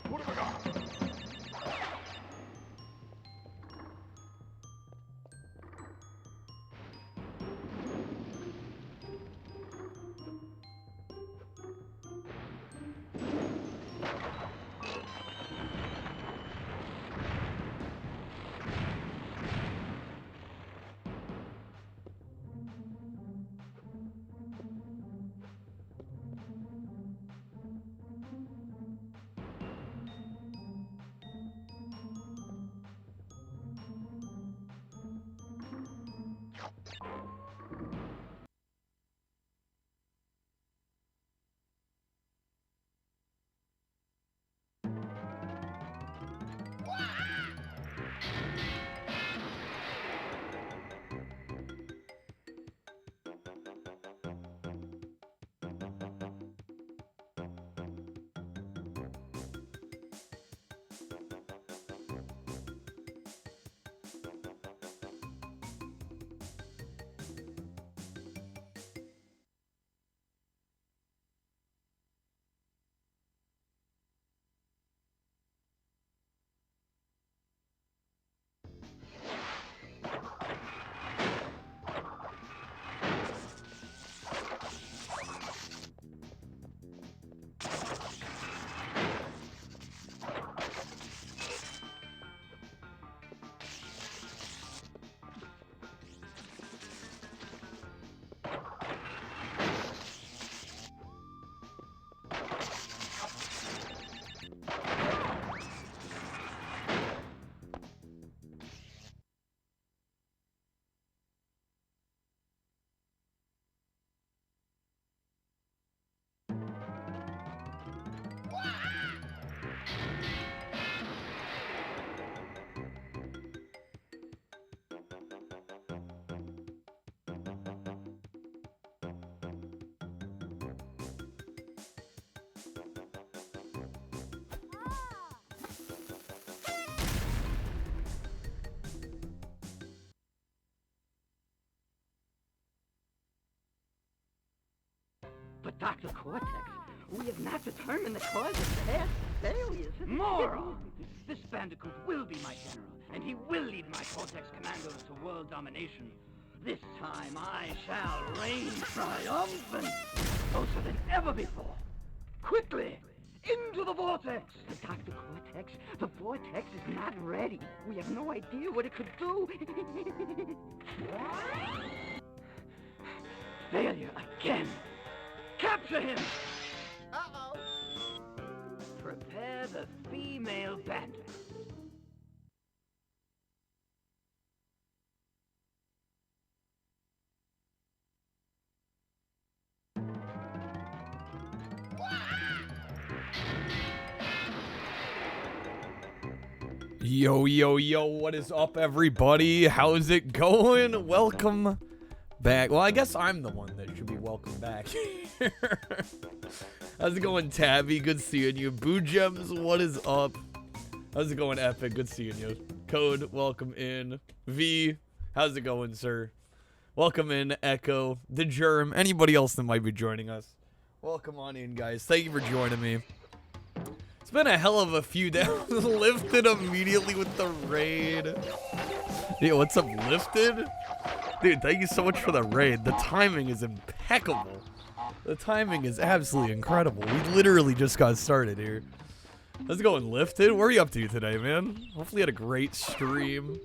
What have I got? But Dr. Cortex, we have not determined the cause of past failures. Moron! This Bandicoot will be my general, and he will lead my Cortex commandos to world domination. This time I shall reign triumphant, closer than ever before. Quickly, into the vortex! Dr. Cortex, the vortex is not ready. We have no idea what it could do. Failure again. Capture him! Uh-oh. Prepare the female bandit. Yo, yo, yo, what is up, everybody? How's it going? Welcome back. Well, I guess I'm the one that should be welcome back. How's it going, Tabby? Good seeing you. Boo Gems, what is up? How's it going, Epic? Good seeing you. Code, welcome in. V, how's it going, sir? Welcome in, Echo, the Germ, anybody else that might be joining us. Welcome on in, guys. Thank you for joining me. It's been a hell of a few days. Lifted immediately with the raid. Yeah, what's up, Lifted? Dude, thank you so much for the raid. The timing is impeccable. The timing is absolutely incredible. We literally just got started here. How's it going, Lifted? What are you up to today, man? Hopefully you had a great stream.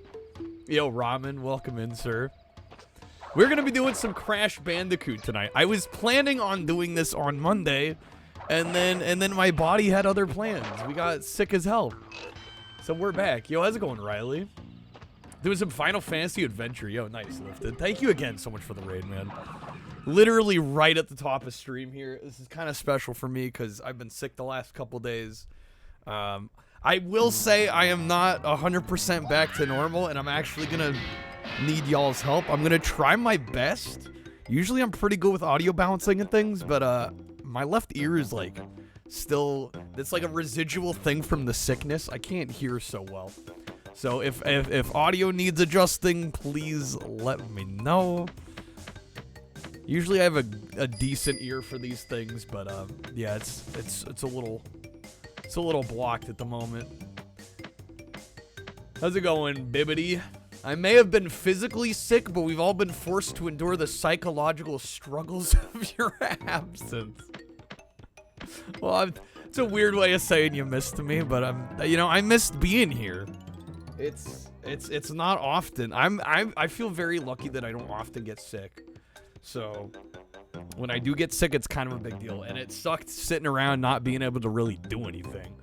Yo, Ramen, welcome in, sir. We're going to be doing some Crash Bandicoot tonight. I was planning on doing this on Monday, and then my body had other plans. We got sick as hell. So we're back. Yo, how's it going, Riley? Doing some Final Fantasy Adventure. Yo, nice, Lifted. Thank you again so much for the raid, man. Literally right at the top of stream here. This is kind of special for me because I've been sick the last couple days. I will say I am not 100% back to normal, and I'm actually going to need y'all's help. I'm going to try my best. Usually I'm pretty good with audio balancing and things, but my left ear is like still, it's like a residual thing from the sickness. I can't hear so well. So if audio needs adjusting, please let me know. Usually I have a decent ear for these things, but yeah, it's a little blocked at the moment. How's it going, Bibbity? I may have been physically sick, but we've all been forced to endure the psychological struggles of your absence. Well, it's a weird way of saying you missed me, but I missed being here. It's not often. I feel very lucky that I don't often get sick. So when I do get sick, it's kind of a big deal, and it sucked sitting around not being able to really do anything.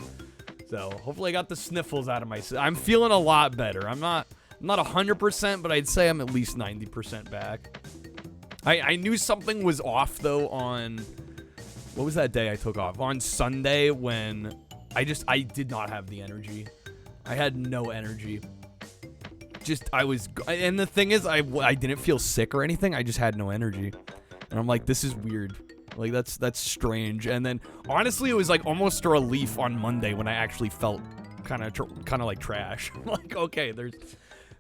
So hopefully I got the sniffles out of my system. I'm feeling a lot better. I'm not 100%, but I'd say I'm at least 90% back. I knew something was off though on, what was that day I took off? On Sunday when I did not have the energy. I had no energy. And the thing is, I didn't feel sick or anything. I just had no energy. And I'm like, this is weird. Like, that's strange. And then, honestly, it was like almost a relief on Monday when I actually felt kind of like trash. Like, okay,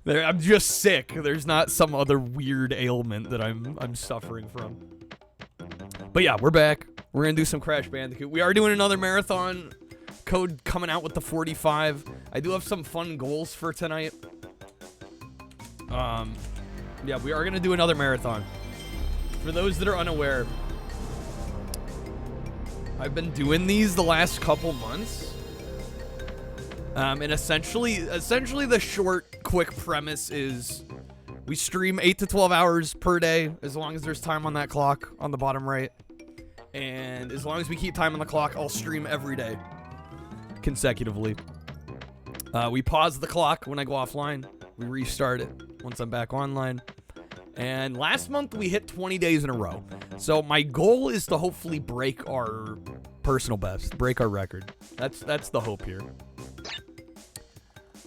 I'm just sick. There's not some other weird ailment that I'm suffering from. But yeah, we're back. We're gonna do some Crash Bandicoot. We are doing another marathon. Code coming out with the 45. I do have some fun goals for tonight. Yeah, we are gonna do another marathon. For those that are unaware, I've been doing these the last couple months. And essentially the short, quick premise is we stream 8 to 12 hours per day, as long as there's time on that clock on the bottom right. And as long as we keep time on the clock, I'll stream every day consecutively. We pause the clock when I go offline. We restart it once I'm back online. And last month we hit 20 days in a row. So my goal is to hopefully break our personal best, break our record. That's the hope here.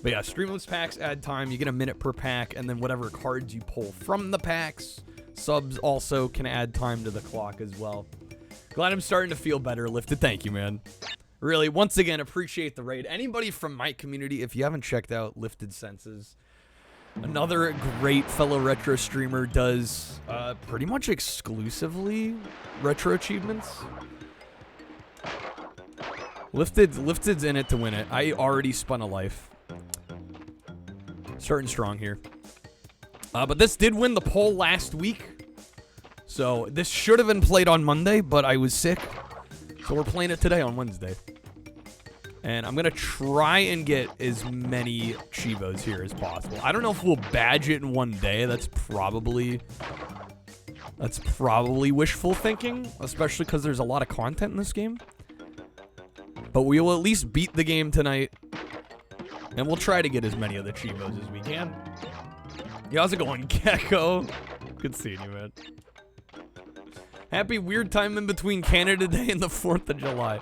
But yeah, Streamless packs add time. You get a minute per pack, and then whatever cards you pull from the packs. Subs also can add time to the clock as well. Glad I'm starting to feel better, Lifted. Thank you, man. Really, once again, appreciate the raid. Anybody from my community, if you haven't checked out Lifted Senses, another great fellow retro streamer, does pretty much exclusively retro achievements. Lifted's in it to win it. I already spun a life. Starting strong here. But this did win the poll last week. So this should have been played on Monday, but I was sick. So we're playing it today on Wednesday. And I'm going to try and get as many Cheevos here as possible. I don't know if we'll badge it in one day. That's probably wishful thinking, especially because there's a lot of content in this game. But we will at least beat the game tonight. And we'll try to get as many of the Cheevos as we can. Yeah, how's it going, Gecko? Good seeing you, man. Happy weird time in between Canada Day and the 4th of July.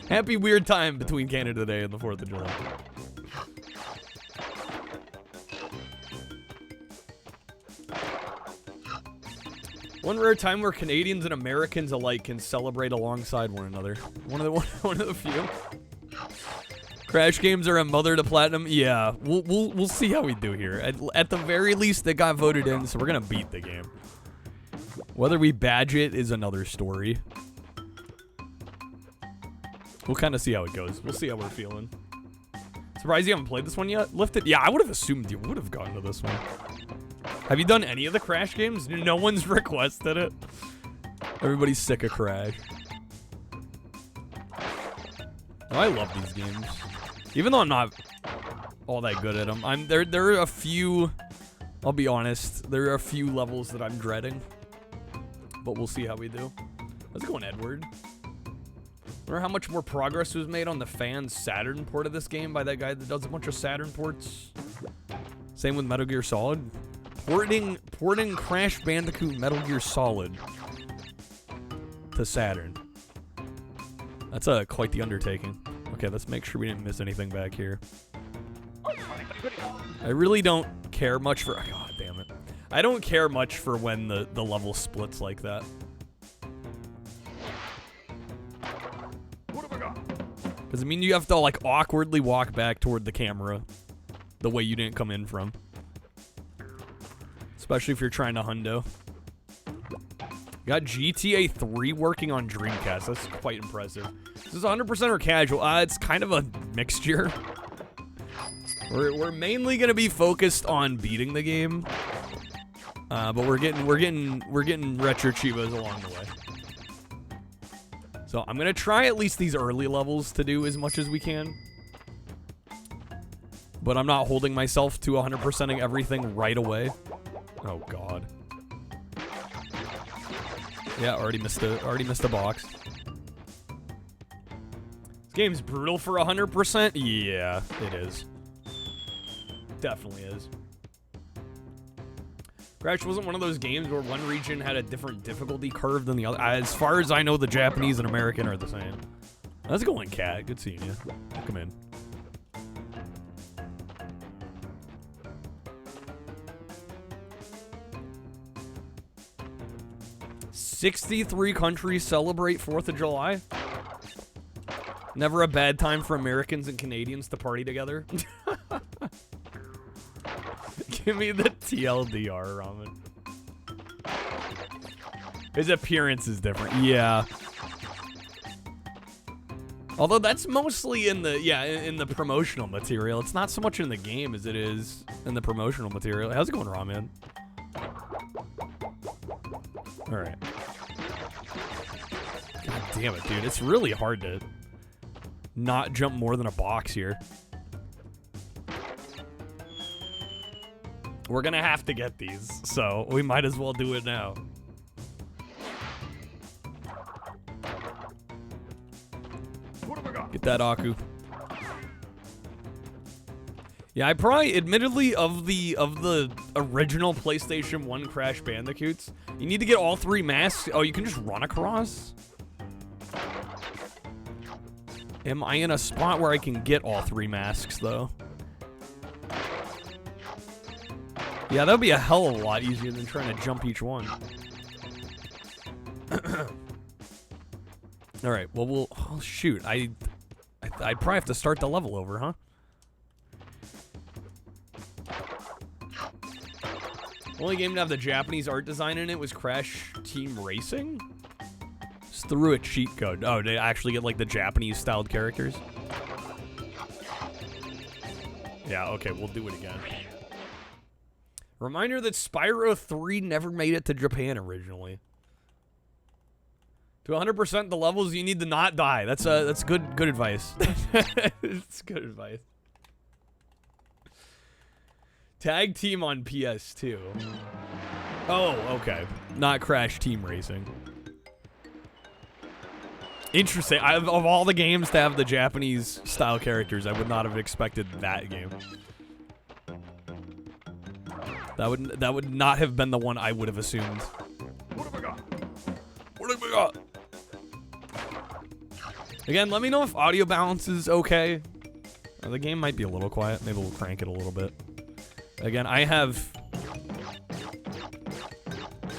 Happy weird time between Canada Day and the 4th of July. One rare time where Canadians and Americans alike can celebrate alongside one another. One of the few. Crash games are a mother to platinum. Yeah, we'll see how we do here. At the very least, it got voted in, so we're gonna beat the game. Whether we badge it is another story. We'll kind of see how it goes. We'll see how we're feeling. Surprised you haven't played this one yet? Lifted? Yeah, I would have assumed you would have gotten to this one. Have you done any of the Crash games? No one's requested it. Everybody's sick of Crash. Oh, I love these games. Even though I'm not all that good at them. There are a few, I'll be honest, there are a few levels that I'm dreading. But we'll see how we do. How's it going, Edward? Remember how much more progress was made on the fan Saturn port of this game by that guy that does a bunch of Saturn ports? Same with Metal Gear Solid. Porting Crash Bandicoot Metal Gear Solid to Saturn. That's quite the undertaking. Okay, let's make sure we didn't miss anything back here. I really don't care much for... God damn it. I don't care much for when the level splits like that. Because, I mean, you have to, like, awkwardly walk back toward the camera the way you didn't come in from. Especially if you're trying to hundo. You got GTA 3 working on Dreamcast. That's quite impressive. This is 100% or casual. It's kind of a mixture. We're mainly gonna be focused on beating the game, but we're getting retro Cheevos along the way. So I'm gonna try at least these early levels to do as much as we can, but I'm not holding myself to 100%ing everything right away. Oh God. Yeah, already missed a box. This game's brutal for 100%. Yeah, it is. Definitely is. Crash wasn't one of those games where one region had a different difficulty curve than the other. As far as I know, the Japanese and American are the same. How's it going, Cat? Good seeing you. Come in. "63 countries celebrate 4th of July. Never a bad time for Americans and Canadians to party together." Give me the TLDR, Ramen. His appearance is different. Yeah. Although that's mostly in the, in the promotional material. It's not so much in the game as it is in the promotional material. How's it going, Ramen? Alright. God damn it, dude. It's really hard to not jump more than a box here. We're gonna have to get these, so we might as well do it now. Get that Aku. Yeah, I probably, admittedly, of the original PlayStation 1 Crash Bandicoots, you need to get all 3 masks. Oh, you can just run across? Am I in a spot where I can get all 3 masks, though? Yeah, that would be a hell of a lot easier than trying to jump each one. Alright, well, we'll... Oh, shoot. I'd probably have to start the level over, huh? Only game to have the Japanese art design in it was Crash Team Racing? Just threw a cheat code. Oh, did I actually get, like, the Japanese-styled characters? Yeah, okay, we'll do it again. Reminder that Spyro 3 never made it to Japan originally. To 100% the levels, you need to not die. That's good advice. It's good advice. Tag team on PS2. Oh, okay. Not Crash Team Racing. Interesting. Of all the games to have the Japanese style characters, I would not have expected that game. That would not have been the one I would have assumed. What have I got? What have I got? Again, let me know if audio balance is okay. The game might be a little quiet. Maybe we'll crank it a little bit. Again, I have...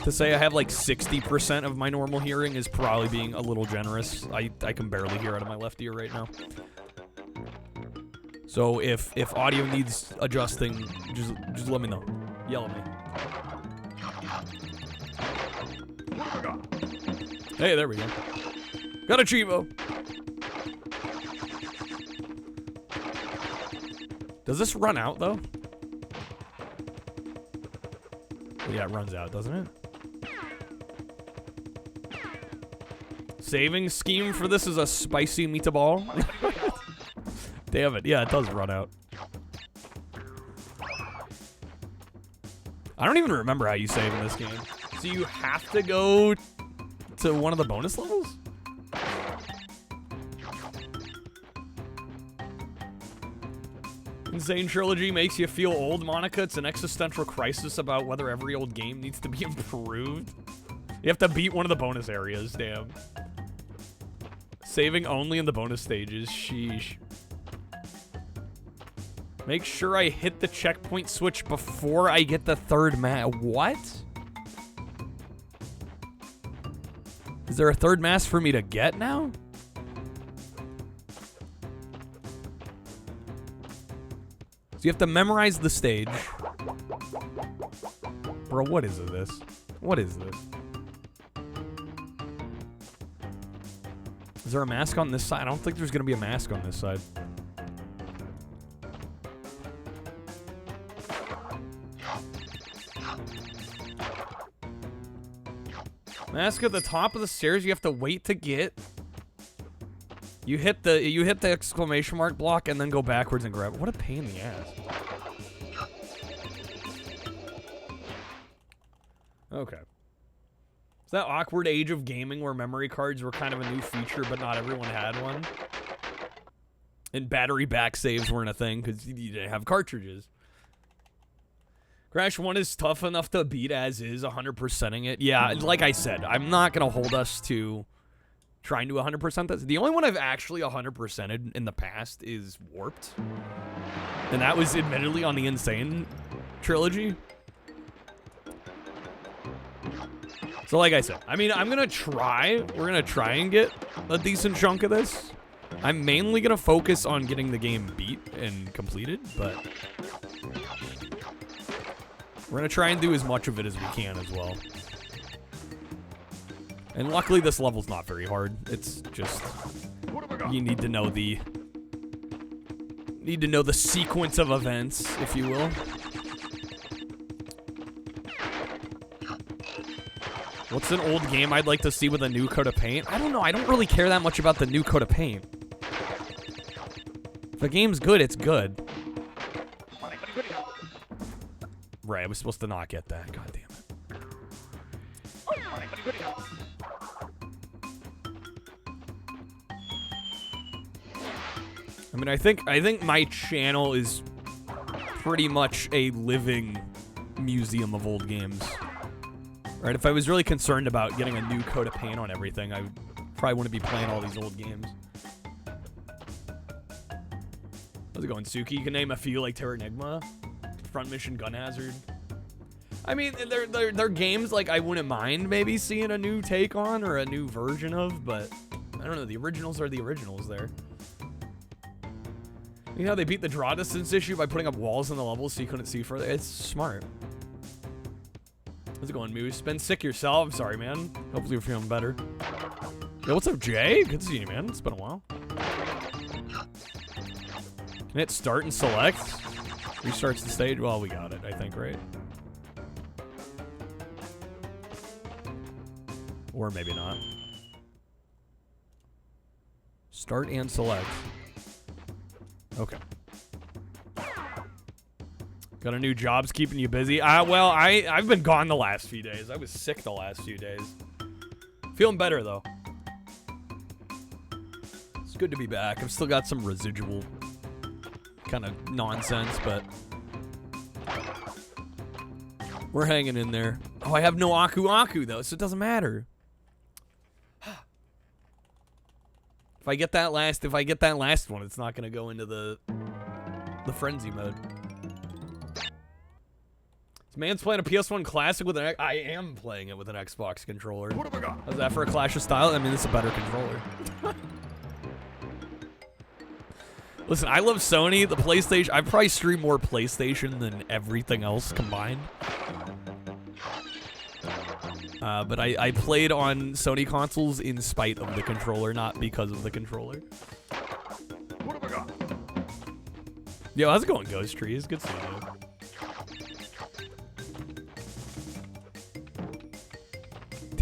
To say I have like 60% of my normal hearing is probably being a little generous. I can barely hear out of my left ear right now. So if audio needs adjusting, just let me know. Yell at me. What have I got? Hey, there we go. Got a Cheevo. Does this run out, though? Yeah, it runs out, doesn't it? Saving scheme for this is a spicy meatball. Damn it. Yeah, it does run out. I don't even remember how you save in this game. So you have to go to one of the bonus levels? Insane Trilogy makes you feel old, Monica. It's an existential crisis about whether every old game needs to be improved. You have to beat one of the bonus areas, damn. Saving only in the bonus stages, sheesh. Make sure I hit the checkpoint switch before I get the third what? Is there a third mask for me to get now? So you have to memorize the stage. Bro, what is this? What is this? Is there a mask on this side? I don't think there's gonna be a mask on this side. Mask at the top of the stairs you have to wait to get. You hit the exclamation mark block and then go backwards and grab it. What a pain in the ass. Okay. It's that awkward age of gaming where memory cards were kind of a new feature, but not everyone had one. And battery back saves weren't a thing because you didn't have cartridges. Crash 1 is tough enough to beat as is, 100%ing it. Yeah, like I said, I'm not going to hold us to trying to 100% this. The only one I've actually 100%ed in the past is Warped. And that was admittedly on the Insane Trilogy. So like I said, I mean, I'm going to try. We're going to try and get a decent chunk of this. I'm mainly going to focus on getting the game beat and completed, but we're going to try and do as much of it as we can as well. And luckily this level's not very hard. It's just you need to know the sequence of events, if you will. What's an old game I'd like to see with a new coat of paint? I don't know. I don't really care that much about the new coat of paint. If a game's good, it's good. Right, I was supposed to not get that. God damn it. I mean, I think my channel is pretty much a living museum of old games. Right, if I was really concerned about getting a new coat of paint on everything, I probably wouldn't be playing all these old games. How's it going, Suki? You can name a few like Terranigma, Front Mission Gun Hazard. I mean, they're games like I wouldn't mind maybe seeing a new take on or a new version of, but I don't know. The originals are the originals there. You know how they beat the draw distance issue by putting up walls in the levels so you couldn't see further? It's smart. How's it going, Moose? Been sick yourself? I'm sorry, man. Hopefully you're feeling better. Yo, what's up, Jay? Good to see you, man. It's been a while. Can it start and select? Restarts the stage? Well, we got it, I think, right? Or maybe not. Start and select. Okay. Got a new job's keeping you busy? Well, I've been gone the last few days. I was sick the last few days. Feeling better, though. It's good to be back. I've still got some residual kind of nonsense, but we're hanging in there. Oh, I have no Aku Aku, though, so it doesn't matter. If I get that last one, it's not going to go into the frenzy mode. This man's playing a PS1 Classic with an... I am playing it with an Xbox controller. What have I got? How's that for a clash of style? I mean, it's a better controller. Listen, I love Sony. The PlayStation... I probably stream more PlayStation than everything else combined. But I played on Sony consoles in spite of the controller, not because of the controller. What have I got? Yo, how's it going, Ghost Trees? Good seeing you.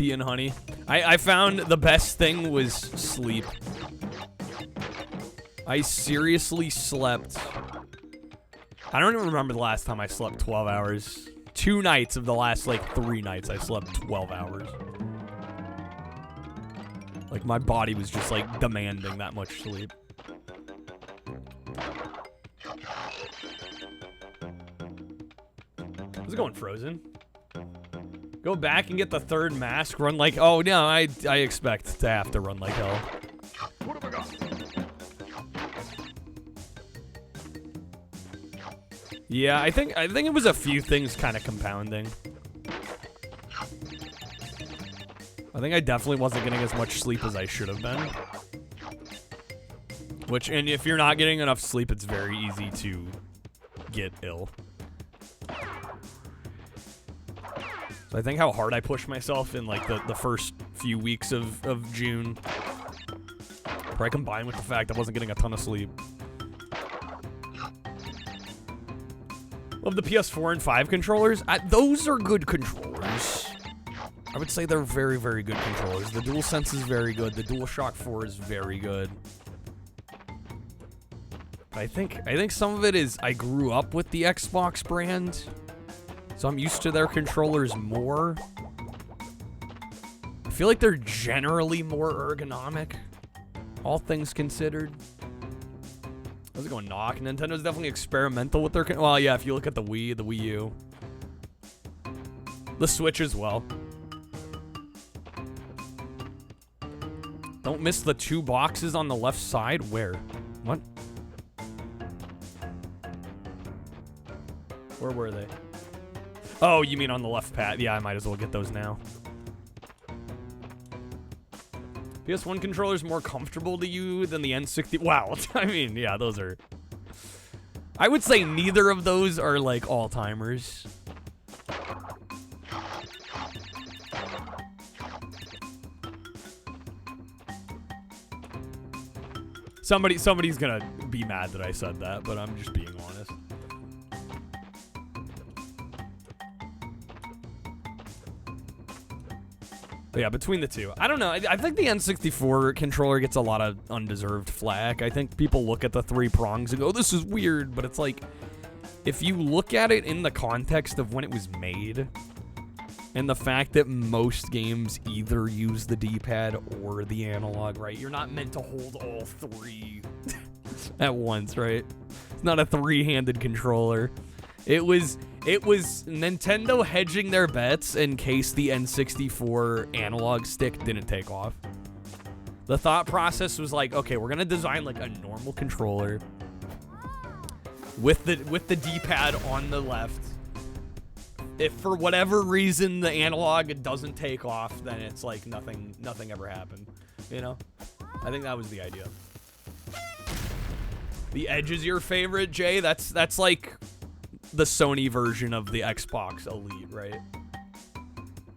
tea and honey. I found the best thing was sleep. I seriously slept. I don't even remember the last time I slept 12 hours. 2 nights of the last, like, 3 nights I slept 12 hours. Like, my body was just, like, demanding that much sleep. How's it going, Frozen? Go back and get the 3rd mask, run like... Oh, no, I expect to have to run like hell. What have I got? Yeah, I think it was a few things kind of compounding. I think I definitely wasn't getting as much sleep as I should have been. Which, and if you're not getting enough sleep, it's very easy to get ill. So I think how hard I pushed myself in, like, the first few weeks of June, probably combined with the fact I wasn't getting a ton of sleep. Love the PS4 and 5 controllers. Those are good controllers. I would say they're very, very good controllers. The DualSense is very good. The DualShock 4 is very good. I think some of it is I grew up with the Xbox brand, so I'm used to their controllers more. I feel like they're generally more ergonomic, all things considered. How's it going, Knock? Nintendo's definitely experimental with their... Well, yeah, if you look at the Wii, the Wii U. The Switch as well. Don't miss the 2 boxes on the left side. Where? What? Where were they? Oh, you mean on the left pad? Yeah, I might as well get those now. PS1 controller's more comfortable to you than the N60. Wow, I mean, yeah, those are... I would say neither of those are, like, all-timers. Somebody's gonna be mad that I said that, but I'm just being honest. But yeah, between the two. I don't know. I think the N64 controller gets a lot of undeserved flack. I think people look at the 3 prongs and go, this is weird. But it's like, if you look at it in the context of when it was made, and the fact that most games either use the D-pad or the analog, right? You're not meant to hold all 3 at once, right? It's not a 3-handed controller. It was Nintendo hedging their bets in case the N64 analog stick didn't take off. The thought process was like, okay, we're gonna design like a normal controller with the D-pad on the left. If for whatever reason the analog doesn't take off, then it's like nothing ever happened. You know? I think that was the idea. The Edge is your favorite, Jay? That's like the Sony version of the Xbox Elite, right?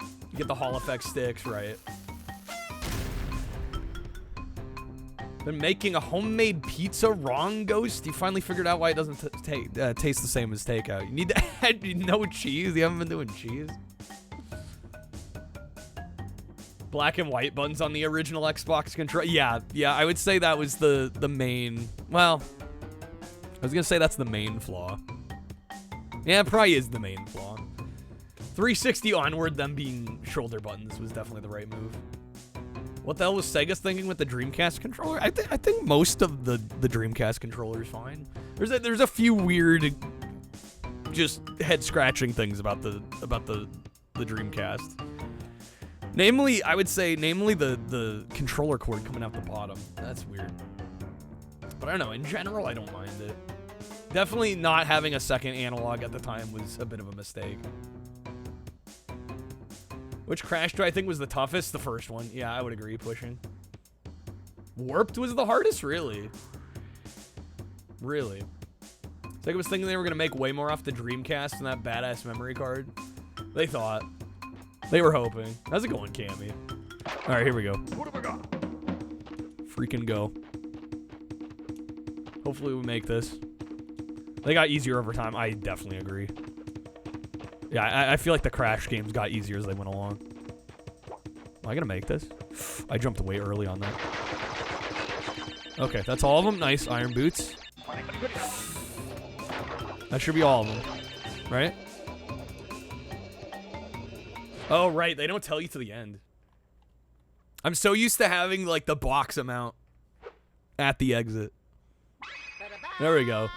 You get the Hall effect sticks, right? Been making a homemade pizza wrong, Ghost? You finally figured out why it doesn't taste the same as takeout. You need to add no cheese. You haven't been doing cheese. Black and white buttons on the original Xbox control. Yeah, I would say that was the main. Well, I was gonna say that's the main flaw. Yeah, it probably is the main flaw. 360 onward, them being shoulder buttons was definitely the right move. What the hell was Sega's thinking with the Dreamcast controller? I think most of the Dreamcast controller is fine. There's a few weird, just head scratching things about the Dreamcast. Namely, I would say, the controller cord coming out the bottom. That's weird. But I don't know. In general, I don't mind it. Definitely not having a second analog at the time was a bit of a mistake. Which Crash do I think was the toughest? The first one. Yeah, I would agree, pushing. Warped was the hardest, really. Really. Sega was thinking they were going to make way more off the Dreamcast and that badass memory card. They thought. They were hoping. How's it going, Cammy? Alright, here we go. What have I got? Freaking go. Hopefully we make this. They got easier over time. I definitely agree. Yeah, I feel like the Crash games got easier as they went along. Am I gonna make this? I jumped way early on that. Okay, that's all of them. Nice. Iron boots. That should be all of them. Right? Oh, right. They don't tell you to the end. I'm so used to having, like, the box amount at the exit. There we go.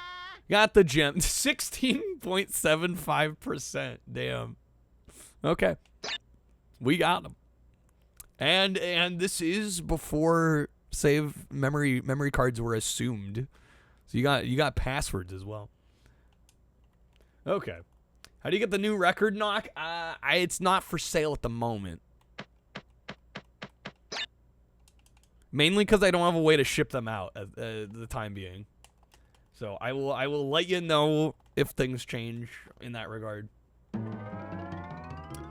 Got the gem. 16.75%. Damn. Okay. We got them. And this is before save memory cards were assumed. So you got passwords as well. Okay. How do you get the new record knock? It's not for sale at the moment. Mainly because I don't have a way to ship them out at the time being. So I will let you know if things change in that regard.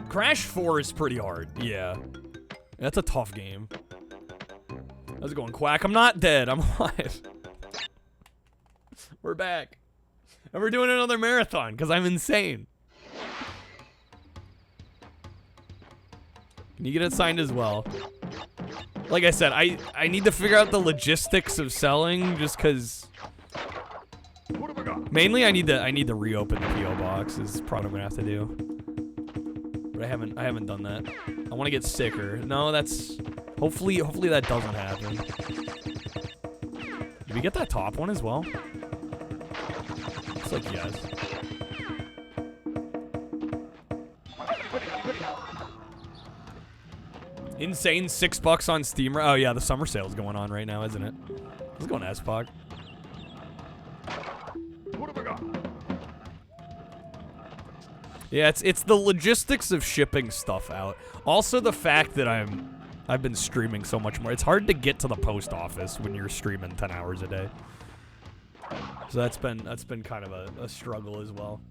Crash 4 is pretty hard. Yeah. That's a tough game. How's it going, Quack? I'm not dead. I'm alive. We're back. And we're doing another marathon because I'm insane. Can you get it signed as well? Like I said, I need to figure out the logistics of selling just because... Mainly I need to reopen the PO box is probably what I'm gonna have to do. But I haven't done that. I want to get sicker. No, that's... Hopefully that doesn't happen. Did we get that top one as well? Looks like yes. Insane $6 on Steam. Oh yeah, the summer sale's going on right now, isn't it? Let's go on S-Pog. What have I got? Yeah, it's the logistics of shipping stuff out. Also the fact that I've been streaming so much more. It's hard to get to the post office when you're streaming 10 hours a day. So that's been kind of a struggle as well.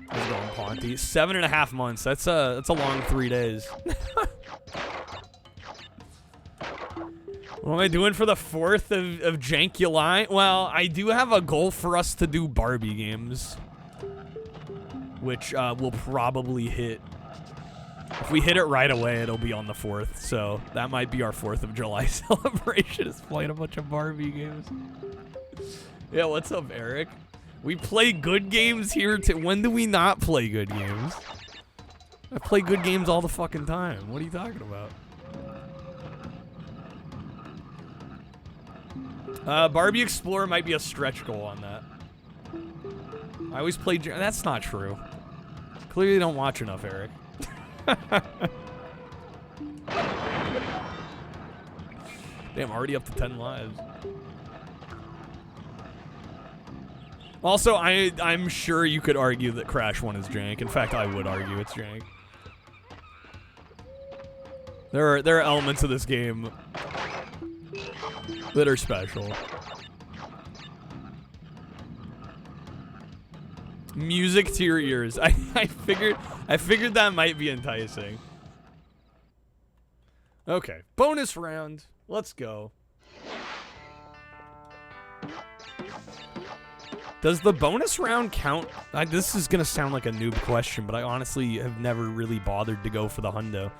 How's it going, Ponty? 7.5 months. That's a long 3 days. What am I doing for the 4th of JANK-ULY? Well, I do have a goal for us to do Barbie games, which we'll probably hit. If we hit it right away, it'll be on the 4th. So that might be our 4th of July celebration, is playing a bunch of Barbie games. Yeah, what's up, Eric? We play good games here too. When do we not play good games? I play good games all the fucking time. What are you talking about? Barbie Explorer might be a stretch goal on that. I always play... That's not true. Clearly don't watch enough, Eric. Damn, already up to 10 lives. Also, I'm sure you could argue that Crash 1 is jank. In fact, I would argue it's jank. There are elements of this game that are special. Music to your ears. I figured that might be enticing. Okay, bonus round. Let's go. Does the bonus round count? This is gonna sound like a noob question, but I honestly have never really bothered to go for the hundo.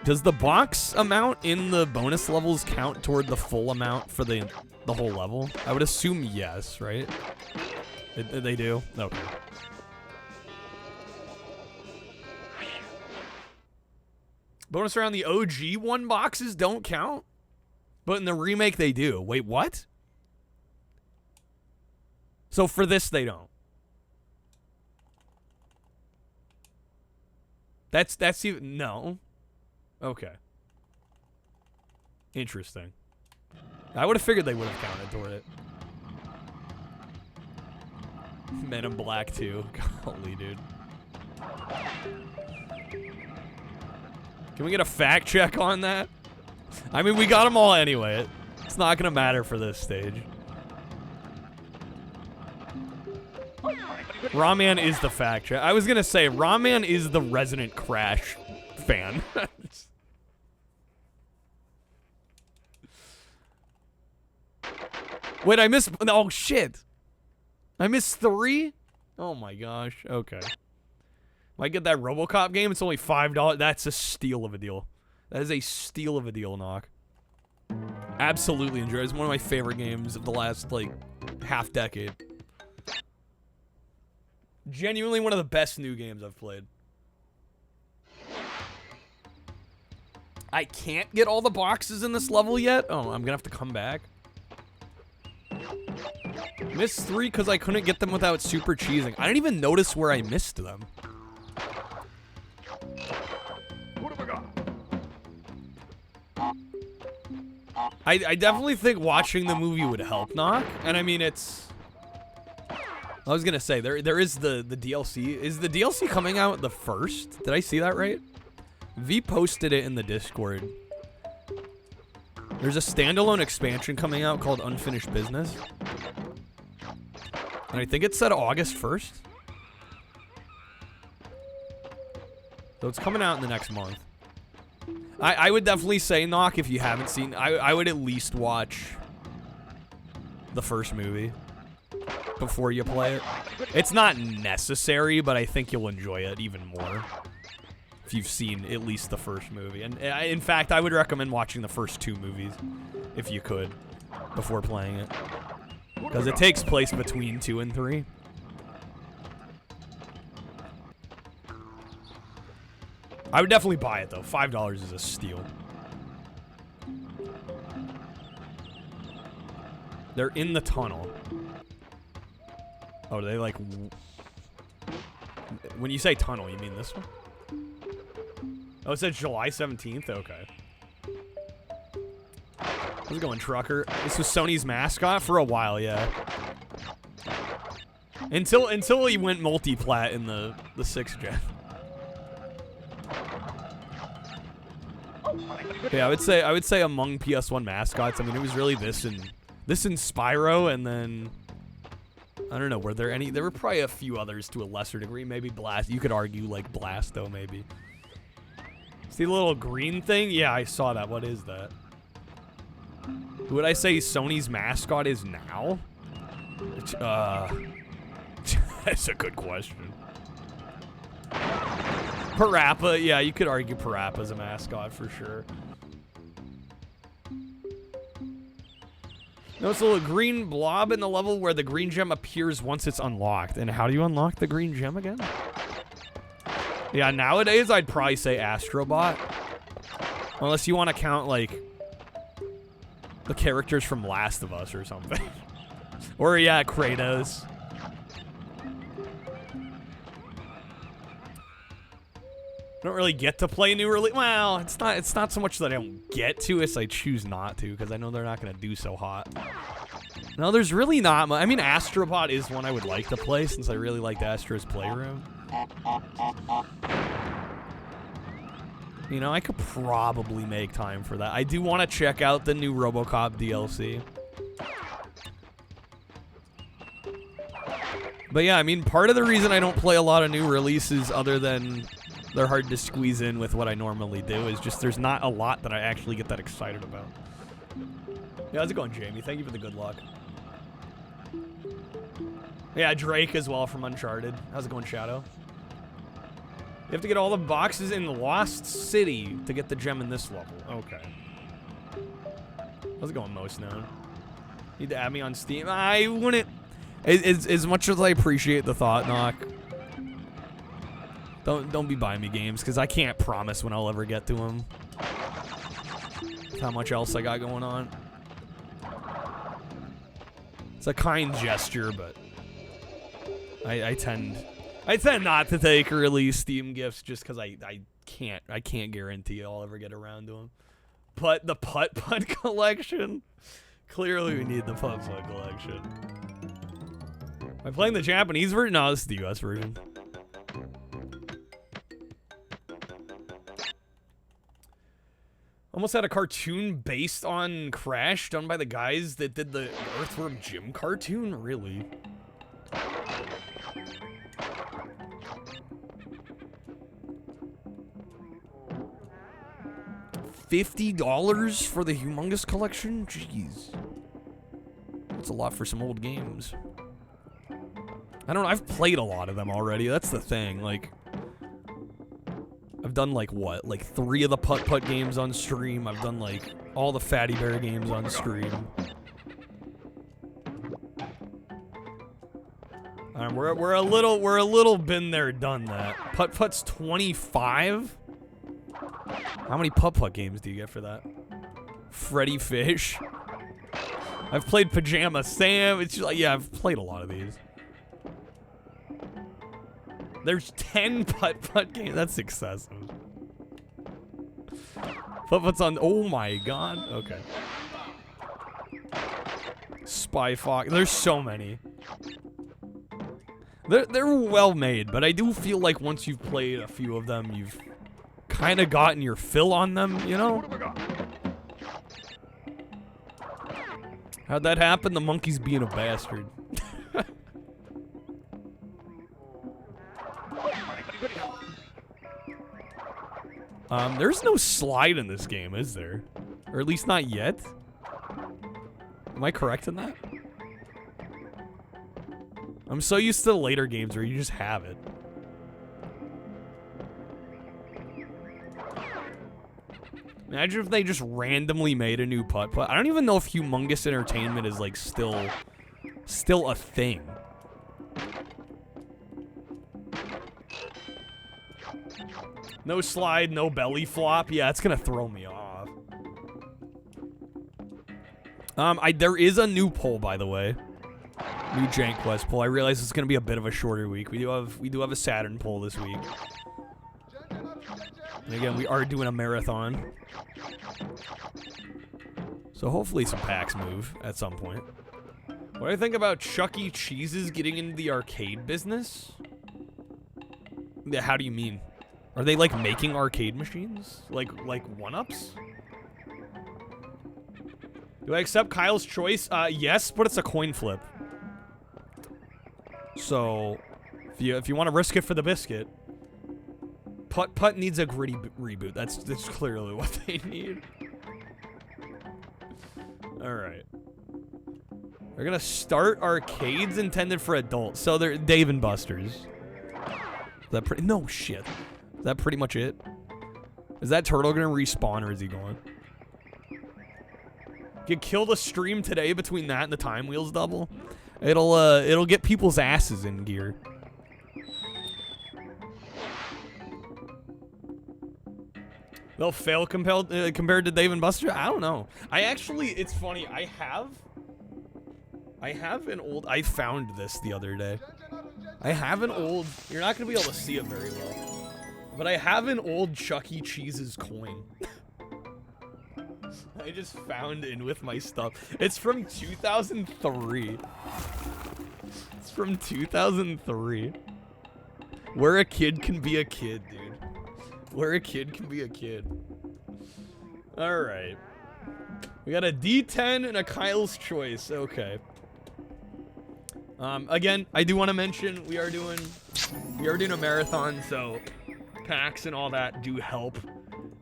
Does the box amount in the bonus levels count toward the full amount for the whole level? I would assume yes, right? They do? Okay. Bonus round, the OG 1 boxes don't count? But in the remake they do. Wait, what? So for this they don't. That's even... No. Okay. Interesting. I would have figured they would have counted toward it. Men in Black 2. Golly, dude. Can we get a fact check on that? I mean, we got them all anyway. It's not going to matter for this stage. Rahman is the fact check. I was going to say, Rahman is the resident Crash fan. Wait, I missed... Oh, shit. I missed 3? Oh, my gosh. Okay. Might get that RoboCop game. It's only $5. That's a steal of a deal. That is a steal of a deal, Knock. Absolutely enjoy it. It's one of my favorite games of the last, like, half decade. Genuinely one of the best new games I've played. I can't get all the boxes in this level yet. Oh, I'm gonna have to come back. Missed 3 because I couldn't get them without super cheesing. I didn't even notice where I missed them. What have I got? I definitely think watching the movie would help, Knock. And I mean, it's... I was gonna say, there is the DLC. Is the DLC coming out the 1st? Did I see that right? V posted it in the Discord. There's a standalone expansion coming out called Unfinished Business. And I think it said August 1st. So it's coming out in the next month. I would definitely say, Knock, if you haven't seen... I would at least watch the first movie before you play it. It's not necessary, but I think you'll enjoy it even more if you've seen at least the first movie. And in fact, I would recommend watching the first 2 movies if you could before playing it, because it takes place between 2 and 3. I would definitely buy it though. $5 is a steal. They're in the tunnel. Oh, they like... When you say tunnel, you mean this one? Oh, it said July 17th? Okay. How's it going, Trucker? This was Sony's mascot for a while, yeah. Until he went multi-plat in the 6th gen. Yeah, I would say among PS1 mascots, I mean, it was really this and Spyro, and then I don't know, were there any? There were probably a few others to a lesser degree. Maybe Blast. You could argue like Blasto, maybe. See the little green thing? Yeah, I saw that. What is that? Who would I say Sony's mascot is now? That's a good question. Parappa, yeah, you could argue Parappa's a mascot for sure. Notice a little green blob in the level where the green gem appears once it's unlocked. And how do you unlock the green gem again? Yeah, nowadays I'd probably say Astrobot. Unless you want to count, like, the characters from Last of Us or something. Or, yeah, Kratos. I don't really get to play new release. Well, it's not so much that I don't get to, it's I choose not to, because I know they're not going to do so hot. No, there's really not much. I mean, Astrobot is one I would like to play, since I really liked Astro's Playroom. You know, I could probably make time for that. I do want to check out the new RoboCop DLC. But yeah, I mean, part of the reason I don't play a lot of new releases, other than they're hard to squeeze in with what I normally do, is just there's not a lot that I actually get that excited about. Yeah, how's it going, Jamie? Thank you for the good luck. Yeah, Drake as well from Uncharted. How's it going, Shadow? You have to get all the boxes in Lost City to get the gem in this level. Okay. How's it going, Most Known? Need to add me on Steam? I wouldn't... As much as I appreciate the thought, Knock, don't be buying me games, because I can't promise when I'll ever get to them. That's how much else I got going on. It's a kind gesture, but I tend not to take early Steam gifts just because I can't guarantee I'll ever get around to them. But the Putt Putt collection, clearly we need the Putt Putt collection. Am I playing the Japanese version? No, this is the US version. Almost had a cartoon based on Crash done by the guys that did the Earthworm Jim cartoon? Really? $50 for the Humongous Collection? Jeez. That's a lot for some old games. I don't know, I've played a lot of them already. That's the thing, like... I've done like what? Like 3 of the putt-putt games on stream. I've done like all the Fatty Bear games on stream. We're a little been there, done that. Putt-putt's 25? How many putt-putt games do you get for that? Freddy Fish. I've played Pajama Sam. It's just like, yeah, I've played a lot of these. There's 10 putt-putt games. That's excessive. Putt-putt's on. Oh my god. Okay. Spy Fox. There's so many. They're well made, but I do feel like once you've played a few of them, you've kind of gotten your fill on them, you know? How'd that happen? The monkey's being a bastard. There's no slide in this game, is there? Or at least not yet? Am I correct in that? I'm so used to the later games where you just have it. Imagine if they just randomly made a new putt-putt. I don't even know if Humongous Entertainment is like still a thing. No slide, no belly flop. Yeah, it's gonna throw me off. There is a new poll, by the way. New Jank Quest poll. I realize it's gonna be a bit of a shorter week. We do have a Saturn poll this week. And again, we are doing a marathon. So hopefully some packs move at some point. What do I think about Chuck E. Cheese's getting into the arcade business? Yeah, how do you mean? Are they like making arcade machines? Like one-ups? Do I accept Kyle's choice? Yes, but it's a coin flip. So, if you want to risk it for the biscuit, Putt needs a gritty reboot. That's clearly what they need. All right. They're gonna start arcades intended for adults. So they're Dave and Buster's. Is that pretty? No shit. Is that pretty much it? Is that turtle gonna respawn or is he gone? Get killed a stream today between that and the Time Wheels double. It'll get people's asses in gear. They'll fail compared to Dave and Buster? I don't know. It's funny, I have an old, I found this the other day. I have an old, you're not gonna be able to see it very well, but I have an old Chuck E. Cheese's coin. I just found in with my stuff. It's from 2003. It's from 2003. Where a kid can be a kid, dude. Where a kid can be a kid. Alright. We got a D10 and a Kyle's choice. Okay. Again, I do want to mention we are doing a marathon, so packs and all that do help.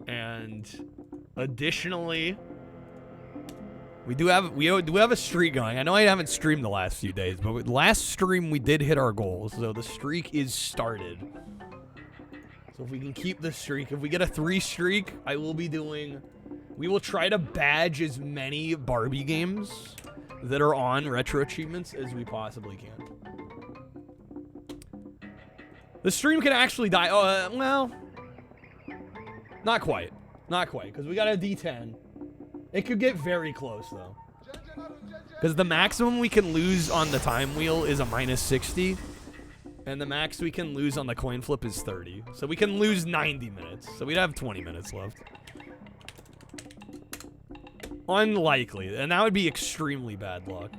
And additionally, we do have a streak going. I know I haven't streamed the last few days, but with last stream we did hit our goals, so the streak is started. So if we can keep the streak, if we get a 3 streak, we will try to badge as many Barbie games that are on Retro Achievements as we possibly can. The stream can actually die. Oh, well, not quite. Not quite, because we got a D10. It could get very close, though. Because the maximum we can lose on the time wheel is a -60. And the max we can lose on the coin flip is 30. So we can lose 90 minutes. So we'd have 20 minutes left. Unlikely. And that would be extremely bad luck.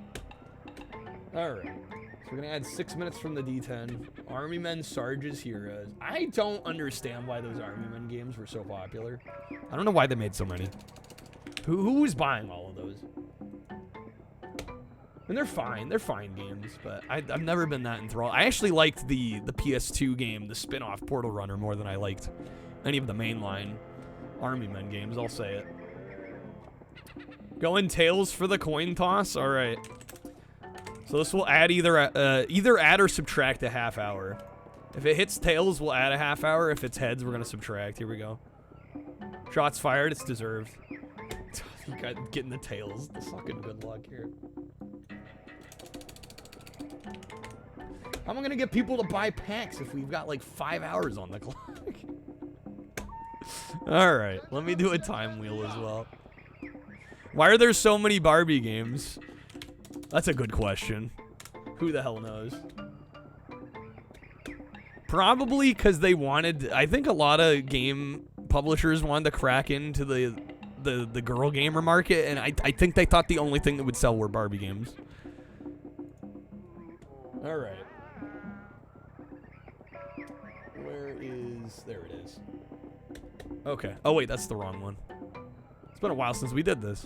Alright. So we're going to add 6 minutes from the D10. Army Men, Sarges, Heroes. I don't understand why those Army Men games were so popular. I don't know why they made so many. Who was buying all of those? And they're fine games, but I've never been that enthralled. I actually liked the PS2 game, the spin-off Portal Runner, more than I liked any of the mainline Army Men games, I'll say it. Going tails for the coin toss? Alright. So this will add either add or subtract a half hour. If it hits tails, we'll add a half hour. If it's heads, we're gonna subtract. Here we go. Shots fired. It's deserved. You got getting the tails. The fucking good luck here. How am I gonna get people to buy packs if we've got like 5 hours on the clock? All right, let me do a time wheel as well. Why are there so many Barbie games? That's a good question. Who the hell knows? Probably because they wanted. I think a lot of game publishers wanted to crack into the girl gamer market, and I think they thought the only thing that would sell were Barbie games. All right. Where is... There it is. Okay. Oh, wait, that's the wrong one. It's been a while since we did this.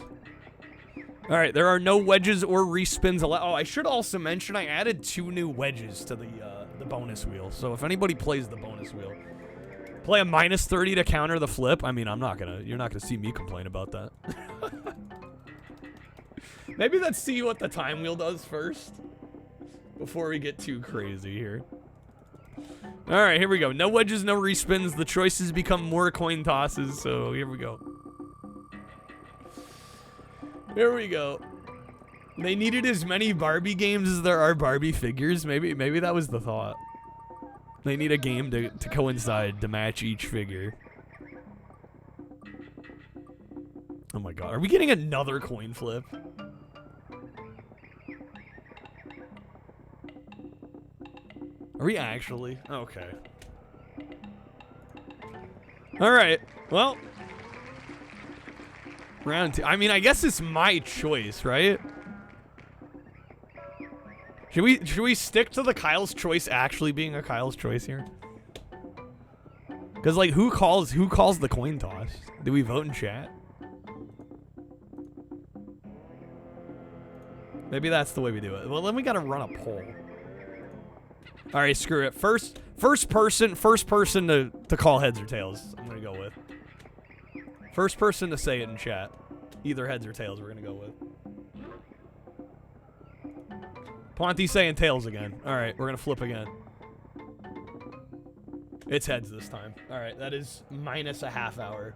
All right, there are no wedges or respins allowed. Oh, I should also mention I added 2 new wedges to the bonus wheel. So if anybody plays the bonus wheel, play a -30 to counter the flip. I mean, you're not gonna see me complain about that. Maybe let's see what the time wheel does first before we get too crazy here. All right, here we go. No wedges, no respins. The choices become more coin tosses. So here we go. Here we go. They needed as many Barbie games as there are Barbie figures. Maybe that was the thought. They need a game to coincide, to match each figure. Oh my god. Are we getting another coin flip? Are we actually? Okay. Alright. Well. Round 2. I mean, I guess it's my choice, right? Should we stick to the Kyle's choice actually being a Kyle's choice here? Because like who calls the coin toss? Do we vote in chat? Maybe that's the way we do it. Well, then we gotta run a poll. All right, screw it. First person to call heads or tails. I'm gonna go with. First person to say it in chat. Either heads or tails. We're gonna go with. Ponty saying tails again. All right, we're gonna flip again. It's heads this time. All right, that is minus a half hour.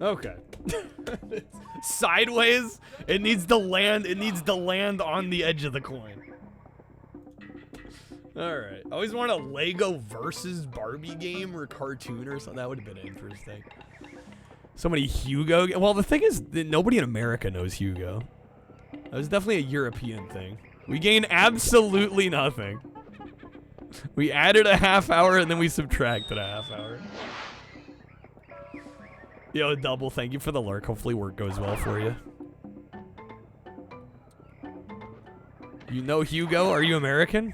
Okay. Sideways. It needs to land. It needs to land on the edge of the coin. All right. I always want a Lego versus Barbie game or cartoon or something. That would have been interesting. Somebody Hugo. Well, the thing is that nobody in America knows Hugo. That was definitely a European thing. We gain absolutely nothing. We added a half hour and then we subtracted a half hour. Yo, Double, thank you for the lurk. Hopefully work goes well for you. You know Hugo? Are you American?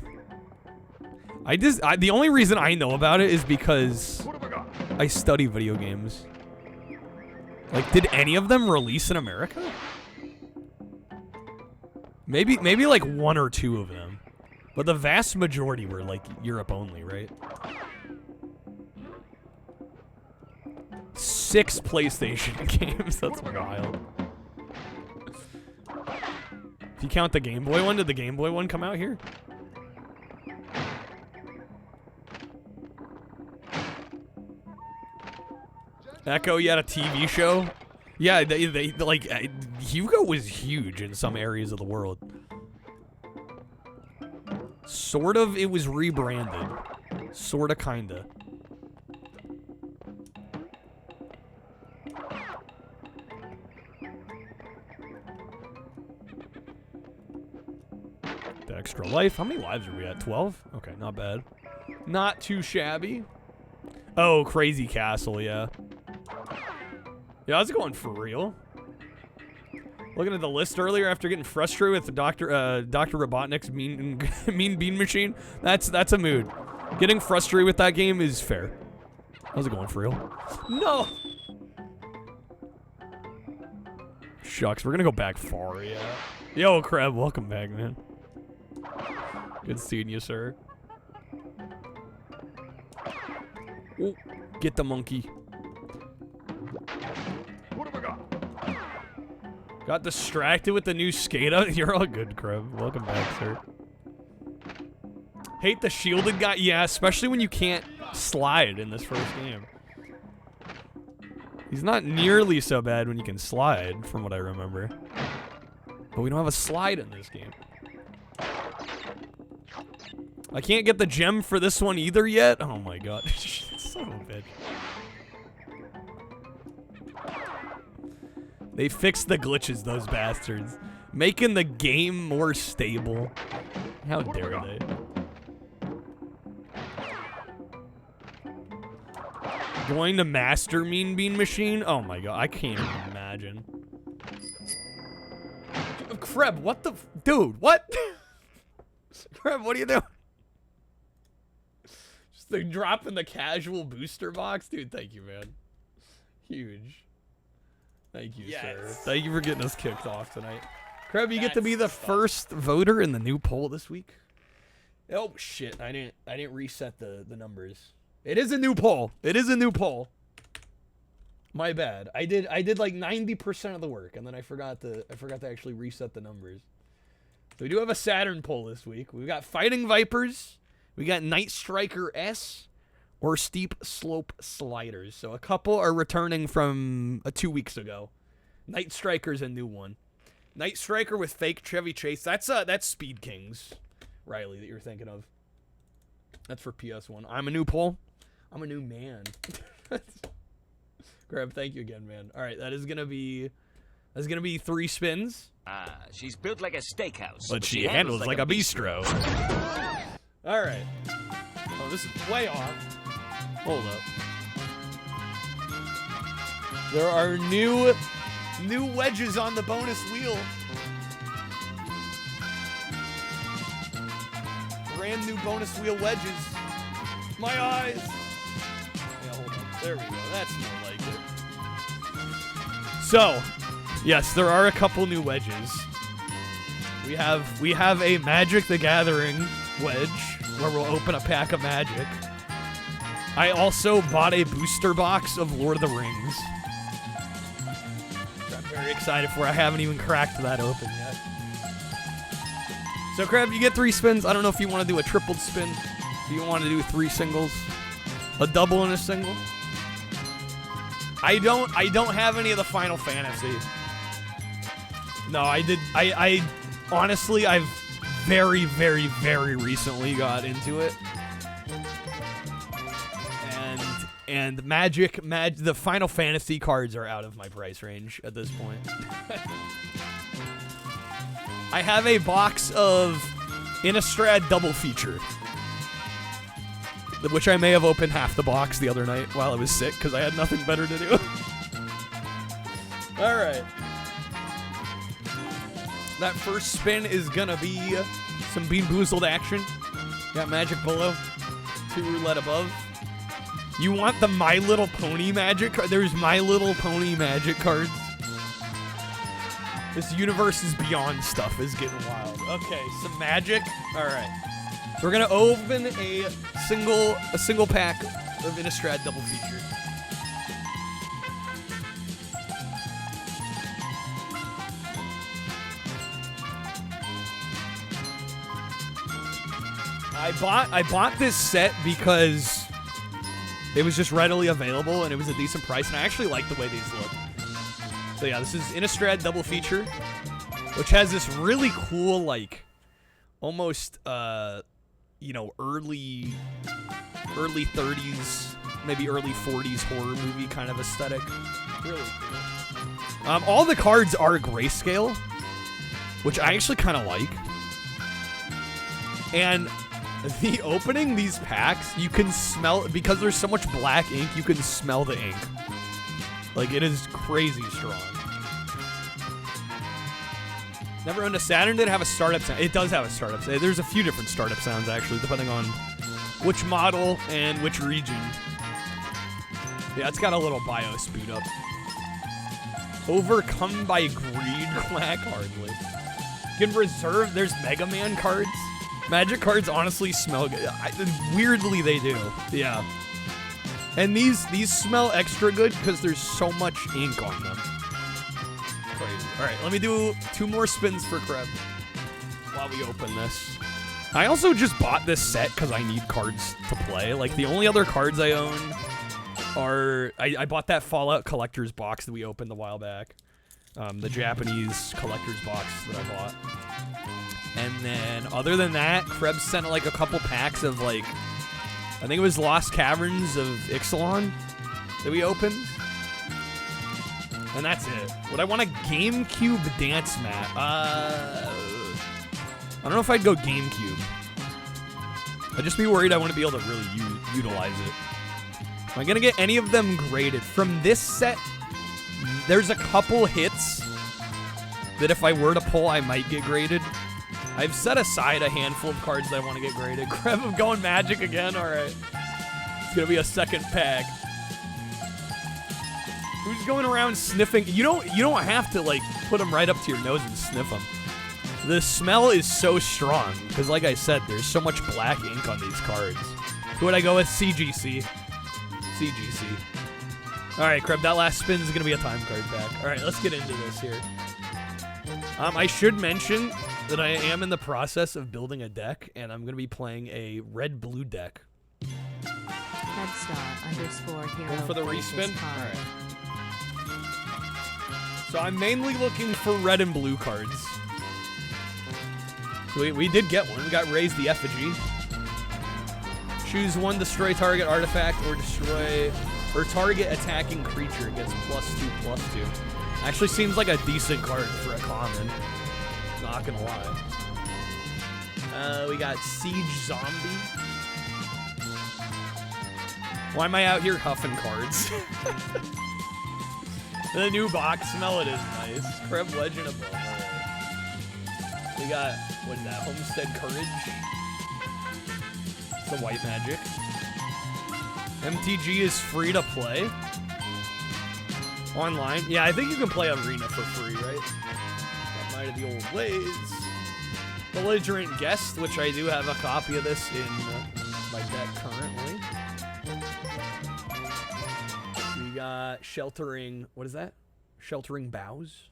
The only reason I know about it is because I study video games. Like, did any of them release in America? Maybe like 1 or 2 of them. But the vast majority were like Europe only, right? 6 PlayStation games. That's wild. If you count the Game Boy one, did the Game Boy one come out here? Echo, you had a TV show? Yeah, they like, Hugo was huge in some areas of the world. Sort of, it was rebranded. Sorta, kinda. The extra life. How many lives are we at? 12? Okay, not bad. Not too shabby. Oh, Crazy Castle, yeah. Yeah, I was going for real. Looking at the list earlier after getting frustrated with the Dr. Robotnik's mean bean machine. That's a mood. Getting frustrated with that game is fair. I was going for real. No! Shucks, we're gonna go back far, yeah. Yo, Crab, welcome back, man. Good seeing you, sir. Ooh, get the monkey. What have I got? Got distracted with the new skate out. You're all good, Crab. Welcome back, sir. Hate the shielded guy. Yeah, especially when you can't slide in this first game. He's not nearly so bad when you can slide, from what I remember. But we don't have a slide in this game. I can't get the gem for this one either yet. Oh my god. Son of a bitch. They fixed the glitches, those bastards. Making the game more stable. How dare they? Going to Master Mean Bean Machine? Oh my god, I can't even imagine. Kreb, what the dude, what? Kreb, what are you doing? Just the drop in the casual booster box? Dude, thank you, man. Huge. Thank you, sir. Thank you for getting us kicked off tonight. Kreb, you get to be the first voter in the new poll this week. Oh shit, I didn't reset the numbers. It is a new poll. It is a new poll. My bad. I did like 90% of the work, and then I forgot to actually reset the numbers. So we do have a Saturn poll this week. We've got Fighting Vipers, we got Night Striker S, or Steep Slope Sliders. So a couple are returning from 2 weeks ago. Night Striker's a new one. Night Striker with fake Chevy Chase. That's Speed Kings, Riley, that you're thinking of. That's for PS1. I'm a new poll. I'm a new man. Grab, thank you again, man. All right, that's gonna be 3 spins. She's built like a steakhouse, but she handles like a bistro. All right. Oh, this is way off. Hold up. There are new wedges on the bonus wheel. Brand new bonus wheel wedges. My eyes. Yeah, hold on. There we go. That's more like it. So, yes, there are a couple new wedges. We have a Magic the Gathering wedge where we'll open a pack of Magic. I also bought a booster box of Lord of the Rings. I'm very excited for. I haven't even cracked that open yet. So, Crab, you get 3 spins. I don't know if you want to do a tripled spin. Do you want to do 3 singles? A double and a single? I don't have any of the Final Fantasy. No, I honestly, I've very, very, very recently got into it. And the Final Fantasy cards are out of my price range at this point. I have a box of Innistrad Double Feature, which I may have opened half the box the other night while I was sick because I had nothing better to do. All right. That first spin is gonna be some Bean Boozled action. Got Magic below, 2 roulette above. You want the My Little Pony Magic card? There's My Little Pony Magic cards. This universe is beyond stuff is getting wild. Okay, some Magic. All right. We're gonna open a single pack of Innistrad Double Feature. I bought this set because it was just readily available and it was a decent price, and I actually like the way these look. So yeah, this is Innistrad Double Feature, which has this really cool, like, almost you know, early 30s, maybe early 40s horror movie kind of aesthetic. Really cool. All the cards are grayscale, which I actually kind of like. And the opening these packs, you can smell, because there's so much black ink, you can smell the ink. Like, it is crazy strong. Never owned a Saturn. Didn't have a startup sound. It does have a startup sound. There's a few different startup sounds, actually, depending on which model and which region. Yeah, it's got a little BIOS boot up. Overcome by greed? Quack, hardly. You can reserve. There's Mega Man cards. Magic cards honestly smell good. Weirdly, they do. Yeah. And these smell extra good because there's so much ink on them. Crazy. All right, let me do 2 more spins for Kreb while we open this. I also just bought this set because I need cards to play. Like, the only other cards I own are... I bought that Fallout Collector's box that we opened a while back. The Japanese collector's box that I bought. And then, other than that, Krebs sent, like, a couple packs of, like... I think it was Lost Caverns of Ixalan that we opened. And that's it. Would I want a GameCube dance mat? I don't know if I'd go GameCube. I'd just be worried I wouldn't be able to really utilize it. Am I going to get any of them graded? From this set, there's a couple hits that if I were to pull, I might get graded. I've set aside a handful of cards that I want to get graded. Crap, I'm going Magic again? Alright. It's going to be a second pack. Who's going around sniffing? You don't have to, like, put them right up to your nose and sniff them. The smell is so strong, because like I said, there's so much black ink on these cards. Who would I go with? CGC. CGC. Alright, Kreb, that last spin is going to be a time card pack. Alright, let's get into this here. I should mention that I am in the process of building a deck, and I'm going to be playing a red-blue deck. Headstar_hero. Going for the respin? Alright. So I'm mainly looking for red and blue cards. We did get one. We got Raise the Effigy. Choose one, destroy target artifact, or target attacking creature gets +2/+2. Actually seems like a decent card for a common. Not gonna lie. We got Siege Zombie. Why am I out here huffing cards? The new box smell, it is nice. Kreb Legend of Bone. We got, what is that, Homestead Courage? It's the white magic. MTG is free to play. Online. Yeah, I think you can play Arena for free, right? That might have the old ways. Belligerent Guest, which I do have a copy of this in my deck currently. We got Sheltering, what is that? Sheltering Boughs.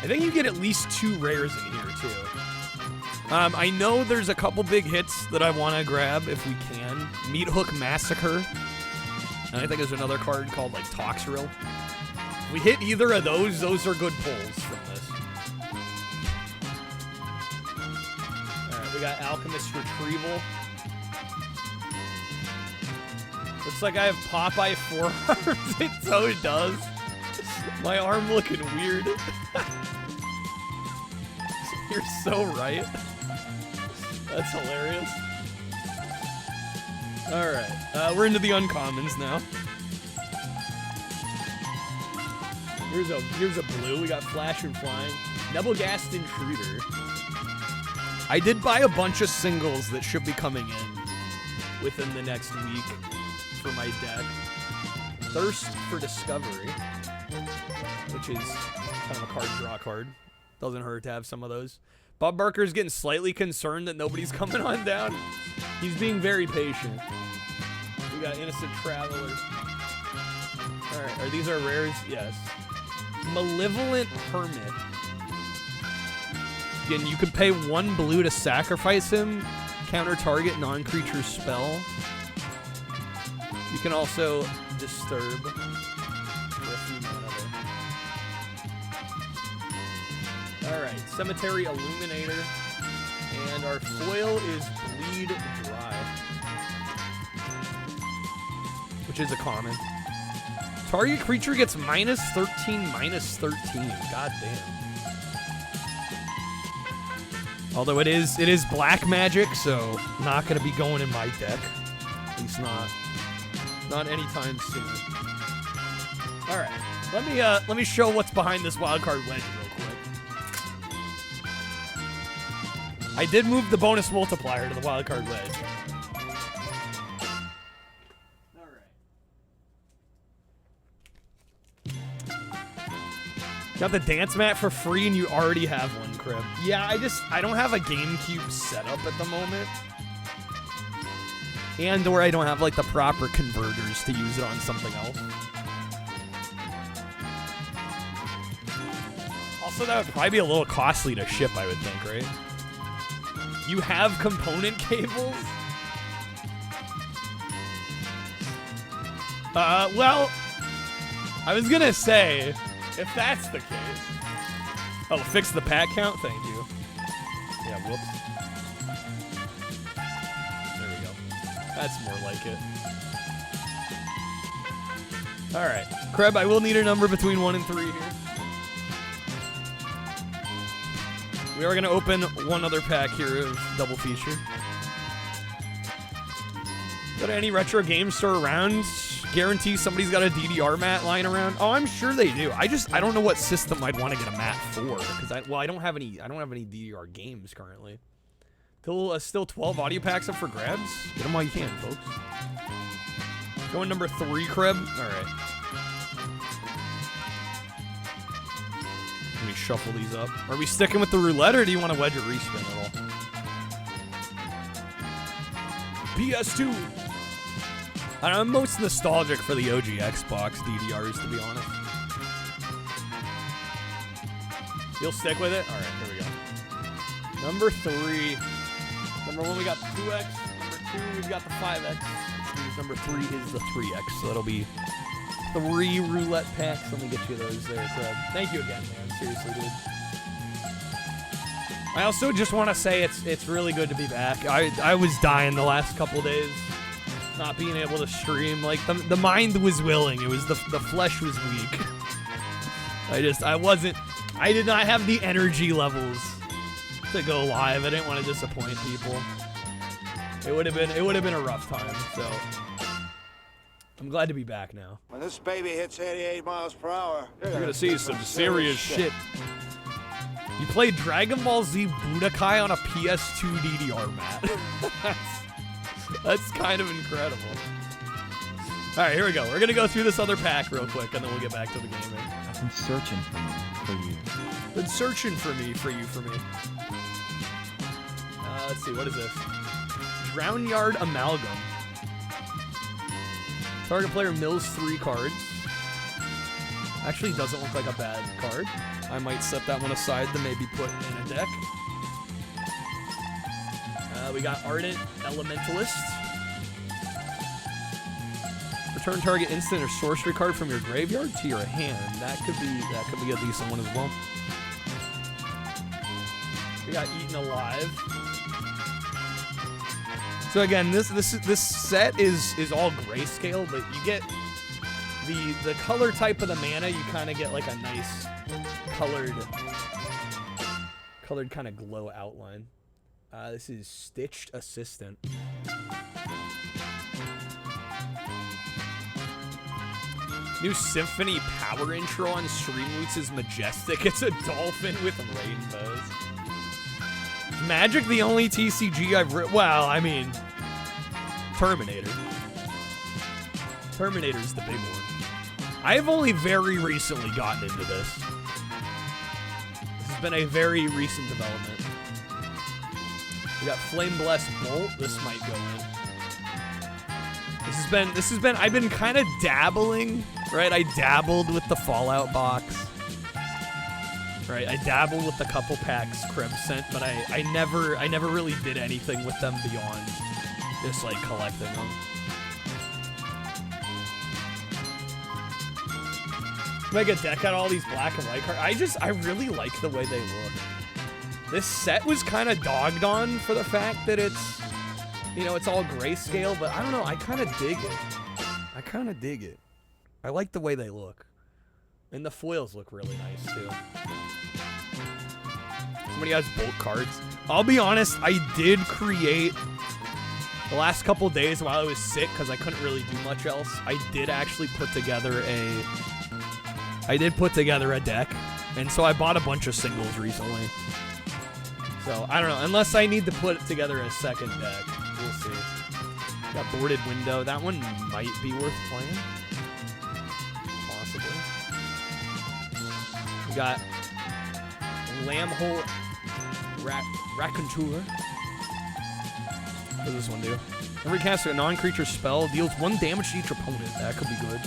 I think you get at least 2 rares in here, too. I know there's a couple big hits that I want to grab if we can. Meat Hook Massacre. And I think there's another card called, like, Toxrill. If we hit either of those are good pulls from this. Alright, we got Alchemist Retrieval. Looks like I have Popeye forearms. It so does. My arm looking weird. You're so right. That's hilarious. Alright, we're into the uncommons now. Here's a blue. We got Flash and Flying. Nebelgast Intruder. I did buy a bunch of singles that should be coming in within the next week for my deck. Thirst for Discovery, which is kind of a card draw card. Doesn't hurt to have some of those. Bob Barker's getting slightly concerned that nobody's coming on down. He's being very patient. We got Innocent Traveler. Alright, are these our rares? Yes. Malevolent Hermit. Again, you could pay 1 blue to sacrifice him. Counter target non-creature spell. You can also disturb for a few mana there. Alright, Cemetery Illuminator. And our foil is Bleed Dry, which is a common. Target creature gets -13/-13. God damn. Although it is black magic, so not gonna be going in my deck. At least not anytime soon. Alright. Let me show what's behind this wildcard wedge real quick. I did move the bonus multiplier to the wildcard wedge. Got the dance mat for free and you already have one, Crib. Yeah, I don't have a GameCube setup at the moment. And or I don't have like the proper converters to use it on something else. I'll Also, that would probably be a little costly to ship, I would think, right? You have component cables? Well, I was gonna say, if that's the case. Oh, fix the pack count? Thank you. Yeah, whoops. There we go. That's more like it. Alright. Kreb, I will need a number between 1 and 3 here. We are going to open one other pack here of Double Feature. Go to any retro game store around. Guarantee somebody's got a DDR mat lying around. Oh, I'm sure they do. I don't know what system I'd want to get a mat for, because I don't have any DDR games currently. Still 12 audio packs up for grabs. Get them while you can, folks. Going number 3, Kreb. All right. Let me shuffle these up. Are we sticking with the roulette, or do you want to wedge or respin at all? PS2. I'm most nostalgic for the OG Xbox DDRs, to be honest. You'll stick with it? All right, here we go. Number 3. Number 1, we got the 2X. Number 2, we've got the 5X. Which means number 3 is the 3X. So that'll be 3 roulette packs. Let me get you those there, Fred. Thank you again, man. Seriously, dude. I also just want to say it's really good to be back. I was dying the last couple days. Not being able to stream. Like, the mind was willing. It was the flesh was weak. I did not have the energy levels to go live. I didn't want to disappoint people. It would have been a rough time, so I'm glad to be back now. When this baby hits 88 miles per hour, you're gonna see some serious shit. You played Dragon Ball Z Budokai on a PS2 DDR mat. That's kind of incredible. All right, here we go. We're gonna go through this other pack real quick, and then we'll get back to the gaming. I've been searching for you. Been searching for me. Let's see, what is this? Drown Yard Amalgam. Target player mills 3 cards. Actually doesn't look like a bad card. I might set that one aside to maybe put in a deck. We got Ardent Elementalist. Return target instant or sorcery card from your graveyard to your hand. That could be a decent one as well. We got Eaten Alive. So again, this set is all grayscale, but you get the color type of the mana. You kind of get like a nice colored kind of glow outline. This is Stitched Assistant. New Symphony Power intro on Streamloots is majestic. It's a dolphin with rainbows. Magic the only TCG I've written. Well, I mean, Terminator. Terminator's the big one. I've only very recently gotten into this. This has been a very recent development. We got Flame Blessed Bolt. This might go in. This has been. I've been kind of dabbling, right? I dabbled with the Fallout box. Right, I dabbled with a couple packs Kreb sent, but I never really did anything with them beyond just like collecting them. Make a deck out of all these black and white cards. I really like the way they look. This set was kind of dogged on for the fact that it's, you know, it's all grayscale, but I don't know, I kind of dig it. I like the way they look. And the foils look really nice, too. Somebody has bulk cards. I'll be honest, I did create, the last couple days while I was sick, because I couldn't really do much else, I did actually put together a deck. And so I bought a bunch of singles recently. So, I don't know. Unless I need to put together a second deck. We'll see. Got Boarded Window. That one might be worth playing. Possibly. We got Lambhole Raconteur. What does this one do? Every caster a non-creature spell deals 1 damage to each opponent. That could be good.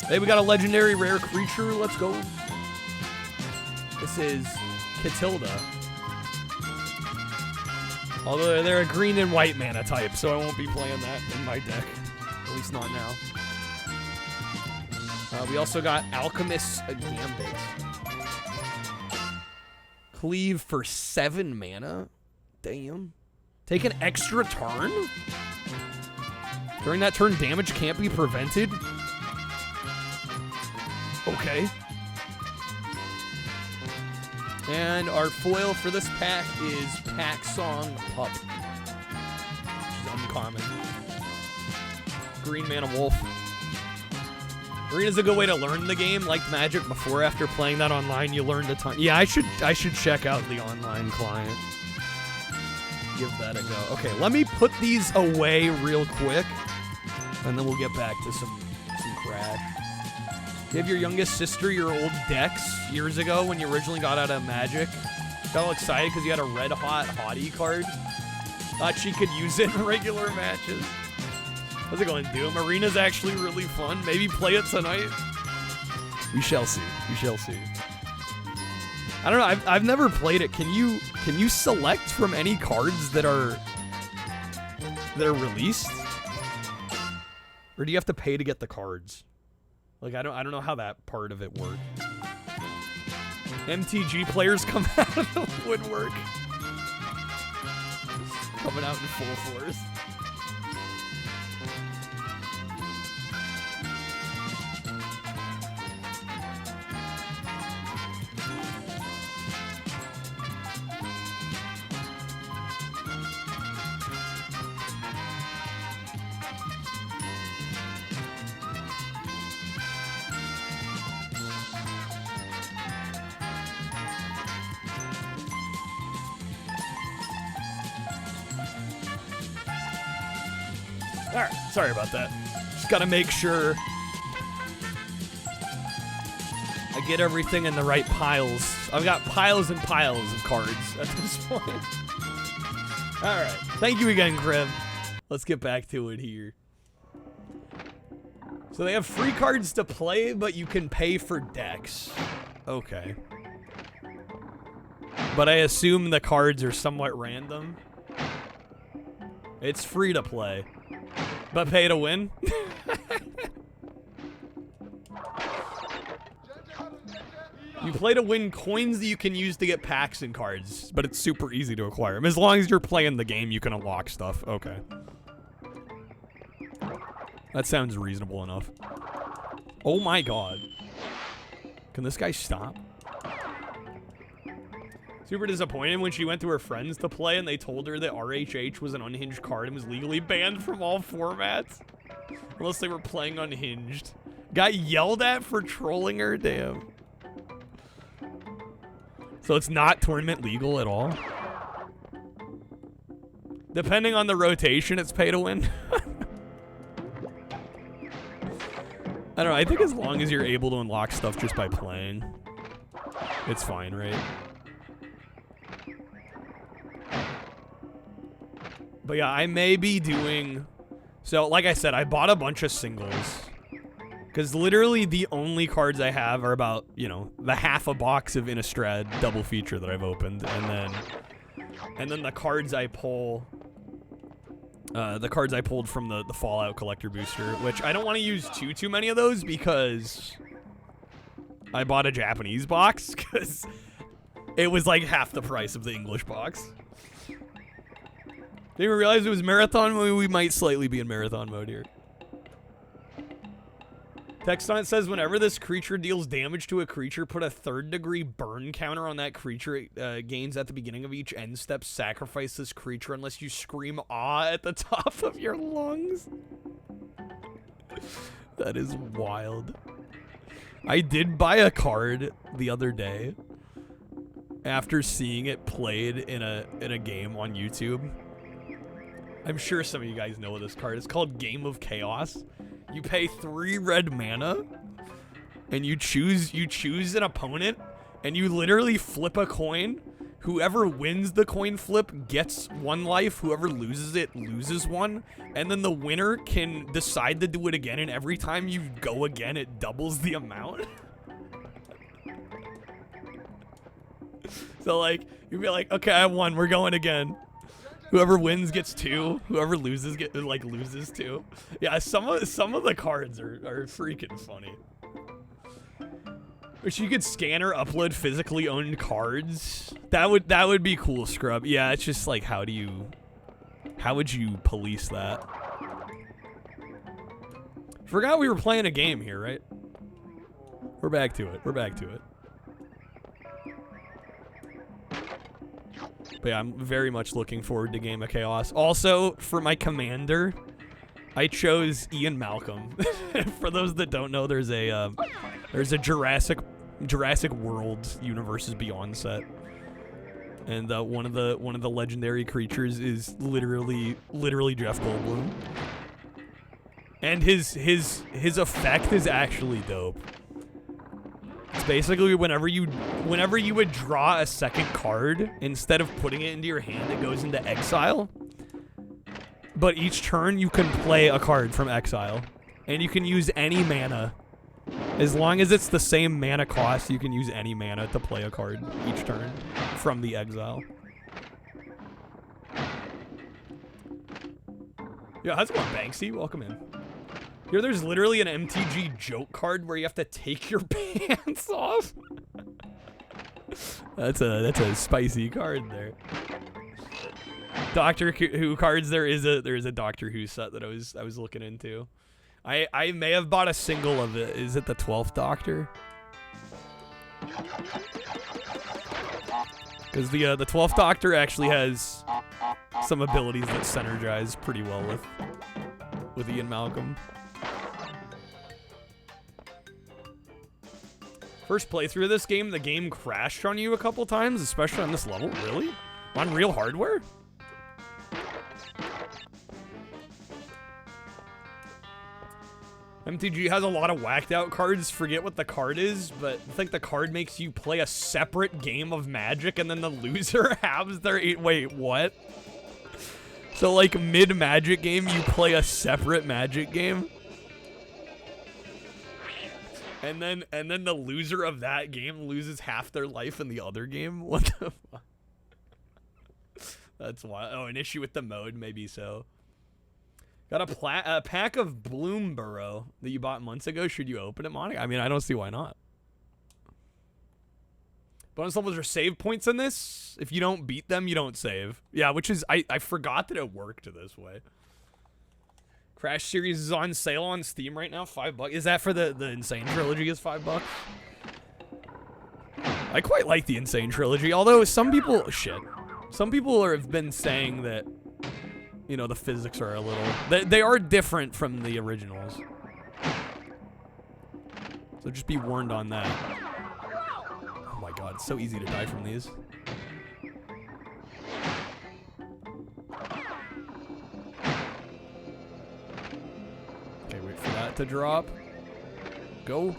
Hey, we got a legendary rare creature. Let's go. This is Catilda. Although they're a green and white mana type, so I won't be playing that in my deck. At least not now. We also got Alchemist's Gambit. Cleave for 7 mana? Damn. Take an extra turn? During that turn, damage can't be prevented? Okay. And our foil for this pack is Pack Song Pup. Which is uncommon. Green Mana Wolf. Arena's a good way to learn the game. Like Magic before, after playing that online, you learned a ton. Yeah, I should check out the online client. Give that a go. Okay, let me put these away real quick, and then we'll get back to some Crash. Give your youngest sister your old decks years ago when you originally got out of Magic. Got all excited because you had a red hot hottie card. Thought she could use it in regular matches. How's it going, Doom? Arena's actually really fun. Maybe play it tonight. We shall see. We shall see. I don't know. I've never played it. Can you select from any cards that are released, or do you have to pay to get the cards? Like I don't know how that part of it works. MTG players come out of the woodwork, coming out in full force. Alright, sorry about that. Just gotta make sure I get everything in the right piles. I've got piles and piles of cards at this point. Alright, thank you again, Crib. Let's get back to it here. So they have free cards to play, but you can pay for decks. Okay. But I assume the cards are somewhat random. It's free to play. But pay to win? You play to win coins that you can use to get packs and cards, but it's super easy to acquire them. As long as you're playing the game, you can unlock stuff. Okay. That sounds reasonable enough. Oh my god. Can this guy stop? Super disappointed when she went to her friends to play and they told her that RHH was an unhinged card and was legally banned from all formats. Unless they were playing unhinged. Got yelled at for trolling her? Damn. So it's not tournament legal at all? Depending on the rotation, it's pay to win. I don't know, I think as long as you're able to unlock stuff just by playing, it's fine, right? But yeah, I may be doing... So, like I said, I bought a bunch of singles. Because literally the only cards I have are about, you know, the half a box of Innistrad double feature that I've opened. And then the cards I pull... the cards I pulled from the Fallout Collector Booster. Which I don't want to use too many of those because... I bought a Japanese box. Because it was like half the price of the English box. Didn't even realize it was marathon mode. We might slightly be in marathon mode here. Text on it says, whenever this creature deals damage to a creature, put a 3rd degree burn counter on that creature it gains at the beginning of each end step. Sacrifice this creature unless you scream "ah" at the top of your lungs. That is wild. I did buy a card the other day after seeing it played in a game on YouTube. I'm sure some of you guys know this card. It's called Game of Chaos. You pay 3 red mana, and you choose an opponent, and you literally flip a coin. Whoever wins the coin flip gets 1 life. Whoever loses it loses 1. And then the winner can decide to do it again, and every time you go again, it doubles the amount. So like you'd be like, okay, I won. We're going again. Whoever wins gets 2. Whoever loses loses 2. Yeah, some of the cards are freaking funny. Wish you could scan or upload physically owned cards. That would be cool, Scrub. Yeah, it's just like how would you police that? Forgot we were playing a game here, right? We're back to it. We're back to it. But yeah, I'm very much looking forward to Game of Chaos. Also, for my commander, I chose Ian Malcolm. For those that don't know, there's a Jurassic World Universes Beyond set, and one of the legendary creatures is literally Jeff Goldblum, and his effect is actually dope. It's basically whenever you would draw a second card, instead of putting it into your hand, it goes into exile. But each turn you can play a card from exile, and you can use any mana. As long as it's the same mana cost, you can use any mana to play a card each turn from the exile. Yeah, how's it going, Banksy? Welcome in. Here, there's literally an MTG joke card where you have to take your pants off. That's a spicy card there. Doctor Who cards. There is a Doctor Who set that I was looking into. I may have bought a single of it. Is it the 12th Doctor? Because the 12th Doctor actually has some abilities that synergize pretty well with Ian Malcolm. First playthrough of this game, the game crashed on you a couple times, especially on this level. Really? On real hardware? MTG has a lot of whacked out cards. Forget what the card is, but I think the card makes you play a separate game of Magic, and then the loser has their wait, what? So like mid Magic game, you play a separate Magic game, and then the loser of that game loses half their life in the other game. What the fuck? That's why. Oh, an issue with the mode, maybe so. Got a pack of Bloomborough that you bought months ago. Should you open it, Monica? I mean, I don't see why not. Bonus levels are save points in this. If you don't beat them, you don't save. Yeah, which is, I forgot that it worked this way. Crash Series is on sale on Steam right now, $5. Is that for the Insane Trilogy is $5? I quite like the Insane Trilogy, although some people have been saying that, you know, the physics are a little... They are different from the originals. So just be warned on that. Oh my god, it's so easy to die from these. Okay, wait for that to drop. Go.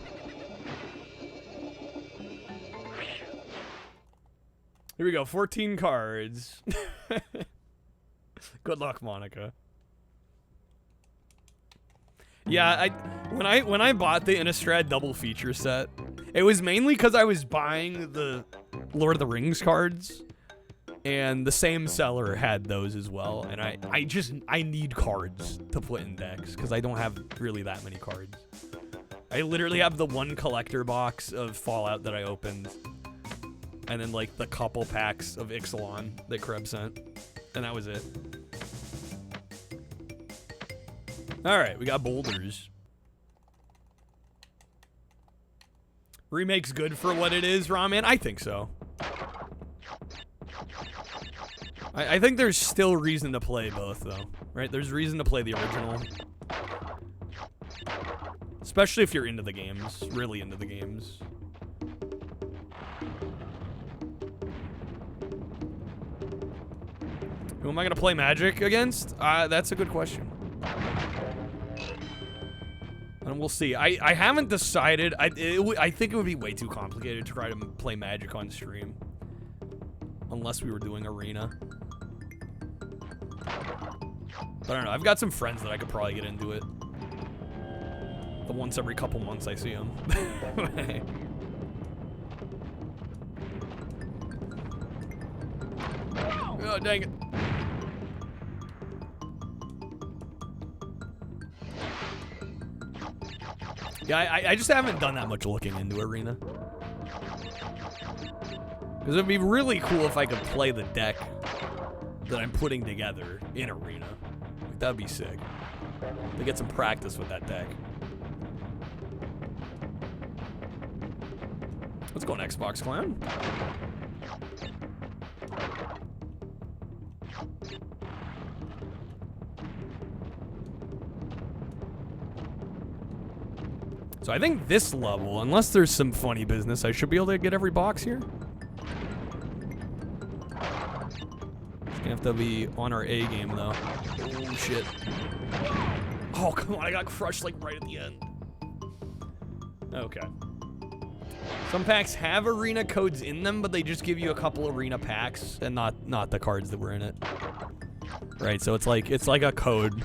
Here we go, 14 cards. Good luck, Monica. Yeah, when I bought the Innistrad double feature set, it was mainly because I was buying the Lord of the Rings cards, and the same seller had those as well. And I need cards to put in decks because I don't have really that many cards. I literally have the one collector box of Fallout that I opened, and then like the couple packs of Ixalan that Krebs sent, and that was it. All right, we got boulders. Remake's good for what it is, Ramen? I think so. I think there's still reason to play both, though. Right? There's reason to play the original. Especially if you're into the games. Really into the games. Who am I going to play Magic against? That's a good question. And we'll see. I haven't decided. I think it would be way too complicated to try to play Magic on stream. Unless we were doing Arena. But I don't know. I've got some friends that I could probably get into it. The once every couple months I see them. Oh, dang it. Yeah, I just haven't done that much looking into Arena. Because it'd be really cool if I could play the deck that I'm putting together in Arena. Like, that'd be sick. To get some practice with that deck. Let's go on Xbox Clown. So I think this level, unless there's some funny business, I should be able to get every box here. It's gonna have to be on our A game though. Oh shit. Oh come on, I got crushed like right at the end. Okay. Some packs have arena codes in them, but they just give you a couple arena packs and not the cards that were in it. Right, so it's like a code.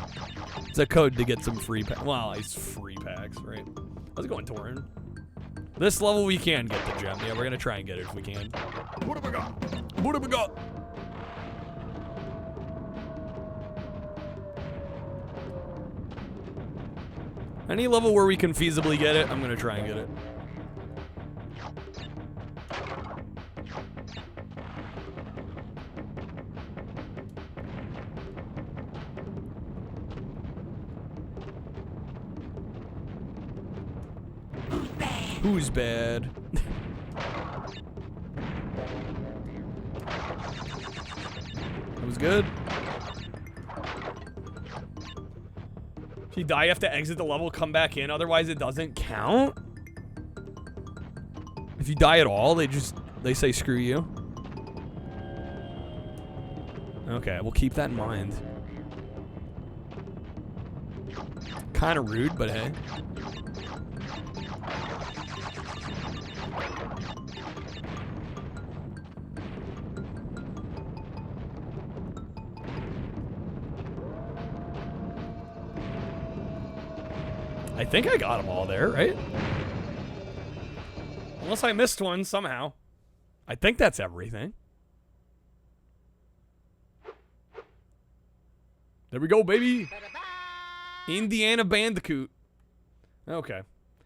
It's a code to get some free packs. Well, it's free packs, right? Let's go in Torin. This level we can get the gem. Yeah, we're gonna try and get it if we can. What have I got? What have we got? Any level where we can feasibly get it, I'm gonna try and get it. Who's bad? That was good. If you die, you have to exit the level, come back in, otherwise it doesn't count? If you die at all, they say screw you. Okay, we'll keep that in mind. Kinda rude, but hey. I think I got them all there, right? Unless I missed one somehow. I think that's everything. There we go, baby. Indiana Bandicoot. Okay.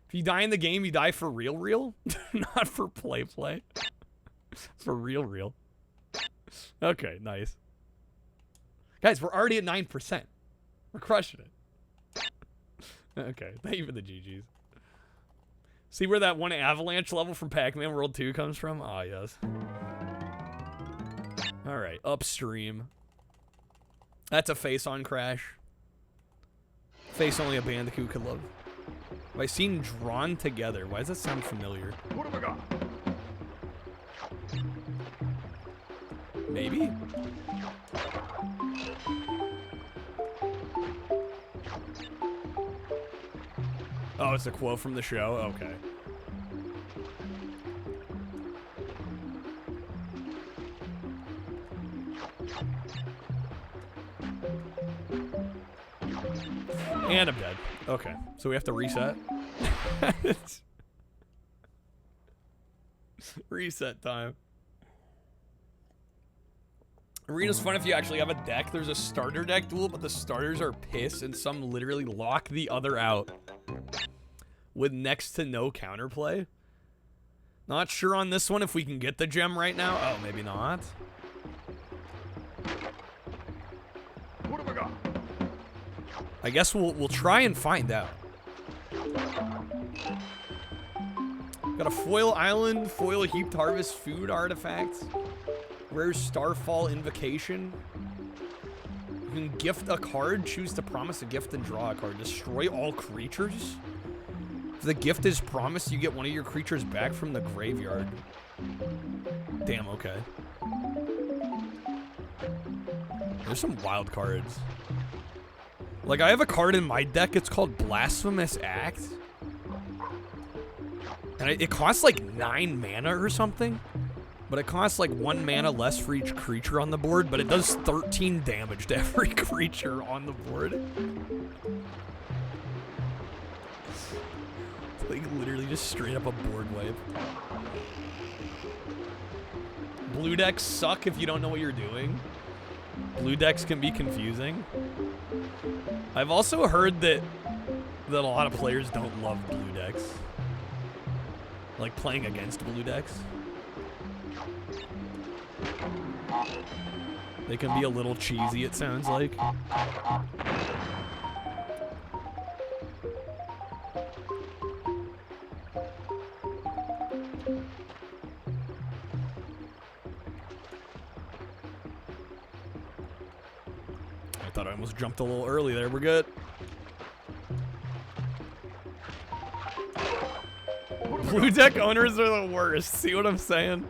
If you die in the game, you die for real? Not for play. For real. Okay, nice. Guys, we're already at 9%. We're crushing it. Okay, thank you for the GGs. See where that one avalanche level from Pac-Man World 2 comes from? Ah, yes. Alright, upstream. That's a face-on crash. Face only a Bandicoot could love. Have I seen Drawn Together? Why does that sound familiar? What have I got? Maybe? Oh, it's a quote from the show? Okay. And I'm dead. Okay, so we have to reset. Reset time. Arena's fun if you actually have a deck. There's a starter deck duel, but the starters are piss, and some literally lock the other out with next to no counterplay. Not sure on this one if we can get the gem right now. Oh, maybe not. What have I got? I guess we'll try and find out. Got a foil island, foil heaped harvest food artifacts, rare starfall invocation. You can gift a card, choose to promise a gift and draw a card. Destroy all creatures. If the gift is promised, you get one of your creatures back from the graveyard. Damn, okay. There's some wild cards. Like, I have a card in my deck, it's called Blasphemous Act. And it costs like 9 mana or something. But it costs like 1 mana less for each creature on the board, but it does 13 damage to every creature on the board. It's like literally just straight up a board wipe. Blue decks suck if you don't know what you're doing. Blue decks can be confusing. I've also heard that a lot of players don't love blue decks. Like playing against blue decks. They can be a little cheesy, it sounds like. I thought I almost jumped a little early there. We're good. Blue deck owners are the worst. See what I'm saying?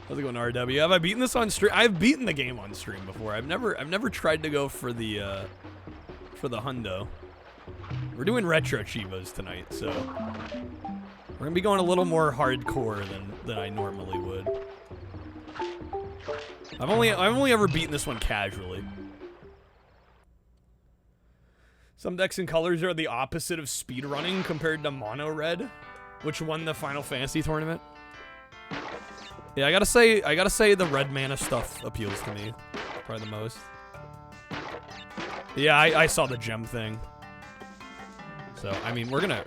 How's it going, RW? Have I beaten this on stream? I've beaten the game on stream before. I've never tried to go for the hundo. We're doing retro Cheevos tonight, so we're gonna be going a little more hardcore than I normally would. I've only ever beaten this one casually. Some decks and colors are the opposite of speedrunning compared to mono red, which won the Final Fantasy tournament. Yeah, I gotta say the red mana stuff appeals to me probably the most. Yeah, I saw the gem thing. So I mean, we're gonna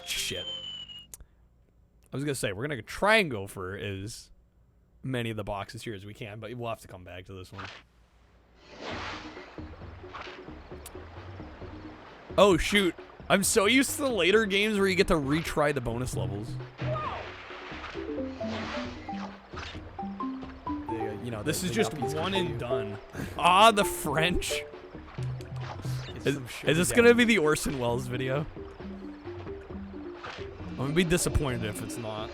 shit. I was gonna say we're gonna try and go for as many of the boxes here as we can, but we'll have to come back to this one. Oh shoot! I'm so used to the later games where you get to retry the bonus levels. You know, this is just one and done. Ah, the French. Is this gonna be the Orson Welles video? I'm gonna be disappointed if it's not.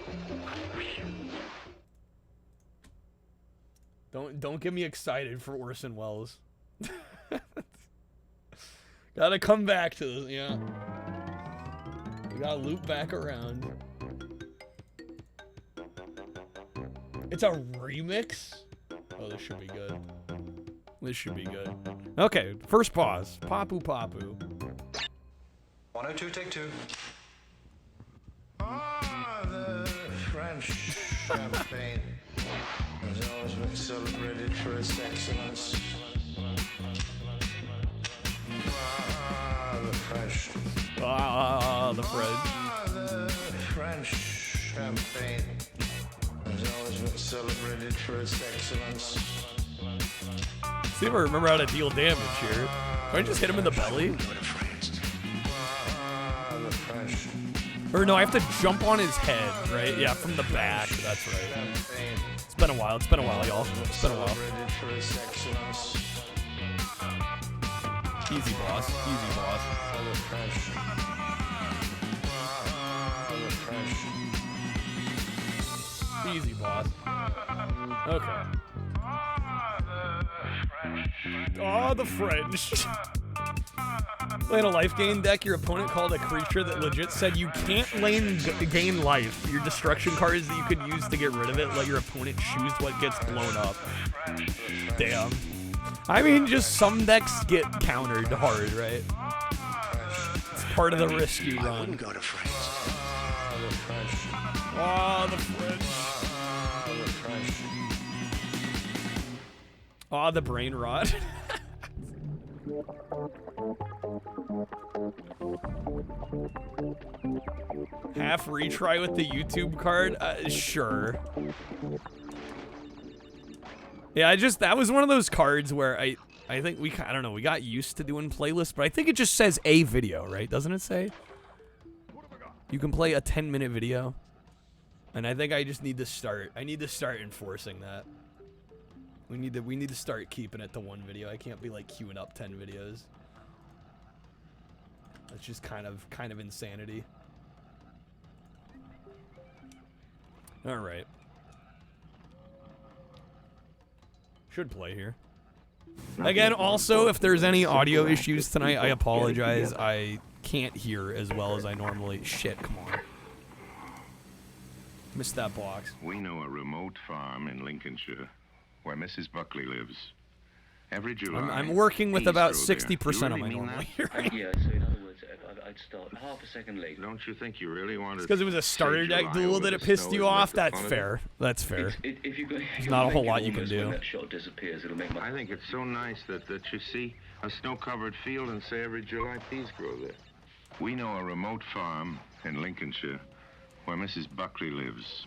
Don't get me excited for Orson Welles. Gotta come back to this, yeah. We gotta loop back around. It's a remix? Oh, this should be good. This should be good. Okay, first pause. Papu Papu. 102, take 2. Ah, the French champagne has always been celebrated for its excellence. Ah, the French. Ah, the French. Ah, the French champagne has always been celebrated for its excellence. See if I remember how to deal damage here. Can I just hit him in the belly? Or no, I have to jump on his head, right? Yeah, from the back. That's right. It's been a while. It's been a while, y'all. It's been a while. Easy, boss. Easy, boss. Easy, boss. Okay. Oh, the French. Playing a life gain deck, your opponent called a creature that legit said you can't gain life. Your destruction cards that you could use to get rid of it, let your opponent choose what gets blown up. Damn. I mean, just some decks get countered hard, right? It's part of the risk you run. I wouldn't go to France. Oh, the French. Oh, the brain rot. Half retry with the YouTube card? Sure. Yeah, that was one of those cards where I think I don't know, we got used to doing playlists, but I think it just says a video, right? Doesn't it say? You can play a 10-minute video. And I think I just need to start. I need to start enforcing that. We need to start keeping it to one video. I can't be like queuing up 10 videos. That's just kind of insanity. All right. Should play here. Again, also, if there's any audio issues tonight, I apologize. I can't hear as well as I normally. Shit, come on. Missed that box. We know a remote farm in Lincolnshire where Mrs. Buckley lives. Every July, I'm working with about 60% of my normal hearing. Yeah, so in other words, I'd start half a second late. Don't you think you really want to? Because it was a starter deck duel that it pissed you off. That's fair. That's fair. If you go, There's not a whole lot you can do. When that shot disappears, it'll make my... I think it's so nice that you see a snow-covered field and say every July peas grow there. We know a remote farm in Lincolnshire where Mrs. Buckley lives.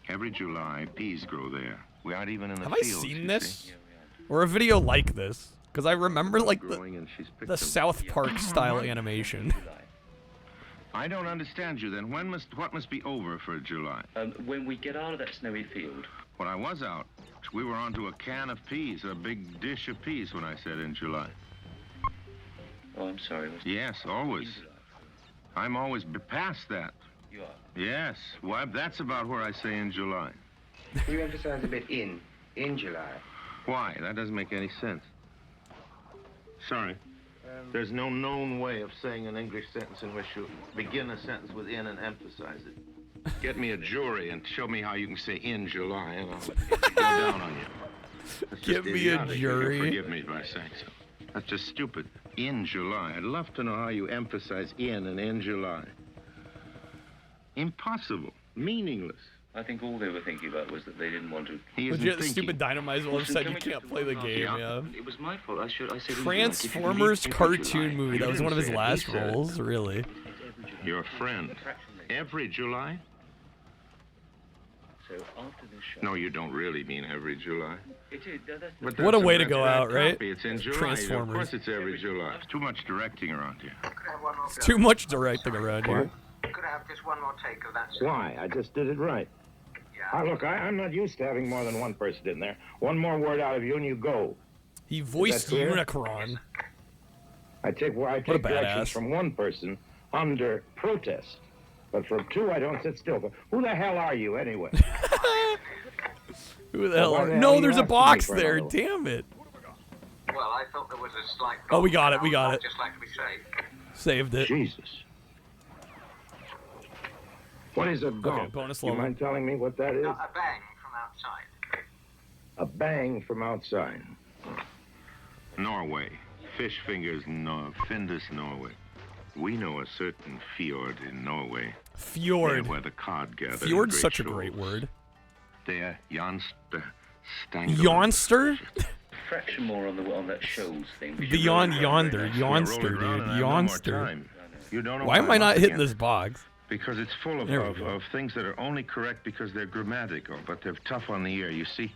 Every July, peas grow there. We aren't even in the fields. Have I seen this? Or a video like this? Because I remember, like, the South Park style animation. I don't understand you then. What must be over for July? When we get out of that snowy field. When I was out, we were onto a can of peas, a big dish of peas when I said in July. Oh, I'm sorry. Yes, always. I'm always past that. You are? Yes. Well, that's about where I say in July. You emphasize a bit in July. Why? That doesn't make any sense. Sorry. There's no known way of saying an English sentence in which you begin a sentence with in and emphasize it. Get me a jury and show me how you can say in July, and I'll go down on you. Give me a jury. Forgive me by saying so. That's just stupid. In July. I'd love to know how you emphasize in July. Impossible. Meaningless. I think all they were thinking about was that they didn't want to... Legit, stupid Dynamite will have said you can't play the game, yeah. It was my fault. I said... Transformers cartoon movie. That was one of his last roles, really. Your friend. Every July? So after this show... No, you don't really mean every July. It is. But what a way to go out, right? It's in July. Transformers. Of course it's every July. It's too much directing around here. It's too much directing around here. Could I have just one more take of that? Why? I just did it right. Yeah. Look, I'm not used to having more than one person in there. One more word out of you and you go. He voiced Unicron. I take directions from one person under protest. But from two, I don't sit still. But who the hell are you, anyway? Who the hell are you? No, there's a box there. Damn it. Well, I thought there was a slight... Oh, we got it. We got it. Just like we say. Saved it. Jesus. What is a gong? Okay, bonus You level. mind telling me what that is? A bang from outside. A bang from outside. Norway. Fish fingers, Findus, Norway. We know a certain fjord in Norway. Fjord. Where the cod gather. Fjord's such a great word. There, Jonster. Yonster? Fraction more on that shows thing. Beyond yonder. Yonster, dude. Yonster. You don't know why am I not hitting this box? Because it's full of things that are only correct because they're grammatical, but they're tough on the ear. You see,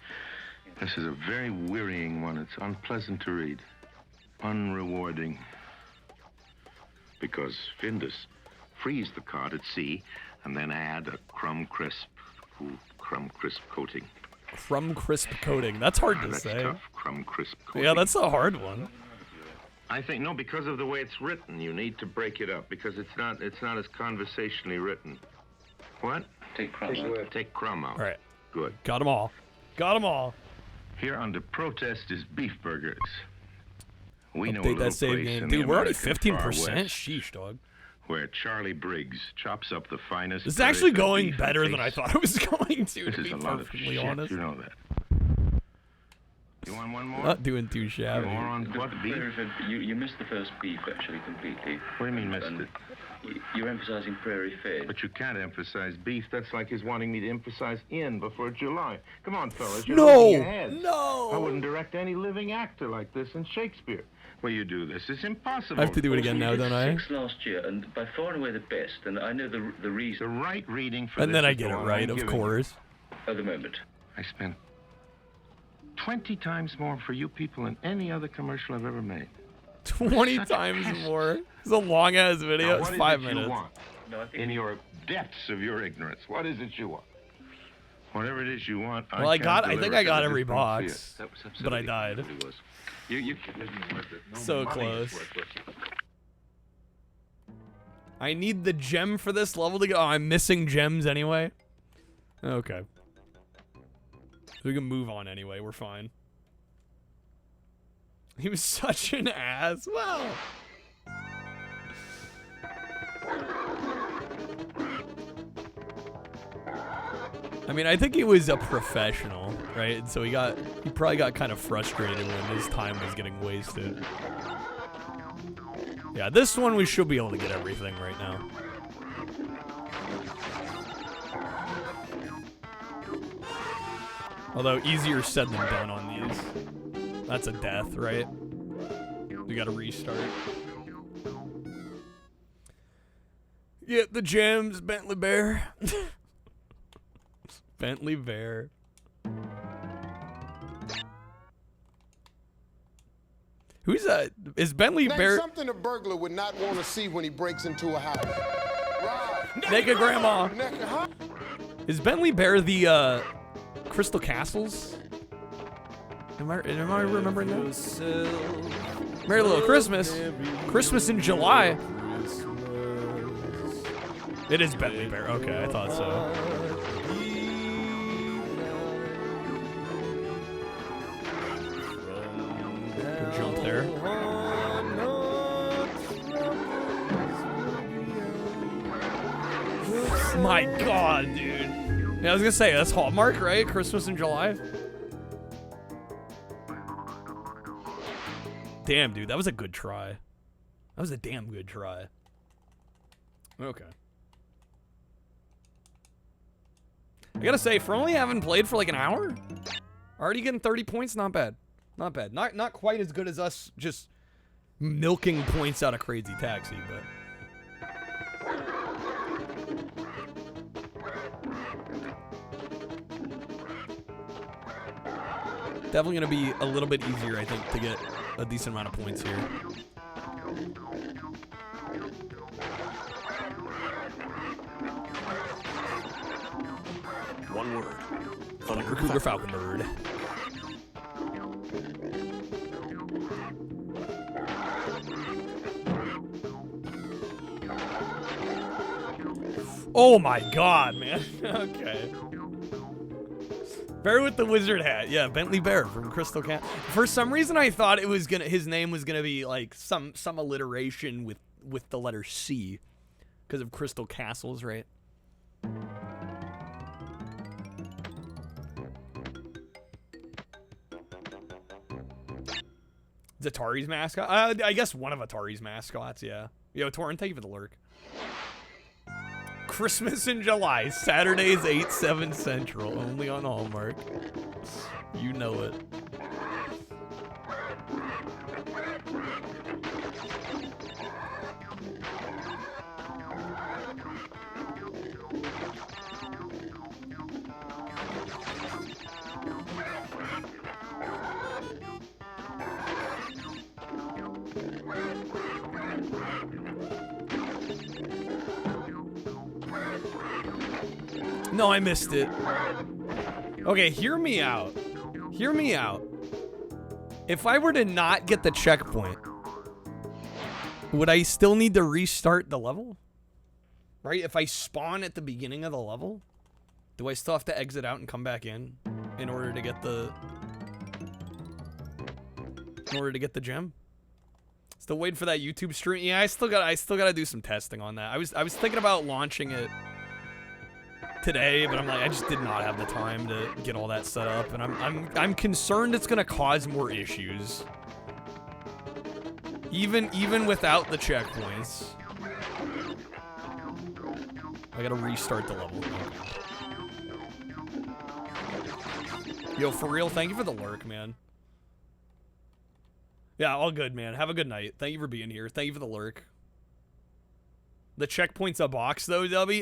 this is a very wearying one. It's unpleasant to read. Unrewarding. Because Findus freeze the cod at sea and then add a crumb crisp coating. Crumb crisp coating. That's hard to say. Tough. Crumb crisp coating. Yeah, that's a hard one. I think no, because of the way it's written, you need to break it up because it's not as conversationally written. What? Take crumb out. Take crumb out. All right. Good. Got them all. Got them all. Here under protest is beef burgers. We know a Update little that save place game. in Dude, the we're already American far 15%. west Sheesh, dog. where Charlie Briggs chops up the finest. This is actually going beef better and than I tastes. thought it was going to This be is a lot of perfectly shit. honest. You know that. You want one more? Not doing too shabby. More on what beef? You missed the first beef actually completely. What do you mean missed it? You're emphasizing prairie fed. But you can't emphasize beef. That's like his wanting me to emphasize in before July. Come on, fellas. You're No! losing your heads. No! I wouldn't direct any living actor like this in Shakespeare. Well, you do this. It's impossible. I have to do it again now, don't I? 6 last year, and by far and away the best. And I know the reason. The right reading for And this then I is get the it one right, I'm of giving you. course. At the moment. I spent 20 times more for you people than any other commercial I've ever made. 20 times more. It's a long ass video. Now, It's what is 5 it minutes. You want? No, I think In your depths of your ignorance, what is it you want? Whatever it is you want, Well, I can't think deliver I it got because every I just don't see box, it. That was but I absolutely died. what it was. You isn't worth it. No So money is close. worth it. I need the gem for this level to go. Oh, I'm missing gems anyway. Okay. We can move on anyway. We're fine. He was such an ass. Wow. I mean, I think he was a professional, right? So he probably got kind of frustrated when his time was getting wasted. Yeah, this one we should be able to get everything right now. Although, easier said than done on these. That's a death, right? We gotta restart. Get the gems, Bentley Bear. Bentley Bear. Who's that? Is Bentley Bear? Something a burglar would not want to see when he breaks into a house. Naked Grandma. Is Bentley Bear the Crystal Castles? Am I remembering that? Merry Little Christmas. Christmas in July. It is Bentley Bear. Okay, I thought so. Good jump there. My God, dude. Yeah, I was gonna say, that's Hallmark, right? Christmas in July. Damn, dude, that was a good try. That was a damn good try. Okay. I gotta say, for only having played for like an hour, already getting 30 points, not bad. Not bad. Not quite as good as us just milking points out of Crazy Taxi, but... Definitely gonna be a little bit easier, I think, to get a decent amount of points here. One word. Thunder Cougar Falcon Bird. Oh my God, man. Okay. Bear with the wizard hat. Yeah, Bentley Bear from Crystal Cat. For some reason, I thought it was gonna. His name was gonna be like some alliteration with the letter C, because of Crystal Castles, right? It's Atari's mascot. I guess one of Atari's mascots. Yeah. Yo, Torrin, thank you for the lurk. Christmas in July, Saturdays 8, 7 Central, only on Hallmark. You know it. No, I missed it. Okay, hear me out. Hear me out. If I were to not get the checkpoint, would I still need to restart the level? Right? If I spawn at the beginning of the level, do I still have to exit out and come back in order to get the gem? Still waiting for that YouTube stream. Yeah, I still gotta do some testing on that. I was thinking about launching it today, but I'm like, I just did not have the time to get all that set up, and I'm concerned it's gonna cause more issues. Even without the checkpoints. I gotta restart the level. Yo, for real, thank you for the lurk, man. Yeah, all good, man. Have a good night. Thank you for being here. Thank you for the lurk. The checkpoint's a box, though, Dubby.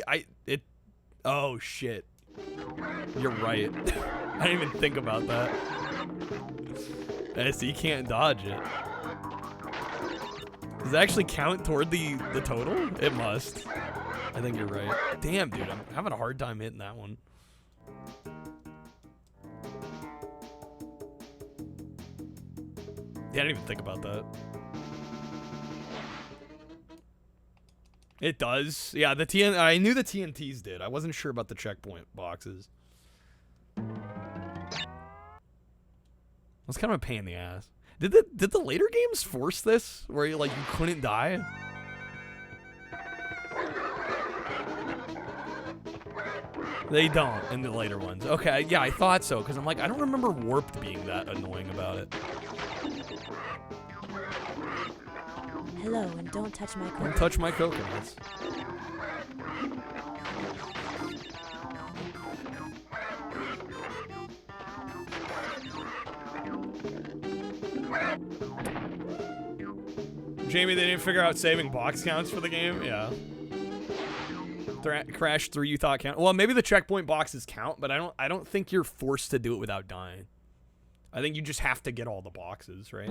Oh, shit. You're right. I didn't even think about that. Yeah, so you can't dodge it. Does it actually count toward the total? It must. I think you're right. Damn, dude. I'm having a hard time hitting that one. Yeah, I didn't even think about that. It does. Yeah, I knew the TNTs did. I wasn't sure about the checkpoint boxes. It's kind of a pain in the ass. Did the later games force this? Where you couldn't die? They don't in the later ones. Okay, yeah, I thought so, because I'm like, I don't remember Warped being that annoying about it. Hello, and don't touch my coconuts. Don't touch my coconuts. Jamie, they didn't figure out saving box counts for the game? Yeah. Crash 3 you thought count? Well, maybe the checkpoint boxes count, but I don't think you're forced to do it without dying. I think you just have to get all the boxes, right?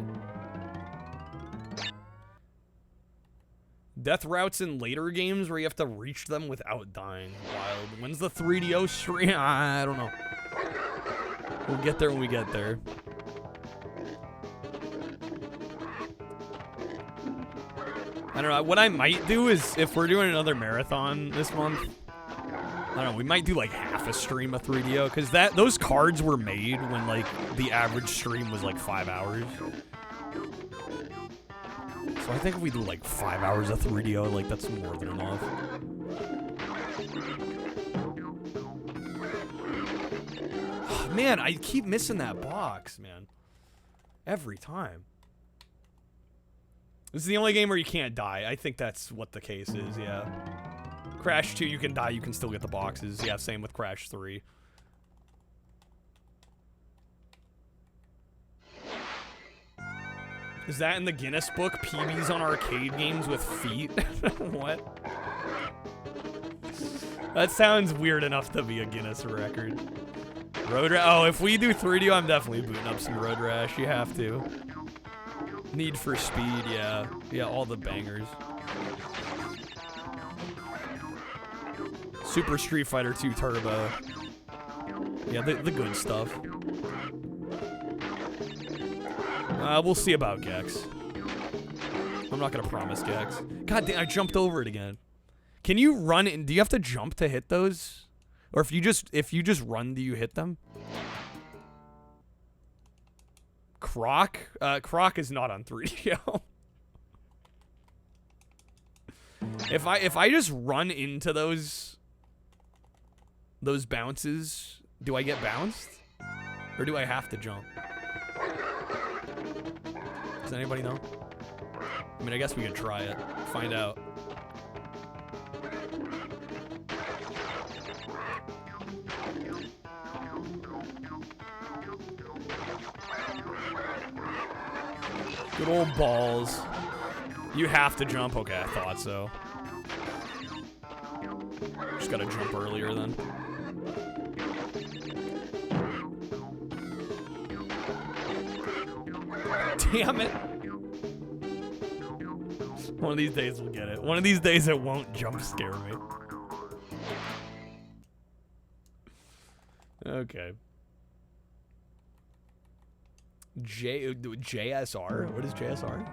Death routes in later games where you have to reach them without dying. Wild. When's the 3DO stream? I don't know. We'll get there when we get there. I don't know. What I might do is, if we're doing another marathon this month, I don't know, we might do like half a stream of 3DO, because those cards were made when like the average stream was like 5 hours. So I think if we do like 5 hours of 3DO, like that's more than enough. Oh, man, I keep missing that box, man. Every time. This is the only game where you can't die. I think that's what the case is, yeah. Crash 2, you can die, you can still get the boxes. Yeah, same with Crash 3. Is that in the Guinness book? PBs on arcade games with feet? What? That sounds weird enough to be a Guinness record. Road Rash. Oh, if we do 3DO, I'm definitely booting up some Road Rash. You have to. Need for Speed, yeah. Yeah, all the bangers. Super Street Fighter 2 Turbo. Yeah, the good stuff. We'll see about Gex. I'm not gonna promise Gex. God damn, I jumped over it again. Can you run it? Do you have to jump to hit those? Or if you just run, do you hit them? Croc? Croc is not on 3DO. If I just run into those bounces, do I get bounced? Or do I have to jump? Does anybody know? I mean, I guess we could try it. Find out. Good old balls. You have to jump? Okay, I thought so. Just gotta jump earlier then. Damn it. One of these days we'll get it. One of these days it won't jump scare me. Okay. JSR? What is JSR?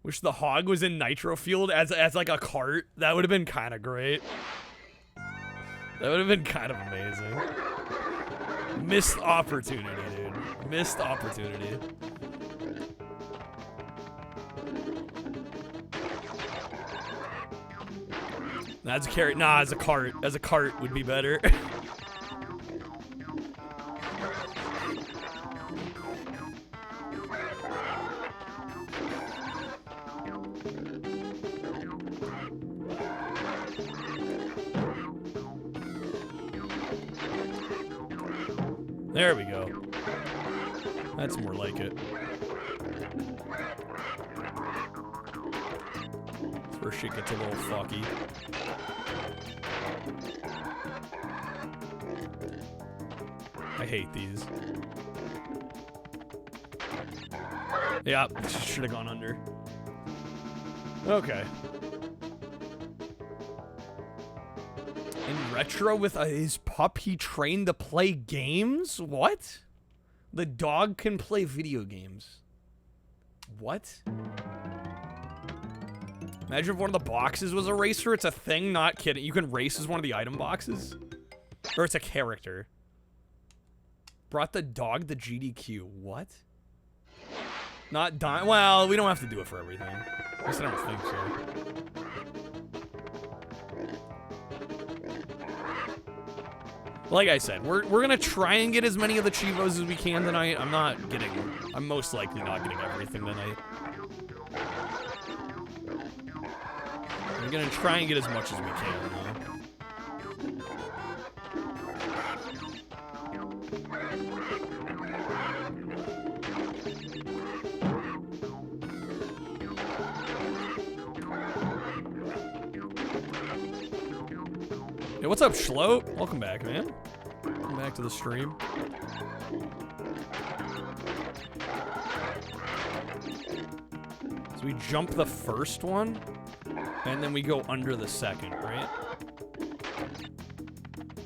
Wish the hog was in Nitro Field as like a cart. That would have been kind of great. That would have been kind of amazing. Missed opportunity, dude. Missed opportunity. That's a carrot. Nah, as a cart. As a cart would be better. There we go. That's more like it. That's where shit gets a little fucky. I hate these. Yeah, should have gone under. Okay. In retro with his pup, he trained to play games? What? The dog can play video games. What? Imagine if one of the boxes was a racer. It's a thing, not kidding. You can race as one of the item boxes. Or it's a character. Brought the dog the GDQ. What? Not dying. Well, we don't have to do it for everything. At least I don't think so. Like I said, we're gonna try and get as many of the Cheevos as we can tonight. I'm most likely not getting everything tonight. We're gonna try and get as much as we can, though. Hey, what's up, Schloat? Welcome back, man. Welcome back to the stream. So we jump the first one, and then we go under the second, right?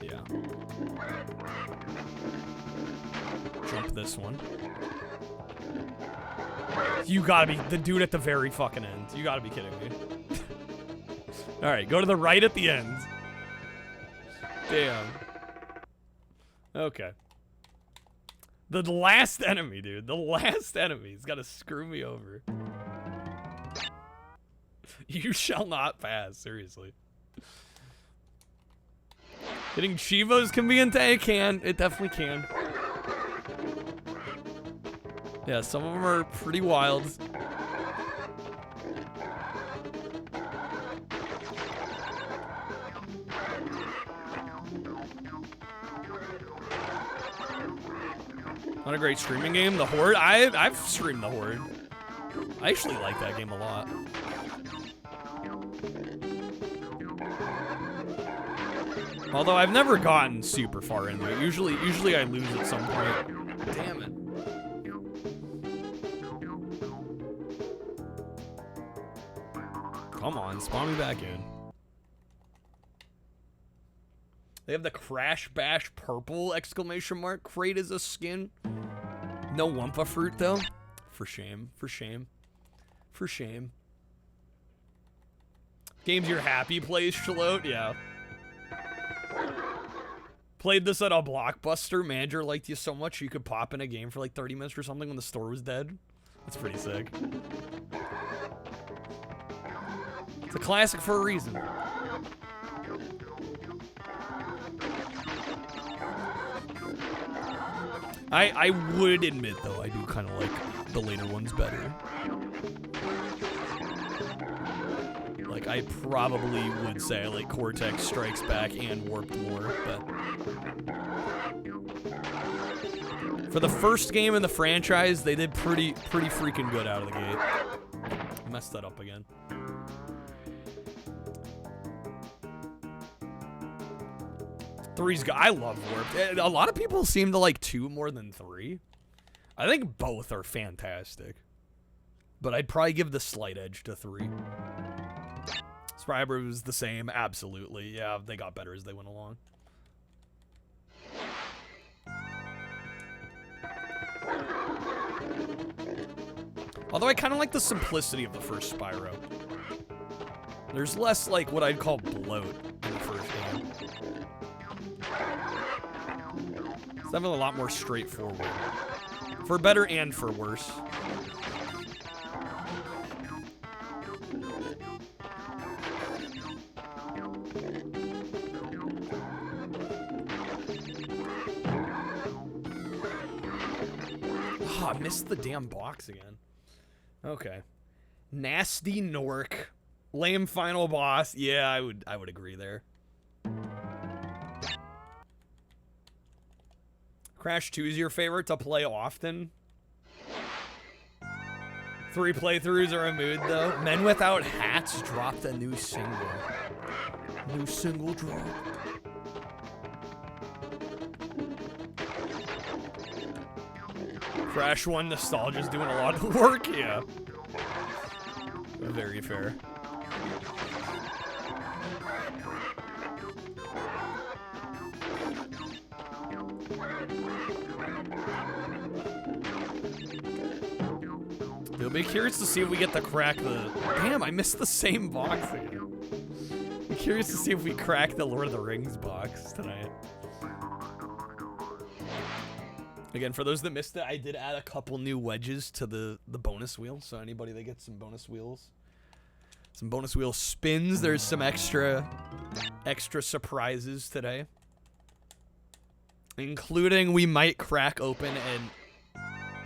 Yeah. Jump this one. You gotta be the dude at the very fucking end. You gotta be kidding me. Alright, go to the right at the end. Damn. Okay. The last enemy, dude. The last enemy. He's got to screw me over. You shall not pass. Seriously. Getting Cheevos can be intense. It can. It definitely can. Yeah, some of them are pretty wild. Not a great streaming game. The Horde. I've streamed the Horde. I actually like that game a lot. Although I've never gotten super far into it. Usually I lose at some point. Damn it. Come on, spawn me back in. They have the Crash Bash purple exclamation mark crate as a skin. No Wumpa fruit though. For shame. For shame. For shame. Games you're happy plays, Shalote? Yeah. Played this at a Blockbuster. Manager liked you so much you could pop in a game for like 30 minutes or something when the store was dead. That's pretty sick. It's a classic for a reason. I would admit, though, I do kind of like the later ones better. Like, I probably would say I like Cortex Strikes Back and Warped more, but... For the first game in the franchise, they did pretty freaking good out of the gate. Messed that up again. I love Warped. A lot of people seem to like 2 more than 3. I think both are fantastic. But I'd probably give the slight edge to 3. Spryber was the same, absolutely. Yeah, they got better as they went along. Although I kind of like the simplicity of the first Spyro. There's less like what I'd call bloat in the first game. It's definitely a lot more straightforward. For better and for worse. Oh, I missed the damn box again. Okay. Nasty Nork. Lame final boss. Yeah, I would agree there. Crash 2 is your favorite to play often? 3 playthroughs are a mood, though. Men Without Hats dropped a new single. New single drop. Crash 1 nostalgia's doing a lot of work, yeah. Very fair. You'll be curious to see if we get to crack the... Damn, I missed the same box again. I'm curious to see if we crack the Lord of the Rings box tonight. Again, for those that missed it, I did add a couple new wedges to the bonus wheel. So anybody that gets some bonus wheels, some bonus wheel spins, there's some extra surprises today. Including we might crack open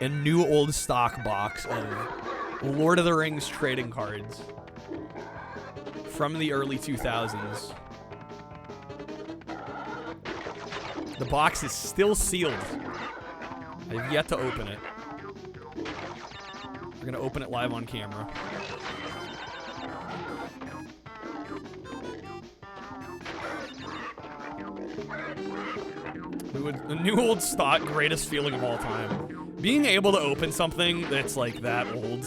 a new old stock box of Lord of the Rings trading cards from the early 2000s. The box is still sealed. I've yet to open it. We're gonna open it live on camera. The new old stock, greatest feeling of all time. Being able to open something that's like that old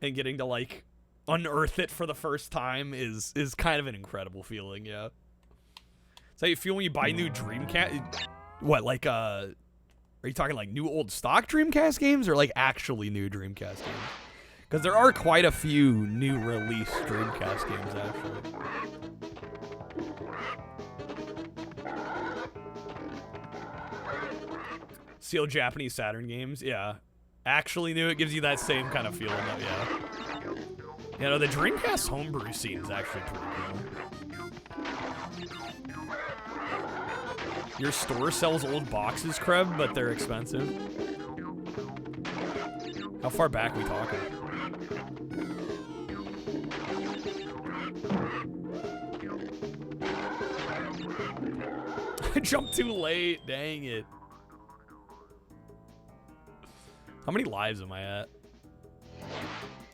and getting to like unearth it for the first time is kind of an incredible feeling, yeah. It's how you feel when you buy new Dreamcast. What, like are you talking like new old stock Dreamcast games or like actually new Dreamcast games? Because there are quite a few new release Dreamcast games actually. Sealed Japanese Saturn games, yeah. Actually new, it gives you that same kind of feeling, though, yeah. You know, the Dreamcast homebrew scene is actually pretty cool. Your store sells old boxes, Kreb, but they're expensive. How far back are we talking? I jumped too late, dang it. How many lives am I at?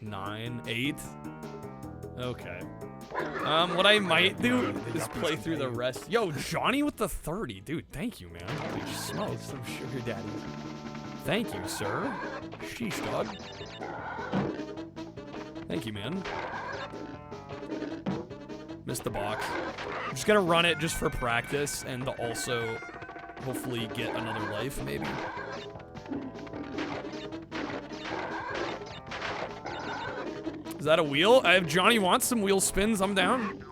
9, 8? Okay. What I might do is play through the rest. Yo, Johnny with the 30. Dude, thank you, man. Holy smokes. Some sugar daddy. Thank you, sir. Sheesh, dog. Thank you, man. Missed the box. I'm just gonna run it just for practice and to also hopefully get another life, maybe. Is that a wheel? If Johnny wants some wheel spins, I'm down.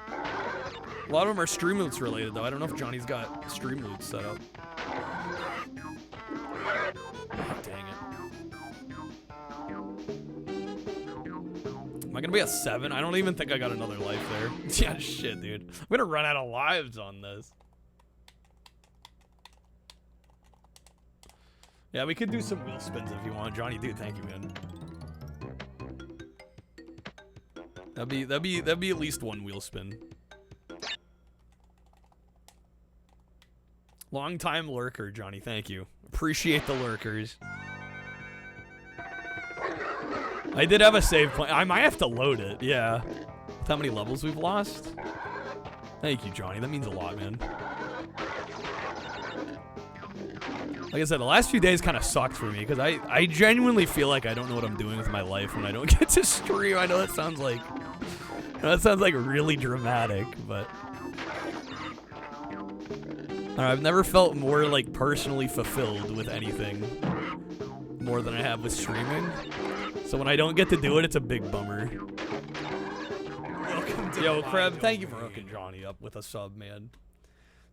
A lot of them are Streamloots related, though. I don't know if Johnny's got Streamloots set up. Oh, dang it. Am I gonna be at 7? I don't even think I got another life there. Yeah, shit, dude. I'm gonna run out of lives on this. Yeah, we could do some wheel spins if you want, Johnny. Dude, thank you, man. That'd be at least one wheel spin. Long time lurker, Johnny. Thank you. Appreciate the lurkers. I did have a save point. I might have to load it. Yeah. With how many levels we've lost? Thank you, Johnny. That means a lot, man. Like I said, the last few days kind of sucked for me because I genuinely feel like I don't know what I'm doing with my life when I don't get to stream. I know that sounds like really dramatic, but I've never felt more like personally fulfilled with anything more than I have with streaming. So when I don't get to do it, it's a big bummer. Yo, Kreb, thank you for hooking Johnny up with a sub, man.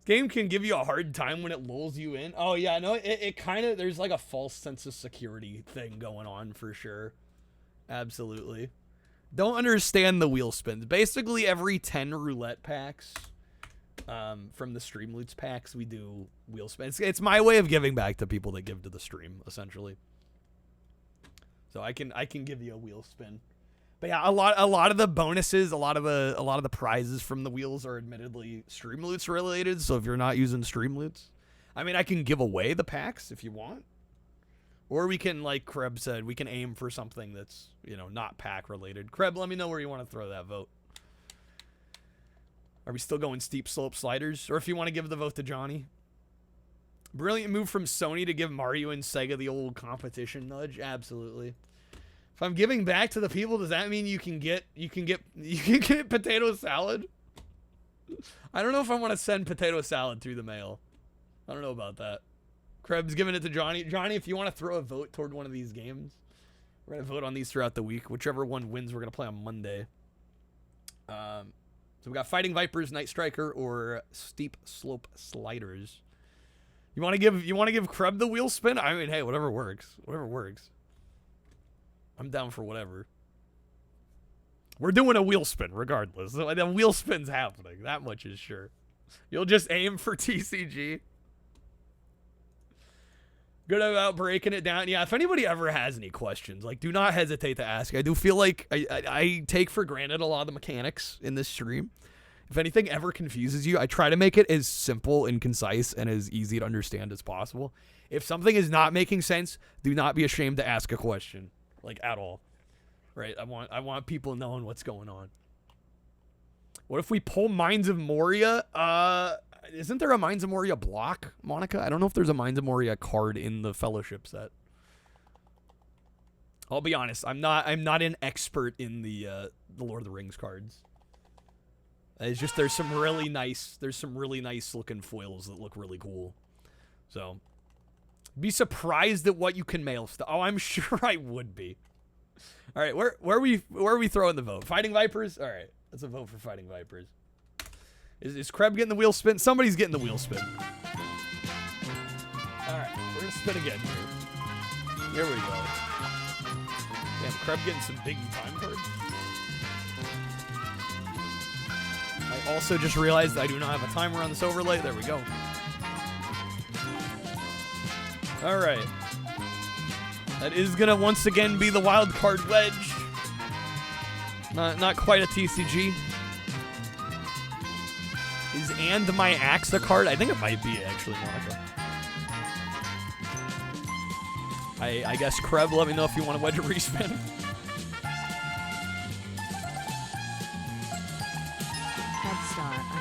Game can give you a hard time when it lulls you in. Oh yeah, no, it kind of, there's like a false sense of security thing going on for sure. Absolutely. Don't understand the wheel spins. Basically every 10 roulette packs from the Streamloots packs, we do wheel spins. It's my way of giving back to people that give to the stream, essentially. So I can give you a wheel spin. But yeah, a lot of the bonuses, a lot of the prizes from the wheels are admittedly Streamloots related. So if you're not using Streamloots, I mean, I can give away the packs if you want, or we can, like Kreb said, we can aim for something that's, you know, not pack related. Kreb, let me know where you want to throw that vote. Are we still going steep slope sliders, or if you want to give the vote to Johnny? Brilliant move from Sony to give Mario and Sega the old competition nudge. Absolutely. If I'm giving back to the people, does that mean you can get potato salad? I don't know if I want to send potato salad through the mail. I don't know about that. Krebs giving it to Johnny. Johnny, if you want to throw a vote toward one of these games, we're gonna vote on these throughout the week. Whichever one wins, we're gonna play on Monday. So we got Fighting Vipers, Night Striker, or Steep Slope Sliders. You want to give Kreb the wheel spin? I mean, hey, whatever works. Whatever works. I'm down for whatever. We're doing a wheel spin regardless. The wheel spin's happening. That much is sure. You'll just aim for TCG. Good about breaking it down. Yeah, if anybody ever has any questions, like, do not hesitate to ask. I do feel like I take for granted a lot of the mechanics in this stream. If anything ever confuses you, I try to make it as simple and concise and as easy to understand as possible. If something is not making sense, do not be ashamed to ask a question, like, at all. Right? I want people knowing what's going on. What if we pull Mines of Moria? Isn't there a Mines of Moria block, Monica? I don't know if there's a Mines of Moria card in the Fellowship set. I'll be honest, I'm not an expert in the Lord of the Rings cards. It's just there's some really nice looking foils that look really cool. So be surprised at what you can mail stuff. Oh, I'm sure I would be. All right, where are we throwing the vote? Fighting Vipers? All right, let's a vote for Fighting Vipers. Is Kreb getting the wheel spin? Somebody's getting the wheel spin. All right, we're gonna spin again here. Here we go. Damn, Kreb getting some big time cards. I also just realized I do not have a timer on this overlay. There we go. All right. That is gonna once again be the wild card wedge. Not quite a TCG. Is And My Axe a card? I think it might be, actually, Monica. I guess, Kreb, let me know if you want to wedge a respin.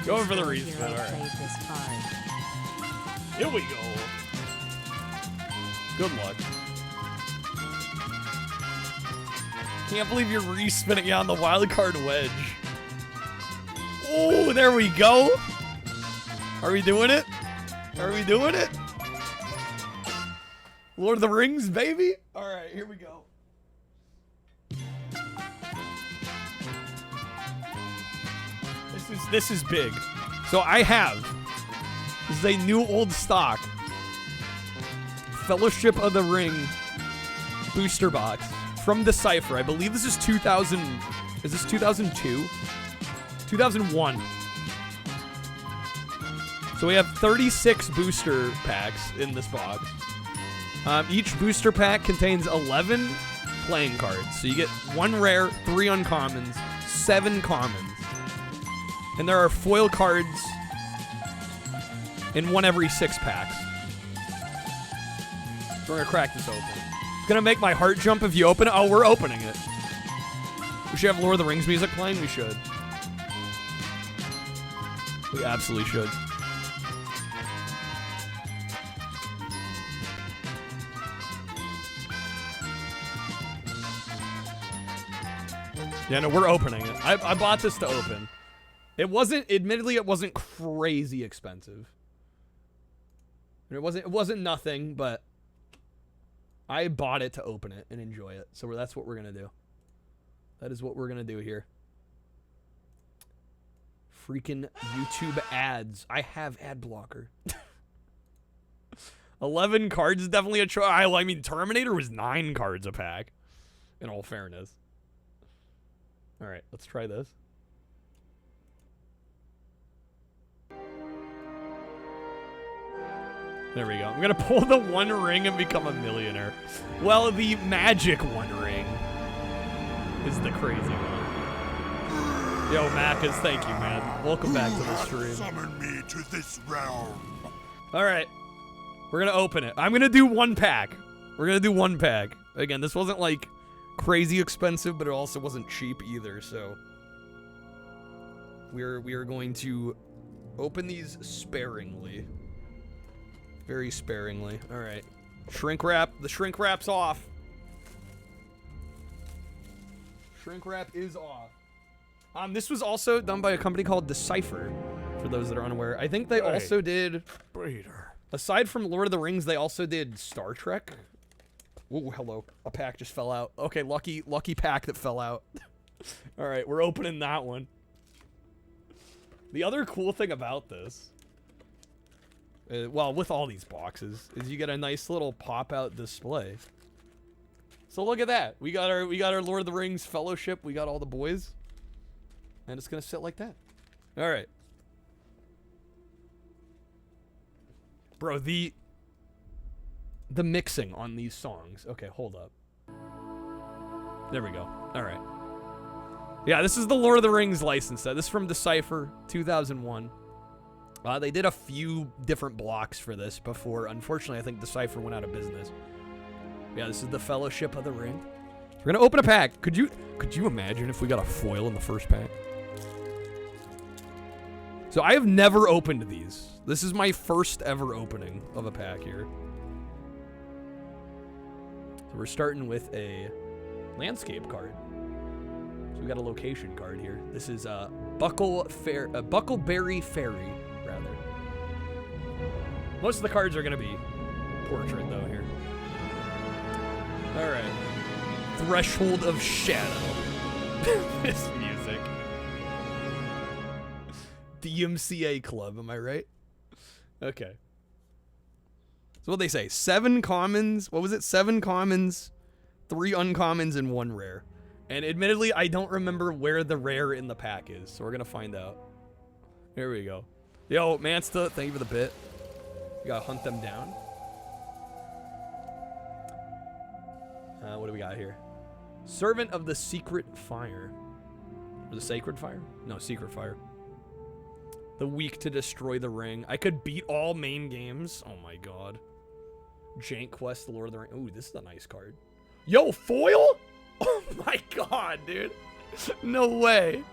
Going for the respin, alright. Here we go. Good luck. Can't believe you're respinning it on the wild card wedge. Oh, there we go. Are we doing it? Are we doing it? Lord of the Rings, baby. All right, here we go. This is big. So I have. This is a new old stock. Fellowship of the Ring booster box from Decipher. I believe this is 2000. Is this 2002? 2001. So we have 36 booster packs in this box. Each booster pack contains 11 playing cards. So you get 1 rare, 3 uncommons, 7 commons. And there are foil cards in 1 every 6 packs. So we're going to crack this open. It's going to make my heart jump if you open it. Oh, we're opening it. We should have Lord of the Rings music playing. We should. We absolutely should. Yeah, no, we're opening it. I bought this to open. It wasn't, admittedly, it wasn't crazy expensive. It wasn't nothing, but I bought it to open it and enjoy it. So that's what we're going to do. That is what we're going to do here. Freaking YouTube ads. I have ad blocker. 11 cards is definitely a choice. I mean, Terminator was 9 cards a pack, in all fairness. All right, let's try this. There we go. I'm going to pull the 1 ring and become a millionaire. Well, the magic 1 ring is the crazy one. Yo, Macas, thank you, man. Welcome back to the stream. Summon me to this realm. All right. We're going to open it. I'm going to do 1 pack. We're going to do 1 pack. Again, this wasn't like crazy expensive, but it also wasn't cheap either, so we are going to open these sparingly. Very sparingly. All right. Shrink wrap. The shrink wrap's off. Shrink wrap is off. This was also done by a company called Decipher, for those that are unaware. I think they also did... Breeder. Aside from Lord of the Rings, they also did Star Trek. Ooh, hello. A pack just fell out. Okay, lucky pack that fell out. All right, we're opening that one. The other cool thing about this, well, with all these boxes, is you get a nice little pop-out display. So look at that. We got our Lord of the Rings Fellowship. We got all the boys. And it's going to sit like that. All right. Bro, the mixing on these songs. Okay, hold up. There we go. All right. Yeah, this is the Lord of the Rings license set. This is from Decipher, 2001. They did a few different blocks for this before. Unfortunately, I think Decipher went out of business. Yeah, this is the Fellowship of the Ring. We're gonna open a pack. Could you imagine if we got a foil in the first pack? So I have never opened these. This is my first ever opening of a pack here. So we're starting with a landscape card. So we got a location card here. This is Buckleberry Ferry, rather. Most of the cards are gonna be portrait though here. All right. Threshold of Shadow. This music. The MCA Club, am I right? Okay. So what they say? 7 commons. What was it? 7 commons, 3 uncommons, and 1 rare. And admittedly, I don't remember where the rare in the pack is, so we're gonna find out. Here we go. Yo, Mansta, thank you for the bit. We gotta hunt them down. What do we got here? Servant of the Secret Fire. Or the Sacred Fire? No, Secret Fire. The weak to destroy the ring. I could beat all main games. Oh my god. Jank Quest, the Lord of the Ring. Ooh, this is a nice card. Yo, foil? Oh my god, dude. No way.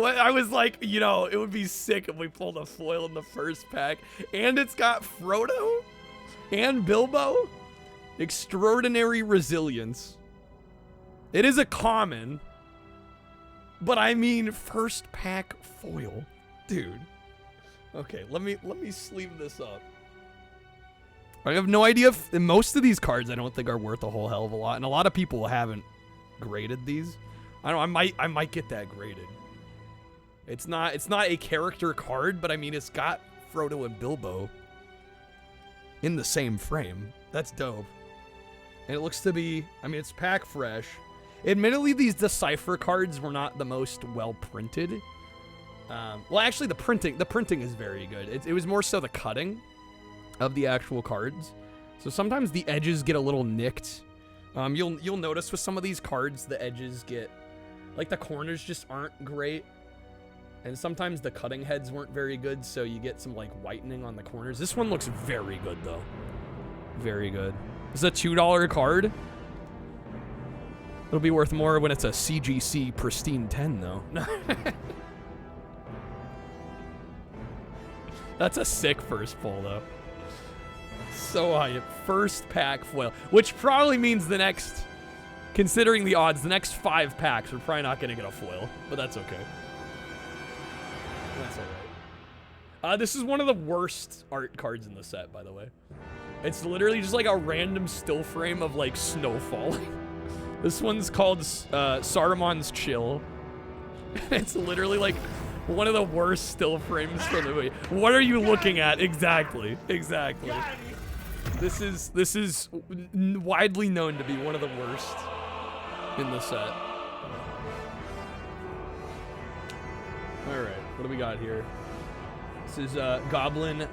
I was like, you know, it would be sick if we pulled a foil in the first pack. And it's got Frodo and Bilbo. Extraordinary Resilience. It is a common. But I mean first pack foil. Dude. Okay, let me sleeve this up. I have no idea if most of these cards I don't think are worth a whole hell of a lot, and a lot of people haven't graded these. I don't know, I might get that graded. It's not a character card, but I mean it's got Frodo and Bilbo in the same frame. That's dope. And it looks to be, I mean, it's pack fresh. Admittedly, these Decipher cards were not the most well printed. Well, actually, the printing is very good. It was more so the cutting of the actual cards. So sometimes the edges get a little nicked. You'll notice with some of these cards, the edges get, like the corners just aren't great. And sometimes the cutting heads weren't very good, so you get some like whitening on the corners. This one looks very good though. Very good. This is a $2 card. It'll be worth more when it's a CGC pristine 10 though. That's a sick first pull though. So high. First pack foil, which probably means the next, considering the odds, the next 5 packs we're probably not going to get a foil, but that's okay. That's alright. This is one of the worst art cards in the set, by the way. It's literally just like a random still frame of like snow falling. This one's called Saruman's Chill. It's literally like one of the worst still frames for the movie. What are you looking at? Exactly. Exactly. This is widely known to be one of the worst in the set. All right, what do we got here? This is Goblin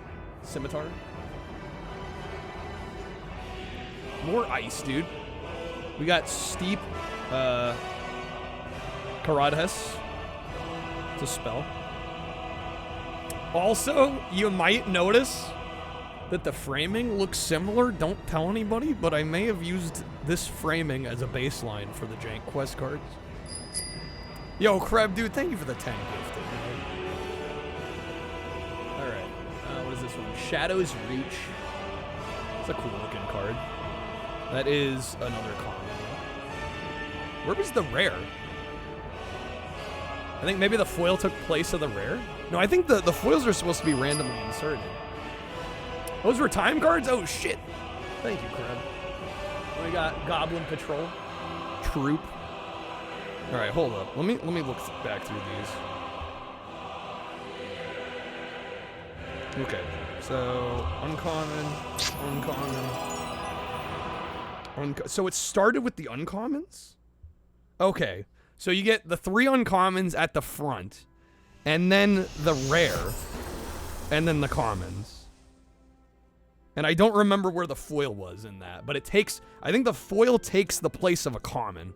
Scimitar. More ice, dude. We got Steep Karadhes. It's a spell. Also, you might notice that the framing looks similar. Don't tell anybody, but I may have used this framing as a baseline for the Jank Quest cards. Yo, Kreb, dude, thank you for the 10 gifted. All right, what is this one? Shadow's Reach. It's a cool looking card. That is another common. Where was the rare? I think maybe the foil took place of the rare? No, I think the foils are supposed to be randomly inserted. Those were time cards? Oh, shit. Thank you, Kreb. We got Goblin Patrol. Troop. All right, hold up. Let me look back through these. Okay, so uncommon. So it started with the uncommons? Okay, so you get the 3 uncommons at the front, and then the rare, and then the commons. And I don't remember where the foil was in that, but it takes, I think the foil takes the place of a common.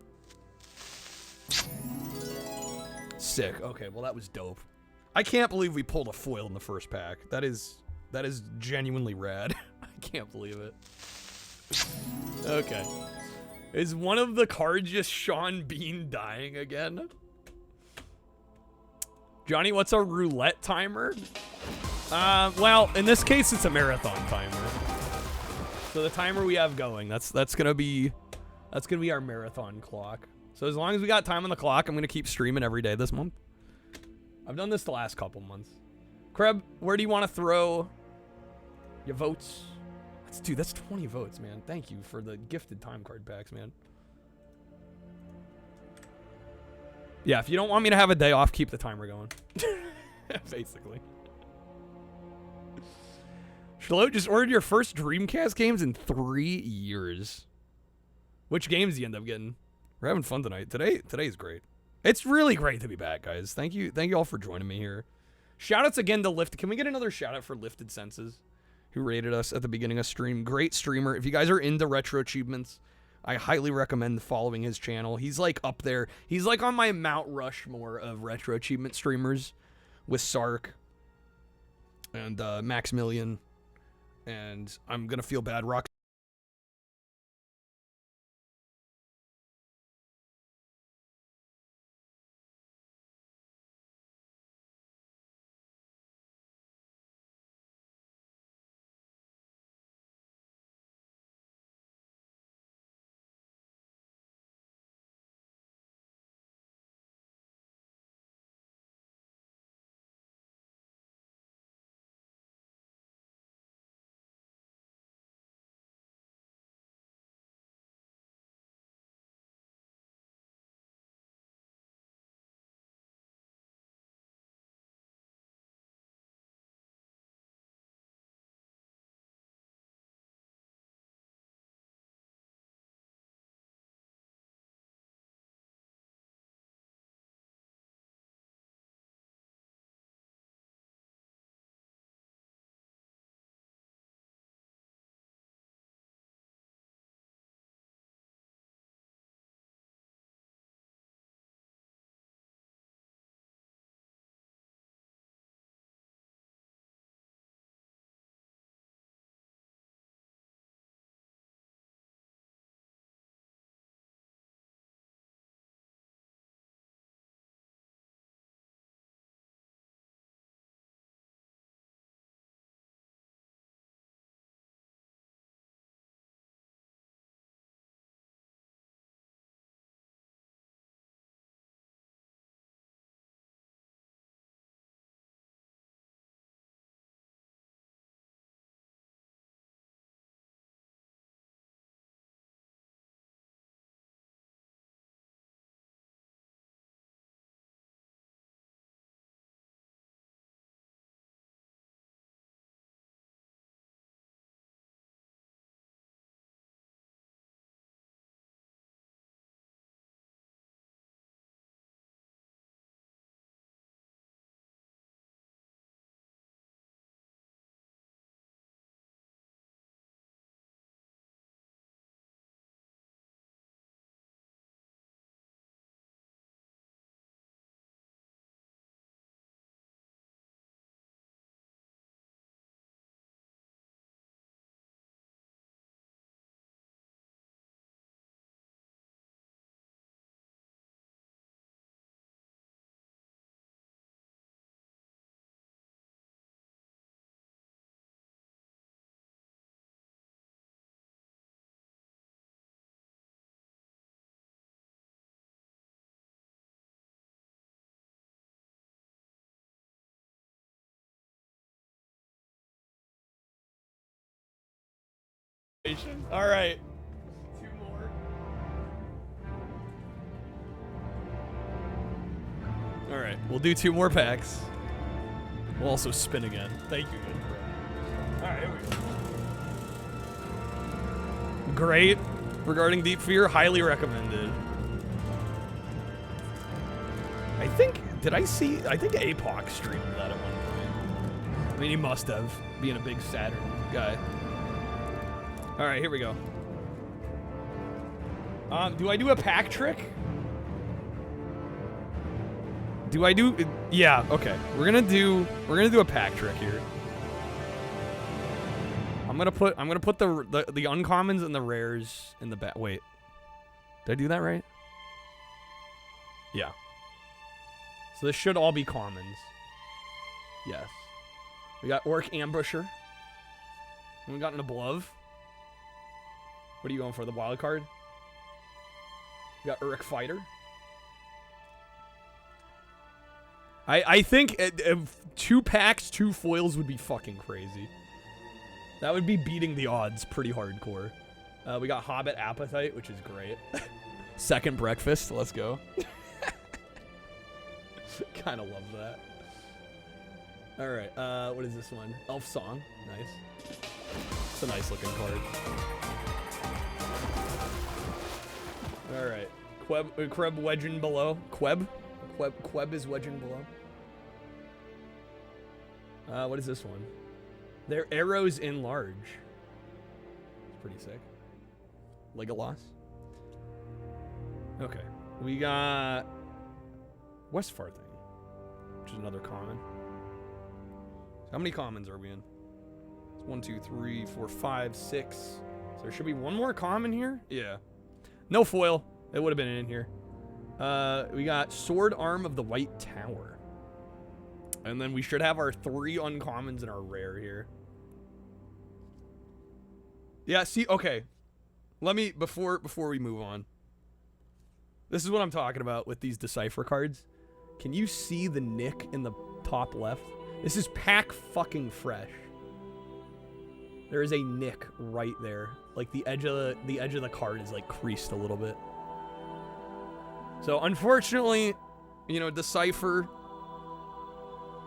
Sick. Okay, well that was dope. I can't believe we pulled a foil in the first pack. That is genuinely rad. I can't believe it. Okay. Is one of the cards just Sean Bean dying again? Johnny, what's a roulette timer? Well, in this case, it's a marathon timer. So the timer we have going, that's gonna be our marathon clock. So as long as we got time on the clock, I'm gonna keep streaming every day this month. I've done this the last couple months. Kreb, where do you want to throw your votes? Dude, that's 20 votes, man. Thank you for the gifted time card packs, man. Yeah, if you don't want me to have a day off, keep the timer going. Basically. Shalo just ordered your first Dreamcast games in 3 years. Which games do you end up getting? We're having fun tonight. Today's great. It's really great to be back, guys. Thank you all for joining me here. Shoutouts again to Lift. Can we get another shout out for Lifted Senses, who rated us at the beginning of stream? Great streamer. If you guys are into retro achievements, I highly recommend following his channel. He's like up there. He's like on my Mount Rushmore of retro achievement streamers with Sark and Maximilian. And I'm gonna feel bad. Rock. All right. 2 more. All right. We'll do 2 more packs. We'll also spin again. Thank you, good bro. All right, here we go. Great. Regarding Deep Fear, highly recommended. I think APOC streamed that at one point. I mean, he must have, being a big Saturn guy. All right, here we go. Do I do a pack trick? Do I do? Yeah. Okay. We're gonna do a pack trick here. I'm gonna put the uncommons and the rares in the back. Wait. Did I do that right? Yeah. So this should all be commons. Yes. We got Orc Ambusher. And we got an Ablove. What are you going for? The wild card? We got Uruk Fighter. I think 2 packs, 2 foils would be fucking crazy. That would be beating the odds pretty hardcore. We got Hobbit Appetite, which is great. Second breakfast, let's go. Kind of love that. All right, what is this one? Elf Song, nice. It's a nice looking card. All right, Queb wedging below. Queb is wedging below. What is this one? They're arrows in large. It's pretty sick. Legolas. Okay, we got Westfarthing, which is another common. How many commons are we in? It's 1, 2, 3, 4, 5, 6. So there should be one more common here? Yeah. No foil. It would have been in here. We got Sword Arm of the White Tower. And then we should have our 3 uncommons and our rare here. Yeah, see, okay. Let me, before we move on. This is what I'm talking about with these Decipher cards. Can you see the nick in the top left? This is pack fucking fresh. There is a nick right there. Like the edge of the card is like creased a little bit. So unfortunately, you know, Decipher,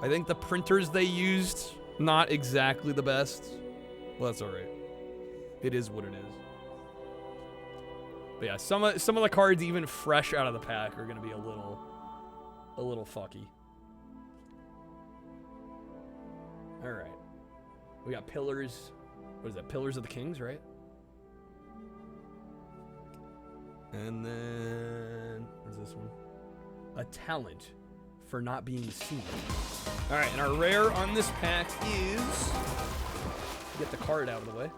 I think the printers they used, not exactly the best. Well, that's alright. It is what it is. But yeah, some of the cards even fresh out of the pack are gonna be a little fucky. Alright. We got Pillars. What is that? Pillars of the Kings, right? And then what's this one? A talent for not being seen. Alright, and our rare on this pack is, get the card out of the way.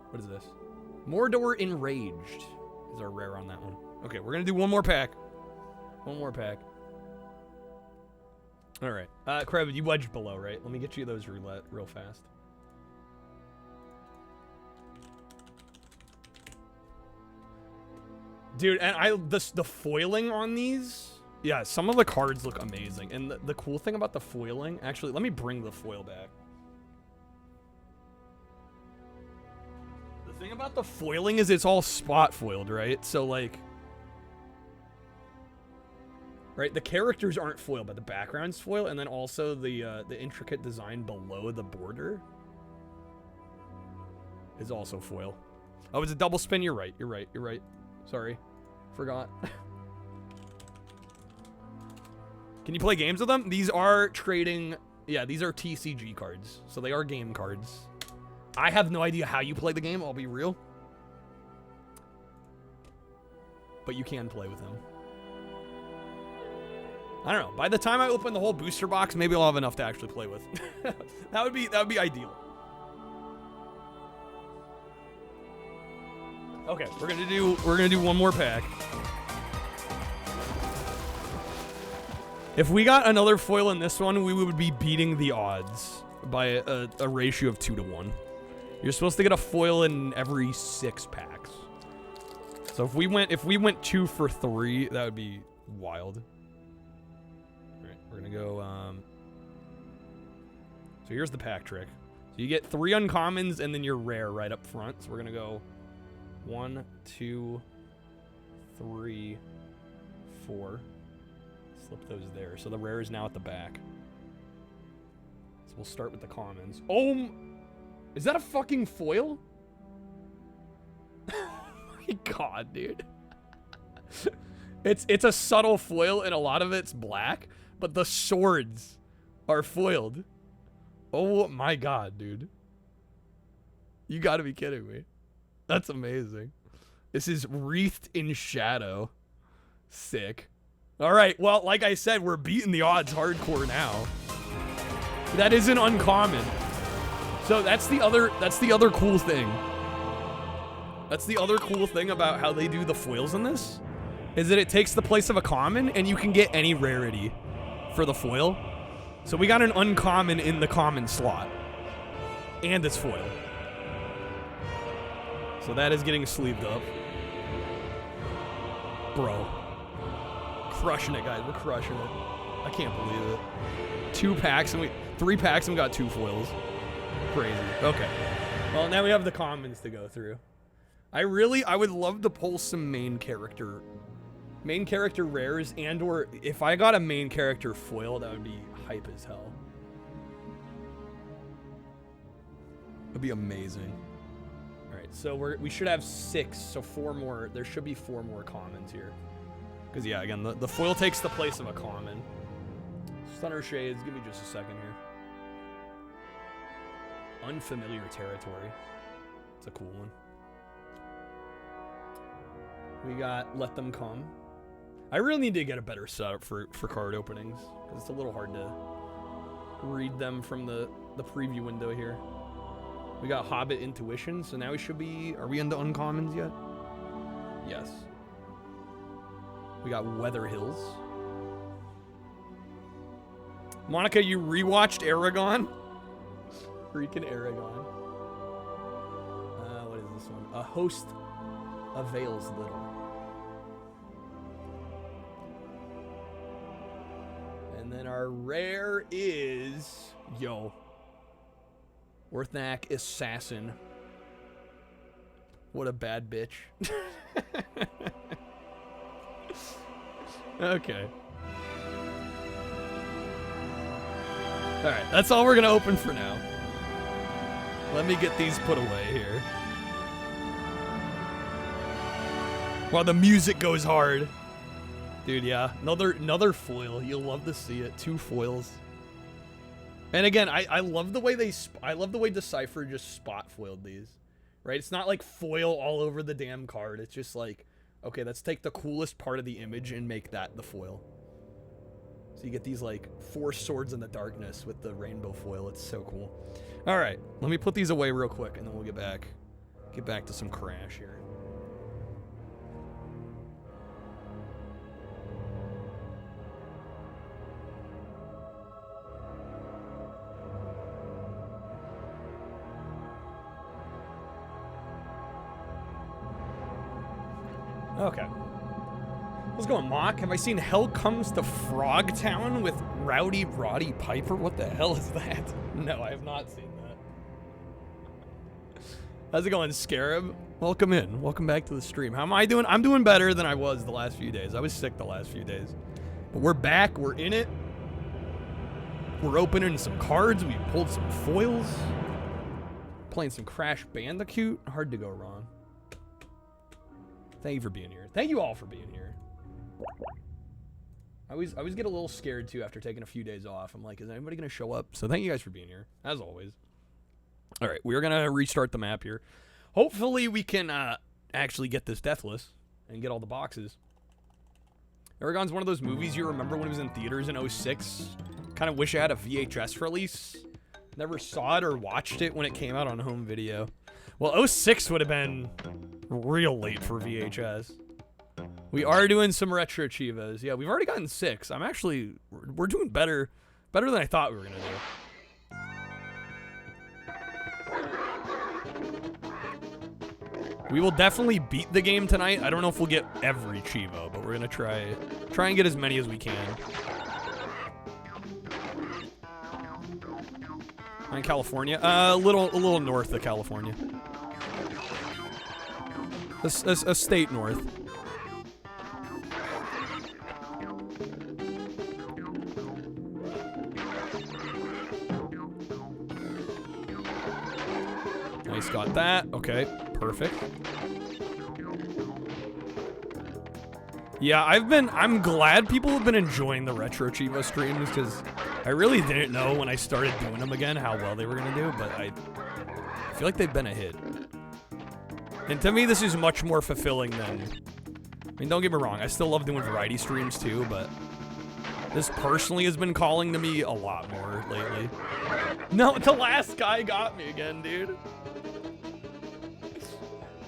What is this? Mordor Enraged is our rare on that one. Okay, we're gonna do one more pack. One more pack. Alright. Kreb, you wedged below, right? Let me get you those roulette real fast. Dude, and the foiling on these, yeah, some of the cards look amazing. And the cool thing about the foiling, actually, let me bring the foil back. The thing about the foiling is it's all spot foiled, right? So like, right, the characters aren't foiled, but the background's foil, and then also the intricate design below the border is also foil. Oh, it's a double spin. You're right. You're right. You're right. Sorry. Forgot. Can you play games with them? These are trading... Yeah, these are TCG cards. So they are game cards. I have no idea how you play the game, I'll be real. But you can play with them. I don't know. By the time I open the whole booster box, maybe I'll have enough to actually play with. that would be ideal. Okay, we're gonna do one more pack. If we got another foil in this one, we would be beating the odds by a ratio of 2 to 1. You're supposed to get a foil in every 6 packs. So if we went 2 for 3, that would be wild. All right, we're gonna go. So here's the pack trick. So you get 3 uncommons and then your rare right up front. So we're gonna go 1, 2, 3, 4. Slip those there. So the rare is now at the back. So we'll start with the commons. Oh, is that a fucking foil? Oh my god, dude. It's a subtle foil and a lot of it's black, but the swords are foiled. Oh my god, dude. You gotta be kidding me. That's amazing. This is wreathed in shadow. Sick. All right, well, like I said, we're beating the odds hardcore now. That isn't uncommon. So that's the other cool thing. That's the other cool thing about how they do the foils in this, is that it takes the place of a common and you can get any rarity for the foil. So we got an uncommon in the common slot. And it's foil. So that is getting sleeved up. Bro. Crushing it, guys. We're crushing it. I can't believe it. 2 packs and 3 packs and we got 2 foils. Crazy. Okay. Well, now we have the commons to go through. I would love to pull some main character rares, and or if I got a main character foil, that would be hype as hell. That'd be amazing. All right, so we should have 6, so 4 more. There should be 4 more commons here. Because yeah, again, the foil takes the place of a common. Stunner Shades, give me just a second here. Unfamiliar territory. It's a cool one. We got Let Them Come. I really need to get a better setup for card openings, because it's a little hard to read them from the preview window here. We got Hobbit Intuition, so now we should be... Are we into uncommons yet? Yes. We got Weather Hills. Monica, you rewatched Aragon? Freaking Aragon. What is this one? A Host Avails Little. And then our rare is... Yo. Orthnak Assassin. What a bad bitch. Okay. Alright, that's all we're gonna open for now. Let me get these put away here. Wow, the music goes hard. Dude, yeah. Another foil. You'll love to see it. 2 foils. And again, I love the way Decipher just spot foiled these. Right? It's not like foil all over the damn card. It's just like, okay, let's take the coolest part of the image and make that the foil. So you get these like 4 swords in the darkness with the rainbow foil. It's so cool. All right, let me put these away real quick and then we'll get back to some Crash here. Okay. What's going, Mock? Have I seen Hell Comes to Frogtown with Rowdy Roddy Piper? What the hell is that? No, I have not seen that. How's it going, Scarab? Welcome in. Welcome back to the stream. How am I doing? I'm doing better than I was the last few days. I was sick the last few days. But we're back. We're in it. We're opening some cards. We pulled some foils. Playing some Crash Bandicoot. Hard to go wrong. Thank you for being here. Thank you all for being here. I always get a little scared too after taking a few days off. I'm like, is anybody gonna show up? So thank you guys for being here, as always. All right, we're gonna restart the map here. Hopefully we can actually get this deathless and get all the boxes. Aragon's one of those movies you remember when it was in theaters in 06. Kind of wish I had a VHS release. Never saw it or watched it when it came out on home video. Well, 06 would have been real late for VHS. We are doing some retro Cheevos. Yeah, we've already gotten 6. We're doing better than I thought we were gonna do. We will definitely beat the game tonight. I don't know if we'll get every Cheevo, but we're gonna try and get as many as we can. In California, a little north of California. A state north. Nice, got that. Okay, perfect. Yeah, I'm glad people have been enjoying the Retro Cheevo streams, because I really didn't know when I started doing them again how well they were gonna do, but I feel like they've been a hit. And to me, this is much more fulfilling than... I mean, don't get me wrong, I still love doing variety streams too, but this personally has been calling to me a lot more lately. No, the last guy got me again, dude.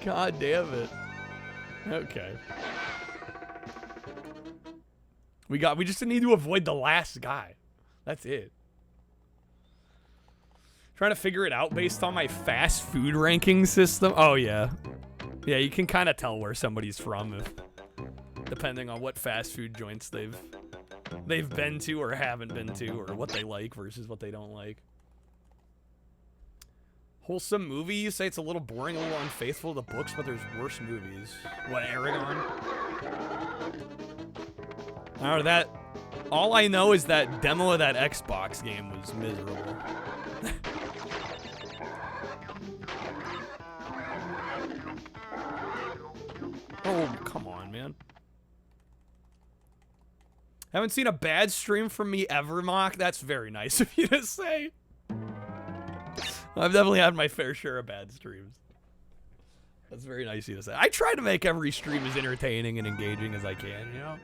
God damn it. Okay. We just need to avoid the last guy. That's it. Trying to figure it out based on my fast food ranking system. Oh, yeah. Yeah, you can kind of tell where somebody's from depending on what fast food joints they've been to or haven't been to, or what they like versus what they don't like. Wholesome movie? You say it's a little boring, a little unfaithful to the books, but there's worse movies. What, Aragon? I don't know, that... All I know is that demo of that Xbox game was miserable. Oh, come on, man. Haven't seen a bad stream from me ever, Mock? That's very nice of you to say. I've definitely had my fair share of bad streams. That's very nice of you to say. I try to make every stream as entertaining and engaging as I can, you know?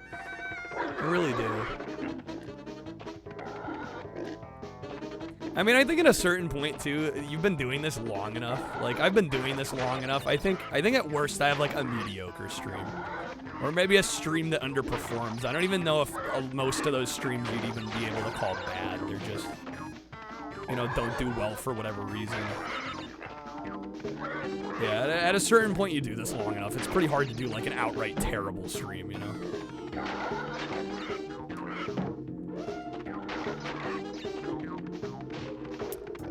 I really do. I mean, I think at a certain point, too, you've been doing this long enough. Like, I've been doing this long enough. I think at worst I have, like, a mediocre stream. Or maybe a stream that underperforms. I don't even know if most of those streams you'd even be able to call bad. They're just, you know, don't do well for whatever reason. Yeah, at a certain point you do this long enough, it's pretty hard to do, like, an outright terrible stream, you know?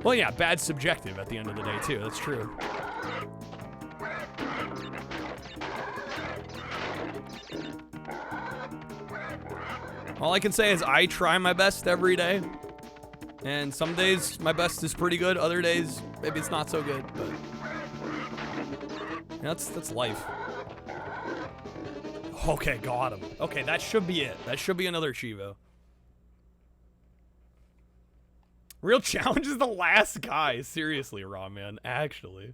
Well, yeah, bad's subjective at the end of the day, too. That's true. All I can say is I try my best every day. And some days my best is pretty good. Other days, maybe it's not so good. But yeah, that's life. Okay, got him. Okay, that should be it. That should be another Cheevo. Real challenge is the last guy. Seriously, Raw Man. Actually.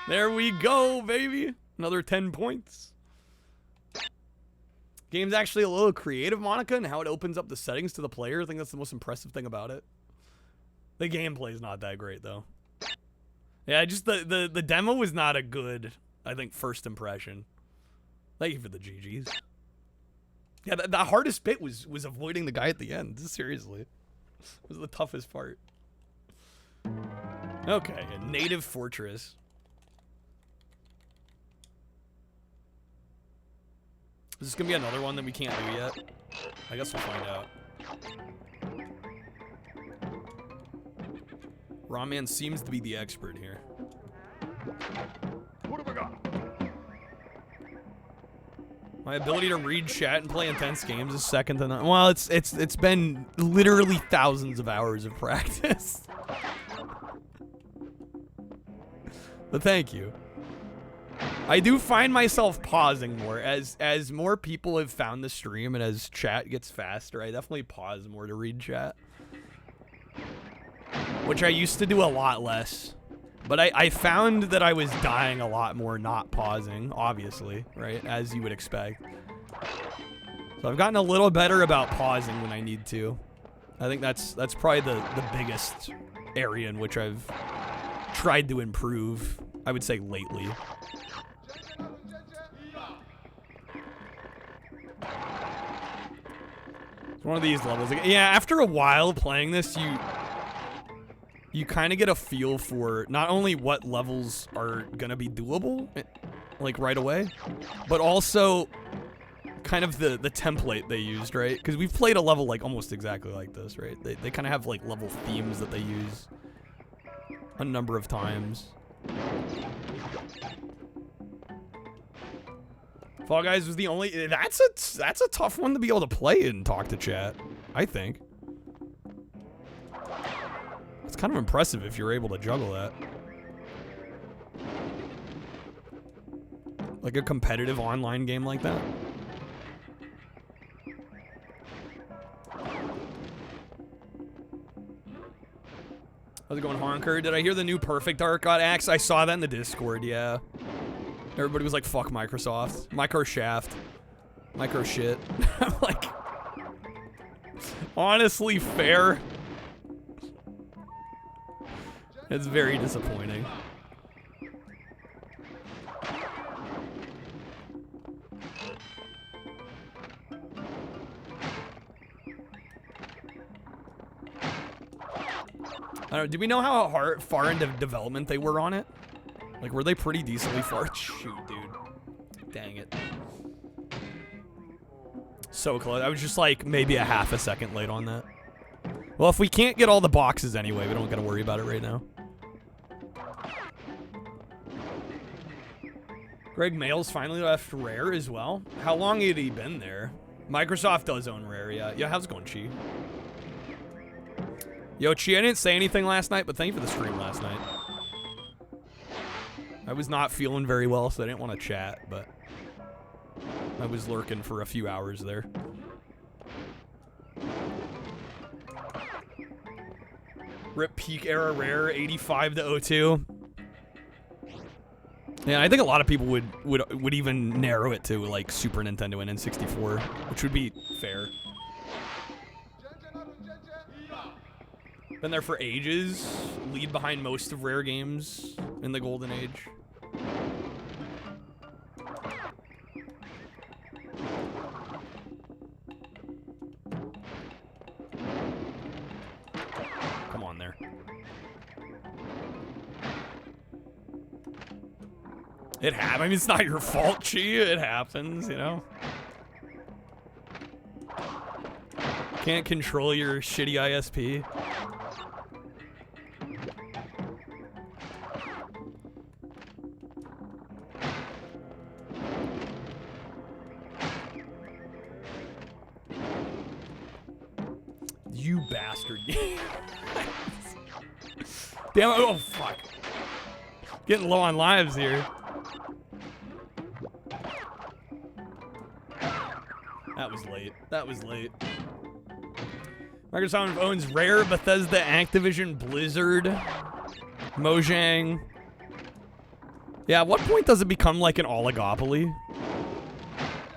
There we go, baby. Another 10 points. Game's actually a little creative, Monica, and how it opens up the settings to the player. I think that's the most impressive thing about it. The gameplay's not that great, though. Yeah, just the demo was not a good, I think, first impression. Thank you for the GGs. Yeah, the hardest bit was avoiding the guy at the end. Seriously. It was the toughest part. Okay, a native fortress. Is this gonna be another one that we can't do yet? I guess we'll find out. Ramen seems to be the expert here. What have we got? My ability to read chat and play intense games is second to none. Well, it's been literally thousands of hours of practice. But thank you. I do find myself pausing more as more people have found the stream and as chat gets faster. I definitely pause more to read chat, which I used to do a lot less. But I found that I was dying a lot more not pausing, obviously, right? As you would expect. So I've gotten a little better about pausing when I need to. I think that's probably the biggest area in which I've tried to improve, I would say, lately. It's one of these levels. Yeah, after a while playing this, you kind of get a feel for not only what levels are gonna be doable, like right away, but also kind of the template they used, right? Because we've played a level like almost exactly like this, right? They kind of have like level themes that they use a number of times. Fall Guys was the only. That's a tough one to be able to play and talk to chat, I think. It's kind of impressive if you're able to juggle that. Like a competitive online game like that. How's it going, Honker? Did I hear the new Perfect Art got axed? I saw that in the Discord, yeah. Everybody was like, fuck Microsoft. Micro shaft. Micro shit. I'm like, honestly, fair. It's very disappointing. I don't know, do we know how far into development they were on it? Like, were they pretty decently far? Shoot, dude. Dang it. So close. I was just like maybe a half a second late on that. Well, if we can't get all the boxes anyway, we don't gotta worry about it right now. Greg Mails finally left Rare as well. How long had he been there? Microsoft does own Rare, yeah. Yeah, how's it going, Chi? Yo, Chi, I didn't say anything last night, but thank you for the stream last night. I was not feeling very well, so I didn't want to chat, but I was lurking for a few hours there. Rip peak era Rare, 85 to 02. Yeah, I think a lot of people would even narrow it to like Super Nintendo and N64, which would be fair. Been there for ages. Lead behind most of Rare games in the Golden Age. Come on there. It happens. I mean, it's not your fault, Chi. It happens, you know. Can't control your shitty ISP. You bastard. Damn it. Oh, fuck. Getting low on lives here. That was late. That was late. Microsoft owns Rare, Bethesda, Activision, Blizzard, Mojang. Yeah, at what point does it become like an oligopoly?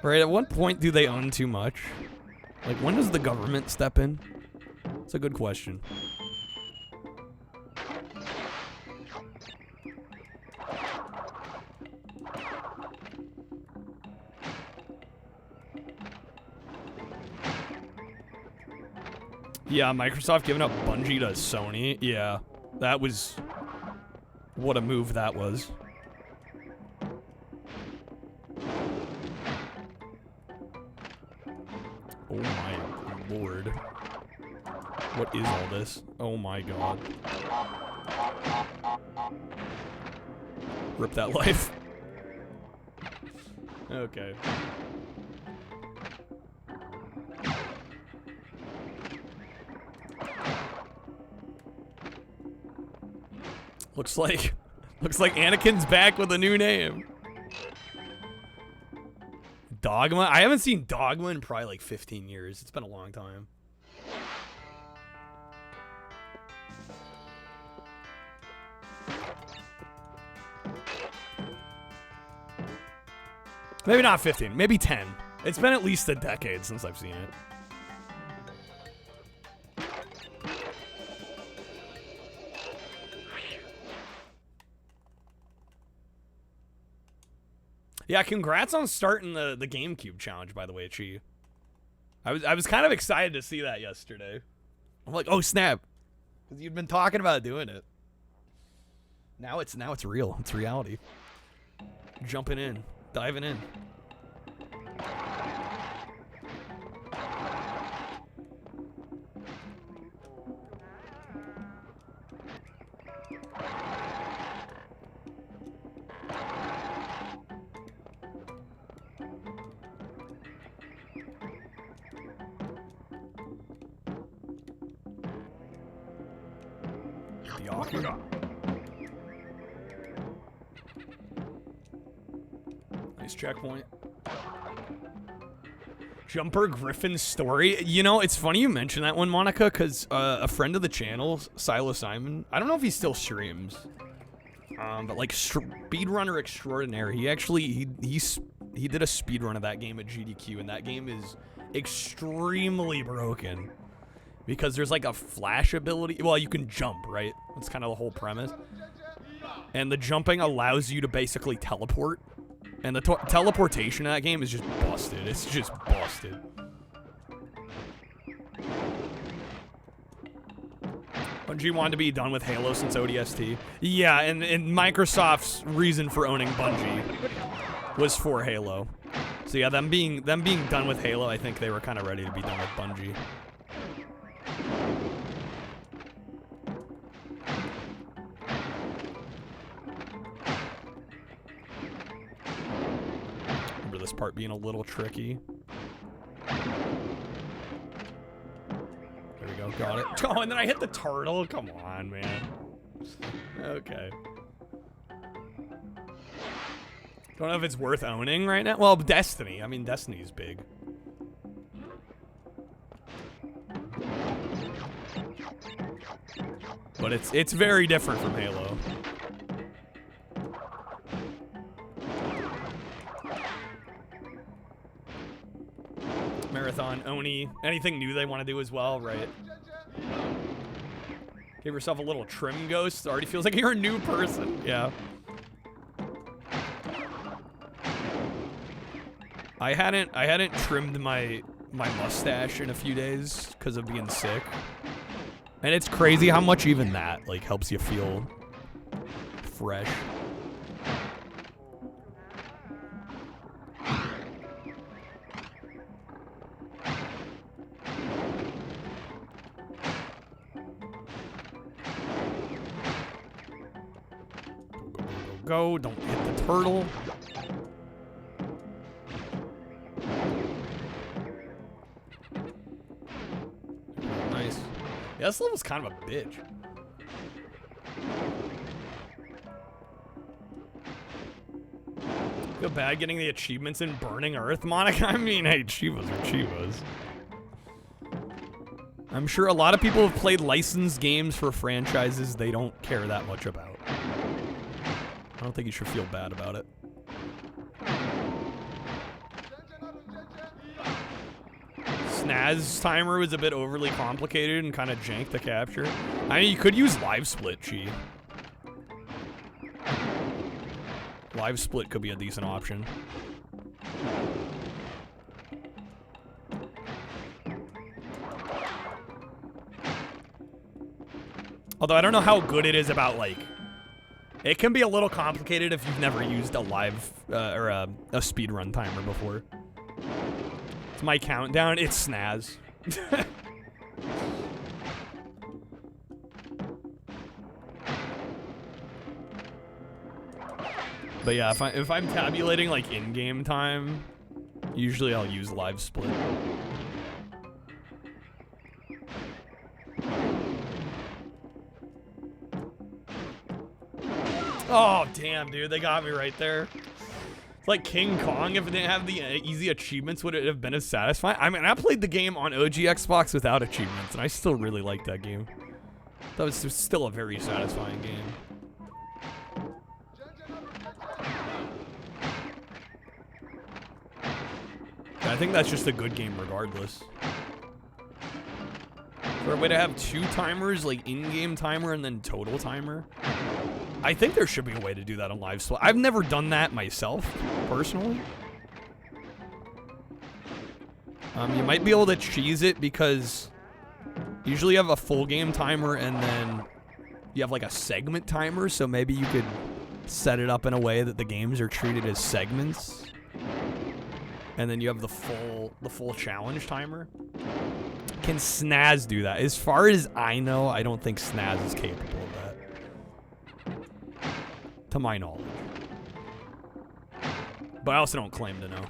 Right, at what point do they own too much? Like, when does the government step in? It's a good question. Yeah, Microsoft giving up Bungie to Sony. Yeah, that was... what a move that was. Oh my lord. What is all this? Oh my god. Rip that life. Okay. Looks like Anakin's back with a new name. Dogma? I haven't seen Dogma in probably like 15 years. It's been a long time. Maybe not 15, maybe 10. It's been at least a decade since I've seen it. Yeah, congrats on starting the GameCube challenge, by the way, Chi. I was kind of excited to see that yesterday. I'm like, oh snap, because you'd been talking about doing it. Now it's real. It's reality. Jumping in, diving in. Nice checkpoint. Jumper Griffin's story. You know, it's funny you mention that one, Monica, because a friend of the channel, Silo Simon, I don't know if he still streams, but like speedrunner extraordinaire. He actually he did a speedrun of that game at GDQ, and that game is extremely broken because there's like a flash ability. Well, you can jump, right? That's kind of the whole premise, and the jumping allows you to basically teleport. And the teleportation in that game is just busted. It's just busted. Bungie wanted to be done with Halo since ODST. Yeah, and Microsoft's reason for owning Bungie was for Halo. So yeah, them being done with Halo, I think they were kind of ready to be done with Bungie. This part being a little tricky. There we go, got it. Oh, and then I hit the turtle. Come on, man. Okay. Don't know if it's worth owning right now. Well, Destiny. I mean, Destiny's big. But it's very different from Halo. Marathon, Oni, anything new they want to do as well, right? Give yourself a little trim ghost. Already feels like you're a new person. Yeah. I hadn't trimmed my mustache in a few days because of being sick. And it's crazy how much even that like helps you feel fresh. Go, don't hit the turtle. Nice. Yeah, this level's kind of a bitch. Feel bad getting the achievements in Burning Earth, Monica. I mean, hey, Cheevos are Cheevos. I'm sure a lot of people have played licensed games for franchises they don't care that much about. I don't think you should feel bad about it. Snaz timer was a bit overly complicated and kind of jank to capture. I mean, you could use live split, Chi. Live split could be a decent option. Although I don't know how good it is about like. It can be a little complicated if you've never used a live or a speedrun timer before. It's my countdown. It's Snaz. But yeah, if I'm tabulating like in-game time, usually I'll use live split. Oh, damn, dude. They got me right there. It's like King Kong. If it didn't have the easy achievements, would it have been as satisfying? I mean, I played the game on OG Xbox without achievements, and I still really liked that game. That was still a very satisfying game. I think that's just a good game regardless. For a way to have two timers, like in-game timer and then total timer. I think there should be a way to do that on live split. I've never done that myself, personally. You might be able to cheese it because usually you have a full game timer and then you have like a segment timer, so maybe you could set it up in a way that the games are treated as segments. And then you have the full challenge timer. Can Snaz do that? As far as I know, I don't think Snaz is capable of that. To my knowledge. But I also don't claim to know.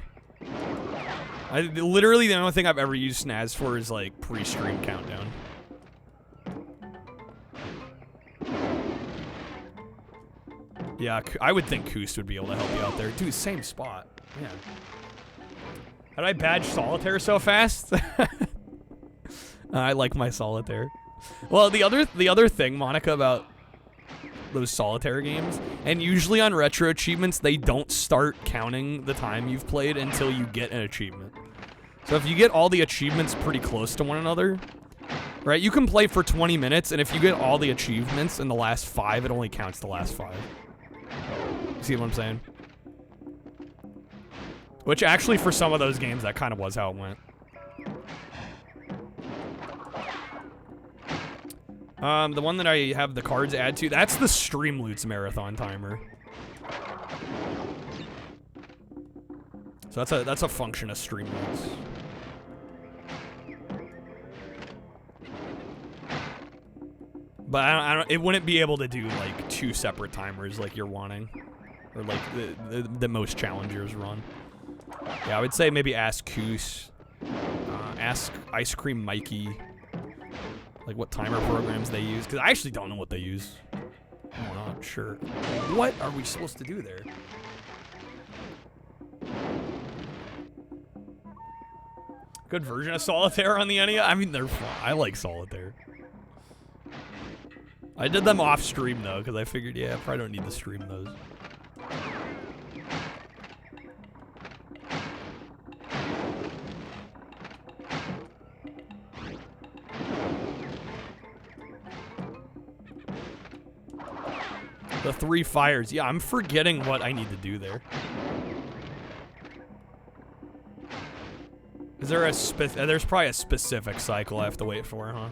Literally the only thing I've ever used Snaz for is like pre-stream countdown. Yeah, I would think Koost would be able to help you out there. Dude, same spot. Yeah. How did I badge solitaire so fast? I like my solitaire. Well, the other thing, Monica, about those solitaire games, and usually on retro achievements, they don't start counting the time you've played until you get an achievement. So if you get all the achievements pretty close to one another, right, you can play for 20 minutes, and if you get all the achievements in the last 5, it only counts the last 5. See what I'm saying? Which actually, for some of those games, that kind of was how it went. The one that I have the cards add to, that's the Streamloots marathon timer. So that's a function of Streamloots. But it wouldn't be able to do like 2 separate timers like you're wanting, or like the most challengers run. Yeah, I would say maybe ask Koos, ask Ice Cream Mikey, like what timer programs they use, because I actually don't know what they use. I'm not sure. What are we supposed to do there? Good version of Solitaire on the NES? I mean, they're fun. I like Solitaire. I did them off stream though, because I figured, yeah, I probably don't need to stream those. The 3 fires. Yeah, I'm forgetting what I need to do there. Is there a there's probably a specific cycle I have to wait for, huh?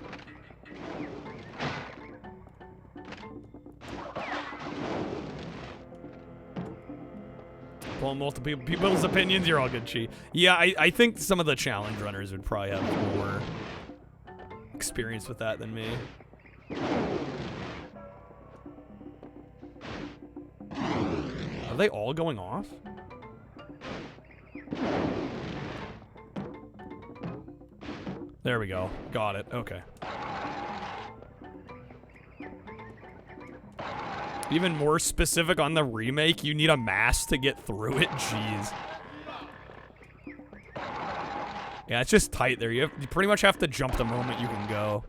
Pull multiple people's opinions, you're all good, Chi. Yeah, I think some of the challenge runners would probably have more experience with that than me. Are they all going off? There we go. Got it. Okay. Even more specific on the remake, you need a mask to get through it? Jeez. Yeah, it's just tight there. You pretty much have to jump the moment you can go.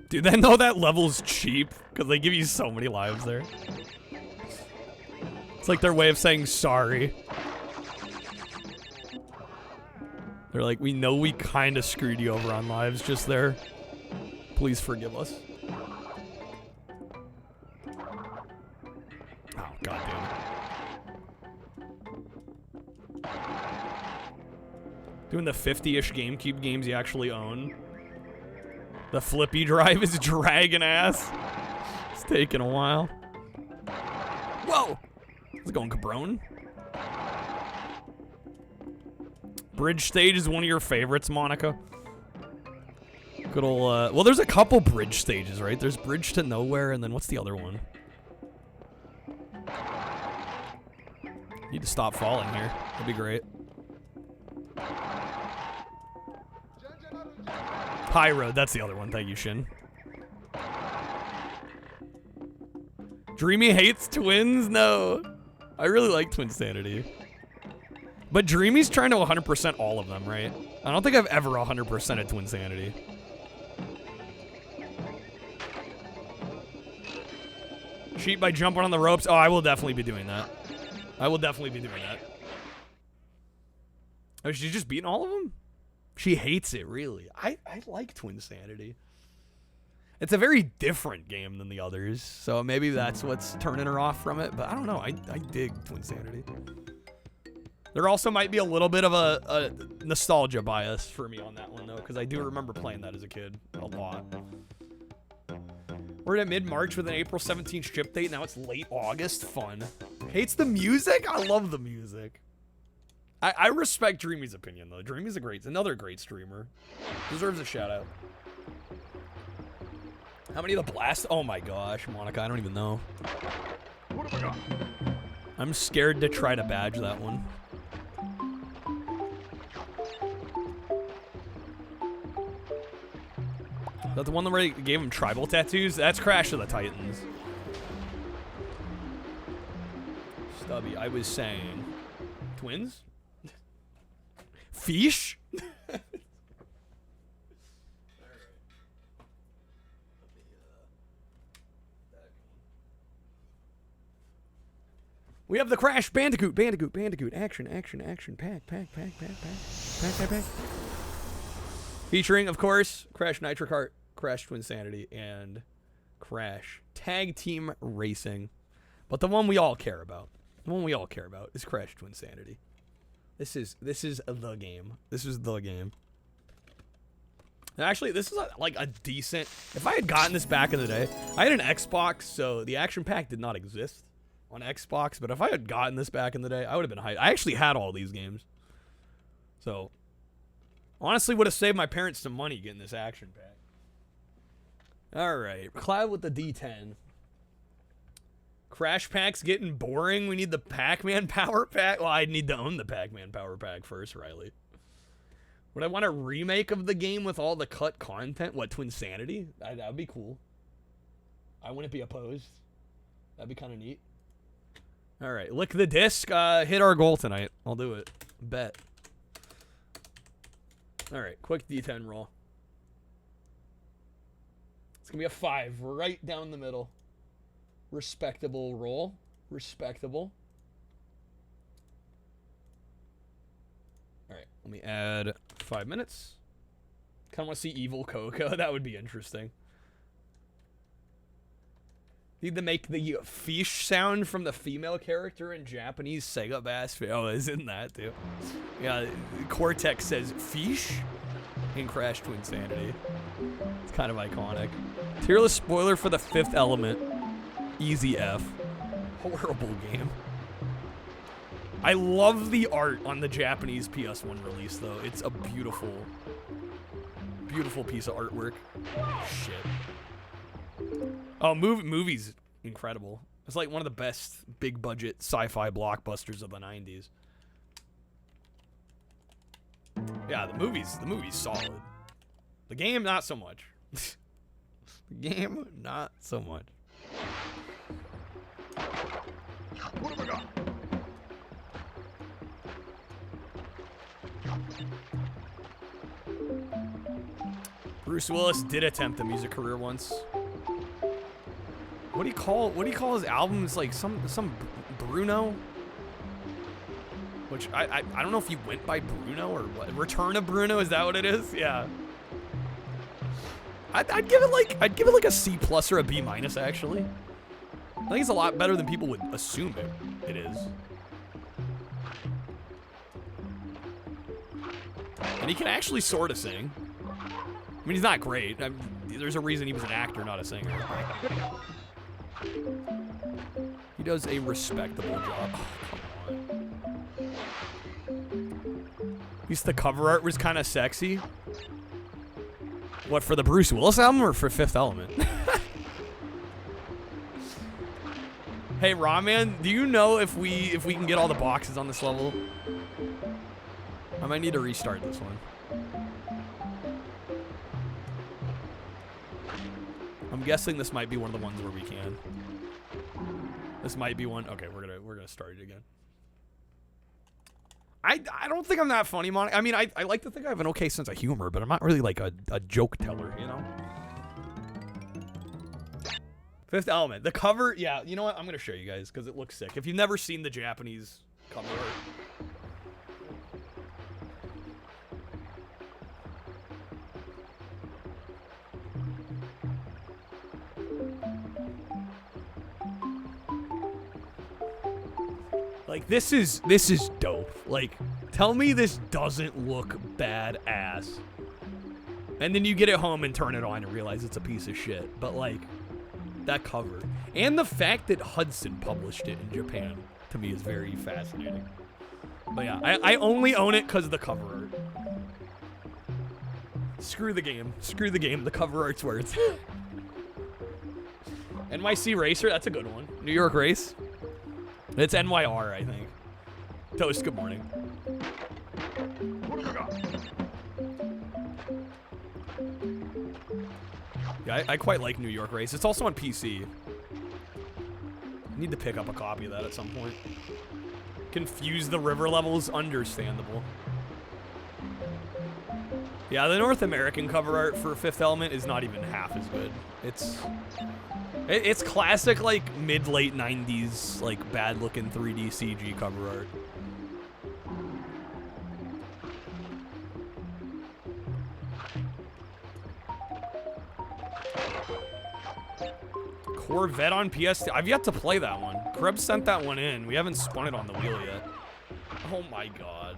Dude, they know that level's cheap because they give you so many lives there. It's like their way of saying sorry. They're like, we know we kind of screwed you over on lives just there. Please forgive us. Oh, god damn it. Doing the 50-ish GameCube games you actually own. The flippy drive is dragging ass. It's taking a while. Whoa! How's it going, Cabrone? Bridge stage is one of your favorites, Monica? Good ol', well, there's a couple bridge stages, right? There's Bridge to Nowhere, and then what's the other one? Need to stop falling here. That'd be great. High Road, that's the other one. Thank you, Shin. Dreamy hates twins? No. I really like Twinsanity. But Dreamy's trying to 100% all of them, right? I don't think I've ever 100%ed Twinsanity. Cheat by jumping on the ropes? Oh, I will definitely be doing that. I will definitely be doing that. Oh, she's just beating all of them? She hates it, really. I like Twinsanity. It's a very different game than the others, so maybe that's what's turning her off from it, but I don't know. I dig Twinsanity. There also might be a little bit of a nostalgia bias for me on that one, though, because I do remember playing that as a kid a lot. We're at mid-March with an April 17th ship date. Now it's late August. Fun. Hates the music? I love the music. I respect Dreamy's opinion, though. Dreamy's another great streamer. Deserves a shout-out. How many of the blast? Oh my gosh, Monica, I don't even know. What have I got? I'm scared to try to badge that one. Is that the one where they gave him tribal tattoos? That's Crash of the Titans. Stubby, I was saying... Twins? Fish? We have the Crash Bandicoot, action, pack. Featuring, of course, Crash Nitro Kart, Crash Twinsanity, and Crash Tag Team Racing. But the one we all care about, is Crash Twinsanity. This is the game. This is the game. Actually, this is like a decent... If I had gotten this back in the day, I had an Xbox, so the action pack did not exist on Xbox, but if I had gotten this back in the day, I would have been hyped. I actually had all these games. So, honestly, would have saved my parents some money getting this action pack. Alright, Cloud with the D10. Crash Pack's getting boring. We need the Pac-Man Power Pack. Well, I'd need to own the Pac-Man Power Pack first, Riley. Would I want a remake of the game with all the cut content? What, Twinsanity? That would be cool. I wouldn't be opposed. That'd be kind of neat. Alright, lick the disc. Hit our goal tonight. I'll do it. Bet. Alright, quick D10 roll. It's going to be a 5 right down the middle. Respectable roll. Respectable. Alright, let me add 5 minutes. Kind of want to see Evil Coco. That would be interesting. Need to make the fish sound from the female character in Japanese Sega Bass. Oh, isn't that too? Yeah, Cortex says fish in Crash Twinsanity. It's kind of iconic. Tearless spoiler for the Fifth Element. Easy F. Horrible game. I love the art on the Japanese PS1 release, though. It's a beautiful, beautiful piece of artwork. Shit. Oh, movie's incredible. It's like one of the best big-budget sci-fi blockbusters of the 90s. Yeah, the movie's solid. The game, not so much. The game, not so much. What have I got? Bruce Willis did attempt a music career once. What do you call his album? It's like some Bruno? Which I don't know if he went by Bruno or what. Return of Bruno, is that what it is? Yeah. I'd give it like a C+ or a B- actually. I think it's a lot better than people would assume it is. And he can actually sort of sing. I mean, he's not great. There's a reason he was an actor, not a singer. He does a respectable job. Oh, come on. At least the cover art was kind of sexy. What, for the Bruce Willis album or for Fifth Element? Hey, Rahman, do you know if we can get all the boxes on this level? I might need to restart this one. I'm guessing this might be one of the ones where we can. This might be one. Okay, we're gonna start it again. I don't think I'm that funny, Monica. I mean, I like to think I have an okay sense of humor, but I'm not really like a joke teller, you know? Fifth Element. The cover, yeah, you know what? I'm going to show you guys because it looks sick. If you've never seen the Japanese cover art. Like, this is dope. Like, tell me this doesn't look badass. And then you get it home and turn it on and realize it's a piece of shit. But, like, that cover. And the fact that Hudson published it in Japan, to me, is very fascinating. But yeah, I only own it because of the cover art. Screw the game. Screw the game. The cover art's worth. NYC Racer, that's a good one. New York Race. It's NYR, I think. Toast, good morning. What have I got? Yeah, I quite like New York Race. It's also on PC. Need to pick up a copy of that at some point. Confuse the river levels, understandable. Yeah, the North American cover art for Fifth Element is not even half as good. It's classic, like, mid-late 90s, like, bad-looking 3D CG cover art. Corvette on PS2. I've yet to play that one. Krebs sent that one in. We haven't spun it on the wheel yet. Oh my god.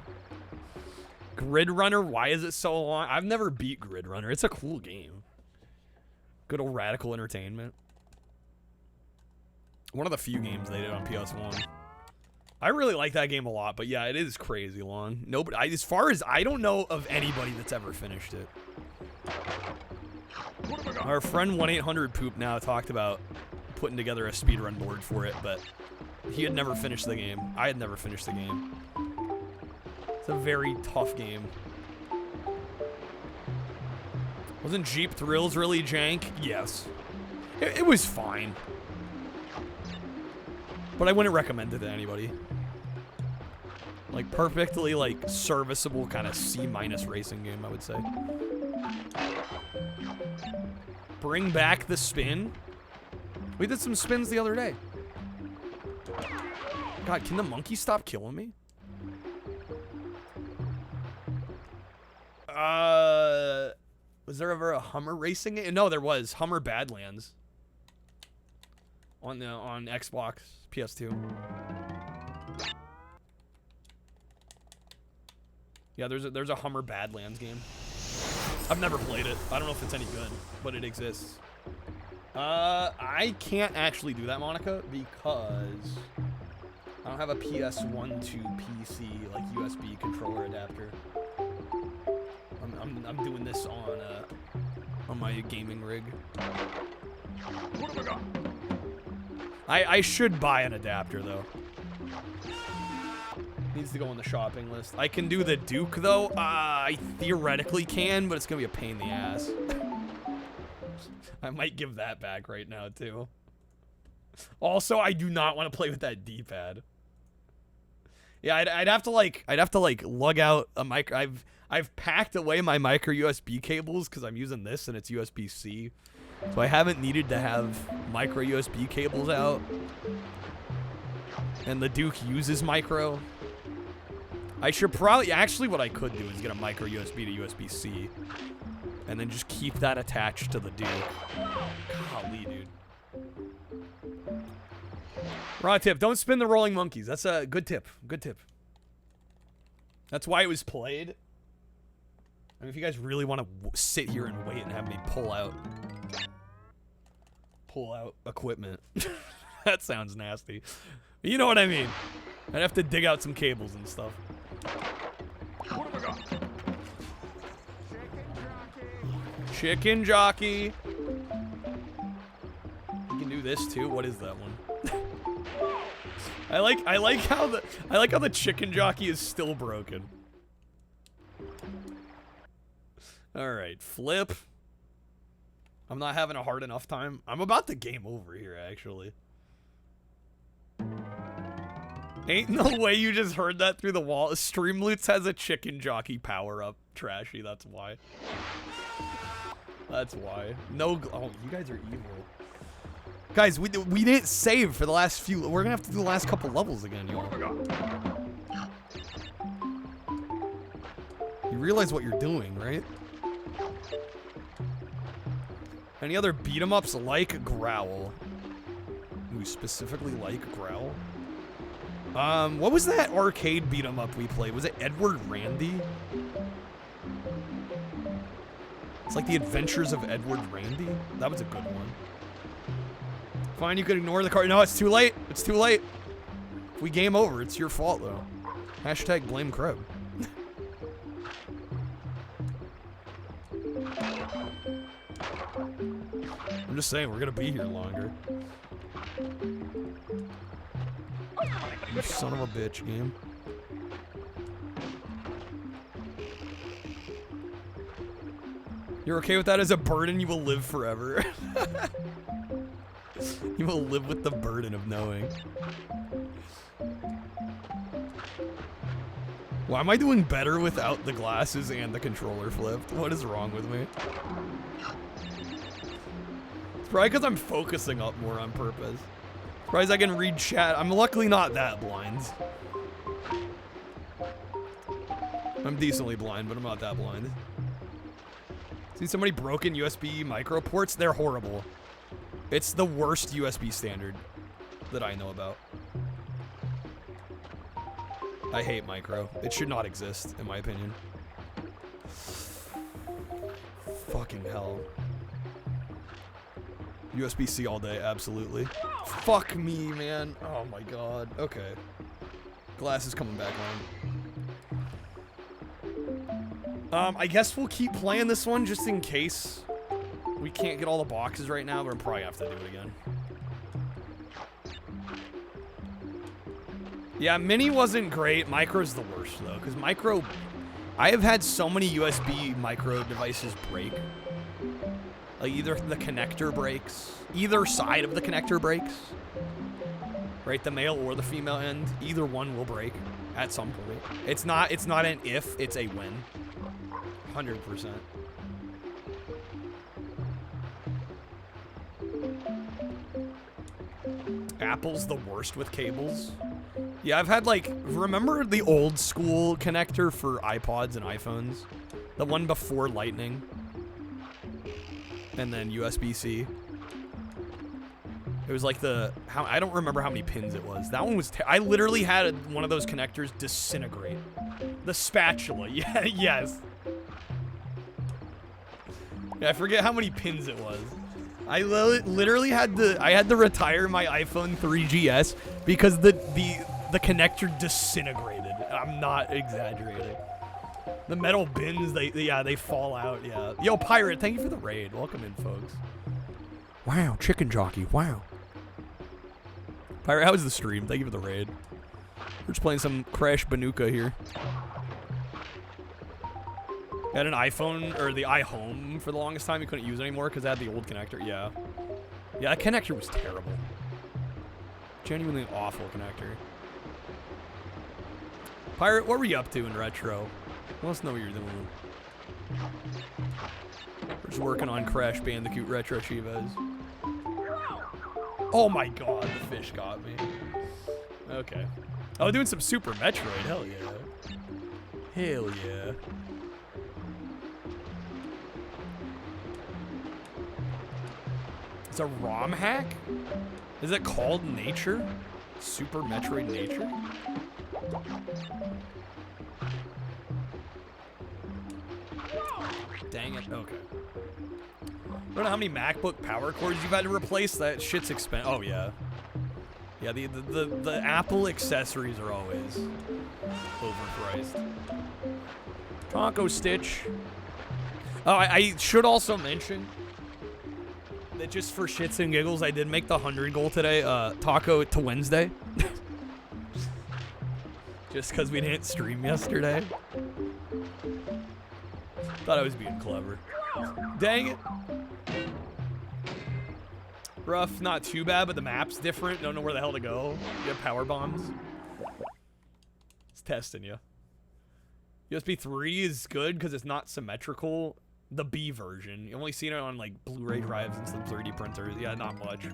Grid Runner, why is it so long? I've never beat Grid Runner. It's a cool game. Good old Radical Entertainment. One of the few games they did on PS1. I really like that game a lot, but yeah, it is crazy long. Nobody, as far as I don't know of anybody that's ever finished it. Our friend 1-800-Poop now talked about putting together a speedrun board for it, but he had never finished the game. I had never finished the game. It's a very tough game. Wasn't Jeep Thrills really jank? Yes. It was fine. But I wouldn't recommend it to anybody. Like, perfectly, like, serviceable kind of C- racing game, I would say. Bring back the spin. We did some spins the other day. God, can the monkey stop killing me? Was there ever a Hummer racing game? No, there was. Hummer Badlands. On Xbox, PS2. Yeah, there's a Hummer Badlands game. I've never played it. I don't know if it's any good, but it exists. I can't actually do that, Monica, because I don't have a PS1 to PC like USB controller adapter. I'm doing this on my gaming rig. What have I got? I should buy an adapter though. Needs to go on the shopping list. I can do the Duke though. I theoretically can, but it's gonna be a pain in the ass. I might give that back right now too. Also, I do not want to play with that D-pad. Yeah, I'd have to like lug out a mic. I've packed away my micro USB cables because I'm using this and it's USB-C. So I haven't needed to have micro USB cables out. And the Duke uses micro. I should probably, actually what I could do is get a micro USB to USB-C. And then just keep that attached to the Duke. Golly, dude. Raw tip, don't spin the rolling monkeys. That's a good tip, good tip. That's why it was played. I mean, if you guys really want to sit here and wait and have me pull out equipment. That sounds nasty. But you know what I mean. I'd have to dig out some cables and stuff. What have I got? Chicken jockey. You can do this too. What is that one? I like how the chicken jockey is still broken. All right, flip. I'm not having a hard enough time. I'm about to game over here, actually. Ain't no way you just heard that through the wall. Streamloots has a chicken jockey power-up. Trashy, that's why. That's why. No, oh, you guys are evil. Guys, we didn't save for the last few. We're gonna have to do the last couple levels again, y'all. You realize what you're doing, right? Any other beat-em-ups like Growl? We specifically like Growl. What was that arcade beat-em-up we played? Was it Edward Randy? It's like the Adventures of Edward Randy. That was a good one. Fine, you could ignore the card. No, it's too late. It's too late. If we game over, it's your fault, though. Hashtag blame Kreb. I'm just saying, we're gonna be here longer. You son of a bitch, game. You're okay with that as a burden? You will live forever. You will live with the burden of knowing. Why am I doing better without the glasses and the controller flipped? What is wrong with me? It's probably because I'm focusing up more on purpose. Surprised I can read chat. I'm luckily not that blind. I'm decently blind, but I'm not that blind. See so many broken USB micro ports? They're horrible. It's the worst USB standard that I know about. I hate micro. It should not exist, in my opinion. Fucking hell. USB-C all day, absolutely. Fuck me, man. Oh my god. Okay. Glass is coming back on. I guess we'll keep playing this one just in case we can't get all the boxes right now, but we'll probably have to do it again. Yeah, mini wasn't great. Micro's the worst, though, because micro... I have had so many USB micro devices break. Like, either the connector breaks, either side of the connector breaks. Right, the male or the female end. Either one will break at some point. It's not an if, it's a when. 100%. Apple's the worst with cables. Yeah, I've had like, remember the old school connector for iPods and iPhones? The one before Lightning. And then USB-C. It was like I don't remember how many pins it was. That one was, I literally had one of those connectors disintegrate. The spatula, yeah, yes. Yeah, I forget how many pins it was. I literally had to retire my iPhone 3GS because the connector disintegrated. I'm not exaggerating. The metal bins, they fall out, yeah. Yo, Pirate, thank you for the raid. Welcome in, folks. Wow, chicken jockey, wow. Pirate, how was the stream? Thank you for the raid. We're just playing some Crash Bandicoot here. I had an iPhone, or the iHome for the longest time. You couldn't use it anymore because it had the old connector. Yeah. Yeah, that connector was terrible. Genuinely awful connector. Pirate, what were you up to in retro? Let us know what you're doing. We're just working on Crash Bandicoot Retro Cheevos. Oh my god, the fish got me. Okay. Oh, doing some Super Metroid. Hell yeah. Hell yeah. It's a ROM hack? Is it called Nature? Super Metroid Nature? Dang it. Okay. I don't know how many MacBook power cords you've had to replace. That shit's expensive. Oh, yeah. Yeah, the Apple accessories are always overpriced. Taco Stitch. Oh, I should also mention that just for shits and giggles, I did make the 100 goal today. Taco to Wednesday. Just because we didn't stream yesterday. Thought I was being clever. Dang it. Rough, not too bad, but the map's different. Don't know where the hell to go. You have power bombs. It's testing you. USB 3 is good because it's not symmetrical. The B version. You've only seen it on like Blu-ray drives and some 3D printers. Yeah, not much.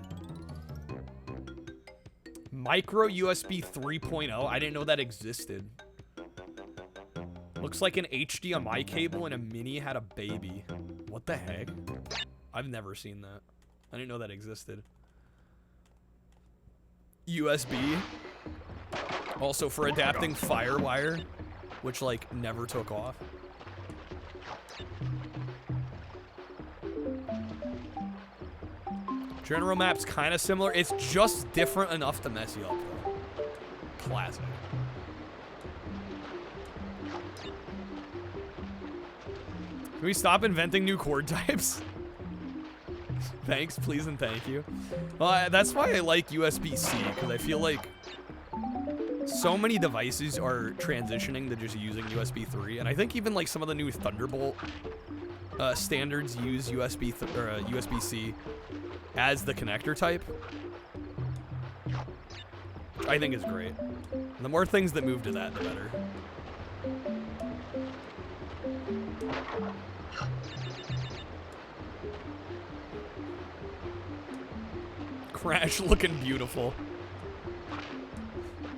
Micro USB 3.0. I didn't know that existed. Looks like an HDMI cable and a mini had a baby. What the heck? I've never seen that. I didn't know that existed. USB. Also for adapting FireWire, which like never took off. General map's kind of similar. It's just different enough to mess you up, though. Classic. Can we stop inventing new chord types? Thanks, please, and thank you. Well, that's why I like USB-C, because I feel like so many devices are transitioning to just using USB 3, and I think even like some of the new Thunderbolt standards use USB-C as the connector type. Which I think is great. And the more things that move to that, the better. Crash looking beautiful.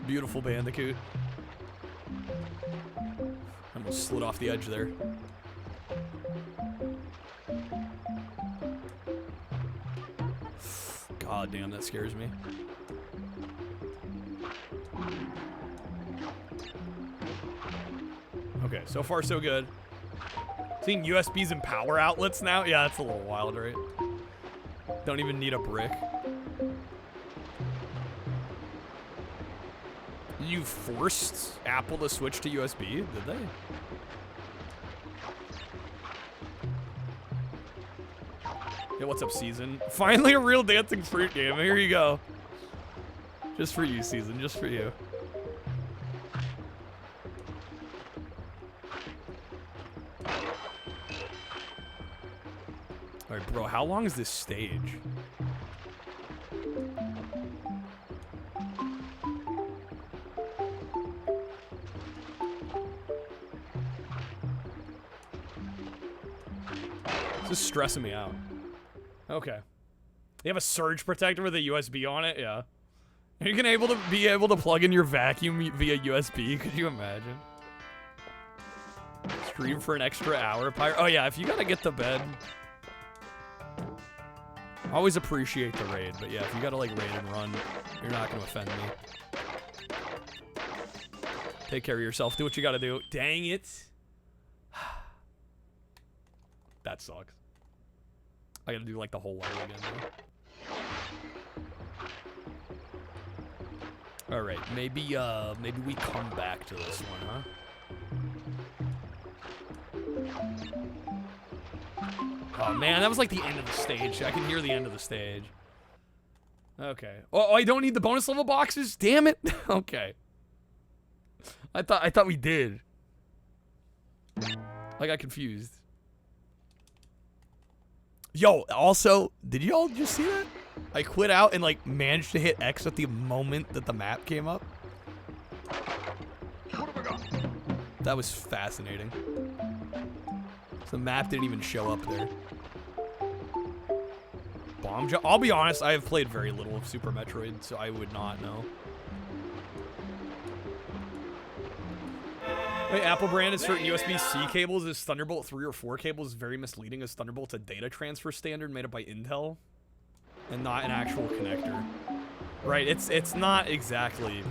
Beautiful Bandicoot. Almost slid off the edge there. God damn, that scares me. Okay, so far so good. Seeing USBs and power outlets now? Yeah, that's a little wild, right? Don't even need a brick. You forced Apple to switch to USB, did they? Yeah, what's up, Season? Finally a real dancing fruit game. Here you go. Just for you, Season. Just for you. Alright, bro, how long is this stage? This is stressing me out. Okay. You have a surge protector with a USB on it? Yeah. Are you gonna be able to plug in your vacuum via USB? Could you imagine? Stream for an extra hour, Pyro. Oh yeah, if you gotta get to bed. I always appreciate the raid, but yeah, if you gotta like raid and run, you're not gonna offend me. Take care of yourself. Do what you gotta do. Dang it. That sucks. I gotta do like the whole level again now. Alright, maybe we come back to this one, huh? Oh man, that was like the end of the stage. I can hear the end of the stage. Okay. Oh, I don't need the bonus level boxes? Damn it. Okay. I thought we did. I got confused. Yo, also, did y'all just see that? I quit out and like managed to hit X at the moment that the map came up. That was fascinating. So the map didn't even show up there. Bomb jump. I'll be honest, I have played very little of Super Metroid, so I would not know. Wait, Apple branded certain USB-C cables as Thunderbolt 3 or 4 cables is very misleading, as Thunderbolt's a data transfer standard made up by Intel and not an actual connector. Right, it's not exactly...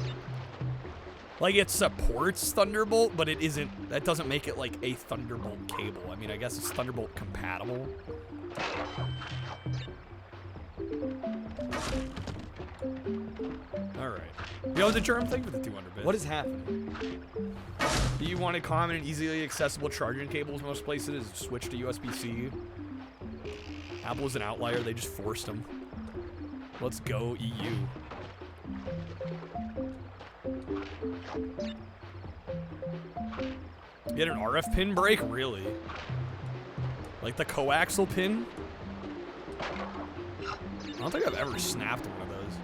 Like, it supports Thunderbolt, but it isn't... That doesn't make it, like, a Thunderbolt cable. I mean, I guess it's Thunderbolt compatible. Alright. Yo, the germ, thank you for the 200 bits. What is happening? Do you want a common and easily accessible charging cables? Most places is switch to USB-C. Apple is an outlier. They just forced them. Let's go, EU. You had an RF pin break? Really? Like the coaxial pin? I don't think I've ever snapped one of those.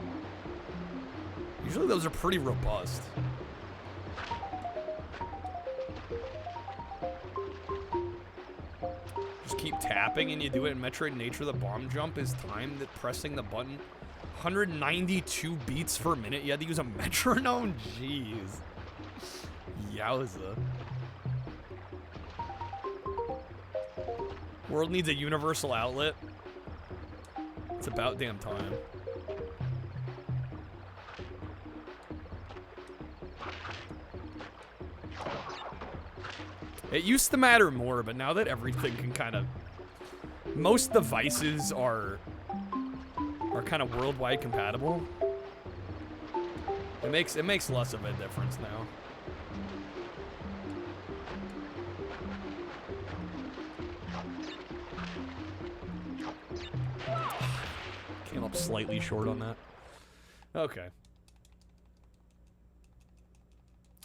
Usually those are pretty robust. Just keep tapping and you do it in Metroid Nature. The bomb jump is timed at pressing the button. 192 beats per minute. You had to use a metronome? Jeez. Yowza. World needs a universal outlet. It's about damn time. It used to matter more, but now that everything can kind of... Most devices are kind of worldwide compatible. It makes less of a difference now. Came up slightly short on that. Okay.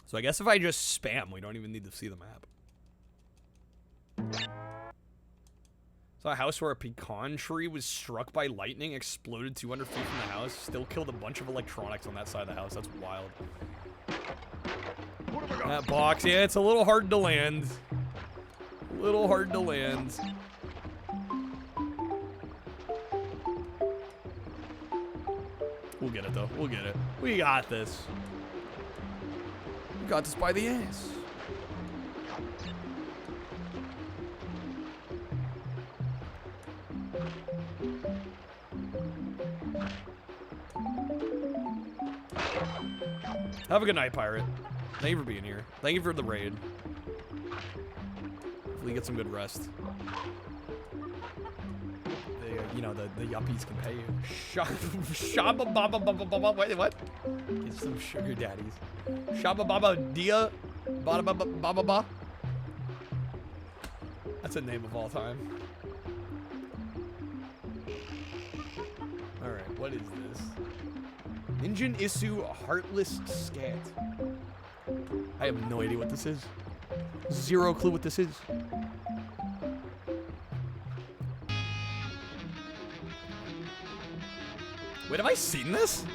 So I guess if I just spam, we don't even need to see the map. Saw a house where a pecan tree was struck by lightning, exploded 200 feet from the house, still killed a bunch of electronics on that side of the house. That's wild. That box, yeah, it's a little hard to land. A little hard to land. We'll get it, though. We'll get it. We got this. We got this by the ass. Have a good night, pirate. Thank you for being here. Thank you for the raid. Hopefully you get some good rest. You know, the yuppies can pay you. Shabba baba baba baba. Wait, what? Get some sugar daddies. Shabba baba dia. Bada baba baba ba. That's a name of all time. Alright, what is this? Engine issue heartless scat. I have no idea what this is. Zero clue what this is. Wait, have I seen this?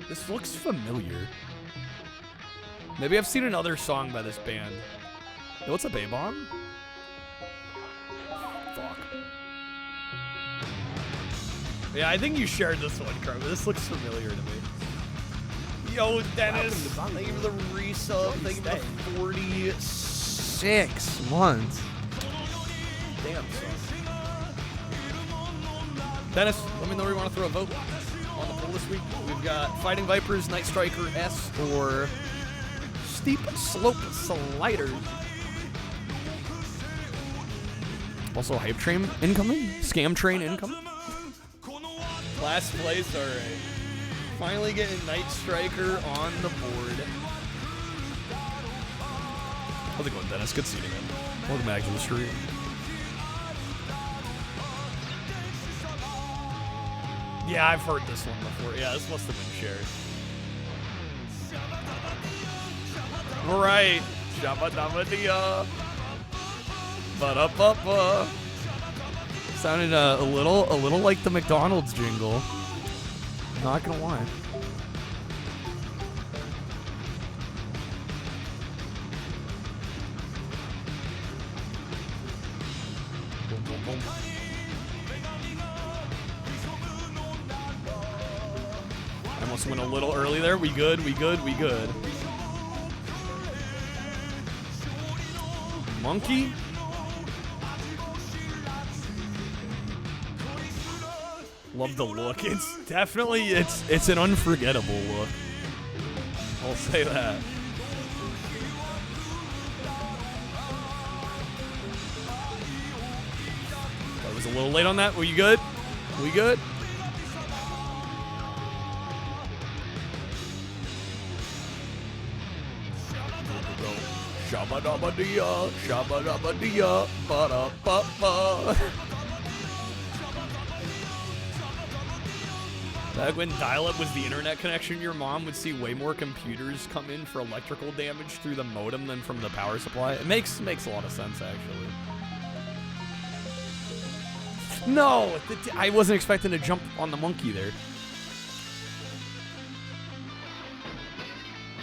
This looks familiar. Maybe I've seen another song by this band. Hey, what's up, A-Bomb? Fuck. Yeah, I think you shared this one, Carver. This looks familiar to me. Yo, Dennis. Thank you for the resub. Thank you for the 46 months. Damn, son. Dennis, let me know where you want to throw a vote on the poll this week. We've got Fighting Vipers, Night Striker S, or Steep Slope Sliders. Also, Hype Train incoming? Scam Train incoming? Last place, alright. Finally getting Night Striker on the board. How's it going, Dennis? Good seeing you, man. Welcome back to the stream. Yeah, I've heard this one before. Yeah, this must have been shared. Right. Shabba dabba dia. Ba-da-ba-ba. Sounded a little like the McDonald's jingle. Not gonna lie. Boom, boom, boom. I almost went a little early there. We good, we good, we good. Monkey? Love the look. It's definitely, it's an unforgettable look. I'll say that. I was a little late on that. Were you good? We good? Shabba dabba dia, shabba dabba dia, ba da ba ba. Back when dial-up was the internet connection, your mom would see way more computers come in for electrical damage through the modem than from the power supply. It makes a lot of sense, actually. No, I wasn't expecting to jump on the monkey there.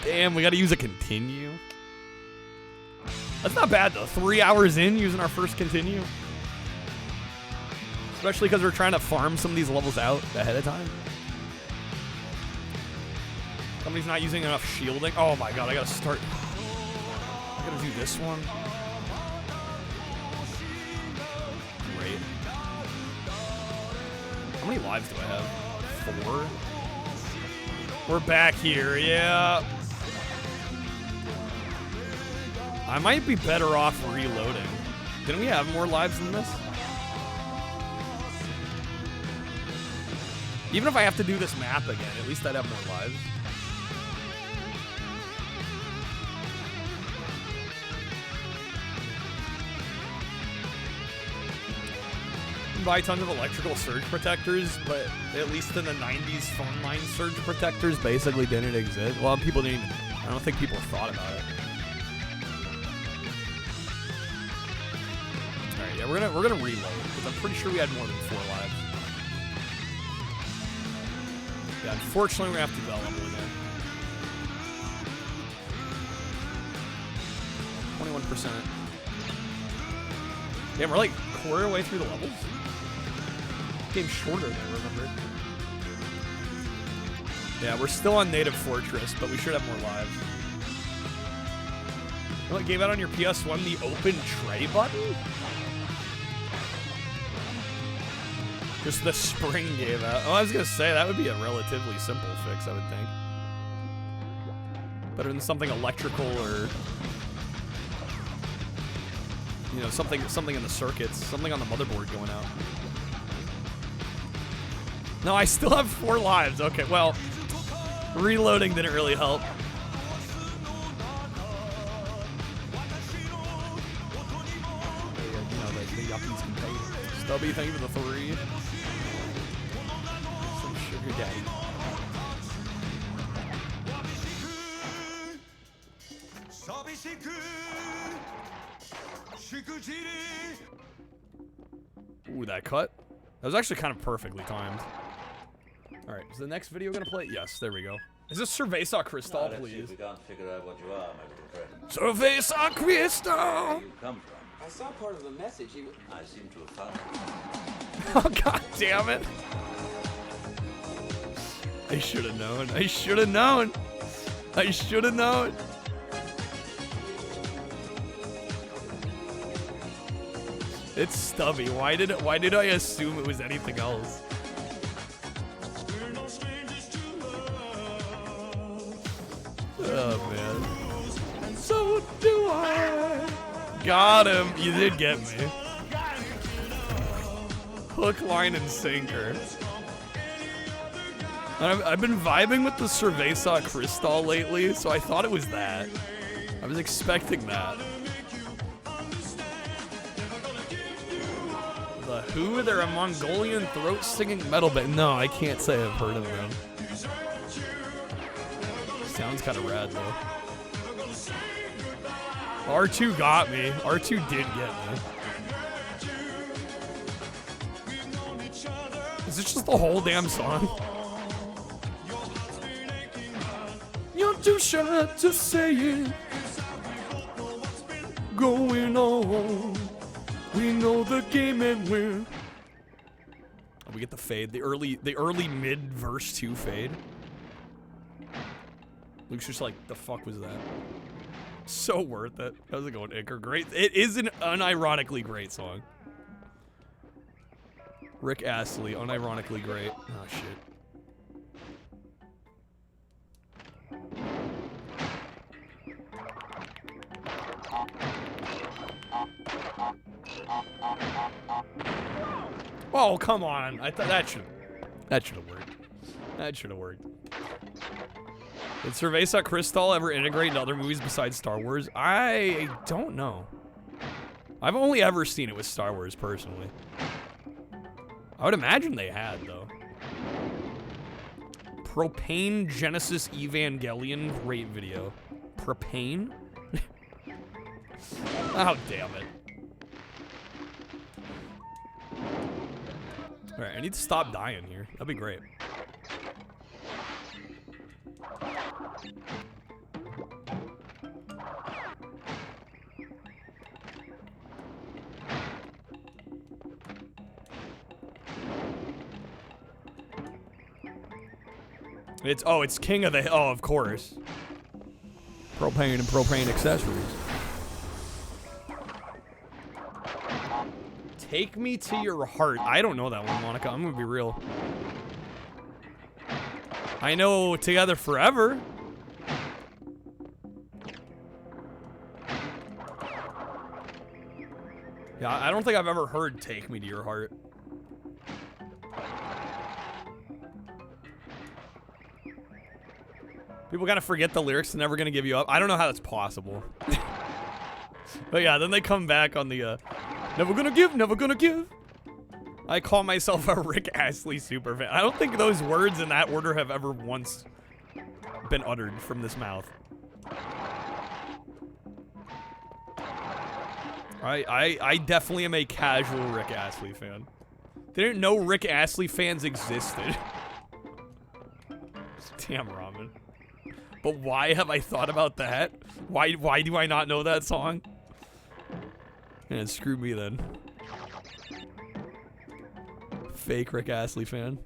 Damn, we gotta use a continue. That's not bad, though. 3 hours in using our first continue. Especially because we're trying to farm some of these levels out ahead of time. Somebody's not using enough shielding. Oh my god, I gotta start. I gotta do this one. Great. How many lives do I have? 4? We're back here, yeah. I might be better off reloading. Didn't we have more lives than this? Even if I have to do this map again, at least I'd have more lives. Buy tons of electrical surge protectors, but at least in the 90s, phone line surge protectors basically didn't exist. Well, people didn't even, I don't think people thought about it. Alright, Yeah, we're gonna reload because I'm pretty sure we had more than 4 lives. Yeah, unfortunately we have to develop again. 21%. Damn, we're like quarter way through the levels. Game's shorter than I remember. Yeah, we're still on Native Fortress, but we should have more lives. You know what gave out on your PS1? The open tray button? Just the spring gave out. Oh, I was gonna say, that would be a relatively simple fix, I would think. Better than something electrical or... You know, something in the circuits, something on the motherboard going out. No, I still have 4 lives. Okay, well, reloading didn't really help. You know, the yuppies can pay. Stubby, thank you for the 3. Some sugar daddy. Ooh, that cut. That was actually kind of perfectly timed. Alright, is the next video gonna play? Yes, there we go. Is this Cerveza Cristal, please? We can't figure out what you are, my little friend. Cerveza Cristal! Where you come from? I saw part of the message. I seem to have found it. Oh, god damn it. I should have known. I should have known. I should have known. It's Stubby. Why did I assume it was anything else? Oh man. And so do I. Got him. You did get me. Hook, line, and sinker. I've been vibing with the Cerveza Cristal lately, so I thought it was that. I was expecting that. The Who? They're a Mongolian throat-singing metal band. No, I can't say I've heard of them. Sounds kind of rad, though. R2 got me. R2 did get me. Is this just the whole damn song? You're too shy to say it. Going on. We know the game and we're... Oh, we get the fade. The early mid verse 2 fade. Luke's just like, the fuck was that? So worth it. How's it going, Iker? Great. It is an unironically great song. Rick Astley, unironically great. Oh, shit. Oh, come on. I thought that should have worked. That should have worked. Did Cerveza Cristal ever integrate in other movies besides Star Wars? I don't know. I've only ever seen it with Star Wars, personally. I would imagine they had, though. Propane Genesis Evangelion, great video. Propane? Oh, damn it. Alright, I need to stop dying here. That'd be great. It's King of the... Oh, of course. Propane and propane accessories. Take Me to Your Heart. I don't know that one, Monica. I'm gonna be real. I know Together Forever. Yeah, I don't think I've ever heard Take Me to Your Heart. People gotta forget the lyrics and Never Gonna Give You Up. I don't know how that's possible. But yeah, then they come back on the, Never gonna give, never gonna give. I call myself a Rick Astley superfan. I don't think those words in that order have ever once been uttered from this mouth. I definitely am a casual Rick Astley fan. Didn't know Rick Astley fans existed. Damn, Ramen. But why have I thought about that? Why do I not know that song? Man, screw me then. Fake Rick Astley fan.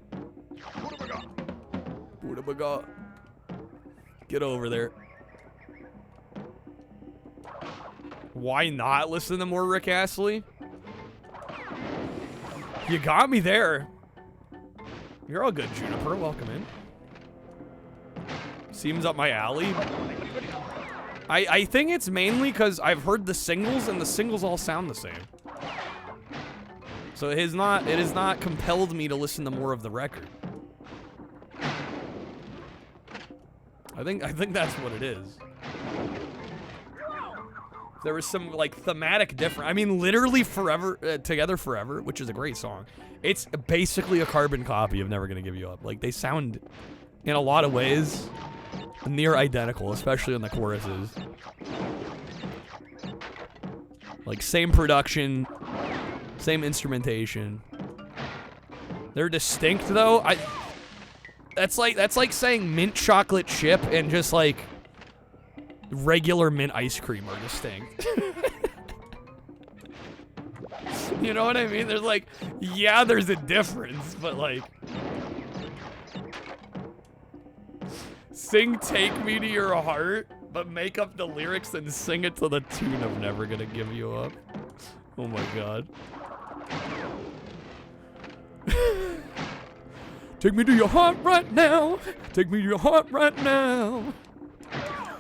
Buddha-baga. Get over there. Why not listen to more Rick Astley? You got me there. You're all good, Juniper. Welcome in. Seems up my alley. I think it's mainly because I've heard the singles and the singles all sound the same. So it has not compelled me to listen to more of the record. I think that's what it is. There was some like thematic difference. I mean, literally Forever, Together Forever, which is a great song. It's basically a carbon copy of Never Gonna Give You Up. Like they sound, in a lot of ways, near identical, especially in the choruses. Like same production, same instrumentation. They're distinct though. That's like saying mint chocolate chip and just like regular mint ice cream are distinct. You know what I mean? There's like, yeah, there's a difference, but like, sing Take Me to Your Heart, but make up the lyrics and sing it to the tune of Never Gonna Give You Up. Oh my god. Take me to your heart right now. Take me to your heart right now.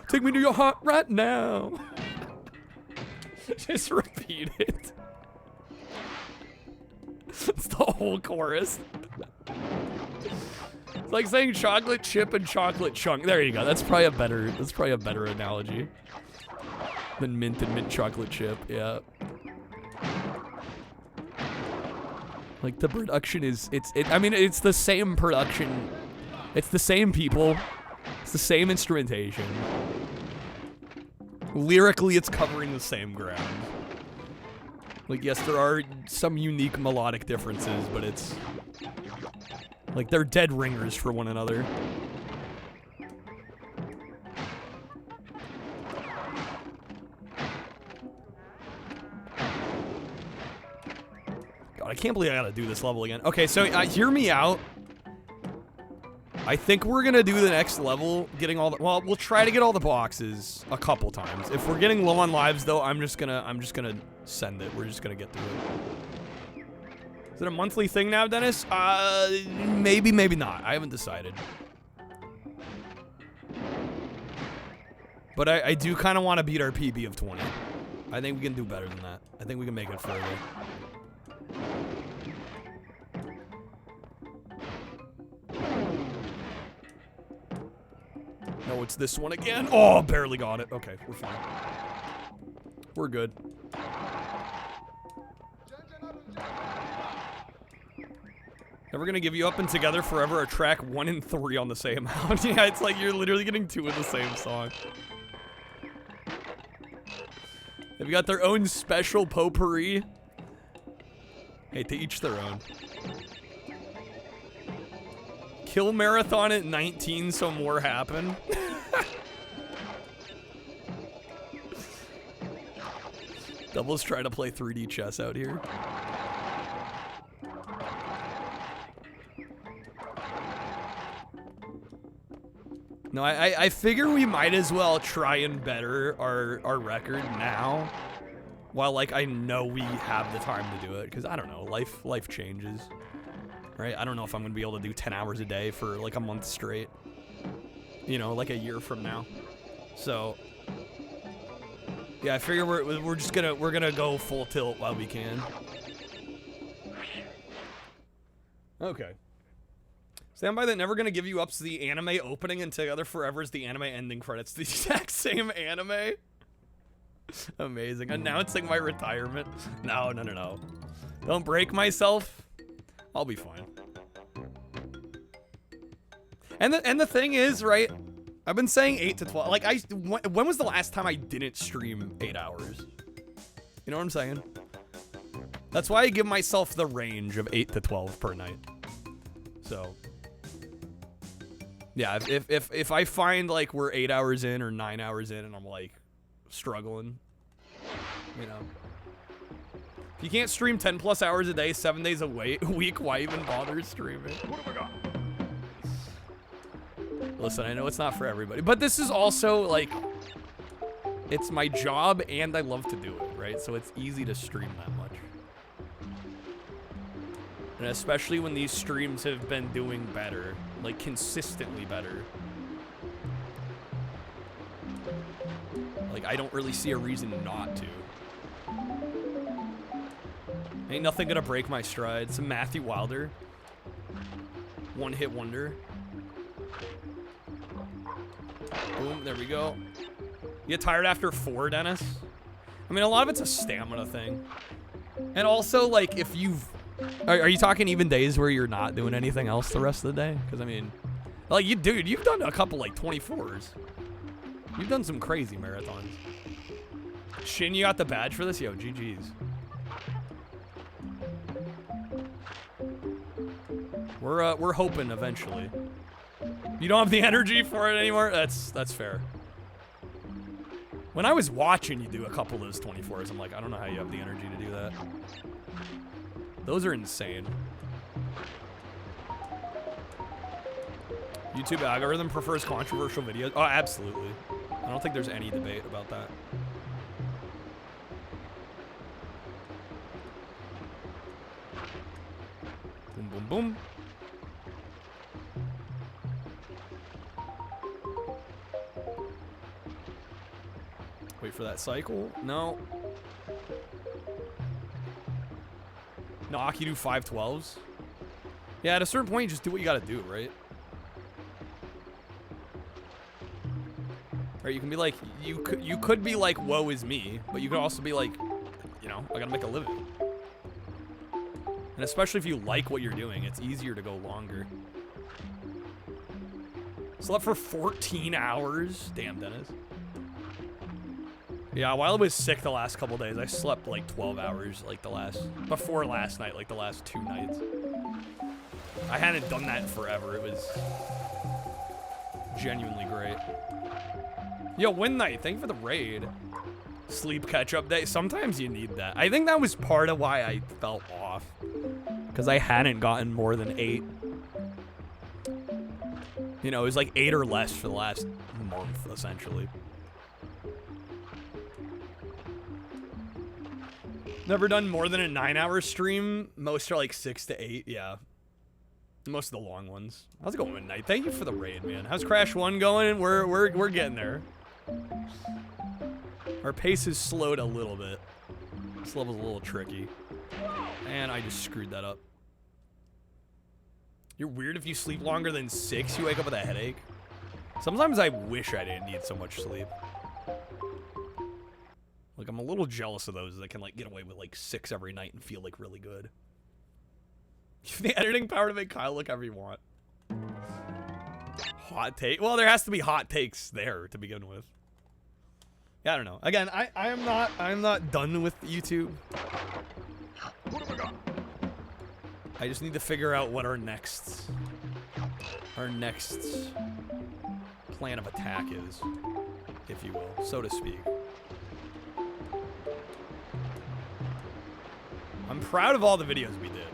Take me to your heart right now. Just repeat it. It's the whole chorus. It's like saying chocolate chip and chocolate chunk. There you go. That's probably a better analogy than mint and mint chocolate chip. Yeah. Like the production is I mean it's the same production. It's the same people. It's the same instrumentation. Lyrically it's covering the same ground. Like yes, there are some unique melodic differences, but it's like they're dead ringers for one another. God, I can't believe I gotta do this level again. Okay, so hear me out. I think we're gonna do the next level, getting all the, well, we'll try to get all the boxes a couple times. If we're getting low on lives though, I'm just gonna send it. We're just gonna get through it. Is it a monthly thing now, Dennis? Maybe, maybe not. I haven't decided. But I do kind of want to beat our PB of 20. I think we can do better than that. I think we can make it further. No, it's this one again. Oh, barely got it. Okay, we're fine. We're good. Never Gonna Give You Up and Together Forever are track 1 and 3 on the same album. Yeah, it's like you're literally getting 2 of the same song. They've got their own special potpourri. Hey, to each their own. Kill Marathon at 19 so more happen. Doubles try to play 3D chess out here. No, I figure we might as well try and better our record now. While, like, I know we have the time to do it. Because, I don't know, life changes. Right? I don't know if I'm going to be able to do 10 hours a day for, like, a month straight. You know, like a year from now. So, yeah, I figure we're just gonna, we're gonna go full tilt while we can. Okay. Stand by that Never Gonna Give You Up's the anime opening and Together Forever is the anime ending credits. The exact same anime. Amazing. Announcing my retirement. No. Don't break myself. I'll be fine. And the thing is, right? I've been saying 8 to 12. Like, when was the last time I didn't stream 8 hours? You know what I'm saying? That's why I give myself the range of 8 to 12 per night. So, yeah, if I find like we're 8 hours in or 9 hours in and I'm like struggling, you know. If you can't stream 10 plus hours a day, 7 days a week, why even bother streaming? Listen, I know it's not for everybody, but this is also like, it's my job and I love to do it, right? So it's easy to stream that much. And especially when these streams have been doing better, like consistently better. Like, I don't really see a reason not to. Ain't nothing gonna break my stride. Some Matthew Wilder. One hit wonder. Boom, there we go. You get tired after 4, Dennis? I mean, a lot of it's a stamina thing. And also, like, if you've... Are you talking even days where you're not doing anything else the rest of the day? Because, I mean, like, dude, you've done a couple, like, 24s. You've done some crazy marathons. Shin, you got the badge for this? Yo, GG's. We're hoping eventually. You don't have the energy for it anymore? That's fair. When I was watching you do a couple of those 24s, I'm like, I don't know how you have the energy to do that. Those are insane. YouTube algorithm prefers controversial videos. Oh, absolutely. I don't think there's any debate about that. Boom, boom, boom. Wait for that cycle. No. Knock, you do 512s? Yeah, at a certain point, you just do what you gotta do, right? Right, you can be like, you could be like, woe is me, but you could also be like, you know, I gotta make a living. And especially if you like what you're doing, it's easier to go longer. Slept for 14 hours? Damn, Dennis. Yeah, while I was sick the last couple days, I slept like 12 hours, like before last night, like the last 2 nights. I hadn't done that in forever. It was genuinely great. Yo, Win Night, thank you for the raid. Sleep catch-up day. Sometimes you need that. I think that was part of why I felt off. Because I hadn't gotten more than 8. You know, it was like 8 or less for the last month, essentially. Never done more than a 9-hour stream. Most are like 6 to 8, yeah. Most of the long ones. How's it going, Midnight? Thank you for the raid, man. How's Crash 1 going? We're getting there. Our pace has slowed a little bit. This level's a little tricky. And I just screwed that up. You're weird if you sleep longer than 6, you wake up with a headache. Sometimes I wish I didn't need so much sleep. Like, I'm a little jealous of those that can, like, get away with, like, 6 every night and feel, like, really good. The editing power to make Kyle look however you want. Hot take? Well, there has to be hot takes there to begin with. Yeah, I don't know. Again, I'm not done with YouTube. I just need to figure out what our next plan of attack is, if you will, so to speak. I'm proud of all the videos we did,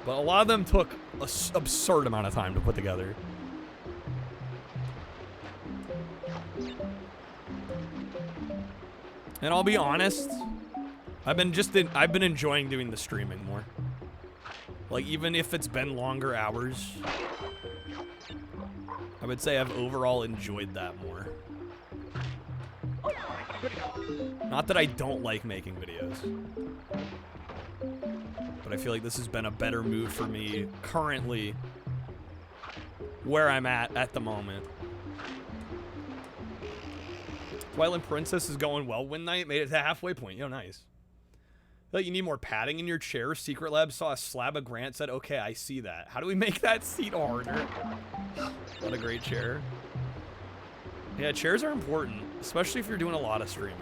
but a lot of them took an absurd amount of time to put together. And I'll be honest, I've been enjoying doing the streaming more. Like, even if it's been longer hours, I would say I've overall enjoyed that more. Not that I don't like making videos, but I feel like this has been a better move for me currently where I'm at the moment. Twilight Princess is going well. Win Night made it to the halfway point. Yo, nice. Like, you need more padding in your chair. Secret Lab saw a slab of Grant, said, okay, I see that. How do we make that seat harder? What a great chair. Yeah, chairs are important, especially if you're doing a lot of streaming.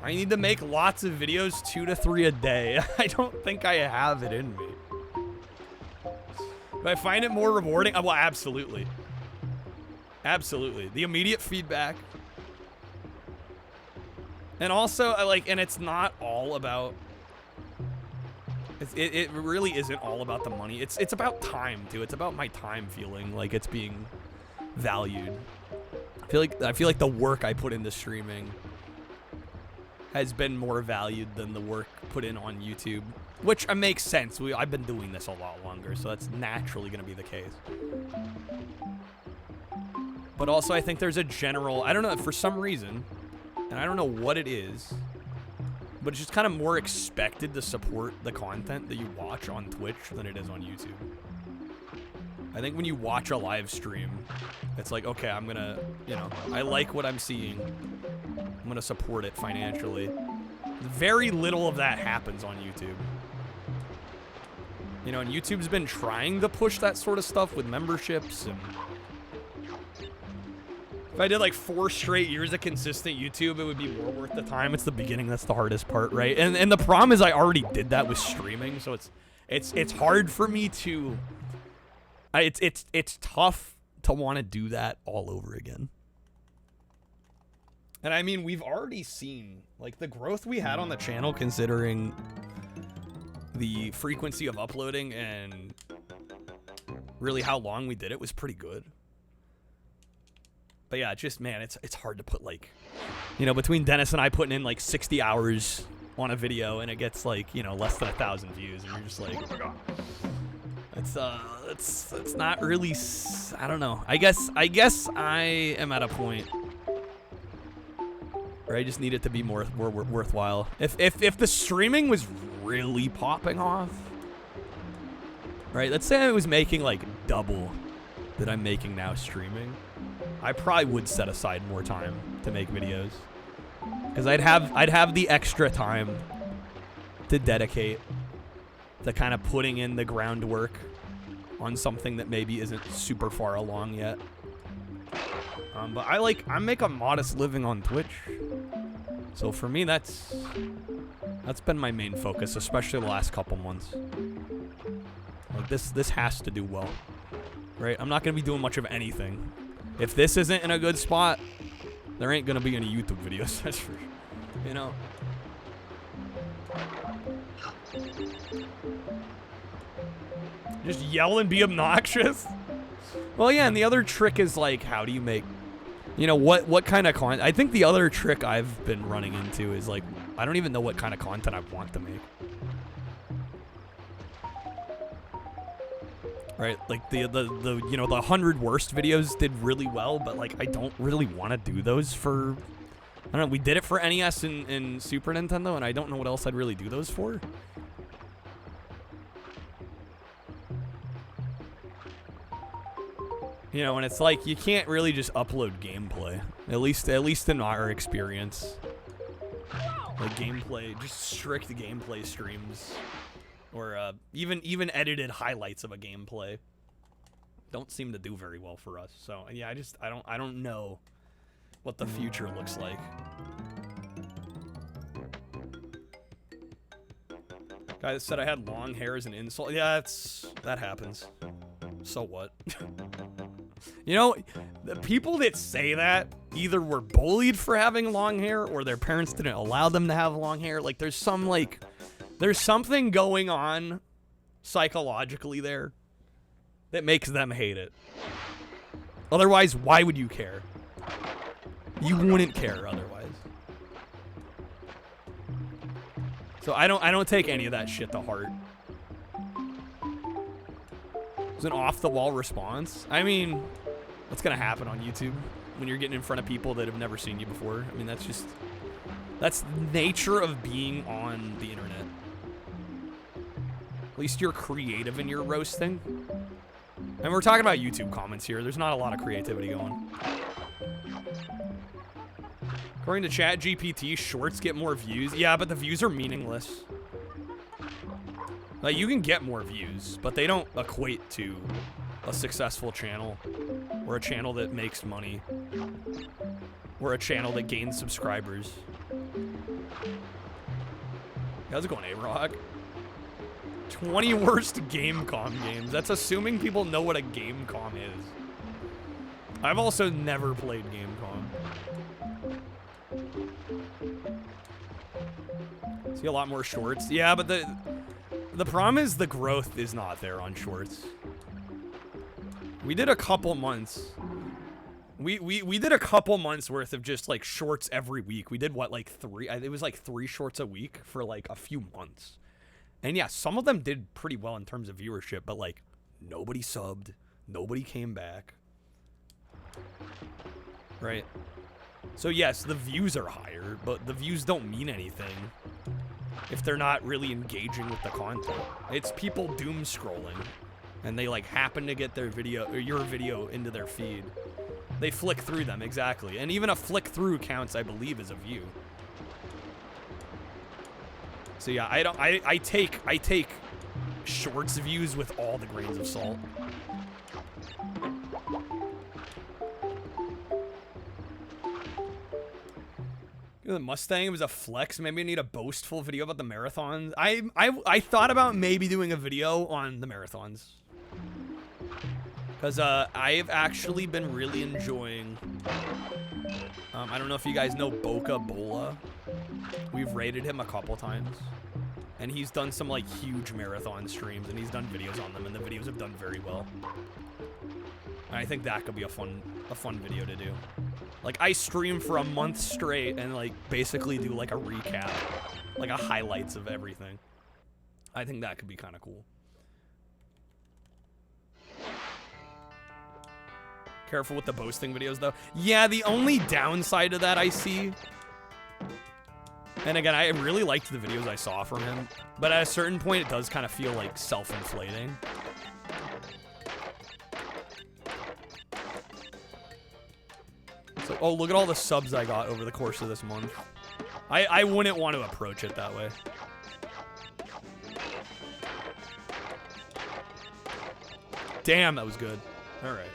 I need to make lots of videos, 2 to 3 a day. I don't think I have it in me. Do I find it more rewarding? Well, absolutely. Absolutely. The immediate feedback. And also, and it's not all about... It really isn't all about the money. It's about time, too. It's about my time feeling like it's being valued. I feel like the work I put into streaming has been more valued than the work put in on YouTube, which makes sense. I've been doing this a lot longer, so that's naturally going to be the case. But also, I think there's a general, I don't know, for some reason, and I don't know what it is, but it's just kind of more expected to support the content that you watch on Twitch than it is on YouTube. I think when you watch a live stream, it's like, okay, I'm gonna, I like what I'm seeing. I'm gonna support it financially. Very little of that happens on YouTube. And YouTube's been trying to push that sort of stuff with memberships, and if I did like 4 straight years of consistent YouTube, it would be more worth the time. It's the beginning that's the hardest part, right? And the problem is I already did that with streaming, so it's hard for me to it's tough to want to do that all over again. And I mean, we've already seen like the growth we had on the channel considering the frequency of uploading and really how long we did it was pretty good. But yeah, just, man, it's hard to put, like, between Dennis and I putting in, like, 60 hours on a video, and it gets, like, less than 1,000 views, and you're just like, it's not really, I don't know. I guess I am at a point where I just need it to be more worthwhile. If the streaming was really popping off, right, let's say I was making, like, double that I'm making now streaming, I probably would set aside more time to make videos, because I'd have the extra time to dedicate to kind of putting in the groundwork on something that maybe isn't super far along yet. But I make a modest living on Twitch, so for me that's been my main focus, especially the last couple months. Like this has to do well, right? I'm not gonna be doing much of anything. If this isn't in a good spot, there ain't gonna be any YouTube videos, that's for sure, Just yell and be obnoxious? Well, yeah, and the other trick is, like, how do you make, what kind of content? I think the other trick I've been running into is, like, I don't even know what kind of content I want to make. Right, like the 100 worst videos did really well, but like I don't really want to do those for, I don't know, we did it for NES and Super Nintendo, and I don't know what else I'd really do those for. And it's like you can't really just upload gameplay. At least in our experience. Like gameplay, just strict gameplay streams. Or even edited highlights of a gameplay don't seem to do very well for us. So yeah, I don't know what the future looks like. Guy that said I had long hair is an insult. Yeah, that happens. So what? The people that say that either were bullied for having long hair or their parents didn't allow them to have long hair. Like there's something going on psychologically there that makes them hate it. Otherwise, why would you care? You wouldn't care otherwise. So I don't take any of that shit to heart. It was an off-the-wall response. I mean, what's gonna happen on YouTube when you're getting in front of people that have never seen you before? I mean, that's the nature of being on the internet. At least you're creative in your roasting. And we're talking about YouTube comments here. There's not a lot of creativity going. According to ChatGPT, shorts get more views. Yeah, but the views are meaningless. Like, you can get more views, but they don't equate to a successful channel, or a channel that makes money, or a channel that gains subscribers. How's it going, A-Rock? 20 worst Gamecom games. That's assuming people know what a Gamecom is. I've also never played Gamecom. See a lot more shorts. Yeah, but the problem is the growth is not there on shorts. We did a couple months. We did a couple months worth of just like shorts every week. We did what, like 3? It was like 3 shorts a week for like a few months. And yeah, some of them did pretty well in terms of viewership, but like nobody subbed, nobody came back. Right? So yes, the views are higher, but the views don't mean anything if they're not really engaging with the content. It's people doom scrolling, and they like happen to get their video or your video into their feed. They flick through them, exactly. And even a flick through counts, I believe, as a view. So yeah, I take shorts views with all the grains of salt. The Mustang was a flex. Maybe I need a boastful video about the marathons. I thought about maybe doing a video on the marathons. Because I've actually been really enjoying... I don't know if you guys know Boca Bola. We've rated him a couple times. And he's done some like huge marathon streams, and he's done videos on them, and the videos have done very well. And I think that could be a fun video to do. Like, I stream for a month straight and like basically do like a recap, like a highlights of everything. I think that could be kind of cool. Careful with the boasting videos though. Yeah, the only downside of that I see, and again, I really liked the videos I saw from him, but at a certain point it does kind of feel like self-inflating. It's like, oh, look at all the subs I got over the course of this month. I wouldn't want to approach it that way. Damn, that was good. All right.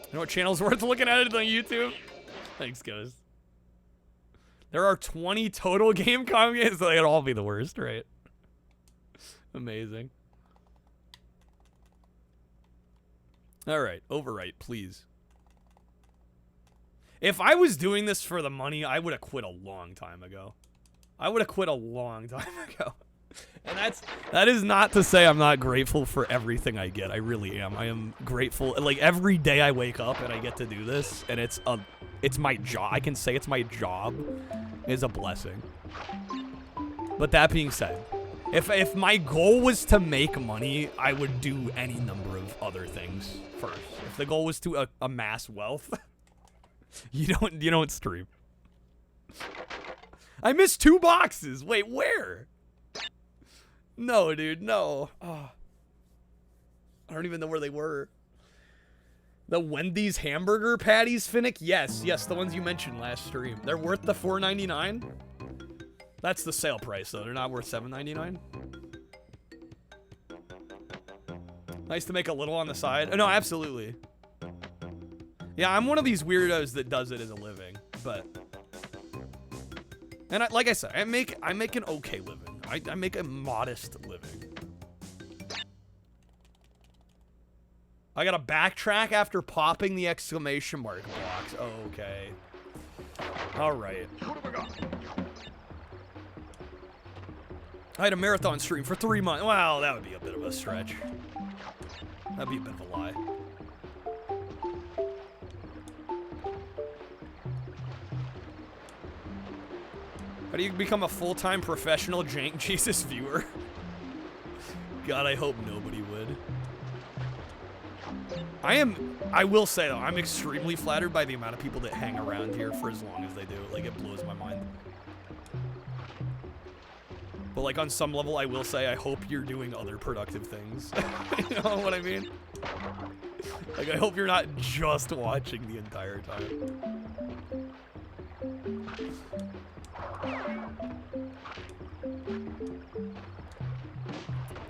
You know what channel's worth looking at it on YouTube? Thanks, guys. There are 20 total Gamecom games, so they'd all be the worst, right? Amazing. All right, overwrite, please. If I was doing this for the money, I would have quit a long time ago. I would have quit a long time ago. And that is not to say I'm not grateful for everything I get. I really am. I am grateful. Like, every day I wake up and I get to do this, and it's my job. I can say it's my job is a blessing. But that being said, if my goal was to make money, I would do any number of other things first. If the goal was to amass wealth, you don't stream. I missed 2 boxes. Wait, where? No, dude, no. Oh. I don't even know where they were. The Wendy's hamburger patties, Finnick? Yes, the ones you mentioned last stream. They're worth the $4.99? That's the sale price, though. They're not worth $7.99? Nice to make a little on the side. Oh, no, absolutely. Yeah, I'm one of these weirdos that does it as a living, but... And like I said, I make an okay living. I make a modest living. I gotta backtrack after popping the exclamation mark box. Okay. Alright. I had a marathon stream for 3 months. Wow, that would be a bit of a stretch. That'd be a bit of a lie. How do you become a full-time professional Jank Jesus viewer? God, I hope nobody would. I will say though, I'm extremely flattered by the amount of people that hang around here for as long as they do. Like, it blows my mind. But like, on some level, I will say I hope you're doing other productive things. You know what I mean? Like, I hope you're not just watching the entire time.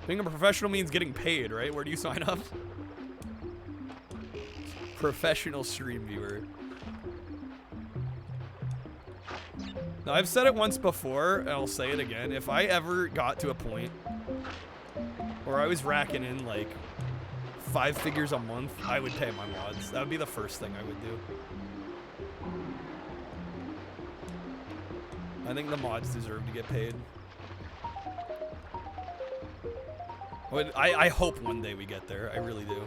Being a professional means getting paid, right? Where do you sign up? Professional stream viewer. Now, I've said it once before, and I'll say it again. If I ever got to a point where I was racking in like 5 figures a month, I would pay my mods. That would be the first thing I would do. I think the mods deserve to get paid. I hope one day we get there. I really do.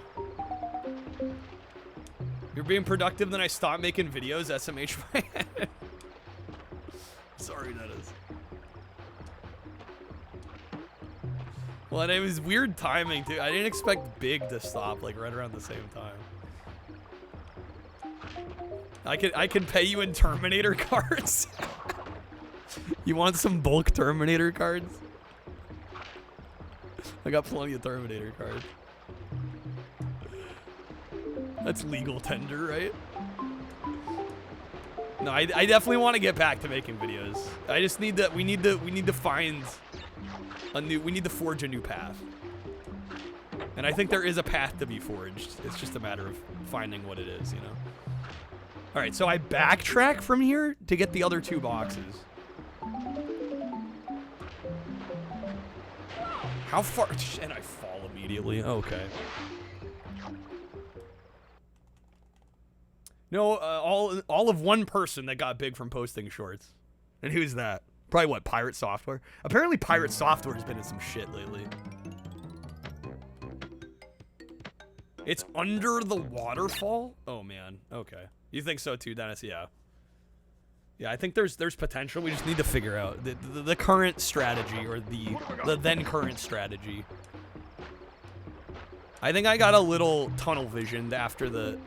You're being productive, then I stop making videos, SMH my head. Sorry, that is. Well, and it was weird timing, too. I didn't expect Big to stop, like, right around the same time. I can pay you in Terminator cards. You want some bulk Terminator cards? I got plenty of Terminator cards. That's legal tender, right? No, I definitely want to get back to making videos. I just need to, we need to find a new, we need to forge a new path. And I think there is a path to be forged. It's just a matter of finding what it is, you know? All right, so I backtrack from here to get the other 2 boxes. How far? And I fall immediately. Okay. No, all of one person that got big from posting shorts. And who's that? Probably what, Pirate Software? Apparently Pirate Software has been in some shit lately. It's under the waterfall? Oh man, okay. You think so too, Dennis? Yeah. Yeah, I think there's potential. We just need to figure out the current strategy, or the then current strategy. I think I got a little tunnel visioned after like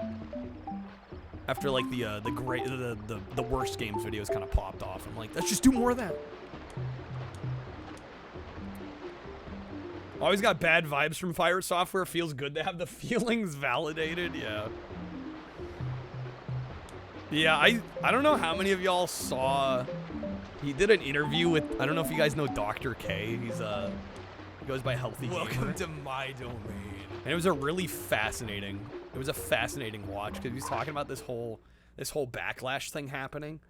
the worst games videos kind of popped off. I'm like, let's just do more of that. Always got bad vibes from Fire Software. Feels good to have the feelings validated. Yeah. Yeah, I don't know how many of y'all saw, he did an interview with, I don't know if you guys know Dr. K. He goes by Healthy Gamer. Welcome to my domain. And it was a really fascinating, watch, because he was talking about this whole backlash thing happening.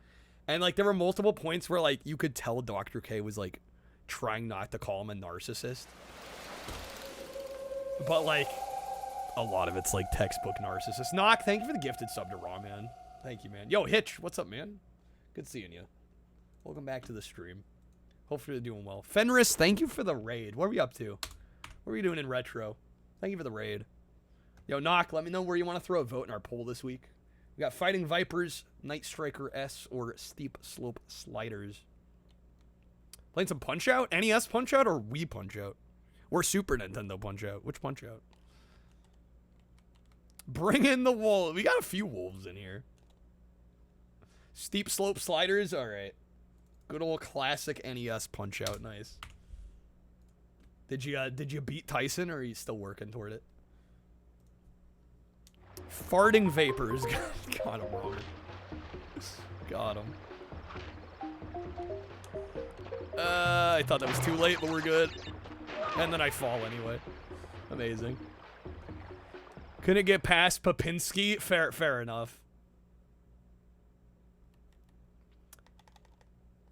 And like there were multiple points where like you could tell Dr. K was like trying not to call him a narcissist. But like a lot of it's like textbook narcissist. Knock, thank you for the gifted sub to Raw, man. Thank you, man. Yo, Hitch, what's up, man? Good seeing you. Welcome back to the stream. Hopefully you're doing well. Fenris, thank you for the raid. What are we up to? What are we doing in retro? Thank you for the raid. Yo, Knock, let me know where you want to throw a vote in our poll this week. We got Fighting Vipers, Night Striker S, or Steep Slope Sliders. Playing some Punch-Out? NES Punch-Out or Wii Punch-Out? Or Super Nintendo Punch-Out? Which Punch-Out? Bring in the wolf. We got a few wolves in here. Steep Slope Sliders? Alright. Good old classic NES Punch-Out. Nice. Did you beat Tyson, or are you still working toward it? Farting Vapors. Got him, Robert. Got him. I thought that was too late, but we're good. And then I fall anyway. Amazing. Couldn't get past Popinski? Fair enough.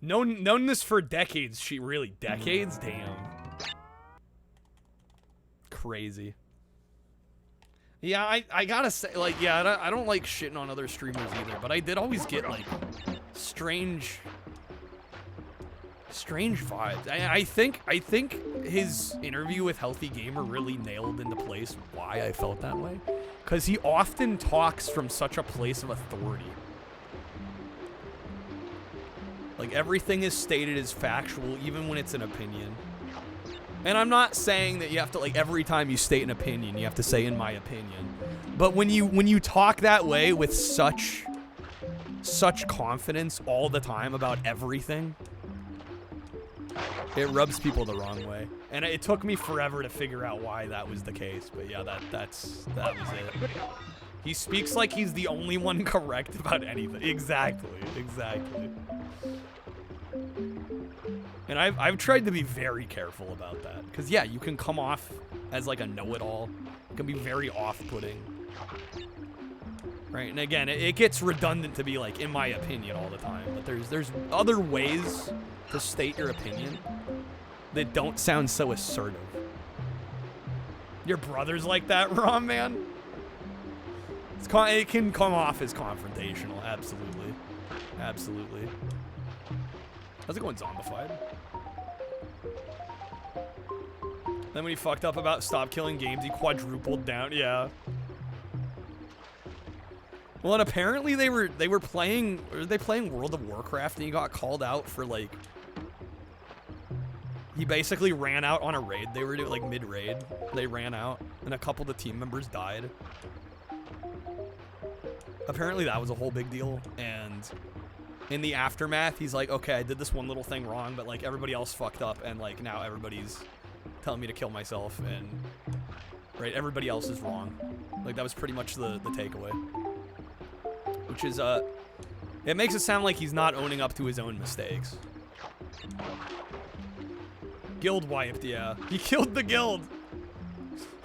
Known this for decades. Decades? Damn. Crazy. Yeah, I gotta say, like, yeah, I don't like shitting on other streamers either, but I did always get, like, strange vibes. I think his interview with Healthy Gamer really nailed into place why I felt that way. Because he often talks from such a place of authority. Like, everything is stated as factual, even when it's an opinion. And I'm not saying that you have to, like, every time you state an opinion, you have to say, in my opinion. But when you talk that way with such confidence all the time about everything, it rubs people the wrong way. And it took me forever to figure out why that was the case. But yeah, that was it. He speaks like he's the only one correct about anything. Exactly. And I've tried to be very careful about that. Because, yeah, you can come off as, like, a know-it-all. It can be very off-putting. right? And again, it gets redundant to be like, in my opinion, all the time. But there's other ways to state your opinion that don't sound so assertive. Your brother's like that, Rom, man? It can come off as confrontational, absolutely. Absolutely. How's it going, zombified? Then when he fucked up about stop killing games, he quadrupled down. Yeah. Well, and apparently they were playing World of Warcraft, and he got called out for like. He basically ran out on a raid. They were doing like mid-raid. They ran out, and a couple of the team members died. Apparently that was a whole big deal, and in the aftermath, he's like, okay, I did this one little thing wrong, but like everybody else fucked up, and like now everybody's telling me to kill myself, and right, everybody else is wrong. Like that was pretty much the takeaway, which is it makes it sound like he's not owning up to his own mistakes. Guild wiped, yeah. He killed the guild.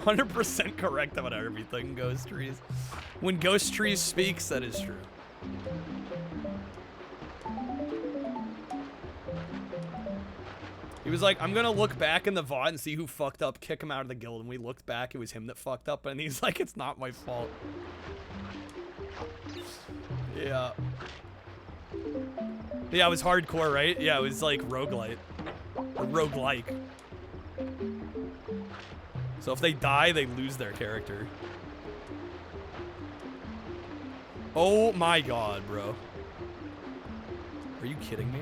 100% correct about everything, Ghost Trees. When Ghost Trees speaks, that is true. He was like, I'm gonna look back in the VOD and see who fucked up, kick him out of the guild. And we looked back, it was him that fucked up, and he's like, it's not my fault. Yeah. Yeah, it was hardcore, right? Yeah, it was like roguelite. Or roguelike. So if they die, they lose their character. Oh my god, bro. Are you kidding me?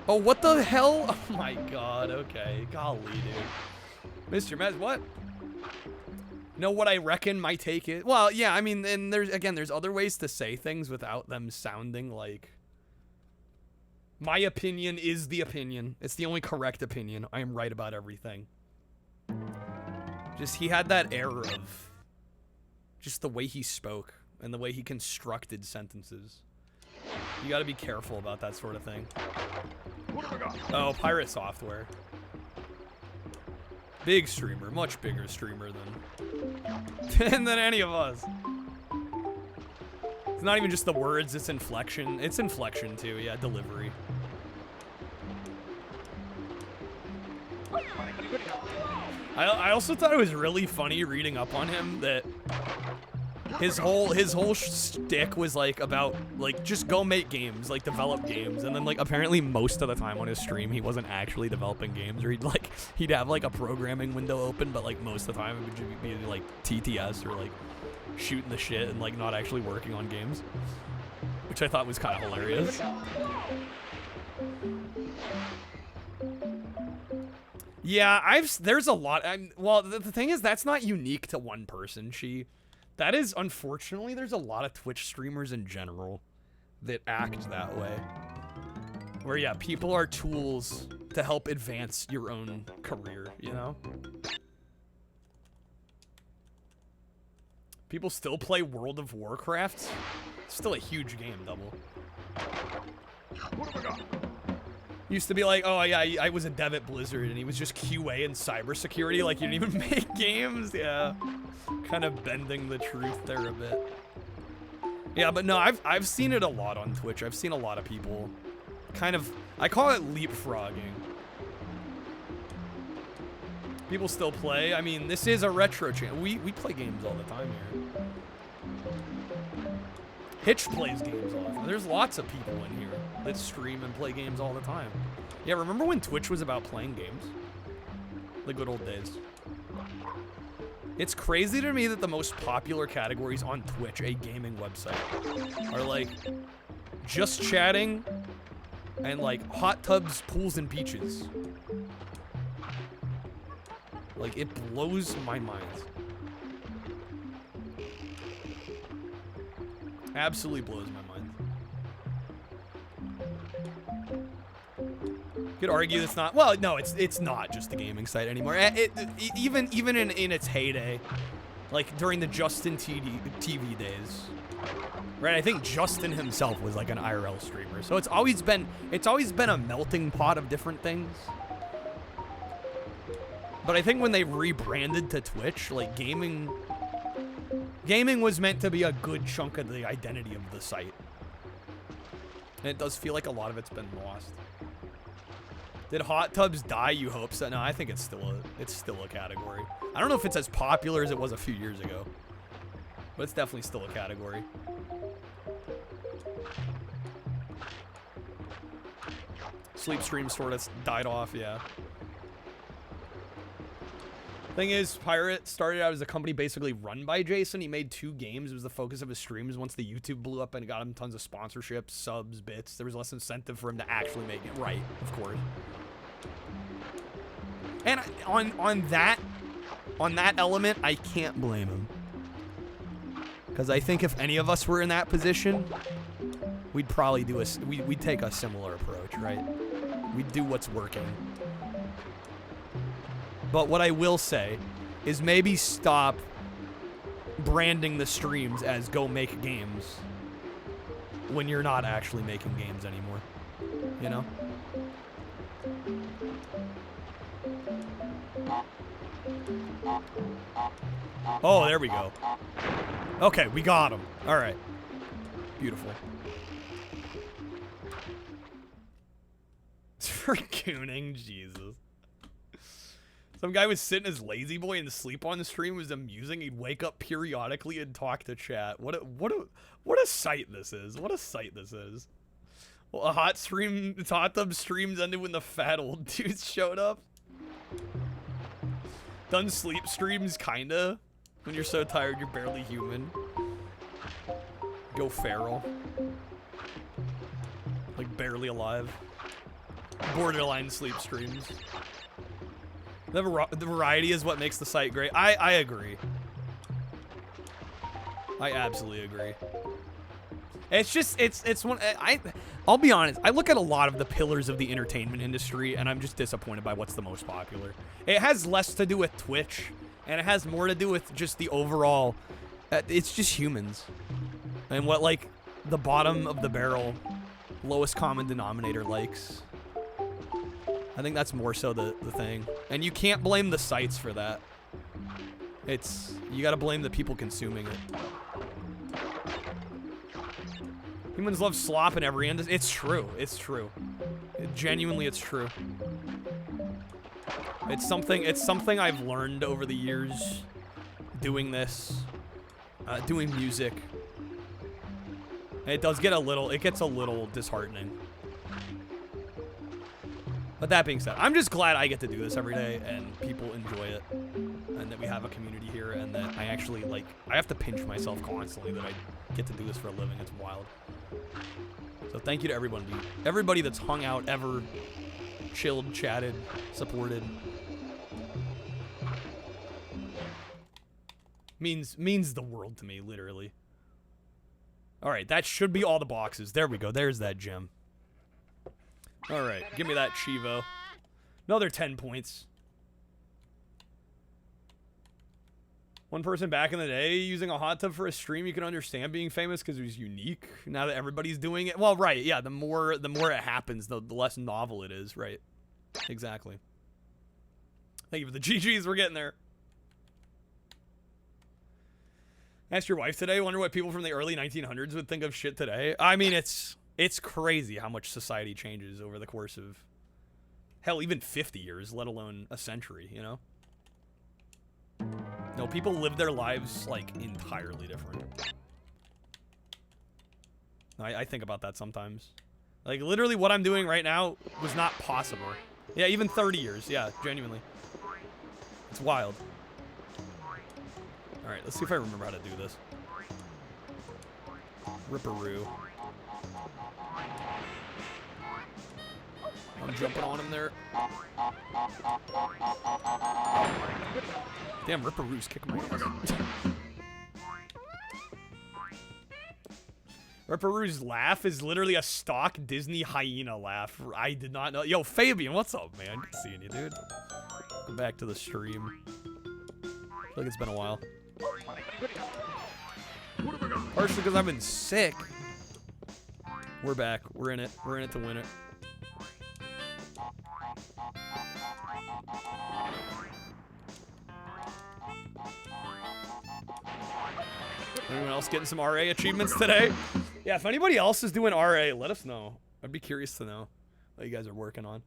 Oh, what the hell? Oh my god, okay. Golly, dude. Mr. Mez, what? Know what I reckon my take is? Well, yeah, I mean, and there's other ways to say things without them sounding like my opinion is the opinion. It's the only correct opinion. I am right about everything. Just, he had that air of just the way he spoke and the way he constructed sentences. You gotta be careful about that sort of thing. Oh, Pirate Software. Big streamer, much bigger streamer than any of us. It's not even just the words, it's inflection. It's inflection too, yeah, delivery. I also thought it was really funny reading up on him that his whole shtick was like about like just go make games, like develop games, and then like apparently most of the time on his stream he wasn't actually developing games, or he'd have like a programming window open, but like most of the time it would be like TTS or like shooting the shit and like not actually working on games, which I thought was kind of hilarious. Yeah, there's a lot. Well, the thing is that's not unique to one person. That is, unfortunately, there's a lot of Twitch streamers in general that act that way. Where, yeah, people are tools to help advance your own career, you know? People still play World of Warcraft. It's still a huge game, Double. Used to be like, oh yeah, I was a dev at Blizzard, and he was just QA in cybersecurity, like you didn't even make games. Yeah, kind of bending the truth there a bit. Yeah, but no, I've seen it a lot on Twitch. I've seen a lot of people kind of, I call it leapfrogging. People still play. I mean, this is a retro channel. We play games all the time here. Hitch plays games all the time. There's lots of people in here that stream and play games all the time. Yeah, remember when Twitch was about playing games? The good old days. It's crazy to me that the most popular categories on Twitch, a gaming website, are like just chatting and like hot tubs, pools, and beaches. Like, it blows my mind. Absolutely blows my mind. Could argue it's not. Well, no, it's not just a gaming site anymore. Even in its heyday, like during the Justin TV days, right? I think Justin himself was like an IRL streamer, so it's always been a melting pot of different things. But I think when they rebranded to Twitch, like gaming was meant to be a good chunk of the identity of the site. And it does feel like a lot of it's been lost. Did hot tubs die? You hope so. No, I think it's still a category. I don't know if it's as popular as it was a few years ago, but it's definitely still a category. Sleep stream sort of died off, yeah. Thing is, Pirate started out as a company basically run by Jason. He made 2 games. It was the focus of his streams. Once the YouTube blew up and it got him tons of sponsorships, subs, bits, there was less incentive for him to actually make it right, of course. And on that element, I can't blame him. Because I think if any of us were in that position, we'd probably do we'd take a similar approach, right? We'd do what's working. But what I will say is maybe stop branding the streams as go make games when you're not actually making games anymore. You know? Oh, there we go. Okay, we got him. All right. Beautiful. For gooning, Jesus. Some guy was sitting as lazy boy and sleep on the stream. It was amusing. He'd wake up periodically and talk to chat. What a sight this is. What a sight this is. Well, a hot tub streams ended when the fat old dudes showed up. Done sleep streams, kinda. When you're so tired, you're barely human. Go feral. Like barely alive. Borderline sleep streams. The variety is what makes the site great. I agree. I absolutely agree. It's just, it's one, I'll be honest, I look at a lot of the pillars of the entertainment industry and I'm just disappointed by what's the most popular. It has less to do with Twitch and it has more to do with just the overall, it's just humans. And what like the bottom of the barrel, lowest common denominator likes. I think that's more so the thing. And you can't blame the sites for that. You gotta blame the people consuming it. Humans love slop in every end. It's true. It's true. Genuinely, it's true. It's something I've learned over the years doing this, doing music. And it gets a little disheartening. But that being said, I'm just glad I get to do this every day and people enjoy it and that we have a community here and that I actually, like, I have to pinch myself constantly that I get to do this for a living. It's wild. So thank you to everybody that's hung out, ever chilled, chatted, supported. Means the world to me, literally. All right, that should be all the boxes. There we go. There's that gem. All right, give me that Cheevo. Another 10 points. One person back in the day using a hot tub for a stream, you can understand being famous because it was unique. Now that everybody's doing it, well, right, yeah. The more it happens, the less novel it is, right? Exactly. Thank you for the GGs. We're getting there. Asked your wife today. Wonder what people from the early 1900s would think of shit today. I mean, it's crazy how much society changes over the course of, hell, even 50 years, let alone a century, you know? No, people live their lives, like, entirely different. I think about that sometimes. Like, literally what I'm doing right now was not possible. Yeah, even 30 years. Yeah, genuinely. It's wild. Alright, let's see if I remember how to do this. Ripperoo. I'm jumping on him there. Damn, Ripperoo's kicking my ass. Ripperoo's laugh is literally a stock Disney hyena laugh. I did not know. Yo, Fabian, what's up, man? Good seeing you, dude. Go back to the stream. I feel like it's been a while. Partially because I've been sick. We're back. We're in it. We're in it to win it. Anyone else getting some RA achievements today? Yeah, if anybody else is doing RA, let us know. I'd be curious to know what you guys are working on.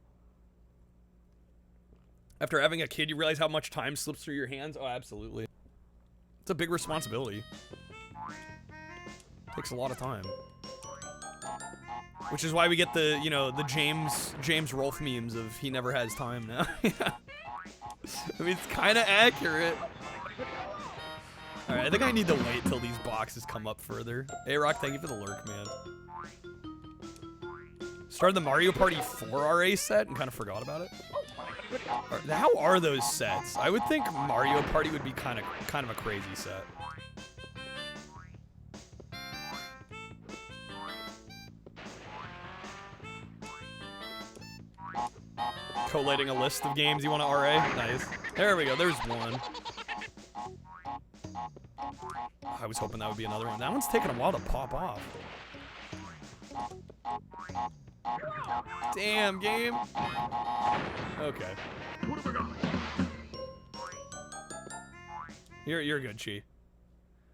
After having a kid, you realize how much time slips through your hands? Oh, absolutely. It's a big responsibility. Takes a lot of time. Which is why we get the, you know, the James Rolfe memes of he never has time now. Yeah. I mean, it's kind of accurate. Alright, I think I need to wait till these boxes come up further. Hey, Rock, thank you for the lurk, man. Started the Mario Party 4 RA set and kind of forgot about it. How are those sets? I would think Mario Party would be kind of a crazy set. Collating a list of games you want to RA? Nice. There we go, there's one. I was hoping that would be another one. That one's taking a while to pop off. Damn, game. Okay. You're good, Chi.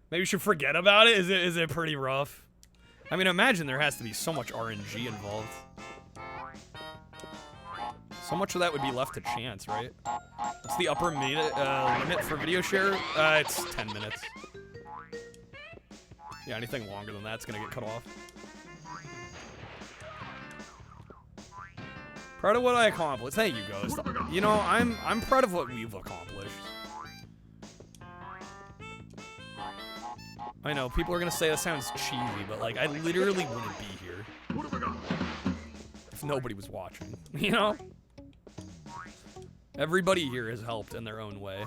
Maybe you should forget about it? Is it pretty rough? I mean, imagine there has to be so much RNG involved. So much of that would be left to chance, right? What's the upper limit for video share? It's 10 minutes. Yeah, anything longer than that's gonna get cut off. Proud of what I accomplished. Thank you, Ghost. You know, I'm proud of what we've accomplished. I know, people are gonna say that sounds cheesy, but like, I literally wouldn't be here if nobody was watching, you know? Everybody here has helped in their own way.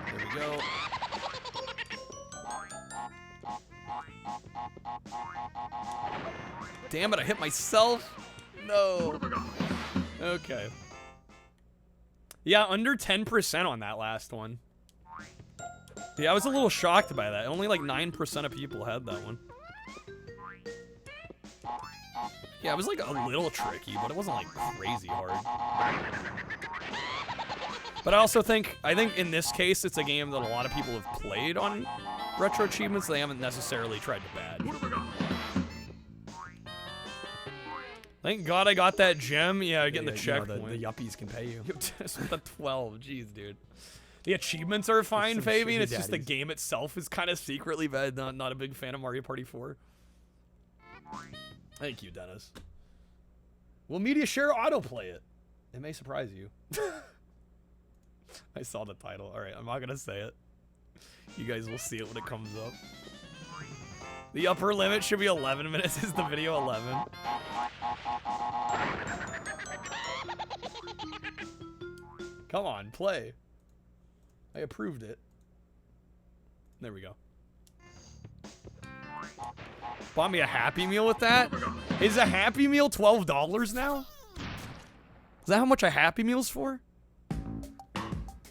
There we go. Damn it, I hit myself. No. Okay. Yeah, under 10% on that last one. Yeah, I was a little shocked by that. Only like 9% of people had that one. Yeah, it was like a little tricky, but it wasn't like crazy hard. But I think in this case, it's a game that a lot of people have played on retro achievements. They haven't necessarily tried to badge. Thank God I got that gem. Yeah, getting the checkpoint. The yuppies can pay you. Just with a 12, jeez, dude. The achievements are fine, Fabian. It's just the game itself is kind of secretly bad. Not a big fan of Mario Party 4. Thank you, Dennis. Will Media Share autoplay it? It may surprise you. I saw the title. All right, I'm not gonna say it. You guys will see it when it comes up. The upper limit should be 11 minutes. Is the video 11? Come on, play. I approved it. There we go. Bought me a Happy Meal with that? Is a Happy Meal $12 now? Is that how much a Happy Meal's for?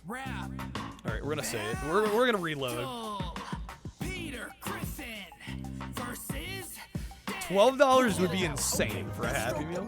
Alright, we're gonna say it. We're gonna reload. $12 would be insane for a Happy Meal.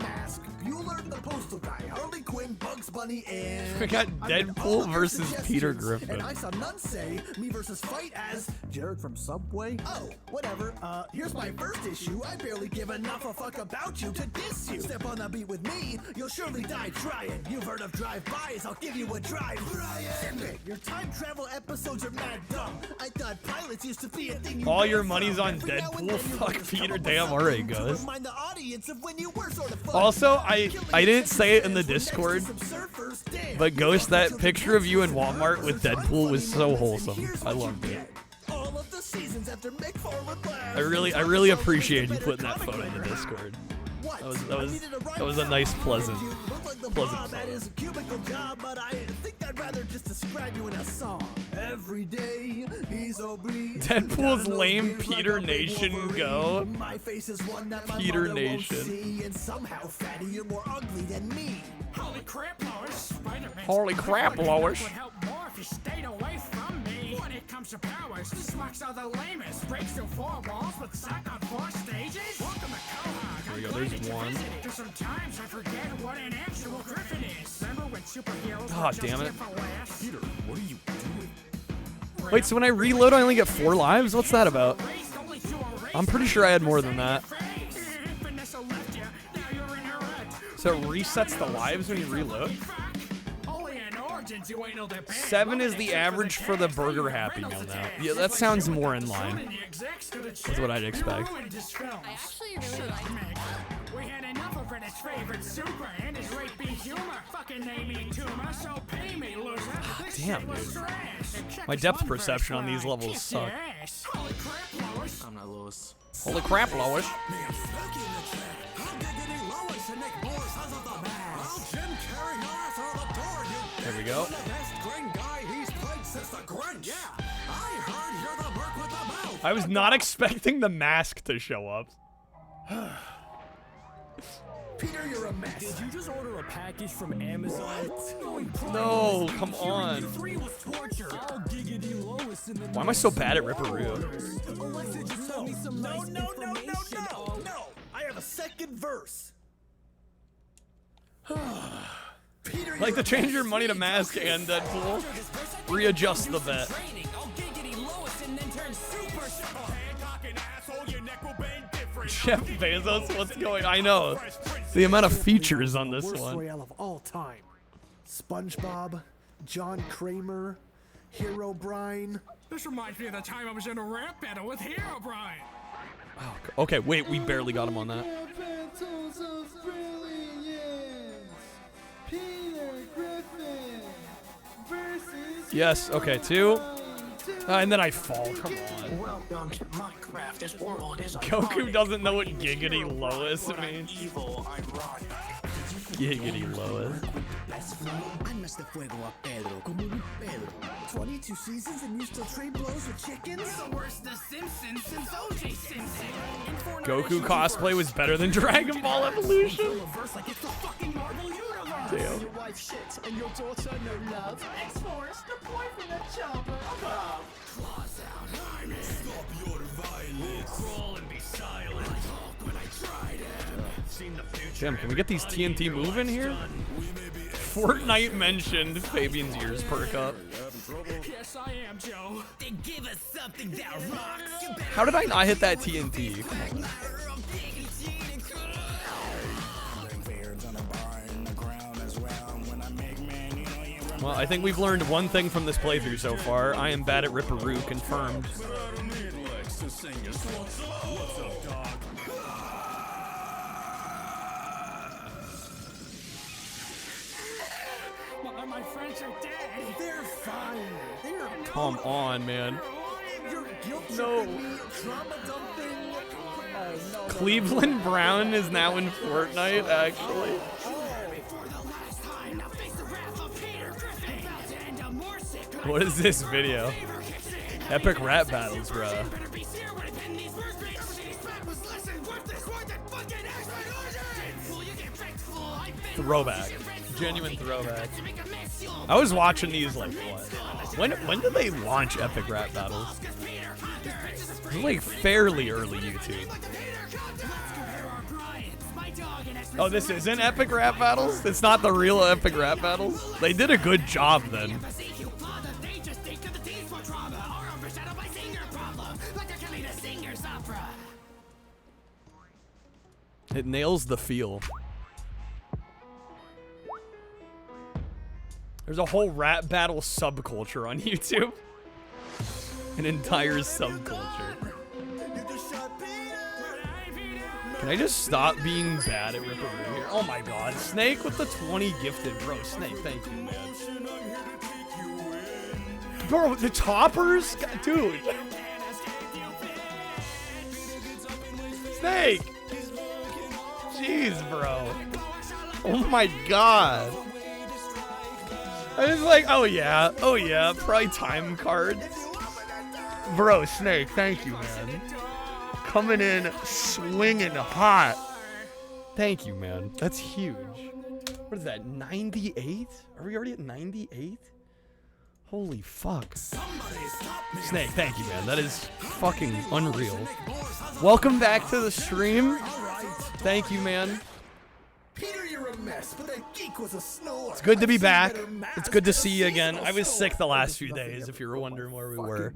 We got Deadpool versus Peter Griffin. And I saw none say me versus fight as Jared from Subway. Oh, whatever. Here's my first issue. I barely give enough a fuck about you to diss you. Step on the beat with me, you'll surely die trying. You've heard of drive-bys, I'll give you a drive. Brian, your time travel episodes are mad dumb. I thought pilots used to be a thing. All your money's on Deadpool. Fuck Peter. Damn, alright, guys. Also, I didn't say it in the Discord, but Ghost, that picture of you in Walmart with Deadpool was so wholesome. I loved it. I really appreciate you putting that photo in the Discord. That was a nice, pleasant photo. That is a cubicle job, but I think I'd rather just describe you in a song. Every day he's obese. Deadpool's lame Peter Nation go. My face is one that my Peter mother Nation. Won't see, and somehow, fatty, you're more ugly than me. Holy crap, Lois. Spider-Man. Holy crap, Lois. Would help more if you stayed away from me. When it comes to powers, Smucks are the lamest. Breaks through 4 walls with suck on 4 stages. Welcome to Cohog. There we go, there's one. Sometimes I forget what an actual griffin is. Remember when superheroes Oh, damn it. Peter, what are you doing? Wait, so when I reload, I only get 4 lives? What's that about? I'm pretty sure I had more than that. So it resets the lives when you reload? 7 is the average for the Burger Happy Meal now. Yeah, that sounds more in line with what I'd expect. We had enough of British favorite super and his rape beat humor. Fucking name me tumor, so pay me, loser. Damn, dude. My depth perception on these levels suck. I'm not Lois. Holy crap, Lois. There we go. I was not expecting the mask to show up. Peter, you're a mess. Did you just order a package from Amazon? No, come on. Why am I so bad at Ripperoo? No. I have a second verse. I'd like to change your money to mask and Deadpool. Readjust the bet. Jeff Bezos, what's going on? I know. The amount of features on this one. Royale of all time. SpongeBob, John Kramer, Hero Brian. This reminds me of the time I was in a rap battle with Hero Brian. Oh, okay, wait, we barely got him on that. Yes, okay, 2. And then I fall, come on. Welcome to Minecraft. This world is Goku doesn't know what Giggity Lois means. Giggity Lois. 22 seasons and you still trade blows with chickens? You're the worst The Simpsons since O.J. Simpson. Goku cosplay was better than Dragon Ball Evolution? Damn. Your wife shit and your daughter no love. X-Force, the boyfriend of Chopper above. Claws out, I'm in. Stop your violence. Crawl and be silent. Talk when I tried him. Seen the future. Damn, can we get these TNT moving here? Fortnite mentioned. Fabian's ears perk up. Yes, I am, Joe. They give us something that rocks. How did I not hit that TNT? Well, I think we've learned one thing from this playthrough so far. I am bad at Ripperoo, confirmed. My friends are dead. They're fine. They're Come on, man. No. Cleveland Brown is now in Fortnite, actually. What is this video? Epic rap battles, bruh. Throwback. Genuine throwback. I was watching these like what? When did they launch Epic rap battles? It was like fairly early YouTube. Oh, this isn't Epic rap battles? It's not the real Epic rap battles? They did a good job then. It nails the feel. There's a whole rap battle subculture on YouTube. An entire subculture. Can I just stop being bad at Ripperoo here? Oh my god. Snake with the 20 gifted. Bro, Snake, thank you, man. Bro, the toppers? Dude. Snake! Jeez, bro. Oh my god. I was like, oh yeah, probably time cards. Bro, Snake, thank you, man. Coming in swinging hot. Thank you, man. That's huge. What is that, 98? Are we already at 98? Holy fuck. Snake, thank you, man. That is fucking unreal. Welcome back to the stream. Thank you, man. Peter, you're a mess, but that geek was a snore. It's good to be back. It's good to see you again. I was sick the last few days, if you were wondering where we were.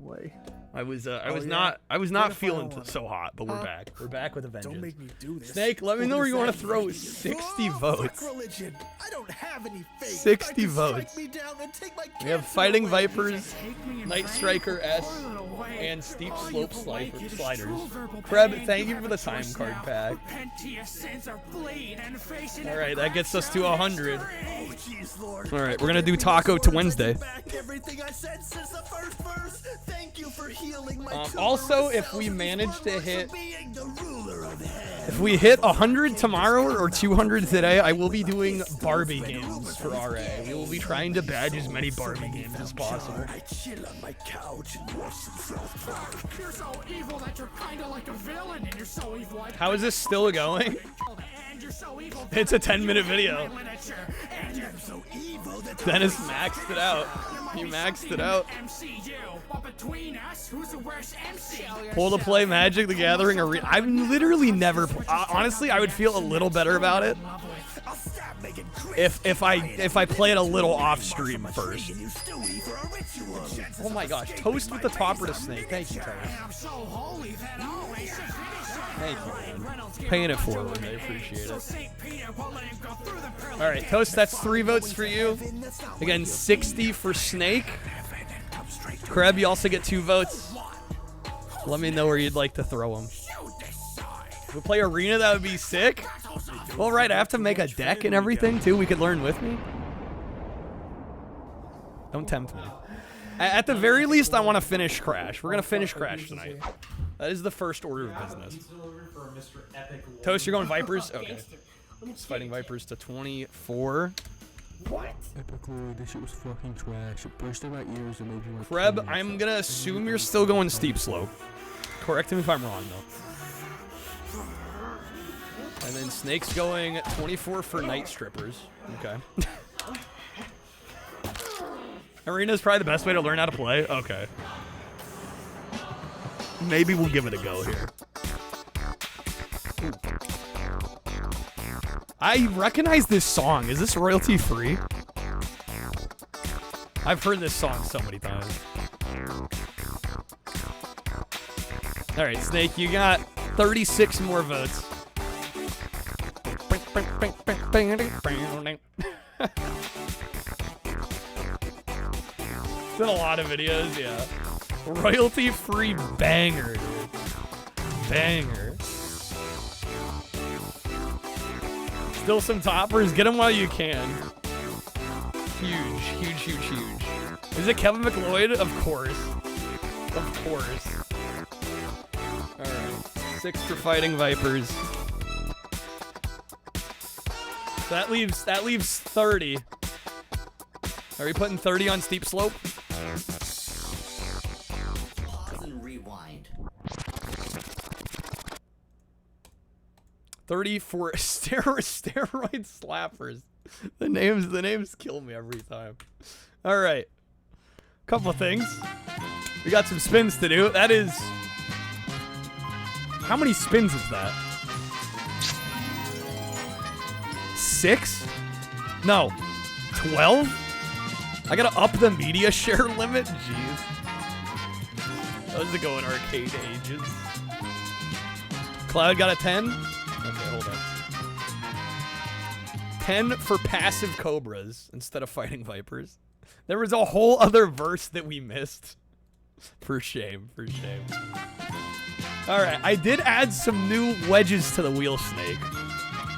I was not feeling so hot, but we're back. We're back with a vengeance. Don't make me do this. Snake, let me know where you want to throw 60 votes. I don't have any faith. 60 votes. We have Fighting Vipers, Night Striker S, and Steep Slope Sliders. Kreb, thank you for the time card pack. Alright, that gets us to 100. Alright, we're gonna do Taco to Wednesday. Also, if we manage to hit... If we hit 100 tomorrow or 200 today, I will be doing Barbie games for RA. We will be trying to badge as many Barbie games as possible. I chill on my couch and watch some South Park. You're so evil that you're kinda like a villain, and you're so evil. How is this still going? It's a 10-minute video. Dennis maxed it out. He maxed it out. Pull to play Magic the Gathering Arena. I've literally never. Honestly, I would feel a little better about it if I play it a little off stream first. Oh my gosh, Toast with the topper to Snake. Thank you, Toast. Thank you, man. Paying it forward. I appreciate it. Alright, Toast, that's 3 votes for you. Again, 60 for Snake. Kreb, you also get 2 votes. Let me know where you'd like to throw them. If we play Arena, that would be sick. Well, right, I have to make a deck and everything, too. We could learn with me. Don't tempt me. At the very least, I want to finish Crash. We're going to finish Crash tonight. That is the first order of business. Toast, you're going Vipers? Okay. It's Fighting Vipers to 24. What? Epically, this shit was fucking trash. It burst in my ears and made me want Kreb, I'm going to assume you're still going Steep Slope. Correct me if I'm wrong, though. And then Snake's going 24 for Night Strippers. Okay. Arena's probably the best way to learn how to play? Okay. Maybe we'll give it a go here. Ooh. I recognize this song. Is this royalty free? I've heard this song so many times. Alright, Snake, you got 36 more votes. It's in a lot of videos, yeah. Royalty-free banger, dude. Banger. Still some toppers. Get them while you can. Huge, huge, huge, huge. Is it Kevin McLeod? Of course. Of course. Alright. 6 for Fighting Vipers. So that leaves 30. Are we putting 30 on Steep Slope? Rewind. 30 for steroid slappers. The names kill me every time. All right. Couple of things. We got some spins to do. That is... How many spins is that? 6? No. 12? I gotta up the media share limit? Jeez. Those are going arcade ages. Cloud got a 10? Okay, hold on. 10 for passive cobras instead of Fighting Vipers. There was a whole other verse that we missed. For shame, for shame. Alright, I did add some new wedges to the wheel snake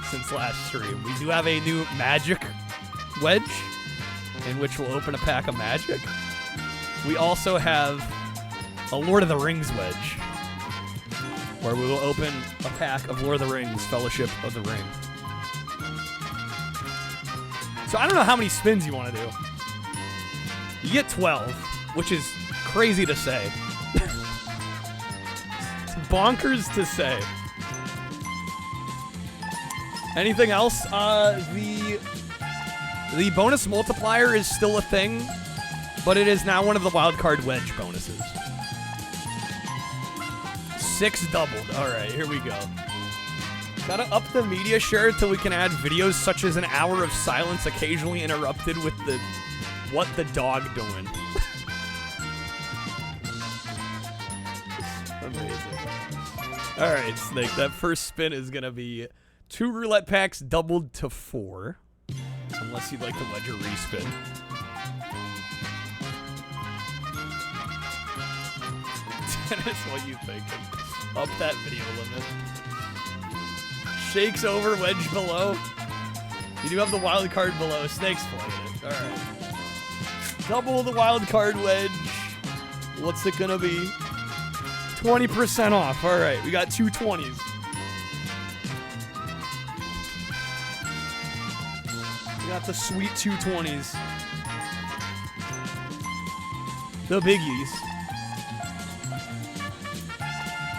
since last stream. We do have a new magic wedge, in which we'll open a pack of magic. We also have a Lord of the Rings wedge, where we will open a pack of Lord of the Rings Fellowship of the Ring. So I don't know how many spins you want to do. You get 12, which is crazy to say. It's bonkers to say. Anything else? The bonus multiplier is still a thing. but it is now one of the wildcard wedge bonuses. 6 doubled. All right, here we go. Gotta up the media share until we can add videos such as an hour of silence occasionally interrupted with the what the dog doing. Amazing. All right, Snake, that first spin is gonna be 2 roulette packs doubled to 4. Unless you'd like to wedge a respin. Dennis, what you thinking? Up that video limit. Shakes over, wedge below. You do have the wild card below. Snake's playing it. Alright. Double the wild card wedge. What's it gonna be? 20% off. Alright, we got 2 20s. We got the sweet 2 20s. The biggies.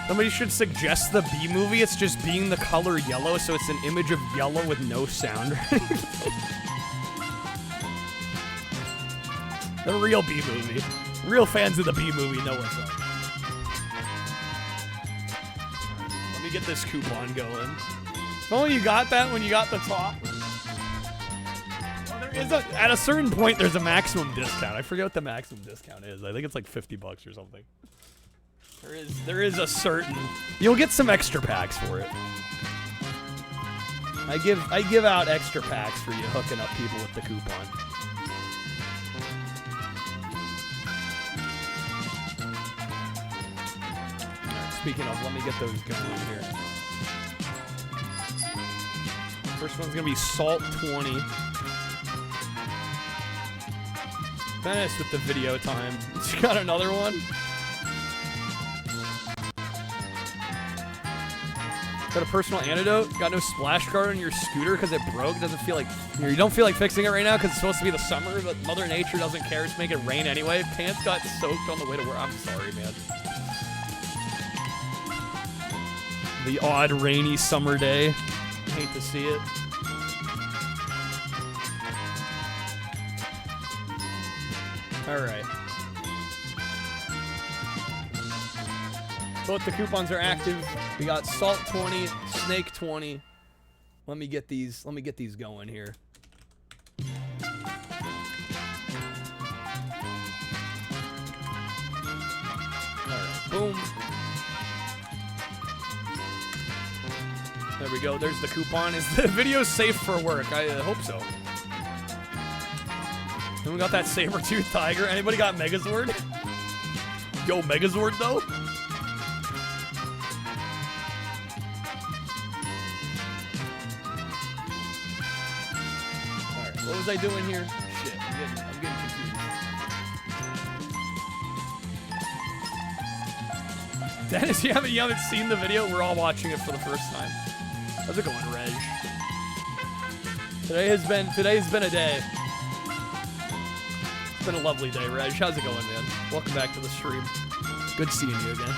Somebody should suggest the B movie. It's just being the color yellow, so it's an image of yellow with no sound. The real B movie. Real fans of the B movie know what's up. Let me get this coupon going. If only you got that when you got the top. Well, there is at a certain point, there's a maximum discount. I forget what the maximum discount is. I think it's like $50 or something. There is a certain... You'll get some extra packs for it. I give out extra packs for you hooking up people with the coupon. Alright, speaking of, let me get those going here. First one's gonna be Salt 20. Dennis with the video time. You got another one? Got a personal antidote? Got no splash guard on your scooter because it broke? Doesn't feel like... You don't feel like fixing it right now because it's supposed to be the summer, but Mother Nature doesn't care. Just make it rain anyway. Pants got soaked on the way to work. I'm sorry, man. The odd rainy summer day. Hate to see it. Alright. Both the coupons are active. We got Salt 20, Snake 20. Let me get these going here. Alright, boom. There we go. There's the coupon. Is the video safe for work? I hope so. Then we got that saber-tooth tiger. Anybody got Megazord? Yo, Megazord though? What was I doing here? Shit, I'm getting confused. Dennis, you haven't seen the video? We're all watching it for the first time. How's it going, Reg? Today has been a day. It's been a lovely day, Reg. How's it going, man? Welcome back to the stream. Good seeing you again.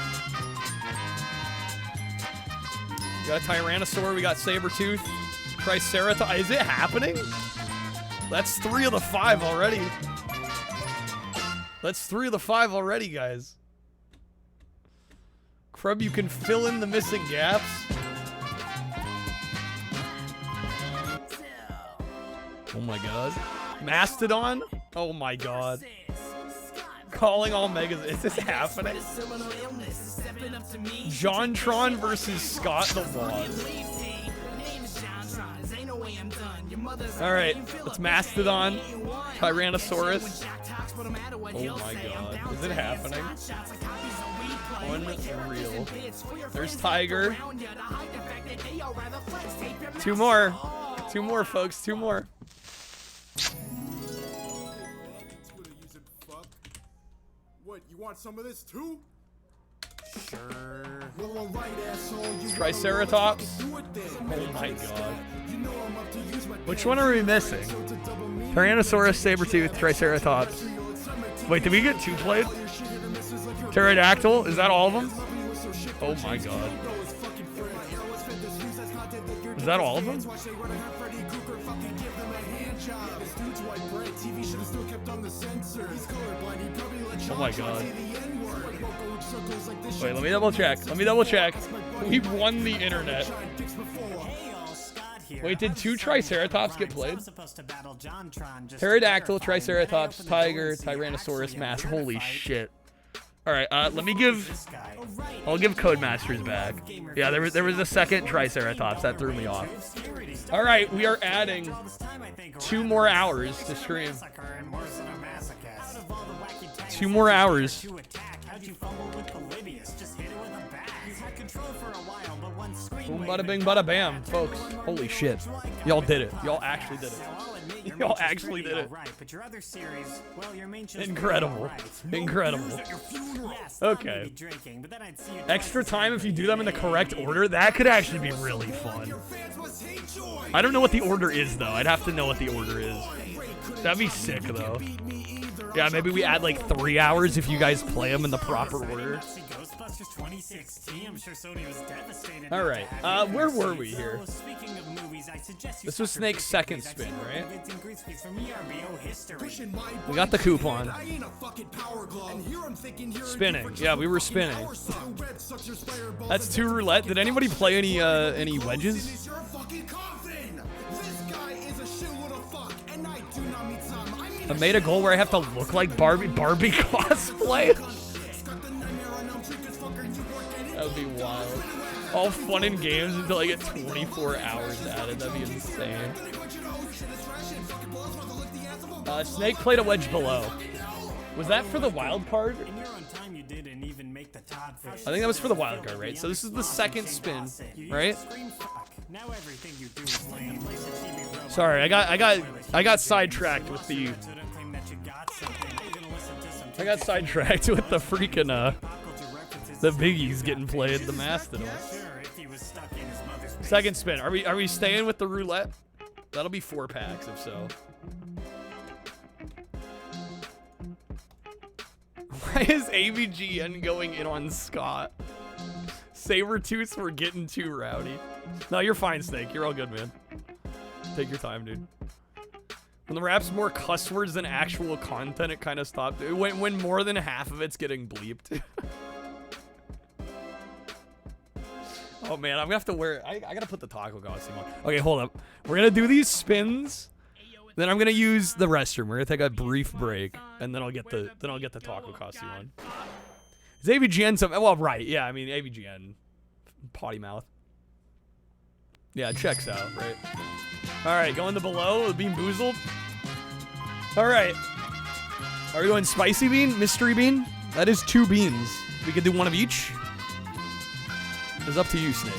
We got a Tyrannosaur, we got Sabertooth, Triceratops. Is it happening? That's 3 of the 5 already. That's 3 of the 5 already, guys. Crub, you can fill in the missing gaps. Oh my god. Mastodon? Oh my god. Calling all megas. Is this happening? JonTron versus Scott the Waz. Alright, it's Mastodon, Tyrannosaurus. Oh my god, is it happening? Unreal. There's Tiger. 2 more. 2 more, folks, 2 more. What, you want some of this too? Sure. Triceratops. Oh my god. Which one are we missing? Tyrannosaurus, Sabertooth, Triceratops. Wait, did we get 2 played? Pterodactyl? Is that all of them? Oh my god. Is that all of them? Oh my god. Wait, let me double check. Let me double check. We won the internet. Wait, did 2 Triceratops get played? Pterodactyl, Triceratops, Tiger, Tyrannosaurus, Mass. Holy shit. Alright, let me give... I'll give Codemasters back. Yeah, there was a second Triceratops. That threw me off. Alright, we are adding 2 more hours to stream. 2 more hours. Boom, bada bing, bada bam, folks. Holy shit. Y'all did it. Y'all actually did it. Y'all actually did it. Incredible. Incredible. Okay. Extra time if you do them in the correct order. That could actually be really fun. I don't know what the order is, though. I'd have to know what the order is. That'd be sick, though. Yeah, maybe we add like 3 hours if you guys play them in the proper order. Alright, where were we here? This was Snake's second spin, right? We got the coupon. Spinning. Yeah, we were spinning. That's 2 roulette. Did anybody play any wedges? I made a goal where I have to look like Barbie cosplay. That would be wild. All fun and games until I get 24 hours added. That'd be insane. Snake played a wedge below. Was that for the wild card? I think that was for the wild card, right? So this is the second spin, right? Sorry, I got sidetracked with the. I got sidetracked with the freaking the biggies getting played, the Mastodon. Second spin. Are we staying with the roulette? That'll be 4 packs if so. Why is AVGN going in on Scott? Sabertooths were getting too rowdy. No, you're fine, Snake. You're all good, man. Take your time, dude. When the rap's more cuss words than actual content, it kind of stopped. When more than half of it's getting bleeped. Oh man, I'm gonna have to wear. I gotta put the taco costume on. Okay, hold up. We're gonna do these spins. Then I'm gonna use the restroom. We're gonna take a brief break, and then I'll get the taco costume on. Is AVGN something? Well, right. Yeah, I mean AVGN, potty mouth. Yeah, it checks out, right? All right, going to below the Bean Boozled. All right. Are we going spicy bean, mystery bean? That is 2 beans. We could do 1 of each. It's up to you, Snake.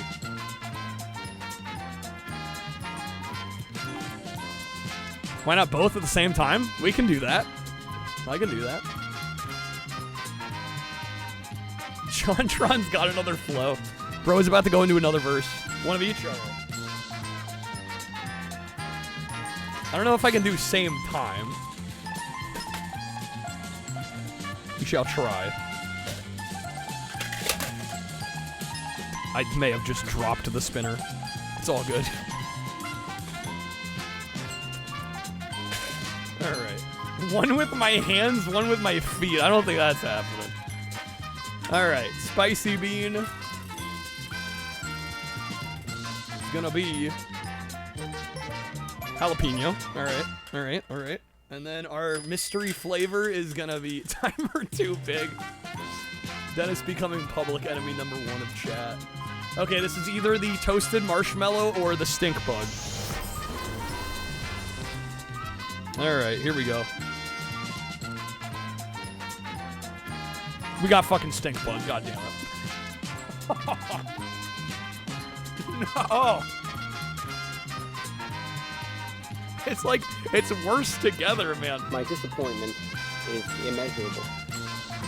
Why not both at the same time? We can do that. I can do that. JonTron's got another flow. Bro's about to go into another verse. 1 of each. All right. I don't know if I can do same time. We shall try. I may have just dropped the spinner. It's all good. Alright. 1 with my hands, 1 with my feet. I don't think that's happening. Alright. Spicy bean. It's gonna be jalapeno. Alright. Alright. Alright. And then our mystery flavor is gonna be timer too big. Dennis becoming public enemy #1 of chat. Okay, this is either the toasted marshmallow or the stink bug. Alright, here we go. We got fucking stink bug, goddammit. No! It's like, it's worse together, man. My disappointment is immeasurable.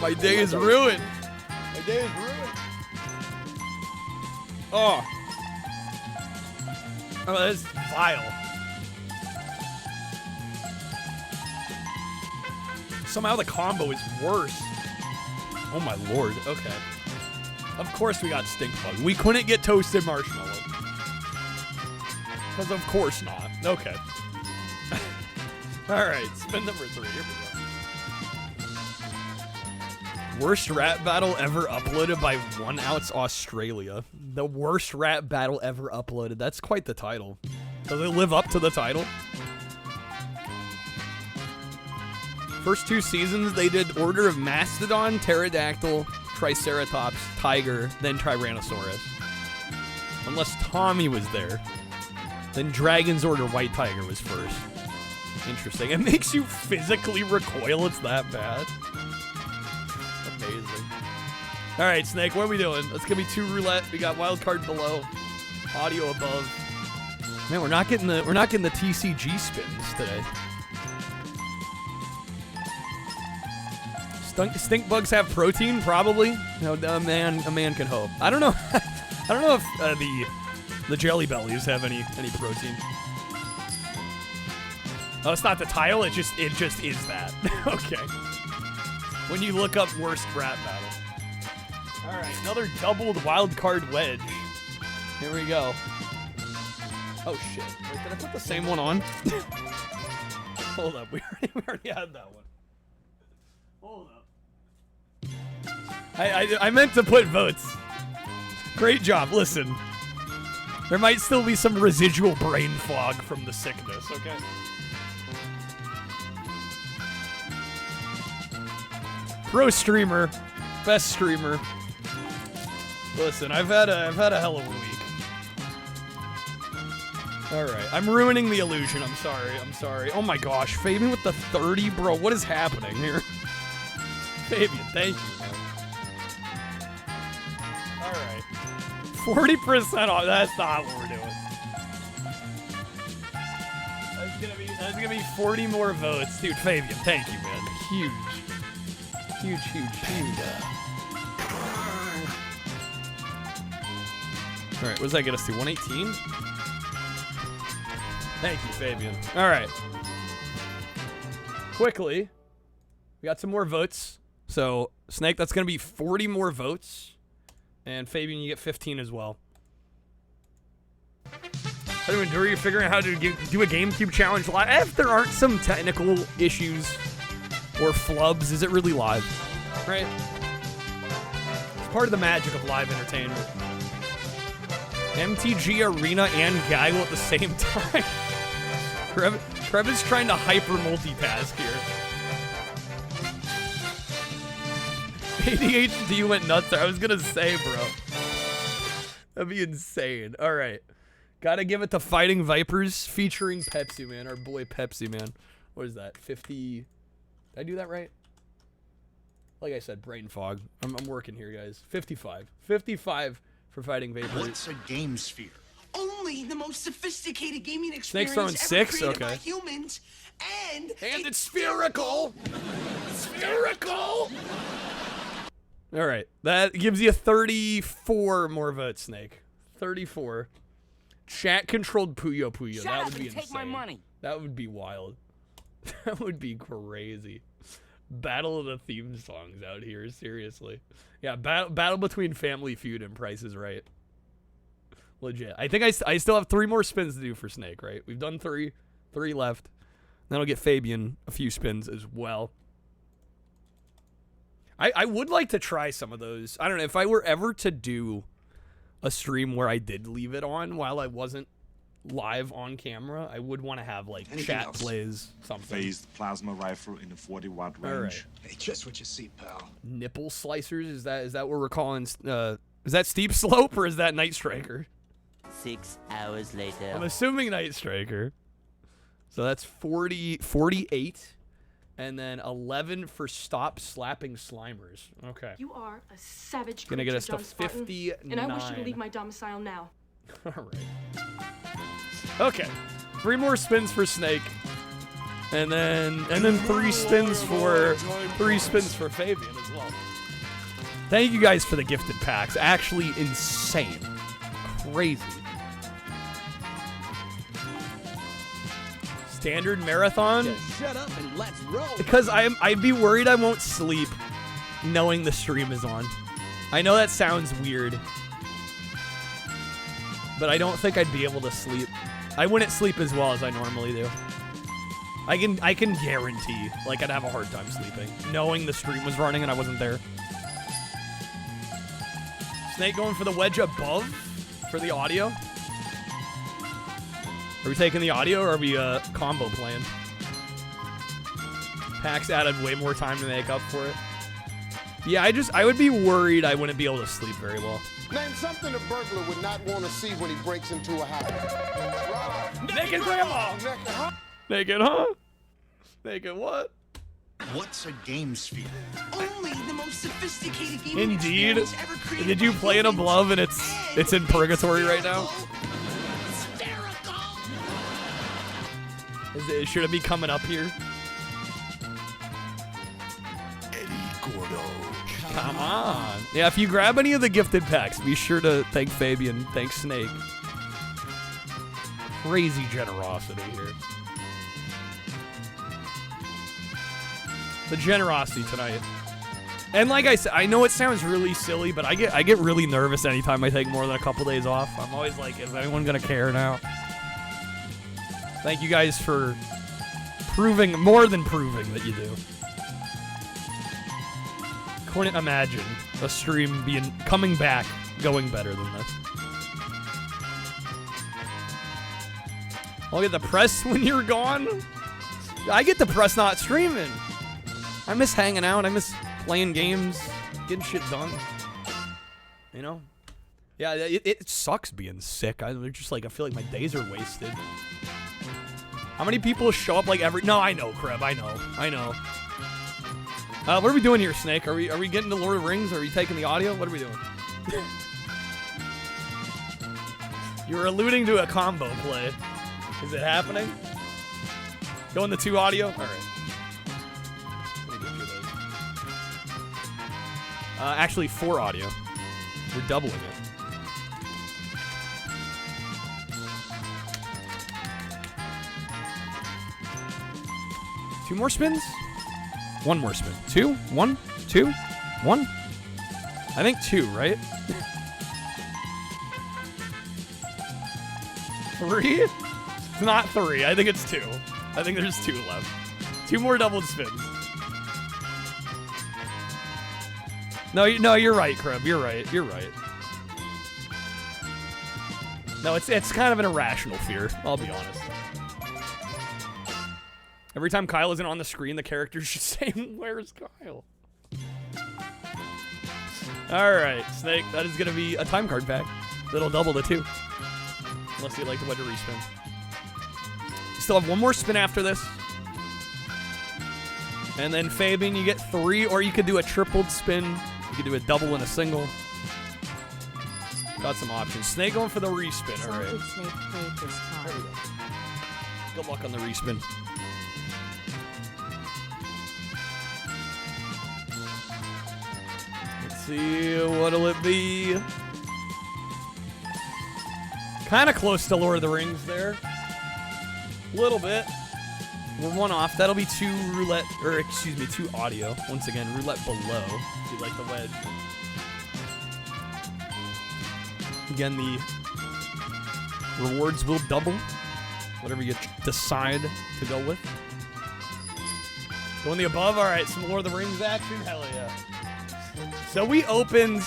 My day is ruined. My day is ruined. Oh. Oh, that's vile. Somehow the combo is worse. Oh my lord. Okay. Of course we got stink bug. We couldn't get toasted marshmallow. Because of course not. Okay. Alright, spin #3. Here we go. Worst rap battle ever uploaded by 1 Outs Australia. The worst rap battle ever uploaded. That's quite the title. Does it live up to the title? First 2 seasons, they did Order of Mastodon, Pterodactyl, Triceratops, Tiger, then Tyrannosaurus. Unless Tommy was there. Then Dragon's Order White Tiger was first. Interesting. It makes you physically recoil. It's that bad. Amazing. All right, Snake, what are we doing? That's gonna be 2 roulette. We got wild card below, audio above. Man, we're not getting the TCG spins today. Stink bugs have protein, probably. No, a man can hope. I don't know. I don't know if the jelly bellies have any protein. Oh, it's not the tile. It just is that. Okay. When you look up worst rap battle. All right, another doubled wild card wedge. Here we go. Oh shit! Wait, did I put the same one on? Hold up, we already had that one. Hold up. I meant to put votes. Great job. Listen, there might still be some residual brain fog from the sickness. Okay. Pro streamer, best streamer. Listen, I've had a hell of a week. All right, I'm ruining the illusion. I'm sorry. Oh my gosh, Fabian with the 30, bro. What is happening here? Fabian, thank you, man. All right, 40% off. That's not what we're doing. That's gonna be 40 more votes, dude. Fabian, thank you, man. Huge. All right, what does that get us to? 118? Thank you, Fabian. All right. Quickly, we got some more votes. So, Snake, that's going to be 40 more votes. And Fabian, you get 15 as well. Anyway, are you figuring out how to do a GameCube challenge live? If there aren't some technical issues or flubs, is it really live? Right? It's part of the magic of live entertainment. MTG Arena and Gaggle at the same time. Trev is trying to hyper multitask here. ADHD went nuts there. I was gonna say, bro. That'd be insane. All right. Gotta give it to Fighting Vipers featuring Pepsi Man, our boy Pepsi Man. What is that? 50... Did I do that right? Like I said, brain fog. I'm working here, guys. 55. 55 for Fighting Vapors. What's a game sphere? Only the most sophisticated gaming Snake's experience throwing ever 6? created Okay. by humans, and it's spherical! Spherical! Alright, that gives you 34 more votes, Snake. 34. Chat-controlled Puyo Puyo. That would be insane. Take my money. That would be wild. That would be crazy. Battle of the theme songs out here, seriously. Yeah, battle between Family Feud and Price is Right. Legit. I think I still have 3 more spins to do for Snake, right? We've done 3 left. Then I'll get Fabian a few spins as well. I would like to try some of those. I don't know, if I were ever to do a stream where I did leave it on while I wasn't live on camera, I would want to have like chat plays, something. Phased plasma rifle in the 40-watt range. All right. Hey, just what you see, pal. Nipple slicers, is that what we're calling? Is that Steep Slope or is that Night Striker? 6 hours later. I'm assuming Night Striker. So that's 48, and then 11 for Stop Slapping Slimers. Okay. You are a savage Gonna get us to John Spartan, 59. and I wish you to leave my domicile now. All right. Okay. 3 more spins for Snake, and then 3 spins for Fabian as well. Thank you guys for the gifted packs. Actually insane. Crazy. Standard marathon? Just shut up and let's roll. Because I'd be worried I won't sleep knowing the stream is on. I know that sounds weird, but I don't think I'd be able to sleep. I wouldn't sleep as well as I normally do. I can guarantee, like, I'd have a hard time sleeping, knowing the stream was running and I wasn't there. Snake going for the wedge above for the audio. Are we taking the audio or are we combo playing? Packs added way more time to make up for it. Yeah, I would be worried I wouldn't be able to sleep very well. Name something a burglar would not want to see when he breaks into a house. Naked grandma. Naked, huh? Naked what? What's a game sphere? Only the most sophisticated game Indeed. Did you play it above and it's in purgatory right now? Should it be coming up here? Come on. Yeah, if you grab any of the gifted packs, be sure to thank Fabian, thank Snake. Crazy generosity here. The generosity tonight. And like I said, I know it sounds really silly, but I get really nervous anytime I take more than a couple days off. I'm always like, is anyone gonna care now? Thank you guys for proving, more than proving that you do. Couldn't imagine a stream coming back going better than this. I'll get the press when you're gone. I get the press not streaming. I miss hanging out. I miss playing games, getting shit done. You know? Yeah, it sucks being sick. I feel like my days are wasted. How many people show up like every... No, I know, Kreb. I know. What are we doing here, Snake? Are we getting to Lord of the Rings? Are we taking the audio? What are we doing? You were alluding to a combo play. Is it happening? Going the 2 audio? All right. Let me get you those. Actually, 4 audio. We're doubling it. Two more spins? 1 more spin. 2? 1? 2? 1? I think 2, right? 3? It's not 3. I think it's 2. I think there's 2 left. 2 more doubled spins. No, you're right, Kreb. You're right. No, it's kind of an irrational fear. I'll be honest. Every time Kyle isn't on the screen, the character's just saying, "Where's Kyle?" All right, Snake. That is gonna be a time card pack. That'll double the 2. Unless you like the wedge respin. You still have 1 more spin after this. And then Fabian, you get 3, or you could do a tripled spin. You could do a double and a single. Got some options. Snake going for the respin. All right. Snake played this card. Good luck on the respin. Let's see, what'll it be? Kind of close to Lord of the Rings there. A little bit. We're 1 off. That'll be 2 roulette, or excuse me, 2 audio. Once again, roulette below, if you like the wedge. Again, the rewards will double. Whatever you decide to go with. Going the above. All right, some Lord of the Rings action. Hell yeah. So we opened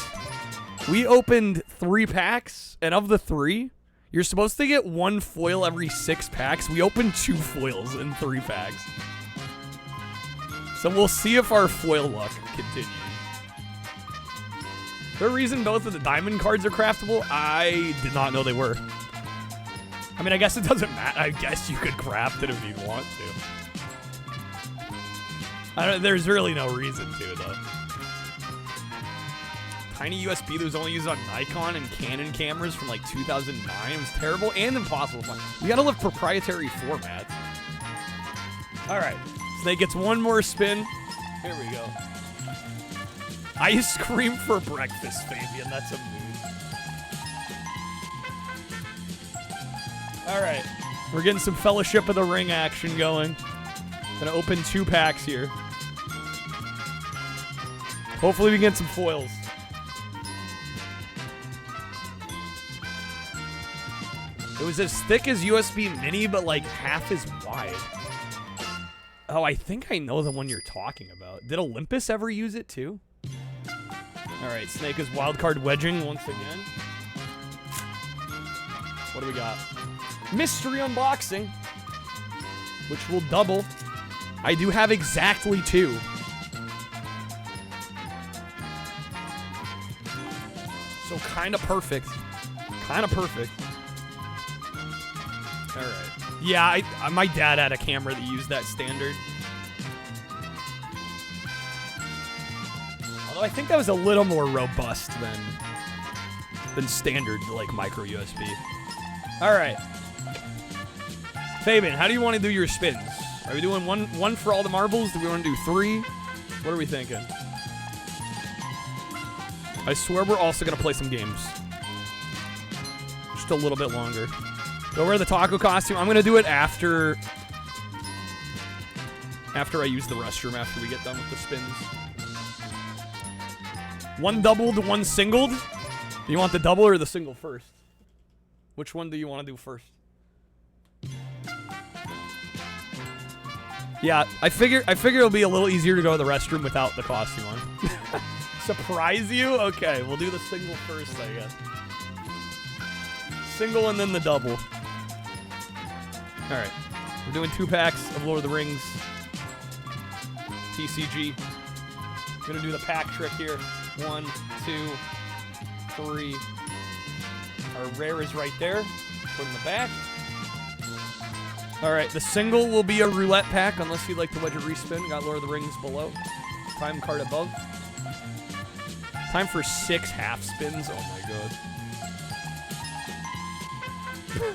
3 packs, and of the 3, you're supposed to get 1 foil every 6 packs. We opened 2 foils in 3 packs. So we'll see if our foil luck continues. The reason both of the diamond cards are craftable, I did not know they were. I mean, I guess it doesn't matter. I guess you could craft it if you want to. There's really no reason to, though. Tiny USB that was only used on Nikon and Canon cameras from like 2009. It was terrible and impossible to find. We gotta love proprietary formats. Alright. Snake gets 1 more spin. Here we go. Ice cream for breakfast, Fabian. That's a mood. Alright. We're getting some Fellowship of the Ring action going. Gonna open 2 packs here. Hopefully we get some foils. It was as thick as USB Mini, but like half as wide. Oh, I think I know the one you're talking about. Did Olympus ever use it too? Alright, Snake is wildcard wedging once again. What do we got? Mystery unboxing, which will double. I do have exactly 2. So kind of perfect. Kind of perfect. Alright. Yeah, my dad had a camera that used that standard. Although I think that was a little more robust than standard, like, micro USB. Alright. Fabian, how do you want to do your spins? Are we doing one for all the marbles? Do we want to do 3? What are we thinking? I swear we're also going to play some games. Just a little bit longer. Go wear the taco costume. I'm going to do it after I use the restroom, after we get done with the spins. 1 doubled, 1 singled. Do you want the double or the single first? Which one do you want to do first? Yeah, I figure it'll be a little easier to go to the restroom without the costume on. Surprise you? Okay, we'll do the single first, I guess. Single and then the double. Alright. We're doing 2 packs of Lord of the Rings. TCG. Gonna do the pack trick here. 1, 2, 3. Our rare is right there. Put in the back. Alright, the single will be a roulette pack, unless you'd like to wedge a respin. Got Lord of the Rings below. Time card above. Time for 6 half spins. Oh my god.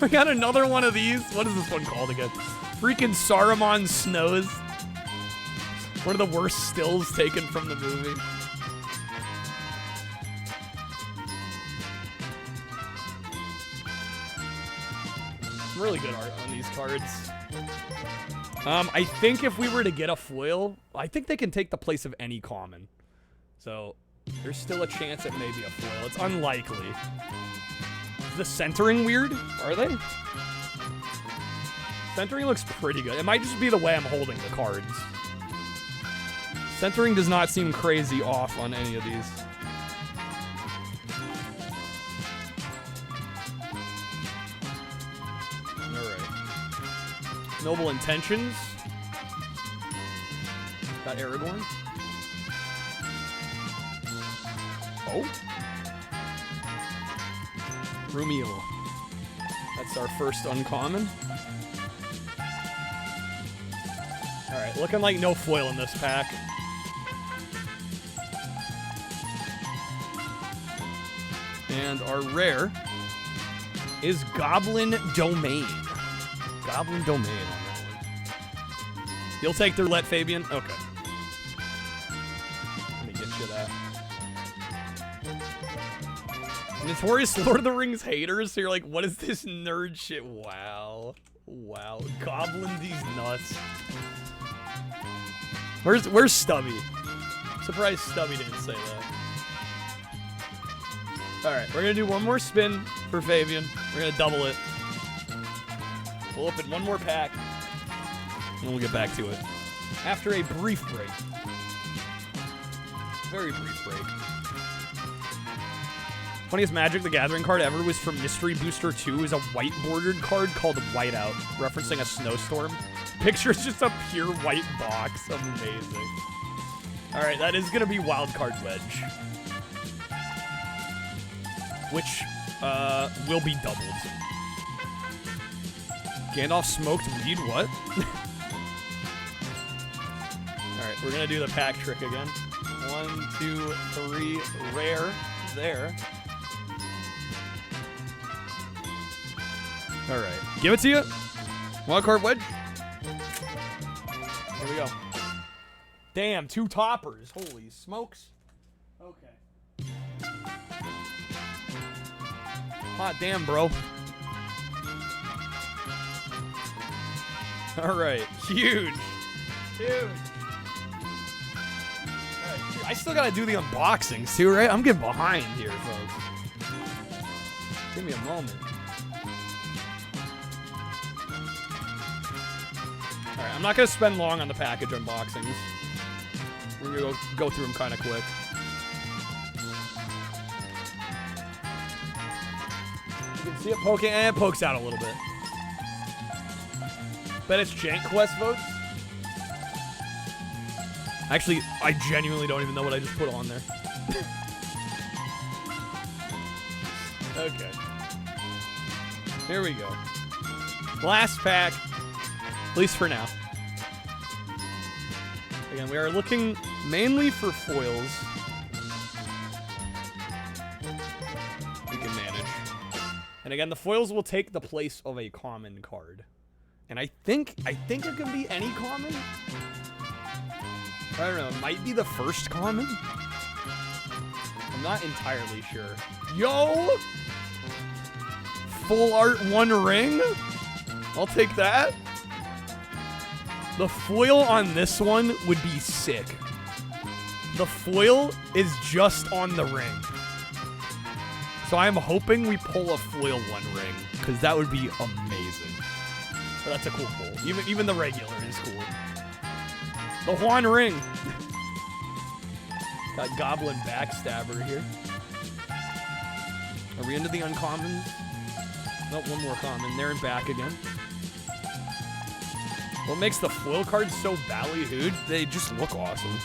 We got another one of these. What is this one called again? Freaking Saruman Snows. One of the worst stills taken from the movie. Really good art on these cards. I think if we were to get a foil, I think they can take the place of any common. So, there's still a chance it may be a foil. It's unlikely. Is the centering weird? Are they? Centering looks pretty good. It might just be the way I'm holding the cards. Centering does not seem crazy off on any of these. Noble Intentions. Got Aragorn. Oh. Rumiel. That's our first uncommon. Alright, looking like no foil in this pack. And our rare is Goblin Domain. Goblin Domain on that one. You'll take the roulette, Fabian? Okay. Let me get you that. Notorious Lord of the Rings haters. So you're like, what is this nerd shit? Wow. Wow. Goblin these nuts. Where's Stubby? Surprised Stubby didn't say that. Alright, we're gonna do one more spin for Fabian. We're gonna double it. We'll open one more pack, and then we'll get back to it. After a brief break. Very brief break. Funniest Magic the Gathering card ever was from Mystery Booster 2. Is a white bordered card called Whiteout, referencing a snowstorm. Picture's just a pure white box. Amazing. Alright, that is going to be Wildcard Wedge. Which will be doubled. Gandalf smoked weed, what? Alright, we're gonna do the pack trick again. 1, 2, 3, rare, there. Alright, give it to you. Wildcard wedge. Here we go. Damn, 2 toppers. Holy smokes. Okay. Hot damn, bro. Alright, huge. Huge. Alright, I still gotta do the unboxings too, right? I'm getting behind here, folks. Give me a moment. Alright, I'm not gonna spend long on the package unboxings. We're gonna go through them kind of quick. See it poking? It pokes out a little bit. Bet it's Jank Quest votes. Actually, I genuinely don't even know what I just put on there. Okay. Here we go. Last pack. At least for now. Again, we are looking mainly for foils. We can manage. And again, the foils will take the place of a common card. And I think it can be any common. I don't know, it might be the first common. I'm not entirely sure. Yo! Full art 1 ring? I'll take that. The foil on this one would be sick. The foil is just on the ring. So I'm hoping we pull a foil 1 ring, because that would be amazing. But that's a cool pull. Even the regular is cool. The Juan ring. Got Goblin Backstabber here. Are we into the uncommons? Nope, one more common. There and back again. What makes the foil cards so ballyhooed? They just look awesome.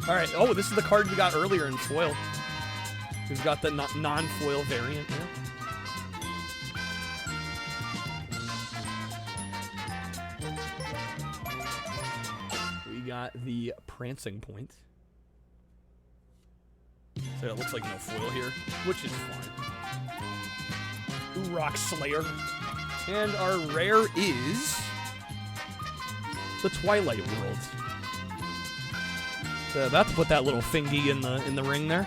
Alright, oh, this is the card we got earlier in foil. We've got the non-foil variant now. We got the Prancing Point. So it looks like no foil here, which is fine. Rock Slayer. And our rare is the Twilight World. So about to put that little thingy in the ring there.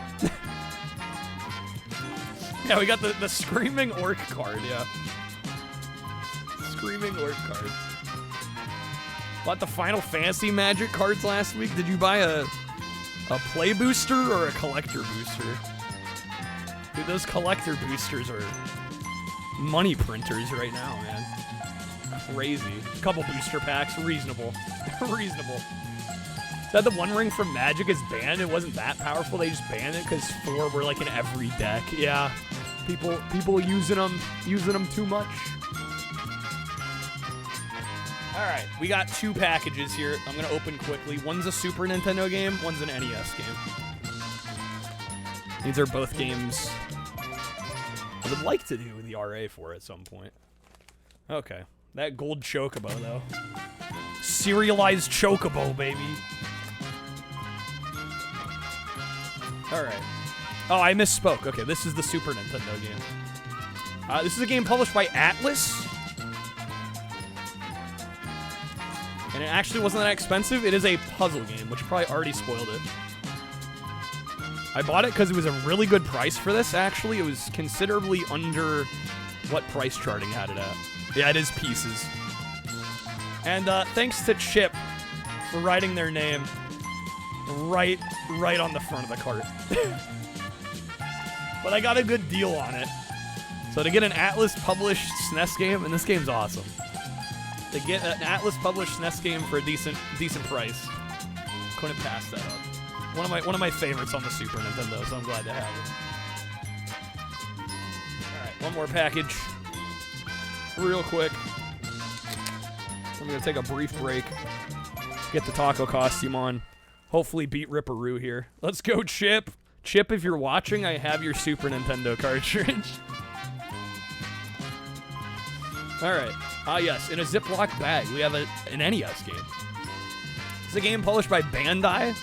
Yeah, we got the Screaming Orc card, yeah. Screaming Orc card. Bought the Final Fantasy Magic cards last week. Did you buy a play booster or a collector booster? Dude, those collector boosters are money printers right now, man. Crazy. A couple booster packs, reasonable. Reasonable. Said the One Ring from Magic is banned. It wasn't that powerful. They just banned it because 4 were like in every deck. Yeah, people using them too much. All right, we got 2 packages here. I'm gonna open quickly. One's a Super Nintendo game. One's an NES game. These are both games I would like to do the RA for at some point. Okay, that gold Chocobo though. Serialized Chocobo, baby. Alright. Oh, I misspoke. Okay, this is the Super Nintendo game. This is a game published by Atlas. And it actually wasn't that expensive. It is a puzzle game, which probably already spoiled it. I bought it because it was a really good price for this, actually. It was considerably under what price charting had it at. Yeah, it is pieces. And thanks to Chip for writing their name right on the front of the cart. But I got a good deal on it. So to get an Atlas-published SNES game, and this game's awesome. To get an Atlas-published SNES game for a decent price, couldn't pass that up. One of my favorites on the Super Nintendo, so I'm glad to have it. Alright, one more package. Real quick. I'm gonna take a brief break. Get the taco costume on. Hopefully beat Ripperoo here. Let's go, Chip. Chip, if you're watching, I have your Super Nintendo cartridge. Alright. Yes, in a Ziploc bag, we have an NES game. It's a game published by Bandai.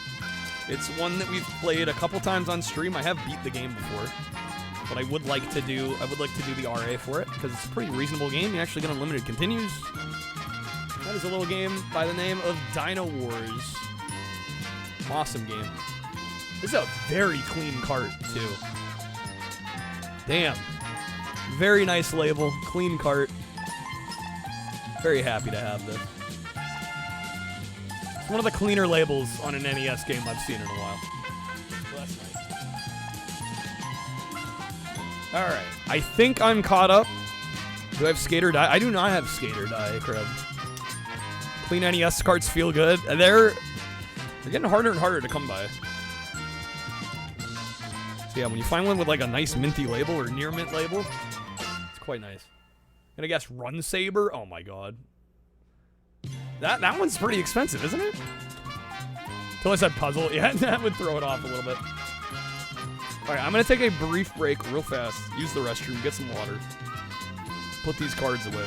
It's one that we've played a couple times on stream. I have beat the game before, but I would like to do the RA for it because it's a pretty reasonable game. You actually get unlimited continues. That is a little game by the name of Dino Wars. Awesome game. This is a very clean cart too. Damn. Very nice label, clean cart. Very happy to have this. It's one of the cleaner labels on an NES game I've seen in a while. So that's nice. Alright. I think I'm caught up. Do I have Skate or Die? I do not have Skate or Die, Crab. Clean NES carts feel good. They're getting harder and harder to come by. So yeah, when you find one with like a nice minty label or near mint label, it's quite nice. And I guess Run Saber. Oh my god. That one's pretty expensive, isn't it? Until I said puzzle. Yeah, that would throw it off a little bit. Alright, I'm going to take a brief break real fast. Use the restroom, get some water. Put these cards away.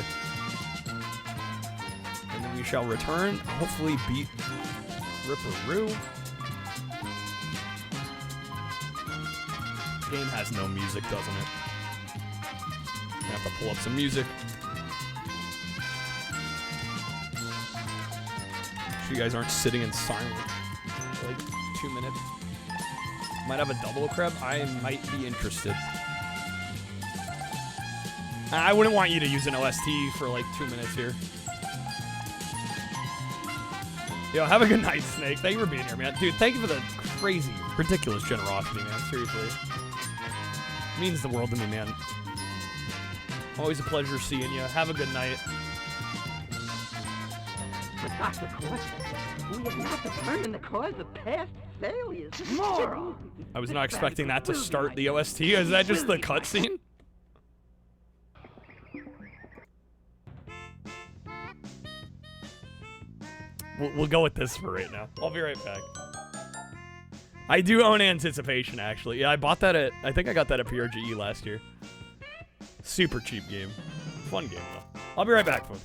And then we shall return. Hopefully beat Ripperoo. Game has no music, doesn't it? I have to pull up some music. So you guys aren't sitting in silence for like 2 minutes. Might have a double crab. I might be interested. I wouldn't want you to use an OST for like 2 minutes here. Yo, have a good night, Snake. Thank you for being here, man. Dude, thank you for the crazy, ridiculous generosity, man. Seriously. It means the world to me, man. Always a pleasure seeing you. Have a good night. But Dr. Cortex, we have not determined the cause of past failures. Moron! I was not expecting that to start the OST. Is that just the cutscene? We'll go with this for right now. I'll be right back. I do own Anticipation, actually. Yeah, I bought that at... I think I got that at PRGE last year. Super cheap game. Fun game, though. I'll be right back, folks.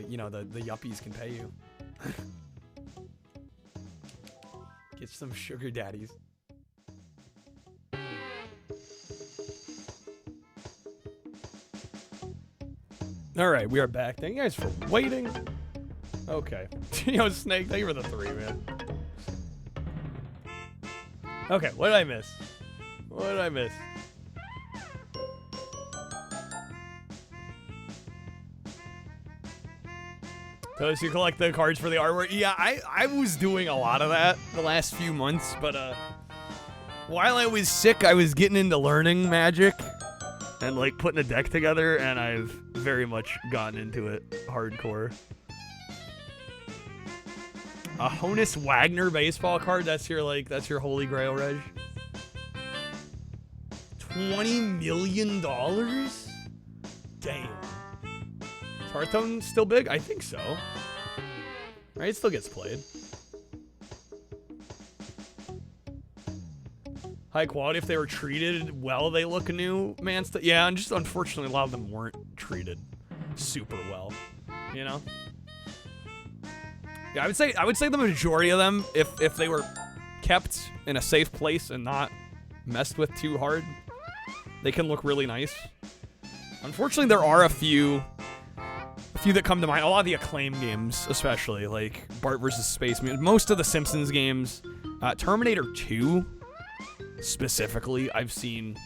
You know, the yuppies can pay you. Get some sugar daddies. All right, we are back. Thank you guys for waiting. Okay. Yo, Snake, thank you for the 3, man. Okay, what did I miss? What did I miss? So you collect the cards for the artwork. Yeah, I was doing a lot of that the last few months, but while I was sick, I was getting into learning Magic and like putting a deck together, and I've very much gotten into it hardcore. A Honus Wagner baseball card, that's your holy grail, Reg. $20 million? Damn. Hearthstone still big? I think so. Right, it still gets played. high quality. If they were treated well, they look new, man. Yeah, and just unfortunately, a lot of them weren't treated super well. You know. Yeah, I would say the majority of them, if they were kept in a safe place and not messed with too hard, they can look really nice. Unfortunately, there are a few that come to mind. A lot of the Acclaim games, especially, like Bart vs. Spaceman. Most of the Simpsons games, Terminator 2, specifically, I've seen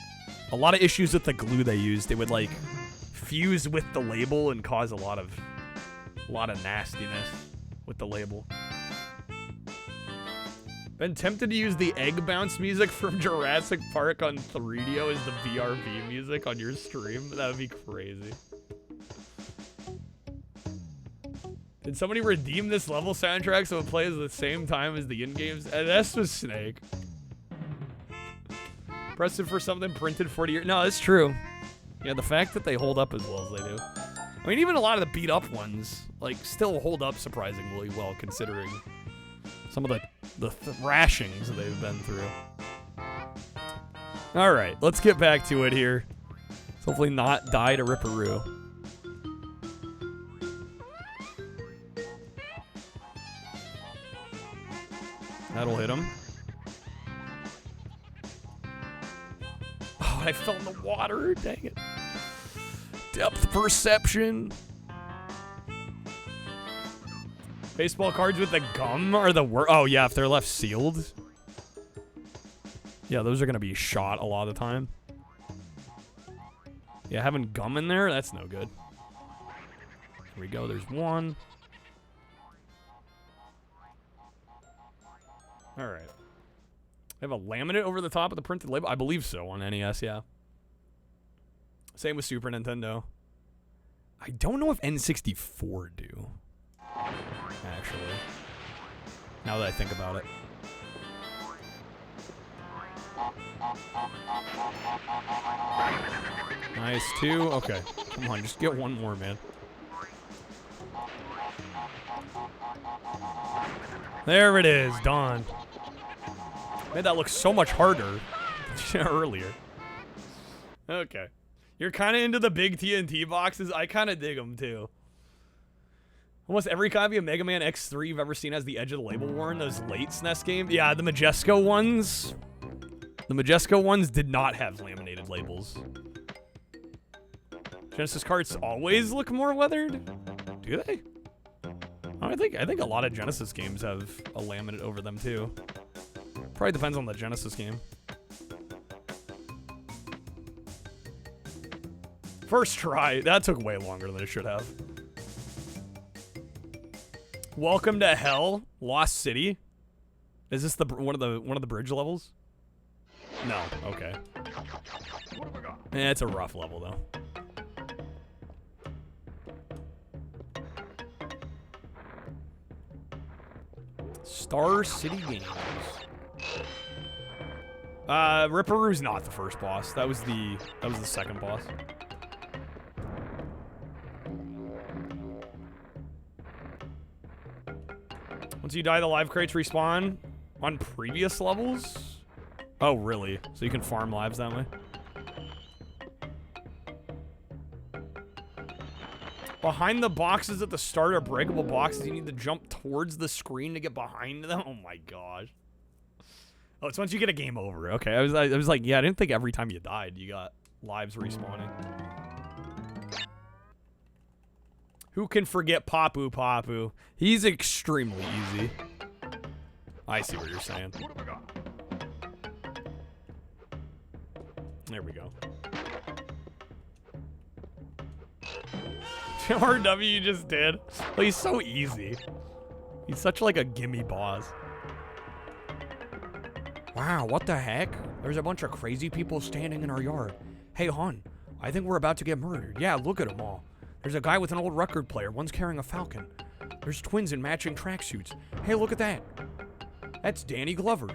a lot of issues with the glue they used. It would like fuse with the label and cause a lot of nastiness with the label. Been tempted to use the egg bounce music from Jurassic Park on 3DO as the VRV music on your stream. That would be crazy. Did somebody redeem this level soundtrack so it plays at the same time as the in-games? That's with Snake. Press it for something printed 40 years. No, it's true. Yeah, the fact that they hold up as well as they do. I mean, even a lot of the beat-up ones, like, still hold up surprisingly well, considering some of the thrashings they've been through. All right, let's get back to it here. Let's hopefully not die to Ripperoo. That'll hit him. Oh, I fell in the water. Dang it. Depth perception. Baseball cards with the gum are the worst. Oh, yeah, if they're left sealed. Yeah, those are going to be shot a lot of the time. Yeah, having gum in there, that's no good. Here we go. There's one. All right. They have a laminate over the top of the printed label? I believe so on NES, yeah. Same with Super Nintendo. I don't know if N64 do. Actually. Now that I think about it. Nice, 2. Okay. Come on, just get one more, man. There it is, done. Made that look so much harder earlier. Okay. You're kind of into the big TNT boxes. I kind of dig them, too. Almost every copy of Mega Man X3 you've ever seen has the edge of the label worn. Those late SNES games. Yeah, the Majesco ones. The Majesco ones did not have laminated labels. Genesis carts always look more weathered? Do they? I think a lot of Genesis games have a laminate over them, too. Probably depends on the Genesis game. First try. That took way longer than it should have. Welcome to Hell, Lost City. Is this the one of the bridge levels? No. Okay. It's a rough level though. Star City Games. Ripperoo's not the first boss. That was the second boss. Once you die, the live crates respawn on previous levels? Oh, really? So you can farm lives that way? Behind the boxes at the start are breakable boxes. You need to jump towards the screen to get behind them? Oh my gosh. Oh, it's once you get a game over. Okay, I was like, yeah, I didn't think every time you died you got lives respawning. Who can forget Papu Papu? He's extremely easy. I see what you're saying. There we go. RW you just did. Well, he's so easy. He's such like a gimme boss. Wow, what the heck? There's a bunch of crazy people standing in our yard. Hey, hon, I think we're about to get murdered. Yeah, look at them all. There's a guy with an old record player. One's carrying a falcon. There's twins in matching tracksuits. Hey, look at that. That's Danny Glover.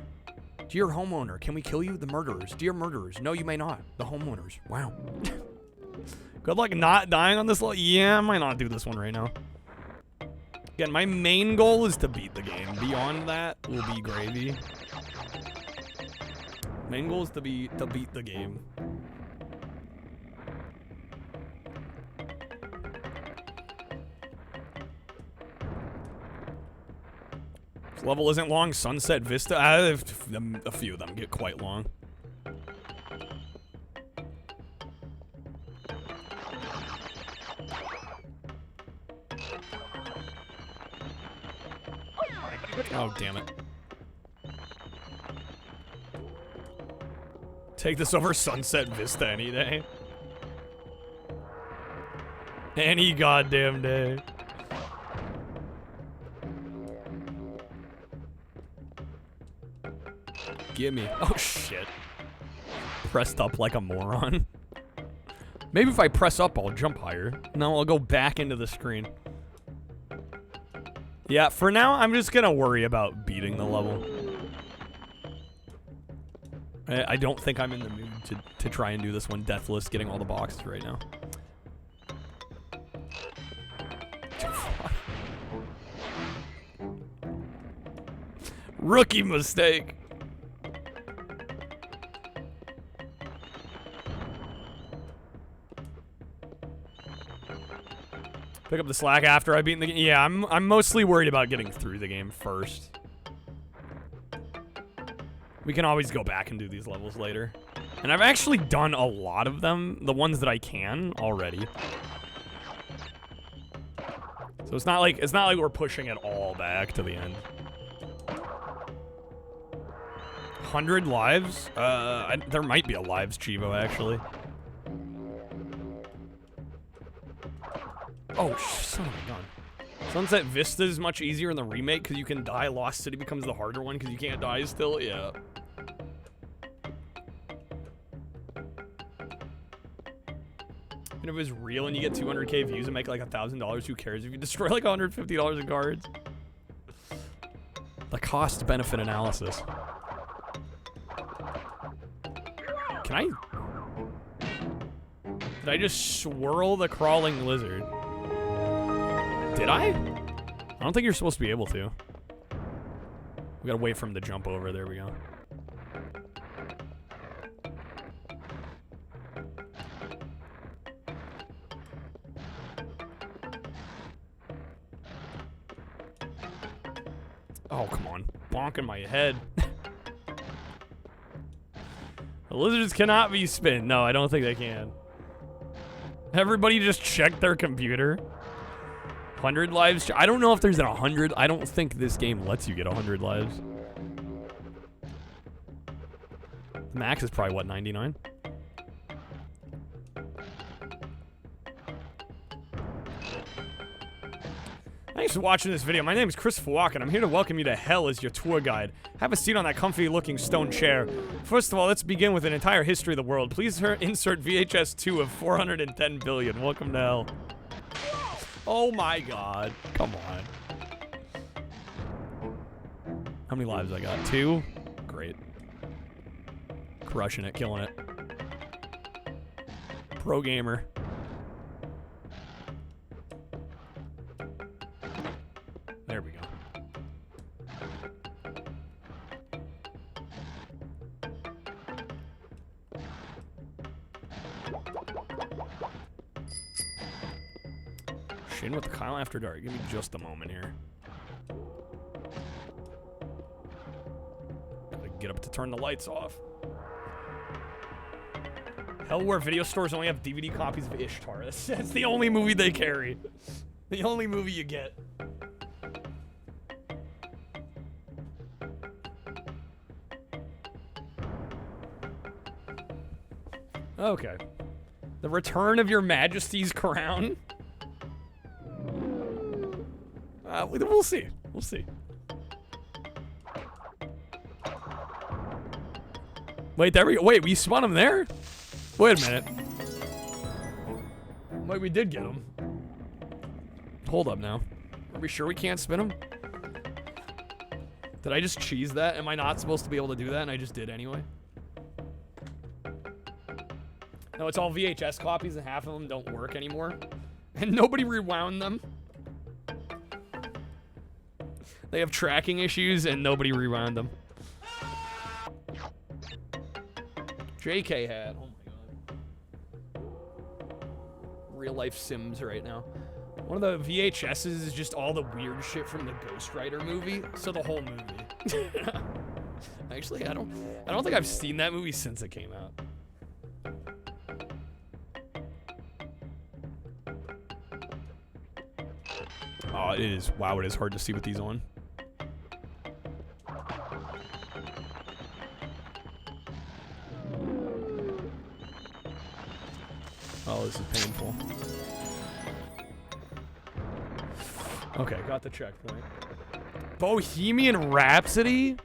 Dear homeowner, can we kill you? The murderers. Dear murderers. No, you may not. The homeowners. Wow. Good luck not dying on this level. Yeah, I might not do this one right now. Again, my main goal is to beat the game. Beyond that will be gravy. Main goal is to beat the game. This level isn't long. Sunset Vista. A few of them get quite long. Oh, damn it. Take this over Sunset Vista any day. Any goddamn day. Gimme. Oh, shit. Pressed up like a moron. Maybe if I press up, I'll jump higher. No, I'll go back into the screen. Yeah, for now, I'm just gonna worry about beating the level. I don't think I'm in the mood to try and do this one deathless, getting all the boxes right now. Rookie mistake. Pick up the slack after I beat the game. Yeah, I'm mostly worried about getting through the game first. We can always go back and do these levels later. And I've actually done a lot of them, the ones that I can already. So it's not like we're pushing it all back to the end. 100 lives? There might be a lives Cheevo actually. Oh, son of a gun. Sunset Vista is much easier in the remake because you can die. Lost City becomes the harder one because you can't die still. Yeah. And if it was real and you get 200k views and make like $1,000, who cares if you destroy like $150 in cards? The cost-benefit analysis. Can I? Did I just swirl the crawling lizard? Did I? I don't think you're supposed to be able to. We gotta wait for him to jump over. There we go. Oh, come on. Bonking my head. The lizards cannot be spin. No, I don't think they can. Everybody just check their computer. 100 lives. I don't know if there's a 100. I don't think this game lets you get 100 lives. Max is probably, what, 99? Thanks for watching this video. My name is Christopher Walken. I'm here to welcome you to hell as your tour guide. Have a seat on that comfy-looking stone chair. First of all, let's begin with an entire history of the world. Please insert VHS 2 of 410 billion. Welcome to hell. Oh my god. Come on. How many lives I got? 2? Great. Crushing it. Killing it. Pro gamer. There we go. Shin with the Kyle After Dark. Give me just a moment here. Gotta get up to turn the lights off. Hell, where video stores only have DVD copies of Ishtar. That's the only movie they carry. The only movie you get. Okay. The Return of Your Majesty's Crown. We'll see. We'll see. Wait, there we go. Wait, we spun him there? Wait a minute. Wait, we did get him. Hold up now. Are we sure we can't spin him? Did I just cheese that? Am I not supposed to be able to do that and I just did anyway? No, it's all VHS copies and half of them don't work anymore. And nobody rewound them. They have tracking issues and nobody rewound them. JK hat. Oh my god. Real life Sims right now. One of the VHSs is just all the weird shit from the Ghost Rider movie. So the whole movie. Actually, I don't think I've seen that movie since it came out. Oh, it is. Wow, it is hard to see with these on. Oh, this is painful. Okay, got the checkpoint. Bohemian Rhapsody?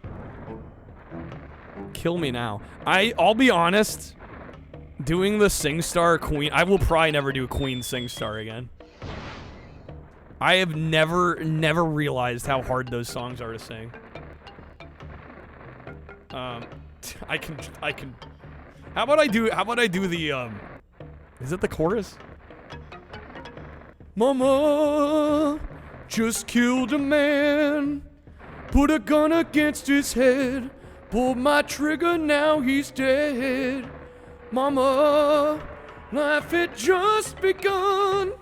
Kill me now. I'll be honest. Doing the SingStar Queen, I will probably never do Queen SingStar again. I have never realized how hard those songs are to sing. I can. How about I do the is it the chorus? Mama just killed a man, put a gun against his head, pulled my trigger, now he's dead. Mama, life had just begun.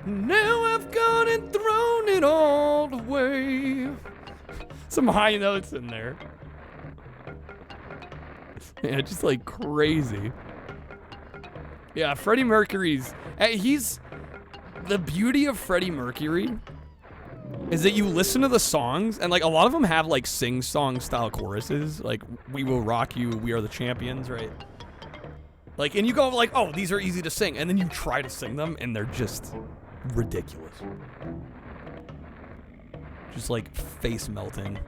Now I've gone and thrown it all away. Some high notes in there. Yeah, just like crazy. Yeah, Freddie Mercury's... he's... The beauty of Freddie Mercury is that you listen to the songs, and like a lot of them have like sing-song style choruses. Like, We Will Rock You, We Are the Champions, right? Like, and you go like, oh, these are easy to sing. And then you try to sing them, and they're just... ridiculous. Just like face melting.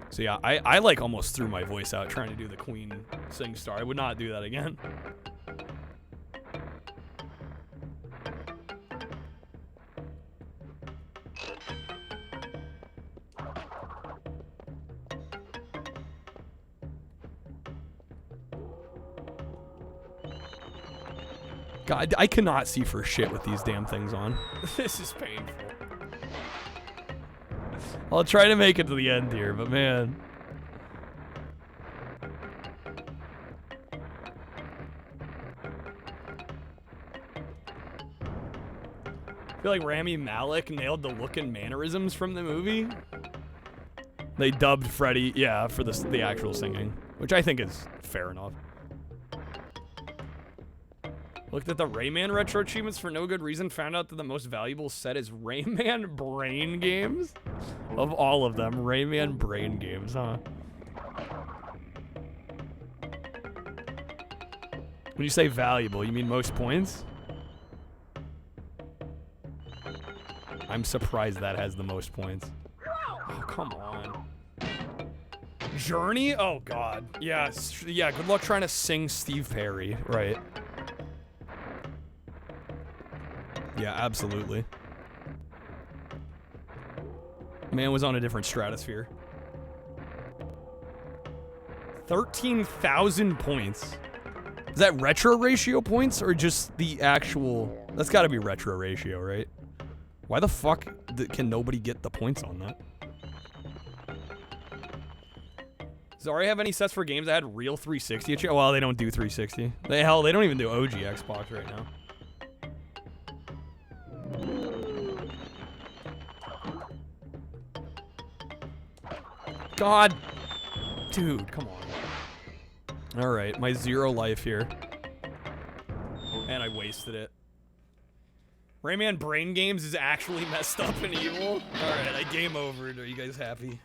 So yeah, I like almost threw my voice out trying to do the Queen SingStar. I would not do that again. God, I cannot see for shit with these damn things on. This is painful. I'll try to make it to the end here, but man. I feel like Rami Malek nailed the look and mannerisms from the movie. They dubbed Freddie, yeah, for the actual singing, which I think is fair enough. Looked at the Rayman retro achievements for no good reason. Found out that the most valuable set is Rayman Brain Games. Of all of them, Rayman Brain Games, huh? When you say valuable, you mean most points? I'm surprised that has the most points. Oh, come on. Journey? Oh, God. Yeah, yeah, good luck trying to sing Steve Perry, right? Yeah, absolutely. Man was on a different stratosphere. 13,000 points. Is that retro ratio points or just the actual... That's gotta be retro ratio, right? Why the fuck can nobody get the points on that? Does Ari have any sets for games that had real 360? Well, they don't do 360. They don't even do OG Xbox right now. God. Dude, come on. Alright, my 0 life here. And I wasted it. Rayman Brain Games is actually messed up and evil. Alright, I game overed. Are you guys happy?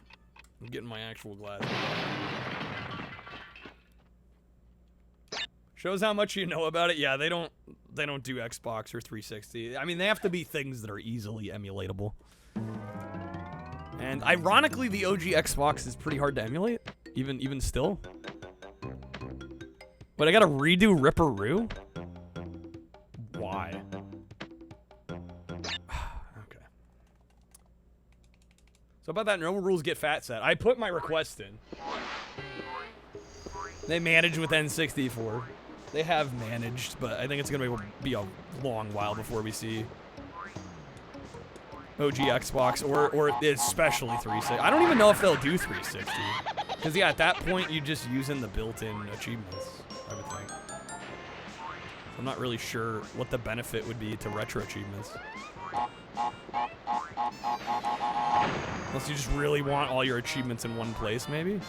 I'm getting my actual glasses. Shows how much you know about it. Yeah, they don't do Xbox or 360. I mean, they have to be things that are easily emulatable. And ironically, the OG Xbox is pretty hard to emulate, even still. But I gotta redo Ripperoo? Why? Okay. So about that no rules get fat set. I put my request in. They managed with N64. They have managed, but I think it's gonna be a long while before we see OG Xbox or especially 360. I don't even know if they'll do 360. Because, yeah, at that point, you're just using the built-in achievements, I would think. I'm not really sure what the benefit would be to retro achievements. Unless you just really want all your achievements in one place, maybe?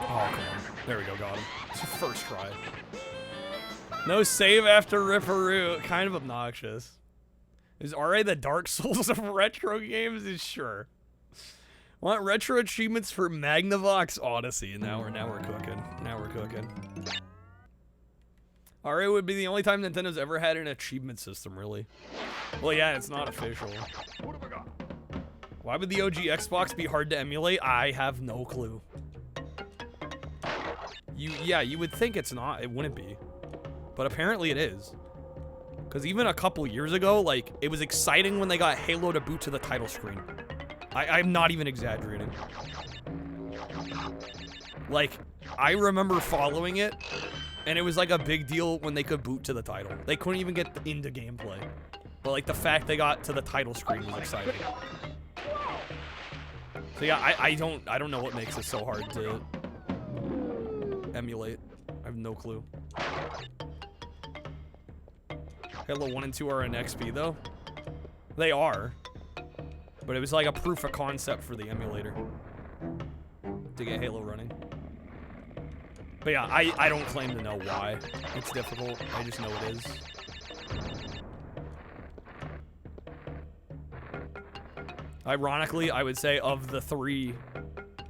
Oh, come on. There we go, got him. It's your first try. No save after Ripperoo. Kind of obnoxious. Is RA the Dark Souls of retro games? Is sure. Want retro achievements for Magnavox Odyssey. Now we're cooking. Now we're cooking. RA would be the only time Nintendo's ever had an achievement system, really. Well, yeah, it's not official. Why would the OG Xbox be hard to emulate? I have no clue. You would think it's not. It wouldn't be. But apparently it is. Because even a couple years ago, like, it was exciting when they got Halo to boot to the title screen. I'm not even exaggerating. Like, I remember following it, and it was like a big deal when they could boot to the title. They couldn't even get into gameplay. But like the fact they got to the title screen was exciting. So yeah, I don't know what makes it so hard to emulate. I have no clue. Halo 1 and 2 are in XP though. They are. But it was like a proof of concept for the emulator to get Halo running. But yeah, I don't claim to know why it's difficult. I just know it is. Ironically, I would say of the 3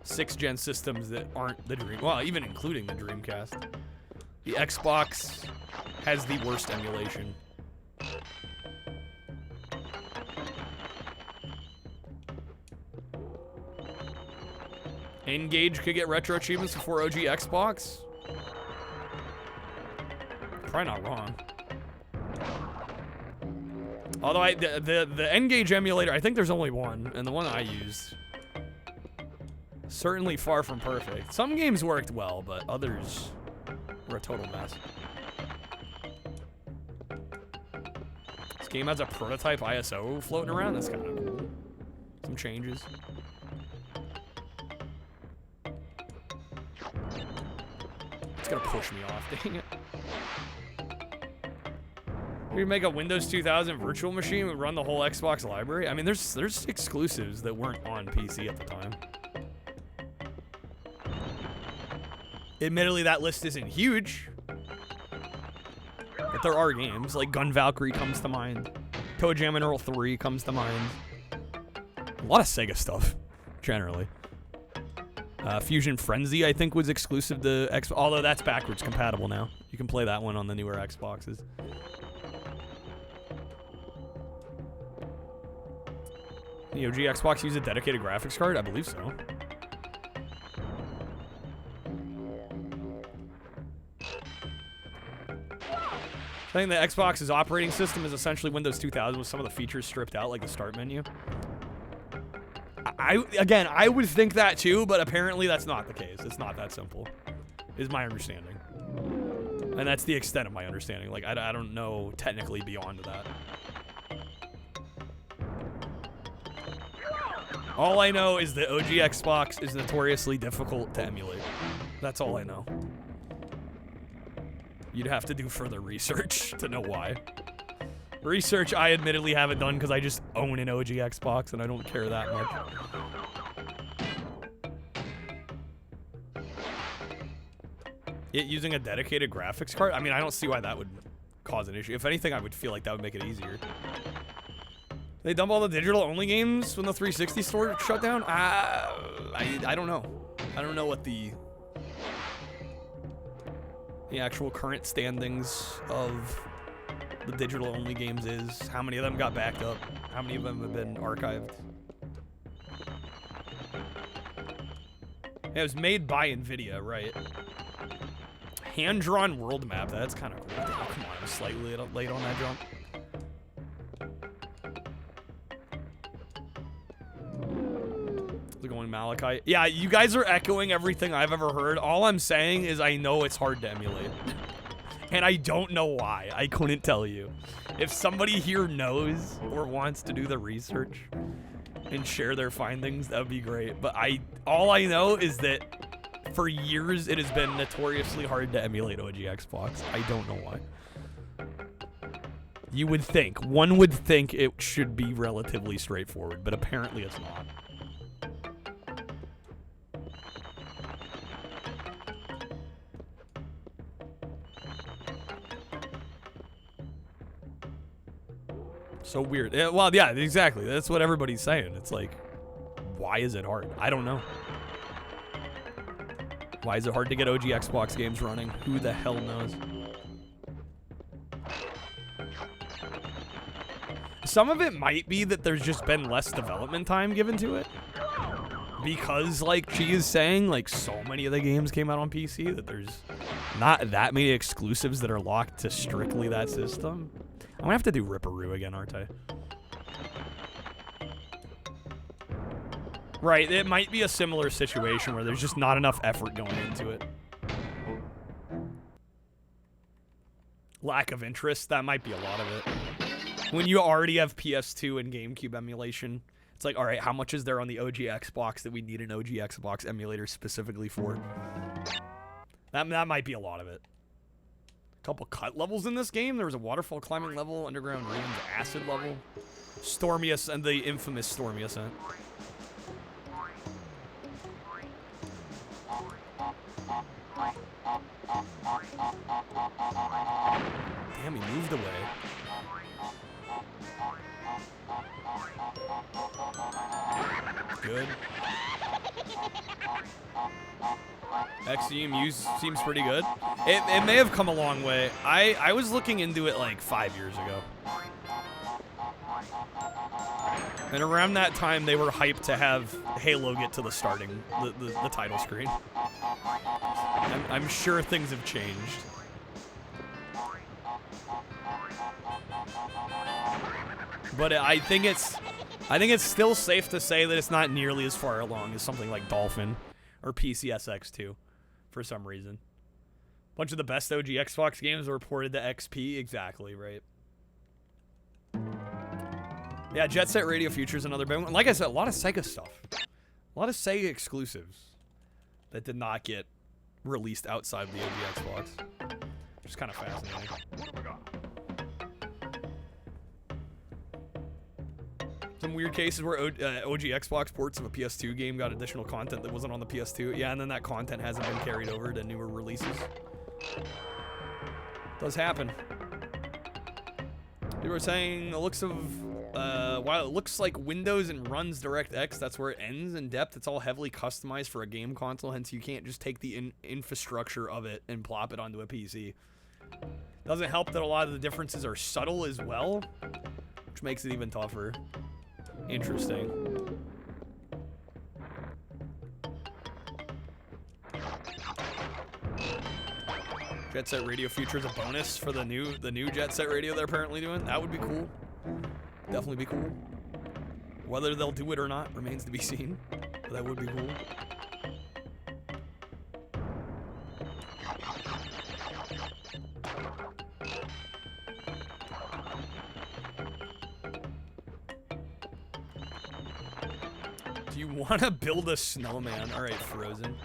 6th-gen systems that aren't the Dream, well, even including the Dreamcast, the Xbox has the worst emulation. Engage could get retro achievements before OG Xbox? Probably not wrong. Although the Engage emulator, I think there's only one, and the one I used, certainly far from perfect. Some games worked well, but others were a total mess. This game has a prototype ISO floating around. That's kind of cool. Some changes. It's gonna push me off, dang it. We make a Windows 2000 virtual machine, we run the whole Xbox library. I mean, there's exclusives that weren't on PC at the time. Admittedly, that list isn't huge, but there are games like Gun Valkyrie comes to mind. Toe Jam and Earl 3 comes to mind. A lot of Sega stuff, generally. Fusion Frenzy, I think, was exclusive to Xbox, although that's backwards compatible now. You can play that one on the newer Xboxes. The OG Xbox use a dedicated graphics card? I believe so. I think the Xbox's operating system is essentially Windows 2000 with some of the features stripped out, like the start menu. Again, I would think that too, but apparently that's not the case. It's not that simple, is my understanding. And that's the extent of my understanding. Like, I don't know technically beyond that. All I know is that OG Xbox is notoriously difficult to emulate. That's all I know. You'd have to do further research to know why. Research I admittedly haven't done because I just own an OG Xbox and I don't care that much. It using a dedicated graphics card? I mean, I don't see why that would cause an issue. If anything, I would feel like that would make it easier. They dump all the digital-only games when the 360 store shut down? I don't know. I don't know what the actual current standings of the digital-only games is. How many of them got backed up? How many of them have been archived? It was made by NVIDIA, right? Hand-drawn world map. That's kind of cool. Oh, come on, I'm slightly late on that jump. Malachi. Yeah, you guys are echoing everything I've ever heard. All I'm saying is I know it's hard to emulate. And I don't know why. I couldn't tell you. If somebody here knows or wants to do the research and share their findings, that would be great. But all I know is that for years it has been notoriously hard to emulate OG Xbox. I don't know why. You would think. One would think it should be relatively straightforward, but apparently it's not. So weird. Well, yeah, exactly. That's what everybody's saying. It's like, why is it hard? I don't know. Why is it hard to get OG Xbox games running? Who the hell knows? Some of it might be that there's just been less development time given to it. Because, like she is saying, like so many of the games came out on PC that there's not that many exclusives that are locked to strictly that system. I'm gonna have to do Ripperoo again, aren't I? Right, it might be a similar situation where there's just not enough effort going into it. Lack of interest, that might be a lot of it. When you already have PS2 and GameCube emulation, it's like, all right, how much is there on the OG Xbox that we need an OG Xbox emulator specifically for? That might be a lot of it. A couple cut levels in this game. There was a waterfall climbing level, underground ruins, acid level, Stormy and the infamous Stormy Ascent. Damn, he moved away. Good. XEMU seems pretty good. It may have come a long way. I was looking into it like 5 years ago. And around that time, they were hyped to have Halo get to the the title screen. I'm sure things have changed. But I think it's still safe to say that it's not nearly as far along as something like Dolphin or PCSX2 for some reason. A bunch of the best OG Xbox games were ported to XP. Exactly, right. Yeah, Jet Set Radio Future is another big one. Like I said, a lot of Sega stuff. A lot of Sega exclusives that did not get released outside of the OG Xbox. Which is kind of fascinating. Some weird cases where OG Xbox ports of a PS2 game got additional content that wasn't on the PS2. Yeah, and then that content hasn't been carried over to newer releases. Does happen. They were saying the looks of, while it looks like Windows and runs DirectX, that's where it ends in depth. It's all heavily customized for a game console, hence you can't just take the infrastructure of it and plop it onto a PC. Doesn't help that a lot of the differences are subtle as well, which makes it even tougher. Interesting. Jet Set Radio Future is a bonus for the new Jet Set Radio they're apparently doing. That would be cool. Definitely be cool. Whether they'll do it or not remains to be seen. But that would be cool. Do you want to build a snowman? All right, Frozen.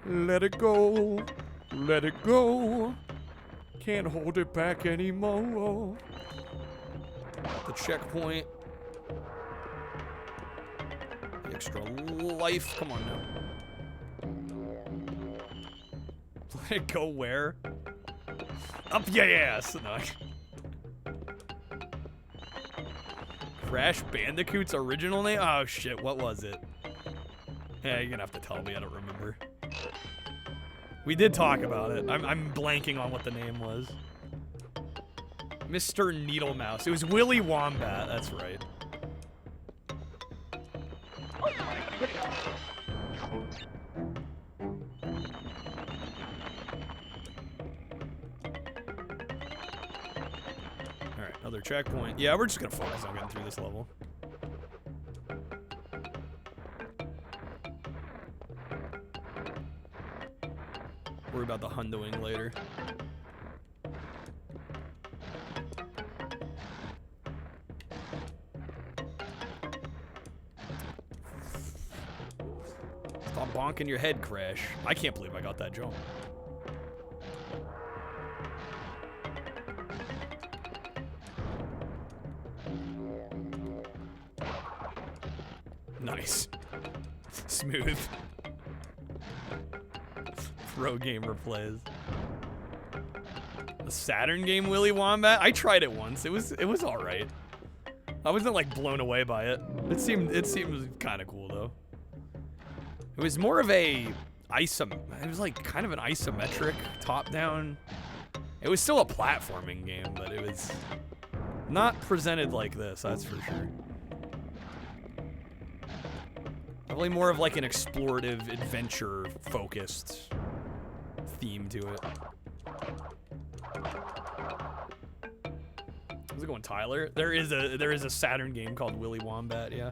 Let it go. Let it go. Can't hold it back anymore. The checkpoint. The extra life. Come on now. Let it go where? Up your ass. No. Crash Bandicoot's original name? Oh shit, what was it? Yeah, you're gonna have to tell me, I don't remember. We did talk about it. I'm blanking on what the name was. Mr. Needle Mouse. It was Willy Wombat, that's right. Alright, another checkpoint. Yeah, we're just gonna focus on getting through this level. Worry about the hundoing later. Stop bonking your head, Crash. I can't believe I got that jump. Nice. Smooth. Pro gamer plays. The Saturn game, Willy Wombat? I tried it once. It was alright. I wasn't like blown away by it. It seemed kind of cool though. It was more of a it was like kind of an isometric top-down. It was still a platforming game, but it was not presented like this, that's for sure. Probably more of like an explorative, adventure-focused theme to it. How's it going, Tyler? There is a Saturn game called Willy Wombat, yeah.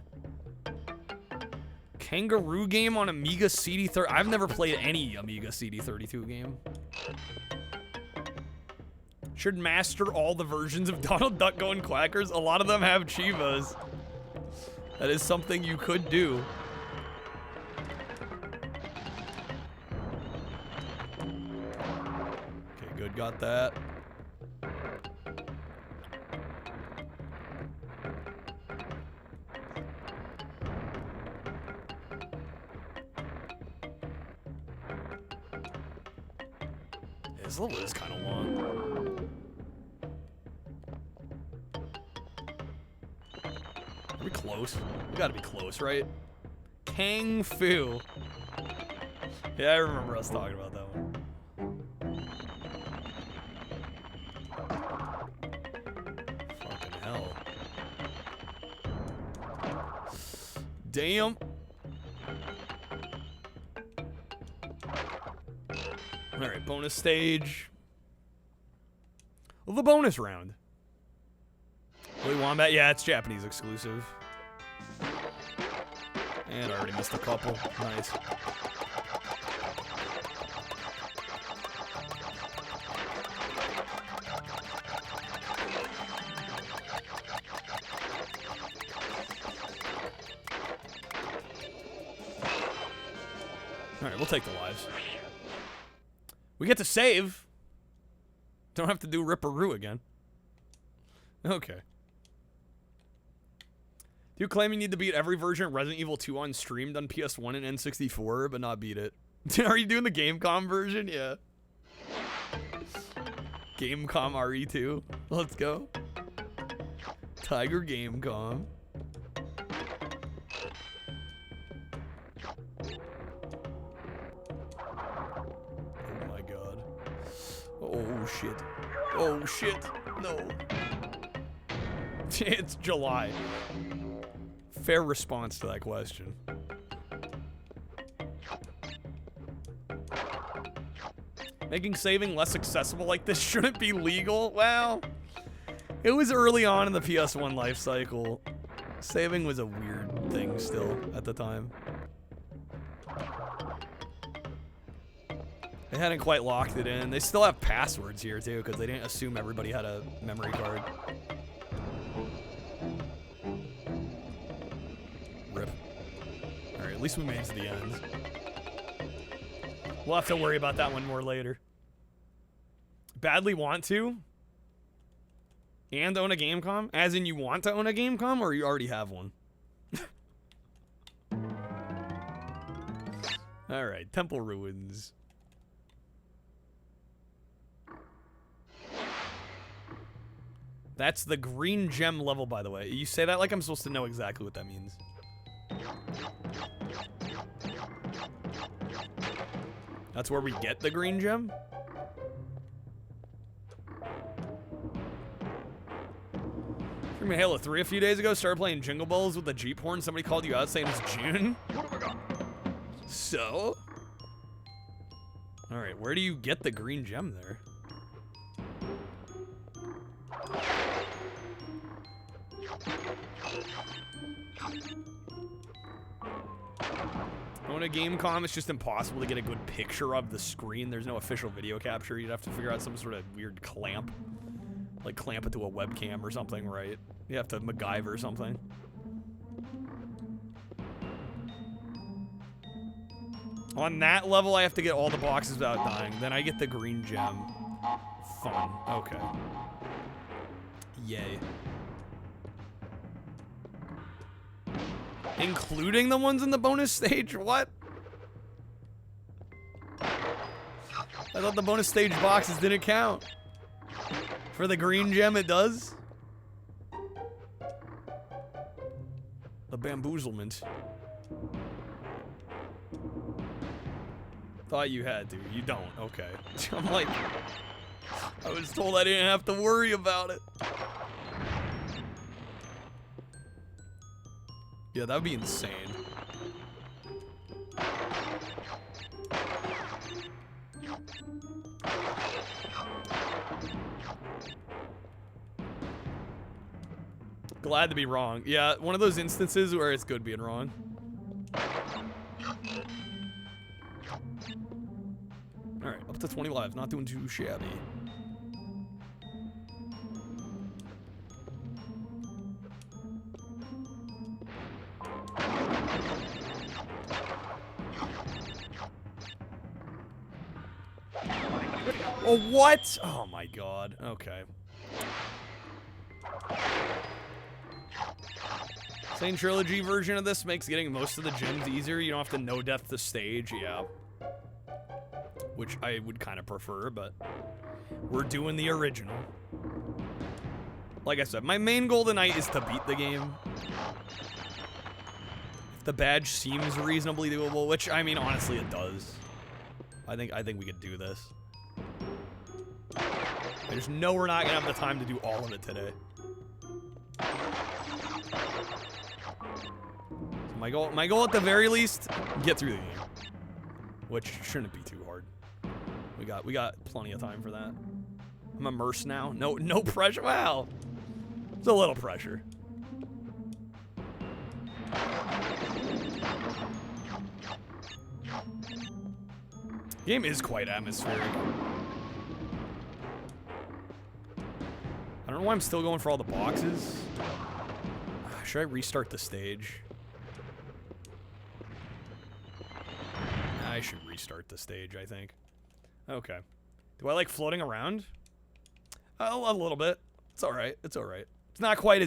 Kangaroo game on Amiga CD30. I've never played any Amiga CD32 game. Should master all the versions of Donald Duck Going Quackers. A lot of them have Cheevos. That is something you could do. Okay, good, got that. This level is kind of long. Are we close? We gotta be close, right? Kang Fu. Yeah, I remember us talking about that one. Fucking hell. Damn. Alright, bonus stage. Well, the bonus round. Willy Wombat, yeah, it's Japanese exclusive. And I already missed a couple. Nice. Alright, we'll take the lives. We get to save. Don't have to do Ripperoo again. Okay. Do you claim you need to beat every version of Resident Evil 2 on streamed on PS1 and N64, but not beat it? Are you doing the Gamecom version? Yeah. Gamecom RE2. Let's go. Tiger Gamecom. Oh shit. Oh shit. No. It's July. Fair response to that question. Making saving less accessible like this shouldn't be legal? Well, it was early on in the PS1 life cycle. Saving was a weird thing still at the time. They hadn't quite locked it in. They still have passwords here too, because they didn't assume everybody had a memory card. Rip. Alright, at least we made it to the end. We'll have to worry about that one more later. Badly want to? And own a Gamecom? As in you want to own a Gamecom, or you already have one? Alright, Temple Ruins. That's the green gem level, by the way. You say that like I'm supposed to know exactly what that means. That's where we get the green gem? From Halo 3 a few days ago, started playing Jingle Bells with the Jeep horn. Somebody called you out saying it's June? So? Alright, where do you get the green gem there? Going to Gamecom, it's just impossible to get a good picture of the screen. There's no official video capture. You'd have to figure out some sort of weird clamp. Like clamp it to a webcam or something, right? You have to MacGyver or something. On that level, I have to get all the boxes without dying. Then I get the green gem. Fun. Okay. Yay. Including the ones in the bonus stage? What? I thought the bonus stage boxes didn't count. For the green gem, it does? The bamboozlement. Thought you had to. You don't. Okay. I'm like, I was told I didn't have to worry about it. Yeah, that would be insane. Glad to be wrong. Yeah, one of those instances where it's good being wrong. Alright, up to 20 lives. Not doing too shabby. Oh, what? Oh my god. Okay. Same trilogy version of this makes getting most of the gems easier. You don't have to no-death the stage, yeah. Which I would kind of prefer, but we're doing the original. Like I said, my main goal tonight is to beat the game. If the badge seems reasonably doable, which, I mean, honestly, it does. I think we could do this. I just know we're not gonna have the time to do all of it today. So my goal at the very least, get through the game, which shouldn't be too hard. We got plenty of time for that. I'm immersed now. No pressure. Wow, it's a little pressure. The game is quite atmospheric. I don't know why I'm still going for all the boxes. Should I restart the stage? I should restart the stage, I think. Okay. Do I like floating around? A little bit. It's alright. It's alright. It's not quite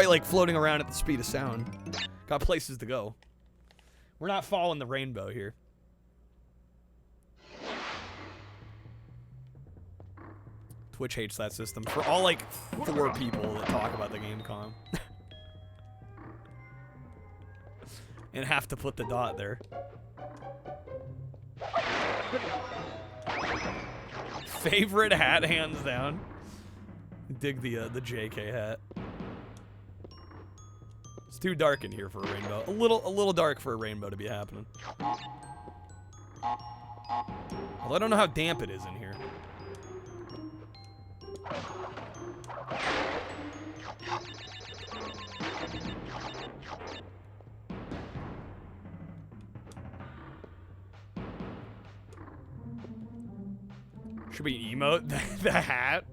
like floating around at the speed of sound. Got places to go. We're not following the rainbow here. Twitch hates that system. For all, like, 4 people that talk about the Gamecom. And have to put the dot there. Favorite hat, hands down. Dig the JK hat. It's too dark in here for a rainbow. A little dark for a rainbow to be happening. Although I don't know how damp it is in here. Should we emote the hat?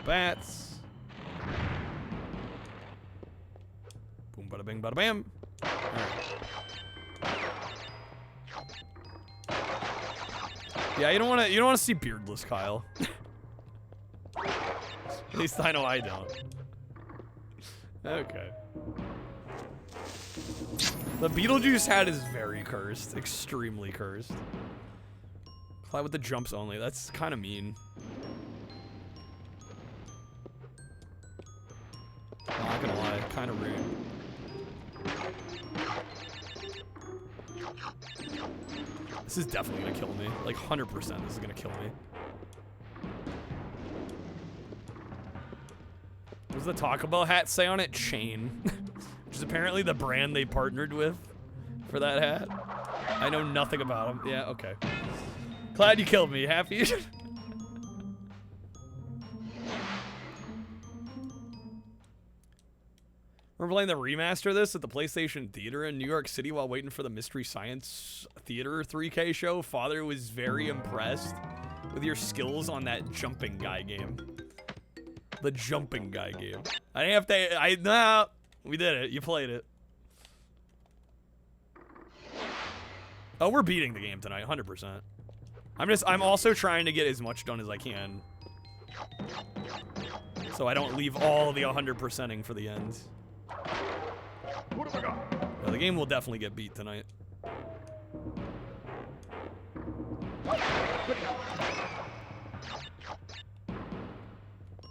Bats. Boom, bada bing, bada bam. Yeah, you don't want to see beardless Kyle. At least I know I don't. Okay. The Beetlejuice hat is very cursed, extremely cursed. Fly with the jumps only. That's kind of mean. Not gonna lie, kind of rude. This is definitely gonna kill me. Like 100% this is gonna kill me. What does the Taco Bell hat say on it? Chain. Which is apparently the brand they partnered with for that hat. I know nothing about him. Yeah, okay. Glad you killed me. Happy? We're playing the remaster of this at the PlayStation Theater in New York City while waiting for the Mystery Science Theater 3K show. Father was very impressed with your skills on that jumping guy game. The jumping guy game. I didn't have to. Nah, we did it. You played it. Oh, we're beating the game tonight, 100%. I'm also trying to get as much done as I can, so I don't leave all the 100%ing for the end. What have I got? No, the game will definitely get beat tonight.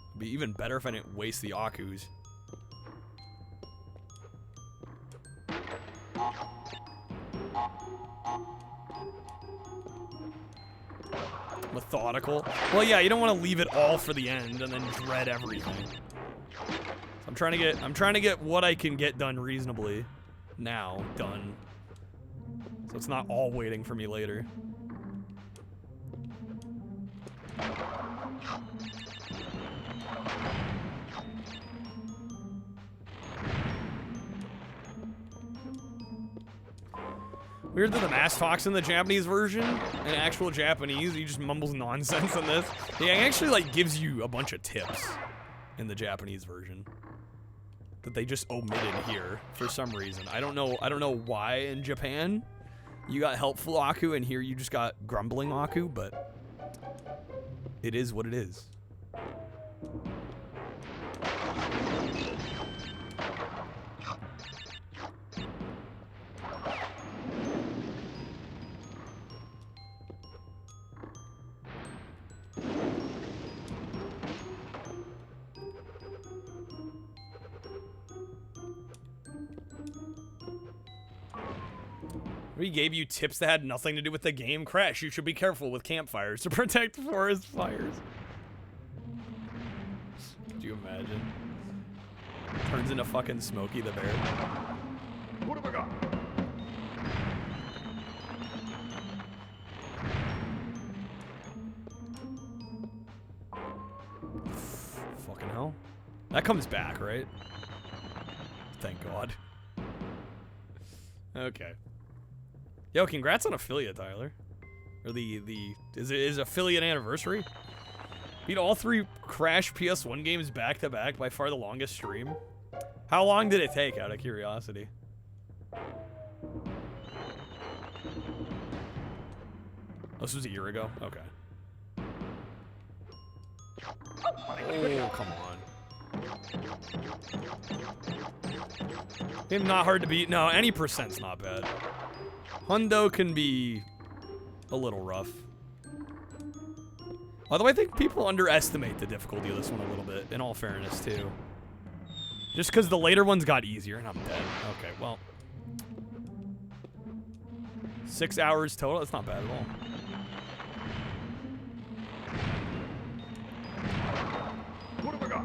It'd be even better if I didn't waste the Akus. Methodical. Well, yeah, you don't want to leave it all for the end and then dread everything. So I'm trying to get what I can get done reasonably now done. So it's not all waiting for me later. Weird that the Masked Fox in the Japanese version, in actual Japanese, he just mumbles nonsense in this. He actually like gives you a bunch of tips in the Japanese version that they just omitted here for some reason. I don't know why in Japan you got helpful Aku and here you just got grumbling Aku, but it is what it is. We gave you tips that had nothing to do with the game. Crash, you should be careful with campfires to protect forest fires. Could you imagine? Turns into fucking Smokey the Bear. What have I got? Fucking hell. That comes back, right? Thank God. Okay. Yo, congrats on affiliate, Tyler. Or is affiliate anniversary? Beat all 3 Crash PS1 games back to back, by far the longest stream. How long did it take, out of curiosity? Oh, this was a year ago? Okay. Oh, come on. Game not hard to beat. No, any percent's not bad. Hundo can be a little rough. Although I think people underestimate the difficulty of this one a little bit, in all fairness, too. Just because the later ones got easier, and I'm dead. Okay, well. 6 hours total? That's not bad at all. What have I got?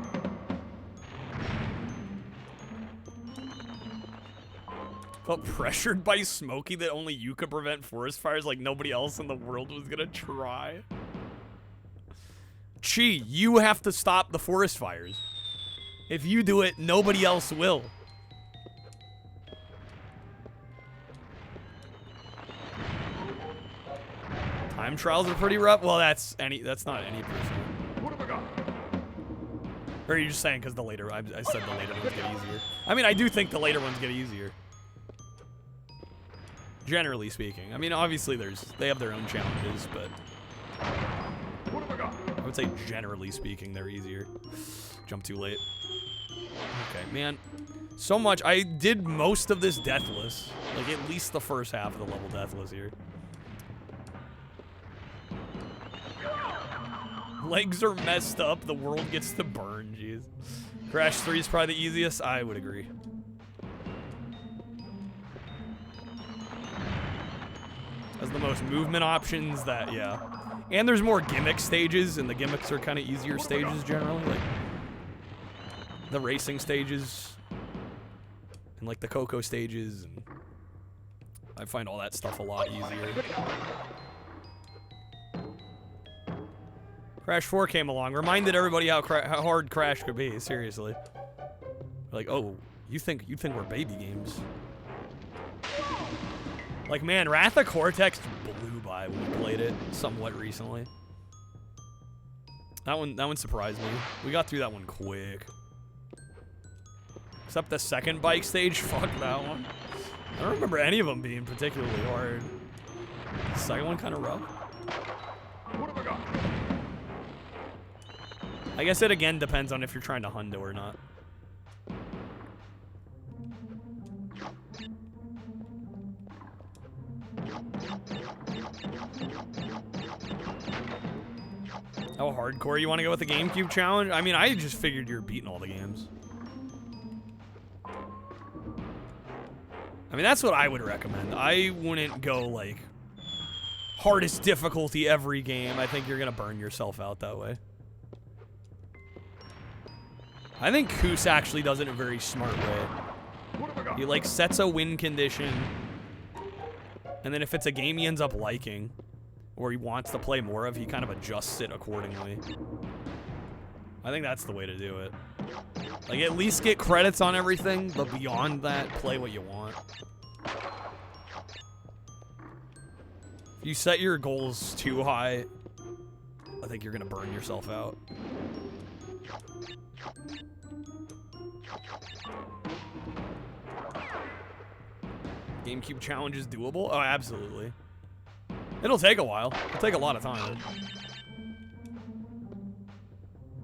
Felt pressured by Smokey that only you could prevent forest fires like nobody else in the world was gonna try. Chi, you have to stop the forest fires. If you do it, nobody else will. Time trials are pretty rough. Well, that's not any percent. What have I got? Or are you just saying because the later, I said the later ones get easier. I mean, I do think the later ones get easier. Generally speaking. I mean, obviously they have their own challenges, but what have I got? I would say generally speaking, they're easier. Jump too late. Okay, man. So much. I did most of this deathless. Like, at least the first half of the level deathless here. Legs are messed up. The world gets to burn. Jeez. Crash 3 is probably the easiest. I would agree. Has the most movement options that, yeah. And there's more gimmick stages, and the gimmicks are kind of easier stages generally. Like, the racing stages, and like the Coco stages, and I find all that stuff a lot easier. Crash 4 came along, reminded everybody how hard Crash could be, seriously. Like, oh, you think we're baby games. Like, man, Wrath of Cortex blew by when we played it somewhat recently. That one surprised me. We got through that one quick. Except the second bike stage, fuck that one. I don't remember any of them being particularly hard. The second one kind of rough. What have I got? I guess it again depends on if you're trying to hundo or not. How hardcore you want to go with the GameCube challenge? I mean, I just figured you're beating all the games. I mean, that's what I would recommend. I wouldn't go, like, hardest difficulty every game. I think you're going to burn yourself out that way. I think Koos actually does it in a very smart way. He, like, sets a win condition, and then if it's a game he ends up liking, or he wants to play more of, he kind of adjusts it accordingly. I think that's the way to do it. Like, at least get credits on everything, but beyond that, play what you want. If you set your goals too high, I think you're gonna burn yourself out. GameCube challenge is doable? Oh, absolutely. It'll take a while. It'll take a lot of time.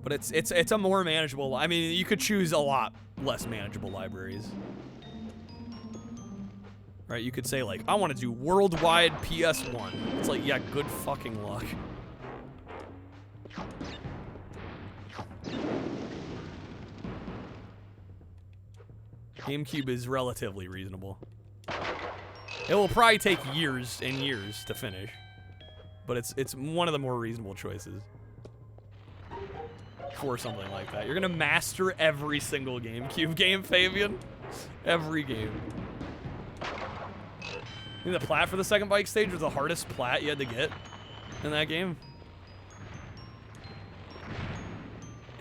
But it's a more manageable. I mean, you could choose a lot less manageable libraries. Right? You could say, like, I want to do worldwide PS1. It's like, yeah, good fucking luck. GameCube is relatively reasonable. It will probably take years and years to finish, but it's one of the more reasonable choices for something like that. You're gonna master every single GameCube game, Fabian. Every game. I think the plat for the second bike stage was the hardest plat you had to get in that game.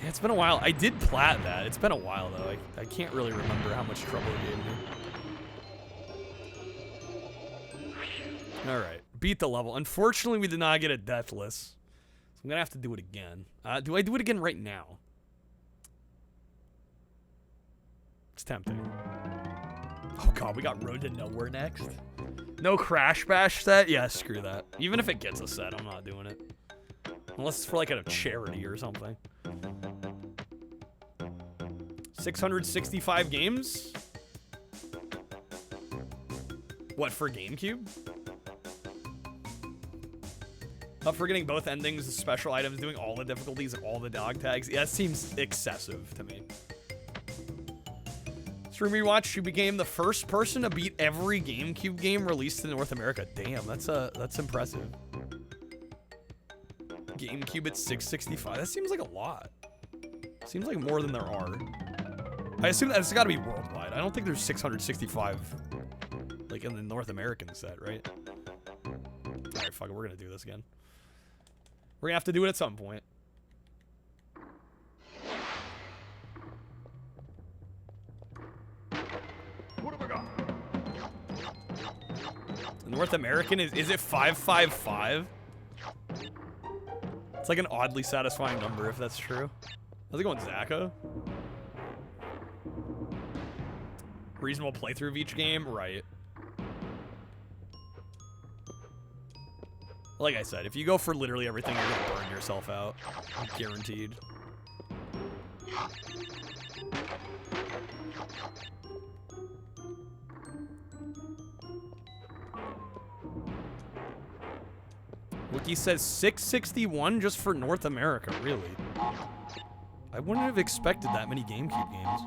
Yeah, it's been a while. I did plat that. It's been a while though. I can't really remember how much trouble it gave me. Alright, beat the level. Unfortunately, we did not get a deathless. So I'm gonna have to do it again. Do I do it again right now? It's tempting. Oh god, we got Road to Nowhere next. No Crash Bash set? Yeah, screw that. Even if it gets a set, I'm not doing it. Unless it's for like a charity or something. 665 games? What, for GameCube? Up for getting both endings, the special items, doing all the difficulties, and all the dog tags. Yeah, that seems excessive to me. Stream Rewatch, you became the first person to beat every GameCube game released in North America. Damn, that's impressive. GameCube at 665. That seems like a lot. Seems like more than there are. I assume that's got to be worldwide. I don't think there's 665 like in the North American set, right? All right, fuck it. We're gonna do this again. We're gonna have to do it at some point. What have I got? North American is it 555? It's like an oddly satisfying number if that's true. How's it going, Zacko? Reasonable playthrough of each game, right? Like I said, if you go for literally everything, you're gonna burn yourself out. Guaranteed. Wiki says 661 just for North America, really? I wouldn't have expected that many GameCube games.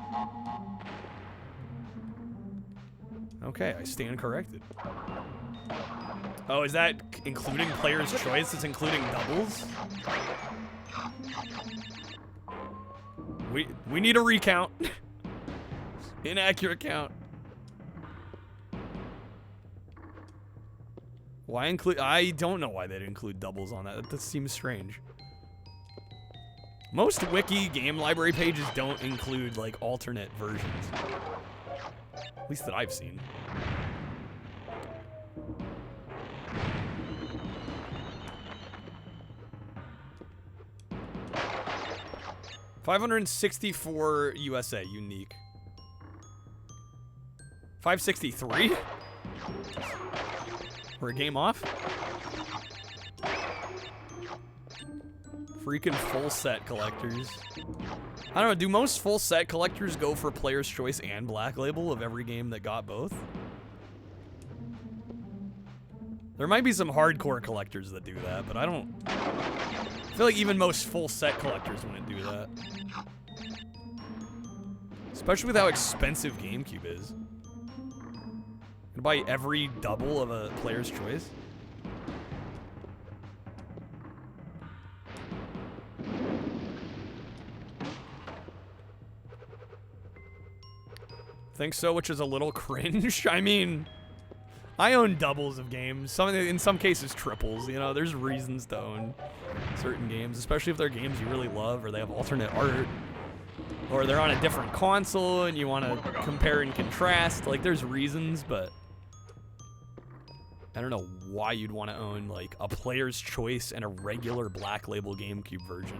Okay, I stand corrected. Oh, is that including player's choice? It's including doubles? We need a recount. Why include? I don't know why they'd include doubles on that. That seems strange. Most wiki game library pages don't include like alternate versions. At least that I've seen. $564 USA unique. 563? We're a game off? Freaking full set collectors. I don't know, do most full set collectors go for Player's Choice and Black Label of every game that got both? There might be some hardcore collectors that do that, but I feel like even most full set collectors wouldn't do that. Especially with how expensive GameCube is. Gonna buy every double of a Player's Choice? Think so, which is a little cringe. I mean, I own doubles of games. In some cases, triples. You know, there's reasons to own certain games, especially if they're games you really love or they have alternate art. Or they're on a different console and you want to compare and contrast. Like, there's reasons, but I don't know why you'd want to own, like, a Player's Choice and a regular Black Label GameCube version.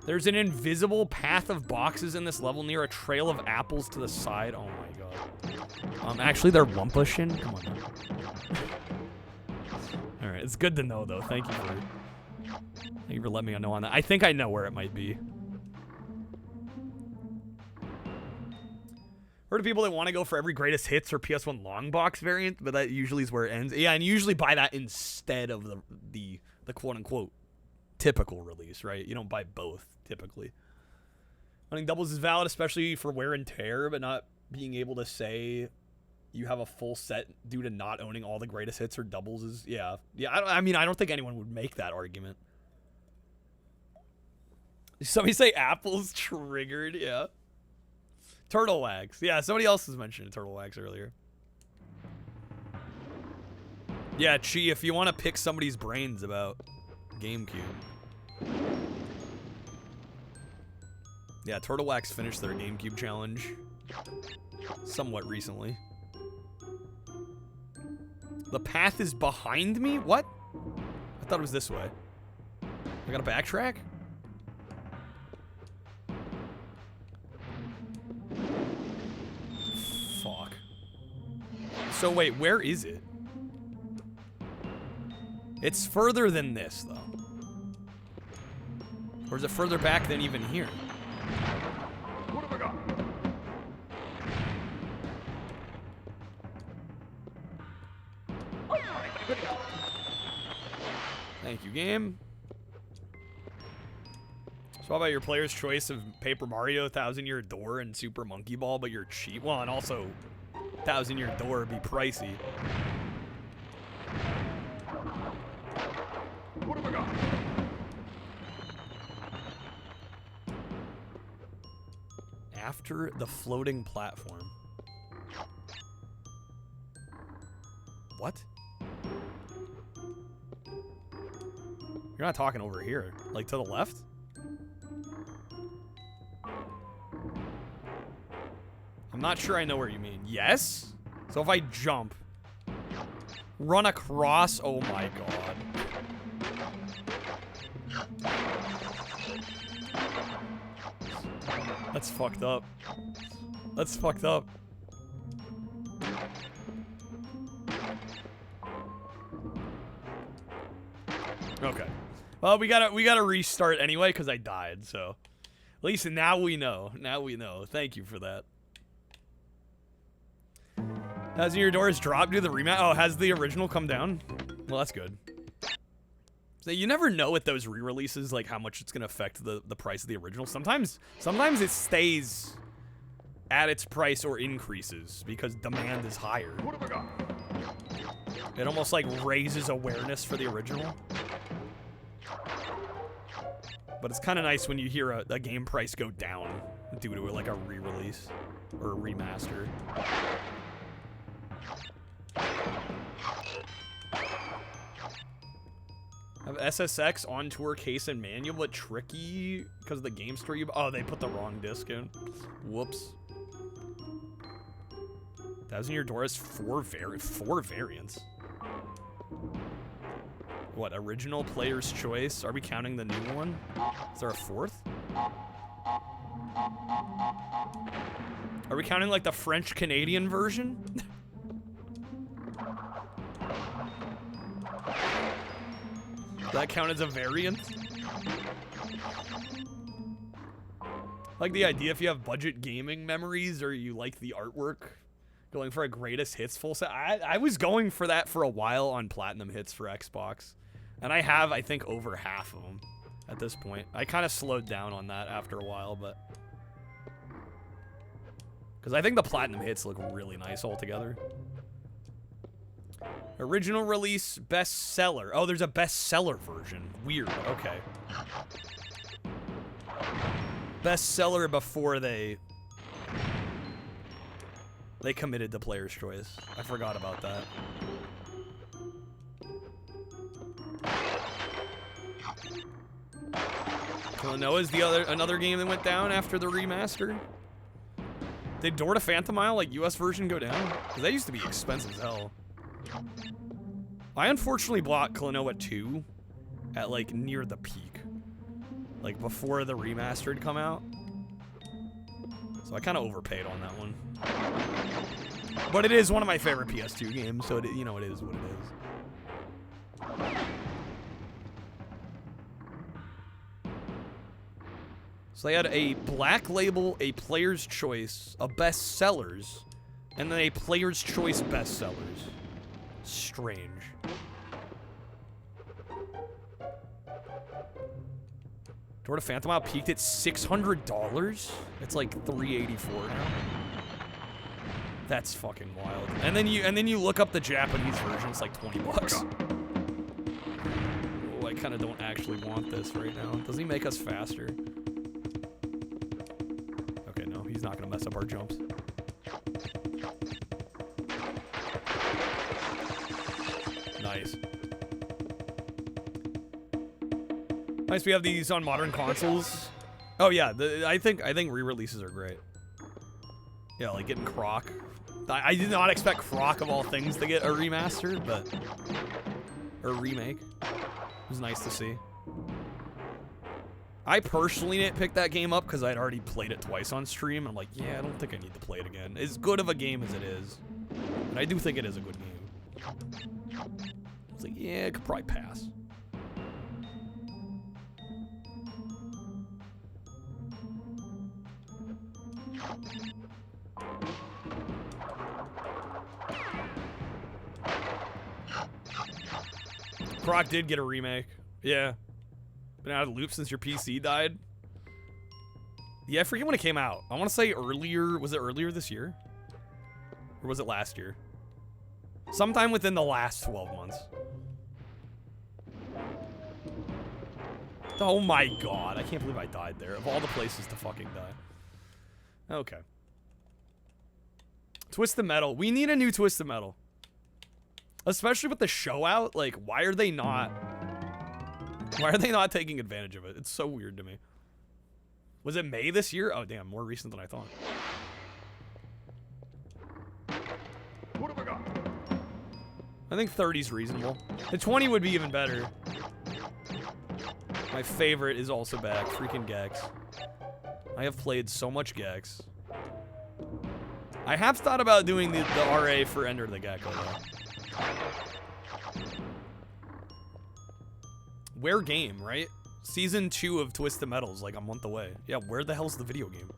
There's an invisible path of boxes in this level near a trail of apples to the side. Oh my god. Actually, they're Wumpushin. Come on now. Alright, it's good to know, though. Thank you for letting me know on that. I think I know where it might be. Heard of people that want to go for every greatest hits or PS1 long box variant, but that usually is where it ends. Yeah, and you usually buy that instead of the quote-unquote typical release, right? You don't buy both, typically. I think doubles is valid, especially for wear and tear, but not being able to say you have a full set due to not owning all the greatest hits or doubles is, yeah. Yeah, I mean, I don't think anyone would make that argument. Somebody say apples triggered, yeah. Turtle Wax. Yeah, somebody else has mentioned Turtle Wax earlier. Yeah, Chi, if you want to pick somebody's brains about GameCube. Yeah, Turtle Wax finished their GameCube challenge somewhat recently. The path is behind me? What? I thought it was this way. I gotta backtrack? Fuck. So wait, where is it? It's further than this, though. Or is it further back than even here? What have I got? Thank you, game. So how about your Player's Choice of Paper Mario, 1000 Year Door, and Super Monkey Ball, but you're cheap? Well, and also 1000 Year Door would be pricey. What have I got? After the floating platform. What? You're not talking over here. Like to the left? I'm not sure I know where you mean. Yes? So if I jump, run across, oh my god. That's fucked up. That's fucked up. Okay. Well, we gotta restart anyway because I died. So, at least now we know. Now we know. Thank you for that. Has your doors dropped due to the rematch? Oh, has the original come down? Well, that's good. So you never know with those re-releases, like how much it's gonna affect the price of the original. Sometimes it stays at its price or increases because demand is higher. What have I got? It almost like raises awareness for the original. But it's kind of nice when you hear a game price go down due to like a re-release or a remaster. SSX on tour case and manual, but tricky because of the game store. Oh, they put the wrong disc in. Whoops. 1,000 Year Door has four variants. What, original player's choice? Are we counting the new one? Is there a fourth? Are we counting like the French-Canadian version? Does that count as a variant? Like the idea if you have budget gaming memories or you like the artwork, going for a greatest hits full set. I was going for that for a while on Platinum Hits for Xbox. And I have, I think, over half of them at this point. I kind of slowed down on that after a while, but... Because I think the Platinum Hits look really nice altogether. Original release, bestseller. Oh, there's a bestseller version. Weird, okay. Bestseller before they committed to player's choice. I forgot about that. Noah's another game that went down after the remaster. Did Door to Phantom Isle, like, US version go down? Because that used to be expensive as hell. I unfortunately bought Klonoa 2 at, like, near the peak. Like, before the remaster had come out. So I kind of overpaid on that one. But it is one of my favorite PS2 games, so, you know, it is what it is. So they had a black label, a player's choice, a bestsellers, and then a player's choice bestsellers. Strange. Door to Phantom Isle peaked at $600? It's like $384 now. That's fucking wild. And then you look up the Japanese version, it's like $20. Oh, I kind of don't actually want this right now. Does he make us faster? Okay, no, he's not gonna mess up our jumps. Nice. Nice, we have these on modern consoles. Oh yeah, I think re-releases are great. Yeah, like getting Croc. I did not expect Croc of all things to get a remaster, but or a remake. It was nice to see. I personally didn't pick that game up because I'd already played it twice on stream. I'm like, yeah, I don't think I need to play it again. As good of a game as it is, and I do think it is a good game. I was like, yeah, it could probably pass. Croc did get a remake. Yeah. Been out of loop since your PC died. Yeah, I forget when it came out. I want to say earlier. Was it earlier this year? Or was it last year? Sometime within the last 12 months. Oh my god. I can't believe I died there. Of all the places to fucking die. Okay. Twisted Metal. We need a new Twisted Metal. Especially with the show out, like, why are they not taking advantage of it? It's so weird to me. Was it May this year? Oh, damn, more recent than I thought. What have I got? I think 30's reasonable. The 20 would be even better. My favorite is also back, freaking Gex. I have played so much Gex. I have thought about doing the RA for Ender the Gecko, though. Where game, right? Season 2 of Twisted Metal's like a month away. Yeah, where the hell's the video game?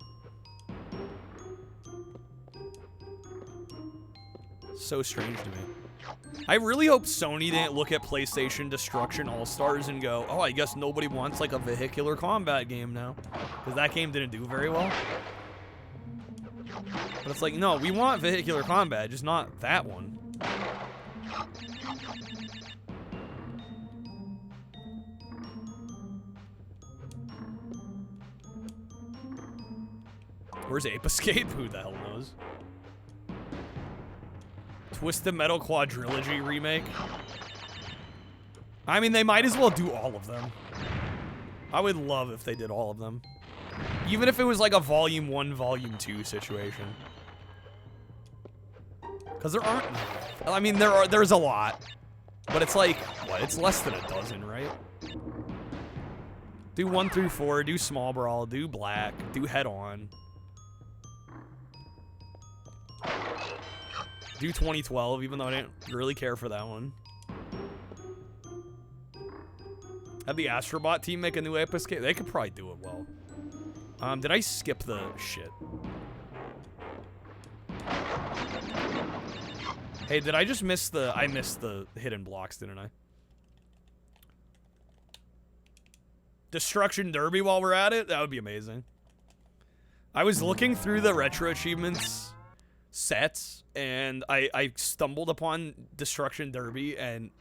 So strange to me. I really hope Sony didn't look at PlayStation Destruction All-Stars and go, oh, I guess nobody wants like a vehicular combat game now. Because that game didn't do very well. But it's like, no, we want vehicular combat, just not that one. Where's Ape Escape? Who the hell knows? Twisted Metal Quadrilogy remake. I mean, they might as well do all of them. I would love if they did all of them. Even if it was like a Volume 1, Volume 2 situation. Because there aren't... I mean, there's a lot. But it's like, what? It's less than a dozen, right? Do 1 through 4, do Small Brawl, do Black, do Head On. Do 2012, even though I didn't really care for that one. Have the Astrobot team make a new Ape Escape? They could probably do it well. Did I skip the shit? Hey, did I just miss the... I missed the hidden blocks, didn't I? Destruction Derby while we're at it? That would be amazing. I was looking through the Retro Achievements sets, and I stumbled upon Destruction Derby, and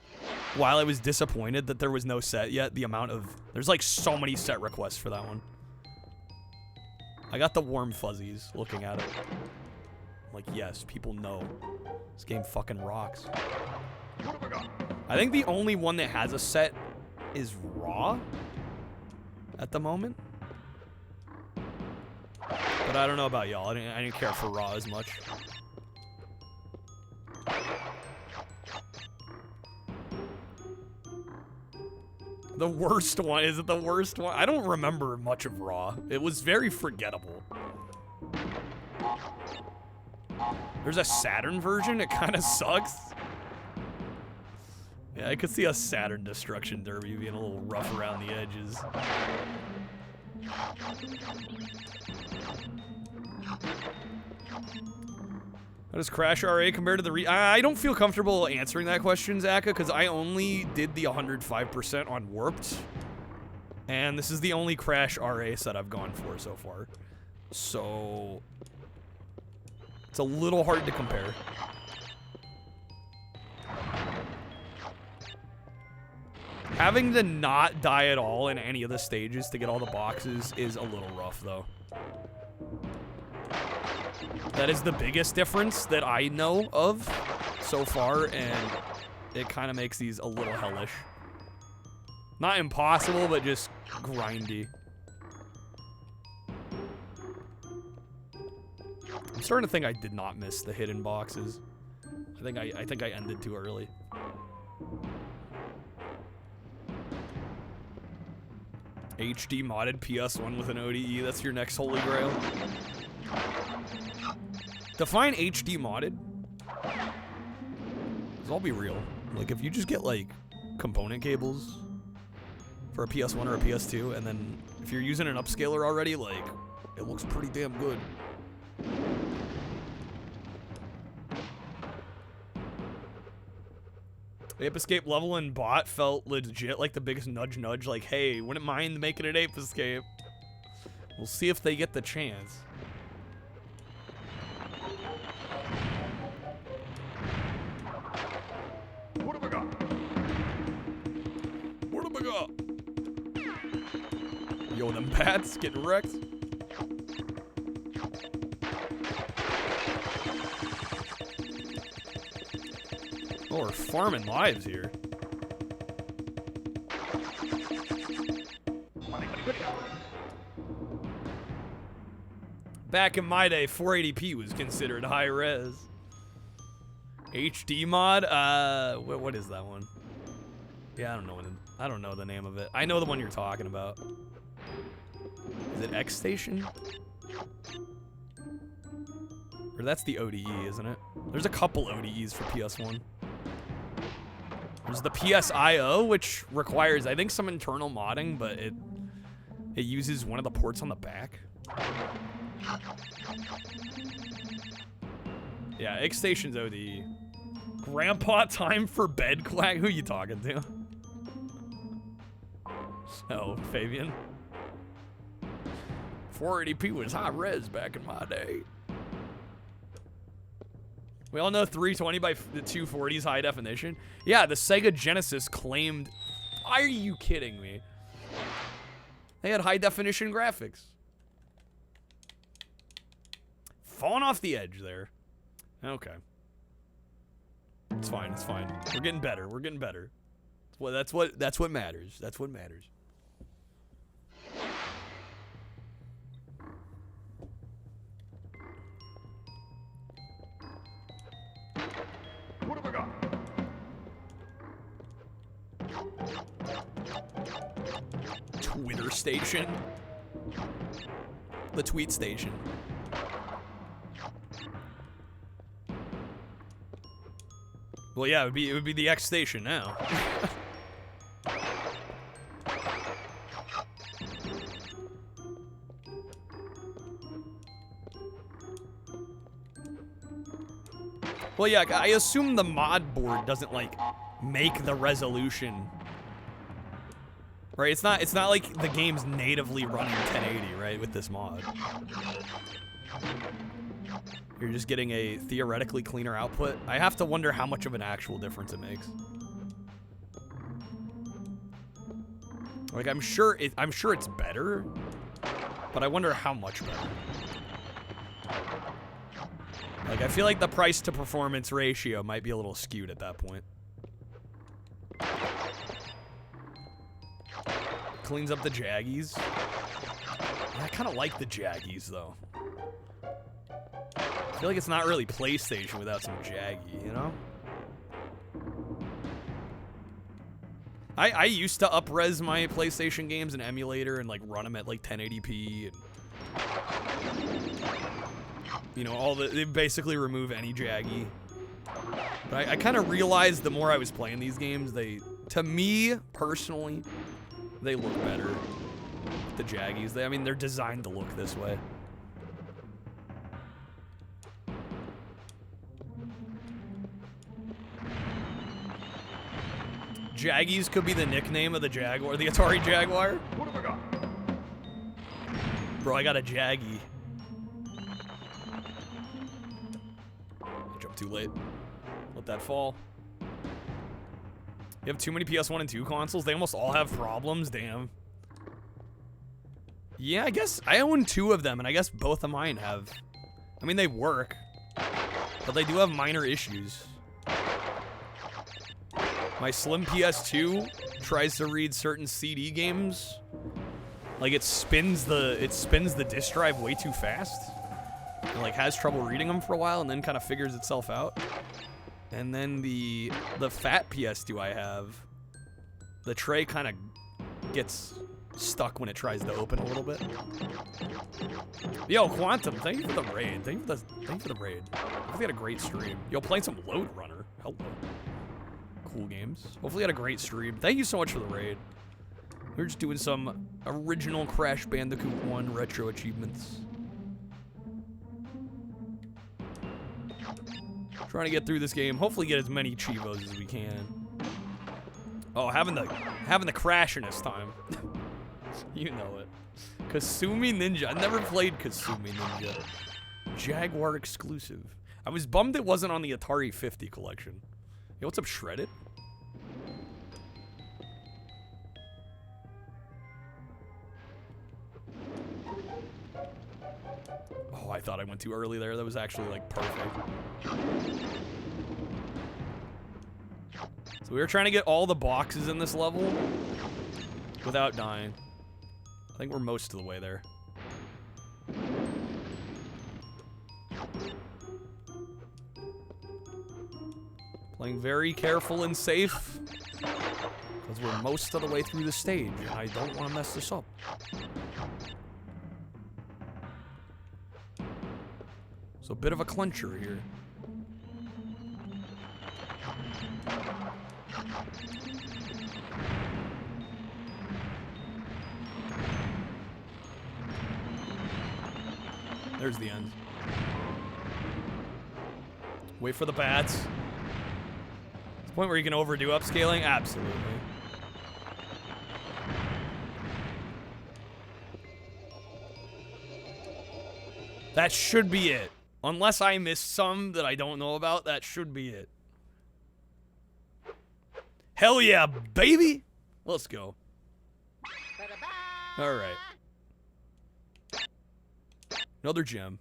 while I was disappointed that there was no set yet, the amount of... There's like so many set requests for that one. I got the warm fuzzies looking at it. I'm like, yes, people know. This game fucking rocks. I think the only one that has a set is Raw at the moment. But I don't know about y'all. I didn't care for Raw as much. The worst one? Is it the worst one? I don't remember much of Raw. It was very forgettable. There's a Saturn version. It kind of sucks. Yeah, I could see a Saturn Destruction Derby being a little rough around the edges. How does Crash RA compare to the I don't feel comfortable answering that question, Zaka, because I only did the 105% on Warped. And this is the only Crash RA set I've gone for so far. So... it's a little hard to compare. Having to not die at all in any of the stages to get all the boxes is a little rough, though. That is the biggest difference that I know of so far, and it kind of makes these a little hellish. Not impossible, but just grindy. I'm starting to think I did not miss the hidden boxes. I think I ended too early. HD modded PS1 with an ODE, that's your next holy grail. Define HD modded. Because I'll be real. Like, if you just get, like, component cables for a PS1 or a PS2, and then if you're using an upscaler already, like, it looks pretty damn good. Ape Escape level in bot felt legit like the biggest nudge, like, hey, wouldn't mind making an Ape Escape. We'll see if they get the chance. What have I got? What have I got? Yo, them bats getting wrecked. Oh, we're farming lives here. Back in my day, 480p was considered high res. HD mod? What is that one? Yeah, I don't know the name of it. I know the one you're talking about. Is it X Station? Or that's the ODE, isn't it? There's a couple ODEs for PS1. There's the PSIO, which requires, I think, some internal modding, but it uses one of the ports on the back. Yeah, X Station's ODE. Grandpa time for bed quack? Who you talking to? Oh, Fabian. 480p was high res back in my day. We all know 320 by the 240 is high definition. Yeah, the Sega Genesis claimed... Are you kidding me? They had high definition graphics. Falling off the edge there. Okay. It's fine, it's fine. We're getting better, we're getting better. Well, that's what matters. That's what matters. What have I got? Twitter station. The tweet station. Well, yeah, it would be the X station now. Well, yeah, I assume the mod board doesn't like make the resolution. Right? It's not like the game's natively running 1080, right, with this mod. You're just getting a theoretically cleaner output. I have to wonder how much of an actual difference it makes. Like I'm sure it's better, but I wonder how much better. Like I feel like the price to performance ratio might be a little skewed at that point. Cleans up the jaggies. I kind of like the jaggies though. I feel like it's not really PlayStation without some jaggy, you know? I used to up-res my PlayStation games in emulator and like run them at like 1080p and you know, they basically remove any jaggy. But I kind of realized the more I was playing these games, to me personally, they look better. The jaggies, I mean, they're designed to look this way. Jaggies could be the nickname of the Jaguar, the Atari Jaguar. What have I got? Bro, I got a Jaggy. I jumped too late. Let that fall. You have too many PS1 and 2 consoles? They almost all have problems? Damn. Yeah, I guess I own 2 of them, and I guess both of mine have. I mean, they work, but they do have minor issues. My slim PS2 tries to read certain CD games. Like it spins the disk drive way too fast. And like has trouble reading them for a while and then kind of figures itself out. And then the fat PS2 I have, the tray kind of gets stuck when it tries to open a little bit. Yo, Quantum, thank you for the raid. Thank you for the raid. Hopefully had a great stream. Yo, playing some Load Runner. Hello. Cool games. Hopefully had a great stream. Thank you so much for the raid. We're just doing some original Crash Bandicoot 1 retro achievements. Trying to get through this game. Hopefully get as many Cheevos as we can. Oh, having the crasherness time. You know it. Kasumi Ninja. I never played Kasumi Ninja. Jaguar exclusive. I was bummed it wasn't on the Atari 50 collection. Yo, what's up, Shredded? Oh, I thought I went too early there. That was actually, like, perfect. So we were trying to get all the boxes in this level without dying. I think we're most of the way there. Playing very careful and safe, because we're most of the way through the stage, and I don't want to mess this up. So a bit of a clincher here. There's the end. Wait for the bats. Point where you can overdo upscaling? Absolutely. That should be it. Unless I missed some that I don't know about, that should be it. Hell yeah, baby! Let's go. Alright. Another gem.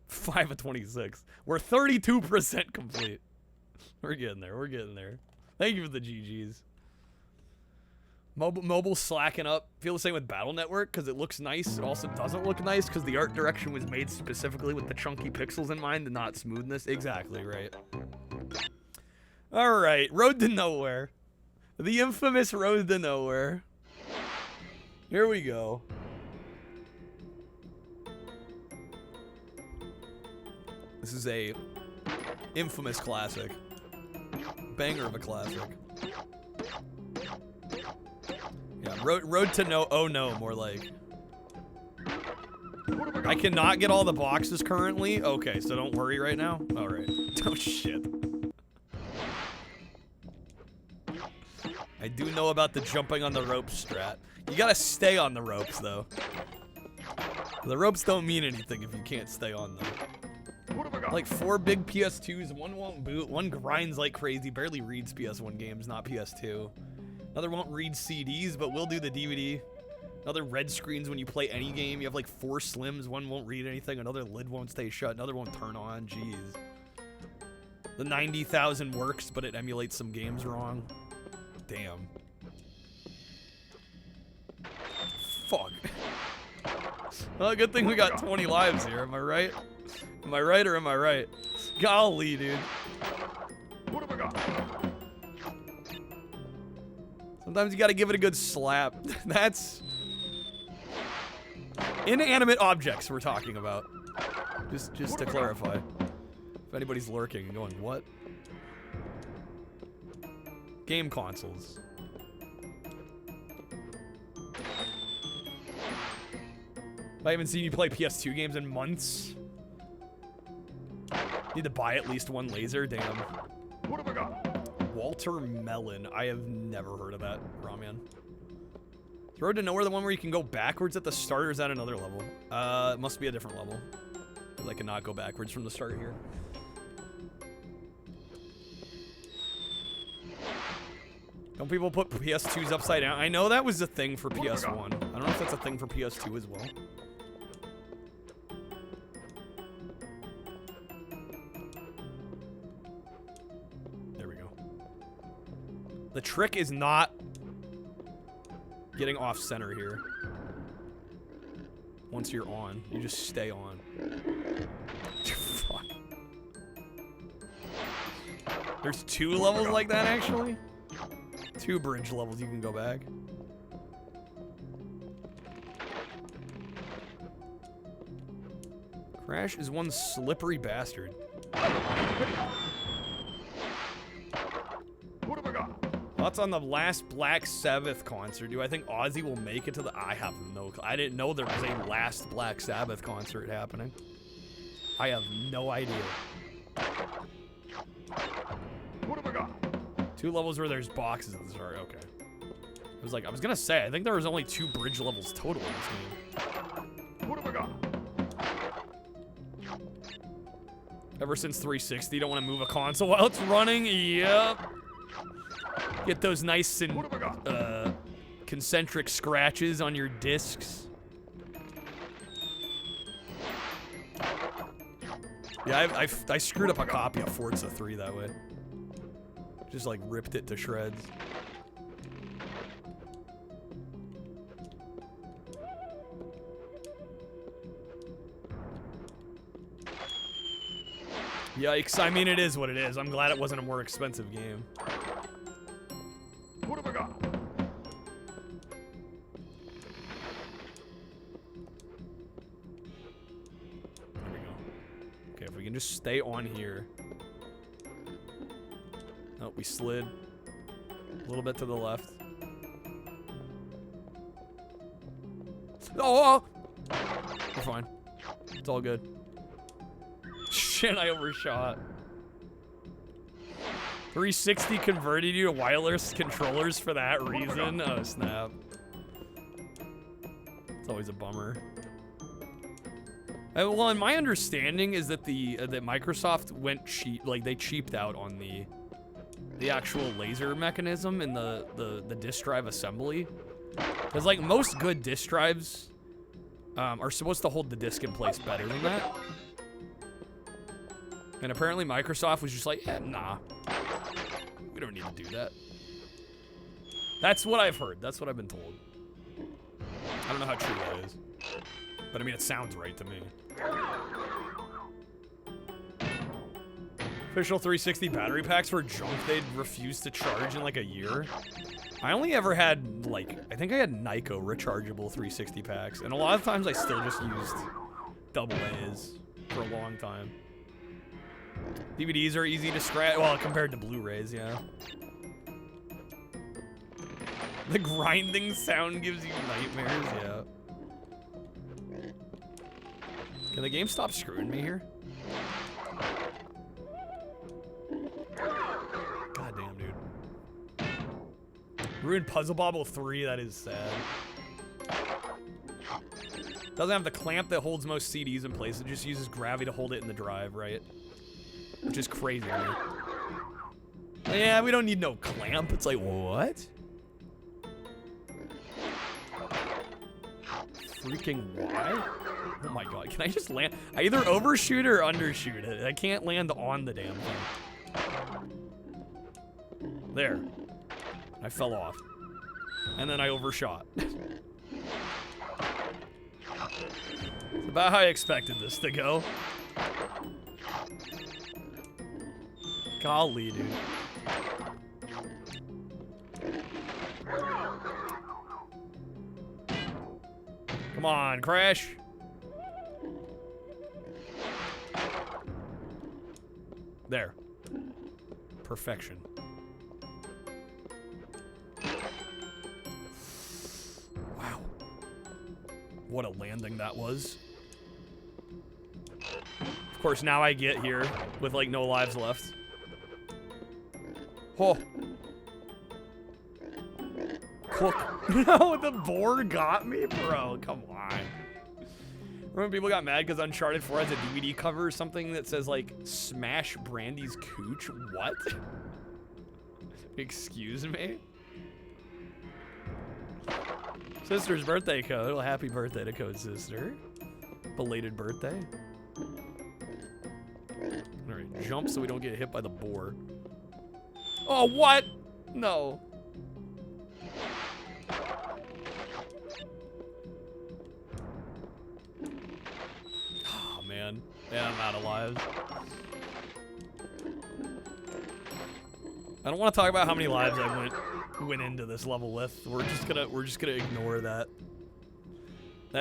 5 of 26. We're 32% complete. We're getting there. We're getting there. Thank you for the GGs. Mobile slacking up. Feel the same with Battle Network because it looks nice. It also doesn't look nice because the art direction was made specifically with the chunky pixels in mind and not smoothness. Exactly, right. All right, Road to Nowhere. The infamous Road to Nowhere. Here we go. This is a infamous classic. Banger of a classic. Yeah, road to no, oh no, more like. I cannot get all the boxes currently. Okay, so don't worry right now. All right. Oh shit. I do know about the jumping on the ropes strat. You gotta stay on the ropes though. The ropes don't mean anything if you can't stay on them. Like 4 big PS2s, one won't boot, one grinds like crazy, barely reads PS1 games, not PS2. Another won't read CDs, but will do the DVD. Another red screens when you play any game. You have like 4 slims, one won't read anything, another lid won't stay shut, another won't turn on, jeez. The 90,000 works, but it emulates some games wrong. Damn. Fuck. Well, good thing we got 20 lives here, am I right? Am I right or am I right? Golly, dude. Sometimes you gotta give it a good slap. That's... inanimate objects we're talking about. Just to clarify. If anybody's lurking and going, what? Game consoles. I haven't seen you play PS2 games in months. Need to buy at least one laser, damn. What have I got? Walter Melon. I have never heard of that, Ramian. Is Road to Nowhere the one where you can go backwards at the start, or is that another level? It must be a different level. Because I cannot go backwards from the start here. Don't people put PS2s upside down? I know that was a thing for PS1. I don't know if that's a thing for PS2 as well. There we go. The trick is not getting off center here. Once you're on, you just stay on. Fuck. There's 2 levels like that, actually? 2 bridge levels you can go back. Crash is one slippery bastard. What have I got? Thoughts on the last Black Sabbath concert? Do I think Ozzy will make it to the... I have no... I didn't know there was a last Black Sabbath concert happening. I have no idea. What have I got? 2 levels where there's boxes at the start. Okay. I was gonna say, I think there was only 2 bridge levels total in this game. What have I got? Ever since 360, you don't want to move a console while it's running. Yep. Get those nice and concentric scratches on your discs. Yeah, I screwed up a copy of Forza 3 that way. Just like ripped it to shreds. Yikes, I mean, it is what it is. I'm glad it wasn't a more expensive game. What have I got? There we go. Okay, if we can just stay on here. Oh, we slid a little bit to the left. Oh! We're fine. It's all good. Shit, I overshot. 360 converted you to wireless controllers for that reason? Oh, snap. It's always a bummer. Well, and my understanding is that that Microsoft went cheap, like they cheaped out on the actual laser mechanism in the disk drive assembly. Because like most good disk drives are supposed to hold the disk in place better than that. And apparently Microsoft was just like, nah, we don't need to do that. That's what I've heard. That's what I've been told. I don't know how true that is. But I mean, it sounds right to me. Official 360 battery packs were junk they'd refuse to charge in like a year. I only ever had, like, I think I had Nyko rechargeable 360 packs. And a lot of times I still just used double A's for a long time. DVDs are easy to scratch, well, compared to Blu-rays, yeah. The grinding sound gives you nightmares, yeah. Can the game stop screwing me here? Goddamn, dude. Ruined Puzzle Bobble 3, that is sad. Doesn't have the clamp that holds most CDs in place. It just uses gravity to hold it in the drive, right? Which is crazy to me. Yeah, we don't need no clamp. It's like, what? Freaking why? Oh my god, can I just land? I either overshoot or undershoot it. I can't land on the damn thing. There. I fell off. And then I overshot. It's about how I expected this to go. Golly, dude. Come on, crash. There. Perfection. Wow. What a landing that was. Of course, now I get here with like no lives left. Oh. Cook. No, the boar got me, bro. Come on. Remember when people got mad because Uncharted 4 has a DVD cover or something that says like "Smash Brandy's Cooch"? What? Excuse me? Sister's birthday code. Well, happy birthday to Code Sister. Belated birthday. Alright, jump so we don't get hit by the boar. Oh, what? No. Oh, man. Yeah, I'm out of lives. I don't want to talk about how many lives I went into this level with. We're just gonna ignore that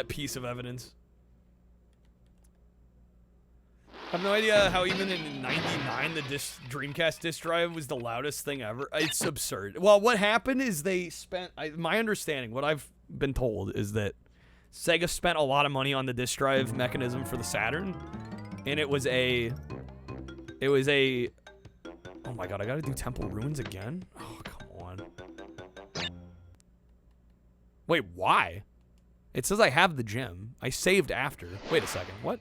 piece of evidence. I have no idea how even in '99 the Dreamcast disc drive was the loudest thing ever. It's absurd. Well, what happened is they spent, my understanding, what I've been told is that Sega spent a lot of money on the disc drive mechanism for the Saturn, and it was a, oh my god, I gotta do Temple Ruins again? Oh, come on. Wait, why? It says I have the gem. I saved after. Wait a second, what?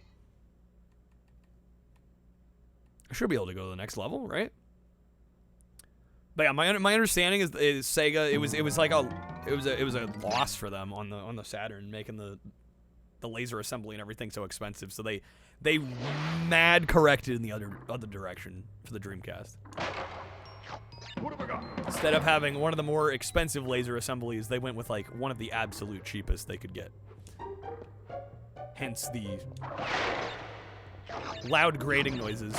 I should be able to go to the next level, right? But yeah, my understanding is Sega. It was a loss for them on the Saturn, making the laser assembly and everything so expensive. So they mad corrected in the other direction for the Dreamcast. Instead of having one of the more expensive laser assemblies, they went with like one of the absolute cheapest they could get. Hence the loud grating noises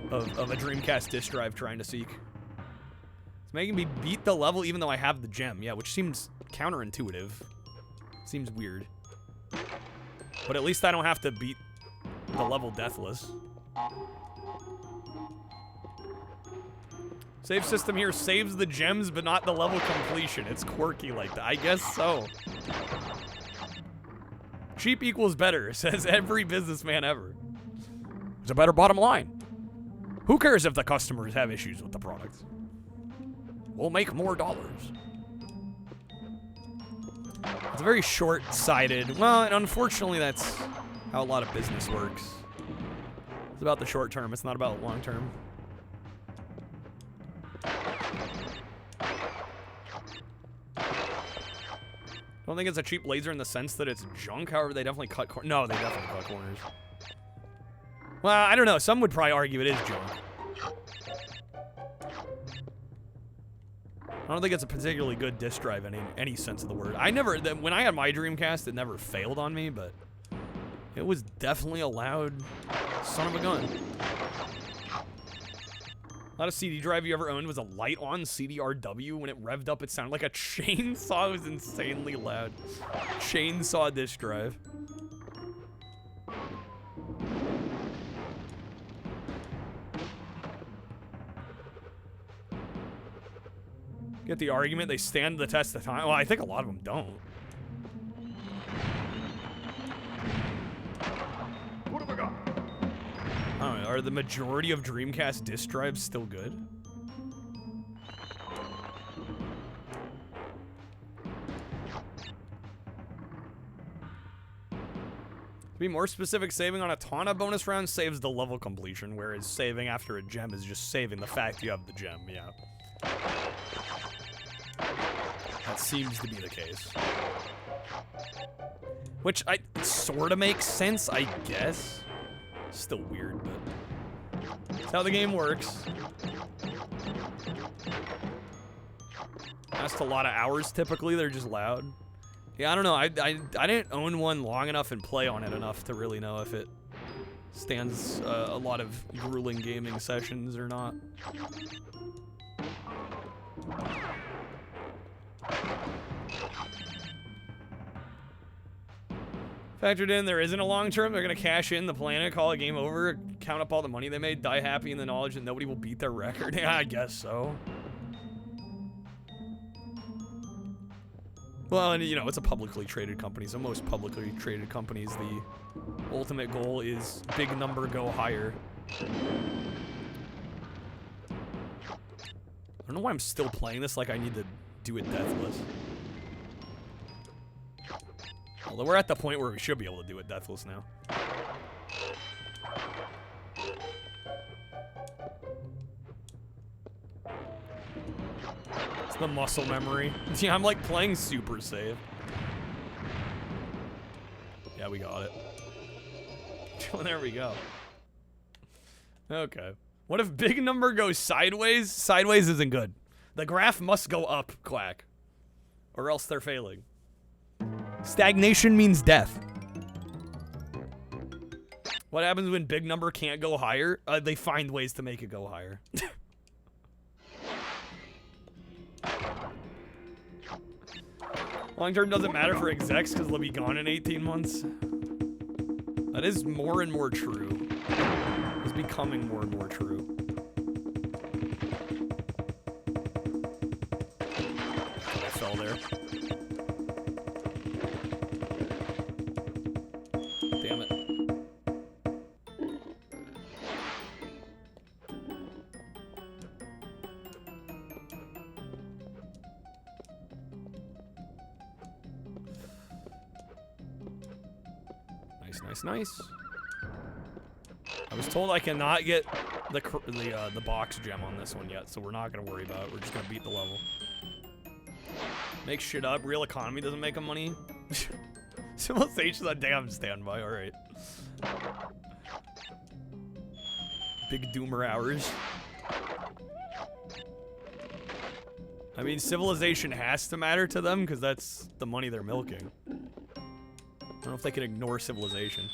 of a Dreamcast disc drive trying to seek. It's making me beat the level even though I have the gem, yeah, which seems counterintuitive. Seems weird. But at least I don't have to beat the level deathless. Save system here saves the gems but not the level completion. It's quirky like that. I guess so. Cheap equals better, says every businessman ever. It's a better bottom line. Who cares if the customers have issues with the product? We'll make more dollars. It's very short-sighted. Well, and unfortunately, that's how a lot of business works. It's about the short term. It's not about long term. I don't think it's a cheap laser in the sense that it's junk. However, they definitely cut corners. No, they definitely cut corners. Well, I don't know. Some would probably argue it is junk. I don't think it's a particularly good disk drive in any sense of the word. When I had my Dreamcast, it never failed on me, but it was definitely a loud son of a gun. Not a CD drive you ever owned was a light-on CDRW. When it revved up, it sounded like a chainsaw. It was insanely loud. Chainsaw disk drive. Get the argument? They stand the test of time? Well, I think a lot of them don't. What have I got? I don't know, are the majority of Dreamcast disk drives still good? To be more specific, saving on a Tana bonus round saves the level completion, whereas saving after a gem is just saving the fact you have the gem, yeah. That seems to be the case. Which sort of makes sense, I guess. Still weird, but that's how the game works. Lasts a lot of hours typically, they're just loud. Yeah, I don't know, I didn't own one long enough and play on it enough to really know if it stands a lot of grueling gaming sessions or not. Factored in, there isn't a long term. They're going to cash in the planet, call a game over, count up all the money they made, die happy in the knowledge that nobody will beat their record. Yeah, I guess so. Well, and you know, it's a publicly traded company, so most publicly traded companies, the ultimate goal is big number go higher. I don't know why I'm still playing this like I need to do it deathless. Although we're at the point where we should be able to do it deathless now. It's the muscle memory. Yeah, I'm like playing super save. Yeah, we got it. Well, there we go. Okay. What if big number goes sideways? Sideways isn't good. The graph must go up, Quack. Or else they're failing. Stagnation means death. What happens when big number can't go higher? They find ways to make it go higher. Long term doesn't matter for execs because they'll be gone in 18 months. That is more and more true. It's becoming more and more true. I fell there. Damn it. Nice. I was told I cannot get the box gem on this one yet, so we're not gonna worry about it. We're just gonna beat the level. Make shit up. Real economy doesn't make them money. Civilization's on damn standby. All right. Big doomer hours. I mean, civilization has to matter to them because that's the money they're milking. I don't know if they can ignore civilization.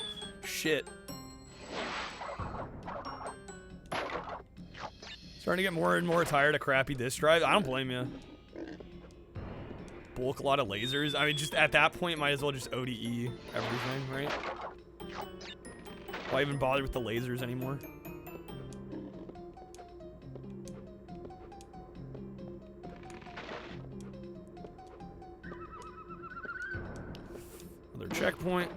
Shit. Starting to get more and more tired of crappy disk drive. I don't blame you. Bulk a lot of lasers. I mean, just at that point, might as well just ODE everything, right? Why even bother with the lasers anymore? Another checkpoint.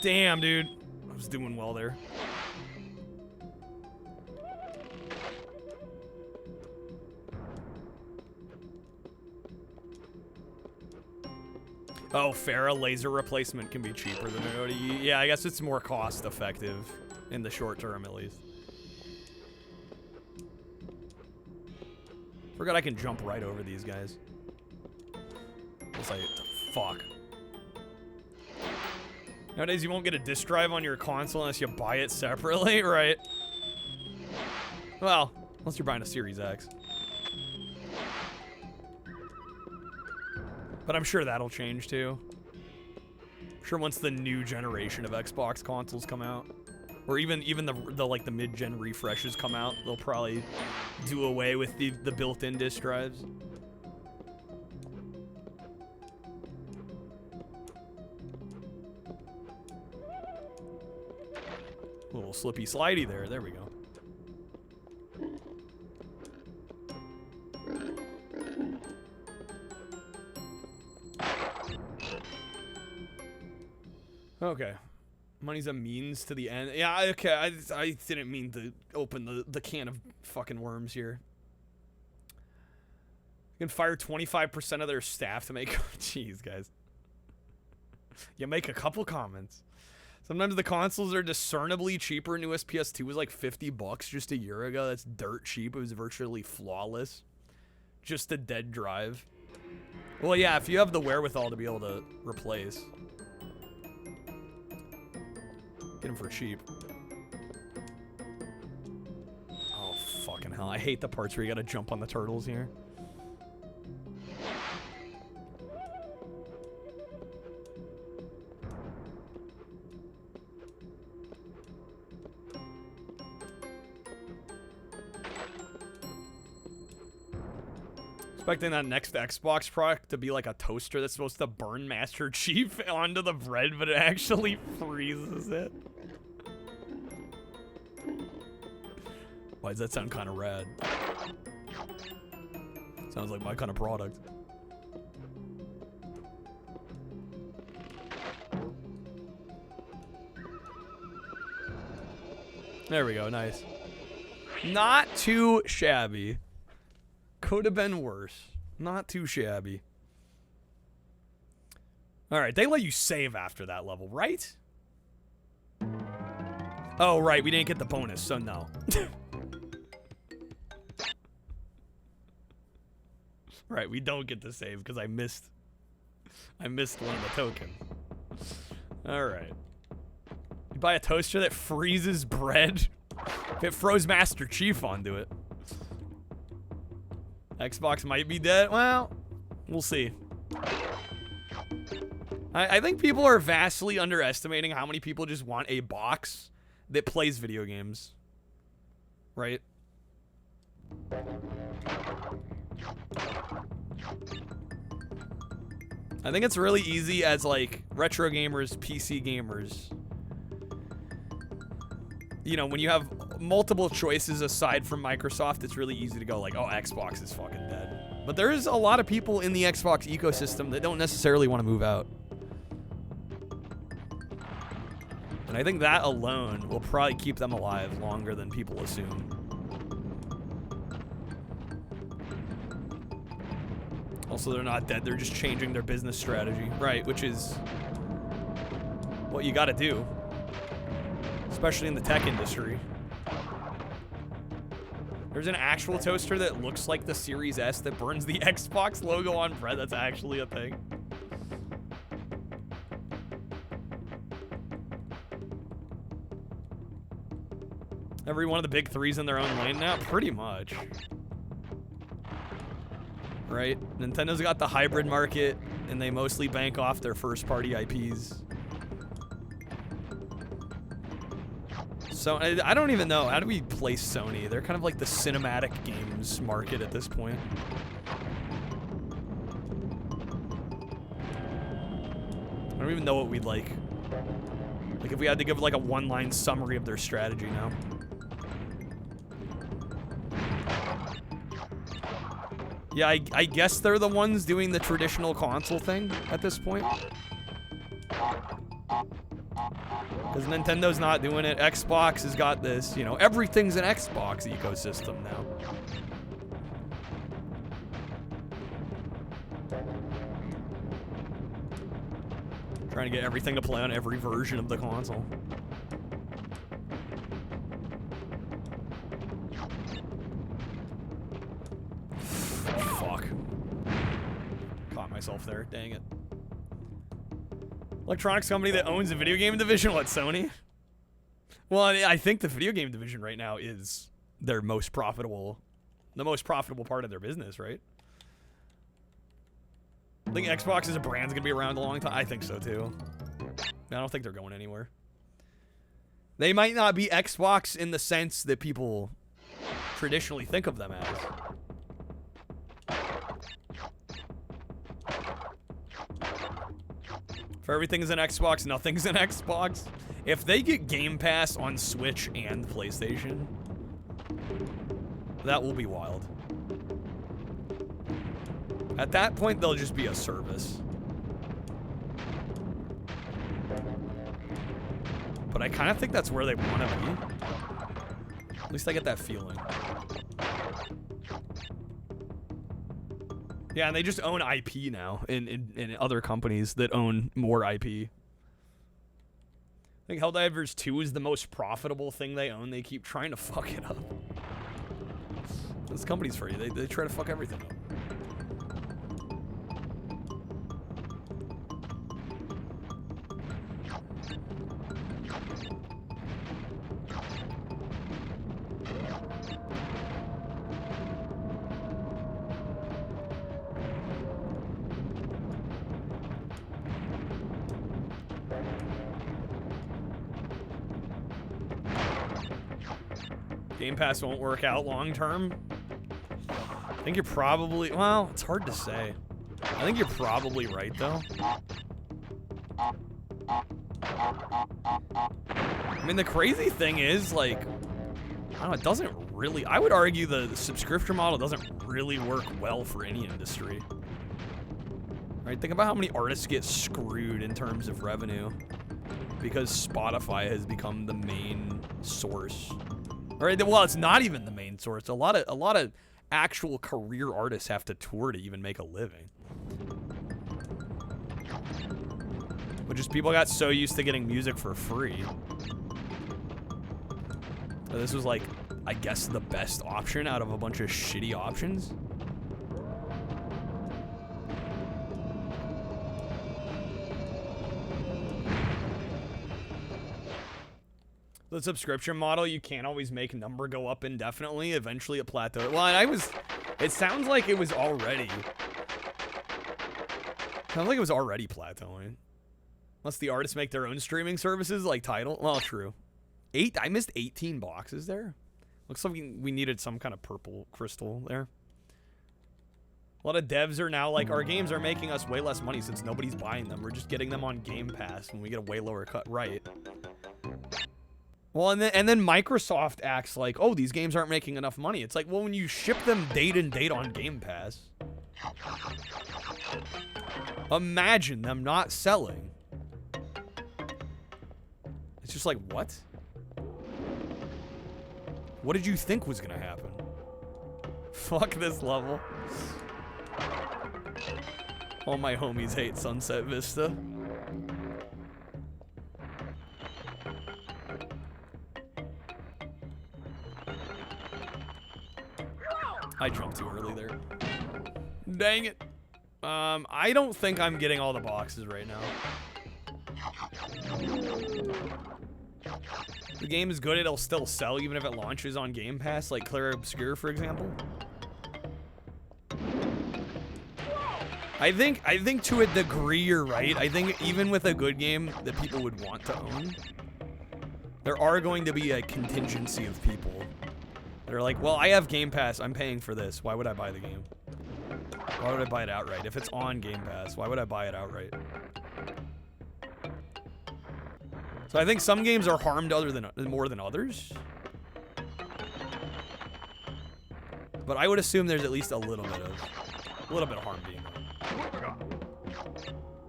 Damn, dude. I was doing well there. Oh, Farah laser replacement can be cheaper than an ODE. Yeah, I guess it's more cost effective in the short term, at least. Forgot I can jump right over these guys. We'll Unless fuck. Nowadays, you won't get a disk drive on your console unless you buy it separately, right? Well, unless you're buying a Series X. But I'm sure that'll change too. I'm sure once the new generation of Xbox consoles come out, or even the like the mid-gen refreshes come out, they'll probably do away with the built-in disk drives. A little slippy slidey there. There we go. Okay. Money's a means to the end. Yeah, okay. I didn't mean to open the can of fucking worms here. You can fire 25% of their staff to make... Jeez, guys. You make a couple comments. Sometimes the consoles are discernibly cheaper. Newest PS2 was like $50 just a year ago. That's dirt cheap. It was virtually flawless. Just a dead drive. Well, yeah, if you have the wherewithal to be able to replace. Get them for cheap. Oh, fucking hell. I hate the parts where you gotta jump on the turtles here. Expecting that next Xbox product to be like a toaster that's supposed to burn Master Chief onto the bread, but it actually freezes it. Why does that sound kind of rad? Sounds like my kind of product. There we go, nice. Not too shabby. Could have been worse. Not too shabby. Alright, they let you save after that level, right? Oh, right, we didn't get the bonus, so no. Right, we don't get to save because I missed one of the tokens. Alright. You buy a toaster that freezes bread? If it froze Master Chief onto it. Xbox might be dead. Well, we'll see. I think people are vastly underestimating how many people just want a box that plays video games. Right? I think it's really easy as, like, retro gamers, PC gamers. You know, when you have multiple choices aside from Microsoft, it's really easy to go like, oh, Xbox is fucking dead. But there's a lot of people in the Xbox ecosystem that don't necessarily want to move out. And I think that alone will probably keep them alive longer than people assume. Also, they're not dead. They're just changing their business strategy. Right, which is what you gotta do. Especially in the tech industry. There's an actual toaster that looks like the Series S that burns the Xbox logo on bread. That's actually a thing. Every one of the big three's in their own lane now? Pretty much. Right? Nintendo's got the hybrid market, and they mostly bank off their first-party IPs. So, I don't even know. How do we place Sony? They're kind of like the cinematic games market at this point. I don't even know what we'd like. Like, if we had to give like a one-line summary of their strategy now. Yeah, I guess they're the ones doing the traditional console thing at this point. Because Nintendo's not doing it. Xbox has got this, you know, everything's an Xbox ecosystem now. Trying to get everything to play on every version of the console. myself there. Dang it. Electronics company that owns a video game division? What, Sony? Well, I think the video game division right now is their most profitable, the most profitable part of their business, right? I think Xbox as a brand's gonna be around a long time. I think so too. I don't think they're going anywhere. They might not be Xbox in the sense that people traditionally think of them as. If everything's an Xbox, nothing's an Xbox. If they get Game Pass on Switch and PlayStation, that will be wild. At that point, they'll just be a service. But I kind of think that's where they want to be. At least I get that feeling. Yeah, and they just own IP now in other companies that own more IP. I think Helldivers 2 is the most profitable thing they own. They keep trying to fuck it up. This company's for you. They try to fuck everything up. Game Pass won't work out long term. I think you're probably, well, it's hard to say. I think you're probably right though. I mean, the crazy thing is, like, I don't know, it doesn't really, I would argue the subscription model doesn't really work well for any industry. Right? Think about how many artists get screwed in terms of revenue because Spotify has become the main source. Right? Well, it's not even the main source. A lot of actual career artists have to tour to even make a living. But just people got so used to getting music for free. So this was like, I guess, the best option out of a bunch of shitty options. The subscription model, you can't always make number go up indefinitely. Eventually it plateaued. Well, and it sounds like it was already. Sounds like it was already plateauing. Unless the artists make their own streaming services like Tidal. Well, true. I missed 18 boxes there. Looks like we needed some kind of purple crystal there. A lot of devs are now like, our games are making us way less money since nobody's buying them. We're just getting them on Game Pass and we get a way lower cut. Right. Well, and then Microsoft acts like, oh, these games aren't making enough money. It's like, well, when you ship them date and date on Game Pass, imagine them not selling. It's just like, what? What did you think was gonna happen? Fuck this level. All my homies hate Sunset Vista. I jumped too early there. Dang it. I don't think I'm getting all the boxes right now. The game is good, it'll still sell even if it launches on Game Pass, like Clear Obscure, for example. I think to a degree you're right. I think even with a good game that people would want to own, there are going to be a contingency of people that are like, well, I have Game Pass, I'm paying for this. Why would I buy the game? Why would I buy it outright? If it's on Game Pass, why would I buy it outright? So I think some games are harmed more than others. But I would assume there's at least a little bit of harm being done.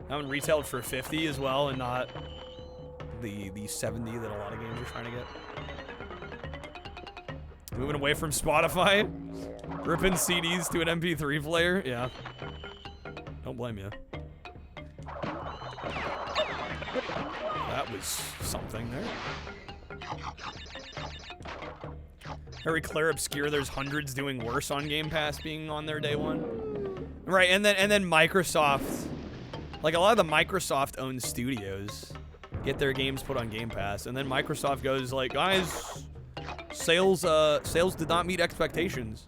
That one retailed for 50 as well, and not the 70 that a lot of games are trying to get. Moving away from Spotify, ripping CDs to an MP3 player. Yeah, don't blame you. That was something there. Very Clear Obscure, there's hundreds doing worse on Game Pass being on their day one. Right, and then Microsoft, like a lot of the Microsoft-owned studios get their games put on Game Pass, and then Microsoft goes like, guys, sales did not meet expectations.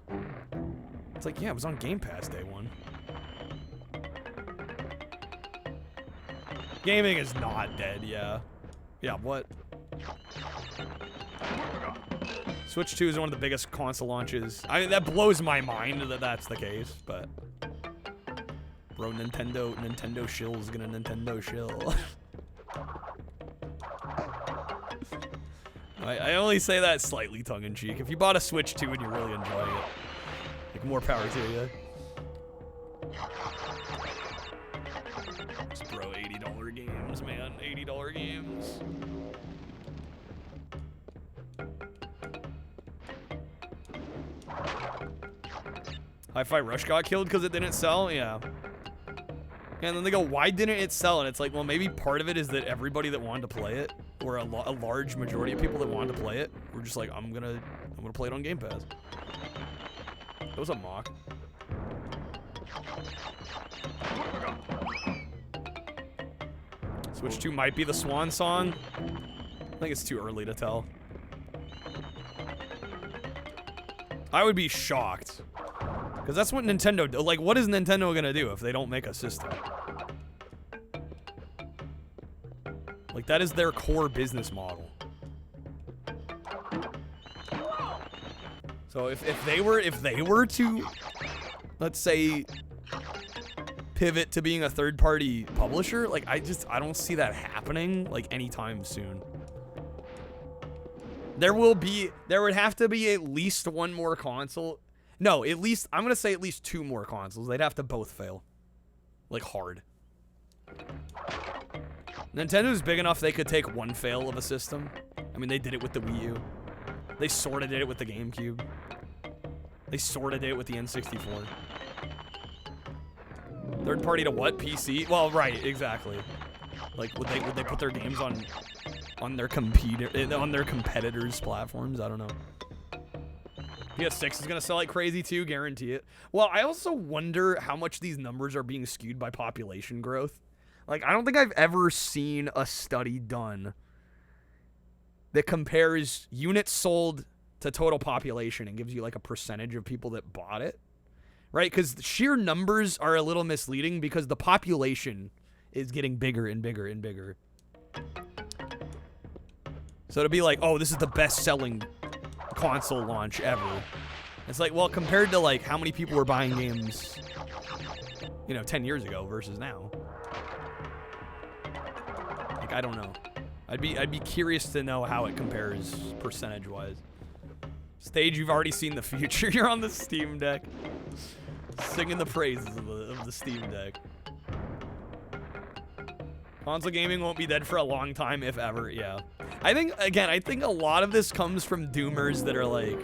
It's like, yeah, it was on Game Pass day one. Gaming is not dead, yeah. Yeah, what? Switch 2 is one of the biggest console launches. I mean, that blows my mind that that's the case, but... Bro, Nintendo shill's gonna Nintendo shill. I only say that slightly tongue-in-cheek. If you bought a Switch 2 and you're really enjoying it, like, more power to you. Bro, $80 games, man. $80 games. Hi-Fi Rush got killed because it didn't sell? Yeah. And then they go, why didn't it sell? And it's like, well, maybe part of it is that everybody that wanted to play it, or a large majority of people that wanted to play it, were just like, I'm gonna play it on Game Pass. It was a mock. Switch 2 might be the swan song. I think it's too early to tell. I would be shocked. Because that's what Nintendo... Like, what is Nintendo gonna do if they don't make a system? Like, that is their core business model. So if they were to, let's say, pivot to being a third-party publisher, like, I don't see that happening, like, anytime soon. There would have to be at least one more console. No, at least, I'm going to say at least 2 more consoles. They'd have to both fail. Like, hard. Nintendo's big enough they could take one fail of a system. I mean, they did it with the Wii U. They sort of did it with the GameCube. They sort of did it with the N64. Third party to what? PC? Well, right, exactly. Like, would they put their games on their competitors' platforms? I don't know. PS6 is gonna sell like crazy too, guarantee it. Well, I also wonder how much these numbers are being skewed by population growth. Like, I don't think I've ever seen a study done that compares units sold to total population and gives you like a percentage of people that bought it. Right? Because sheer numbers are a little misleading because the population is getting bigger and bigger and bigger. So to be like, oh, this is the best-selling console launch ever. It's like, well, compared to like how many people were buying games, you know, 10 years ago versus now. Like, I don't know. I'd be curious to know how it compares percentage-wise. Stage, you've already seen the future. You're on the Steam Deck, singing the praises of the Steam Deck. Console gaming won't be dead for a long time, if ever. Yeah. I think a lot of this comes from doomers that are like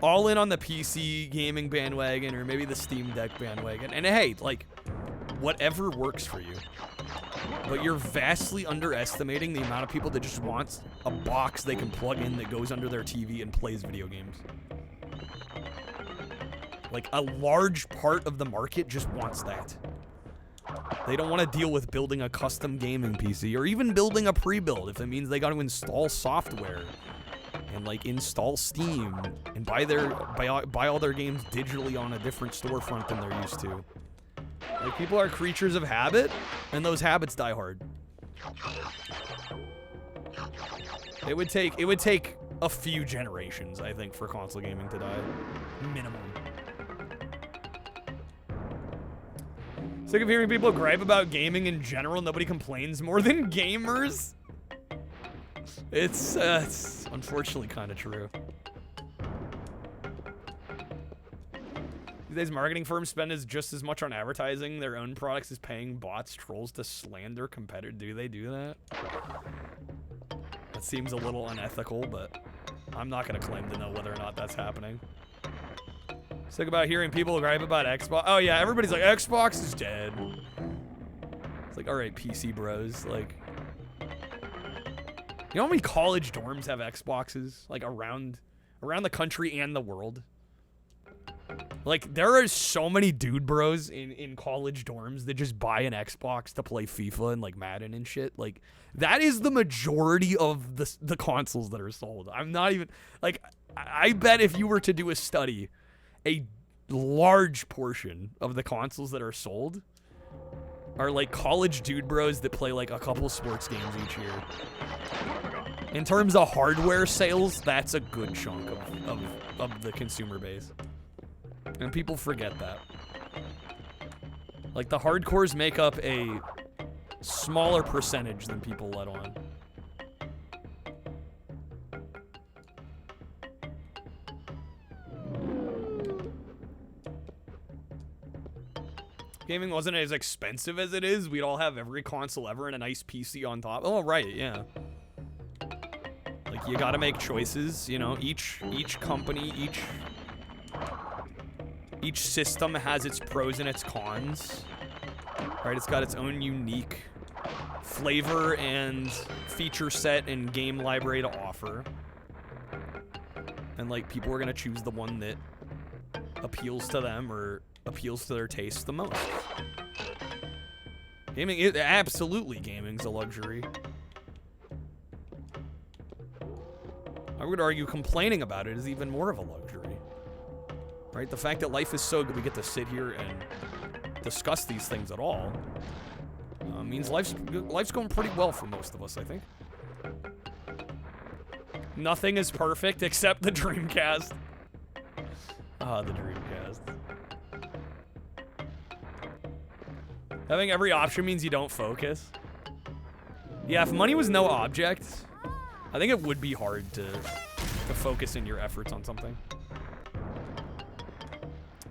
all in on the PC gaming bandwagon or maybe the Steam Deck bandwagon. And hey, like, whatever works for you. But you're vastly underestimating the amount of people that just want a box they can plug in that goes under their TV and plays video games. Like, a large part of the market just wants that. They don't want to deal with building a custom gaming PC or even building a pre-build if it means they got to install software and like install Steam and buy all their games digitally on a different storefront than they're used to. Like, people are creatures of habit, and those habits die hard. It would take a few generations, I think, for console gaming to die. Minimum. Sick of hearing people gripe about gaming in general. Nobody complains more than gamers. It's unfortunately kind of true. These days, marketing firms spend just as much on advertising their own products as paying bots, trolls to slander competitors. Do they do that? That seems a little unethical, but I'm not going to claim to know whether or not that's happening. Sick about hearing people gripe about Xbox. Oh yeah, everybody's like, Xbox is dead. It's like, all right, PC bros. Like, you know how many college dorms have Xboxes? Like, around the country and the world? Like, there are so many dude bros in college dorms that just buy an Xbox to play FIFA and, like, Madden and shit. Like, that is the majority of the consoles that are sold. I'm not even... Like, I bet if you were to do a study, a large portion of the consoles that are sold are, like, college dude bros that play, like, a couple sports games each year. In terms of hardware sales, that's a good chunk of the consumer base. And people forget that. Like, the hardcores make up a smaller percentage than people let on. Gaming wasn't as expensive as it is. We'd all have every console ever and a nice PC on top. Oh, right, yeah. Like, you gotta make choices, you know? Each company, each system has its pros and its cons, right? It's got its own unique flavor and feature set and game library to offer. And, like, people are gonna choose the one that appeals to them or appeals to their taste the most. Absolutely, gaming's a luxury. I would argue complaining about it is even more of a luxury. Right? The fact that life is so good we get to sit here and discuss these things at all means life's going pretty well for most of us, I think. Nothing is perfect except the Dreamcast. Ah, the Dreamcast. Having every option means you don't focus. Yeah, if money was no object, I think it would be hard to focus in your efforts on something.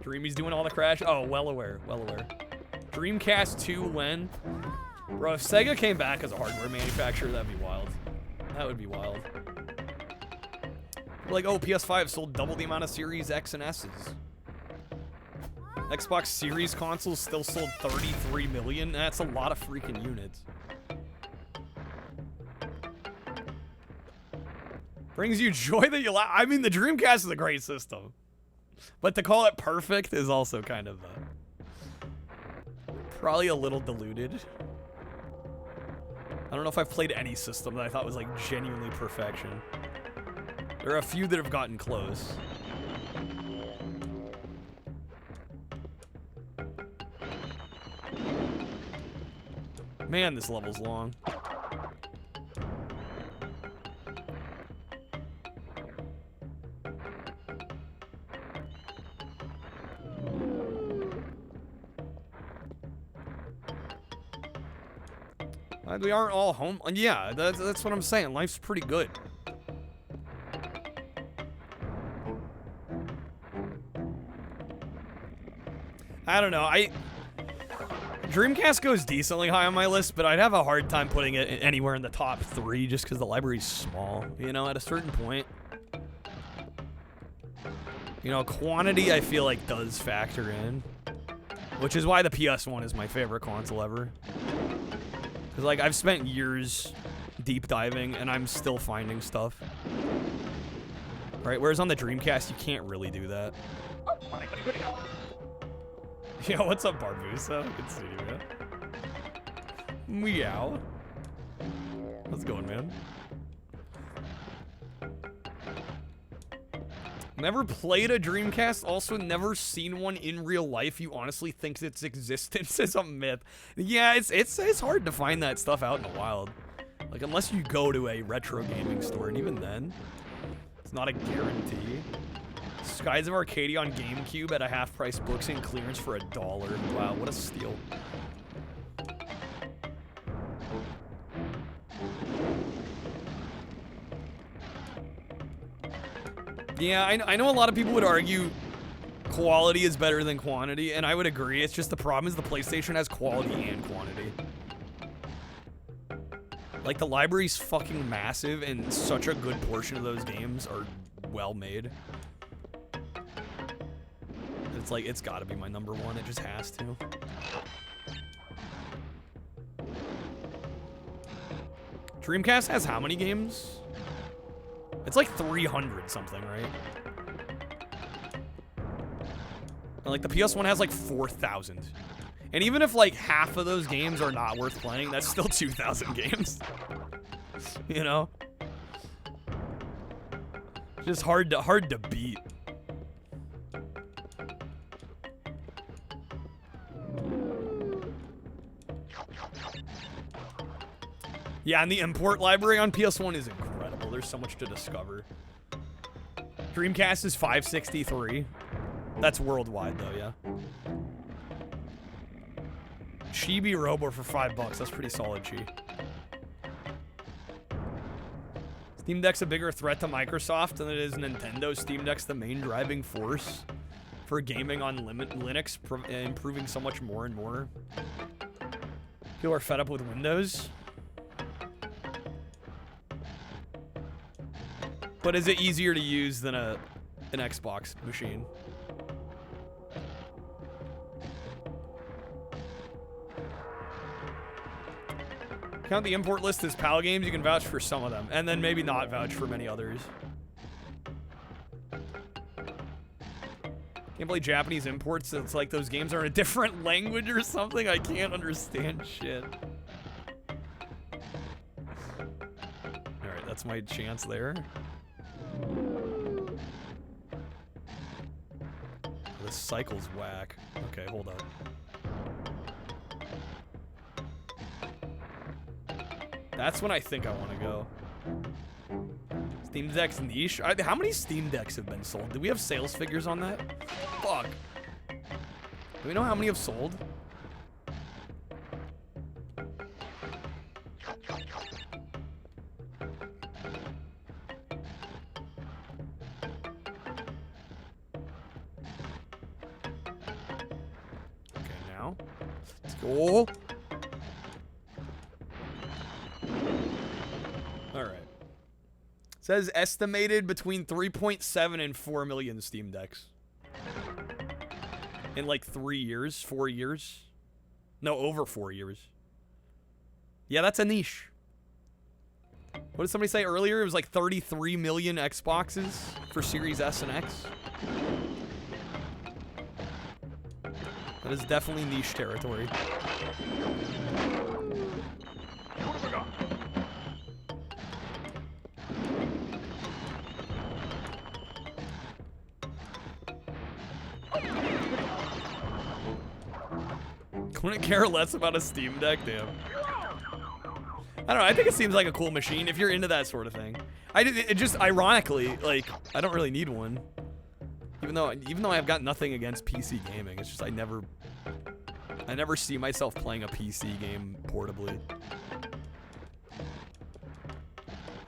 Dreamy's doing all the crash. Oh, well aware, well aware. Dreamcast 2 when? Bro, if Sega came back as a hardware manufacturer, that'd be wild. That would be wild. Like, oh, PS5 sold double the amount of Series X and S's. Xbox Series consoles still sold 33 million. That's a lot of freaking units. Brings you joy that you laugh. I mean, the Dreamcast is a great system. But to call it perfect is also kind of probably a little diluted. I don't know if I've played any system that I thought was like genuinely perfection. There are a few that have gotten close. Man, this level's long. We aren't all home. Yeah, that's what I'm saying. Life's pretty good. I don't know. Dreamcast goes decently high on my list, but I'd have a hard time putting it anywhere in the top 3 just because the library's small. You know, at a certain point. You know, quantity I feel like does factor in. Which is why the PS1 is my favorite console ever. Because, like, I've spent years deep diving, and I'm still finding stuff. Right? Whereas on the Dreamcast, you can't really do that. Yo, what's up, Barbusa? Good to see you, man. Meow. How's it going, man? Never played a Dreamcast, also never seen one in real life. You honestly think its existence is a myth. Yeah, it's hard to find that stuff out in the wild. Like, unless you go to a retro gaming store, and even then, it's not a guarantee. Skies of Arcadia on GameCube at a half-price books in clearance for $1. Wow, what a steal. Yeah, I know a lot of people would argue quality is better than quantity, and I would agree. It's just the problem is the PlayStation has quality and quantity. Like, the library's fucking massive, and such a good portion of those games are well made. It's like, it's gotta be my number one. It just has to. Dreamcast has how many games? It's like 300 something, right? And like the PS1 has like 4,000. And even if like half of those games are not worth playing, that's still 2,000 games. You know? Just hard to beat. Yeah, and the import library on PS1 is incredible. There's so much to discover. Dreamcast is 563. That's worldwide though, yeah. Chibi Robo for $5. That's pretty solid, Chi. Steam Deck's a bigger threat to Microsoft than it is Nintendo. Steam Deck's the main driving force for gaming on Linux, improving so much more and more. People are fed up with Windows. But is it easier to use than an Xbox machine? Count the import list as PAL games, you can vouch for some of them, and then maybe not vouch for many others. Can't play Japanese imports, so it's like those games are in a different language or something. I can't understand shit. Alright, that's my chance there. This cycle's whack. Okay, hold up. That's when I think I want to go. Steam Deck's niche. How many Steam Decks have been sold? Do we have sales figures on that? Fuck. Do we know how many have sold? Okay, now. Let's go. Says estimated between 3.7 and 4 million Steam Decks. In like 3 years, 4 years. No, over 4 years. Yeah, that's a niche. What did somebody say earlier? It was like 33 million Xboxes for Series S and X. That is definitely niche territory. Couldn't care less about a Steam Deck, damn. I don't know, I think it seems like a cool machine if you're into that sort of thing. It just, ironically, like, I don't really need one. Even though I've got nothing against PC gaming, it's just I never see myself playing a PC game portably.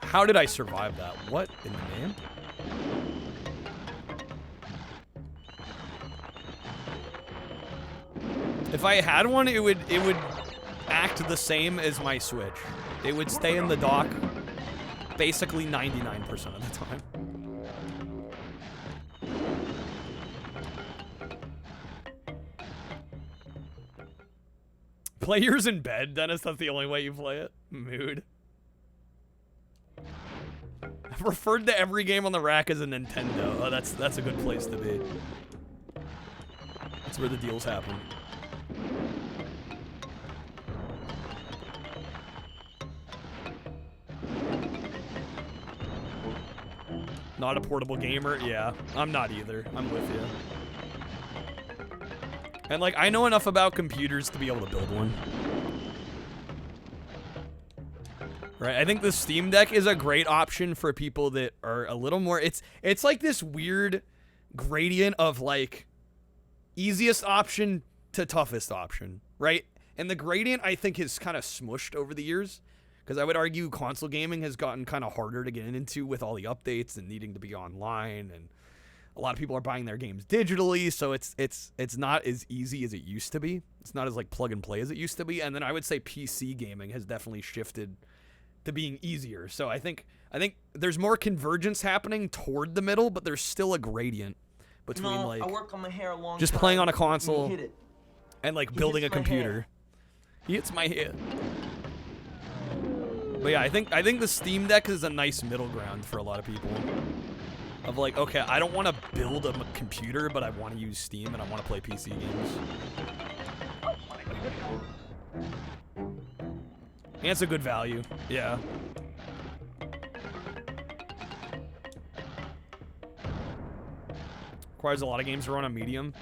How did I survive that? What in the name? If I had one, it would act the same as my Switch. It would stay in the dock basically 99% of the time. Play yours in bed, Dennis. That's the only way you play it. Mood. I've referred to every game on the rack as a Nintendo. Oh, that's a good place to be. That's where the deals happen. Not a portable gamer? Yeah, I'm not either. I'm with you. And like, I know enough about computers to be able to build one. Right, I think the Steam Deck is a great option for people that are a little more, it's like this weird gradient of like easiest option to toughest option, right? And the gradient I think is kind of smushed over the years. Because I would argue console gaming has gotten kind of harder to get into with all the updates and needing to be online, and a lot of people are buying their games digitally, so it's not as easy as it used to be. It's not as like plug and play as it used to be. And then I would say PC gaming has definitely shifted to being easier. So I think there's more convergence happening toward the middle, but there's still a gradient between like I work on my hair a long just time. playing on a console Hit it. and like He building a hits my computer. hair. He hits my head. But yeah, I think the Steam Deck is a nice middle ground for a lot of people. Of like, okay, I don't want to build a computer, but I want to use Steam and I want to play PC games. And it's a good value. Yeah. Requires a lot of games to run on medium.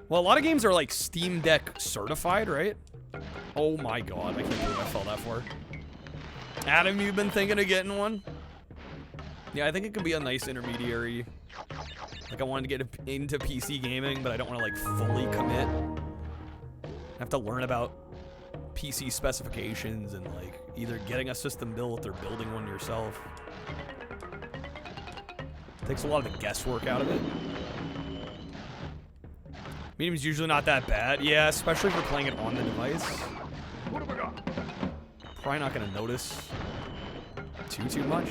Well, a lot of games are like Steam Deck certified, right? Oh my god, I can't believe I fell that far. Adam, you've been thinking of getting one? Yeah, I think it could be a nice intermediary. Like, I wanted to get into PC gaming, but I don't want to, like, fully commit. I have to learn about PC specifications and, like, either getting a system built or building one yourself. Takes a lot of the guesswork out of it. Medium's usually not that bad. Yeah, especially if you're playing it on the device. Probably not going to notice too much.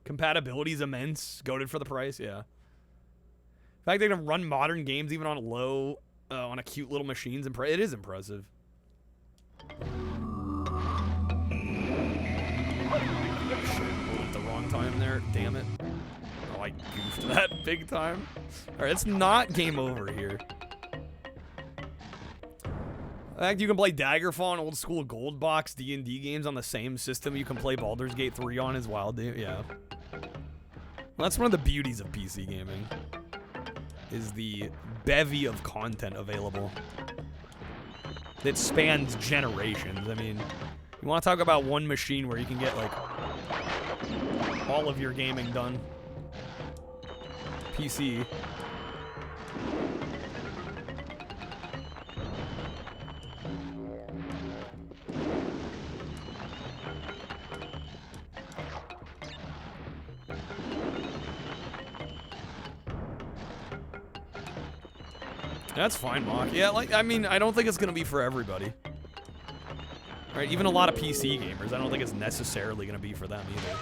Compatibility's immense. Goated for the price, yeah. In fact, they can run modern games even on low, on a cute little machines. It is impressive. At the wrong time there. Damn it. Oh, I goofed that big time. Alright, it's not game over here. In fact, you can play Daggerfall and old school gold box D&D games on the same system you can play Baldur's Gate 3 on as well, dude. Yeah. Well, that's one of the beauties of PC gaming, is the bevy of content available that spans generations. I mean, you want to talk about one machine where you can get, like, all of your gaming done. PC. That's fine, Mock. Yeah, like, I mean, I don't think it's gonna be for everybody. Right? Even a lot of PC gamers, I don't think it's necessarily gonna be for them either.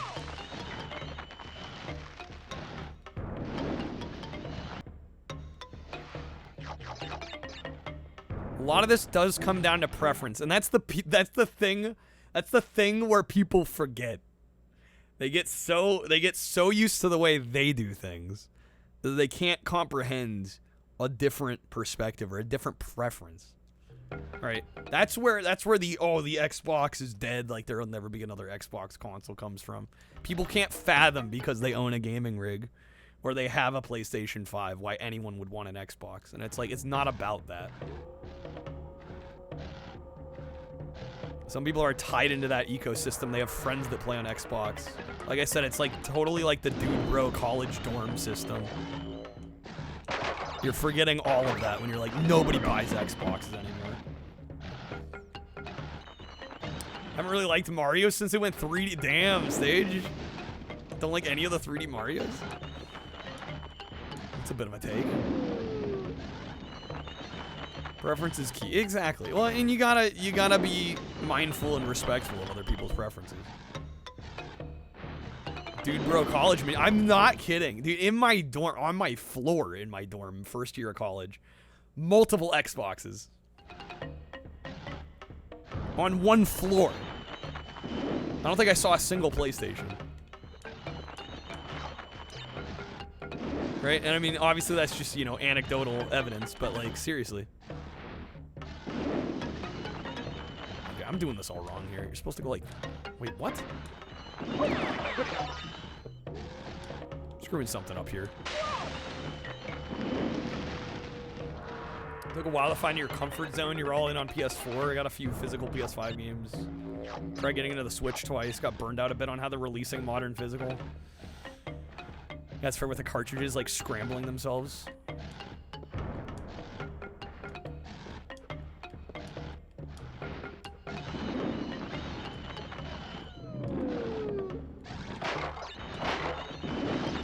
A lot of this does come down to preference, and that's the thing where people forget. They get so used to the way they do things that they can't comprehend a different perspective or a different preference. Right? That's where the Xbox is dead, like there'll never be another Xbox console comes from. People can't fathom because they own a gaming rig or they have a PlayStation 5 why anyone would want an Xbox. And it's like, it's not about that. Some people are tied into that ecosystem. They have friends that play on Xbox. Like I said, it's like totally like the dude bro college dorm system. You're forgetting all of that when you're like, nobody buys Xboxes anymore. Haven't really liked Mario since it went 3D. Damn, Stage. Don't like any of the 3D Marios? That's a bit of a take. Preference is key. Exactly. Well, and you gotta be mindful and respectful of other people's preferences. Dude, bro, college me. I'm not kidding. Dude, in my dorm, on my floor in my dorm, first year of college, multiple Xboxes. On one floor. I don't think I saw a single PlayStation. Right? And I mean, obviously that's just, you know, anecdotal evidence, but like, seriously. Okay, I'm doing this all wrong here. You're supposed to go like, wait, what? Screwing something up here. Took a while to find your comfort zone. You're all in on PS4. I got a few physical PS5 games. Tried getting into the Switch twice. Got burned out a bit on how they're releasing modern physical. That's fair with the cartridges like scrambling themselves.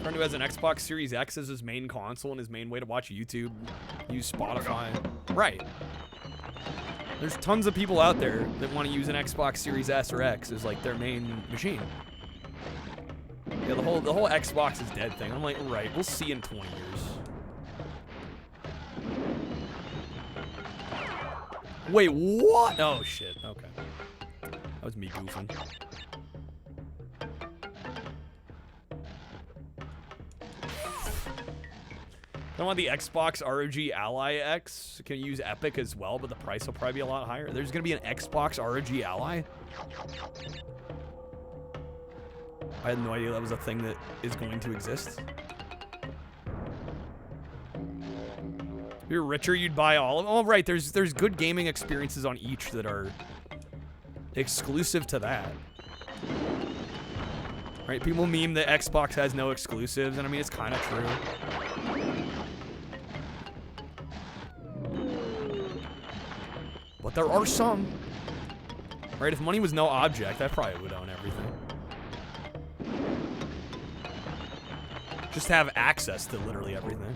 Friend who has an Xbox Series X as his main console and his main way to watch YouTube, use Spotify. Right. There's tons of people out there that want to use an Xbox Series S or X as like their main machine. Yeah, the whole Xbox is dead thing. I'm like, right, we'll see in 20 years. Wait, what? Oh shit. Okay. That was me goofing. Talking about the Xbox ROG Ally X can use Epic as well, but the price will probably be a lot higher. There's gonna be an Xbox ROG Ally. I had no idea that was a thing that is going to exist. If you're richer, you'd buy all of them. Oh, right. There's good gaming experiences on each that are exclusive to that. Right? People meme that Xbox has no exclusives, and I mean, it's kind of true. But there are some. Right? If money was no object, I probably would own everything. Just have access to literally everything.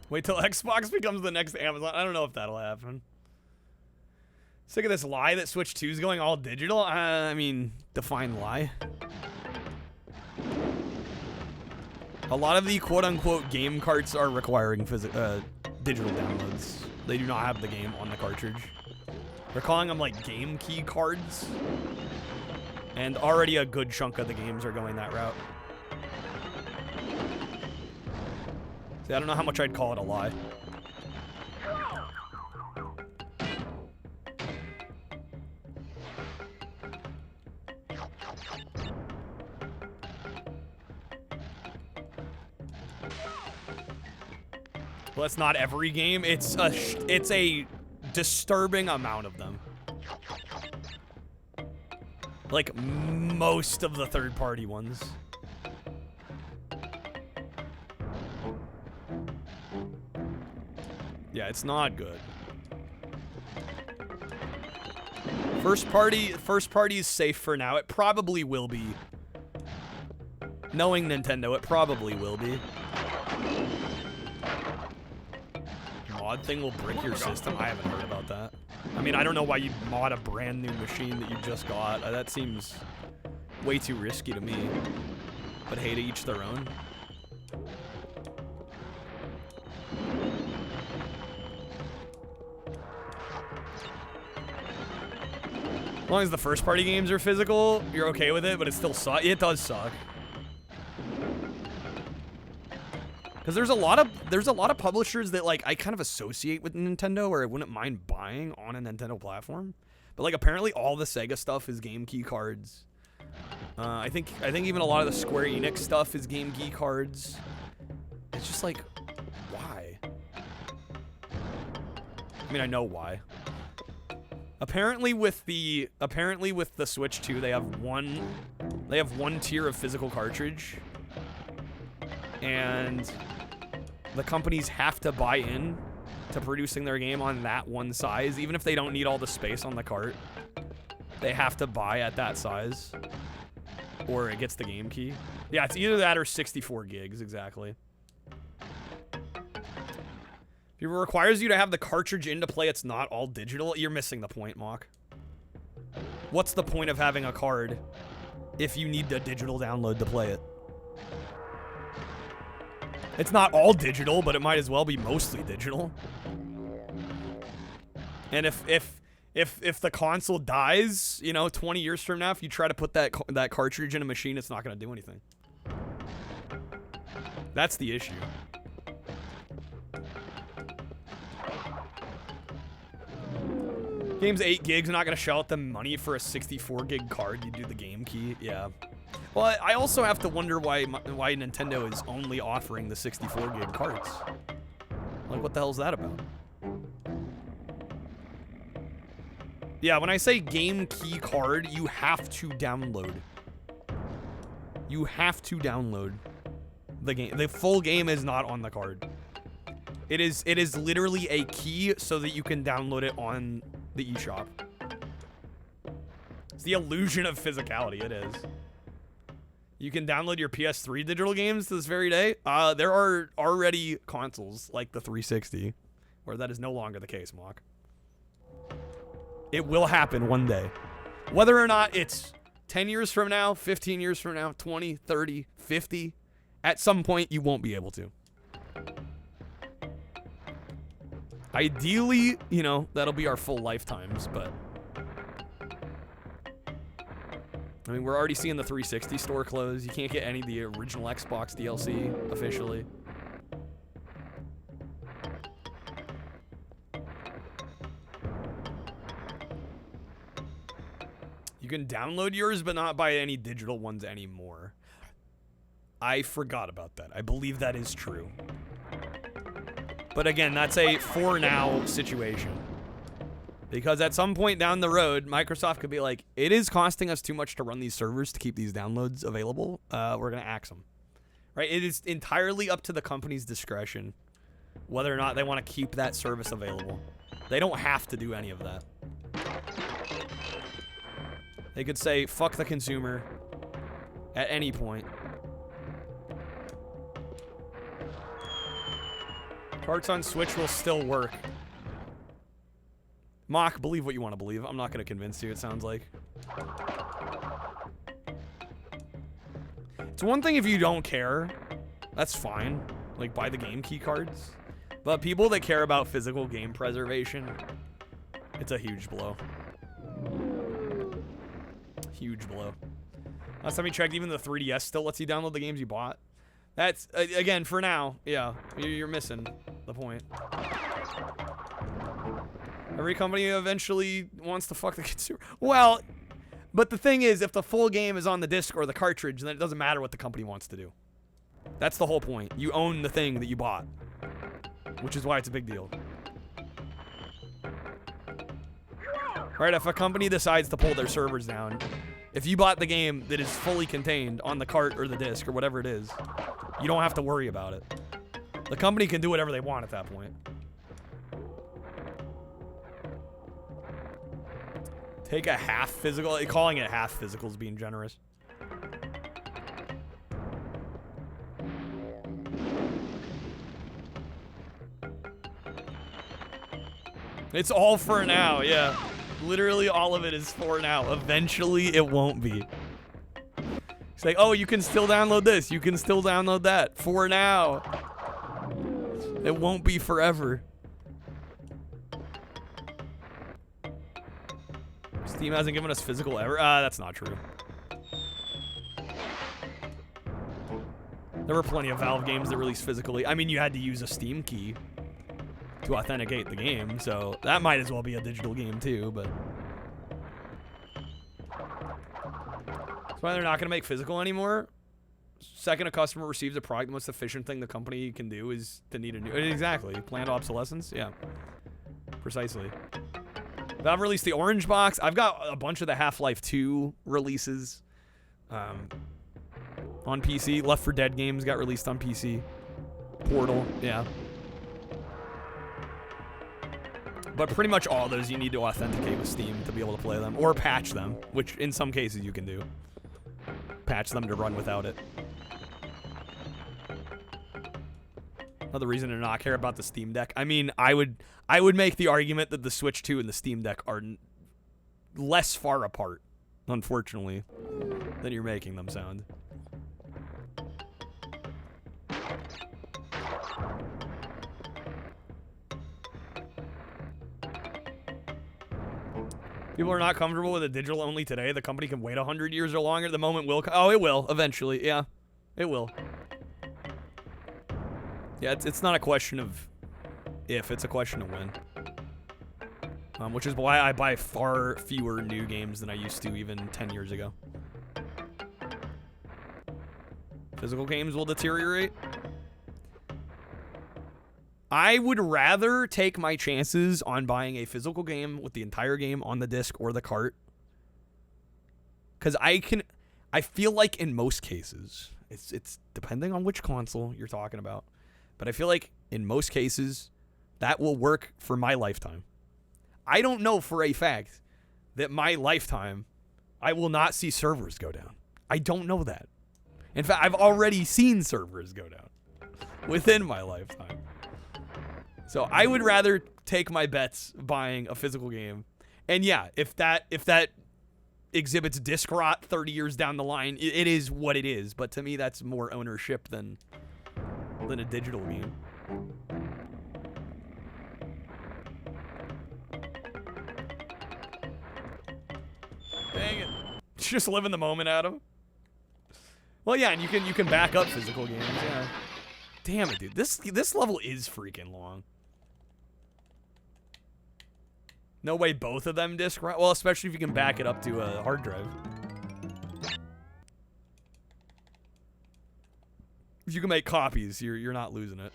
Wait till Xbox becomes the next Amazon. I don't know if that'll happen. Sick of this lie that Switch 2 is going all digital. I mean, define lie. A lot of the quote-unquote game carts are requiring digital downloads. They do not have the game on the cartridge. They're calling them like game key cards. And already a good chunk of the games are going that route. See, I don't know how much I'd call it a lie. Well, that's not every game. It's a disturbing amount of them. Like most of the third-party ones. Yeah, it's not good. First party is safe for now. It probably will be. Knowing Nintendo, it probably will be. Mod thing will break your system. I haven't heard about that. I mean, I don't know why you'd mod a brand new machine that you just got. That seems way too risky to me. But hey, to each their own. As long as the first party games are physical, you're okay with it, but it still sucks. It does suck. Because there's a lot of publishers that like I kind of associate with Nintendo or I wouldn't mind buying on a Nintendo platform. But like apparently all the Sega stuff is game key cards. I think even a lot of the Square Enix stuff is game key cards. It's just like, why? I mean, I know why. Apparently with the Switch 2, they have one tier of physical cartridge. And the companies have to buy in to producing their game on that one size, even if they don't need all the space on the cart. They have to buy at that size, or it gets the game key. Yeah, it's either that or 64 gigs, exactly. If it requires you to have the cartridge in to play, it's not all digital. You're missing the point, Mock. What's the point of having a card if you need the digital download to play it? It's not all digital, but it might as well be mostly digital. And if the console dies, you know, 20 years from now, if you try to put that cartridge in a machine, it's not going to do anything. That's the issue. Game's 8 gigs, not going to shell out them money for a 64 gig card. You do the game key, yeah. Well, I also have to wonder why Nintendo is only offering the 64 gig cards. Like, what the hell is that about? Yeah, when I say game key card, you have to download. You have to download the game. The full game is not on the card. It is literally a key so that you can download it on the eShop. It's the illusion of physicality, it is. You can download your PS3 digital games to this very day. There are already consoles like the 360 where that is no longer the case, Mock. It will happen one day. Whether or not it's 10 years from now, 15 years from now, 20, 30, 50, at some point you won't be able to. Ideally, you know, that'll be our full lifetimes, but I mean, we're already seeing the 360 store close. You can't get any of the original Xbox DLC officially. You can download yours, but not buy any digital ones anymore. I forgot about that. I believe that is true. But again, that's a for now situation. Because at some point down the road, Microsoft could be like, it is costing us too much to run these servers to keep these downloads available. We're going to axe them. Right? It is entirely up to the company's discretion whether or not they want to keep that service available. They don't have to do any of that. They could say, fuck the consumer at any point. Carts on Switch will still work. Mock, believe what you want to believe. I'm not going to convince you, it sounds like. It's one thing if you don't care. That's fine. Like, buy the game key cards. But people that care about physical game preservation, it's a huge blow. Huge blow. Last time we checked, even the 3DS still lets you download the games you bought. That's, again, for now, yeah, you're missing the point. Every company eventually wants to fuck the consumer. Well, but the thing is, if the full game is on the disc or the cartridge, then it doesn't matter what the company wants to do. That's the whole point. You own the thing that you bought, which is why it's a big deal. Right, if a company decides to pull their servers down, if you bought the game that is fully contained on the cart or the disc or whatever it is, you don't have to worry about it. The company can do whatever they want at that point. Take a half physical. Calling it half physical is being generous. It's all for now, yeah. Literally all of it is for now. Eventually it won't be. It's like, oh, you can still download this. You can still download that. For now. It won't be forever. Steam hasn't given us physical ever? That's not true. There were plenty of Valve games that released physically. I mean, you had to use a Steam key to authenticate the game, so that might as well be a digital game too, but... That's why they're not going to make physical anymore. Second a customer receives a product, the most efficient thing the company can do is to need a new... Exactly. Planned obsolescence? Yeah. Precisely. Valve released the Orange Box. I've got a bunch of the Half-Life 2 releases on PC. Left 4 Dead games got released on PC. Portal, yeah. But pretty much all those you need to authenticate with Steam to be able to play them. Or patch them, which in some cases you can do. Patch them to run without it. Another reason to not care about the Steam Deck. I mean, I would make the argument that the Switch 2 and the Steam Deck are less far apart, unfortunately, than you're making them sound. People are not comfortable with a digital only today. The company can wait 100 years or longer. The moment will come. Oh, it will eventually. Yeah, it will. Yeah, it's not a question of if, it's a question of when. Which is why I buy far fewer new games than I used to even 10 years ago. Physical games will deteriorate. I would rather take my chances on buying a physical game with the entire game on the disc or the cart. Because I feel like in most cases, it's depending on which console you're talking about. But I feel like in most cases, that will work for my lifetime. I don't know for a fact that my lifetime, I will not see servers go down. I don't know that. In fact, I've already seen servers go down within my lifetime. So I would rather take my bets buying a physical game. And yeah, if that exhibits disc rot 30 years down the line, it is what it is. But to me, that's more ownership than a digital game. Dang it. Just live in the moment, Adam. Well, yeah, and you can back up physical games. Yeah. Damn it, dude. This level is freaking long. No way both of them disc run. Well, especially if you can back it up to a hard drive. If you can make copies, you're not losing it.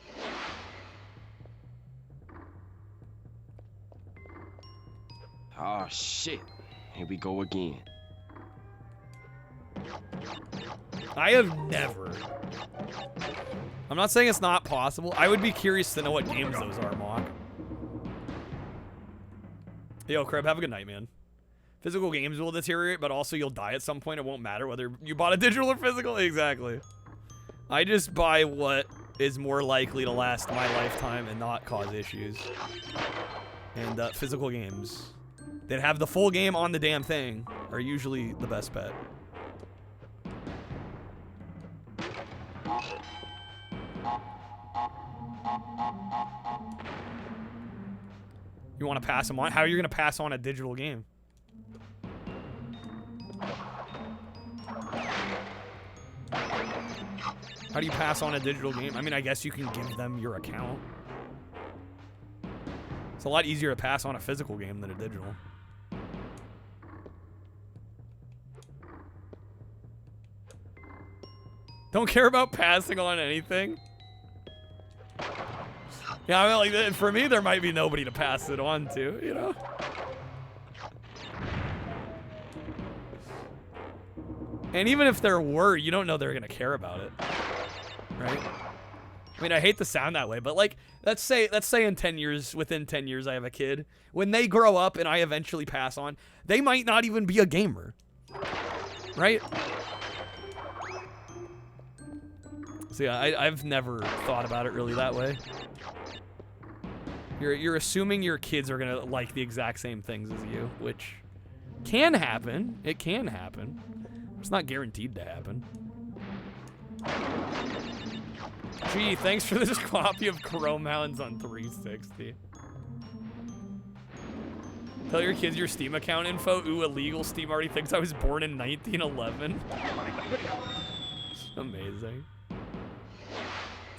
Oh shit. Here we go again. I have never. I'm not saying it's not possible. I would be curious to know what games those are, Mock. Yo, Crab, have a good night, man. Physical games will deteriorate, but also you'll die at some point. It won't matter whether you bought a digital or physical. Exactly. I just buy what is more likely to last my lifetime and not cause issues. And physical games that have the full game on the damn thing are usually the best bet. You want to pass them on? How are you going to pass on a digital game? How do you pass on a digital game? I mean, I guess you can give them your account. It's a lot easier to pass on a physical game than a digital. Don't care about passing on anything? Yeah, I mean, like, for me, there might be nobody to pass it on to, you know? And even if there were, you don't know they're gonna care about it, right? I mean, I hate to sound that way, but like, let's say in 10 years, within 10 years, I have a kid. When they grow up and I eventually pass on, they might not even be a gamer, right? So yeah, I've never thought about it really that way. You're assuming your kids are gonna like the exact same things as you, which can happen. It can happen. It's not guaranteed to happen. Gee, thanks for this copy of Chrome Hounds on 360. Tell your kids your Steam account info. Ooh, illegal. Steam already thinks I was born in 1911. Amazing.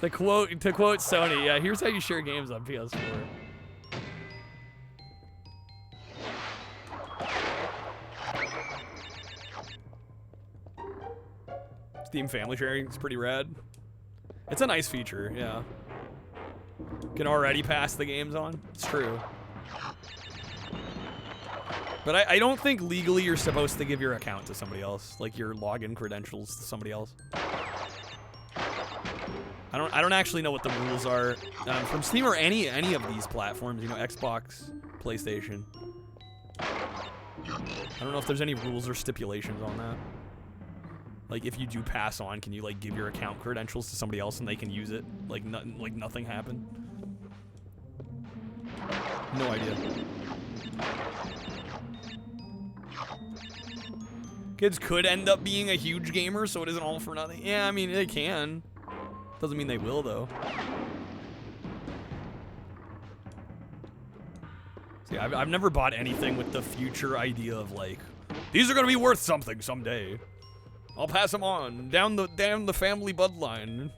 To quote Sony, yeah, here's how you share games on PS4. Steam family sharing is pretty rad. It's a nice feature, yeah. Can already pass the games on. It's true. But I don't think legally you're supposed to give your account to somebody else, like your login credentials to somebody else. I don't actually know what the rules are from Steam or any of these platforms, you know, Xbox, PlayStation. I don't know if there's any rules or stipulations on that. Like, if you do pass on, can you, like, give your account credentials to somebody else and they can use it? Like, nothing happened? No idea. Kids could end up being a huge gamer, so it isn't all for nothing. Yeah, I mean, they can. Doesn't mean they will, though. See, I've never bought anything with the future idea of, like, these are going to be worth something someday. I'll pass them on down the family bloodline.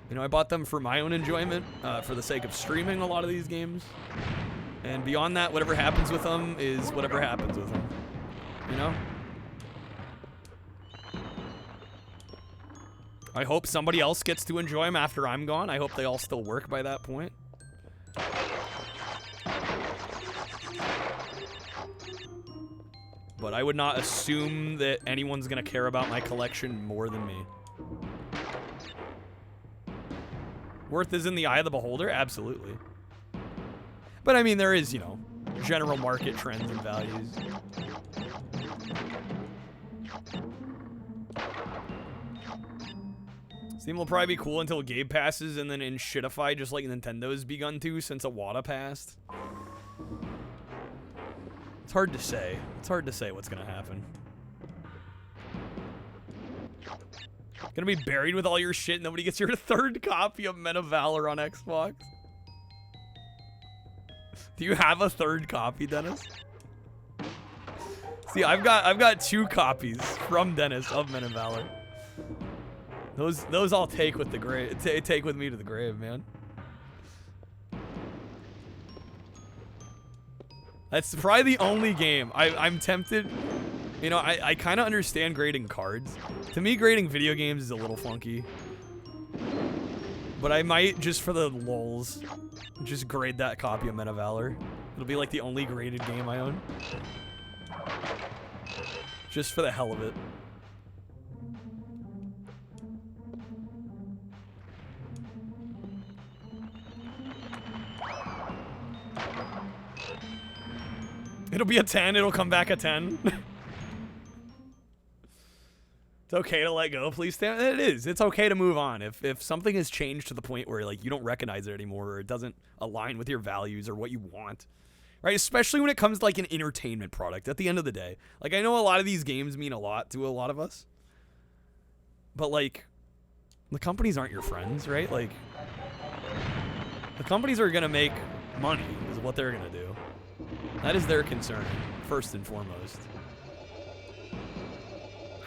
You know, I bought them for my own enjoyment, for the sake of streaming a lot of these games. And beyond that, whatever happens with them is whatever happens with them. You know? I hope somebody else gets to enjoy them after I'm gone. I hope they all still work by that point. But I would not assume that anyone's gonna care about my collection more than me. Worth is in the eye of the beholder? Absolutely. But I mean, there is, you know, general market trends and values. Steam will probably be cool until Game passes and then in shitify just like Nintendo's begun to since Iwata passed. It's hard to say. It's hard to say what's gonna happen. Gonna be buried with all your shit. Nobody gets your third copy of Men of Valor on Xbox. Do you have a third copy, Dennis? See, I've got 2 copies from Dennis of Men of Valor. Those I'll take with the grave. Take with me to the grave, man. That's probably the only game I'm tempted. You know, I kind of understand grading cards. To me, grading video games is a little funky. But I might, just for the lulz, just grade that copy of Men of Valor. It'll be like the only graded game I own. Just for the hell of it. It'll be a 10, it'll come back a 10. It's okay to let go, please stand. It is. It's okay to move on. If something has changed to the point where like you don't recognize it anymore, or it doesn't align with your values or what you want, right? Especially when it comes to like an entertainment product. At the end of the day, like I know a lot of these games mean a lot to a lot of us, but like the companies aren't your friends, right? Like the companies are gonna make money is what they're gonna do. That is their concern, first and foremost.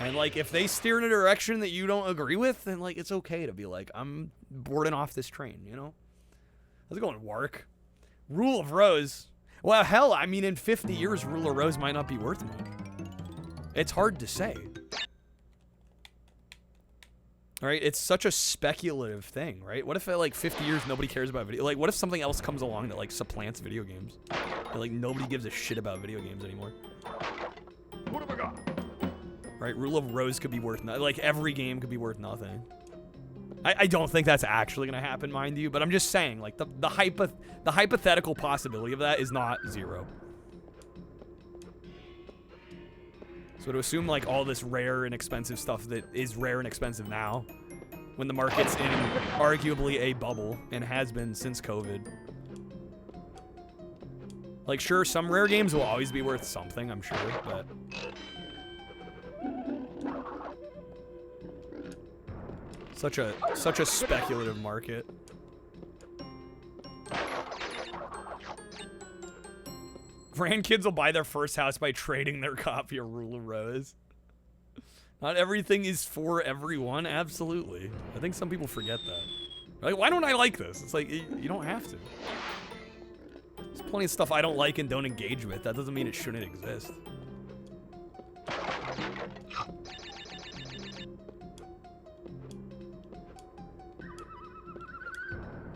And, like, if they steer in a direction that you don't agree with, then, like, it's okay to be like, I'm boarding off this train, you know? How's it going, Wark? Rule of Rose. Well, hell, I mean, in 50 years, Rule of Rose might not be worth much. It's hard to say. Right? It's such a speculative thing, right? What if, at, like, 50 years, nobody cares about video? Like, what if something else comes along that, like, supplants video games? And, like, nobody gives a shit about video games anymore. What have I got? Right, Rule of Rose could be worth nothing. Like, every game could be worth nothing. I don't think that's actually going to happen, mind you, but I'm just saying, like, the hypothetical possibility of that is not 0. So to assume, like, all this rare and expensive stuff that is rare and expensive now, when the market's in arguably a bubble, and has been since COVID. Like, sure, some rare games will always be worth something, I'm sure, but... Such a speculative market. Grandkids will buy their first house by trading their copy of Rule of Rose. Not everything is for everyone, absolutely. I think some people forget that. Like, why don't I like this? It's like, you don't have to. There's plenty of stuff I don't like and don't engage with. That doesn't mean it shouldn't exist.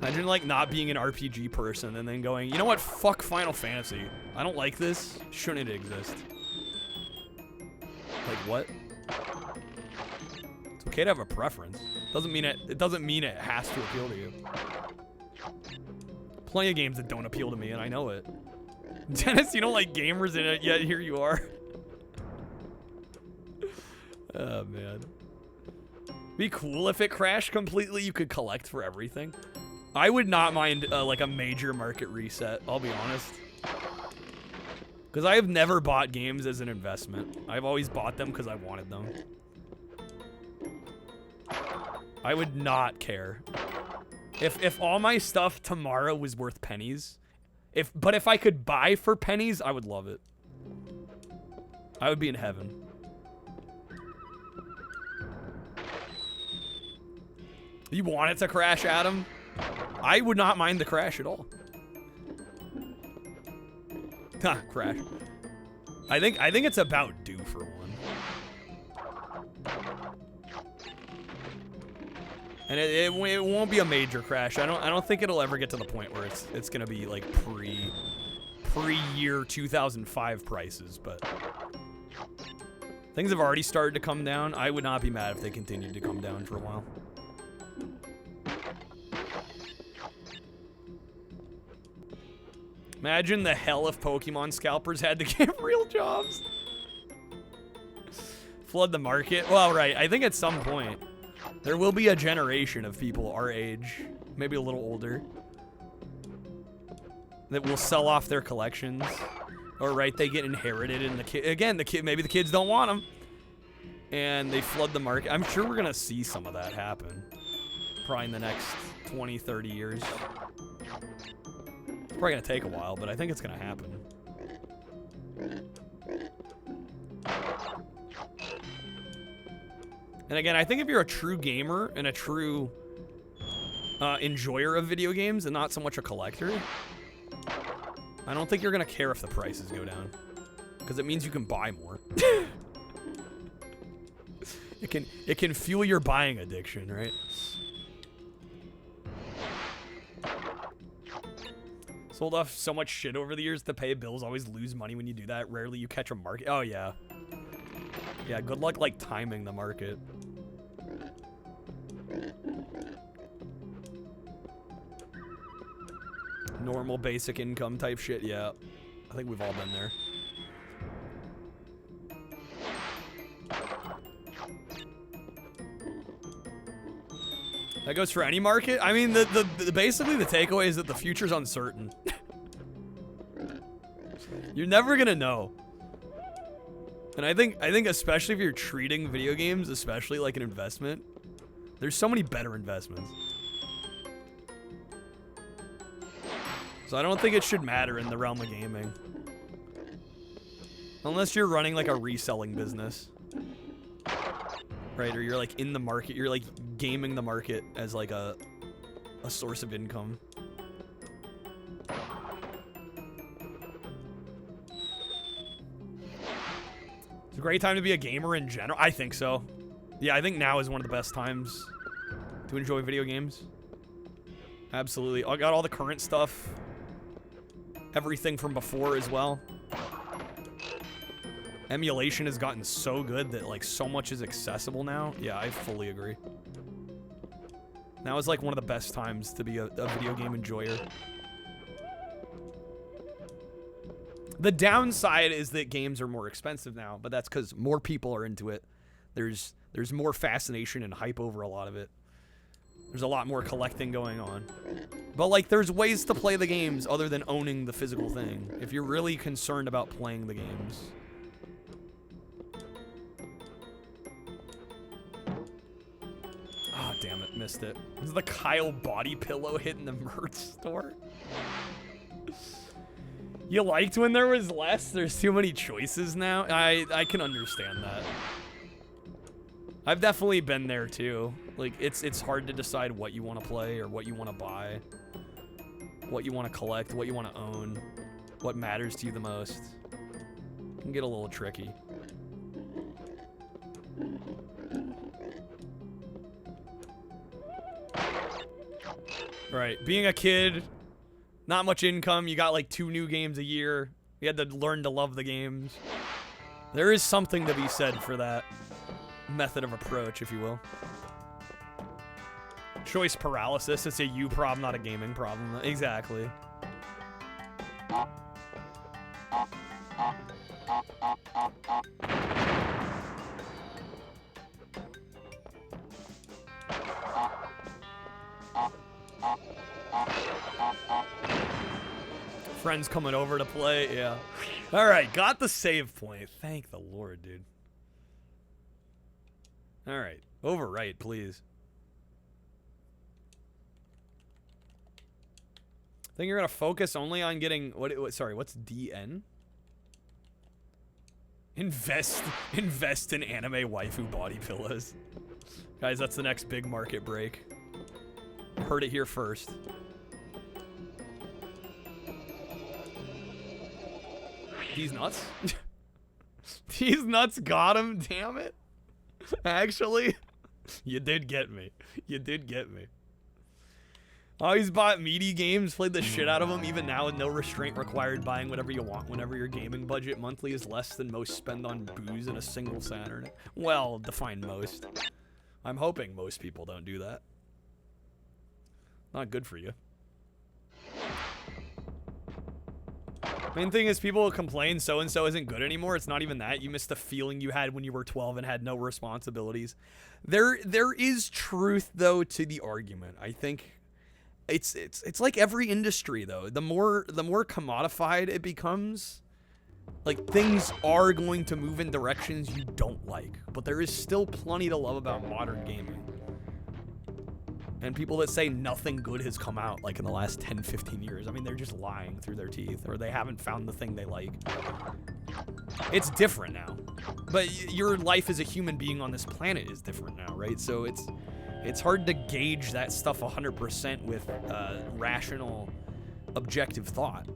Imagine, like, not being an RPG person and then going, you know what, fuck Final Fantasy. I don't like this. Shouldn't it exist? Like, what? It's okay to have a preference. It doesn't mean it has to appeal to you. Plenty of games that don't appeal to me, and I know it. Dennis, you don't like gamers in it, yet here you are. Oh, man. Be cool if it crashed completely. You could collect for everything. I would not mind, like, a major market reset, I'll be honest. Because I have never bought games as an investment. I've always bought them because I wanted them. I would not care. If all my stuff tomorrow was worth pennies, but if I could buy for pennies, I would love it. I would be in heaven. You want it to crash, Adam? I would not mind the crash at all. Ha, crash. I think it's about due for one. And it won't be a major crash. I don't think it'll ever get to the point where it's gonna be like pre-year 2005 prices, but things have already started to come down. I would not be mad if they continued to come down for a while. Imagine the hell if Pokemon scalpers had to get real jobs. Flood the market. Well, right. I think at some point there will be a generation of people our age, maybe a little older, that will sell off their collections. Or right, they get inherited, and maybe the kids don't want them, and they flood the market. I'm sure we're gonna see some of that happen, probably in the next 20, 30 years. It's probably gonna take a while, but I think it's gonna happen. And again, I think if you're a true gamer and a true enjoyer of video games and not so much a collector, I don't think you're gonna care if the prices go down, because it means you can buy more. It can fuel your buying addiction, right? Sold off so much shit over the years to pay bills. Always lose money when you do that. Rarely you catch a market. Oh yeah. Yeah, good luck like timing the market. Normal basic income type shit, yeah. I think we've all been there. That goes for any market? I mean, basically the takeaway is that the future's uncertain. You're never gonna know. And I think especially if you're treating video games, especially like an investment, there's so many better investments. So I don't think it should matter in the realm of gaming. Unless you're running like a reselling business. Right, or you're like in the market, you're like gaming the market as like a source of income. It's a great time to be a gamer in general. I think so. Yeah, I think now is one of the best times to enjoy video games. Absolutely. I got all the current stuff. Everything from before as well. Emulation has gotten so good that like so much is accessible now. Yeah, I fully agree. Now is like one of the best times to be a video game enjoyer. The downside is that games are more expensive now, but that's because more people are into it. There's more fascination and hype over a lot of it. There's a lot more collecting going on. But like there's ways to play the games other than owning the physical thing. If you're really concerned about playing the games. Oh, damn it. Missed it. This is the Kyle body pillow hit in the merch store. You liked when there was less? There's too many choices now? I can understand that. I've definitely been there too. Like, it's hard to decide what you want to play or what you want to buy. What you want to collect, what you want to own. What matters to you the most. It can get a little tricky. Right, being a kid, not much income, you got like 2 new games a year. You had to learn to love the games. There is something to be said for that method of approach, if you will. Choice paralysis, it's a you problem, not a gaming problem. Exactly. Friends coming over to play, yeah. Alright, got the save point. Thank the Lord, dude. Alright, overwrite, please. I think you're gonna focus only on getting, sorry, what's DN? Invest in anime waifu body pillows. Guys, that's the next big market break. Heard it here first. These nuts? These nuts got him, damn it. Actually, you did get me. You did get me. Always bought meaty games, played the shit out of them, even now with no restraint required, buying whatever you want whenever your gaming budget monthly is less than most spend on booze in a single Saturday. Well, define most. I'm hoping most people don't do that. Not good for you. Main thing is people complain so-and-so isn't good anymore. It's not even that. You miss the feeling you had when you were 12 and had no responsibilities. There is truth, though, to the argument. I think it's like every industry, though. The more commodified it becomes, like, things are going to move in directions you don't like. But there is still plenty to love about modern gaming. And people that say nothing good has come out, like, in the last 10, 15 years, I mean, they're just lying through their teeth, or they haven't found the thing they like. It's different now. But your life as a human being on this planet is different now, right? So it's hard to gauge that stuff 100% with rational, objective thought.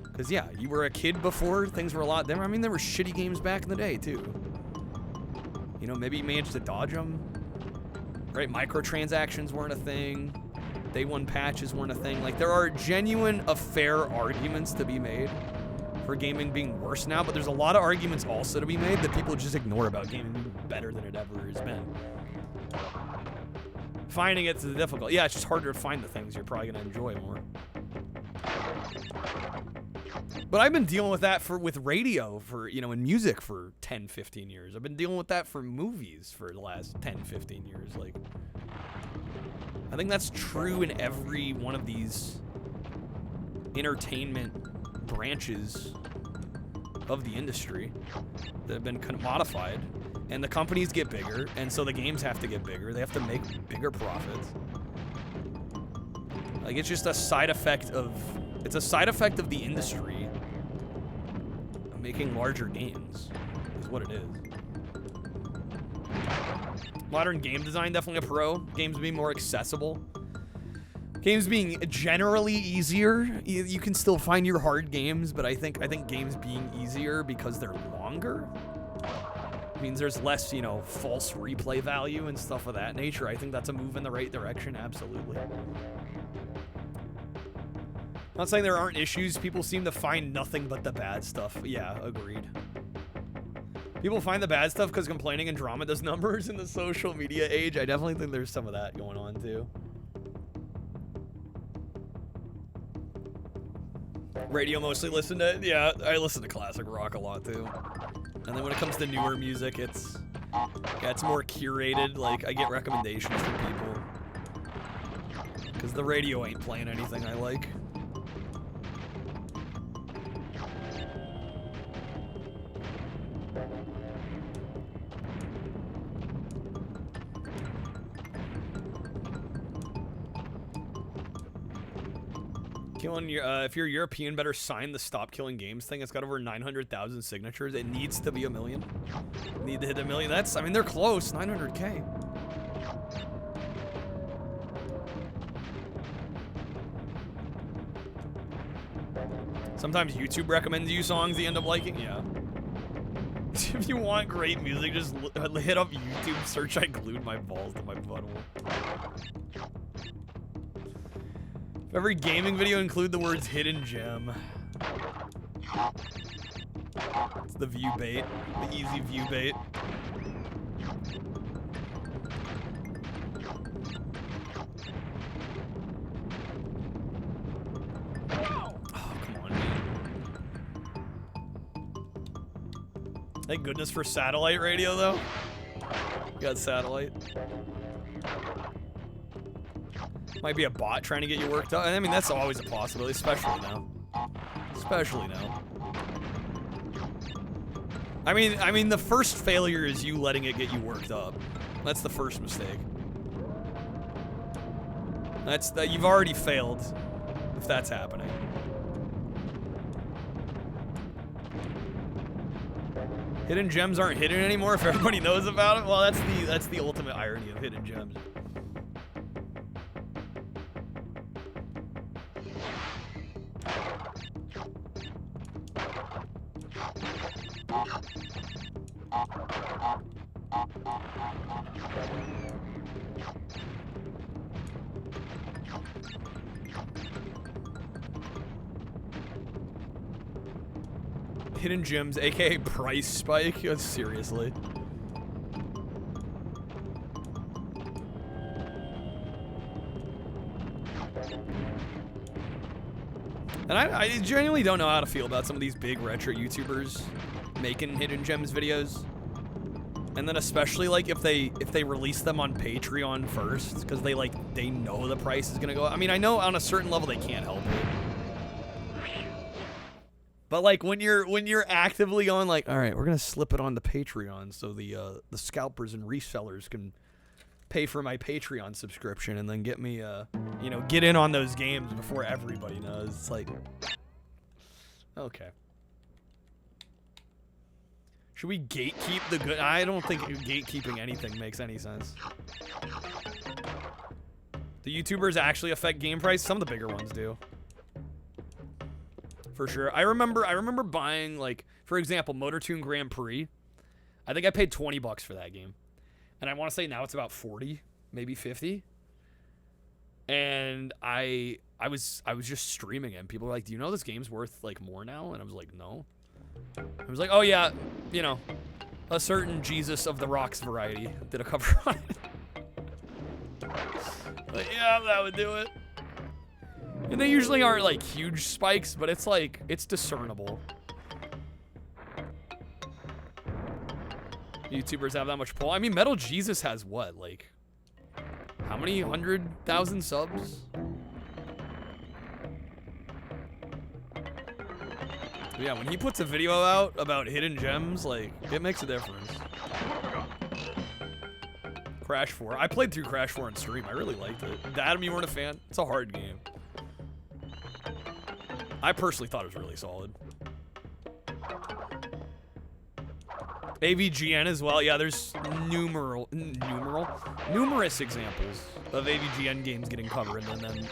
Because, yeah, you were a kid before, things were a lot different. I mean, there were shitty games back in the day, too. You know, maybe you managed to dodge them. Right? Microtransactions weren't a thing. Day one patches weren't a thing. Like, there are genuine, fair arguments to be made for gaming being worse now, but there's a lot of arguments also to be made that people just ignore about gaming being better than it ever has been. Finding it's difficult. Yeah, it's just harder to find the things you're probably going to enjoy more. But I've been dealing with that with radio for, you know, in music for 10, 15 years. I've been dealing with that for movies for the last 10, 15 years. Like, I think that's true in every one of these entertainment branches of the industry that have been commodified. And the companies get bigger, and so the games have to get bigger. They have to make bigger profits. Like, it's just a side effect of... It's a side effect of the industry of making larger games, is what it is. Modern game design, definitely a pro. Games being more accessible. Games being generally easier. You can still find your hard games, but I think games being easier because they're longer means there's less, you know, false replay value and stuff of that nature. I think that's a move in the right direction, absolutely. Not saying there aren't issues. People seem to find nothing but the bad stuff. Yeah, agreed. People find the bad stuff because complaining and drama does numbers in the social media age. I definitely think there's some of that going on, too. Radio mostly listen to, yeah, I listen to classic rock a lot, too. And then when it comes to newer music, it's more curated. Like, I get recommendations from people. Because the radio ain't playing anything I like. If you're European, better sign the Stop Killing Games thing. It's got over 900,000 signatures. It needs to be 1 million. Need to hit 1 million. I mean, they're close. 900K. Sometimes YouTube recommends you songs you end up liking. Yeah. If you want great music, just hit up YouTube. Search I glued my balls to my butthole. Every gaming video include the words hidden gem. It's the view bait. The easy view bait. Oh, come on, man. Thank goodness for satellite radio, though. You got satellite. Might be a bot trying to get you worked up. I mean, that's always a possibility, especially now. Especially now. I mean, the first failure is you letting it get you worked up. That's the first mistake. You've already failed if that's happening. Hidden gems aren't hidden anymore if everybody knows about it. Well, that's the ultimate irony of hidden gems. Hidden gems, aka price spike. Seriously. And I genuinely don't know how to feel about some of these big retro YouTubers making hidden gems videos. And then especially like if they release them on Patreon first, because they know the price is gonna go up. I mean, I know on a certain level they can't help it. But like when you're actively on like, all right, we're gonna slip it on the Patreon so the scalpers and resellers can pay for my Patreon subscription and then get me, you know, get in on those games before everybody knows. It's like, okay. Should we gatekeep the good? I don't think gatekeeping anything makes any sense. Do YouTubers actually affect game price? Some of the bigger ones do. For sure. I remember buying, like, for example, MotorTune Grand Prix. I think I paid 20 bucks for that game. And I want to say now it's about 40, maybe 50. And I was just streaming it, and people were like, "Do you know this game's worth like more now?" And I was like, "No." I was like, "Oh yeah, you know, a certain Jesus of the Rocks variety did a cover on it." But yeah, that would do it. And they usually aren't like huge spikes, but it's like, it's discernible. YouTubers have that much pull. I mean, Metal Jesus has what, like, how many 100,000 subs? But yeah, when he puts a video out about hidden gems, like, it makes a difference. Crash 4. I played through Crash 4 on stream. I really liked it. Adam, you weren't a fan? It's a hard game. I personally thought it was really solid. AVGN as well. Yeah, there's numerous examples of AVGN games getting covered and then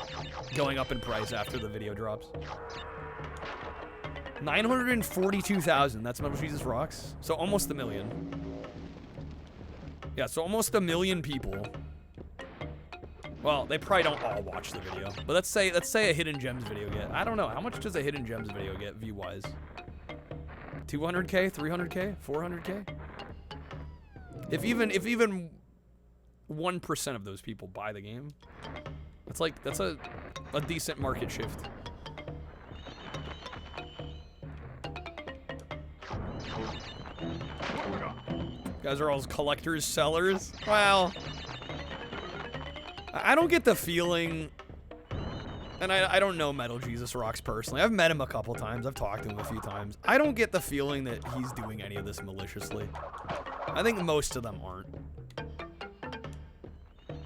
going up in price after the video drops. 942,000. That's Metal Jesus Rocks. So almost 1 million. Yeah, so almost 1 million people. Well, they probably don't all watch the video, but let's say a Hidden Gems video get. I don't know, how much does a Hidden Gems video get view-wise? 200K, 300K, 400K? If even 1% of those people buy the game, that's a decent market shift. You guys are all collectors, sellers. Well, I don't get the feeling, and I don't know Metal Jesus Rocks personally. I've met him a couple times. I've talked to him a few times. I don't get the feeling that he's doing any of this maliciously. I think most of them aren't.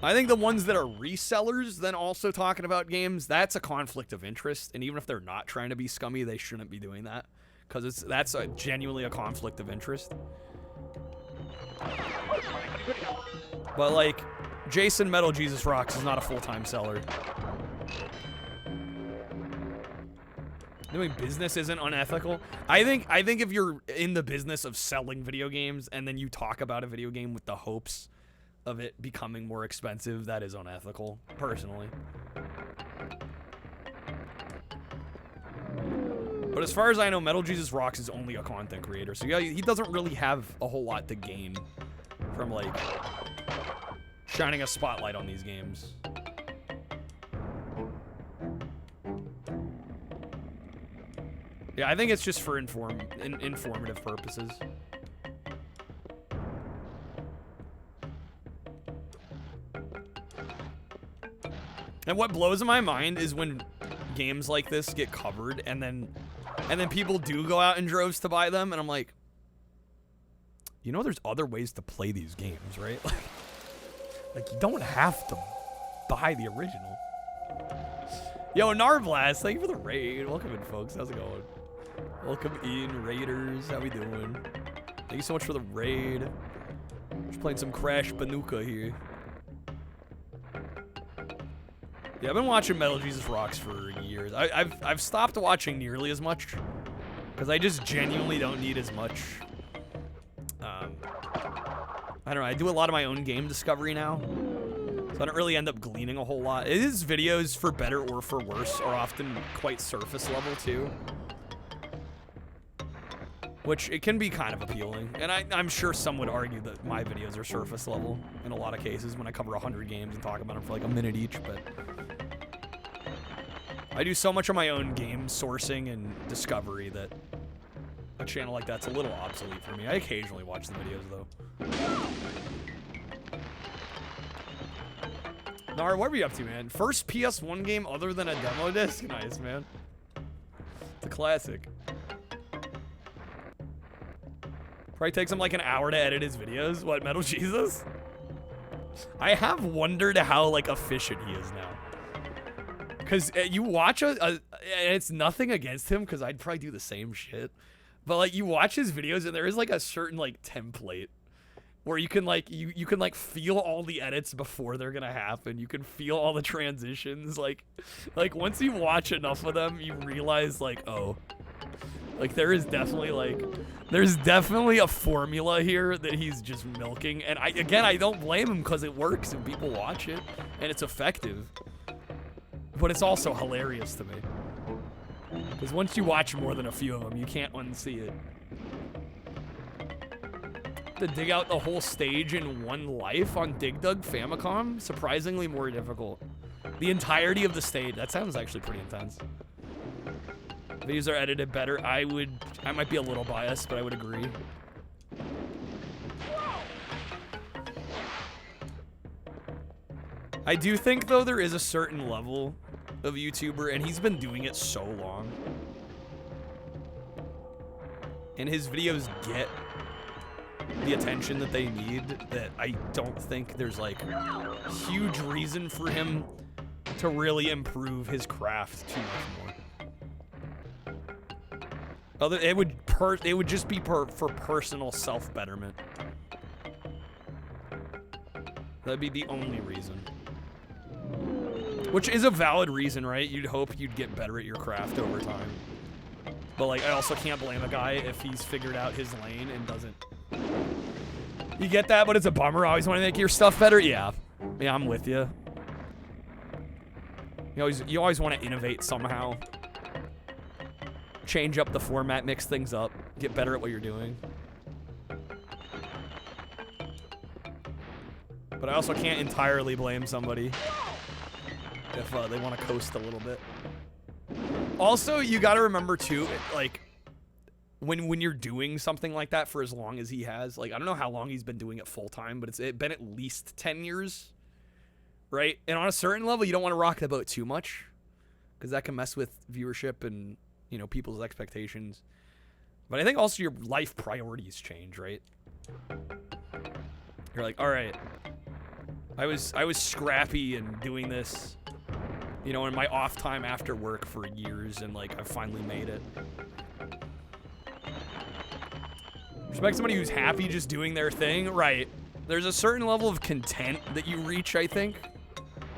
I think the ones that are resellers then also talking about games, that's a conflict of interest. And even if they're not trying to be scummy, they shouldn't be doing that. Because that's genuinely a conflict of interest. But like, Jason Metal Jesus Rocks is not a full-time seller. Doing business isn't unethical. I think if you're in the business of selling video games and then you talk about a video game with the hopes of it becoming more expensive, that is unethical, personally. But as far as I know, Metal Jesus Rocks is only a content creator, so yeah, he doesn't really have a whole lot to gain from, like, shining a spotlight on these games. Yeah, I think it's just for informative purposes. And what blows my mind is when games like this get covered and then people do go out in droves to buy them, and I'm like, you know, there's other ways to play these games, right? Like you don't have to buy the original. Yo, Narblast, thank you for the raid. Welcome in, folks. How's it going? Welcome in, Raiders. How we doing? Thank you so much for the raid. Just playing some Crash Bandicoot here. Yeah, I've been watching Metal Jesus Rocks for years. I've stopped watching nearly as much because I just genuinely don't need as much. I don't know. I do a lot of my own game discovery now, so I don't really end up gleaning a whole lot. His videos, for better or for worse, are often quite surface level too, which it can be kind of appealing. And I'm sure some would argue that my videos are surface level in a lot of cases when I cover 100 games and talk about them for like a minute each, but I do so much of my own game sourcing and discovery that a channel like that's a little obsolete for me. I occasionally watch the videos though. Nar, what were you up to, man? First PS1 game other than a demo disc? Nice, man. It's a classic. Probably takes him like an hour to edit his videos. What, Metal Jesus? I have wondered how, like, efficient he is now. Because you watch and it's nothing against him, because I'd probably do the same shit. But, like, you watch his videos, and there is, like, a certain, like, template where you can, like, you can, like, feel all the edits before they're gonna happen. You can feel all the transitions. Like, once you watch enough of them, you realize, like, oh. Like, there's definitely a formula here that he's just milking. And, I don't blame him, because it works, and people watch it, and it's effective. But it's also hilarious to me. Because once you watch more than a few of them, you can't unsee it. To dig out the whole stage in one life on Dig Dug Famicom? Surprisingly more difficult. The entirety of the stage. That sounds actually pretty intense. These are edited better. I might be a little biased, but I would agree. I do think, though, there is a certain level of YouTuber, and he's been doing it so long. And his videos get the attention that they need, that I don't think there's, like, huge reason for him to really improve his craft too much more. It would just be for personal self-betterment. That'd be the only reason. Which is a valid reason, right? You'd hope you'd get better at your craft over time. But, like, I also can't blame a guy if he's figured out his lane and doesn't. You get that, but it's a bummer. Always want to make your stuff better? Yeah. Yeah, I'm with you. You always want to innovate somehow. Change up the format, mix things up, get better at what you're doing. But I also can't entirely blame somebody if they want to coast a little bit. Also, you got to remember too, like, when you're doing something like that for as long as he has, like, I don't know how long he's been doing it full time, but it's been at least 10 years, right? And on a certain level, you don't want to rock the boat too much, because that can mess with viewership and, you know, people's expectations. But I think also your life priorities change, right? You're like, all right, I was scrappy and doing this, you know, in my off time after work for years, and, like, I finally made it. Respect somebody who's happy just doing their thing, right? There's a certain level of content that you reach, I think,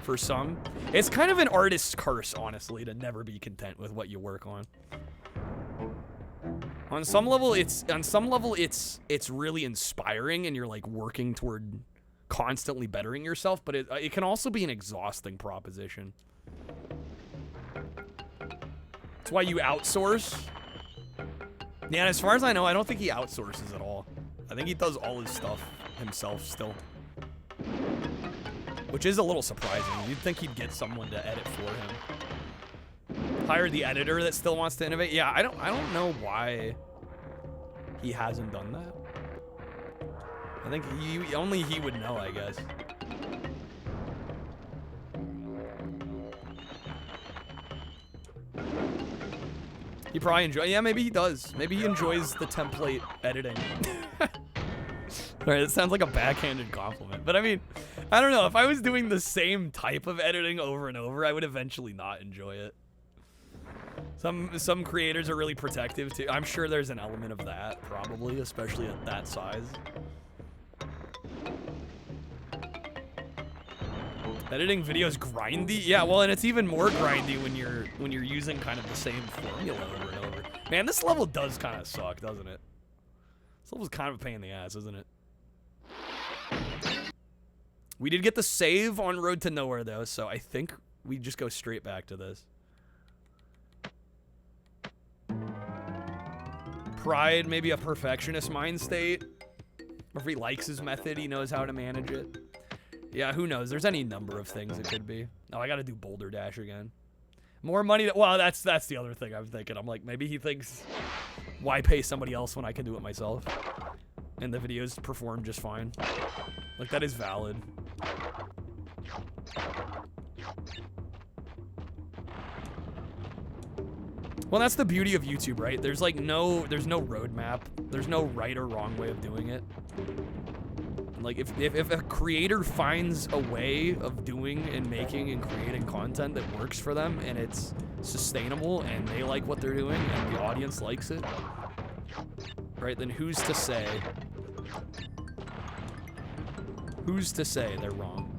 for some. It's kind of an artist's curse, honestly, to never be content with what you work on. On some level, it's really inspiring, and you're, like, working toward constantly bettering yourself, but it can also be an exhausting proposition. That's why you outsource. Yeah, and as far as I know, I don't think he outsources at all. I think he does all his stuff himself still. Which is a little surprising. You'd think he'd get someone to edit for him. Hire the editor that still wants to innovate. Yeah, I don't know why he hasn't done that. I think only he would know, I guess. He probably enjoys. Yeah, maybe he does. Maybe he enjoys the template editing. Alright, it sounds like a backhanded compliment. But I mean, I don't know. If I was doing the same type of editing over and over, I would eventually not enjoy it. Some creators are really protective too. I'm sure there's an element of that, probably, especially at that size. Editing videos grindy? Yeah, well, and it's even more grindy when you're using kind of the same formula over and over. Man, this level does kind of suck, doesn't it? This level's kind of a pain in the ass, isn't it? We did get the save on Road to Nowhere, though, so I think we just go straight back to this. Pride, maybe a perfectionist mind state. Or if he likes his method, he knows how to manage it. Yeah, who knows? There's any number of things it could be. Oh, I gotta do Boulder Dash again. More money. Well, that's the other thing I'm thinking. I'm like, maybe he thinks, why pay somebody else when I can do it myself? And the videos perform just fine. Like, that is valid. Well, that's the beauty of YouTube, right? There's like there's no roadmap. There's no right or wrong way of doing it. Like, if a creator finds a way of doing and making and creating content that works for them and it's sustainable and they like what they're doing and the audience likes it, right, then who's to say they're wrong?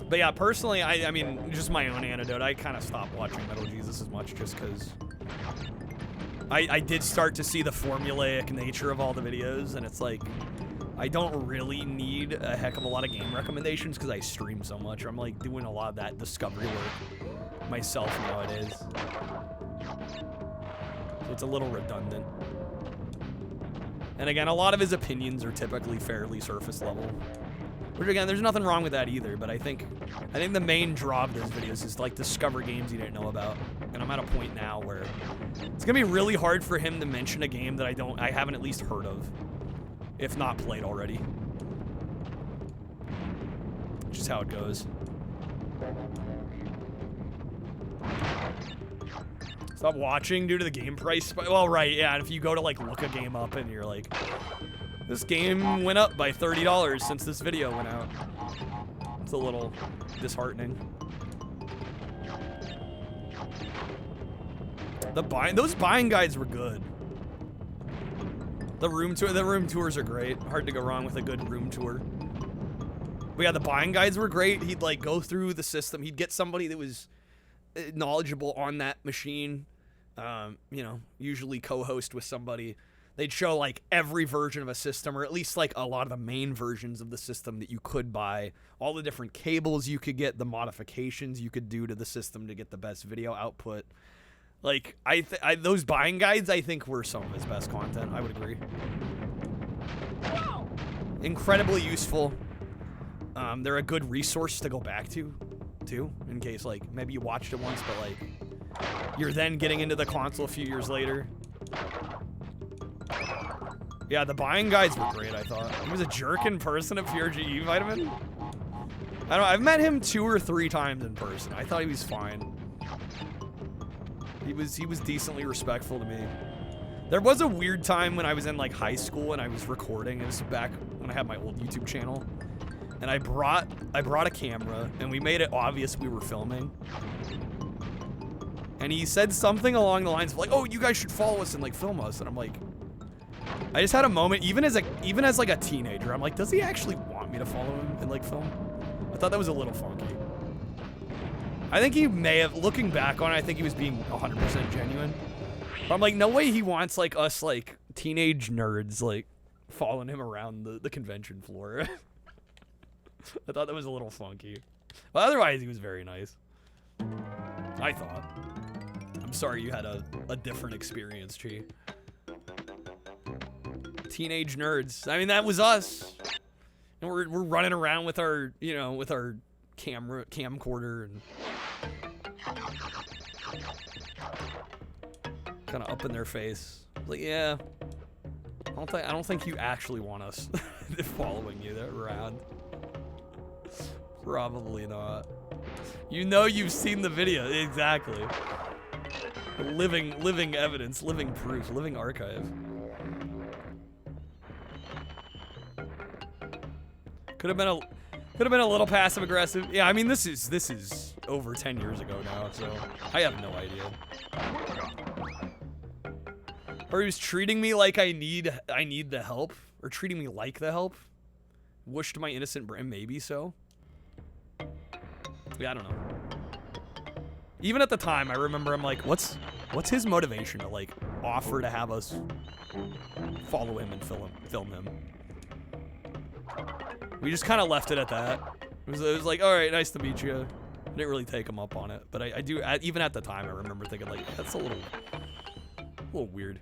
But yeah, personally, I mean, just my own anecdote, I kind of stopped watching Metal Jesus as much just because I did start to see the formulaic nature of all the videos, and it's like, I don't really need a heck of a lot of game recommendations because I stream so much. I'm like doing a lot of that discovery work myself nowadays. So it's a little redundant. And again, a lot of his opinions are typically fairly surface level. Which again, there's nothing wrong with that either, but I think the main draw of those videos is like discover games you didn't know about. And I'm at a point now where it's gonna be really hard for him to mention a game that I haven't at least heard of, if not played already. Which is how it goes. Stop watching due to the game price. Well, right, yeah, and if you go to like look a game up and you're like, this game went up by $30 since this video went out. It's a little disheartening. Those buying guides were good. The room tours are great. Hard to go wrong with a good room tour. But yeah, the buying guides were great. He'd like go through the system. He'd get somebody that was knowledgeable on that machine. You know, usually co-host with somebody. They'd show like every version of a system, or at least like a lot of the main versions of the system that you could buy, all the different cables you could get, the modifications you could do to the system to get the best video output. Like, those buying guides, I think, were some of his best content. I would agree. Incredibly useful. They're a good resource to go back to, too, in case, like, maybe you watched it once, but, like, you're then getting into the console a few years later. Yeah, the buying guides were great, I thought. He was a jerk in person at PRGE Vitamin. I don't know, I've met him 2 or 3 times in person. I thought he was fine. He was decently respectful to me. There was a weird time when I was in like high school and I was recording. It was back when I had my old YouTube channel. And I brought a camera and we made it obvious we were filming. And he said something along the lines of like, "Oh, you guys should follow us and like film us." And I'm like, I just had a moment, even as like a teenager, I'm like, does he actually want me to follow him and like film? I thought that was a little funky. I think he may have, looking back on it, I think he was being 100% genuine. But I'm like, no way he wants like us like teenage nerds like following him around the convention floor. I thought that was a little funky. But otherwise, he was very nice. I thought. I'm sorry you had a different experience, Chi. Teenage nerds. I mean, that was us. And we're running around with our, you know, with our camcorder and kind of up in their face. Like, yeah, I don't think you actually want us following you around. Probably not. You know you've seen the video. Exactly. Living evidence, living proof, living archive. Could have been a little passive aggressive. Yeah, I mean this is over 10 years ago now, so I have no idea. Or he was treating me like I need the help, or treating me like the help. Wished my innocent brain, maybe so. Yeah, I don't know. Even at the time, I remember I'm like, what's his motivation to like offer to have us follow him and film him? We just kind of left it at that. It was like, all right, nice to meet you. I didn't really take him up on it, but I do, even at the time, I remember thinking like, that's a little weird.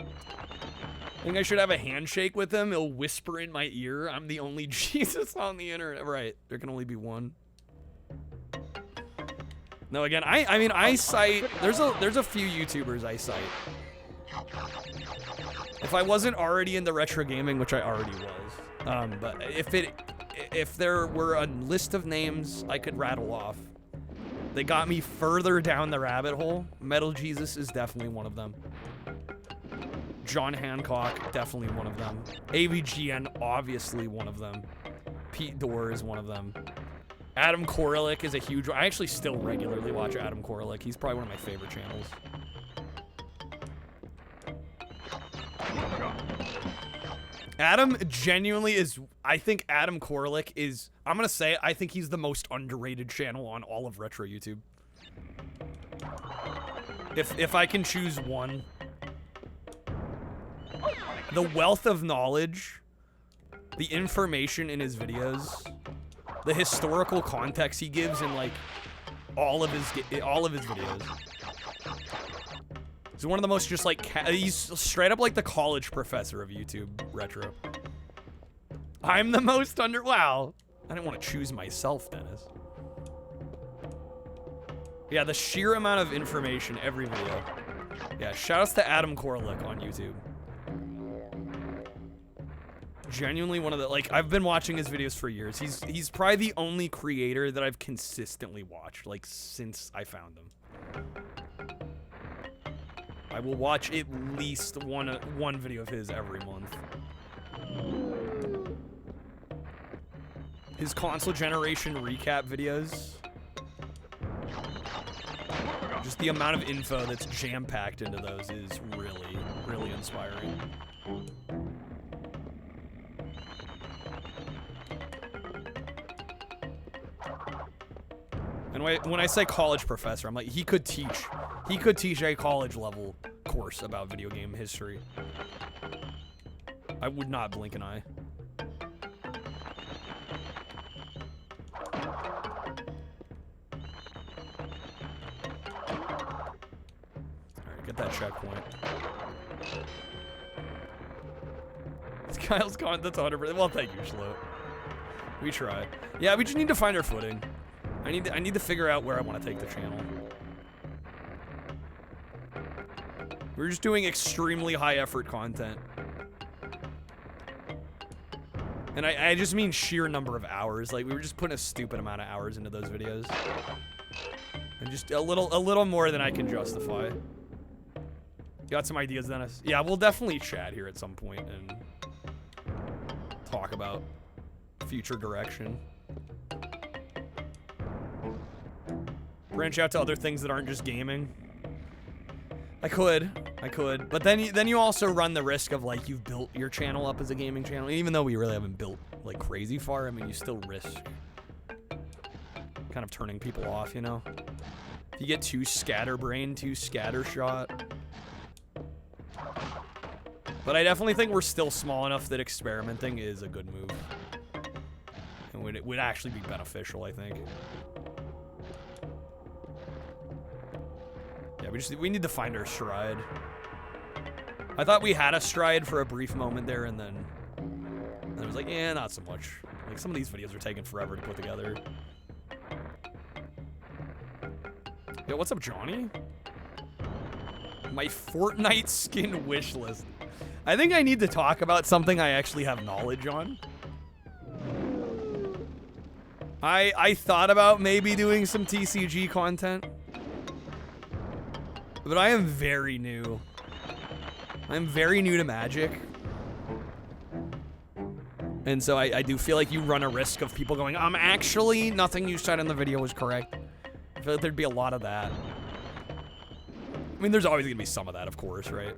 I think I should have a handshake with him. He'll whisper in my ear, "I'm the only Jesus on the internet." Right, there can only be one. No, again, I mean, I cite, there's a few YouTubers I cite. If I wasn't already into retro gaming, which I already was, but if there were a list of names I could rattle off, they got me further down the rabbit hole. Metal Jesus is definitely one of them. John Hancock, definitely one of them. AVGN, obviously one of them. Pete Dorr is one of them. Adam Koralik is a huge... I actually still regularly watch Adam Koralik. He's probably one of my favorite channels. Adam genuinely is... I think Adam Koralik is... I'm going to say, I think he's the most underrated channel on all of retro YouTube. If I can choose one. The wealth of knowledge, the information in his videos, the historical context he gives in like all of his videos. He's one of the most just like he's straight up like the college professor of YouTube retro. I'm the most wow. I didn't want to choose myself, Dennis. Yeah, the sheer amount of information every video. Yeah, shoutouts to Adam Koralik on YouTube. Genuinely one of the, like, I've been watching his videos for years. He's probably the only creator that I've consistently watched, like, since I found him. I will watch at least one video of his every month. His console generation recap videos. Just the amount of info that's jam-packed into those is really, really inspiring. And when I say college professor, I'm like, he could teach a college level course about video game history. I would not blink an eye. Alright, get that checkpoint. It's Kyle's comment, that's 100%. Well, thank you, Schlo. We try. Yeah, we just need to find our footing. I need to figure out where I want to take the channel. We're just doing extremely high effort content. And I just mean sheer number of hours. Like, we were just putting a stupid amount of hours into those videos. And just a little more than I can justify. You got some ideas, Dennis? Yeah, we'll definitely chat here at some point and talk about future direction. Branch out to other things that aren't just gaming. I could. But then you also run the risk of, like, you've built your channel up as a gaming channel. Even though we really haven't built, like, crazy far, I mean, you still risk kind of turning people off, you know? If you get too scatterbrained, too scattershot. But I definitely think we're still small enough that experimenting is a good move. And it would actually be beneficial, I think. Yeah, we need to find our stride. I thought we had a stride for a brief moment there, and then I was like, eh, not so much. Like, some of these videos are taking forever to put together. Yo, what's up, Johnny? My Fortnite skin wish list. I think I need to talk about something I actually have knowledge on. I thought about maybe doing some TCG content. But I am very new. I'm very new to Magic. And so I do feel like you run a risk of people going, actually, nothing you said in the video was correct. I feel like there'd be a lot of that. I mean, there's always gonna be some of that, of course, right?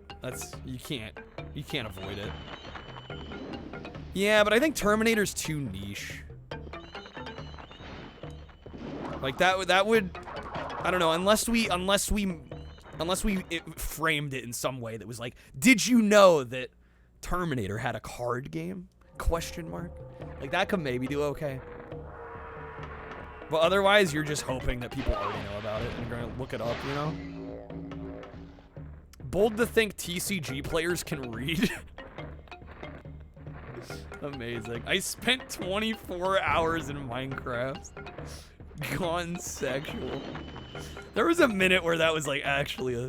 You can't avoid it. Yeah, but I think Terminator's too niche. Like, that would, I don't know, unless we framed it in some way that was like, did you know that Terminator had a card game? Question mark. Like, that could maybe do okay. But otherwise, you're just hoping that people already know about it and you're gonna look it up, you know? Bold to think TCG players can read. Amazing. I spent 24 hours in Minecraft. Gone sexual. There was a minute where that was like actually a...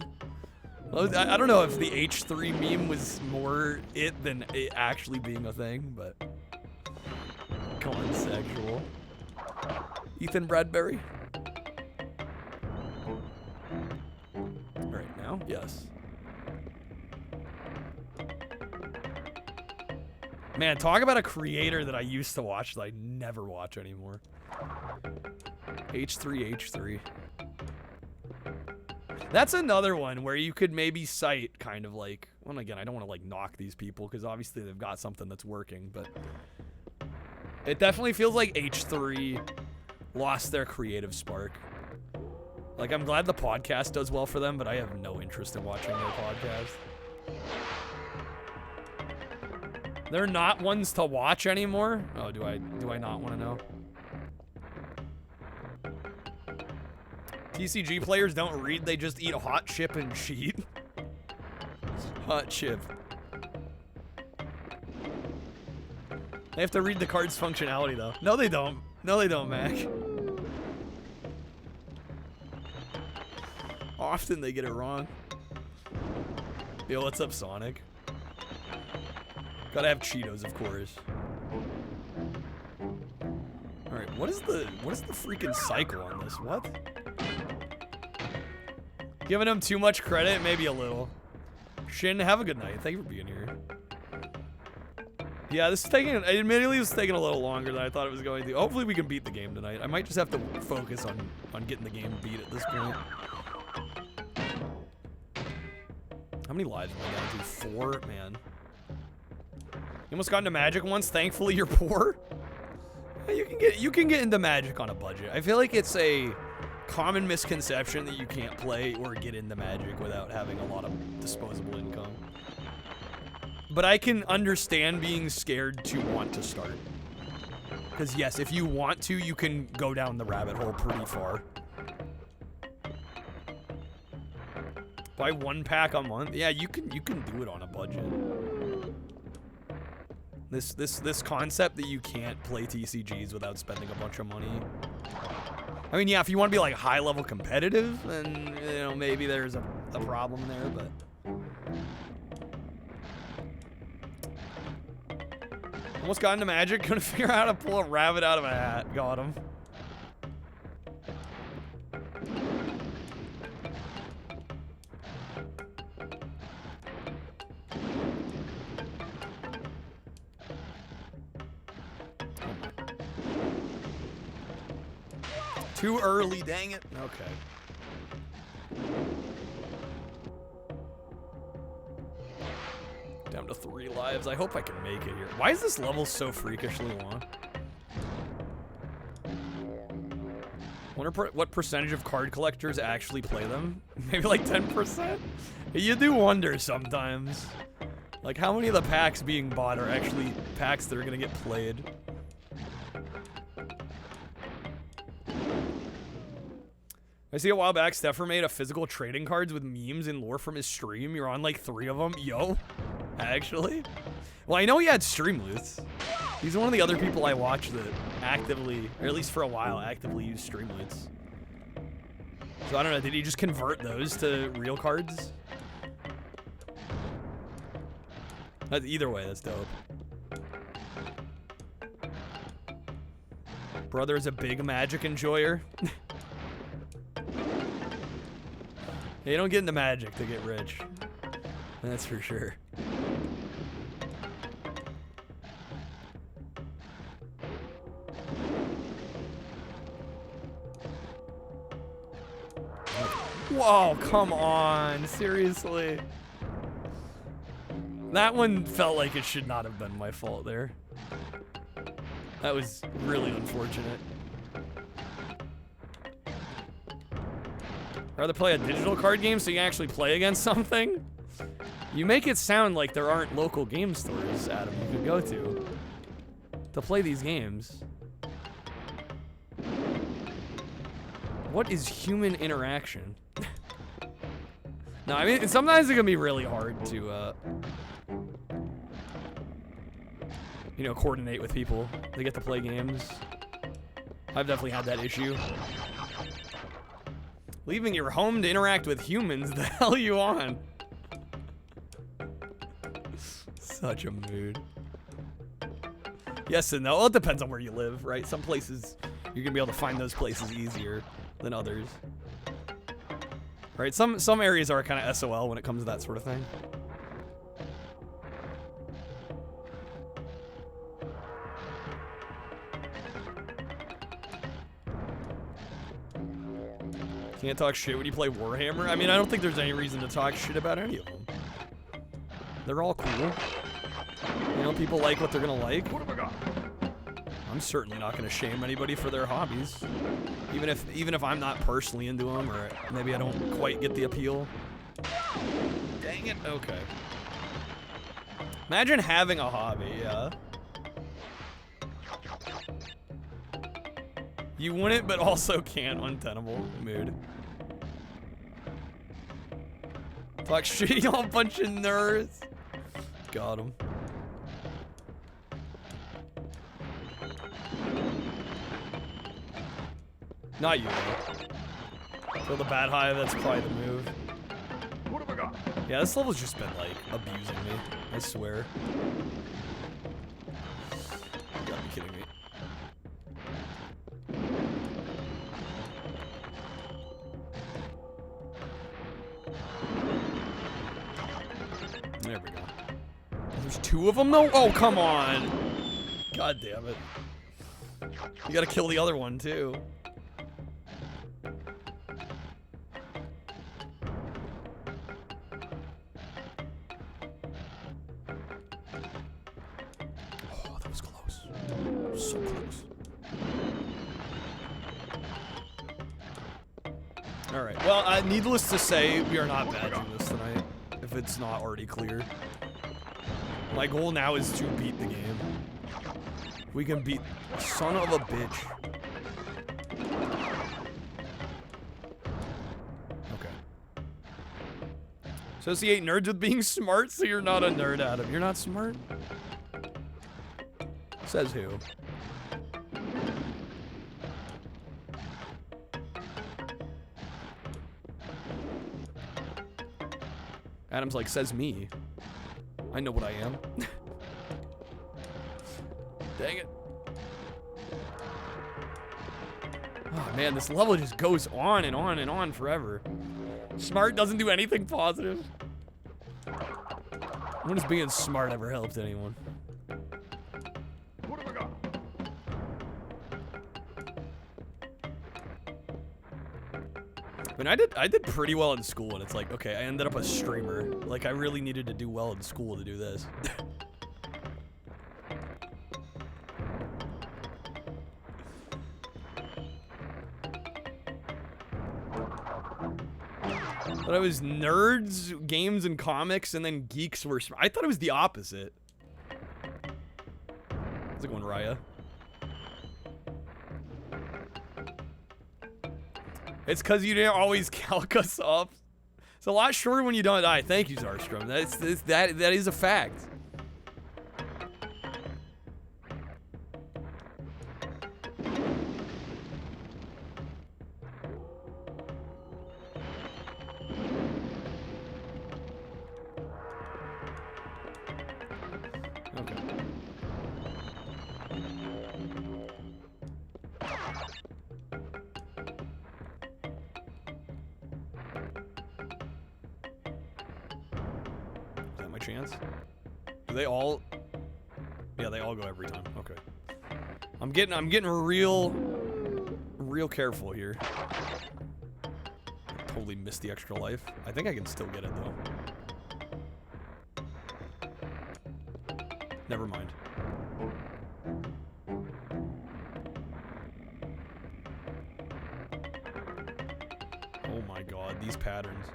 I don't know if the H3 meme was more it than it actually being a thing, but... Gone sexual. Ethan Bradbury. Alright, now? Yes. Man, talk about a creator that I used to watch that I never watch anymore. H3H3. That's another one where you could maybe cite kind of like, well, again, I don't want to like knock these people because obviously they've got something that's working, but it definitely feels like H3 lost their creative spark. Like, I'm glad the podcast does well for them, but I have no interest in watching their podcast. They're not ones to watch anymore? Oh, do I not want to know? TCG players don't read, they just eat hot chip and cheat. Hot chip. They have to read the card's functionality, though. No, they don't. No, they don't, Mac. Often they get it wrong. Yo, what's up, Sonic? Gotta have Cheetos, of course. Alright, what is the freaking cycle on this? What? Giving him too much credit? Maybe a little. Shin, have a good night. Thank you for being here. Yeah, this is taking, admittedly, this is taking a little longer than I thought it was going to. Hopefully we can beat the game tonight. I might just have to focus on getting the game beat at this point. How many lives am I down to? 4? Man. You almost got into Magic once. Thankfully, you're poor. Yeah, you can get into Magic on a budget. I feel like it's a common misconception that you can't play or get into Magic without having a lot of disposable income. But I can understand being scared to want to start. Because yes, if you want to, you can go down the rabbit hole pretty far. Buy 1 pack a month? Yeah, you can do it on a budget. This concept that you can't play TCGs without spending a bunch of money. I mean, yeah, if you want to be like high level competitive, then you know maybe there's a problem there, but almost got into Magic, couldn't figure out how to pull a rabbit out of a hat. Got him. Too early, dang it. Okay. Down to 3 lives. I hope I can make it here. Why is this level so freakishly long? Wonder what percentage of card collectors actually play them? Maybe like 10%? You do wonder sometimes. Like how many of the packs being bought are actually packs that are gonna get played? I see a while back, Steffer made a physical trading cards with memes and lore from his stream. You're on like 3 of them. Yo, actually. Well, I know he had stream loots. He's one of the other people I watch that actively, or at least for a while, actively use stream loots. So I don't know, did he just convert those to real cards? Either way, that's dope. Brother is a big Magic enjoyer. You don't get into Magic to get rich. That's for sure. Whoa, come on. Seriously. That one felt like it should not have been my fault there. That was really unfortunate. Rather play a digital card game so you can actually play against something? You make it sound like there aren't local game stores, Adam, you could go to play these games. What is human interaction? No, I mean, sometimes it can be really hard to, you know, coordinate with people. They get to play games. I've definitely had that issue. Leaving your home to interact with humans, the hell are you on? Such a mood. Yes and no. Well, it depends on where you live, right? Some places, you're gonna be able to find those places easier than others. Right? Some areas are kind of SOL when it comes to that sort of thing. Can't talk shit when you play Warhammer? I mean, I don't think there's any reason to talk shit about any of them. They're all cool. You know, people like what they're gonna like. I'm certainly not gonna shame anybody for their hobbies. Even if I'm not personally into them, or maybe I don't quite get the appeal. Dang it, okay. Imagine having a hobby, yeah. You wouldn't, but also can't. Untenable mood. Talk shit, y'all bunch of nerds. Got him. Not you, though. Feel the bat high, that's probably the move. What have I got? Yeah, this level's just been, like, abusing me. I swear. You gotta be kidding me. There we go. There's 2 of them, though? Oh, come on. God damn it. You gotta kill the other one, too. Oh, that was close. So close. Alright, well, needless to say, we are not badging this tonight, if it's not already clear. My goal now is to beat the game. We can beat... Son of a bitch. Okay. Associate nerds with being smart, so you're not a nerd, Adam. You're not smart? Says who? Adam's like, says me. I know what I am. Dang it. Oh man, this level just goes on and on and on forever. Smart doesn't do anything positive. When has being smart ever helped anyone? What have I got? I mean, I did pretty well in school, and it's like, okay, I ended up a streamer. Like, I really needed to do well in school to do this. But I was nerds, games, and comics, and then geeks were... I thought it was the opposite. How's it going, Raya? It's because you didn't always calc us up. It's a lot shorter when you don't die. Thank you, Zarstrom. That is a fact. Chance? Do they all? Yeah, they all go every time. Okay. I'm getting real careful here. Totally missed the extra life. I think I can still get it though. Never mind. Oh my god, these patterns.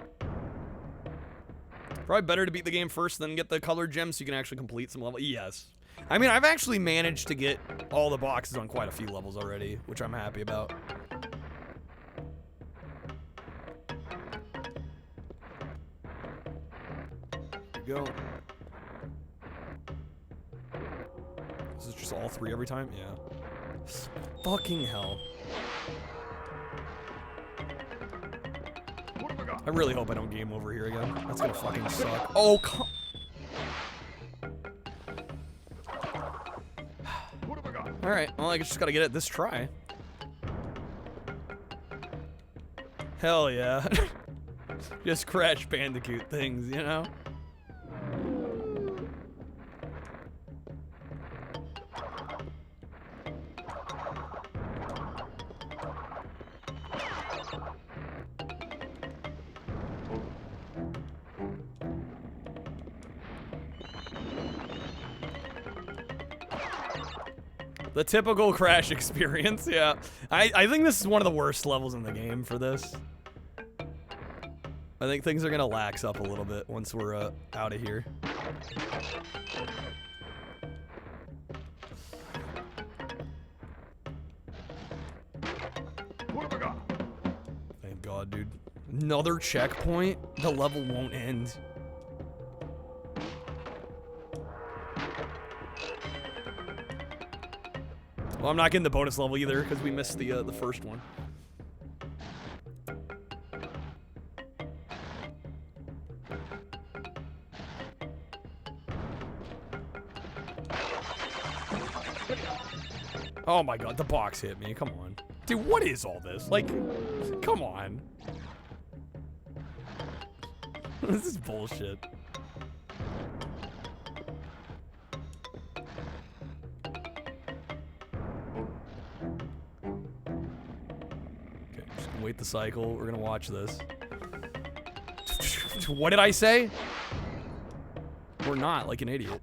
Probably better to beat the game first, then get the colored gems so you can actually complete some level. Yes. I mean, I've actually managed to get all the boxes on quite a few levels already, which I'm happy about. There we go. This is just all 3 every time? Yeah. Fucking hell. I really hope I don't game over here again. That's gonna fucking suck. Oh, come... Alright, well, I just gotta get it this try. Hell yeah. Just Crash Bandicoot things, you know? The typical Crash experience, yeah. I think this is one of the worst levels in the game for this. I think things are gonna lax up a little bit once we're out of here. What have I got? Thank God, dude. Another checkpoint? The level won't end. Well, I'm not getting the bonus level either because we missed the first one. Oh my God, the box hit me. Come on. Dude, what is all this? Like, come on. This is bullshit. Okay, just gonna wait the cycle. We're gonna watch this. What did I say? We're not, like an idiot.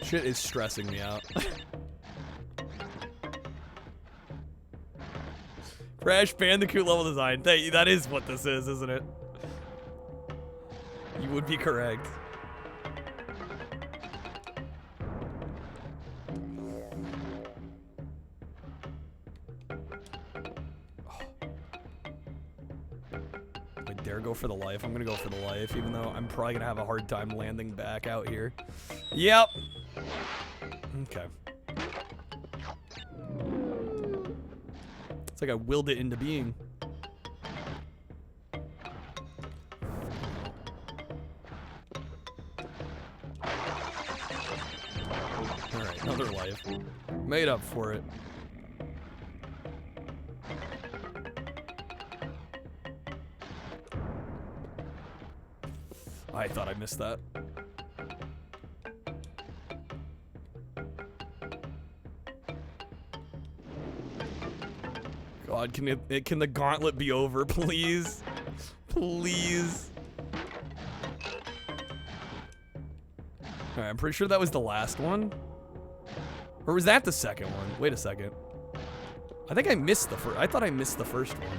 Shit is stressing me out. Crash Bandicoot level design. That is what this is, isn't it? You would be correct. I dare go for the life. I'm gonna go for the life, even though I'm probably gonna have a hard time landing back out here. Yep. Okay. It's like I willed it into being. Alright, another life. Made up for it. I thought I missed that. God, can the gauntlet be over, please? Please. Alright, I'm pretty sure that was the last one. Or was that the second one? Wait a second. I think I missed the first. I thought I missed the first one.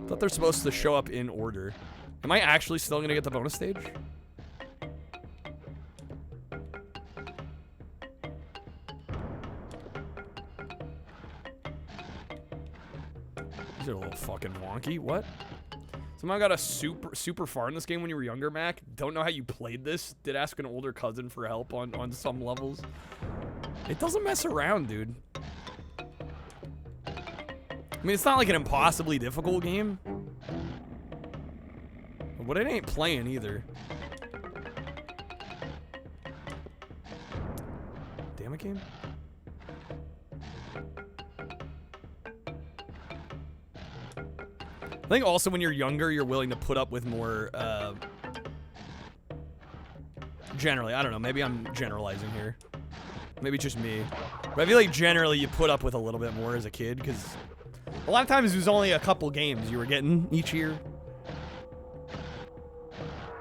I thought they're supposed to show up in order. Am I actually still gonna get the bonus stage? These are a little fucking wonky. What? Somehow got a super far in this game when you were younger, Mac. Don't know how you played this. Did ask an older cousin for help on some levels. It doesn't mess around, dude. I mean, it's not like an impossibly difficult game. But it ain't playing either. Damn it, game. I think also when you're younger, you're willing to put up with more, generally, I don't know, maybe I'm generalizing here. Maybe just me. But I feel like generally you put up with a little bit more as a kid, because a lot of times it was only a couple games you were getting each year.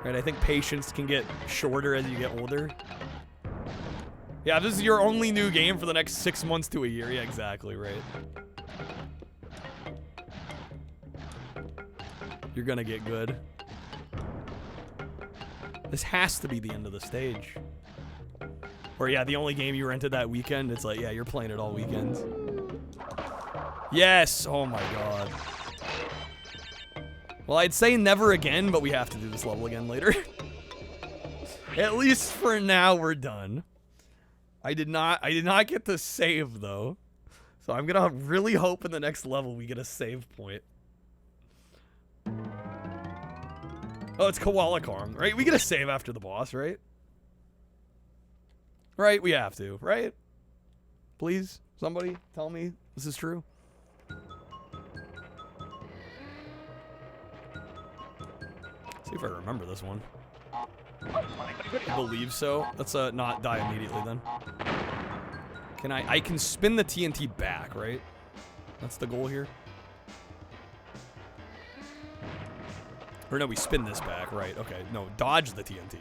Right, I think patience can get shorter as you get older. Yeah, this is your only new game for the next 6 months to a year. Yeah, exactly, right. You're gonna get good. This has to be the end of the stage. Or yeah, the only game you rented that weekend, it's like, yeah, you're playing it all weekends. Yes! Oh my god. Well, I'd say never again, but we have to do this level again later. At least for now, we're done. I did not get to save, though. So I'm gonna really hope in the next level we get a save point. Oh, it's Koala Kong, right? We get a save after the boss, right? Right, we have to, right? Please, somebody tell me this is true. See if I remember this one. I believe so. Let's not die immediately then. I can spin the TNT back, right? That's the goal here. Or no, we spin this back, right? Okay, no, dodge the TNT.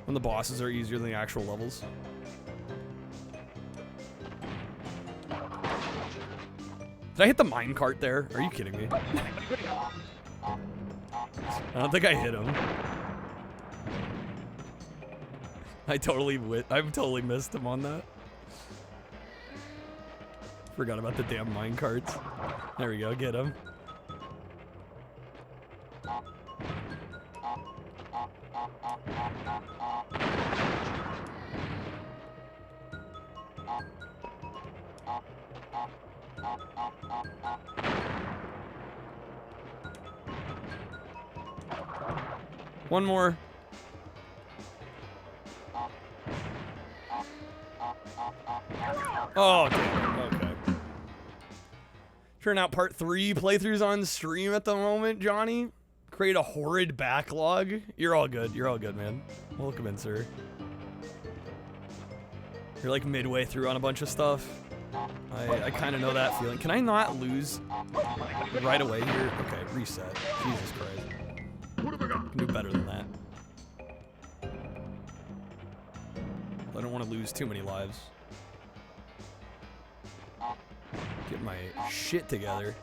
When the bosses are easier than the actual levels. Did I hit the minecart there? Are you kidding me? I don't think I hit him. I've totally missed him on that. Forgot about the damn minecarts. There we go, get him. One more. Oh, damn. Okay. Turn out part 3 playthroughs on stream at the moment, Johnny. Create a horrid backlog. You're all good. You're all good, man. Welcome in, sir. You're like midway through on a bunch of stuff. I kind of know that feeling. Can I not lose right away here? Okay, reset. Jesus Christ. I can do better than that. I don't want to lose too many lives. Get my shit together.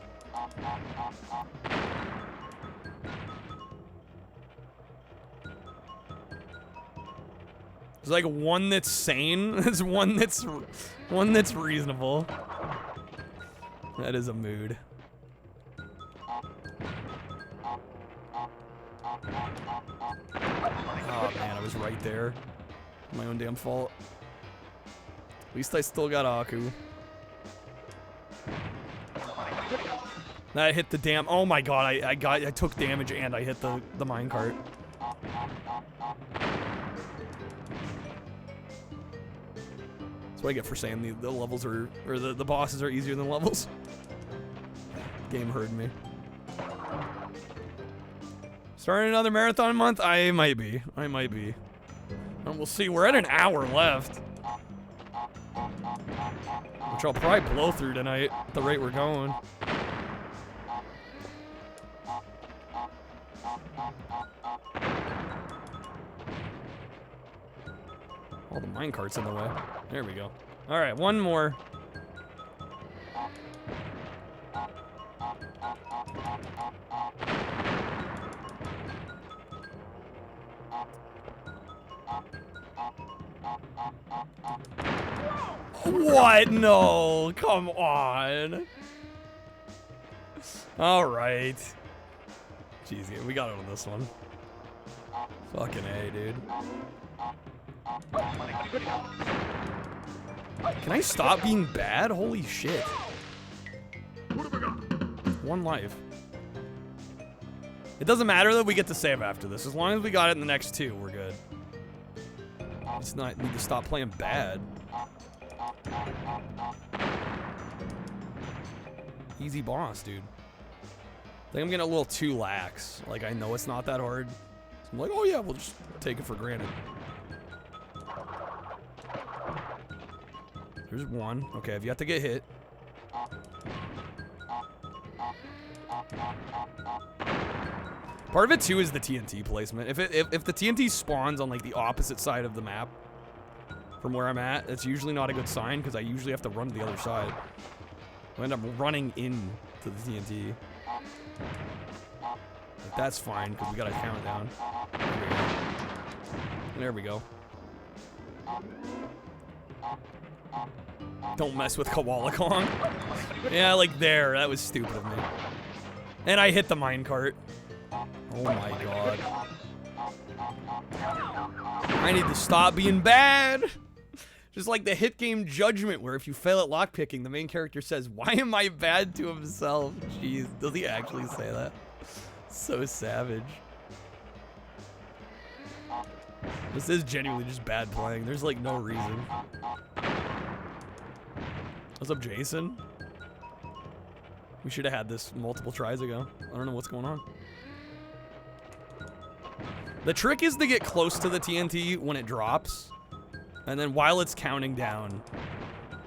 There's like one that's sane. There's one that's reasonable. That is a mood. Oh man, I was right there. My own damn fault. At least I still got Aku. I hit the damn. Oh my god, I took damage and I hit the minecart. That's what I get for saying the levels are, or the bosses are easier than levels. Game heard me. Starting another marathon month? I might be. And we'll see. We're at an hour left. Which I'll probably blow through tonight at the rate we're going. All the minecarts in the way. There we go. Alright, one more. What? No, come on. All right. Jeez, yeah, we got it on this one. Fucking A, dude. Can I stop being bad? Holy shit. One life. It doesn't matter that we get to save after this. As long as we got it in the next 2, we're good. It's not need to stop playing bad. Easy boss, dude. I think I'm getting a little too lax. Like, I know it's not that hard. So I'm like, oh yeah, we'll just take it for granted. There's one. Okay, if you have to get hit. Part of it too is the TNT placement. If the TNT spawns on like the opposite side of the map from where I'm at, it's usually not a good sign because I usually have to run to the other side. I end up running into the TNT. But that's fine because we got to count it down. There we go. Don't mess with Koala Kong. Yeah, like there. That was stupid of me. And I hit the minecart. Oh my god. I need to stop being bad. Just like the hit game Judgment, where if you fail at lockpicking, the main character says, "Why am I bad?" to himself. Jeez, does he actually say that? So savage. This is genuinely just bad playing. There's like no reason. What's up, Jason? We should have had this multiple tries ago. I don't know what's going on. The trick is to get close to the TNT when it drops. And then while it's counting down,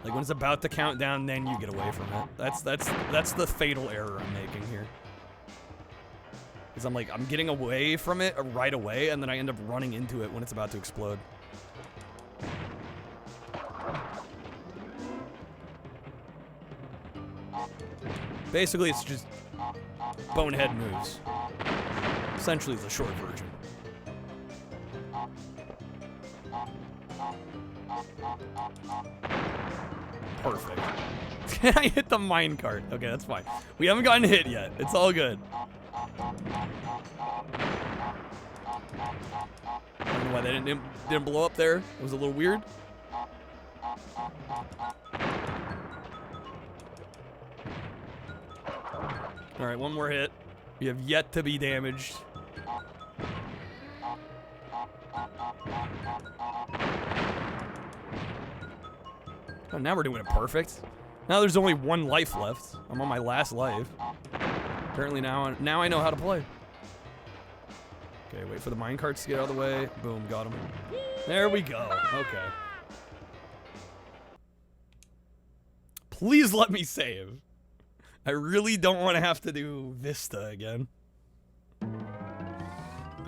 like when it's about to count down, then you get away from it. That's the fatal error I'm making here. Because I'm getting away from it right away, and then I end up running into it when it's about to explode. Basically, it's just bonehead moves. Essentially, the short version. Perfect. Can I hit the minecart? Okay, that's fine. We haven't gotten hit yet. It's all good. I don't know why they didn't blow up there. It was a little weird. All right, one more hit. We have yet to be damaged. Oh, now we're doing it perfect. Now there's only one life left. I'm on my last life. Apparently now I know how to play. Okay, wait for the minecarts to get out of the way. Boom, got him. There we go. Okay. Please let me save. I really don't want to have to do Vista again.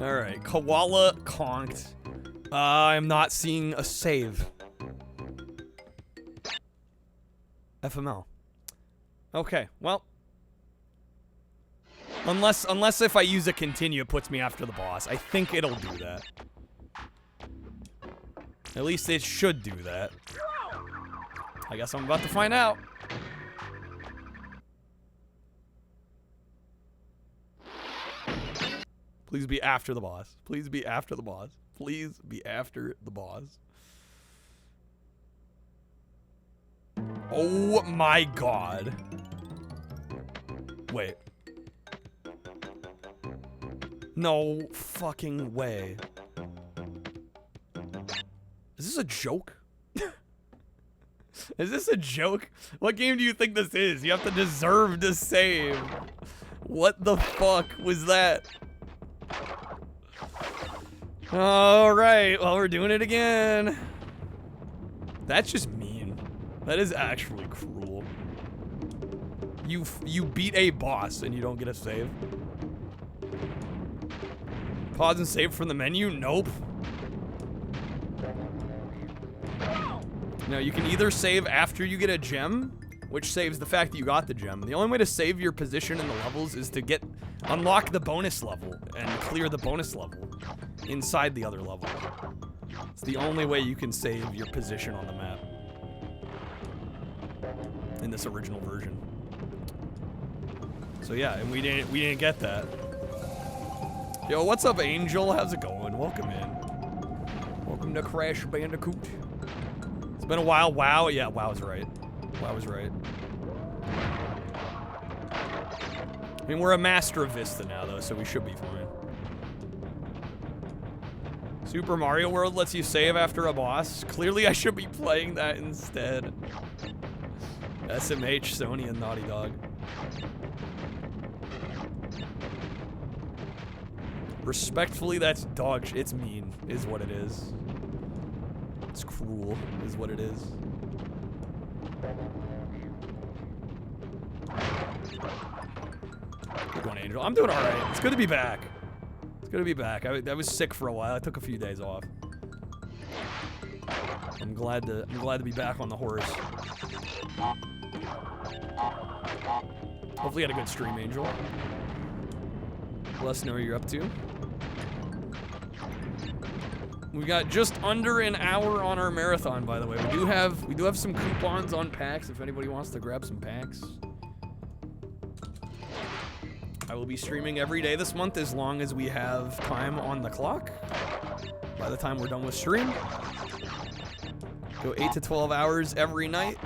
Alright, Koala conked. I'm not seeing a save. FML. Okay, well. Unless if I use a continue, it puts me after the boss. I think it'll do that. At least it should do that. I guess I'm about to find out. Please be after the boss. Please be after the boss. Please be after the boss. Oh my god. Wait. No fucking way. Is this a joke? Is this a joke? What game do you think this is? You have to deserve to save. What the fuck was that? Alright, well, we're doing it again. That's just mean. That is actually cruel. You beat a boss and you don't get a save. Pause and save from the menu? Nope. No, you can either save after you get a gem, which saves the fact that you got the gem. The only way to save your position in the levels is to unlock the bonus level and clear the bonus level inside the other level. It's the only way you can save your position on the map in this original version. So yeah, and we didn't get that. Yo, what's up, Angel? How's it going? Welcome in. Welcome to Crash Bandicoot. It's been a while. WoW, yeah, WoW's right. WoW was right. I mean, we're a master of Vista now, though, so we should be fine. Super Mario World lets you save after a boss. Clearly, I should be playing that instead. SMH, Sony, and Naughty Dog. Respectfully, that's dog shit. It's mean, is what it is. It's cruel, is what it is. Good one, Angel. I'm doing alright. It's good to be back. It's good to be back. I was sick for a while. I took a few days off. I'm glad to be back on the horse. Hopefully you had a good stream, Angel. Let us know what you're up to. We got just under an hour on our marathon, by the way. We do have some coupons on packs if anybody wants to grab some packs. I will be streaming every day this month as long as we have time on the clock. By the time we're done with stream, go 8 to 12 hours every night.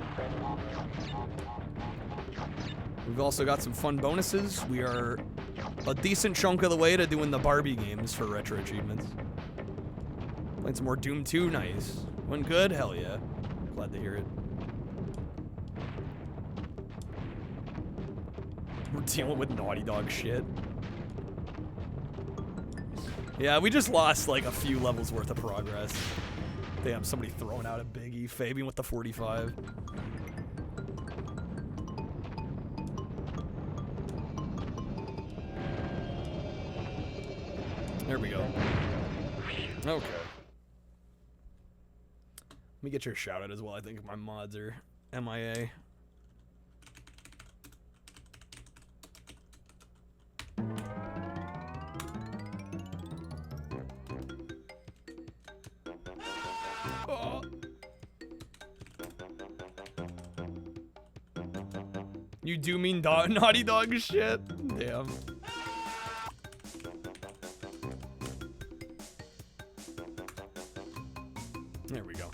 We've also got some fun bonuses. We are a decent chunk of the way to doing the Barbie games for retro achievements. Playing some more Doom 2, nice. Went good? Hell yeah. Glad to hear it. dealing with Naughty Dog shit. Yeah, we just lost like a few levels worth of progress. Damn, somebody throwing out a biggie. Fabian with the 45. There we go. Okay. Let me get your shout out as well. I think my mods are MIA. Oh. You do mean Naughty Dog shit? Damn. There we go.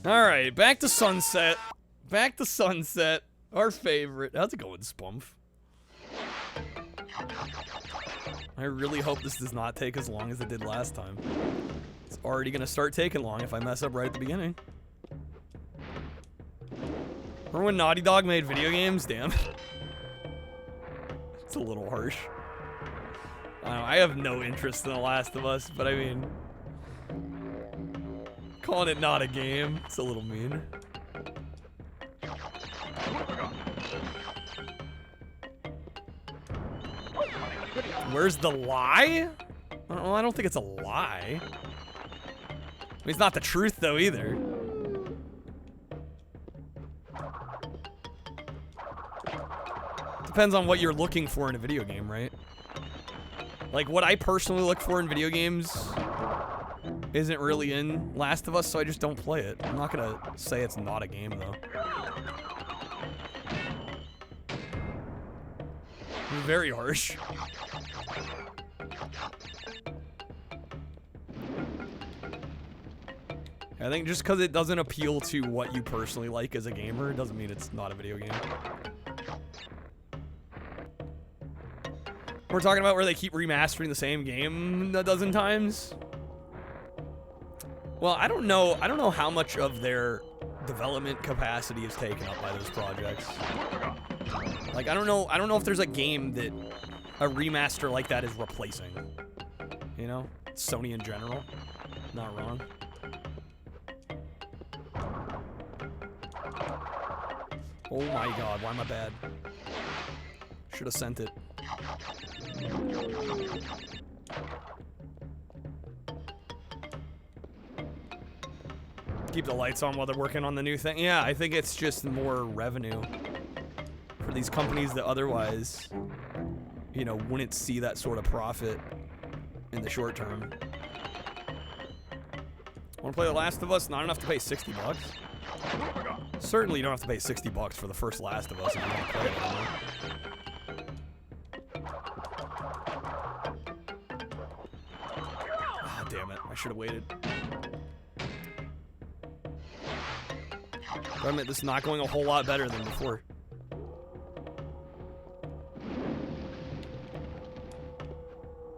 Alright, back to Sunset. Back to Sunset. Our favorite. How's it going, Spump? I really hope this does not take as long as it did last time. It's already gonna start taking long if I mess up right at the beginning. Remember when Naughty Dog made video games? Damn. It's a little harsh. I don't know, I have no interest in The Last of Us, but I mean... calling it not a game, it's a little mean. Where's the lie? Well, I don't think it's a lie. I mean, it's not the truth, though, either. Depends on what you're looking for in a video game, right? Like, what I personally look for in video games isn't really in Last of Us, so I just don't play it. I'm not gonna say it's not a game, though. Very harsh. I think just because it doesn't appeal to what you personally like as a gamer doesn't mean it's not a video game. We're talking about where they keep remastering the same game a dozen times. Well, I don't know how much of their development capacity is taken up by those projects. Like, I don't know if there's a game that a remaster like that is replacing. You know? Sony in general. Not wrong. Oh my god, why am I bad? Should have sent it. Keep the lights on while they're working on the new thing. Yeah, I think it's just more revenue for these companies that otherwise, you know, wouldn't see that sort of profit in the short term. Want to play The Last of Us? Not enough to pay $60. Certainly you don't have to pay $60 for the first Last of Us if you want to play it anymore. Ah, damn it. I should have waited. But I admit, this is not going a whole lot better than before.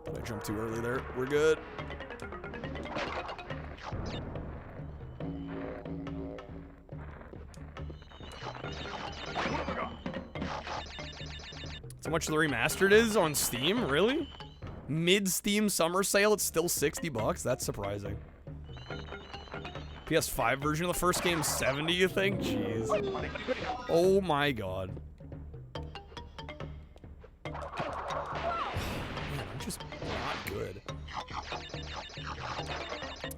I jumped too early there. We're good. How much the remastered is on Steam? Really? Mid-Steam summer sale, it's still $60. That's surprising. PS5 version of the first game, $70, you think? Jeez. Oh my god. Man, I'm just not good.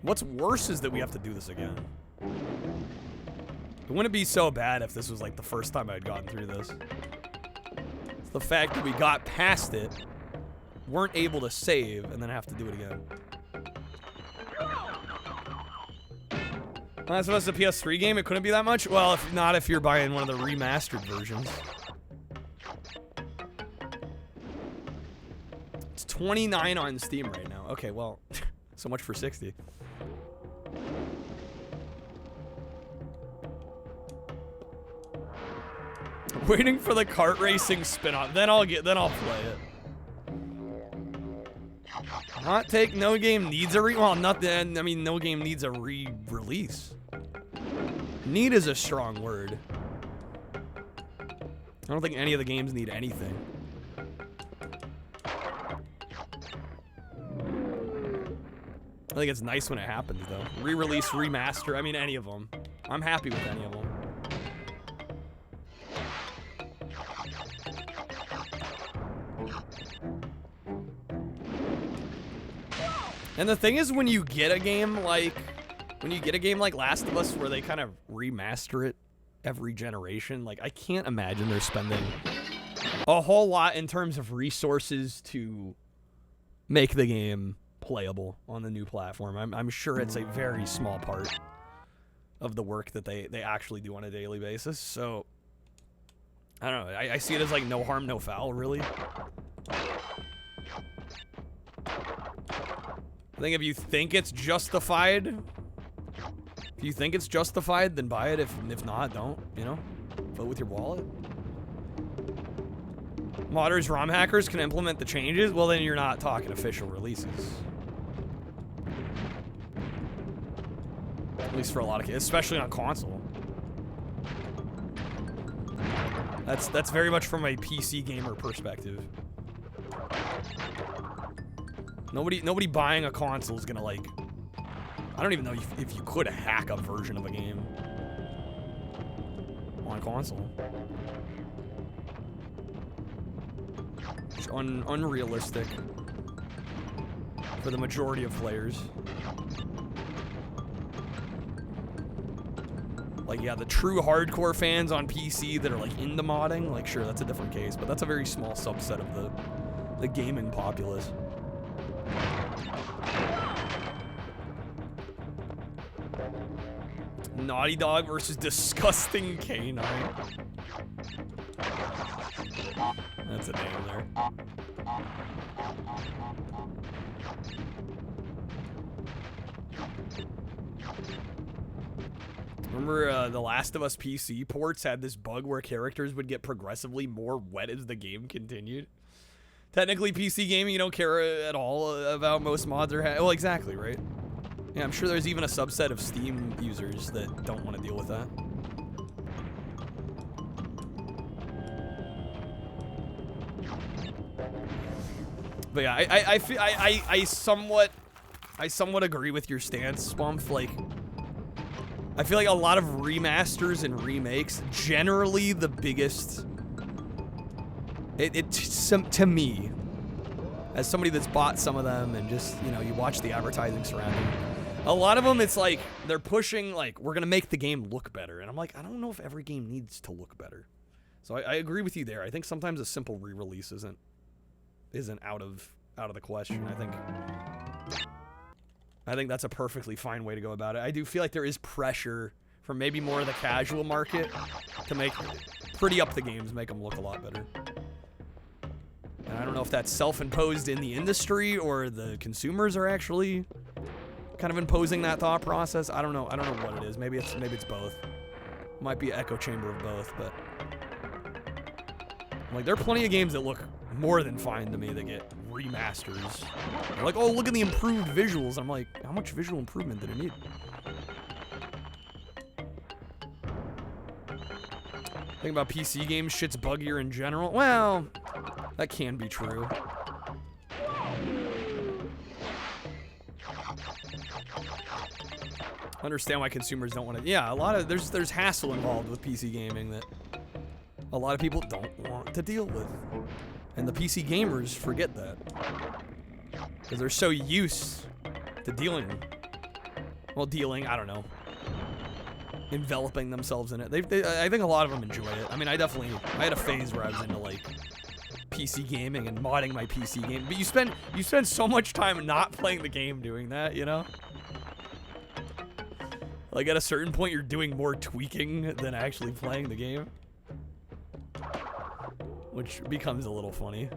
What's worse is that we have to do this again. It wouldn't be so bad if this was like the first time I'd gotten through this. It's the fact that we got past it, weren't able to save, and then have to do it again. Last of Us is a PS3 game, it couldn't be that much? Well, if not if you're buying one of the remastered versions. It's $29 on Steam right now. Okay, well, so much for $60. Waiting for the kart racing spin-off. Then I'll play it. Hot take, no game needs a no game needs a re-release. Need is a strong word. I don't think any of the games need anything. I think it's nice when it happens, though. Re-release, remaster, I mean, any of them. I'm happy with any of them. And the thing is, when you get a game like Last of Us, where they kind of remaster it every generation, like, I can't imagine they're spending a whole lot in terms of resources to make the game playable on the new platform. I'm sure it's a very small part of the work that they actually do on a daily basis. So I don't know. I see it as like no harm, no foul, really. I think if you think it's justified, then buy it. If not, don't. You know, vote with your wallet. Modders, ROM hackers can implement the changes. Well, then you're not talking official releases. At least for a lot of kids, especially on console. That's very much from a PC gamer perspective. Nobody buying a console is gonna, like, I don't even know if you could hack a version of a game on console. It's unrealistic for the majority of players. Like, yeah, the true hardcore fans on PC that are, like, into modding, like, sure, that's a different case, but that's a very small subset of the gaming populace. Naughty Dog versus Disgusting Canine. That's a name there. Remember the Last of Us PC ports had this bug where characters would get progressively more wet as the game continued? Technically, PC gaming, you don't care at all about most mods are well, exactly, right? Yeah, I'm sure there's even a subset of Steam users that don't want to deal with that. But yeah, I somewhat agree with your stance, Spump. Like, I feel like a lot of remasters and remakes, generally the biggest, to me, as somebody that's bought some of them and just, you know, you watch the advertising surrounding, a lot of them, it's like, they're pushing, like, we're gonna make the game look better. And I'm like, I don't know if every game needs to look better. So I agree with you there. I think sometimes a simple re-release isn't out of the question. I think that's a perfectly fine way to go about it. I do feel like there is pressure from maybe more of the casual market to make pretty up the games, make them look a lot better. And I don't know if that's self-imposed in the industry or the consumers are actually kind of imposing that thought process. I don't know what it is. Maybe it's both. Might be an echo chamber of both, but like, there are plenty of games that look more than fine to me that get remasters. They're like, oh, look at the improved visuals. I'm like, how much visual improvement did it need? Think about PC games, shit's buggier in general. Well, that can be true. I understand why consumers don't want to. Yeah, a lot of there's hassle involved with PC gaming that a lot of people don't want to deal with. And the PC gamers forget that. Because they're so used to dealing, I don't know, enveloping themselves in it. I think a lot of them enjoy it. I mean, I had a phase where I was into, like, PC gaming and modding my PC game. But you spend so much time not playing the game doing that, you know? Like, at a certain point, you're doing more tweaking than actually playing the game. Which becomes a little funny.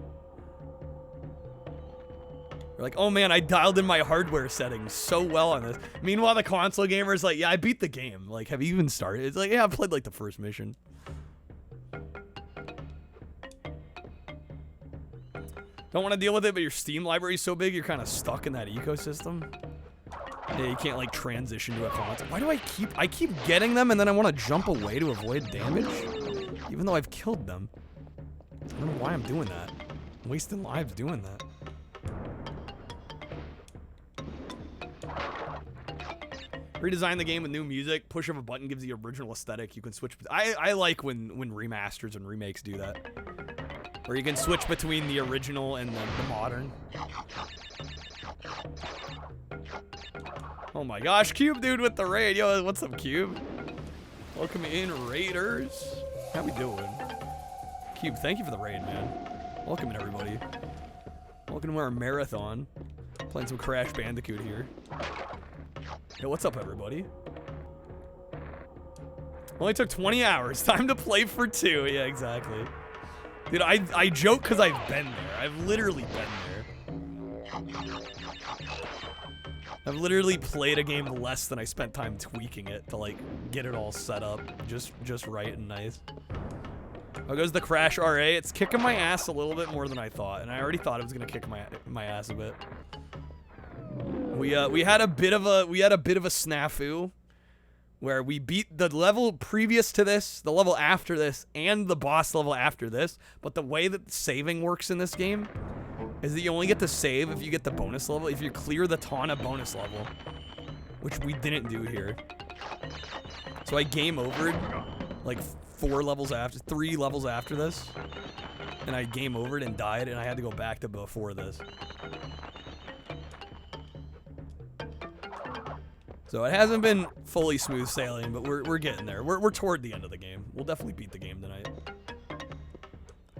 You're like, oh man, I dialed in my hardware settings so well on this. Meanwhile, the console gamer's like, yeah, I beat the game. Like, have you even started? It's like, yeah, I played like the first mission. Don't want to deal with it, but your Steam library's so big, you're kind of stuck in that ecosystem. Yeah, you can't, like, transition to a console. Why do I keep getting them and then I want to jump away to avoid damage? Even though I've killed them. I don't know why I'm doing that. I'm wasting lives doing that. Redesign the game with new music. Push of a button gives the original aesthetic. You can switch. I like when remasters and remakes do that. Where you can switch between the original and the modern. Oh my gosh, Cube dude with the raid. Yo, what's up, Cube? Welcome in, Raiders. How we doing? Cube, thank you for the raid, man. Welcome in, everybody. Welcome to our marathon. Playing some Crash Bandicoot here. Yo, what's up, everybody? Only took 20 hours. Time to play for 2. Yeah, exactly. Dude, I joke because I've been there. I've literally been there. I've literally played a game less than I spent time tweaking it to, like, get it all set up just right and nice. Oh, goes the Crash RA. It's kicking my ass a little bit more than I thought, and I already thought it was gonna kick my ass a bit. We had a bit of a snafu where we beat the level previous to this, the level after this, and the boss level after this. But the way that saving works in this game is that you only get to save if you get the bonus level, if you clear the Tana bonus level, which we didn't do here. So I game overed like 3 levels after this, and I game overed and died, and I had to go back to before this. So it hasn't been fully smooth sailing, but we're getting there. We're toward the end of the game. We'll definitely beat the game tonight.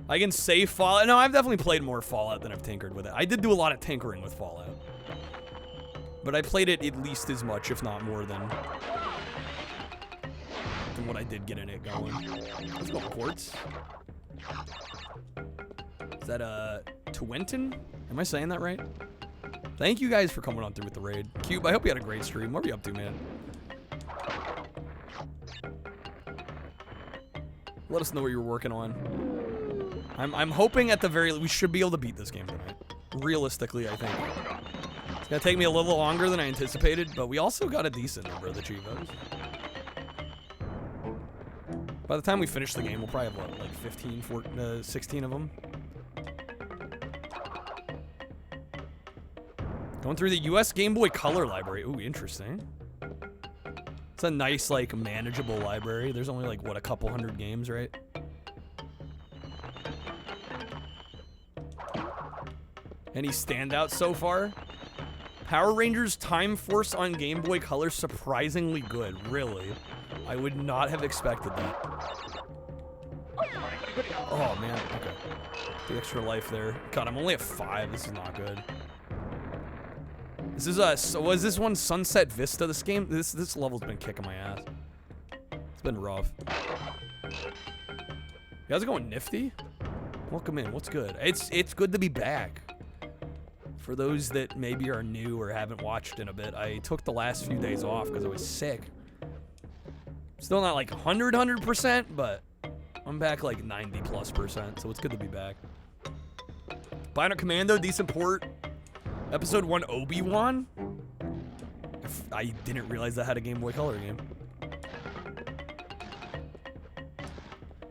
I can say Fallout. No, I've definitely played more Fallout than I've tinkered with it. I did do a lot of tinkering with Fallout. But I played it at least as much, if not more, than what I did get in it going. Let's go, Quartz. Is that, Twenton? Am I saying that right? Thank you guys for coming on through with the raid. Cube, I hope you had a great stream. What were you up to, man? Let us know what you were working on. I'm hoping at the very least we should be able to beat this game tonight. Realistically, I think. It's gonna take me a little longer than I anticipated, but we also got a decent number of the Cheevos. By the time we finish the game, we'll probably have, what, like 15, 14, 16 of them. Going through the US Game Boy Color library. Ooh, interesting. It's a nice, like, manageable library. There's only, like, what, a couple hundred games, right? Any standouts so far? Power Rangers Time Force on Game Boy Color, surprisingly good, really. I would not have expected that. Oh, man, okay. The extra life there. God, I'm only at 5. This is not good. This is so was this one Sunset Vista? This game, this level's been kicking my ass. It's been rough. You guys are going nifty? Welcome in. What's good? It's good to be back. For those that maybe are new or haven't watched in a bit, I took the last few days off because I was sick. Still not like 100%, but I'm back like 90+%, so it's good to be back. Bionic Commando, decent port. Episode 1 Obi-Wan? I didn't realize that had a Game Boy Color game.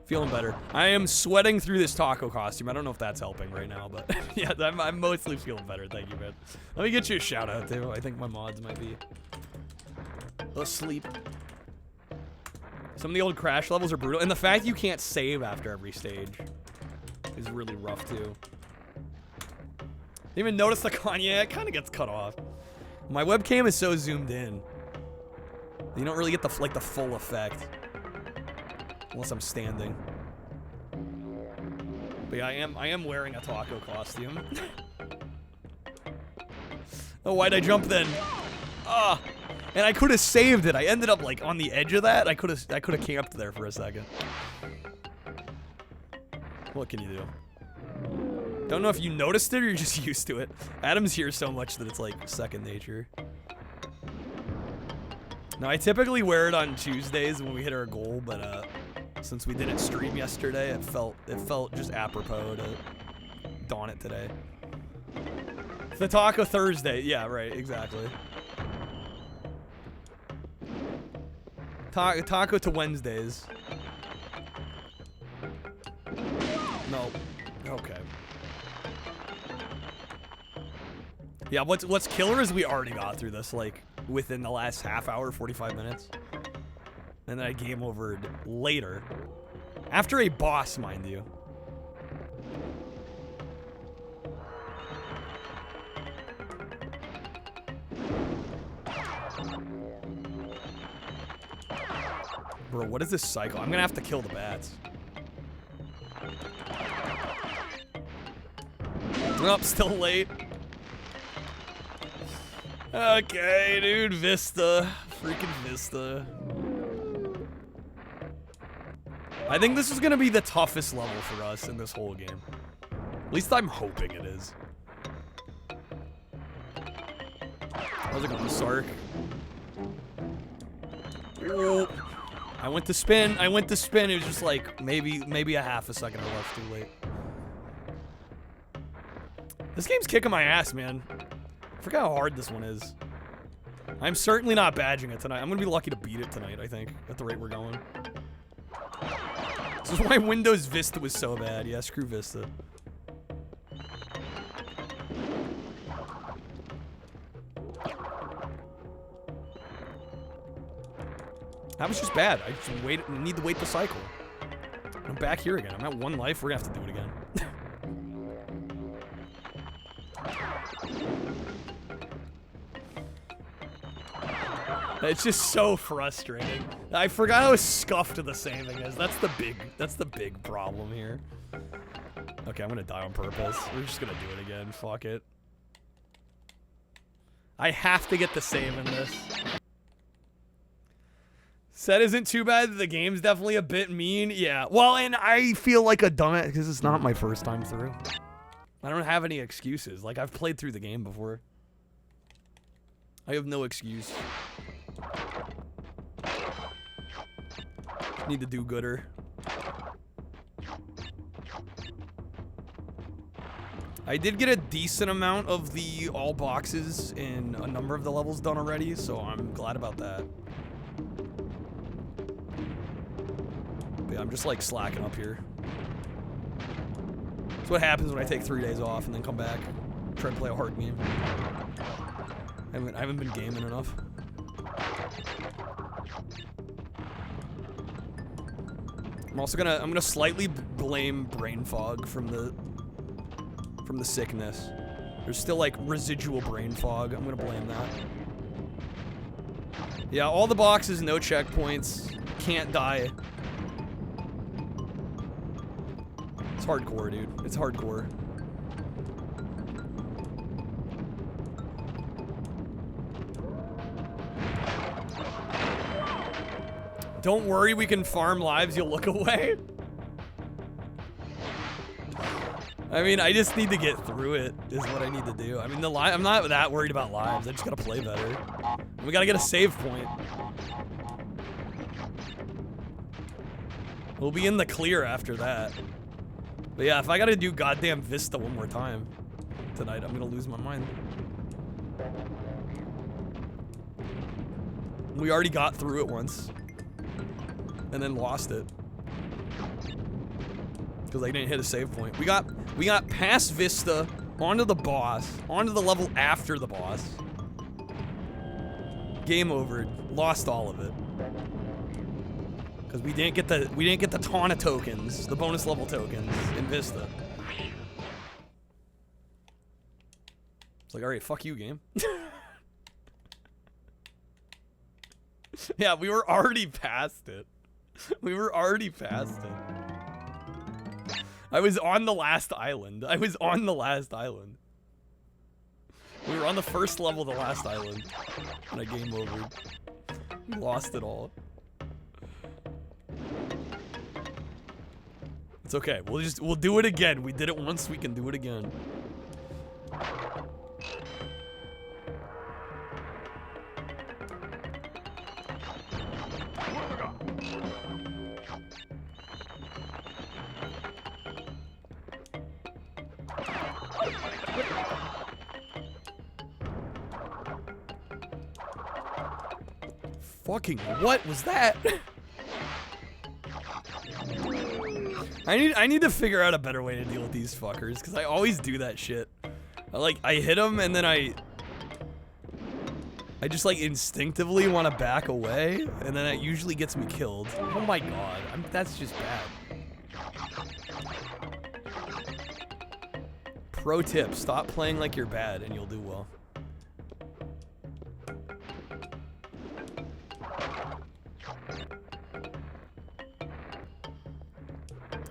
Feeling better. I am sweating through this taco costume. I don't know if that's helping right now, but yeah, I'm mostly feeling better. Thank you, man. Let me get you a shout out, too. I think my mods might be asleep. Some of the old Crash levels are brutal, and the fact you can't save after every stage is really rough, too. Didn't even notice the con. Yeah, it kind of gets cut off. My webcam is so zoomed in. You don't really get the full effect. Unless I'm standing. But yeah, I am wearing a taco costume. Oh, why'd I jump then? Ah! And I could have saved it. I ended up like on the edge of that. I could have camped there for a second. What can you do? Don't know if you noticed it or you're just used to it. Adam's here so much that it's like second nature. Now, I typically wear it on Tuesdays when we hit our goal, but since we didn't stream yesterday, it felt just apropos to don it today. It's the Taco Thursday. Yeah, right, exactly. Taco to Wednesdays. No. Okay. Yeah, what's killer is we already got through this, like, within the last half hour, 45 minutes. And then I game overed later. After a boss, mind you. Bro, what is this cycle? I'm gonna have to kill the bats. Nope, still late. Okay, dude, Vista. Freaking Vista. I think this is gonna be the toughest level for us in this whole game. At least I'm hoping it is. How's it going, Sark? Oh. I went to spin. It was just like maybe a half a second or less too late. This game's kicking my ass, man. I forgot how hard this one is. I'm certainly not badging it tonight. I'm gonna be lucky to beat it tonight, I think, at the rate we're going. This is why Windows Vista was so bad. Yeah, screw Vista. That was just bad. I just need to wait the cycle. I'm back here again. I'm at 1 life. We're gonna have to do it again. It's just so frustrating. I forgot how scuffed the saving is. That's the big problem here. Okay, I'm gonna die on purpose. We're just gonna do it again. Fuck it. I have to get the save in this. Set isn't too bad. The game's definitely a bit mean. Yeah. Well, and I feel like a dumbass because it's not my first time through. I don't have any excuses. Like, I've played through the game before. I have no excuse. Need to do gooder. I did get a decent amount of the all boxes in a number of the levels done already, so I'm glad about that. But yeah, I'm just like slacking up here. That's what happens when I take 3 days off and then come back. Try to play a hard game. I haven't been gaming enough. I'm gonna slightly blame brain fog from the sickness. There's still like residual brain fog. I'm gonna blame that. Yeah, all the boxes, no checkpoints, can't die. It's hardcore, dude. It's hardcore. Don't worry, we can farm lives, you'll look away. I mean, I just need to get through it, is what I need to do. I mean, I'm not that worried about lives, I just gotta play better. And we gotta get a save point. We'll be in the clear after that. But yeah, if I gotta do goddamn Vista one more time tonight, I'm gonna lose my mind. We already got through it once. And then lost it. Because I didn't hit a save point. We got past Vista, onto the boss, onto the level after the boss. Game over. Lost all of it. Because we didn't get the Tana tokens, the bonus level tokens in Vista. It's like, alright, fuck you, game. Yeah, we were already past it. We were already past it. I was on the last island. We were on the first level of the last island. And I game over. We lost it all. It's okay. We'll do it again. We did it once, we can do it again. Fucking what was that? I need to figure out a better way to deal with these fuckers, because I always do that shit. I hit them, and then I just, like, instinctively want to back away, and then that usually gets me killed. Oh my god, that's just bad. Pro tip, stop playing like you're bad, and you'll do well.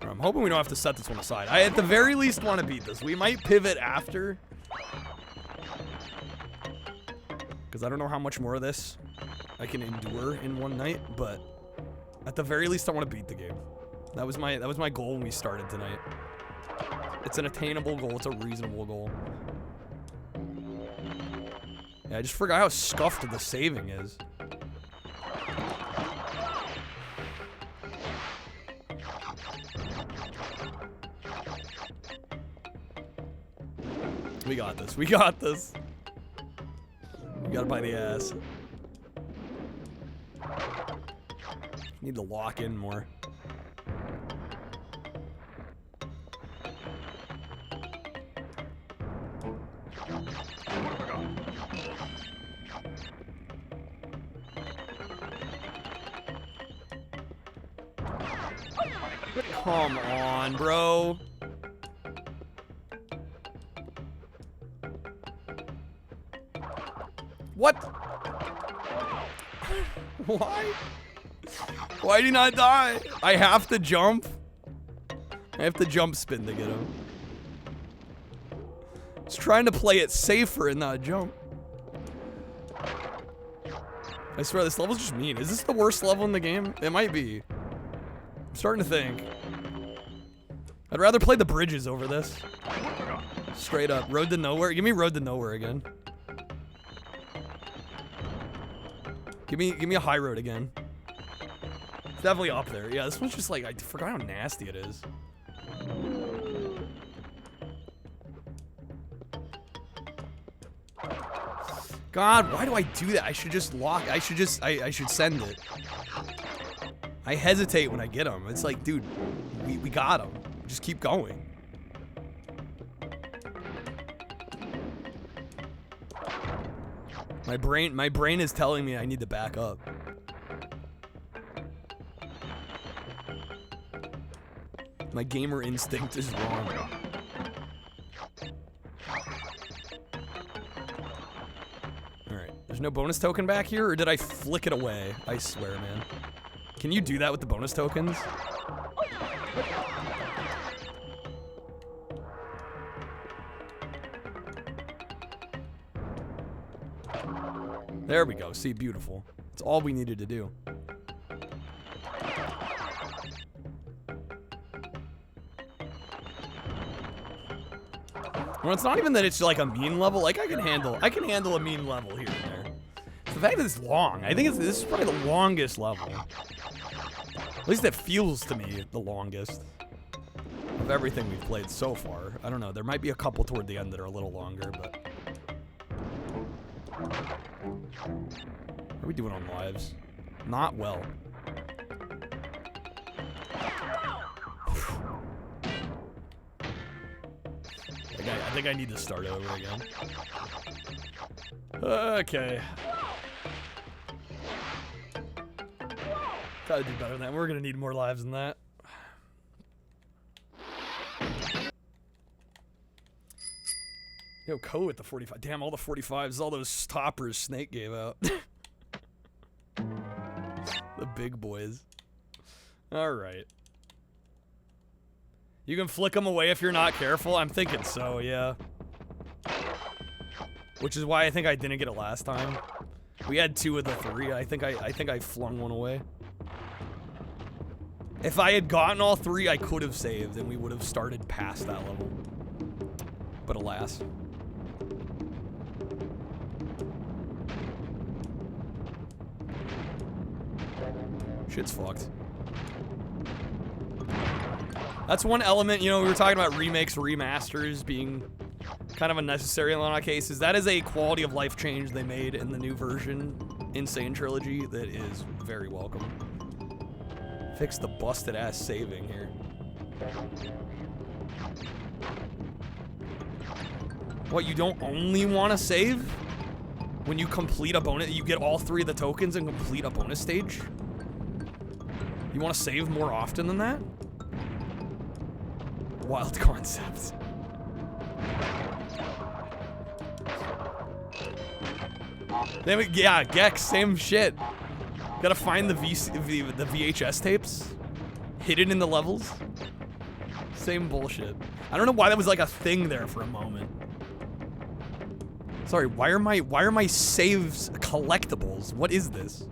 I'm hoping we don't have to set this one aside. I, at the very least, want to beat this. We might pivot after. Because I don't know how much more of this I can endure in one night, but at the very least, I want to beat the game. That was my goal when we started tonight. It's an attainable goal. It's a reasonable goal. Yeah, I just forgot how scuffed the saving is. We got this. We got this. We got it by the ass. Need to lock in more. Come on, bro. What? Why? Why did he not die? I have to jump. I have to jump spin to get him. Just trying to play it safer and not jump. I swear this level's just mean. Is this the worst level in the game? It might be. I'm starting to think. I'd rather play the bridges over this. Straight up. Road to Nowhere. Give me Road to Nowhere again. Give me a high road again. It's definitely up there. Yeah, this one's just like, I forgot how nasty it is. God, why do I do that? I should just lock. I should send it. I hesitate when I get them. It's like, dude, we got them. Just keep going. My brain is telling me I need to back up. My gamer instinct is wrong. Alright, there's no bonus token back here, or did I flick it away? I swear, man. Can you do that with the bonus tokens? There we go. See, beautiful. That's all we needed to do. Well, it's not even that it's like a mean level. Like I can handle a mean level here and there. It's the fact that it's long. I think this is probably the longest level. At least it feels to me the longest of everything we've played so far. I don't know. There might be a couple toward the end that are a little longer, but. How are we doing on lives? Not well. I think I need to start over again. Okay. Gotta do better than that. We're gonna need more lives than that. Yo, Ko with the 45. Damn, all the 45s, all those stoppers Snake gave out. The big boys. Alright. You can flick them away if you're not careful? I'm thinking so, yeah. Which is why I think I didn't get it last time. We had 2 of the 3. I think I flung one away. If I had gotten all 3, I could have saved, and we would have started past that level. But alas. Shit's fucked. That's one element, you know, we were talking about remakes, remasters being kind of unnecessary in a lot of cases. That is a quality of life change they made in the new version, Insane Trilogy, that is very welcome. Fix the busted ass saving here. What, you don't only want to save? When you complete a bonus, you get all 3 of the tokens and complete a bonus stage? You want to save more often than that? Wild concept. Yeah, Gex, same shit. Gotta find the VHS tapes hidden in the levels. Same bullshit. I don't know why that was like a thing there for a moment. Sorry, why are my saves collectibles? What is this?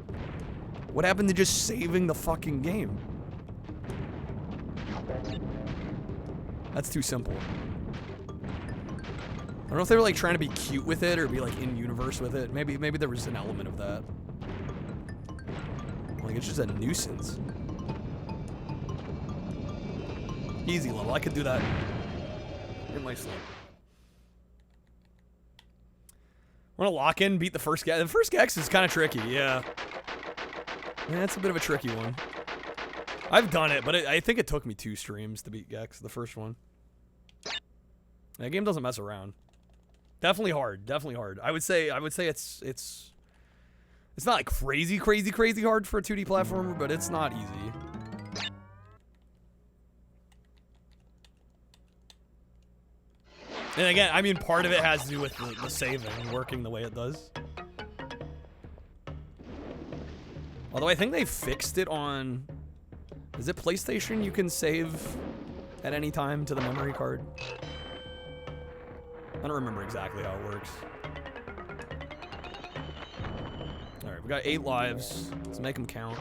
What happened to just saving the fucking game? That's too simple. I don't know if they were like trying to be cute with it or be like in universe with it. Maybe there was an element of that. Like it's just a nuisance. Easy level. I could do that in my sleep. Want to lock in, beat the first Gex? The first Gex is kind of tricky, yeah. Yeah, it's a bit of a tricky one. I've done it, but I think it took me 2 streams to beat Gex, the first one. That game doesn't mess around. Definitely hard, definitely hard. I would say it's not like crazy hard for a 2D platformer, but it's not easy. And again, I mean, part of it has to do with the saving working the way it does. Although I think they fixed it on... Is it PlayStation? You can save at any time to the memory card? I don't remember exactly how it works. Alright, we got 8 lives. Let's make them count.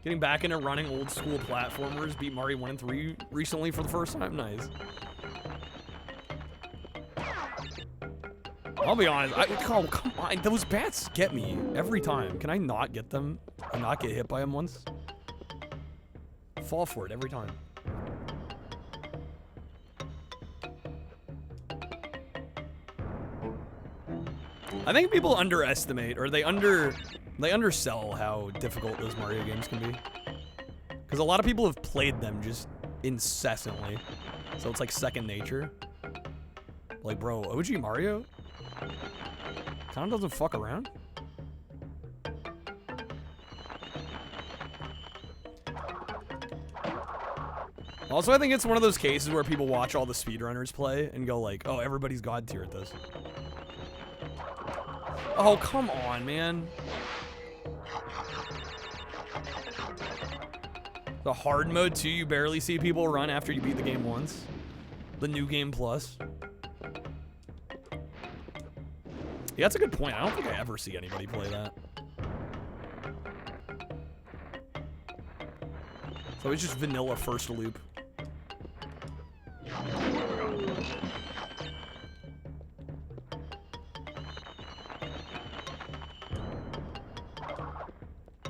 Getting back into running old school platformers. Beat Mario 1 and 3 recently for the first time. Nice. I'll be honest. Oh, come on. Those bats get me every time. Can I not get them and not get hit by them once? Fall for it every time. I think people underestimate, or they undersell how difficult those Mario games can be. Because a lot of people have played them just incessantly. So it's like second nature. Like, bro, OG Mario kind of doesn't fuck around. Also, I think it's one of those cases where people watch all the speedrunners play and go like, oh, everybody's god tier at this. Oh, come on, man. The hard mode too, you barely see people run after you beat the game once. The new game plus. Yeah, that's a good point. I don't think I ever see anybody play that. So it's just vanilla first loop.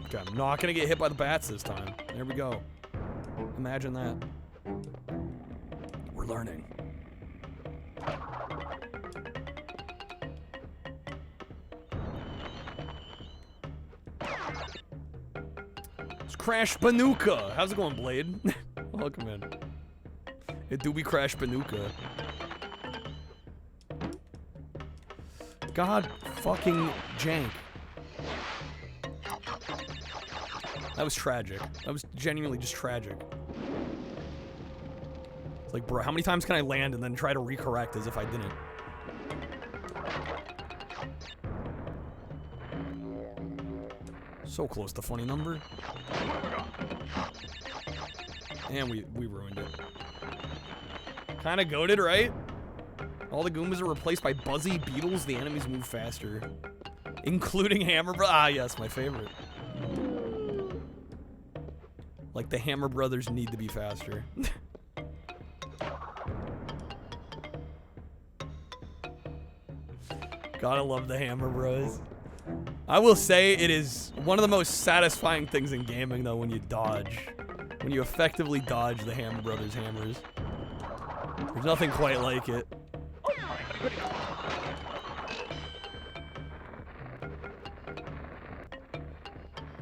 Okay, I'm not gonna get hit by the bats this time. There we go. Imagine that. We're learning. It's Crash Banuka. How's it going, Blade? Welcome in. It do be Crash Banuka. God fucking jank. That was tragic. That was genuinely just tragic. It's like, bro, how many times can I land and then try to recorrect as if I didn't? So close to funny number. And we ruined it. Kinda goated, right? All the Goombas are replaced by buzzy beetles. The enemies move faster. Including Hammer Bros. Ah, yes, my favorite. Like, the Hammer Brothers need to be faster. Gotta love the Hammer Bros. I will say it is one of the most satisfying things in gaming, though, when you dodge. When you effectively dodge the Hammer Brothers hammers. There's nothing quite like it.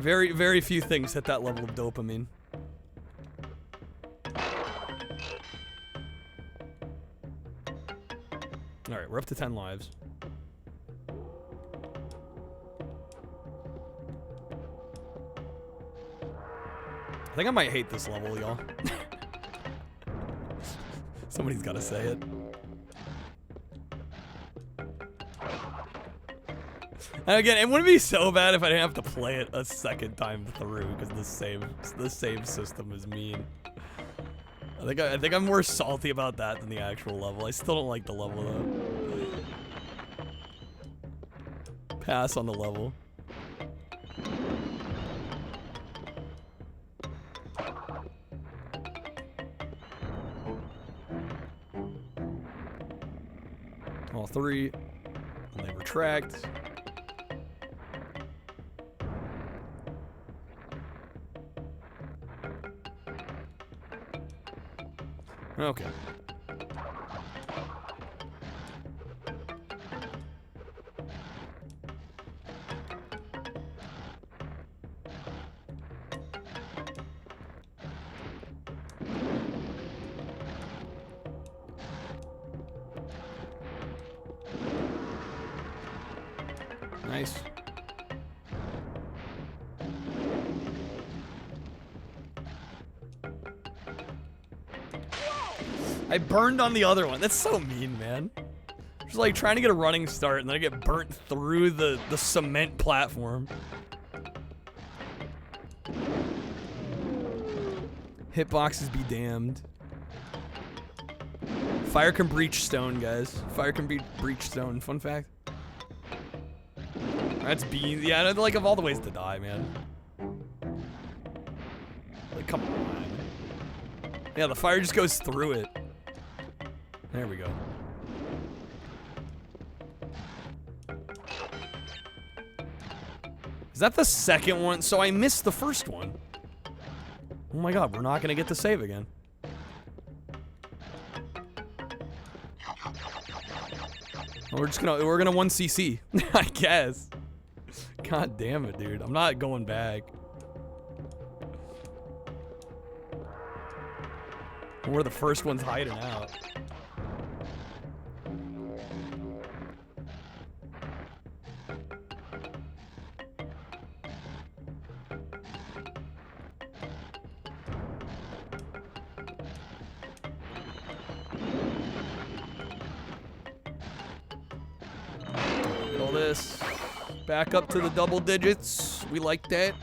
Very, very few things hit that level of dopamine. Alright, we're up to 10 lives. I think I might hate this level, y'all. Somebody's gotta say it. And again, it wouldn't be so bad if I didn't have to play it a second time through, because the save system is mean. I think I'm more salty about that than the actual level. I still don't like the level though. Pass on the level. All three. And they retract. Okay. Nice. I burned on the other one. That's so mean, man. Just like trying to get a running start and then I get burnt through the cement platform. Hitboxes be damned. Fire can breach stone, guys. Fire can breach stone. Fun fact. That's beans. Yeah, like of all the ways to die, man. Like, come on. Yeah, the fire just goes through it. There we go. Is that the second one? So I missed the first one. Oh my god, we're not gonna get to save again. We're gonna 1cc, I guess. God damn it, dude. I'm not going back. We're the first ones hiding out. All this. Back up to the double digits. We like that.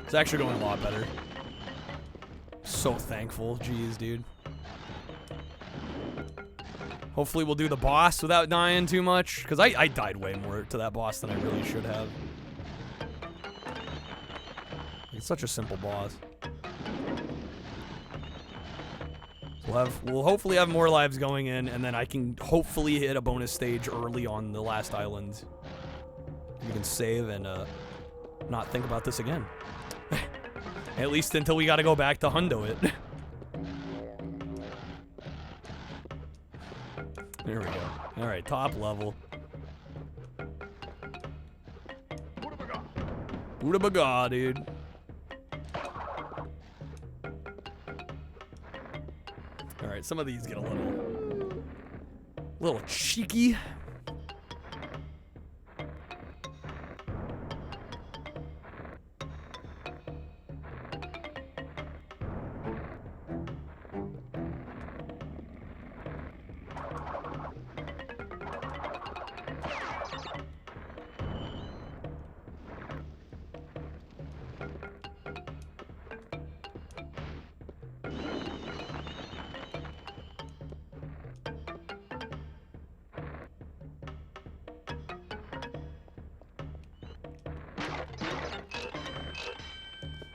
It's actually going a lot better. So thankful. Jeez, dude. Hopefully we'll do the boss without dying too much. Because I died way more to that boss than I really should have. It's such a simple boss. We'll hopefully have more lives going in, and then I can hopefully hit a bonus stage early on the last island. You can save and not think about this again. At least until we gotta go back to hundo it. There we go. Alright, top level. Buddha Baga, dude. Alright, some of these get a little cheeky.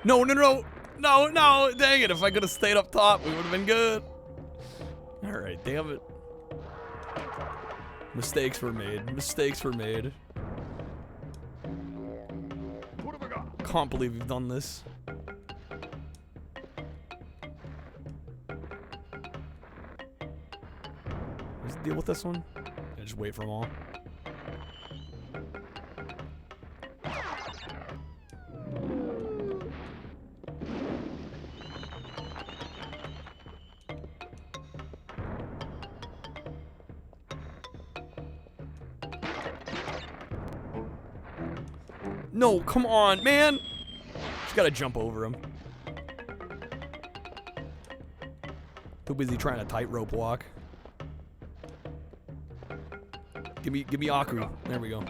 No, no, no. No, no. Dang it. If I could have stayed up top, we would have been good. Alright, damn it. Mistakes were made. Mistakes were made. Can't believe we've done this. What's the deal with this one? Yeah, just wait for them all. No, come on, man! Just gotta jump over him. Too busy trying to tightrope walk. Give me Aku. There we go.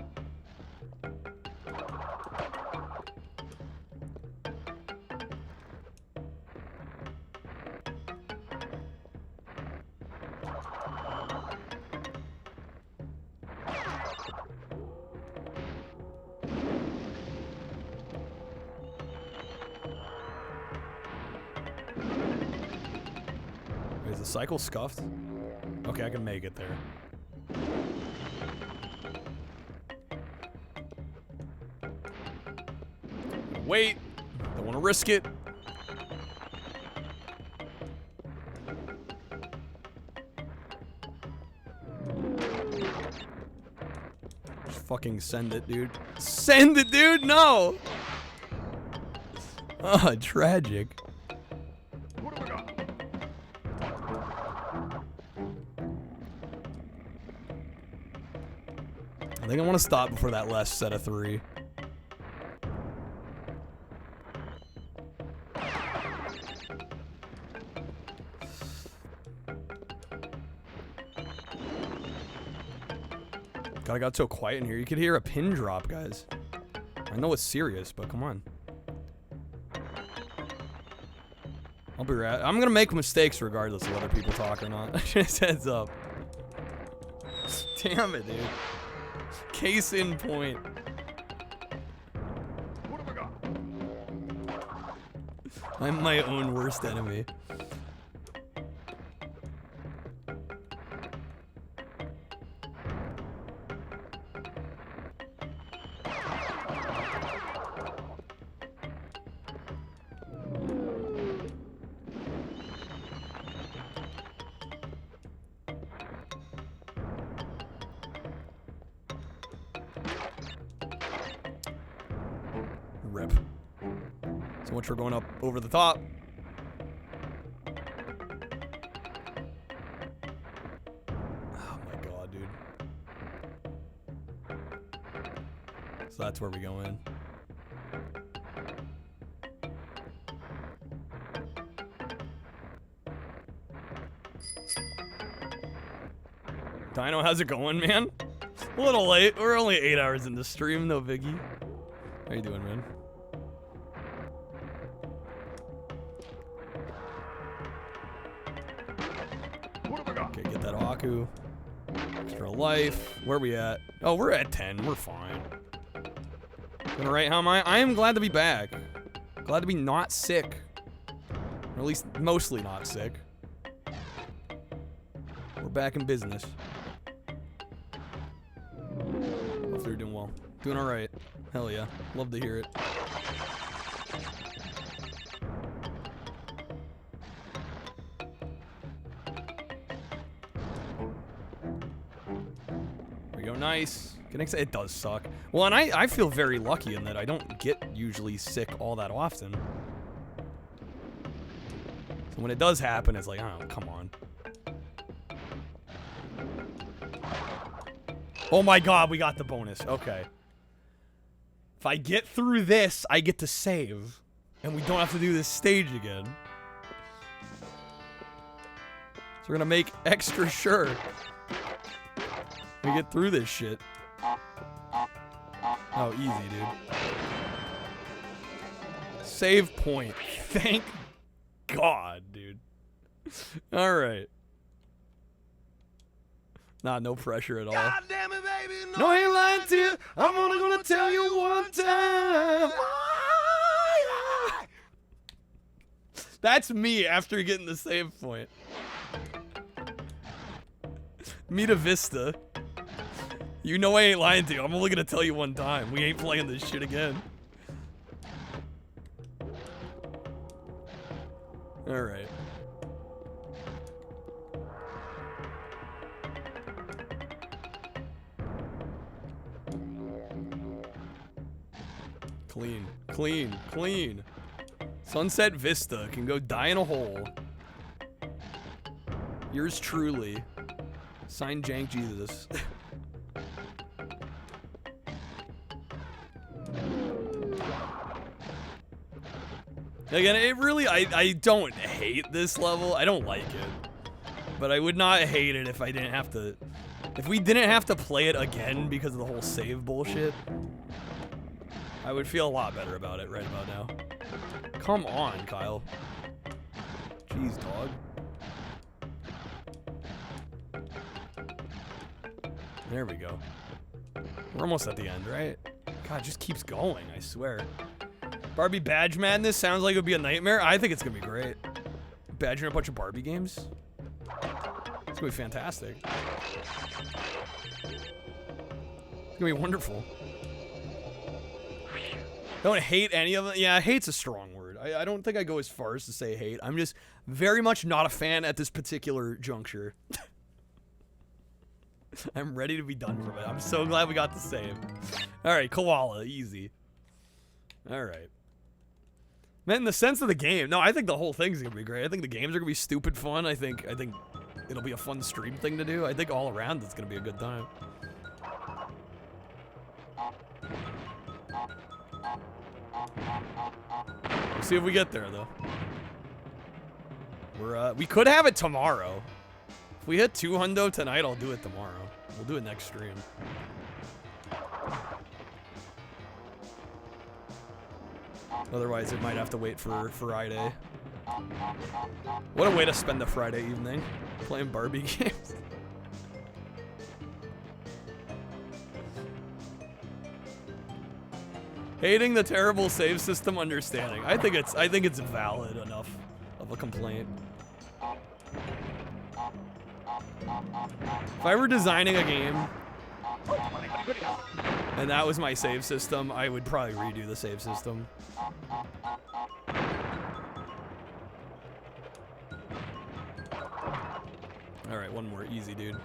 Is the cycle scuffed? Okay, I can make it there. Wait. Don't want to risk it. Just fucking send it, dude. Send it, dude! No! Oh, tragic. What have we got? I think I want to stop before that last set of 3. God, I got so quiet in here. You could hear a pin drop, guys. I know it's serious, but come on. I'll be right. I'm gonna make mistakes regardless of whether people talk or not. Just heads up. Damn it, dude. Case in point. What have we got? I'm my own worst enemy. Rip. So much for going up over the top. Oh my god, dude. So that's where we go in. Dino, how's it going, man? A little late. We're only 8 hours into stream, no biggie. How you doing, man? Okay, get that Aku. Extra life. Where are we at? Oh, we're at 10. We're fine. All right, how am I? I am glad to be back. Glad to be not sick. Or at least mostly not sick. We're back in business. Hopefully you're doing well. Doing all right. Hell yeah. Love to hear it. There we go. Nice. It does suck. Well, and I feel very lucky in that I don't get usually sick all that often. So when it does happen, it's like, oh, come on. Oh my god, we got the bonus. Okay. If I get through this, I get to save. And we don't have to do this stage again. So we're gonna make extra sure we get through this shit. Oh, easy, dude. Save point. Thank God, dude. Alright. Nah, no pressure at all. God damn it, baby. No, I ain't lying to you. I'm only gonna tell you one time. That's me after getting the save point. Mita Vista. You know I ain't lying to you. I'm only gonna tell you one time. We ain't playing this shit again. Alright. Clean, clean, clean. Sunset Vista can go die in a hole. Yours truly. Signed Jank Jesus. Again, it really, I don't hate this level. I don't like it. But I would not hate it if I didn't have to, if we didn't have to play it again because of the whole save bullshit. I would feel a lot better about it right about now. Come on, Kyle. Jeez, dog. There we go. We're almost at the end, right? God, it just keeps going, I swear. Barbie Badge Madness sounds like it would be a nightmare. I think it's gonna be great. Badging a bunch of Barbie games. It's gonna be fantastic. It's gonna be wonderful. I don't hate any of it. Yeah, hate's a strong word. I don't think I go as far as to say hate. I'm just very much not a fan at this particular juncture. I'm ready to be done from it. I'm so glad we got the save. Alright, Koala, easy. Alright. Man, in the sense of the game, no, I think the whole thing's gonna be great. I think the games are gonna be stupid fun. I think it'll be a fun stream thing to do. I think all around it's gonna be a good time. We'll see if we get there though. We could have it tomorrow. If we hit 200 tonight, I'll do it tomorrow. We'll do it next stream. Otherwise, it might have to wait for Friday. What a way to spend a Friday evening. Playing Barbie games. Hating the terrible save system understanding. I think it's valid enough of a complaint. If I were designing a game and that was my save system, I would probably redo the save system. Alright, one more. Easy, dude.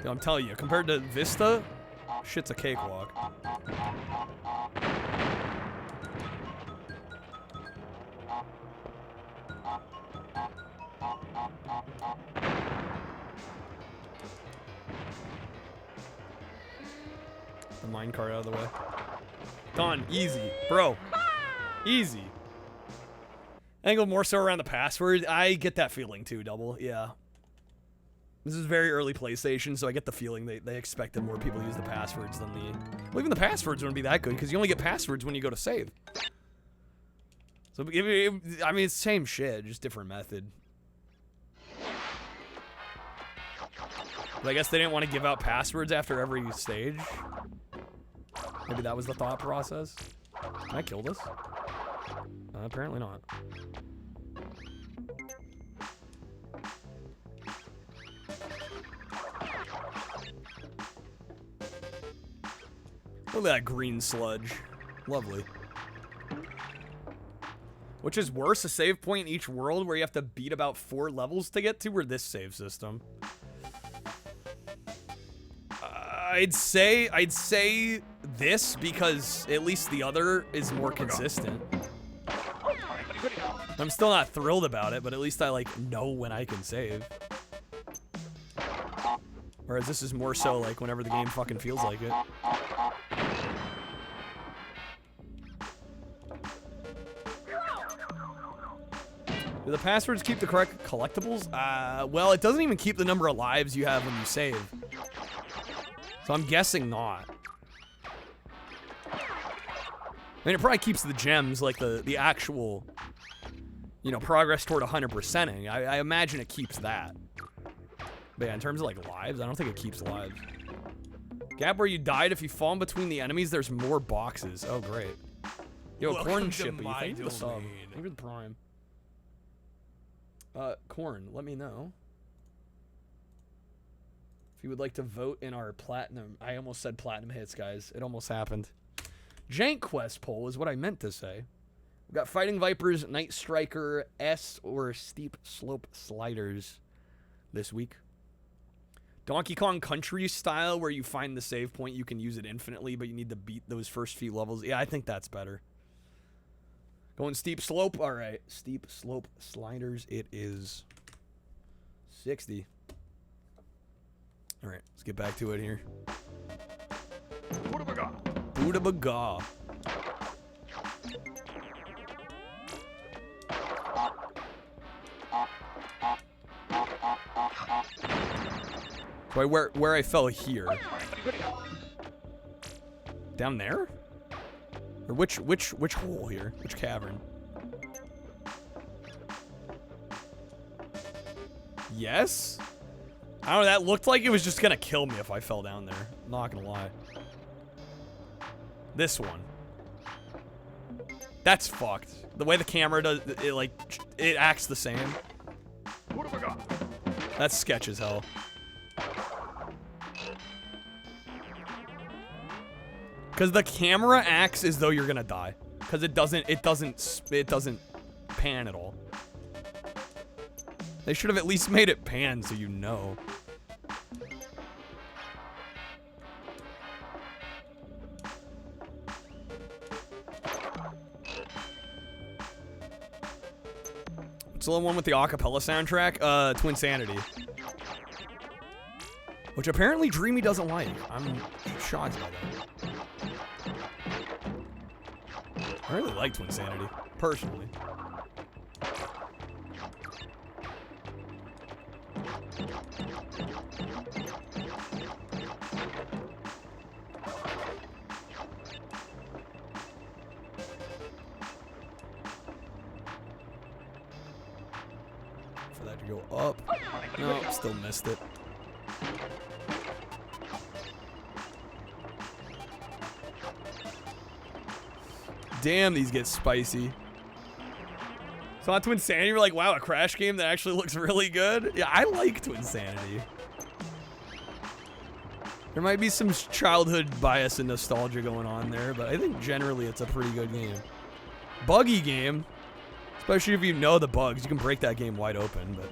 I'm telling you, compared to Vista, shit's a cakewalk. The minecart out of the way. Done. Easy. Bro. Easy. Angle more so around the password. I get that feeling too, Double. Yeah. This is very early PlayStation, so I get the feeling they expected more people to use the passwords than the... Well, even the passwords wouldn't be that good, because you only get passwords when you go to save. So, I mean, it's the same shit, just different method. But I guess they didn't want to give out passwords after every stage. Maybe that was the thought process. Can I kill this? Apparently not. Look at that green sludge. Lovely. Which is worse, a save point in each world where you have to beat about 4 levels to get to, or this save system? I'd say this, because at least the other is more consistent. I'm still not thrilled about it, but at least I like know when I can save. Whereas this is more so like whenever the game fucking feels like it. Do the passwords keep the correct collectibles? Well, it doesn't even keep the number of lives you have when you save. So I'm guessing not. I mean, it probably keeps the gems, like the actual, you know, progress toward 100%ing. I imagine it keeps that. But yeah, in terms of like lives, I don't think it keeps lives. Gap where you died, if you fall in between the enemies, there's more boxes. Oh, great. Yo, Corn Shippy, thank you for the sub. Thank you for the prime. Corn, let me know if you would like to vote in our platinum. I almost said platinum hits, guys. It almost happened. Jank Quest poll is what I meant to say. We've got Fighting Vipers, Night Striker, S, or Steep Slope Sliders this week. Donkey Kong Country style, where you find the save point, you can use it infinitely, but you need to beat those first few levels. Yeah, I think that's better. Going steep slope. All right, steep slope sliders. It is 60. All right, let's get back to it here. Buddha Baga. So where I fell here. Down there? Or which hole here? Which cavern? Yes? I don't know, that looked like it was just gonna kill me if I fell down there. I'm not gonna lie. This one. That's fucked. The way the camera does it, like, it acts the same. That's sketch as hell. Because the camera acts as though you're gonna die. Because it doesn't pan at all. They should have at least made it pan so you know. What's the one with the acapella soundtrack? Twinsanity. Which apparently Dreamy doesn't like. I'm shocked by that. I really like Twinsanity, personally. For that to go up. No, still missed it. Damn, these get spicy. So on Twinsanity, we're like, wow, a Crash game that actually looks really good? Yeah, I like Twinsanity. There might be some childhood bias and nostalgia going on there, but I think generally it's a pretty good game. Buggy game. Especially if you know the bugs. You can break that game wide open, but...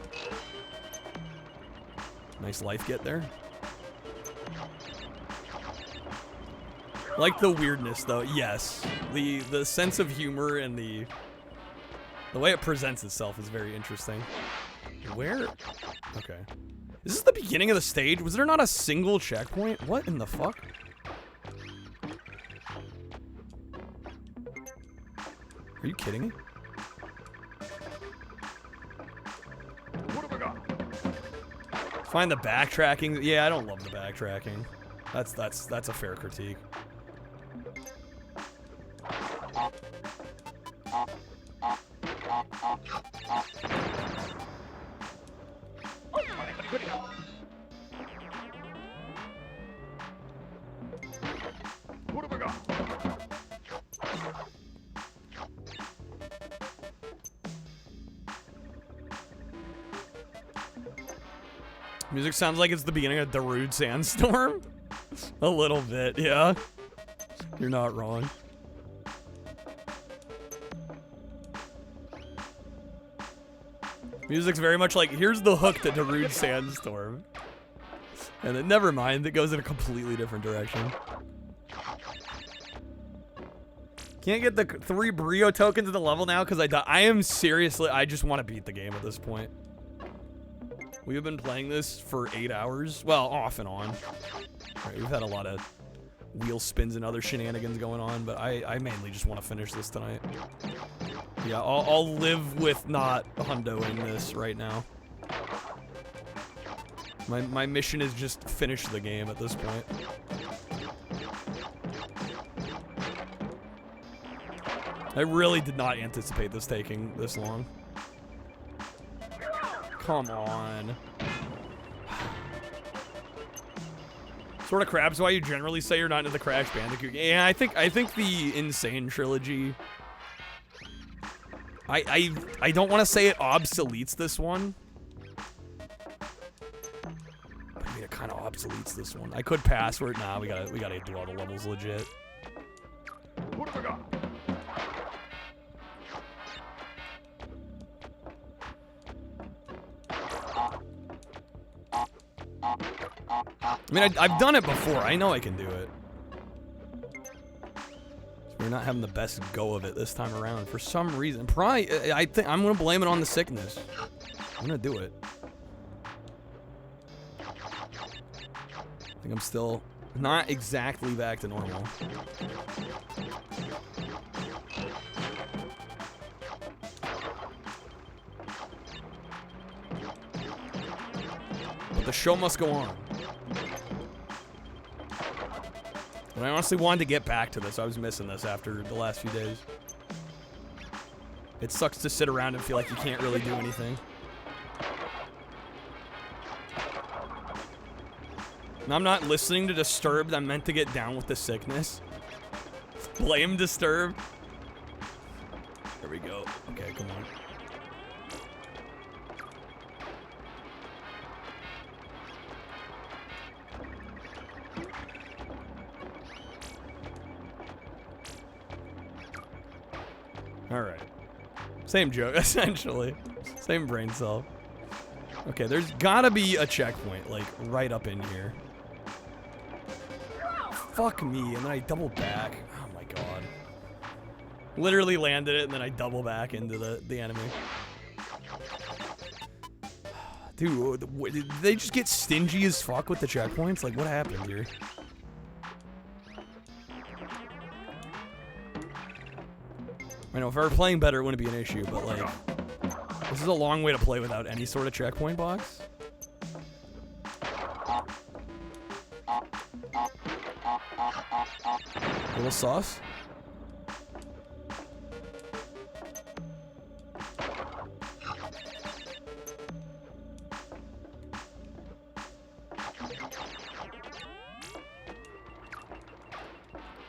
Nice life get there. Like the weirdness, though. Yes. The sense of humor and the way it presents itself is very interesting. Where? Okay. Is this the beginning of the stage? Was there not a single checkpoint? What in the fuck? Are you kidding me? Find the backtracking. Yeah, I don't love the backtracking. That's a fair critique. Music sounds like it's the beginning of Darude Sandstorm. A little bit, yeah. You're not wrong. Music's very much like, here's the hook to Darude Sandstorm. And then never mind, it goes in a completely different direction. Can't get the 3 Brio tokens in the level now because I am seriously, I just want to beat the game at this point. We have been playing this for 8 hours. Well, off and on. Right, we've had a lot of wheel spins and other shenanigans going on, but I mainly just want to finish this tonight. Yeah, I'll live with not hundoing this right now. My mission is just finish the game at this point. I really did not anticipate this taking this long. Come on. Sort of crabs why you generally say you're not into the Crash Bandicoot. Yeah, I think the Insane trilogy. I don't want to say it obsoletes this one. I mean, it kind of obsoletes this one. I could pass where nah, we gotta do all the levels legit. What have I got? I mean, I've done it before. I know I can do it. We're not having the best go of it this time around for some reason. Probably, I think I'm gonna blame it on the sickness. I'm gonna do it. I think I'm still not exactly back to normal. But the show must go on. And I honestly wanted to get back to this. I was missing this after the last few days. It sucks to sit around and feel like you can't really do anything. And I'm not listening to Disturbed. I'm meant to get down with the sickness. Blame Disturbed. There we go. Okay, come on. Alright. Same joke, essentially. Same brain cell. Okay, there's gotta be a checkpoint, like, right up in here. Fuck me, and then I double back. Oh my god. Literally landed it, and then I double back into the enemy. Dude, did they just get stingy as fuck with the checkpoints? Like, what happened here? I know, if I were playing better, it wouldn't be an issue, but, like, this is a long way to play without any sort of checkpoint box. A little sauce.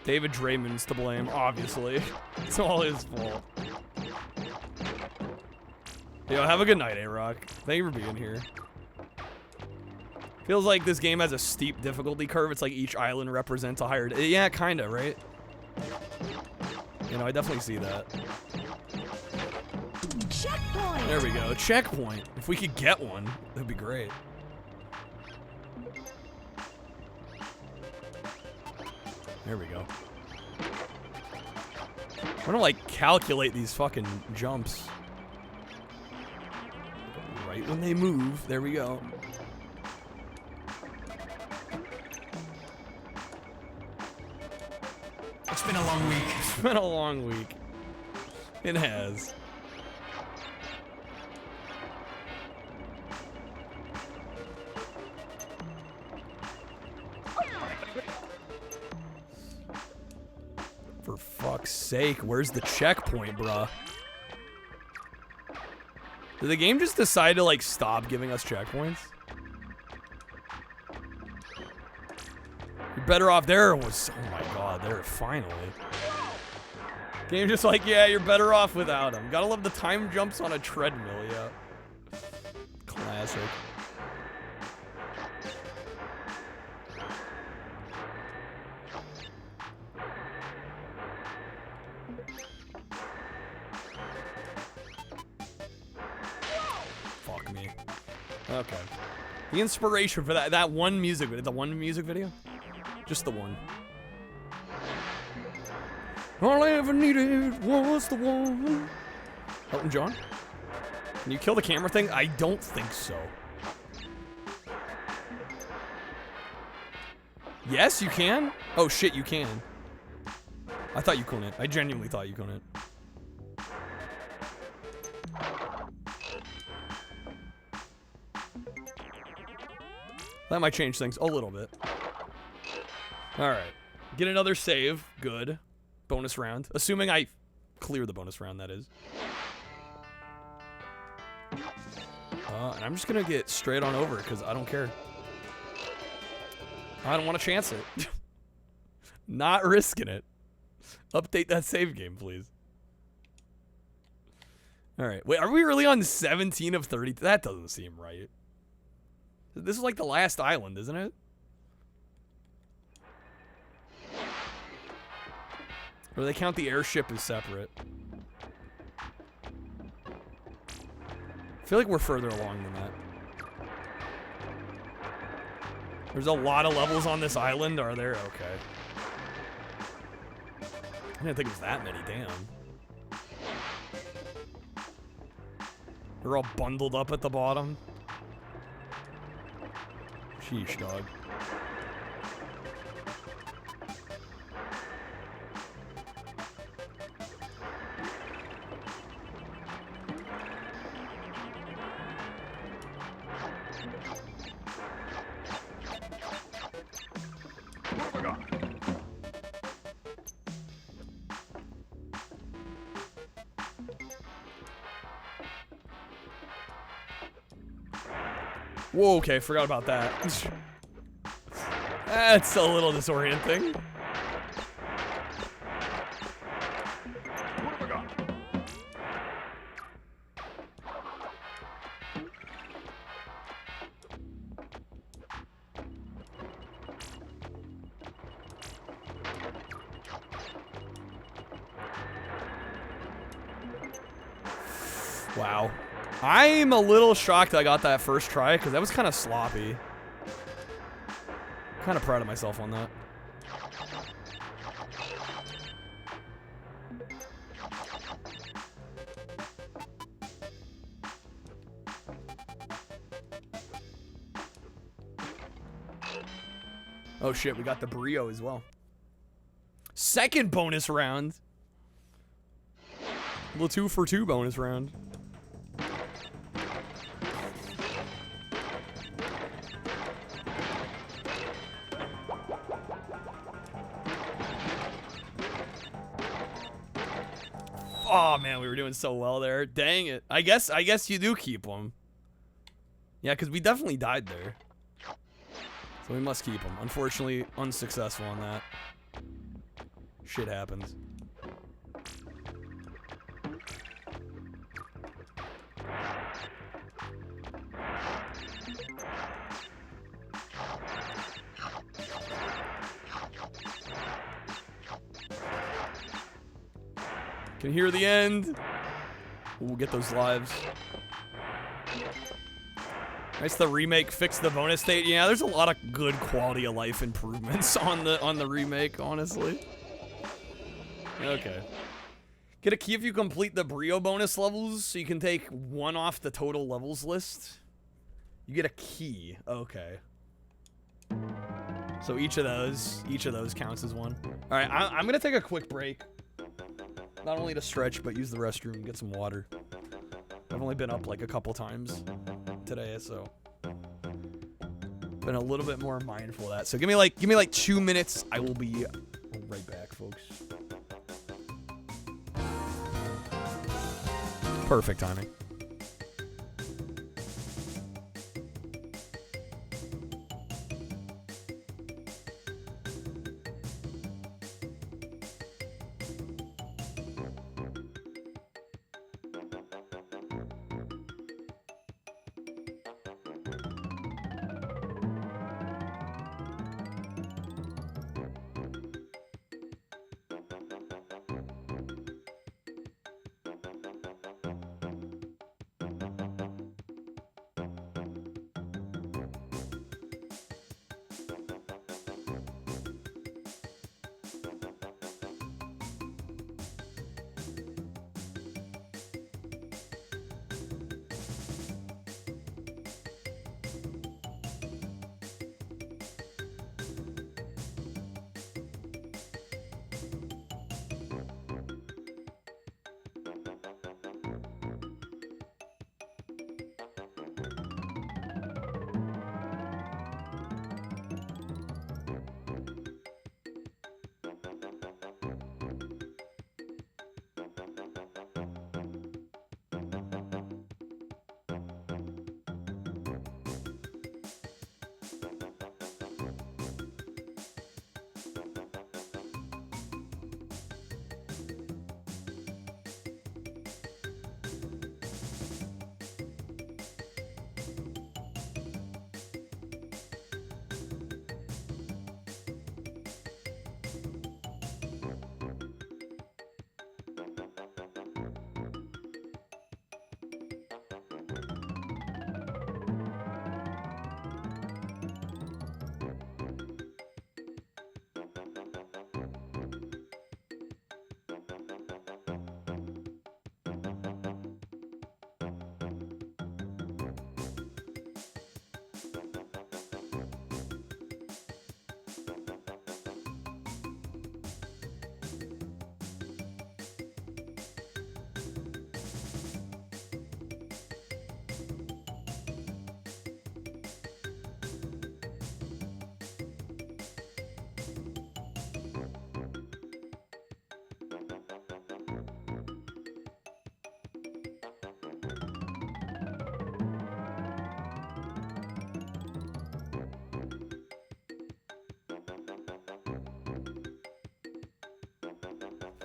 David Draymond's to blame, obviously. It's all his fault. Yo, have a good night, A-Rock. Thank you for being here. Feels like this game has a steep difficulty curve. It's like each island represents a higher... Yeah, kinda, right? You know, I definitely see that. Checkpoint! There we go. Checkpoint. If we could get one, that'd be great. There we go. I'm gonna, like, calculate these fucking jumps. Right when they move. There we go. It's been a long week. It's been a long week. It has. For fuck's sake, where's the checkpoint, bruh? Did the game just decide to, like, stop giving us checkpoints? You're better off there. Was, oh my god, there, finally. Game just like, yeah, you're better off without them. Gotta love the time jumps on a treadmill, yeah. Classic. Fuck me. Okay. The inspiration for that one music video, the one music video? Just the one. All I ever needed was the one. Elton John? Can you kill the camera thing? I don't think so. Yes, you can? Oh shit, you can. I thought you couldn't. I genuinely thought you couldn't. That might change things a little bit. Alright. Get another save. Good. Bonus round. Assuming I clear the bonus round, that is. And I'm just gonna get straight on over because I don't care. I don't want to chance it. Not risking it. Update that save game, please. Alright. Wait, are we really on 17 of 30? That doesn't seem right. This is like the last island, isn't it? Or they count the airship as separate? I feel like we're further along than that. There's a lot of levels on this island, are there? Okay. I didn't think it was that many, damn. They're all bundled up at the bottom. Sheesh, dog. Whoa, okay, forgot about that. That's a little disorienting. Wow. I'm a little shocked I got that first try, because that was kind of sloppy. Kind of proud of myself on that. Oh shit, we got the burrito as well. Second bonus round. A little 2-for-2 bonus round. Oh man, we were doing so well there. Dang it. I guess you do keep them. Yeah, because we definitely died there. So we must keep them. Unfortunately, unsuccessful on that. Shit happens. Can hear the end. We'll get those lives. Nice, the remake fixed the bonus state. Yeah, there's a lot of good quality of life improvements on the remake, honestly. Okay. Get a key if you complete the Brio bonus levels, so you can take one off the total levels list. You get a key. Okay. So each of those counts as one. All right, I'm gonna take a quick break. Not only to stretch, but use the restroom and get some water. I've only been up like a couple times today, so been a little bit more mindful of that. So give me like 2 minutes. I will be right back, folks. Perfect timing.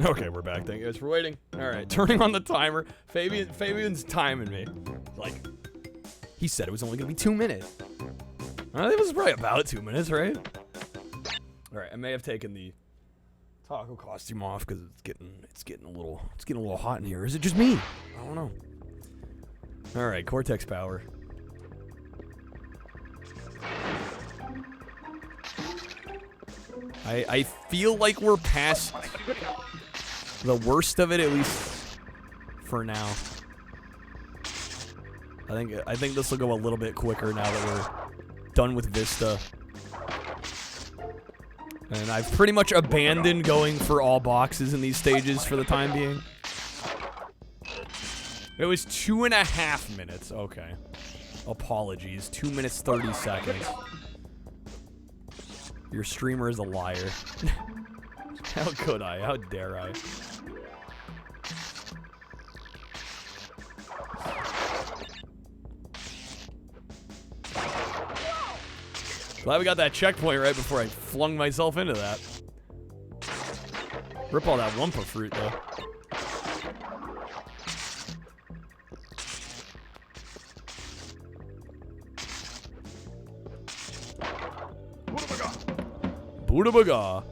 Okay, we're back. Thank you guys for waiting. All right, turning on the timer. Fabian's timing me. Like, he said it was only gonna be 2 minutes. It was probably about 2 minutes, right? All right, I may have taken the taco costume off because it's getting a little hot in here. Is it just me? I don't know. All right, Cortex power. I feel like we're past the worst of it, at least for now. I think this will go a little bit quicker now that we're done with Vista. And I've pretty much abandoned going for all boxes in these stages for the time being. It was 2.5 minutes. Okay. Apologies. 2 minutes 30 seconds. Your streamer is a liar. How could I? How dare I? Glad we got that checkpoint right before I flung myself into that. Rip all that Wumpa fruit, though. Buddha Baga.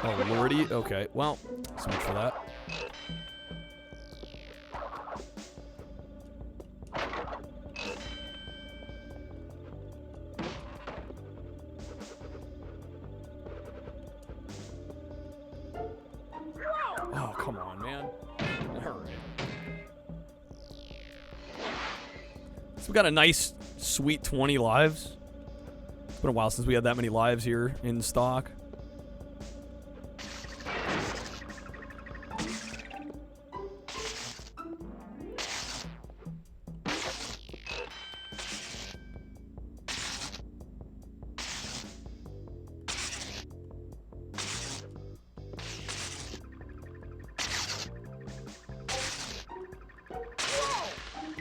Oh, lordy. Okay, well, so much for that. Oh, come on, man. All right. So we got a nice, sweet 20 lives. It's been a while since we had that many lives here in stock.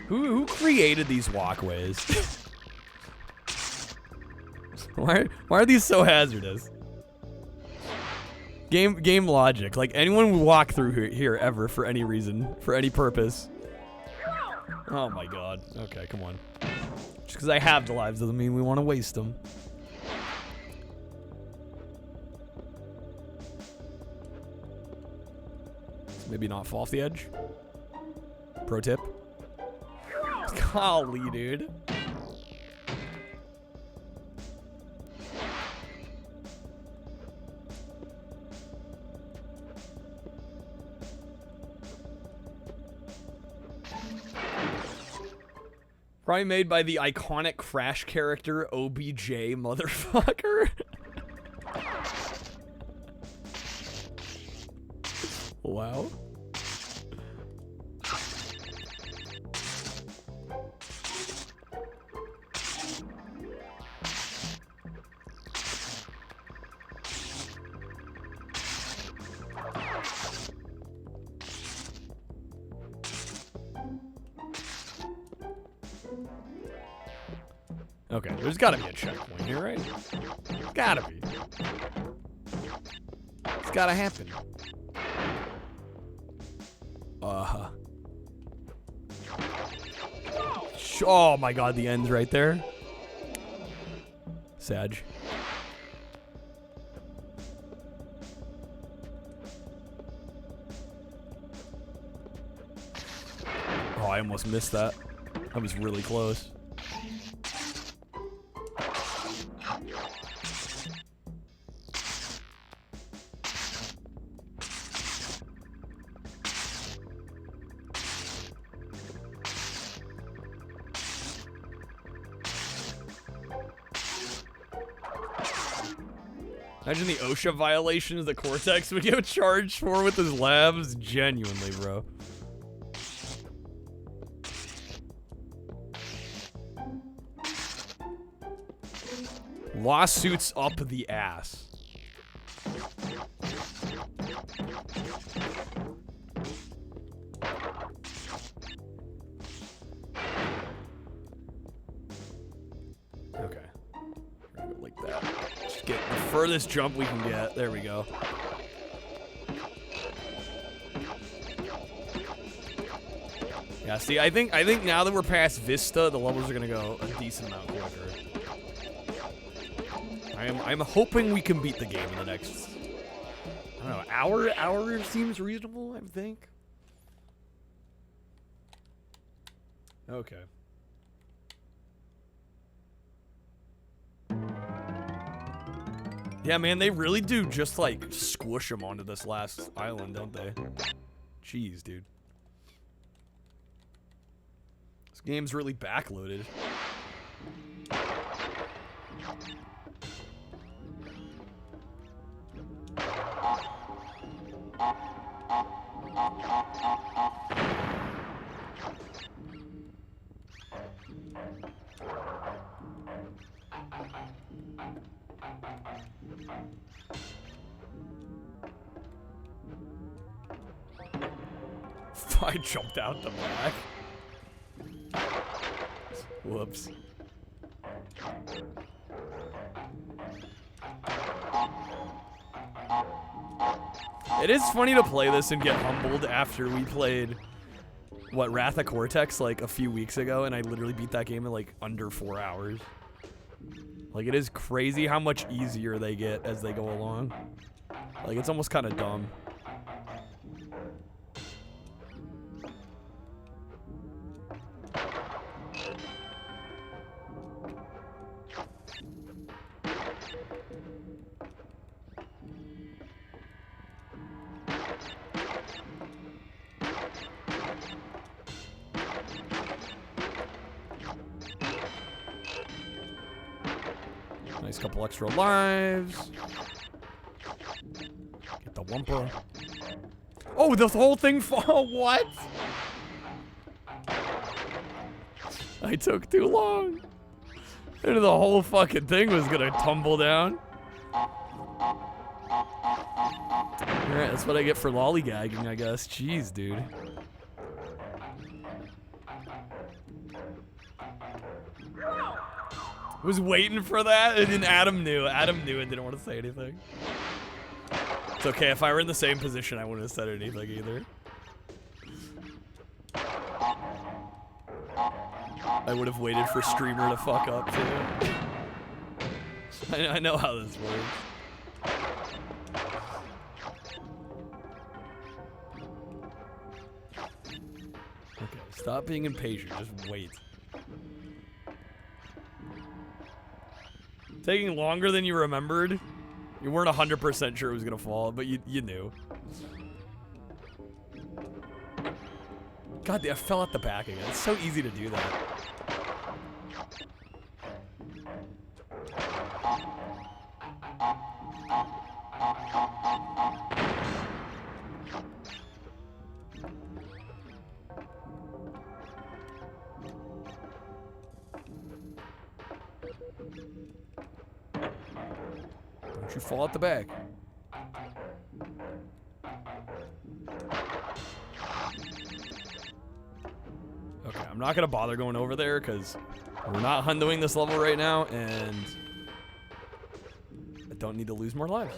Who created these walkways? Why are these so hazardous? Game logic. Like, anyone would walk through here ever for any reason, for any purpose. Oh my god. Okay, come on. Just because I have the lives doesn't mean we want to waste them. Maybe not fall off the edge. Pro tip. Golly, dude. Probably made by the iconic Crash character OBJ, motherfucker. Wow. Okay, there's gotta be a checkpoint here, right? There's gotta be. It's gotta happen. Oh my god, the end's right there. Sag. Oh, I almost missed that. That was really close. Imagine the OSHA violations that Cortex would get charged for with his labs. Genuinely, bro. Lawsuits up the ass. Okay. Like that. Just get the furthest jump we can get. There we go. Yeah, see, I think now that we're past Vista, the levels are gonna go a decent amount quicker. I'm hoping we can beat the game in the next, I don't know, hour seems reasonable, I think. Okay. Yeah, man, they really do just like squish them onto this last island, don't they? Jeez, dude. This game's really backloaded. I jumped out the back. Whoops. It is funny to play this and get humbled after we played, what, Wrath of Cortex like a few weeks ago, and I literally beat that game in like under 4 hours. Like, it is crazy how much easier they get as they go along. Like, it's almost kind of dumb. Nice couple extra lives. Get the Wumpa. Oh, the whole thing fall. What? I took too long. And the whole fucking thing was gonna tumble down. Alright, that's what I get for lollygagging, I guess. Jeez, dude. Was waiting for that, and then Adam knew. Adam knew and didn't want to say anything. It's okay, if I were in the same position, I wouldn't have said anything either. I would have waited for Streamer to fuck up, too. I know how this works. Okay, stop being impatient, just wait. Taking longer than you remembered? You weren't 100% sure it was gonna fall, but you knew. God, I fell at the back again. It's so easy to do that. Don't you fall at the back. Okay, I'm not gonna bother going over there because we're not hundoing this level right now, and I don't need to lose more lives.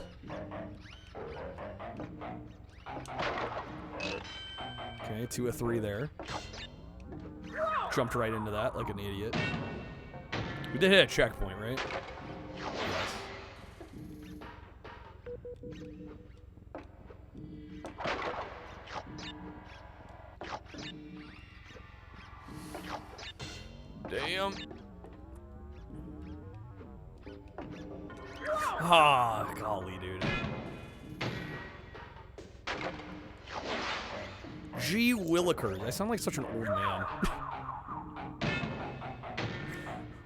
Okay, 2 of 3 there. Jumped right into that like an idiot. We did hit a checkpoint, right? Yes. Damn. Ah, golly, dude. G. Willikers. I sound like such an old man.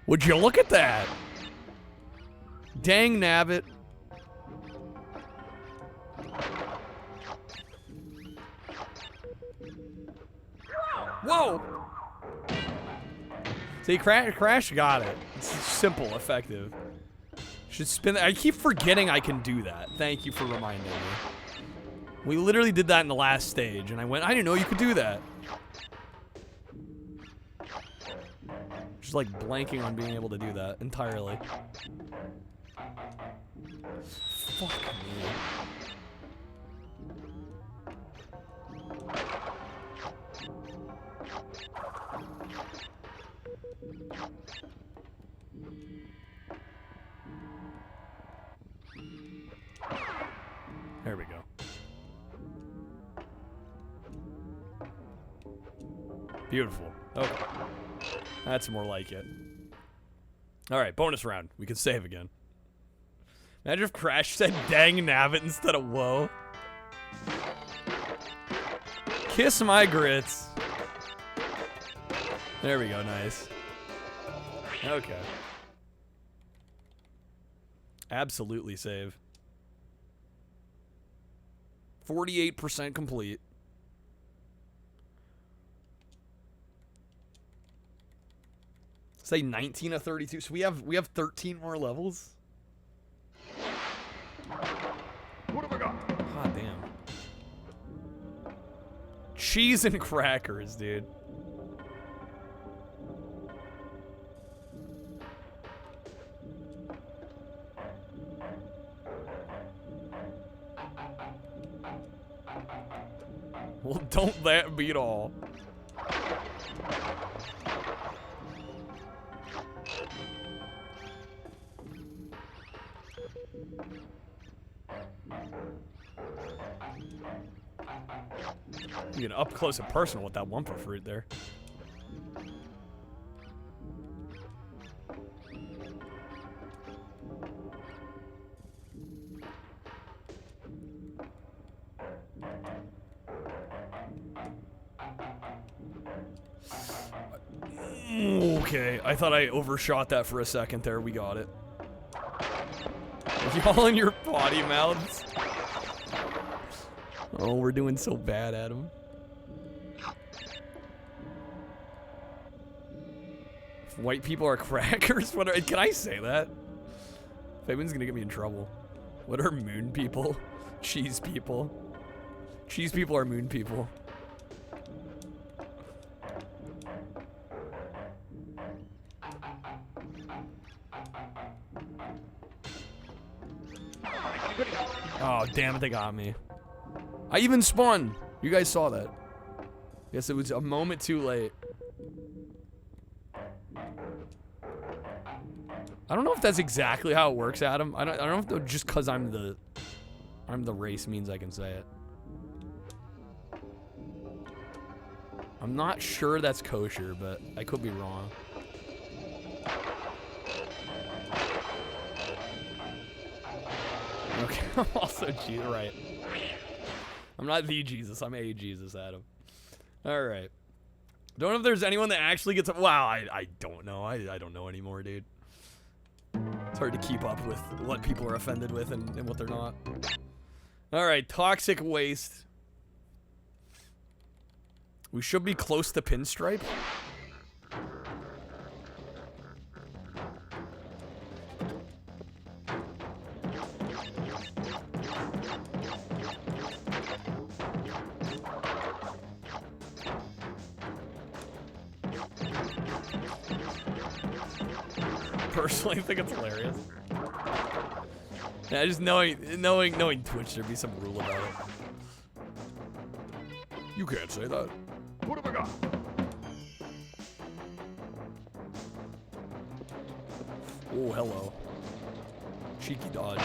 Would you look at that? Dang nabbit. Whoa! See, Crash got it. It's simple, effective. Should spin that. I keep forgetting I can do that. Thank you for reminding me. We literally did that in the last stage, and I went, I didn't know you could do that. Just like blanking on being able to do that entirely. Fuck me. Beautiful. Okay. That's more like it. Alright, bonus round. We can save again. Imagine if Crash said dang nabbit instead of whoa. Kiss my grits. There we go, nice. Okay. Absolutely save. 48% complete. Say 19 of 32. So we have 13 more levels. What have I got? God damn. Cheese and crackers, dude. Well, don't that beat all. You get up close and personal with that Wumpa fruit there. Okay, I thought I overshot that for a second there. We got it. Y'all in your potty mouths. Oh, we're doing so bad, Adam. If white people are crackers? What are, can I say that? Fabian's gonna get me in trouble. What are moon people? Cheese people. Cheese people are moon people. Oh, damn it, they got me. I even spun. You guys saw that. Yes, it was a moment too late. I don't know if that's exactly how it works, Adam. I don't know if just because I'm the race means I can say it. I'm not sure that's kosher, but I could be wrong. Okay, I'm also Jesus, right. I'm not the Jesus, I'm a Jesus, Adam. Alright. Don't know if there's anyone that actually gets up. Wow, I don't know. I don't know anymore, dude. It's hard to keep up with what people are offended with and what they're not. Alright, toxic waste. We should be close to pinstripe. Personally, I think it's hilarious. Yeah, just knowing Twitch, there'd be some rule about it. You can't say that. What have I got? Oh, hello. Cheeky dodge.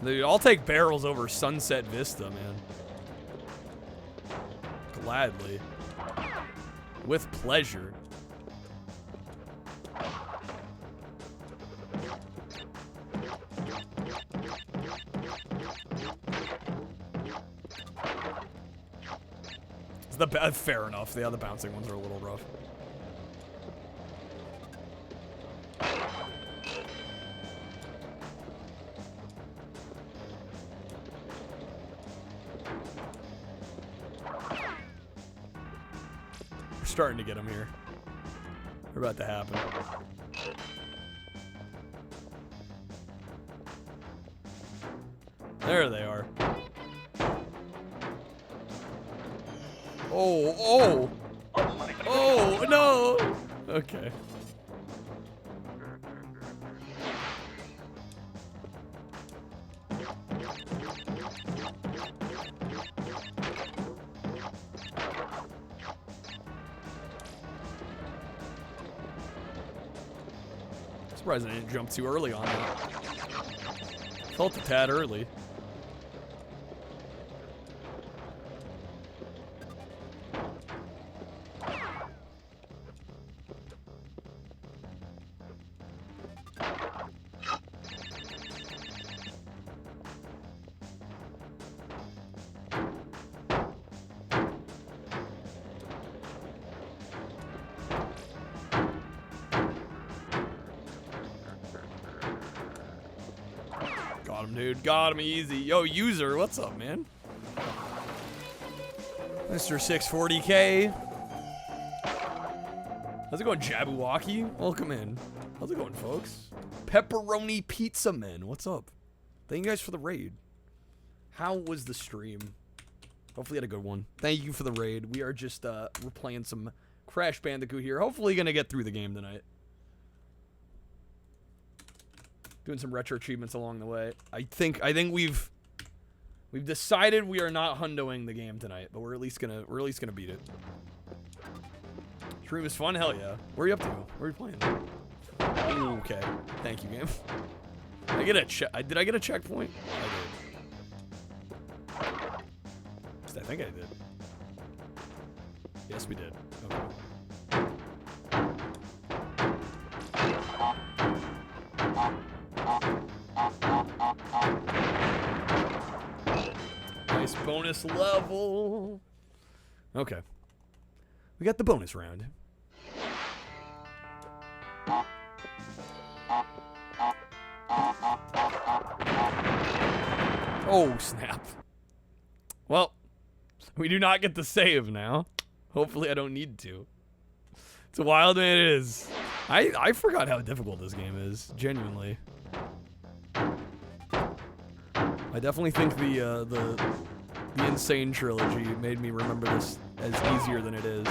Dude, I'll take barrels over Sunset Vista, man. Gladly. With pleasure. Fair enough. The other bouncing ones are a little rough. We're starting to get them here. They're about to happen. There they are. Oh, no. Okay. Surprised I didn't jump too early on that. Felt a tad early. Got him, dude. Got him easy. Yo, user, what's up, man? Mr. 640K. How's it going, Jabberwocky? Welcome in. How's it going, folks? Pepperoni Pizza Men. What's up? Thank you guys for the raid. How was the stream? Hopefully you had a good one. Thank you for the raid. We are just, we're playing some Crash Bandicoot here. Hopefully gonna get through the game tonight. Doing some retro achievements along the way. I think we've decided we are not hundoing the game tonight, but we're at least gonna beat it. Stream is fun, hell yeah. Where are you up to? Where are you playing? Ooh, okay. Thank you, game. Did I get a checkpoint? I did. I think I did. Yes, we did. Okay. Nice bonus level. Okay. We got the bonus round. Oh, snap. Well, we do not get to save now. Hopefully I don't need to. It's a wild man it is. I forgot how difficult this game is, genuinely. I definitely think the Insane trilogy made me remember this as easier than it is.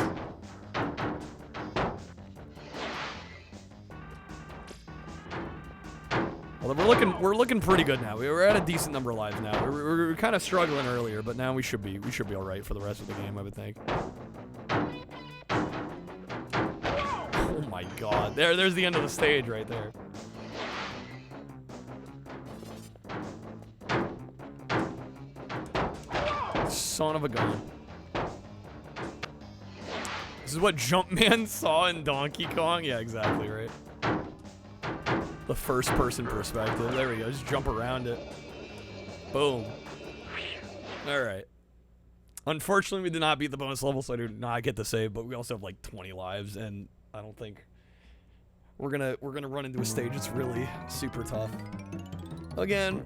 Although we're looking pretty good now. We're at a decent number of lives now. We were kind of struggling earlier, but now we should be all right for the rest of the game, I would think. Oh my God! There's the end of the stage right there. Son of a gun. This is what Jumpman saw in Donkey Kong? Yeah, exactly, right. The first-person perspective. There we go. Just jump around it. Boom. Alright. Unfortunately, we did not beat the bonus level, so I do not get to save, but we also have like 20 lives, and I don't think we're gonna run into a stage that's really super tough. Again.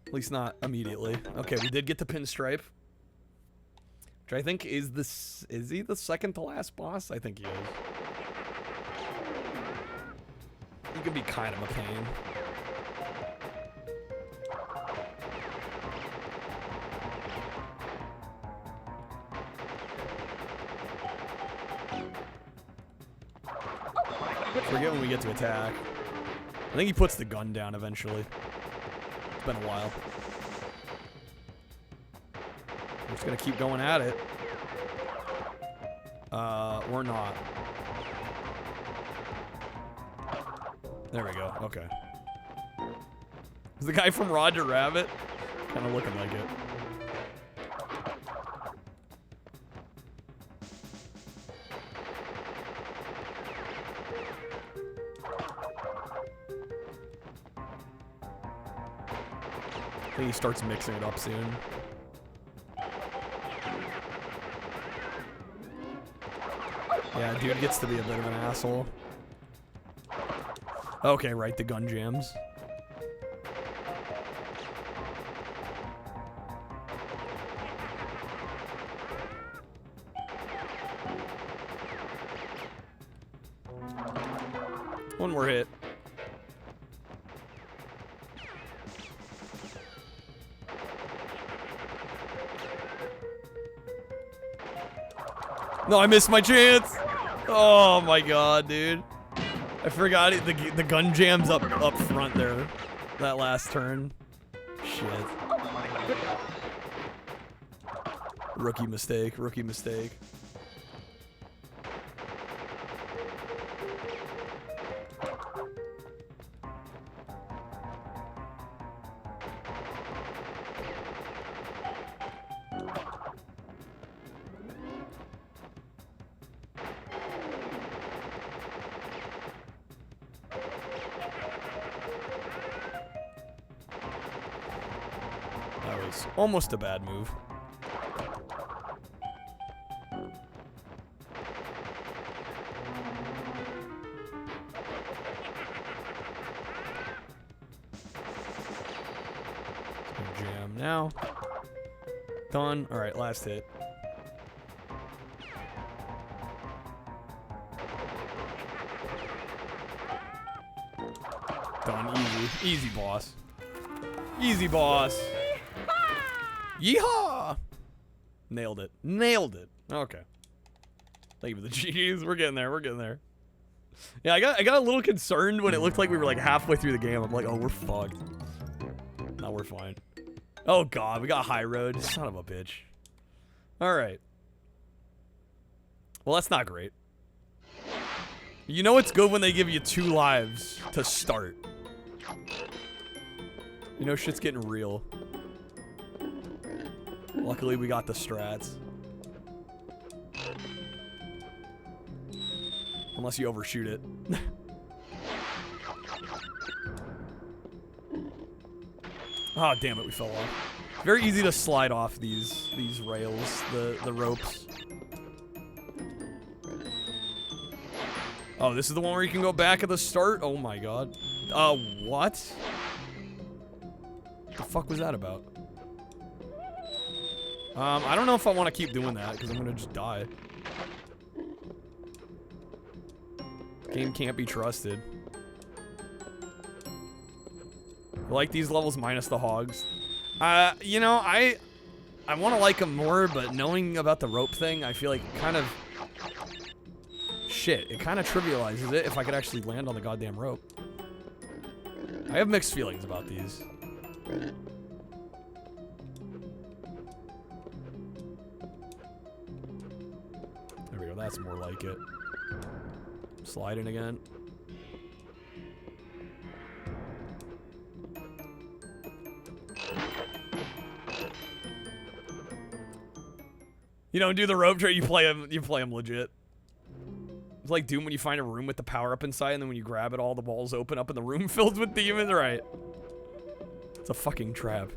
At least not immediately. Okay, we did get the pinstripe. Which I think is he the second to last boss? I think he is. He can be kind of a pain. Forget when we get to attack. I think he puts the gun down eventually. It's been a while. We're just gonna keep going at it. Or not. There we go. Okay. Is the guy from Roger Rabbit? Kind of looking like it. I think he starts mixing it up soon. Yeah, dude gets to be a bit of an asshole. Okay, right, the gun jams. One more hit. No, I missed my chance. Oh my God, dude. I forgot it. The gun jams up front there. That last turn. Shit. Rookie mistake. Rookie mistake. Almost a bad move. now. Done. Alright, last hit. Done. Easy. Easy, boss. Easy, boss. Yeehaw! Nailed it. Nailed it. Okay. Thank you for the G's. We're getting there. We're getting there. Yeah, I got a little concerned when it looked like we were like halfway through the game. I'm like, oh, we're fucked. No, we're fine. Oh god, we got high road. Son of a bitch. Alright. Well, that's not great. You know it's good when they give you 2 lives to start. You know shit's getting real. Luckily we got the strats. Unless you overshoot it. Oh, damn it, we fell off. Very easy to slide off these rails, the ropes. Oh, this is the one where you can go back at the start? Oh my god. What? What the fuck was that about? I don't know if I want to keep doing that, because I'm gonna just die. Game can't be trusted. I like these levels minus the hogs. You know, I want to like them more, but knowing about the rope thing, I feel like it kind of... Shit, it kind of trivializes it if I could actually land on the goddamn rope. I have mixed feelings about these. There we go, that's more like it. Sliding again. You don't do the rope trick, you play them legit. It's like Doom when you find a room with the power up inside, and then when you grab it, all the walls open up and the room fills with demons, right? It's a fucking trap.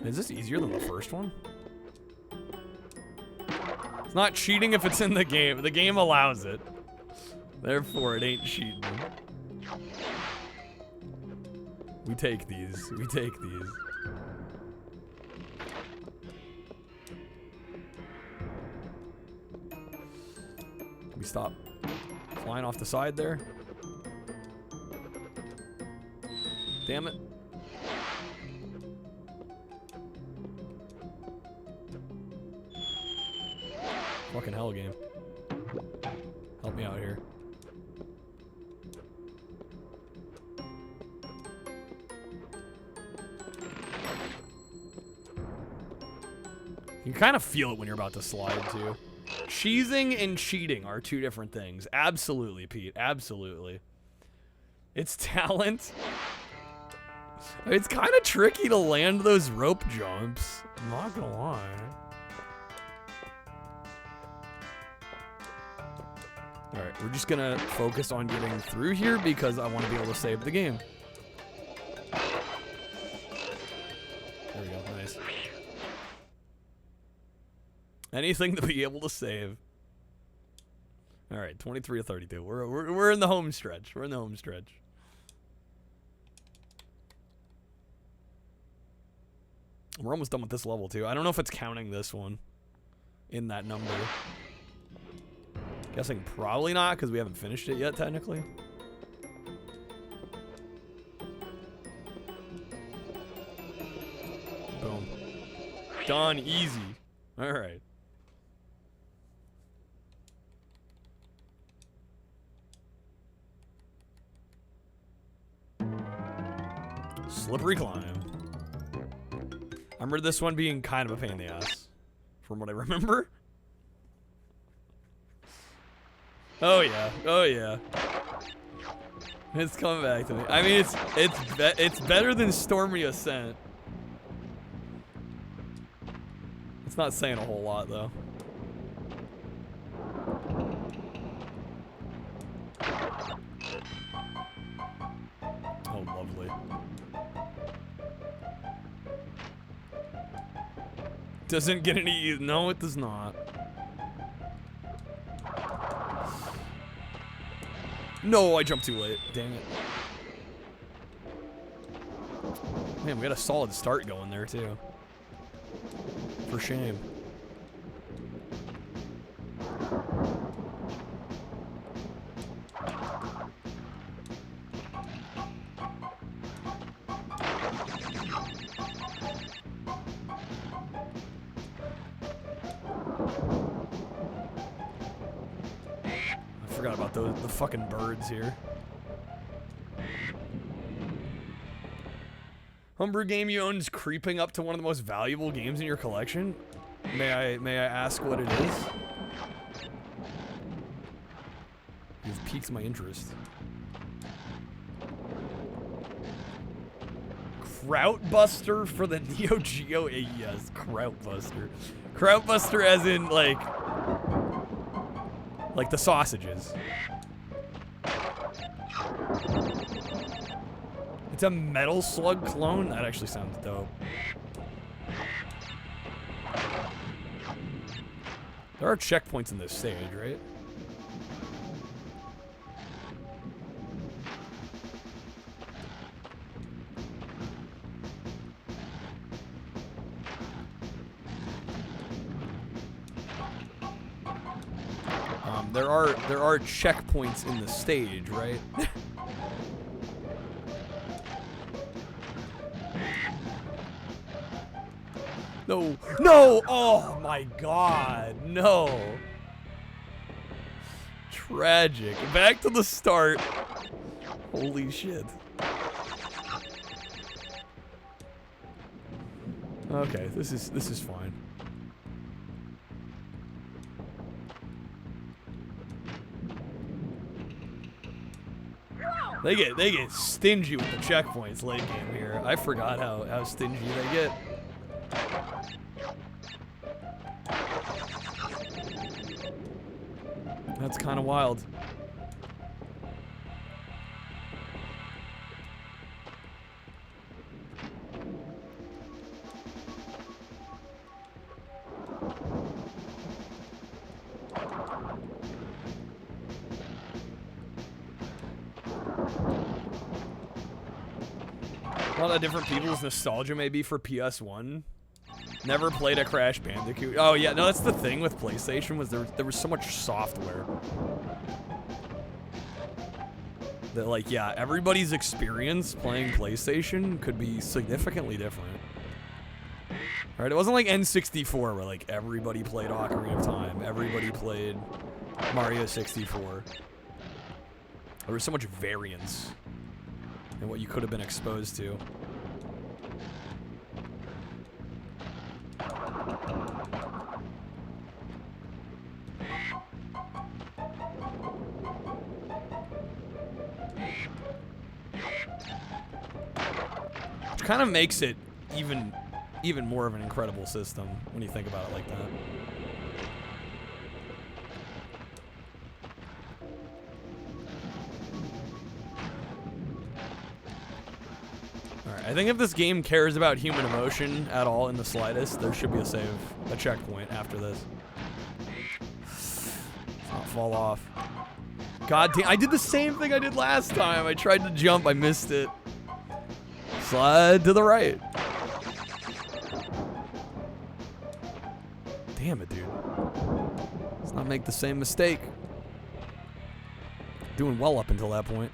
Is this easier than the first one? It's not cheating if it's in the game. The game allows it. Therefore, it ain't cheating. We take these. We take these. Can we stop flying off the side there? Damn it. Fucking hell game. Help me out here. You can kind of feel it when you're about to slide too. Cheesing and cheating are 2 different things. Absolutely, Pete. Absolutely. It's talent. It's kind of tricky to land those rope jumps. I'm not gonna lie. Alright, we're just gonna focus on getting through here because I want to be able to save the game. There we go, nice. Anything to be able to save. Alright, 23 to 32. We're in the home stretch. We're in the home stretch. We're almost done with this level too. I don't know if it's counting this one in that number. Guessing probably not, because we haven't finished it yet, technically. Boom. Done. Easy. Alright. Slippery climb. I remember this one being kind of a pain in the ass, from what I remember. Oh yeah, oh yeah. It's coming back to me. I mean, it's better than Stormy Ascent. It's not saying a whole lot though. Oh, lovely. Doesn't get any... No, it does not. No, I jumped too late. Dang it. Man, we got a solid start going there, too. For shame. I forgot about the fucking birds here. Homebrew game you own is creeping up to one of the most valuable games in your collection? May I ask what it is? You've piqued my interest. Krautbuster for the Neo Geo? Yes, Krautbuster. Krautbuster as in, like the sausages. It's a Metal Slug clone? That actually sounds dope. There are checkpoints in this stage, right? There are checkpoints in the stage, right? No, no! Oh my god, no! Tragic. Back to the start. Holy shit. Okay, this is fine. They get stingy with the checkpoints late game here. I forgot how stingy they get. That's kind of wild. A lot of different people's nostalgia maybe for PS1. Never played a Crash Bandicoot. Oh yeah, no, that's the thing with PlayStation was there was so much software that, like, yeah, everybody's experience playing PlayStation could be significantly different. All right, it wasn't like N64 where like everybody played Ocarina of Time, everybody played Mario 64. There was so much variance in what you could have been exposed to. Which kind of makes it even more of an incredible system when you think about it like that. Alright, I think if this game cares about human emotion at all in the slightest, there should be a checkpoint after this. Let's not fall off. God damn, I did the same thing I did last time. I tried to jump, I missed it. Slide to the right. Damn it, dude. Let's not make the same mistake. Doing well up until that point.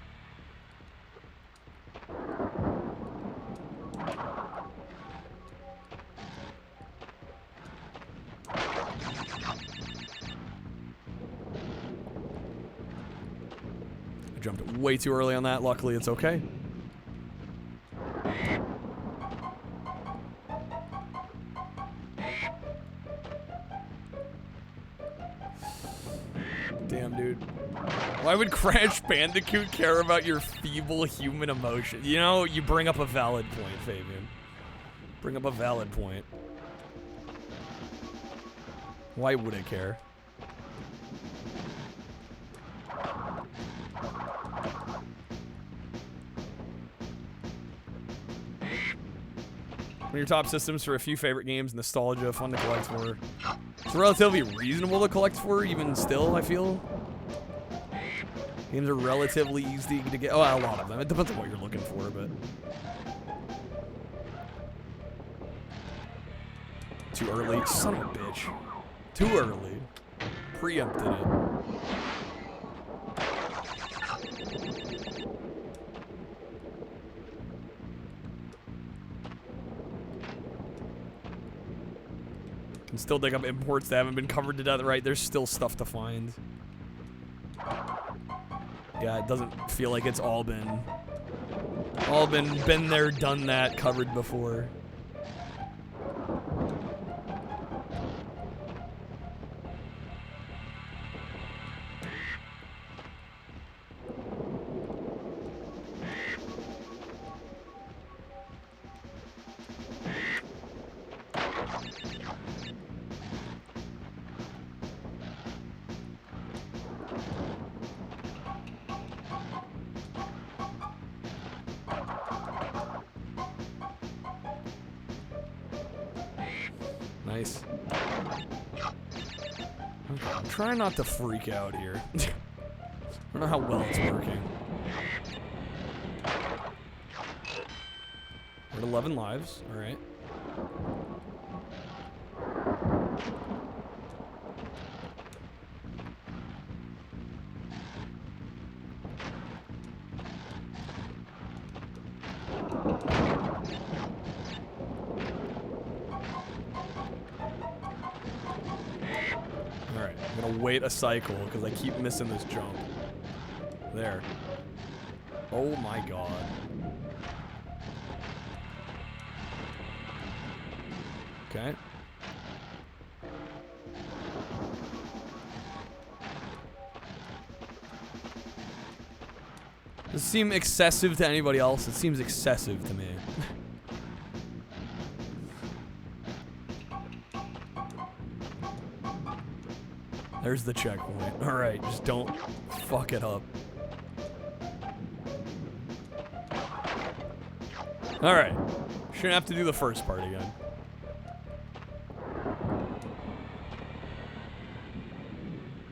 I jumped way too early on that. Luckily, it's okay. Damn, dude. Why would Crash Bandicoot care about your feeble human emotion? You know, you bring up a valid point, Fabian. Bring up a valid point. Why would it care? What your top systems for a few favorite games, nostalgia, fun to collect for. It's relatively reasonable to collect for, even still, I feel. Games are relatively easy to get. Oh, a lot of them. It depends on what you're looking for, but. Too early. Son of a bitch. Too early. Preempted it. Can still dig up imports that haven't been covered to death, right? There's still stuff to find. Yeah, it doesn't feel like it's all been there, done that, covered before. Nice. Okay, I'm trying not to freak out here. I don't know how well it's working. We're at 11 lives. All right. Wait a cycle because I keep missing this jump. There. Oh my god. Okay. Does it seem excessive to anybody else? It seems excessive to me. There's the checkpoint. Alright, just don't fuck it up. Alright. Shouldn't have to do the first part again.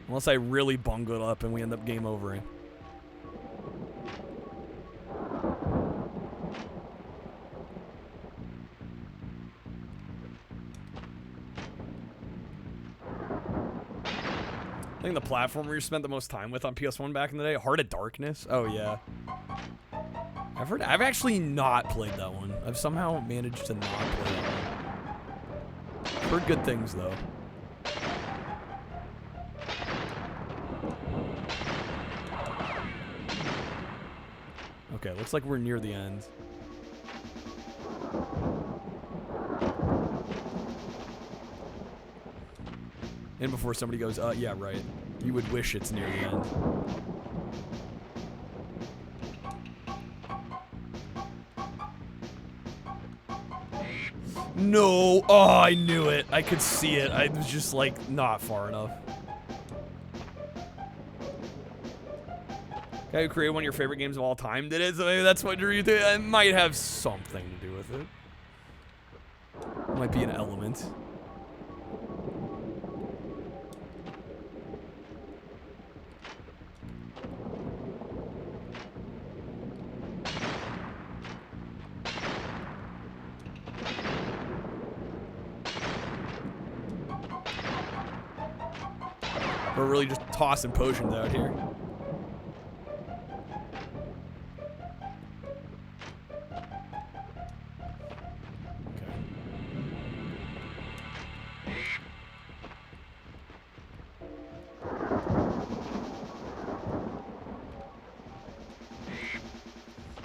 Unless I really bungle it up and we end up game overing. I think the platformer you spent the most time with on PS1 back in the day, Heart of Darkness. Oh yeah, I've actually not played that one. I've somehow managed to not play that one. Heard good things though. Okay, looks like we're near the end. And before somebody goes, yeah, right. You would wish it's near the end. No! Oh, I knew it. I could see it. I was just, like, not far enough. Guy who created one of your favorite games of all time did it, so maybe that's what drew you to it. It might have something to do with it. It might be an element. We're really just tossing potions out here. Okay.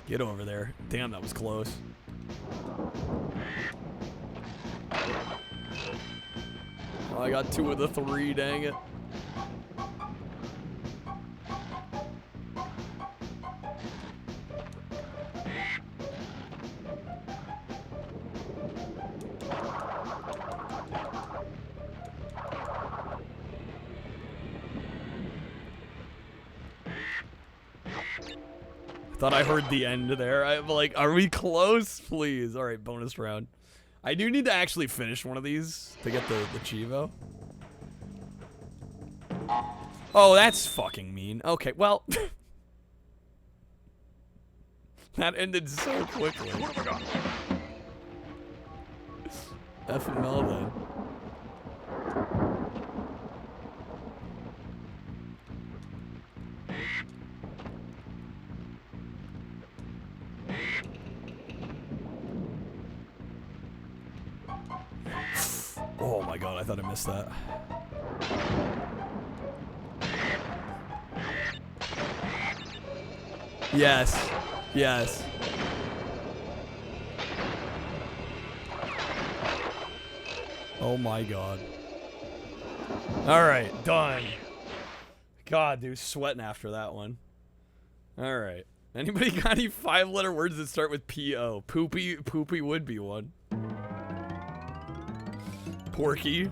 Get over there. Damn, that was close. Oh, I got 2 of the 3, dang it. Thought I heard the end there. I'm like, are we close? Please. All right, bonus round. I do need to actually finish one of these to get the Cheevo. Oh, that's fucking mean. Okay, well. That ended so quickly. FML then. Oh my god, I thought I missed that. Yes. Yes. Oh my god. Alright, done. God, dude, sweating after that one. Alright. Anybody got any 5-letter words that start with P-O? Poopy would be one. Porky.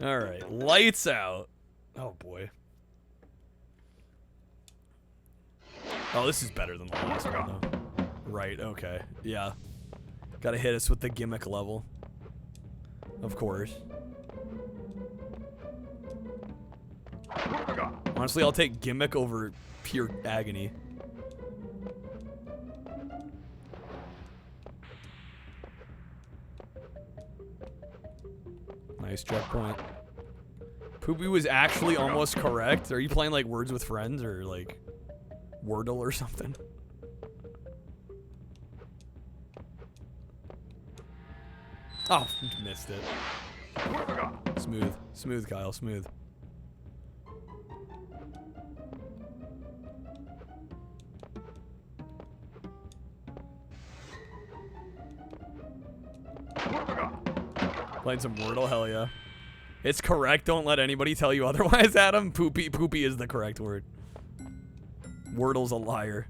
Alright, lights out. Oh boy. Oh, this is better than the last one, though. Right, okay. Yeah. Gotta hit us with the gimmick level. Of course. Honestly, I'll take gimmick over pure agony. Nice checkpoint. Poopy was actually almost correct. Are you playing like Words with Friends or like Wordle or something? Oh, missed it. Smooth. Smooth, Kyle. Smooth. Playing some Wordle, hell yeah. It's correct, don't let anybody tell you otherwise, Adam. Poopy is the correct word. Wordle's a liar.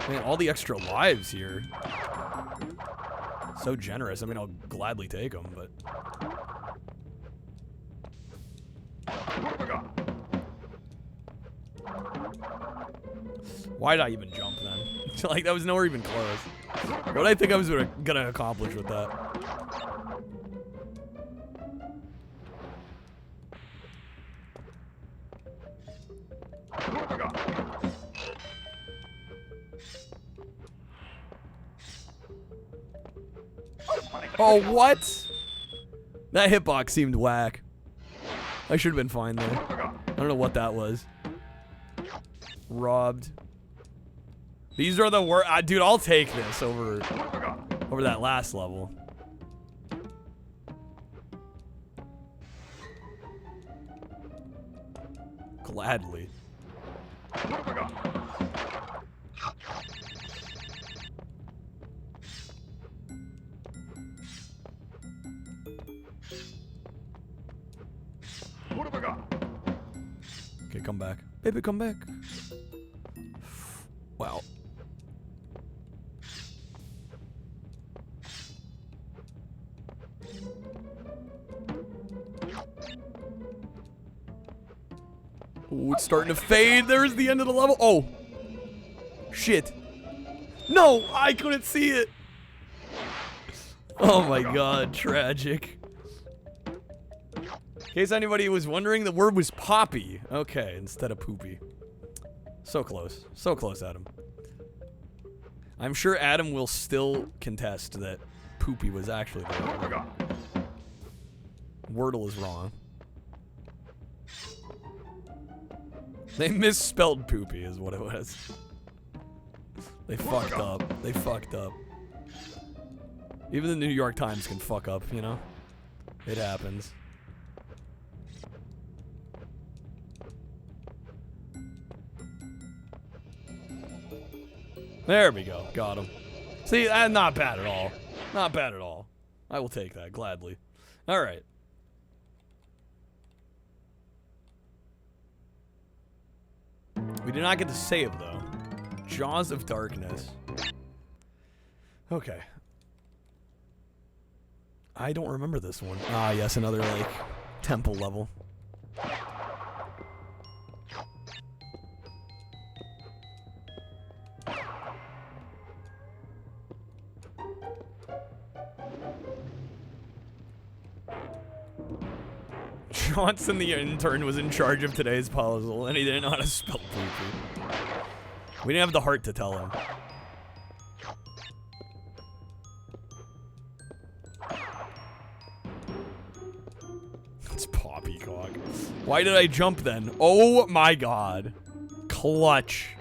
Man, all the extra lives here. So generous. I mean, I'll gladly take them, but... Why did I even jump then? Like, that was nowhere even close. What did I think I was gonna accomplish with that? Oh, what? That hitbox seemed whack. I should have been fine there. I don't know what that was. Robbed. These are the worst. Dude, I'll take this over that last level. Gladly. Okay, come back. Baby, come back. Wow. Ooh, it's starting to fade. There's the end of the level. Oh. Shit. No, I couldn't see it. Oh my god, tragic. In case anybody was wondering, the word was poppy. Okay, instead of poopy. So close. So close, Adam. I'm sure Adam will still contest that poopy was actually the right word. Wordle is wrong. They misspelled poopy is what it was. They fucked up. They fucked up. Even the New York Times can fuck up, you know? It happens. There we go. Got him. See, not bad at all. Not bad at all. I will take that gladly. All right. We did not get to save, though. Jaws of Darkness. Okay. I don't remember this one. Ah, yes, another, like, temple level. Johnson, the intern, was in charge of today's puzzle, and he didn't know how to spell poo-poo. We didn't have the heart to tell him. It's poppycock. Why did I jump then? Oh my god. Clutch.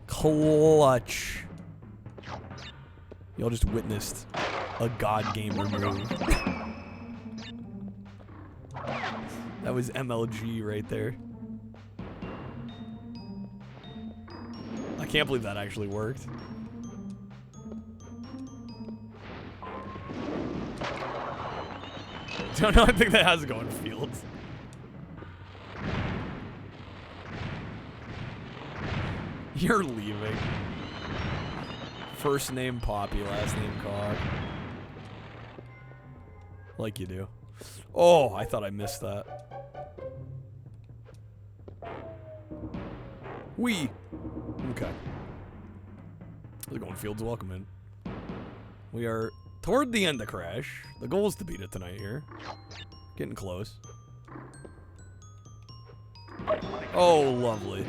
Clutch. Y'all just witnessed a god gamer move. That was MLG right there. I can't believe that actually worked. Don't know, I think that has to go in fields. You're leaving. First name Poppy, last name Cog. Like you do. Oh, I thought I missed that. Wee. Okay. We're going fields, welcome in. We are toward the end of Crash. The goal is to beat it tonight here. Getting close. Oh, lovely.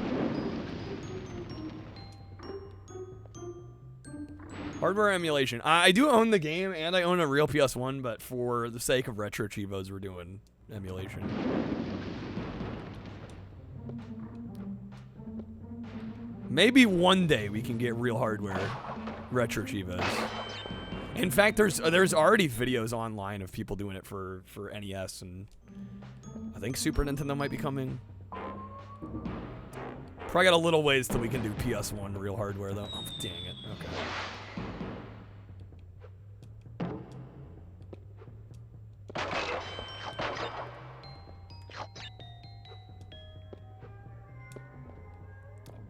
Hardware emulation. I do own the game, and I own a real PS1, but for the sake of Retro Cheevos, we're doing emulation. Maybe one day we can get real hardware Retro Cheevos. In fact, there's already videos online of people doing it for NES, and I think Super Nintendo might be coming. Probably got a little ways till we can do PS1 real hardware, though. Oh, dang it. Okay.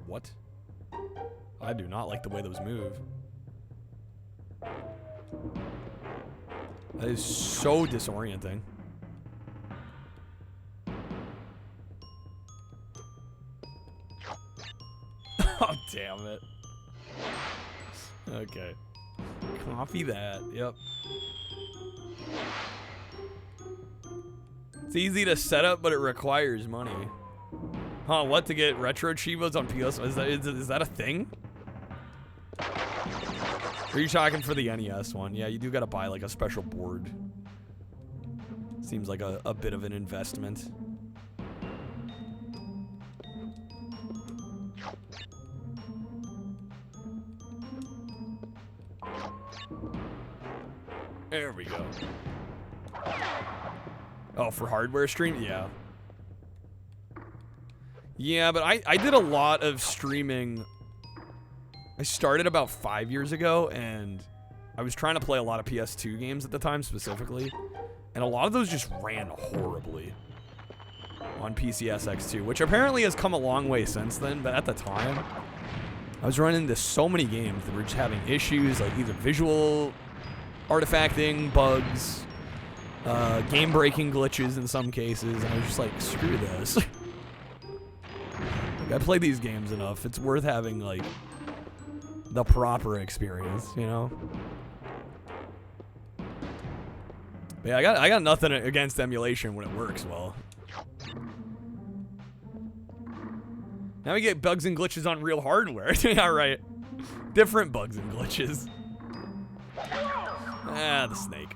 What? I do not like the way those move. That is so disorienting. Oh, damn it. Okay. Copy that. Yep. It's easy to set up, but it requires money. Huh, what, to get Retro Cheevos on PS1? Is that a thing? Or are you talking for the NES one? Yeah, you do gotta buy like a special board. Seems like a bit of an investment. There we go. Oh, for hardware stream? Yeah. Yeah, but I did a lot of streaming. I started about 5 years ago, and I was trying to play a lot of PS2 games at the time specifically, and a lot of those just ran horribly on PCSX2, which apparently has come a long way since then, but at the time, I was running into so many games that were just having issues, like either visual artifacting, bugs, game-breaking glitches in some cases, and I was just like, screw this. I play these games enough. It's worth having, like, the proper experience, you know? But yeah, I got nothing against emulation when it works well. Now we get bugs and glitches on real hardware. Yeah, right. Different bugs and glitches. Ah, the snake.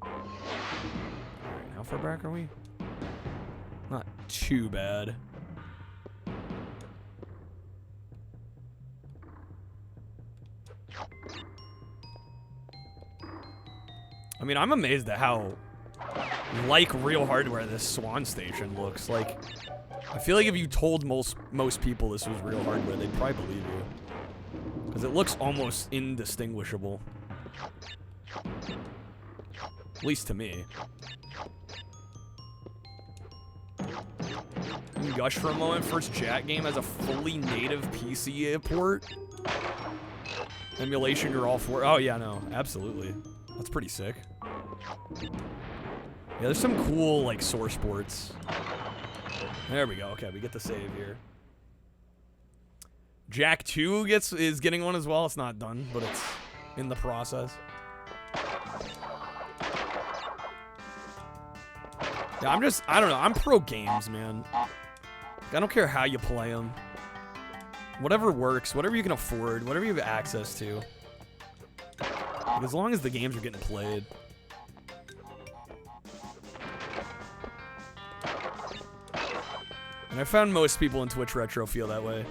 Alright, how far back are we? Not too bad. I mean, I'm amazed at how like real hardware this Swan Station looks. Like, I feel like if you told most people this was real hardware, they'd probably believe you. Because it looks almost indistinguishable. At least to me. You gush for a moment. First Jack game has a fully native PC port. Emulation, you're all for. Oh yeah, no, absolutely. That's pretty sick. Yeah, there's some cool like source ports. There we go. Okay, we get the save here. Jack 2 is getting one as well. It's not done, but it's in the process. Yeah, I don't know. I'm pro games, man. I don't care how you play them. Whatever works, whatever you can afford, whatever you have access to. Like, as long as the games are getting played. And I found most people in Twitch Retro feel that way.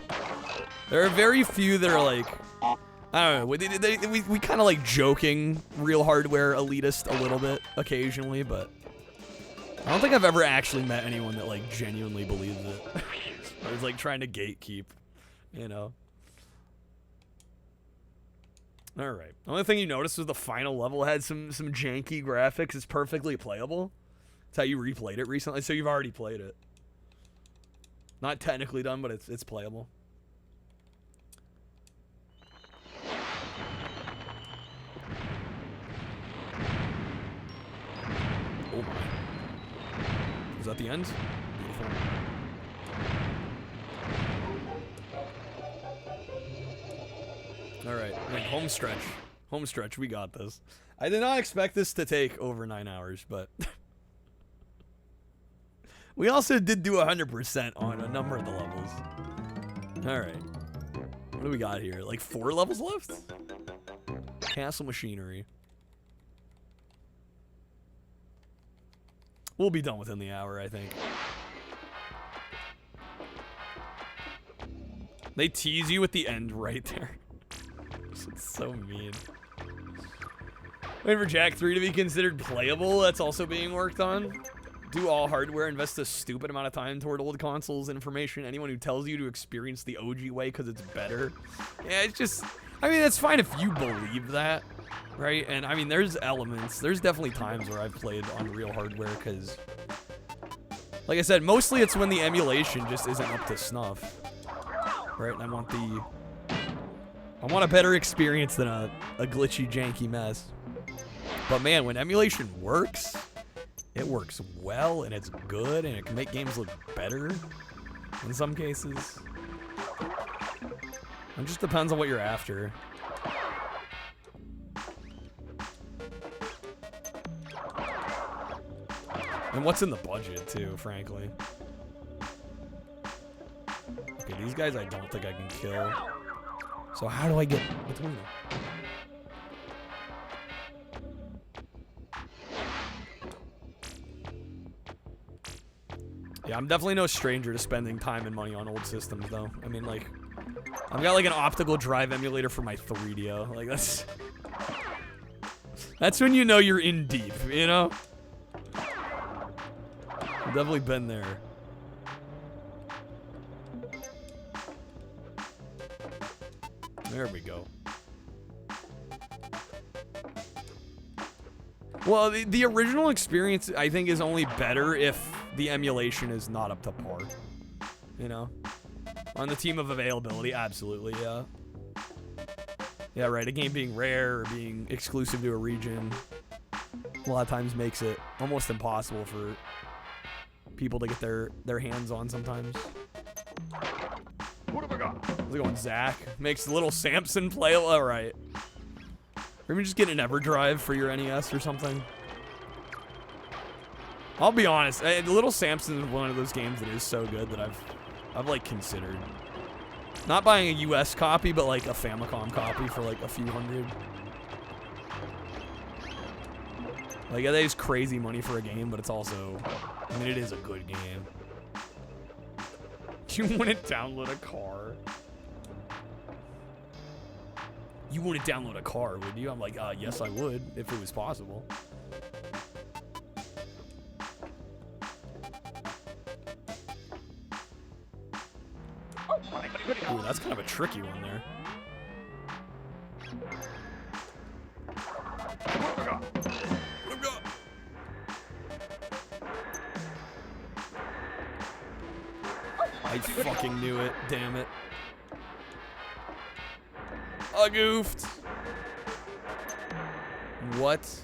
There are very few that are like, I don't know, we kind of like joking real hardware elitist a little bit occasionally, but I don't think I've ever actually met anyone that like genuinely believes it. I was like trying to gatekeep, you know. Alright. The only thing you noticed was the final level had some janky graphics. It's perfectly playable. That's how you replayed it recently, so you've already played it. Not technically done, but it's playable. Oh my. Is that the end? Beautiful. Alright, home stretch. Home stretch, we got this. I did not expect this to take over 9 hours, but... we also did do 100% on a number of the levels. Alright. What do we got here? Like 4 levels left? Castle machinery. We'll be done within the hour, I think. They tease you at the end right there. It's so mean. Wait for Jak 3 to be considered playable. That's also being worked on. Do all hardware invest a stupid amount of time toward old consoles information? Anyone who tells you to experience the OG way because it's better. Yeah, it's just... I mean, it's fine if you believe that, right? And, I mean, there's elements. There's definitely times where I've played on real hardware because... like I said, mostly it's when the emulation just isn't up to snuff. Right? And I want a better experience than a glitchy, janky mess. But man, when emulation works, it works well, and it's good, and it can make games look better in some cases. It just depends on what you're after. And what's in the budget, too, frankly. Okay, these guys I don't think I can kill. So how do I get between them? Yeah, I'm definitely no stranger to spending time and money on old systems, though. I mean, like, I've got, like, an optical drive emulator for my 3DO. Like, that's... that's when you know you're in deep, you know? I've definitely been there. There we go. Well, the original experience, I think, is only better if the emulation is not up to par. You know? On the team of availability, absolutely, yeah. Yeah, right, a game being rare or being exclusive to a region a lot of times makes it almost impossible for people to get their hands on sometimes. What have I got? How's it going, Zach? Makes little Samson play. All right. Maybe just get an EverDrive for your NES or something. I'll be honest. Little Samson is one of those games that is so good that I've like considered not buying a US copy, but like a Famicom copy for like a few hundred. Like, that is crazy money for a game, but it's also, I mean, it is a good game. You want to download a car? You want to download a car, would you? I'm like, yes, I would, if it was possible. Ooh, that's kind of a tricky one there. I fucking knew it, damn it. I goofed. What?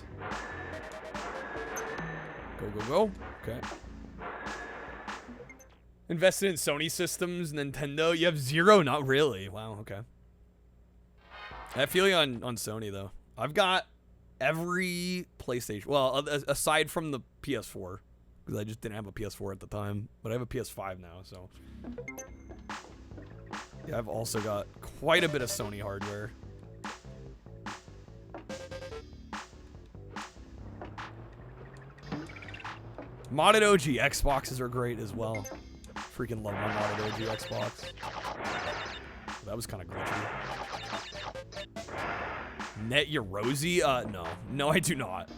Go, go, go. Okay. Invested in Sony systems, Nintendo. You have zero? Not really. Wow, okay. I have feeling on Sony, though. I've got every PlayStation. Well, aside from the PS4. because I just didn't have a PS4 at the time. But I have a PS5 now, so yeah, I've also got quite a bit of Sony hardware. Modded OG Xboxes are great as well. Freaking love my modded OG Xbox. That was kind of glitchy. Net Rosie? No. No, I do not.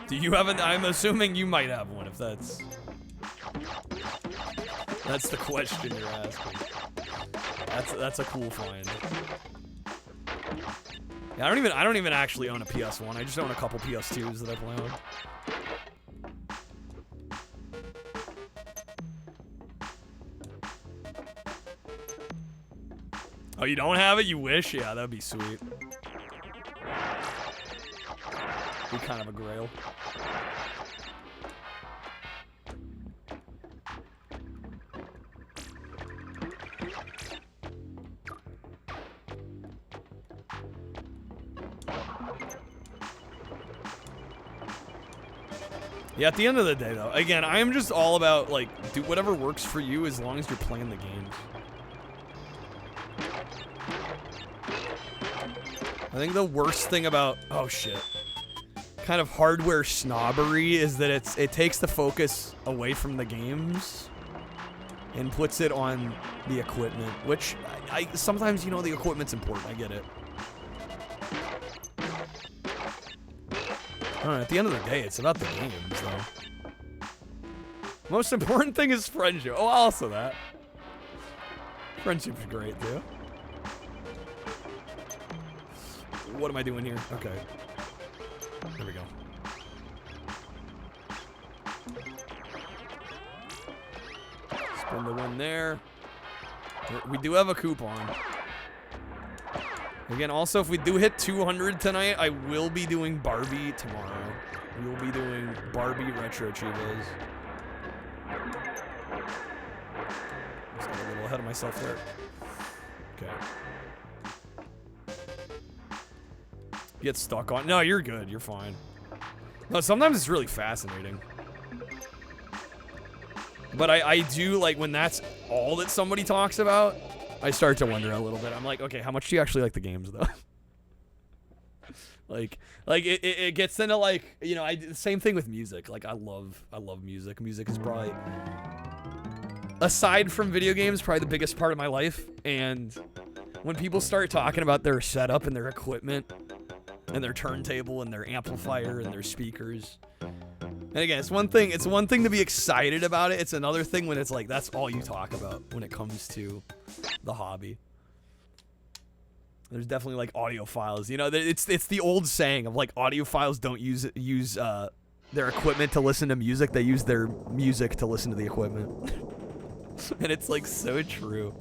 Do you have an... I'm assuming you might have one if that's... That's the question you're asking. That's a cool find. Yeah, I don't even actually own a PS1. I just own a couple PS2s that I play on. Oh, you don't have it? You wish? Yeah, that'd be sweet. Be kind of a grail. Yeah, at the end of the day, though, again, I am just all about, like, do whatever works for you as long as you're playing the games. I think the worst thing about, oh shit, kind of hardware snobbery is that it takes the focus away from the games and puts it on the equipment, which I sometimes, you know, the equipment's important. I get it. I don't know, at the end of the day, it's about the games, though. Most important thing is friendship. Oh, also that. Friendship's great, too. What am I doing here? Okay. There we go. Spend the one there. We do have a coupon. Again, also, if we do hit 200 tonight, I will be doing Barbie tomorrow. We will be doing Barbie Retro Cheevos. Just got a little ahead of myself there. Okay. Get stuck on. No, you're good. You're fine. No, sometimes it's really fascinating. But I do, like, when that's all that somebody talks about, I start to wonder a little bit. I'm like, okay, how much do you actually like the games, though? like it gets into, like, you know, same thing with music. Like, I love music. Music is probably, aside from video games, probably the biggest part of my life. And when people start talking about their setup and their equipment and their turntable and their amplifier and their speakers, and again, it's one thing to be excited about it. It's another thing when it's like that's all you talk about when it comes to the hobby. There's definitely, like, audiophiles. You know, it's the old saying of, like, audiophiles don't use their equipment to listen to music. They use their music to listen to the equipment. And it's, like, so true.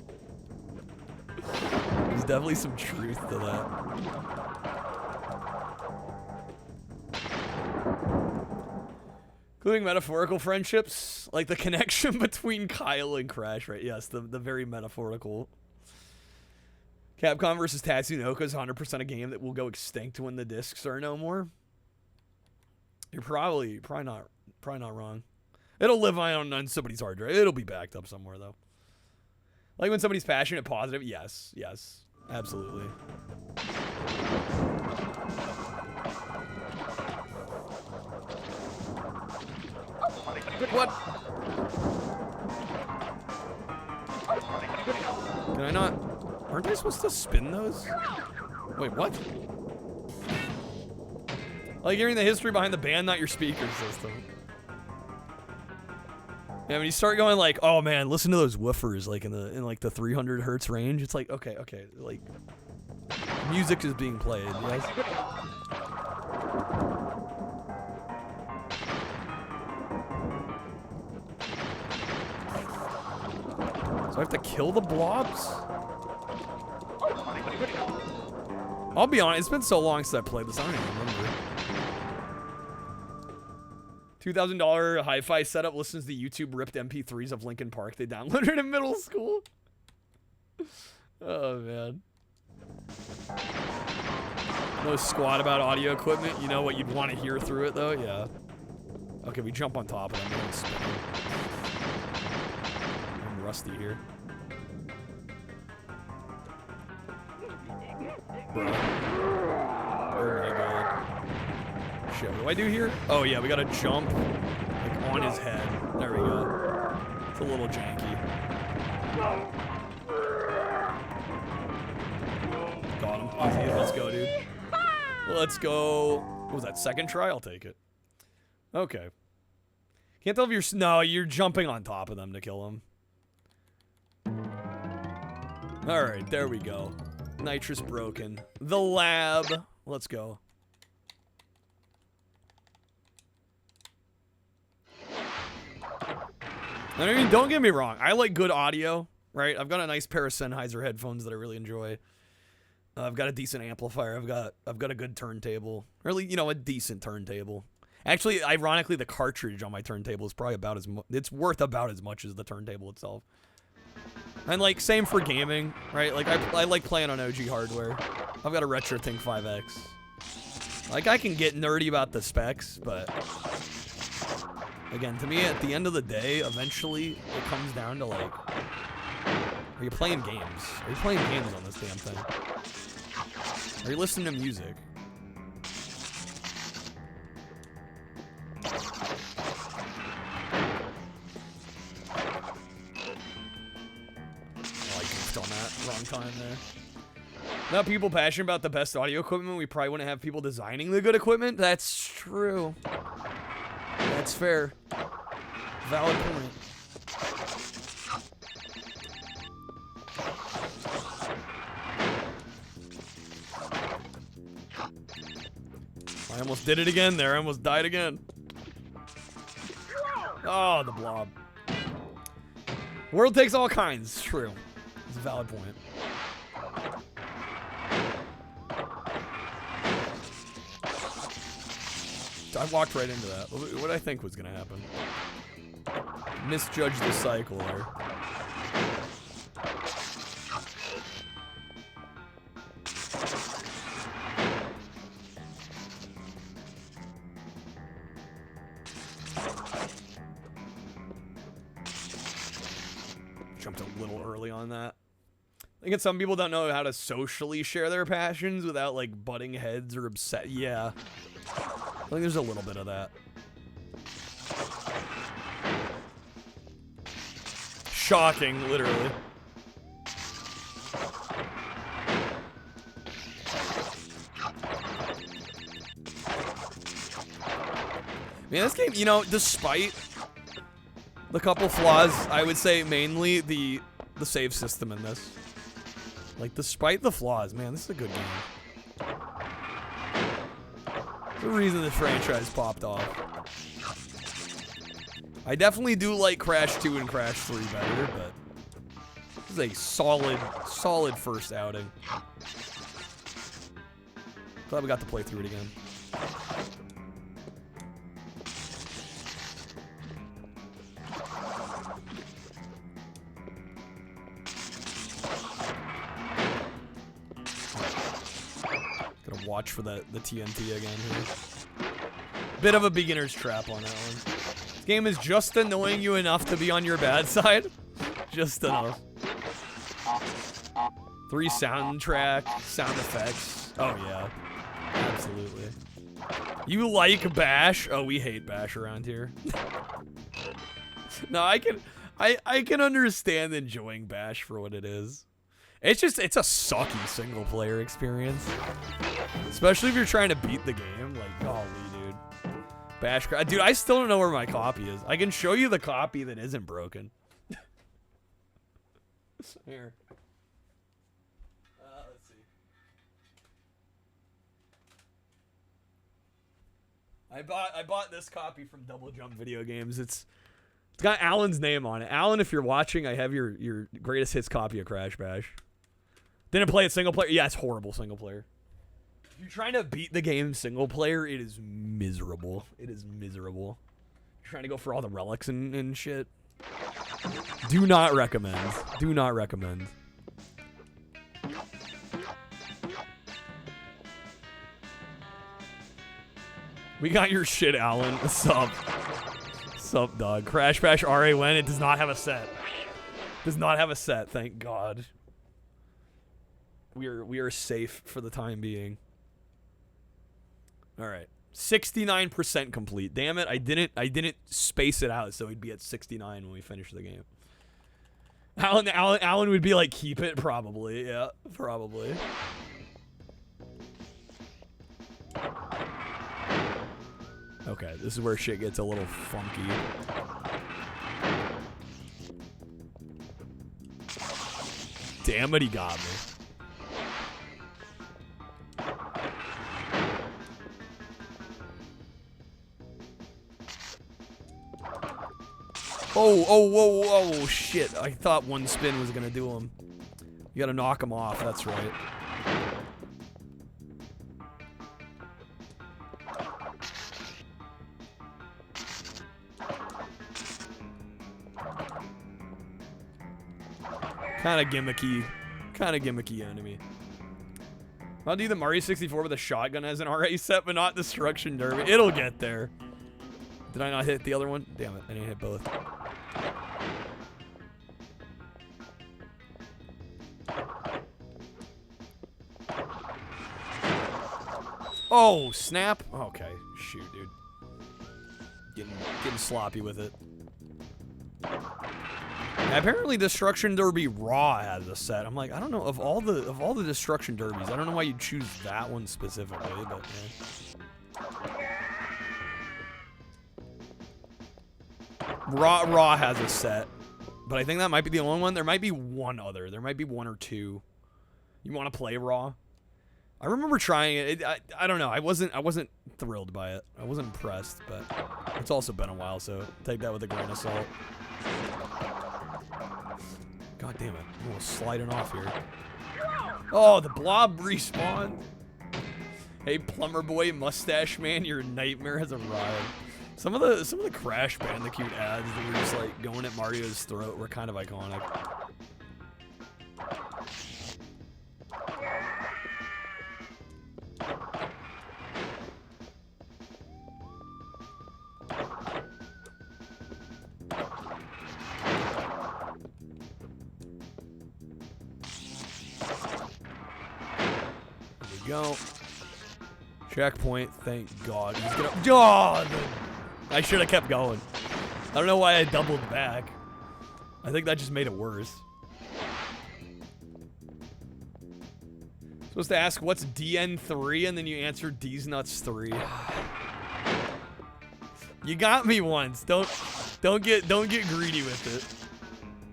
There's definitely some truth to that. Including metaphorical friendships, like the connection between Kyle and Crash, right? Yes, the very metaphorical. Capcom versus Tatsunoko is 100% a game that will go extinct when the discs are no more. You're probably not wrong. It'll live on somebody's hard drive. It'll be backed up somewhere, though. Like when somebody's passionate, positive, yes, absolutely. What? Can I not? Aren't I supposed to spin those? Wait, what? Like hearing the history behind the band, not your speaker system. Yeah, when you start going like, oh man, listen to those woofers, like in like the 300 hertz range. It's like, okay, like music is being played. Yes. So I have to kill the blobs? I'll be honest, it's been so long since I played this, I don't even remember. $2,000 hi-fi setup listens to YouTube ripped MP3s of Linkin Park they downloaded in middle school. Oh, man. No squat about audio equipment. You know what you'd want to hear through it, though? Yeah. Okay, we jump on top of them. I'm rusty here. Bro. Oh my god. Shit, what do I do here? Oh yeah, we gotta jump like on his head. There we go. It's a little janky. Got him. Easy. Let's go, dude. Let's go. What was that? Second try? I'll take it. Okay. Can't tell if you're... No, you're jumping on top of them to kill them. Alright, there we go. Nitrous broken. The lab. Let's go. I mean, don't get me wrong. I like good audio, right? I've got a nice pair of Sennheiser headphones that I really enjoy. I've got a decent amplifier. I've got a good turntable. Really, you know, a decent turntable. Actually, ironically, the cartridge on my turntable is probably about as much. It's worth about as much as the turntable itself. And like, same for gaming, right? Like, I like playing on OG hardware. I've got a RetroThink 5X. Like, I can get nerdy about the specs, but again, to me, at the end of the day, eventually, it comes down to like, are you playing games? Are you playing games on this damn thing? Are you listening to music? Oh, I goofed on that. Wrong time there. Now, people passionate about the best audio equipment, we probably wouldn't have people designing the good equipment. That's true. That's fair. Valid point. I almost did it again there. I almost died again. Oh, the blob. World takes all kinds. True. It's a valid point. I walked right into that. What did I think was going to happen? Misjudged the cycle there. Jumped a little early on that. I think some people don't know how to socially share their passions without like butting heads or upset. Yeah. I think there's a little bit of that. Shocking, literally. Man, this game, you know, despite the couple flaws, I would say mainly the save system in this. Like, despite the flaws, man, this is a good game. There's a reason this franchise popped off. I definitely do like Crash 2 and Crash 3 better, but this is a solid first outing. Glad we got to play through it again. Gotta watch for the TNT again here. Bit of a beginner's trap on that one. This game is just annoying you enough to be on your bad side. Just enough. 3 soundtrack, sound effects. Oh yeah, absolutely. You like Bash? Oh, we hate Bash around here. No, I can understand enjoying Bash for what it is. It's a sucky single player experience. Especially if you're trying to beat the game. Like, golly, dude. Bash, dude, I still don't know where my copy is. I can show you the copy that isn't broken. Here. Let's see. I bought this copy from Double Jump Video Games. It's got Alan's name on it. Alan, if you're watching, I have your greatest hits copy of Crash Bash. Didn't play it single player. Yeah, it's horrible single player. If you're trying to beat the game single player, it is miserable. It is miserable. You're trying to go for all the relics and shit. Do not recommend. Do not recommend. We got your shit, Alan. Sup? Sup, dog? Crash Bash RA when? It does not have a set. Does not have a set, thank God. We are safe for the time being. Alright. 69% complete. Damn it, I didn't space it out so he'd be at 69 when we finish the game. Alan would be like, keep it? Probably, yeah. Probably. Okay, this is where shit gets a little funky. Damn it, he got me. Oh, shit. I thought one spin was gonna do him. You gotta knock him off, that's right. Kinda gimmicky enemy. I'll do the Mario 64 with a shotgun as an RA set, but not Destruction Derby. It'll get there. Did I not hit the other one? Damn it, I didn't hit both. Oh, snap. Okay, shoot, dude. Getting sloppy with it. Apparently Destruction Derby Raw has a set. I'm like, I don't know, of all the Destruction Derbies, I don't know why you'd choose that one specifically, but yeah. Raw has a set. But I think that might be the only one. There might be one other. There might be one or two. You want to play Raw? I remember trying it. I don't know. I wasn't thrilled by it. I wasn't impressed, but it's also been a while, so take that with a grain of salt. God damn it. I'm almost sliding off here. Oh, the blob respawned. Hey, Plumber Boy, Mustache Man, your nightmare has arrived. Some of the Crash Bandicoot ads that were just like going at Mario's throat were kind of iconic. There we go. Checkpoint, thank God. He's gonna. Oh, I should have kept going. I don't know why I doubled back. I think that just made it worse. Supposed to ask what's DN3 and then you answer D's Nuts 3. You got me once. Don't get greedy with it.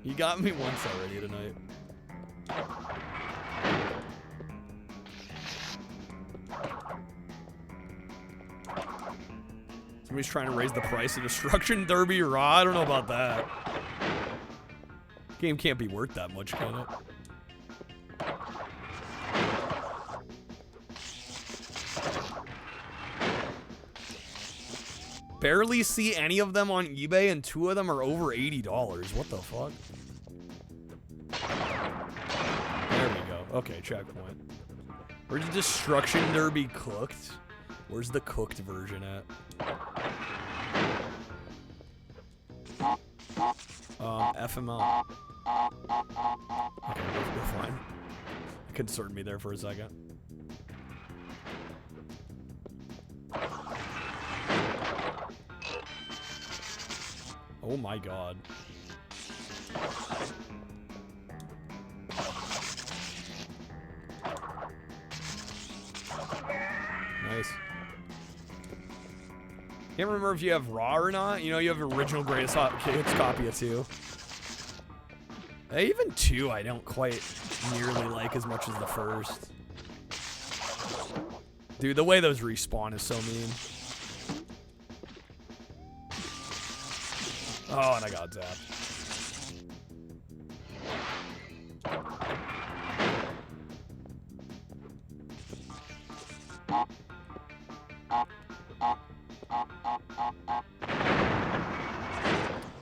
You got me once already tonight. Somebody's trying to raise the price of Destruction Derby Raw. I don't know about that. Game can't be worth that much, can it? Barely see any of them on eBay, and 2 of them are over $80. What the fuck? There we go. Okay, checkpoint. Where's Destruction Derby cooked? Where's the cooked version at? FML. Okay, we're fine. It concerned me there for a second. Oh my God. Nice. Can't remember if you have Raw or not. You know, you have original greatest hits copy of 2. Even 2 I don't quite nearly like as much as the first. Dude, the way those respawn is so mean. Oh, and I got zapped.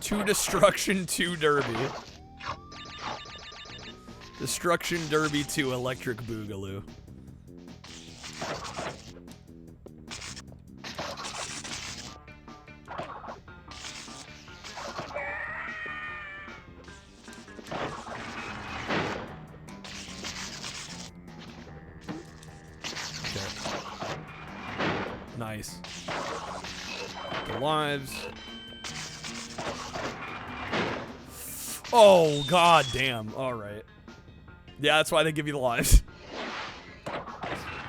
Two Destruction 2 Derby. Destruction Derby 2 Electric Boogaloo. Nice. The lives. Oh, god damn. Alright. Yeah, that's why they give you the lives.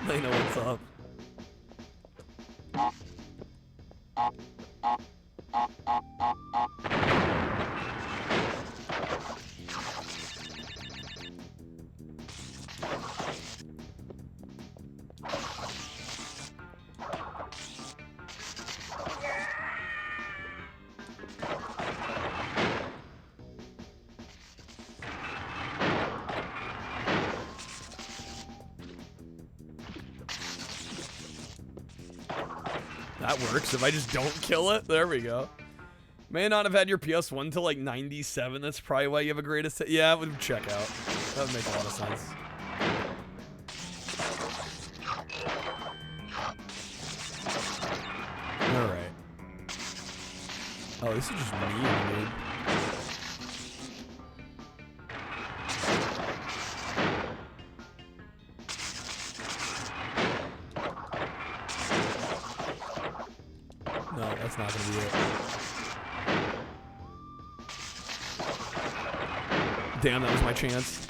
They know what's up. That works. If I just don't kill it, there we go. May not have had your PS1 till like 97. That's probably why you have a greatest hit. Yeah, it would check out. That would make a lot of sense. Alright. Oh, this is just mean, dude. No, that's not gonna be it. Damn, that was my chance.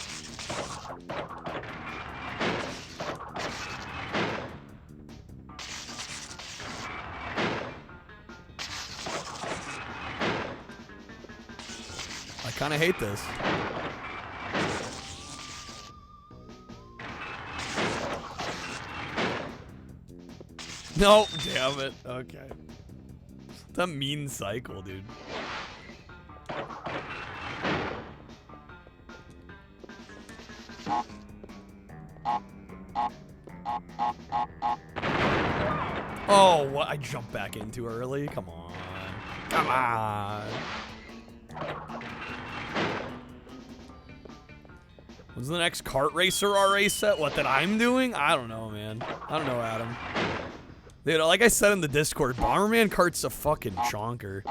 I kind of hate this. No, damn it. Okay. It's a mean cycle, dude. Oh, what? I jumped back in too early? Come on. Come on. What's the next kart racer RA set? What, that I'm doing? I don't know, man. I don't know, Adam. Dude, like I said in the Discord, Bomberman Kart's a fucking chonker.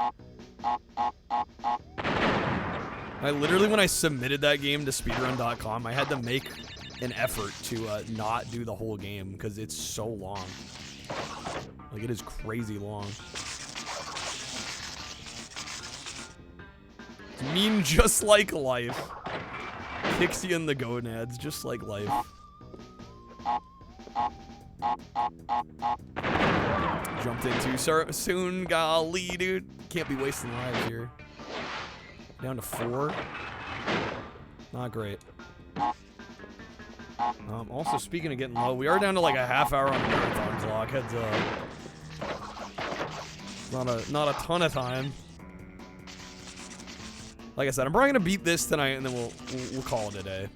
I literally, when I submitted that game to speedrun.com, I had to make an effort to not do the whole game because it's so long. Like, it is crazy long. It's mean just like life. Kicks you in the gonads, just like life. Jumped in too soon, golly, dude. Can't be wasting lives here. Down to 4. Not great. Also, speaking of getting low, we are down to like a half hour on the marathon clock. Heads up. Not a ton of time. Like I said, I'm probably gonna beat this tonight, and then we'll call it a day.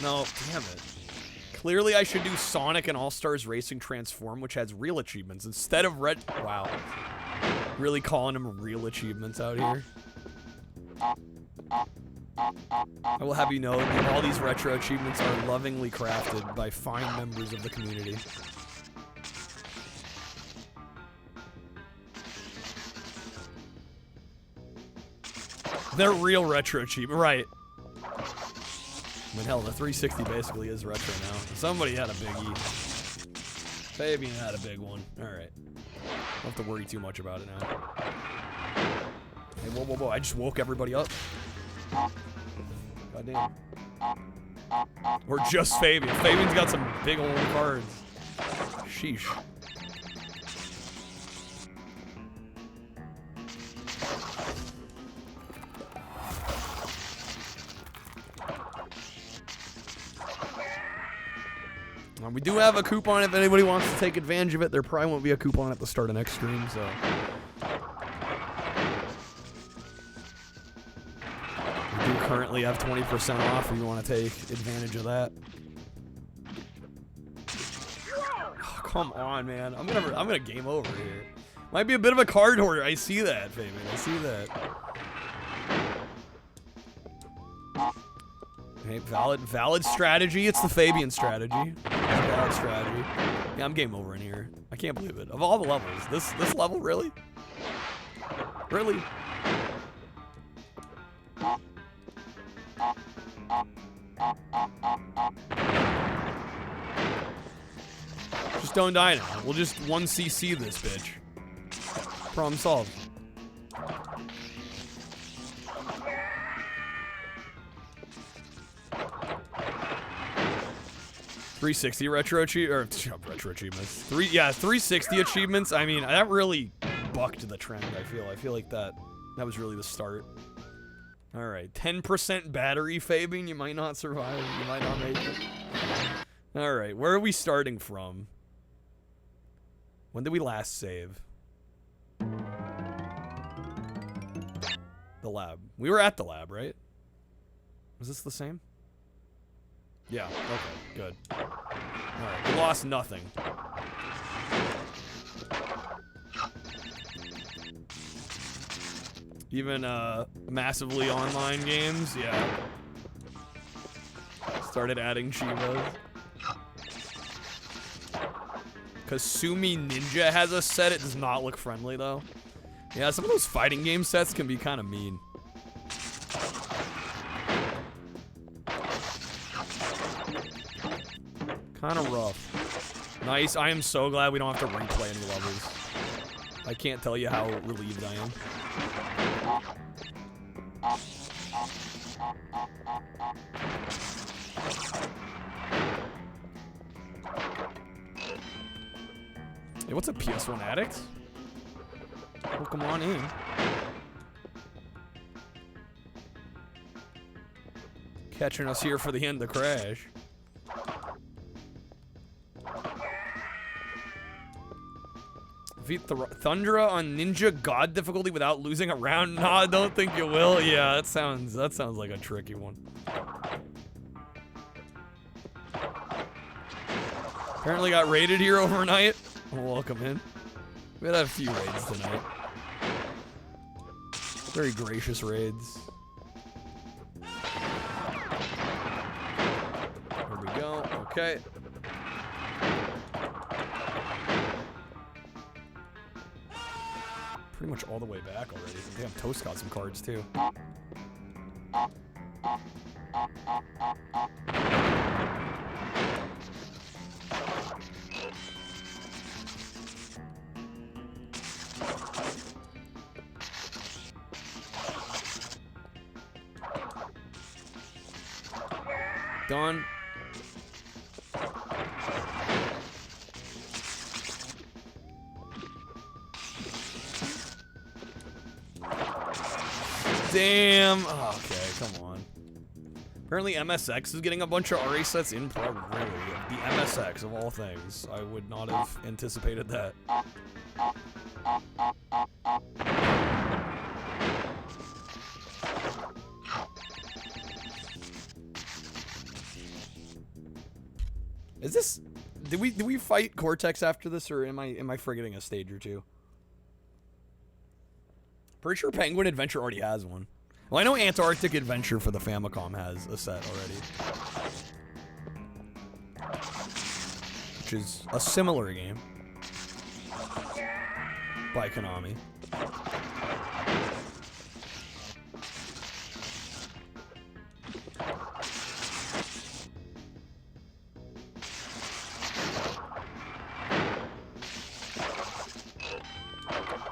No, damn it. Clearly, I should do Sonic and All-Stars Racing Transform, which has real achievements instead of red. Wow, really calling them real achievements out here. I will have you know that all these retro achievements are lovingly crafted by fine members of the community. They're real retro achievement, right? I mean, hell, the 360 basically is retro now. Somebody had a biggie. Fabian had a big one. Alright. Don't have to worry too much about it now. Hey, whoa, whoa, whoa. I just woke everybody up. Goddamn. Or just Fabian. Fabian's got some big old cards. Sheesh. We do have a coupon if anybody wants to take advantage of it. There probably won't be a coupon at the start of next stream, so. We do currently have 20% off if you want to take advantage of that. Oh, come on, man. I'm gonna game over here. Might be a bit of a card hoarder. I see that, Fabian. I see that. Okay, valid strategy. It's the Fabian strategy. Valid strategy. Yeah, I'm game over in here. I can't believe it. Of all the levels, this level, really? Really? Just don't die now. We'll just 1cc this bitch. Problem solved. $360 retro achievements. 360 achievements. I mean, that really bucked the trend. I feel like that was really the start. All right, 10% battery fading. You might not survive. You might not make it. All right, where are we starting from? When did we last save? The lab. We were at the lab, right? Was this the same? Yeah, okay, good. Alright, we lost nothing. Even, massively online games, yeah. Started adding Cheevos. Kasumi Ninja has a set, it does not look friendly, though. Yeah, some of those fighting game sets can be kind of mean. Kind of rough. Nice. I am so glad we don't have to replay any levels. I can't tell you how relieved I am. Hey, what's a PS1 addict? Welcome on in. Catching us here for the end of Crash. Defeat the Thundra on Ninja God difficulty without losing a round. No, I don't think you will. Yeah, that sounds like a tricky one. Apparently got raided here overnight. Welcome in. We had a few raids tonight. Very gracious raids. Here we go. Okay. Pretty much all the way back already. Damn, Toast got some cards too. Done. Damn. Oh, okay, come on. Apparently MSX is getting a bunch of RA sets in prog. Really? The MSX of all things. I would not have anticipated that. Is this... Did we fight Cortex after this, or am I forgetting a stage or two? Pretty sure Penguin Adventure already has one. Well, I know Antarctic Adventure for the Famicom has a set already. Which is a similar game. By Konami.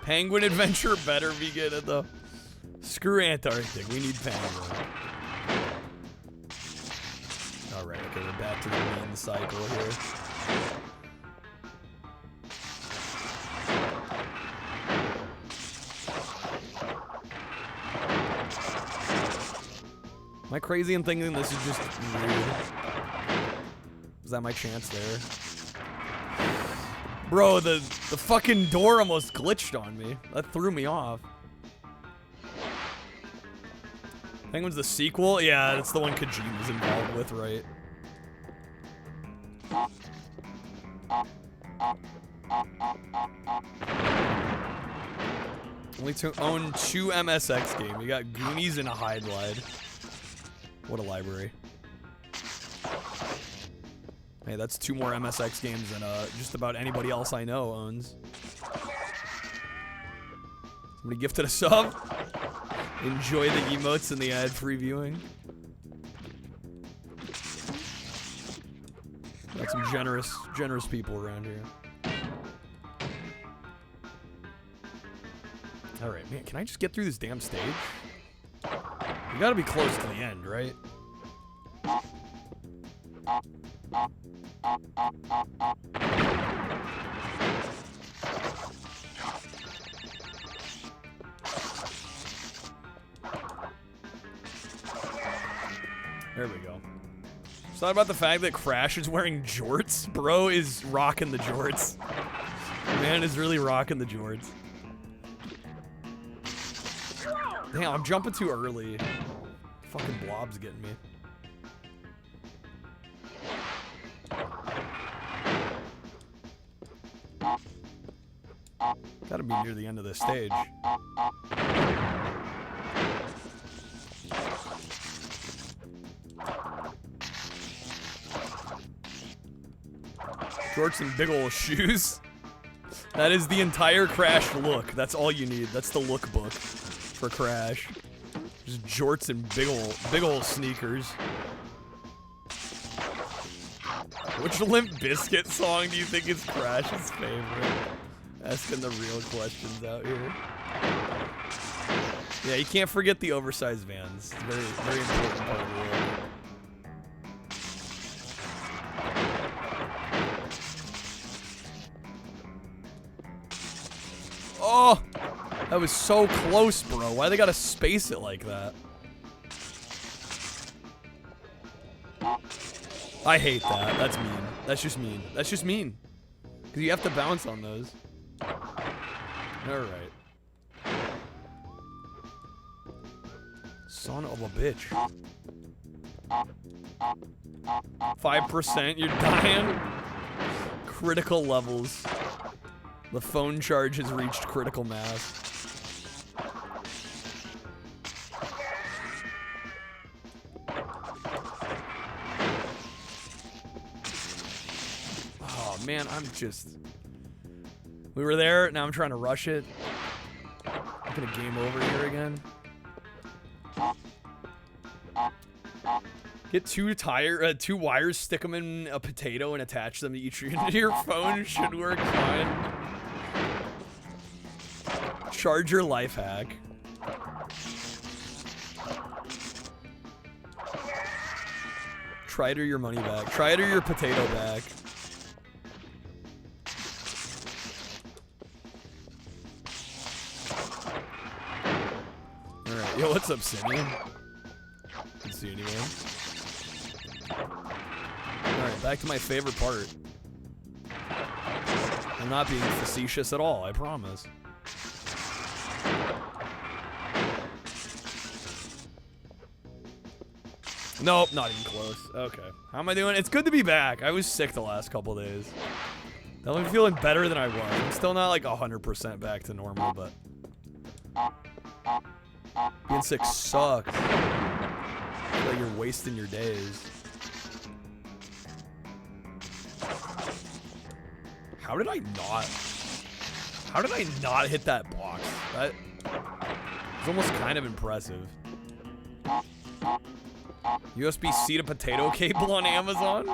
Penguin Adventure better be good at the... Screw Antarctic, we need Penguin. Alright, okay, we're back to the main cycle here. Am I crazy in thinking this is just weird? Is that my chance there? Bro, the fucking door almost glitched on me. That threw me off. Penguin's the sequel? Yeah, that's the one Kojima's involved with, right? Only to own 2 MSX games. You got Goonies and a Hide Glide. What a library. Hey, that's 2 more MSX games than just about anybody else I know owns. Somebody gifted a sub. Enjoy the emotes and the ad-free viewing. Got some generous people around here. Alright, man, can I just get through this damn stage? You gotta be close to the end, right? There we go. Just thought about the fact that Crash is wearing jorts. Bro is rocking the jorts. Man is really rocking the jorts. Damn, I'm jumping too early. Fucking blob's getting me. Gotta be near the end of this stage. Jorts and big ol' shoes. That is the entire Crash look. That's all you need. That's the lookbook for Crash. Just jorts and big ol' sneakers. Which Limp Bizkit song do you think is Crash's favorite? Asking the real questions out here. Yeah, you can't forget the oversized Vans. It's a very, very important part of the world. Oh! That was so close, bro. Why they gotta space it like that? I hate that. That's mean. That's just mean. That's just mean. Because you have to bounce on those. Alright. Son of a bitch. 5%, you're dying. Critical levels. The phone charge has reached critical mass. Oh man, I'm just... We were there, now I'm trying to rush it. I'm gonna game over here again. Get two wires, stick them in a potato and attach them to each of your phone. Should work fine. Charger life hack. Try to your money back. Try to your potato back. Alright, yo, what's up, Simeon? Didn't see anyone. Alright, back to my favorite part. I'm not being facetious at all, I promise. Nope, not even close. Okay. How am I doing? It's good to be back. I was sick the last couple days. I'm feeling better than I was. I'm still not like 100% back to normal, but... Being sick sucks. I feel like you're wasting your days. How did I not hit that box? That was almost kind of impressive. USB-C to potato cable on Amazon? Hey,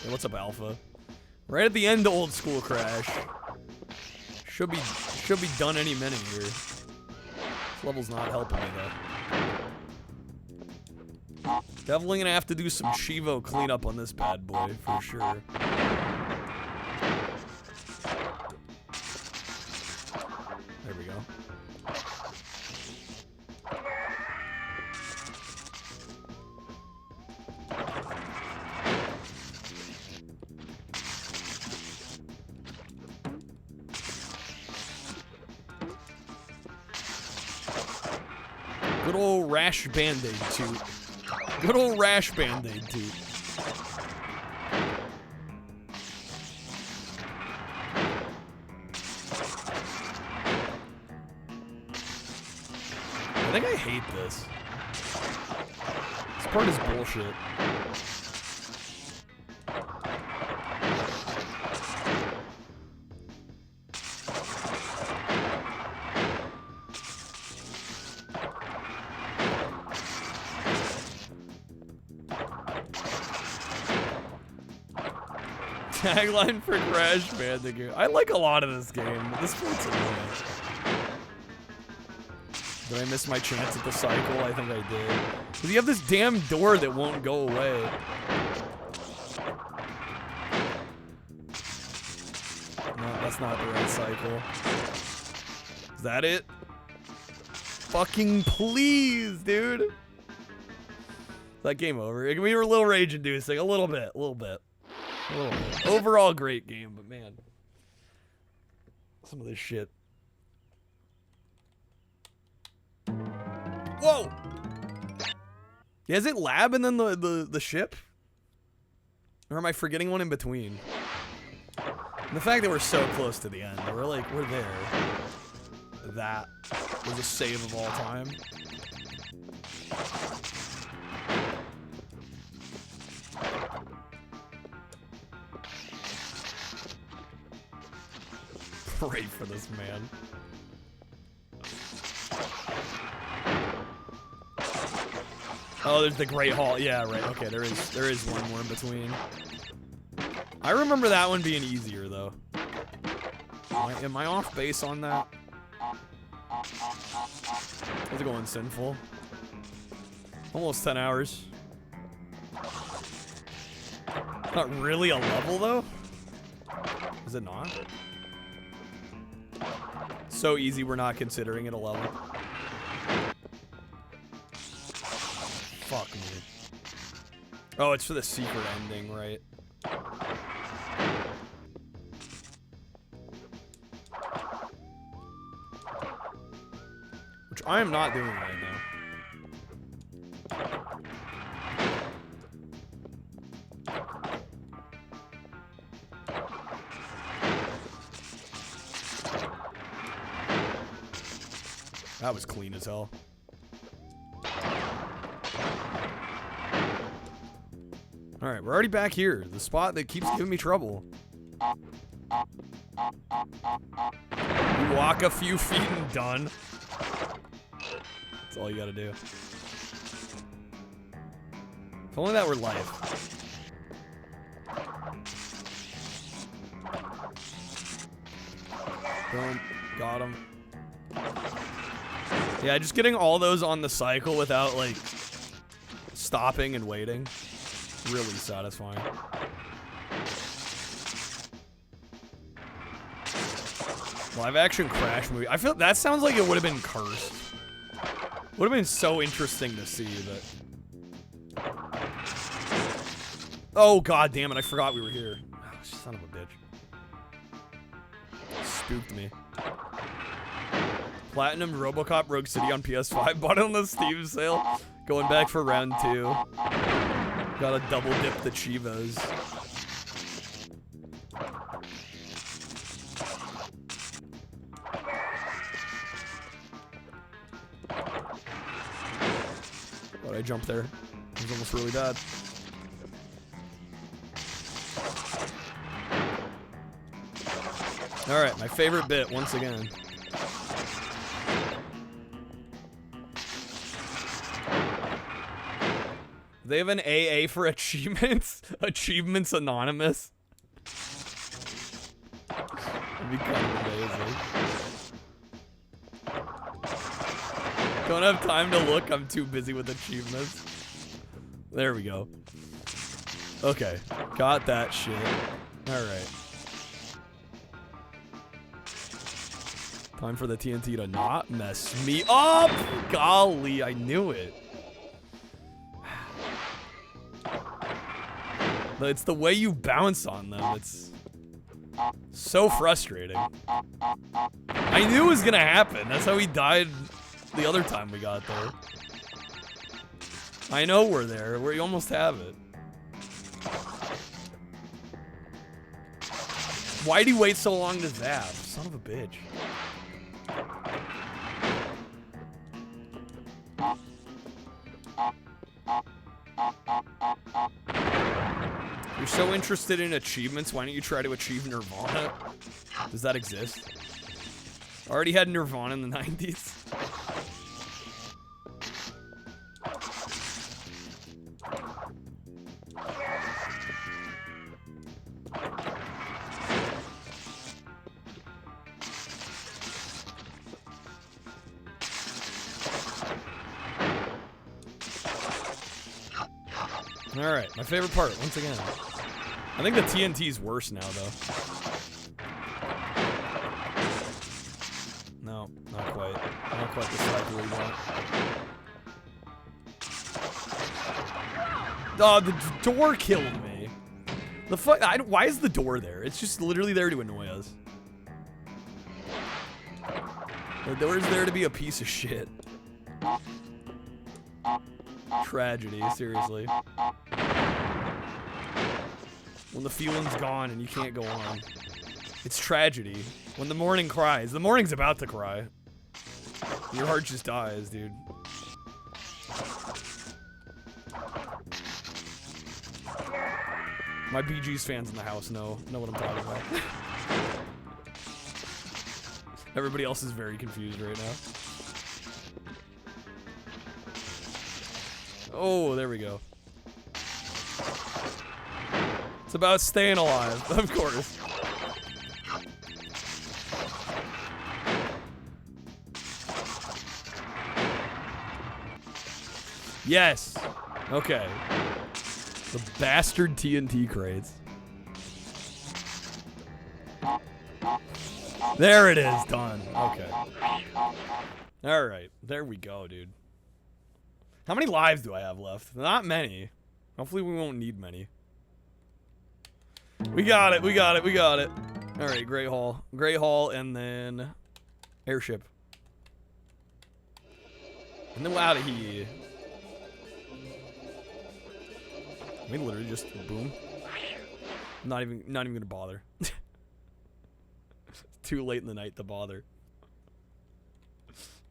what's up, Alpha? Right at the end of Old School Crash. Should be done any minute here. This level's not helping me though. Definitely gonna have to do some Cheevo cleanup on this bad boy for sure. There we go. Good old rash Band-Aid toot. Good old rash Band-Aid toot. I think I hate this. This part is bullshit. Tagline for Crash Bandicoot. I like a lot of this game, but this part's annoying. Did I miss my chance at the cycle? I think I did. Because you have this damn door that won't go away. No, that's not the right cycle. Is that it? Fucking please, dude. Is that game over? We were a little rage-inducing. A little bit. Overall, great game, but man. Some of this shit. Whoa! Yeah, is it lab and then the ship? Or am I forgetting one in between? And the fact that we're so close to the end. We're there. That was a save of all time. Pray for this man. Oh, there's the Great Hall. Yeah, right. Okay, there is one more in between. I remember that one being easier though. Am I off base on that? How's it going, Sinful? Almost 10 hours. Not really a level though. Is it not? So easy we're not considering it a level. Fuck me. Oh, it's for the secret ending, right? Which I am not doing right now. That was clean as hell. Alright, we're already back here. The spot that keeps giving me trouble. You walk a few feet and done. That's all you gotta do. If only that were life. Boom. Got him. Yeah, just getting all those on the cycle without, like, stopping and waiting. Really satisfying. Live action Crash movie. I feel that sounds like it would have been cursed. Would have been so interesting to see, but. Oh, god damn it. I forgot we were here. Oh, son of a bitch. Spooked me. Platinum RoboCop Rogue City on PS5. Bought it on the Steam sale. Going back for round 2. Gotta double dip the Cheevos. Thought I jumped there. It was almost really bad. Alright, my favorite bit once again. They have an AA for achievements? Achievements Anonymous? That'd be kind of amazing. Don't have time to look, I'm too busy with achievements. There we go. Okay, got that shit. Alright. Time for the TNT to not mess me up! Golly, I knew it. It's the way you bounce on them. It's so frustrating. I knew it was gonna happen. That's how he died the other time we got there. I know we're there. We almost have it. Why'd he wait so long to zap? Son of a bitch. You're so interested in achievements, why don't you try to achieve Nirvana? Does that exist? Already had Nirvana in the 90s. Alright, my favorite part, once again. I think the TNT's worse now, though. No, not quite. Not quite the cycle we want. Oh, the door killed me. The fuck? Why is the door there? It's just literally there to annoy us. The door's there to be a piece of shit. Tragedy, seriously. When the feeling's gone and you can't go on. It's tragedy. When the morning cries. The morning's about to cry. Your heart just dies, dude. My Bee Gees fans in the house know what I'm talking about. Everybody else is very confused right now. Oh, there we go. It's about staying alive, of course. Yes. Okay. The bastard TNT crates. There it is, done. Okay. Alright, there we go, dude. How many lives do I have left? Not many. Hopefully we won't need many. We got it, we got it, we got it. Alright, Great Hall. Great Hall and then airship. And then we're out of here. I mean, literally just boom. Not even gonna bother. Too late in the night to bother.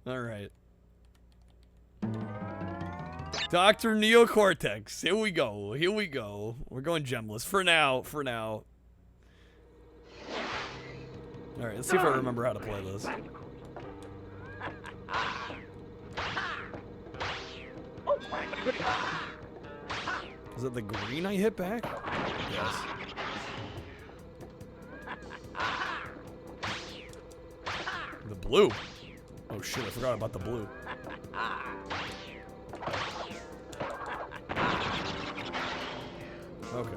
Alright. Dr. Neocortex. Here we go. Here we go. We're going gemless. For now. For now. Alright, let's see if I remember how to play this. Is it the green I hit back? Yes. The blue. Oh shit, I forgot about the blue. Okay.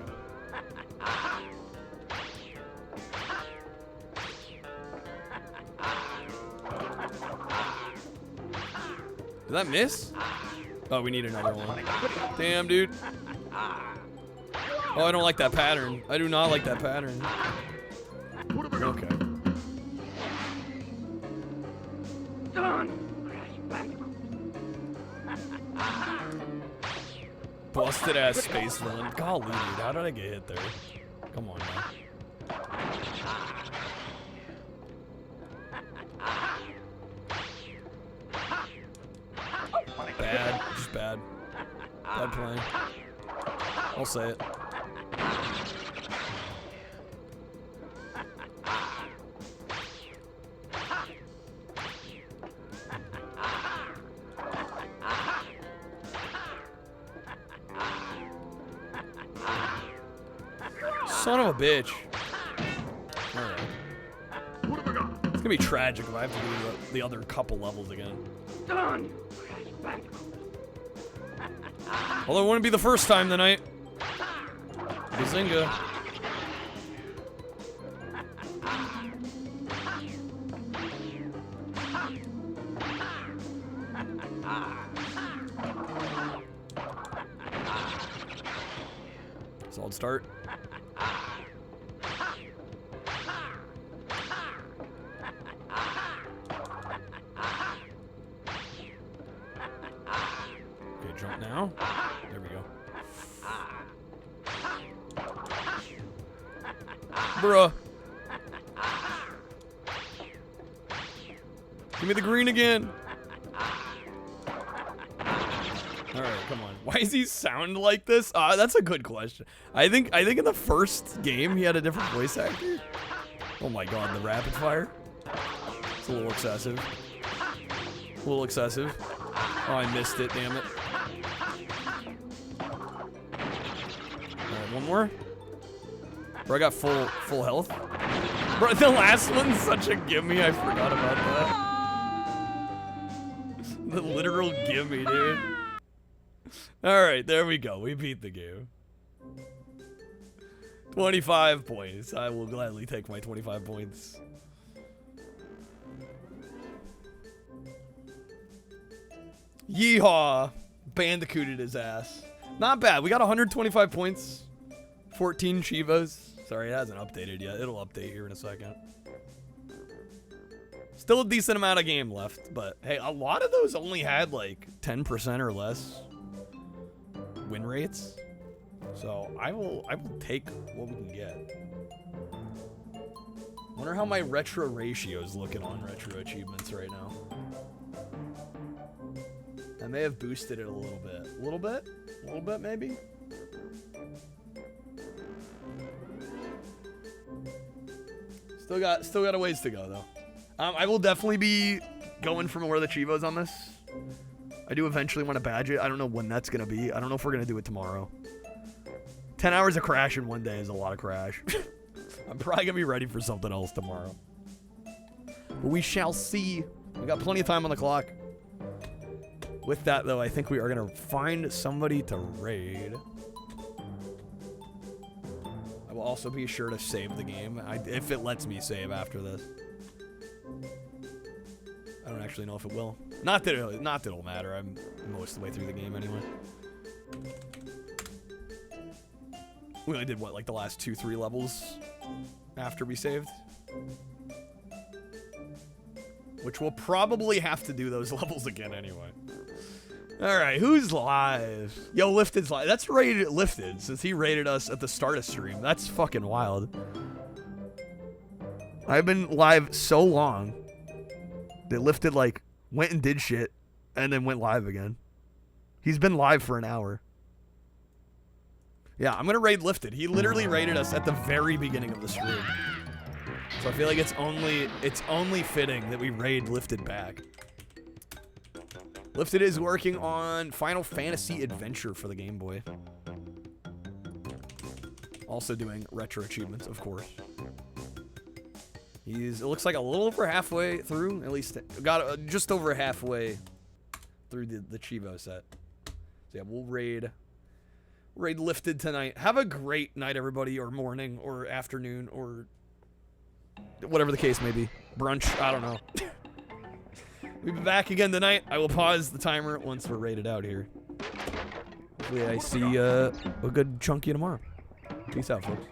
Did that miss? Oh, we need another one. Damn, dude. Oh, I don't like that pattern. I do not like that pattern. Okay. Busted ass space villain. Golly, dude, how did I get hit there? Come on, man. Bad, just bad. Bad playing. I'll say it. Son of a bitch. Alright. It's gonna be tragic if I have to do the other couple levels again. Although it wouldn't be the first time tonight. Bazinga. Solid start. Okay, jump now. There we go. Bruh. Give me the green again. Alright, come on. Why does he sound like this? That's a good question. I think in the first game he had a different voice actor. Oh my god, the rapid fire. It's a little excessive. A little excessive. Oh, I missed it, damn it. Alright, one more. Bro, I got full health. Bro, the last one's such a gimme, I forgot about that. The literal gimme, dude. Alright, there we go. We beat the game. 25 points. I will gladly take my 25 points. Yeehaw. Bandicooted his ass. Not bad. We got 125 points. 14 Cheevos. Sorry, it hasn't updated yet. It'll update here in a second. Still a decent amount of game left, but hey, a lot of those only had like 10% or less win rates. So I will take what we can get. Wonder how my retro ratio is looking on retro achievements right now. I may have boosted it a little bit. A little bit? A little bit maybe? Still got a ways to go though. I will definitely be going for more of the Cheevos on this. I do eventually want to badge it. I don't know when that's going to be. I don't know if we're going to do it tomorrow. 10 hours of crash in one day is a lot of crash. I'm probably going to be ready for something else tomorrow. But we shall see. We got plenty of time on the clock. With that, though, I think we are going to find somebody to raid. I will also be sure to save the game, if it lets me save after this. I don't actually know if it will. Not that it'll matter. I'm most of the way through the game anyway. We only did, what, like the last 2-3 levels after we saved? Which we'll probably have to do those levels again anyway. Alright, who's live? Yo, Lifted's live. That's rated Lifted, since he rated us at the start of stream. That's fucking wild. I've been live so long that Lifted, like, went and did shit, and then went live again. He's been live for an hour. Yeah, I'm gonna raid Lifted. He literally raided us at the very beginning of the stream. So I feel like it's only fitting that we raid Lifted back. Lifted is working on Final Fantasy Adventure for the Game Boy. Also doing retro achievements, of course. It looks like a little over halfway through, at least got just over halfway through the Cheevo set. So yeah, we'll raid Lifted tonight. Have a great night, everybody, or morning, or afternoon, or whatever the case may be. Brunch, I don't know. We'll be back again tonight. I will pause the timer once we're rated out here. Hopefully I see a good chunk of you tomorrow. Peace out, folks.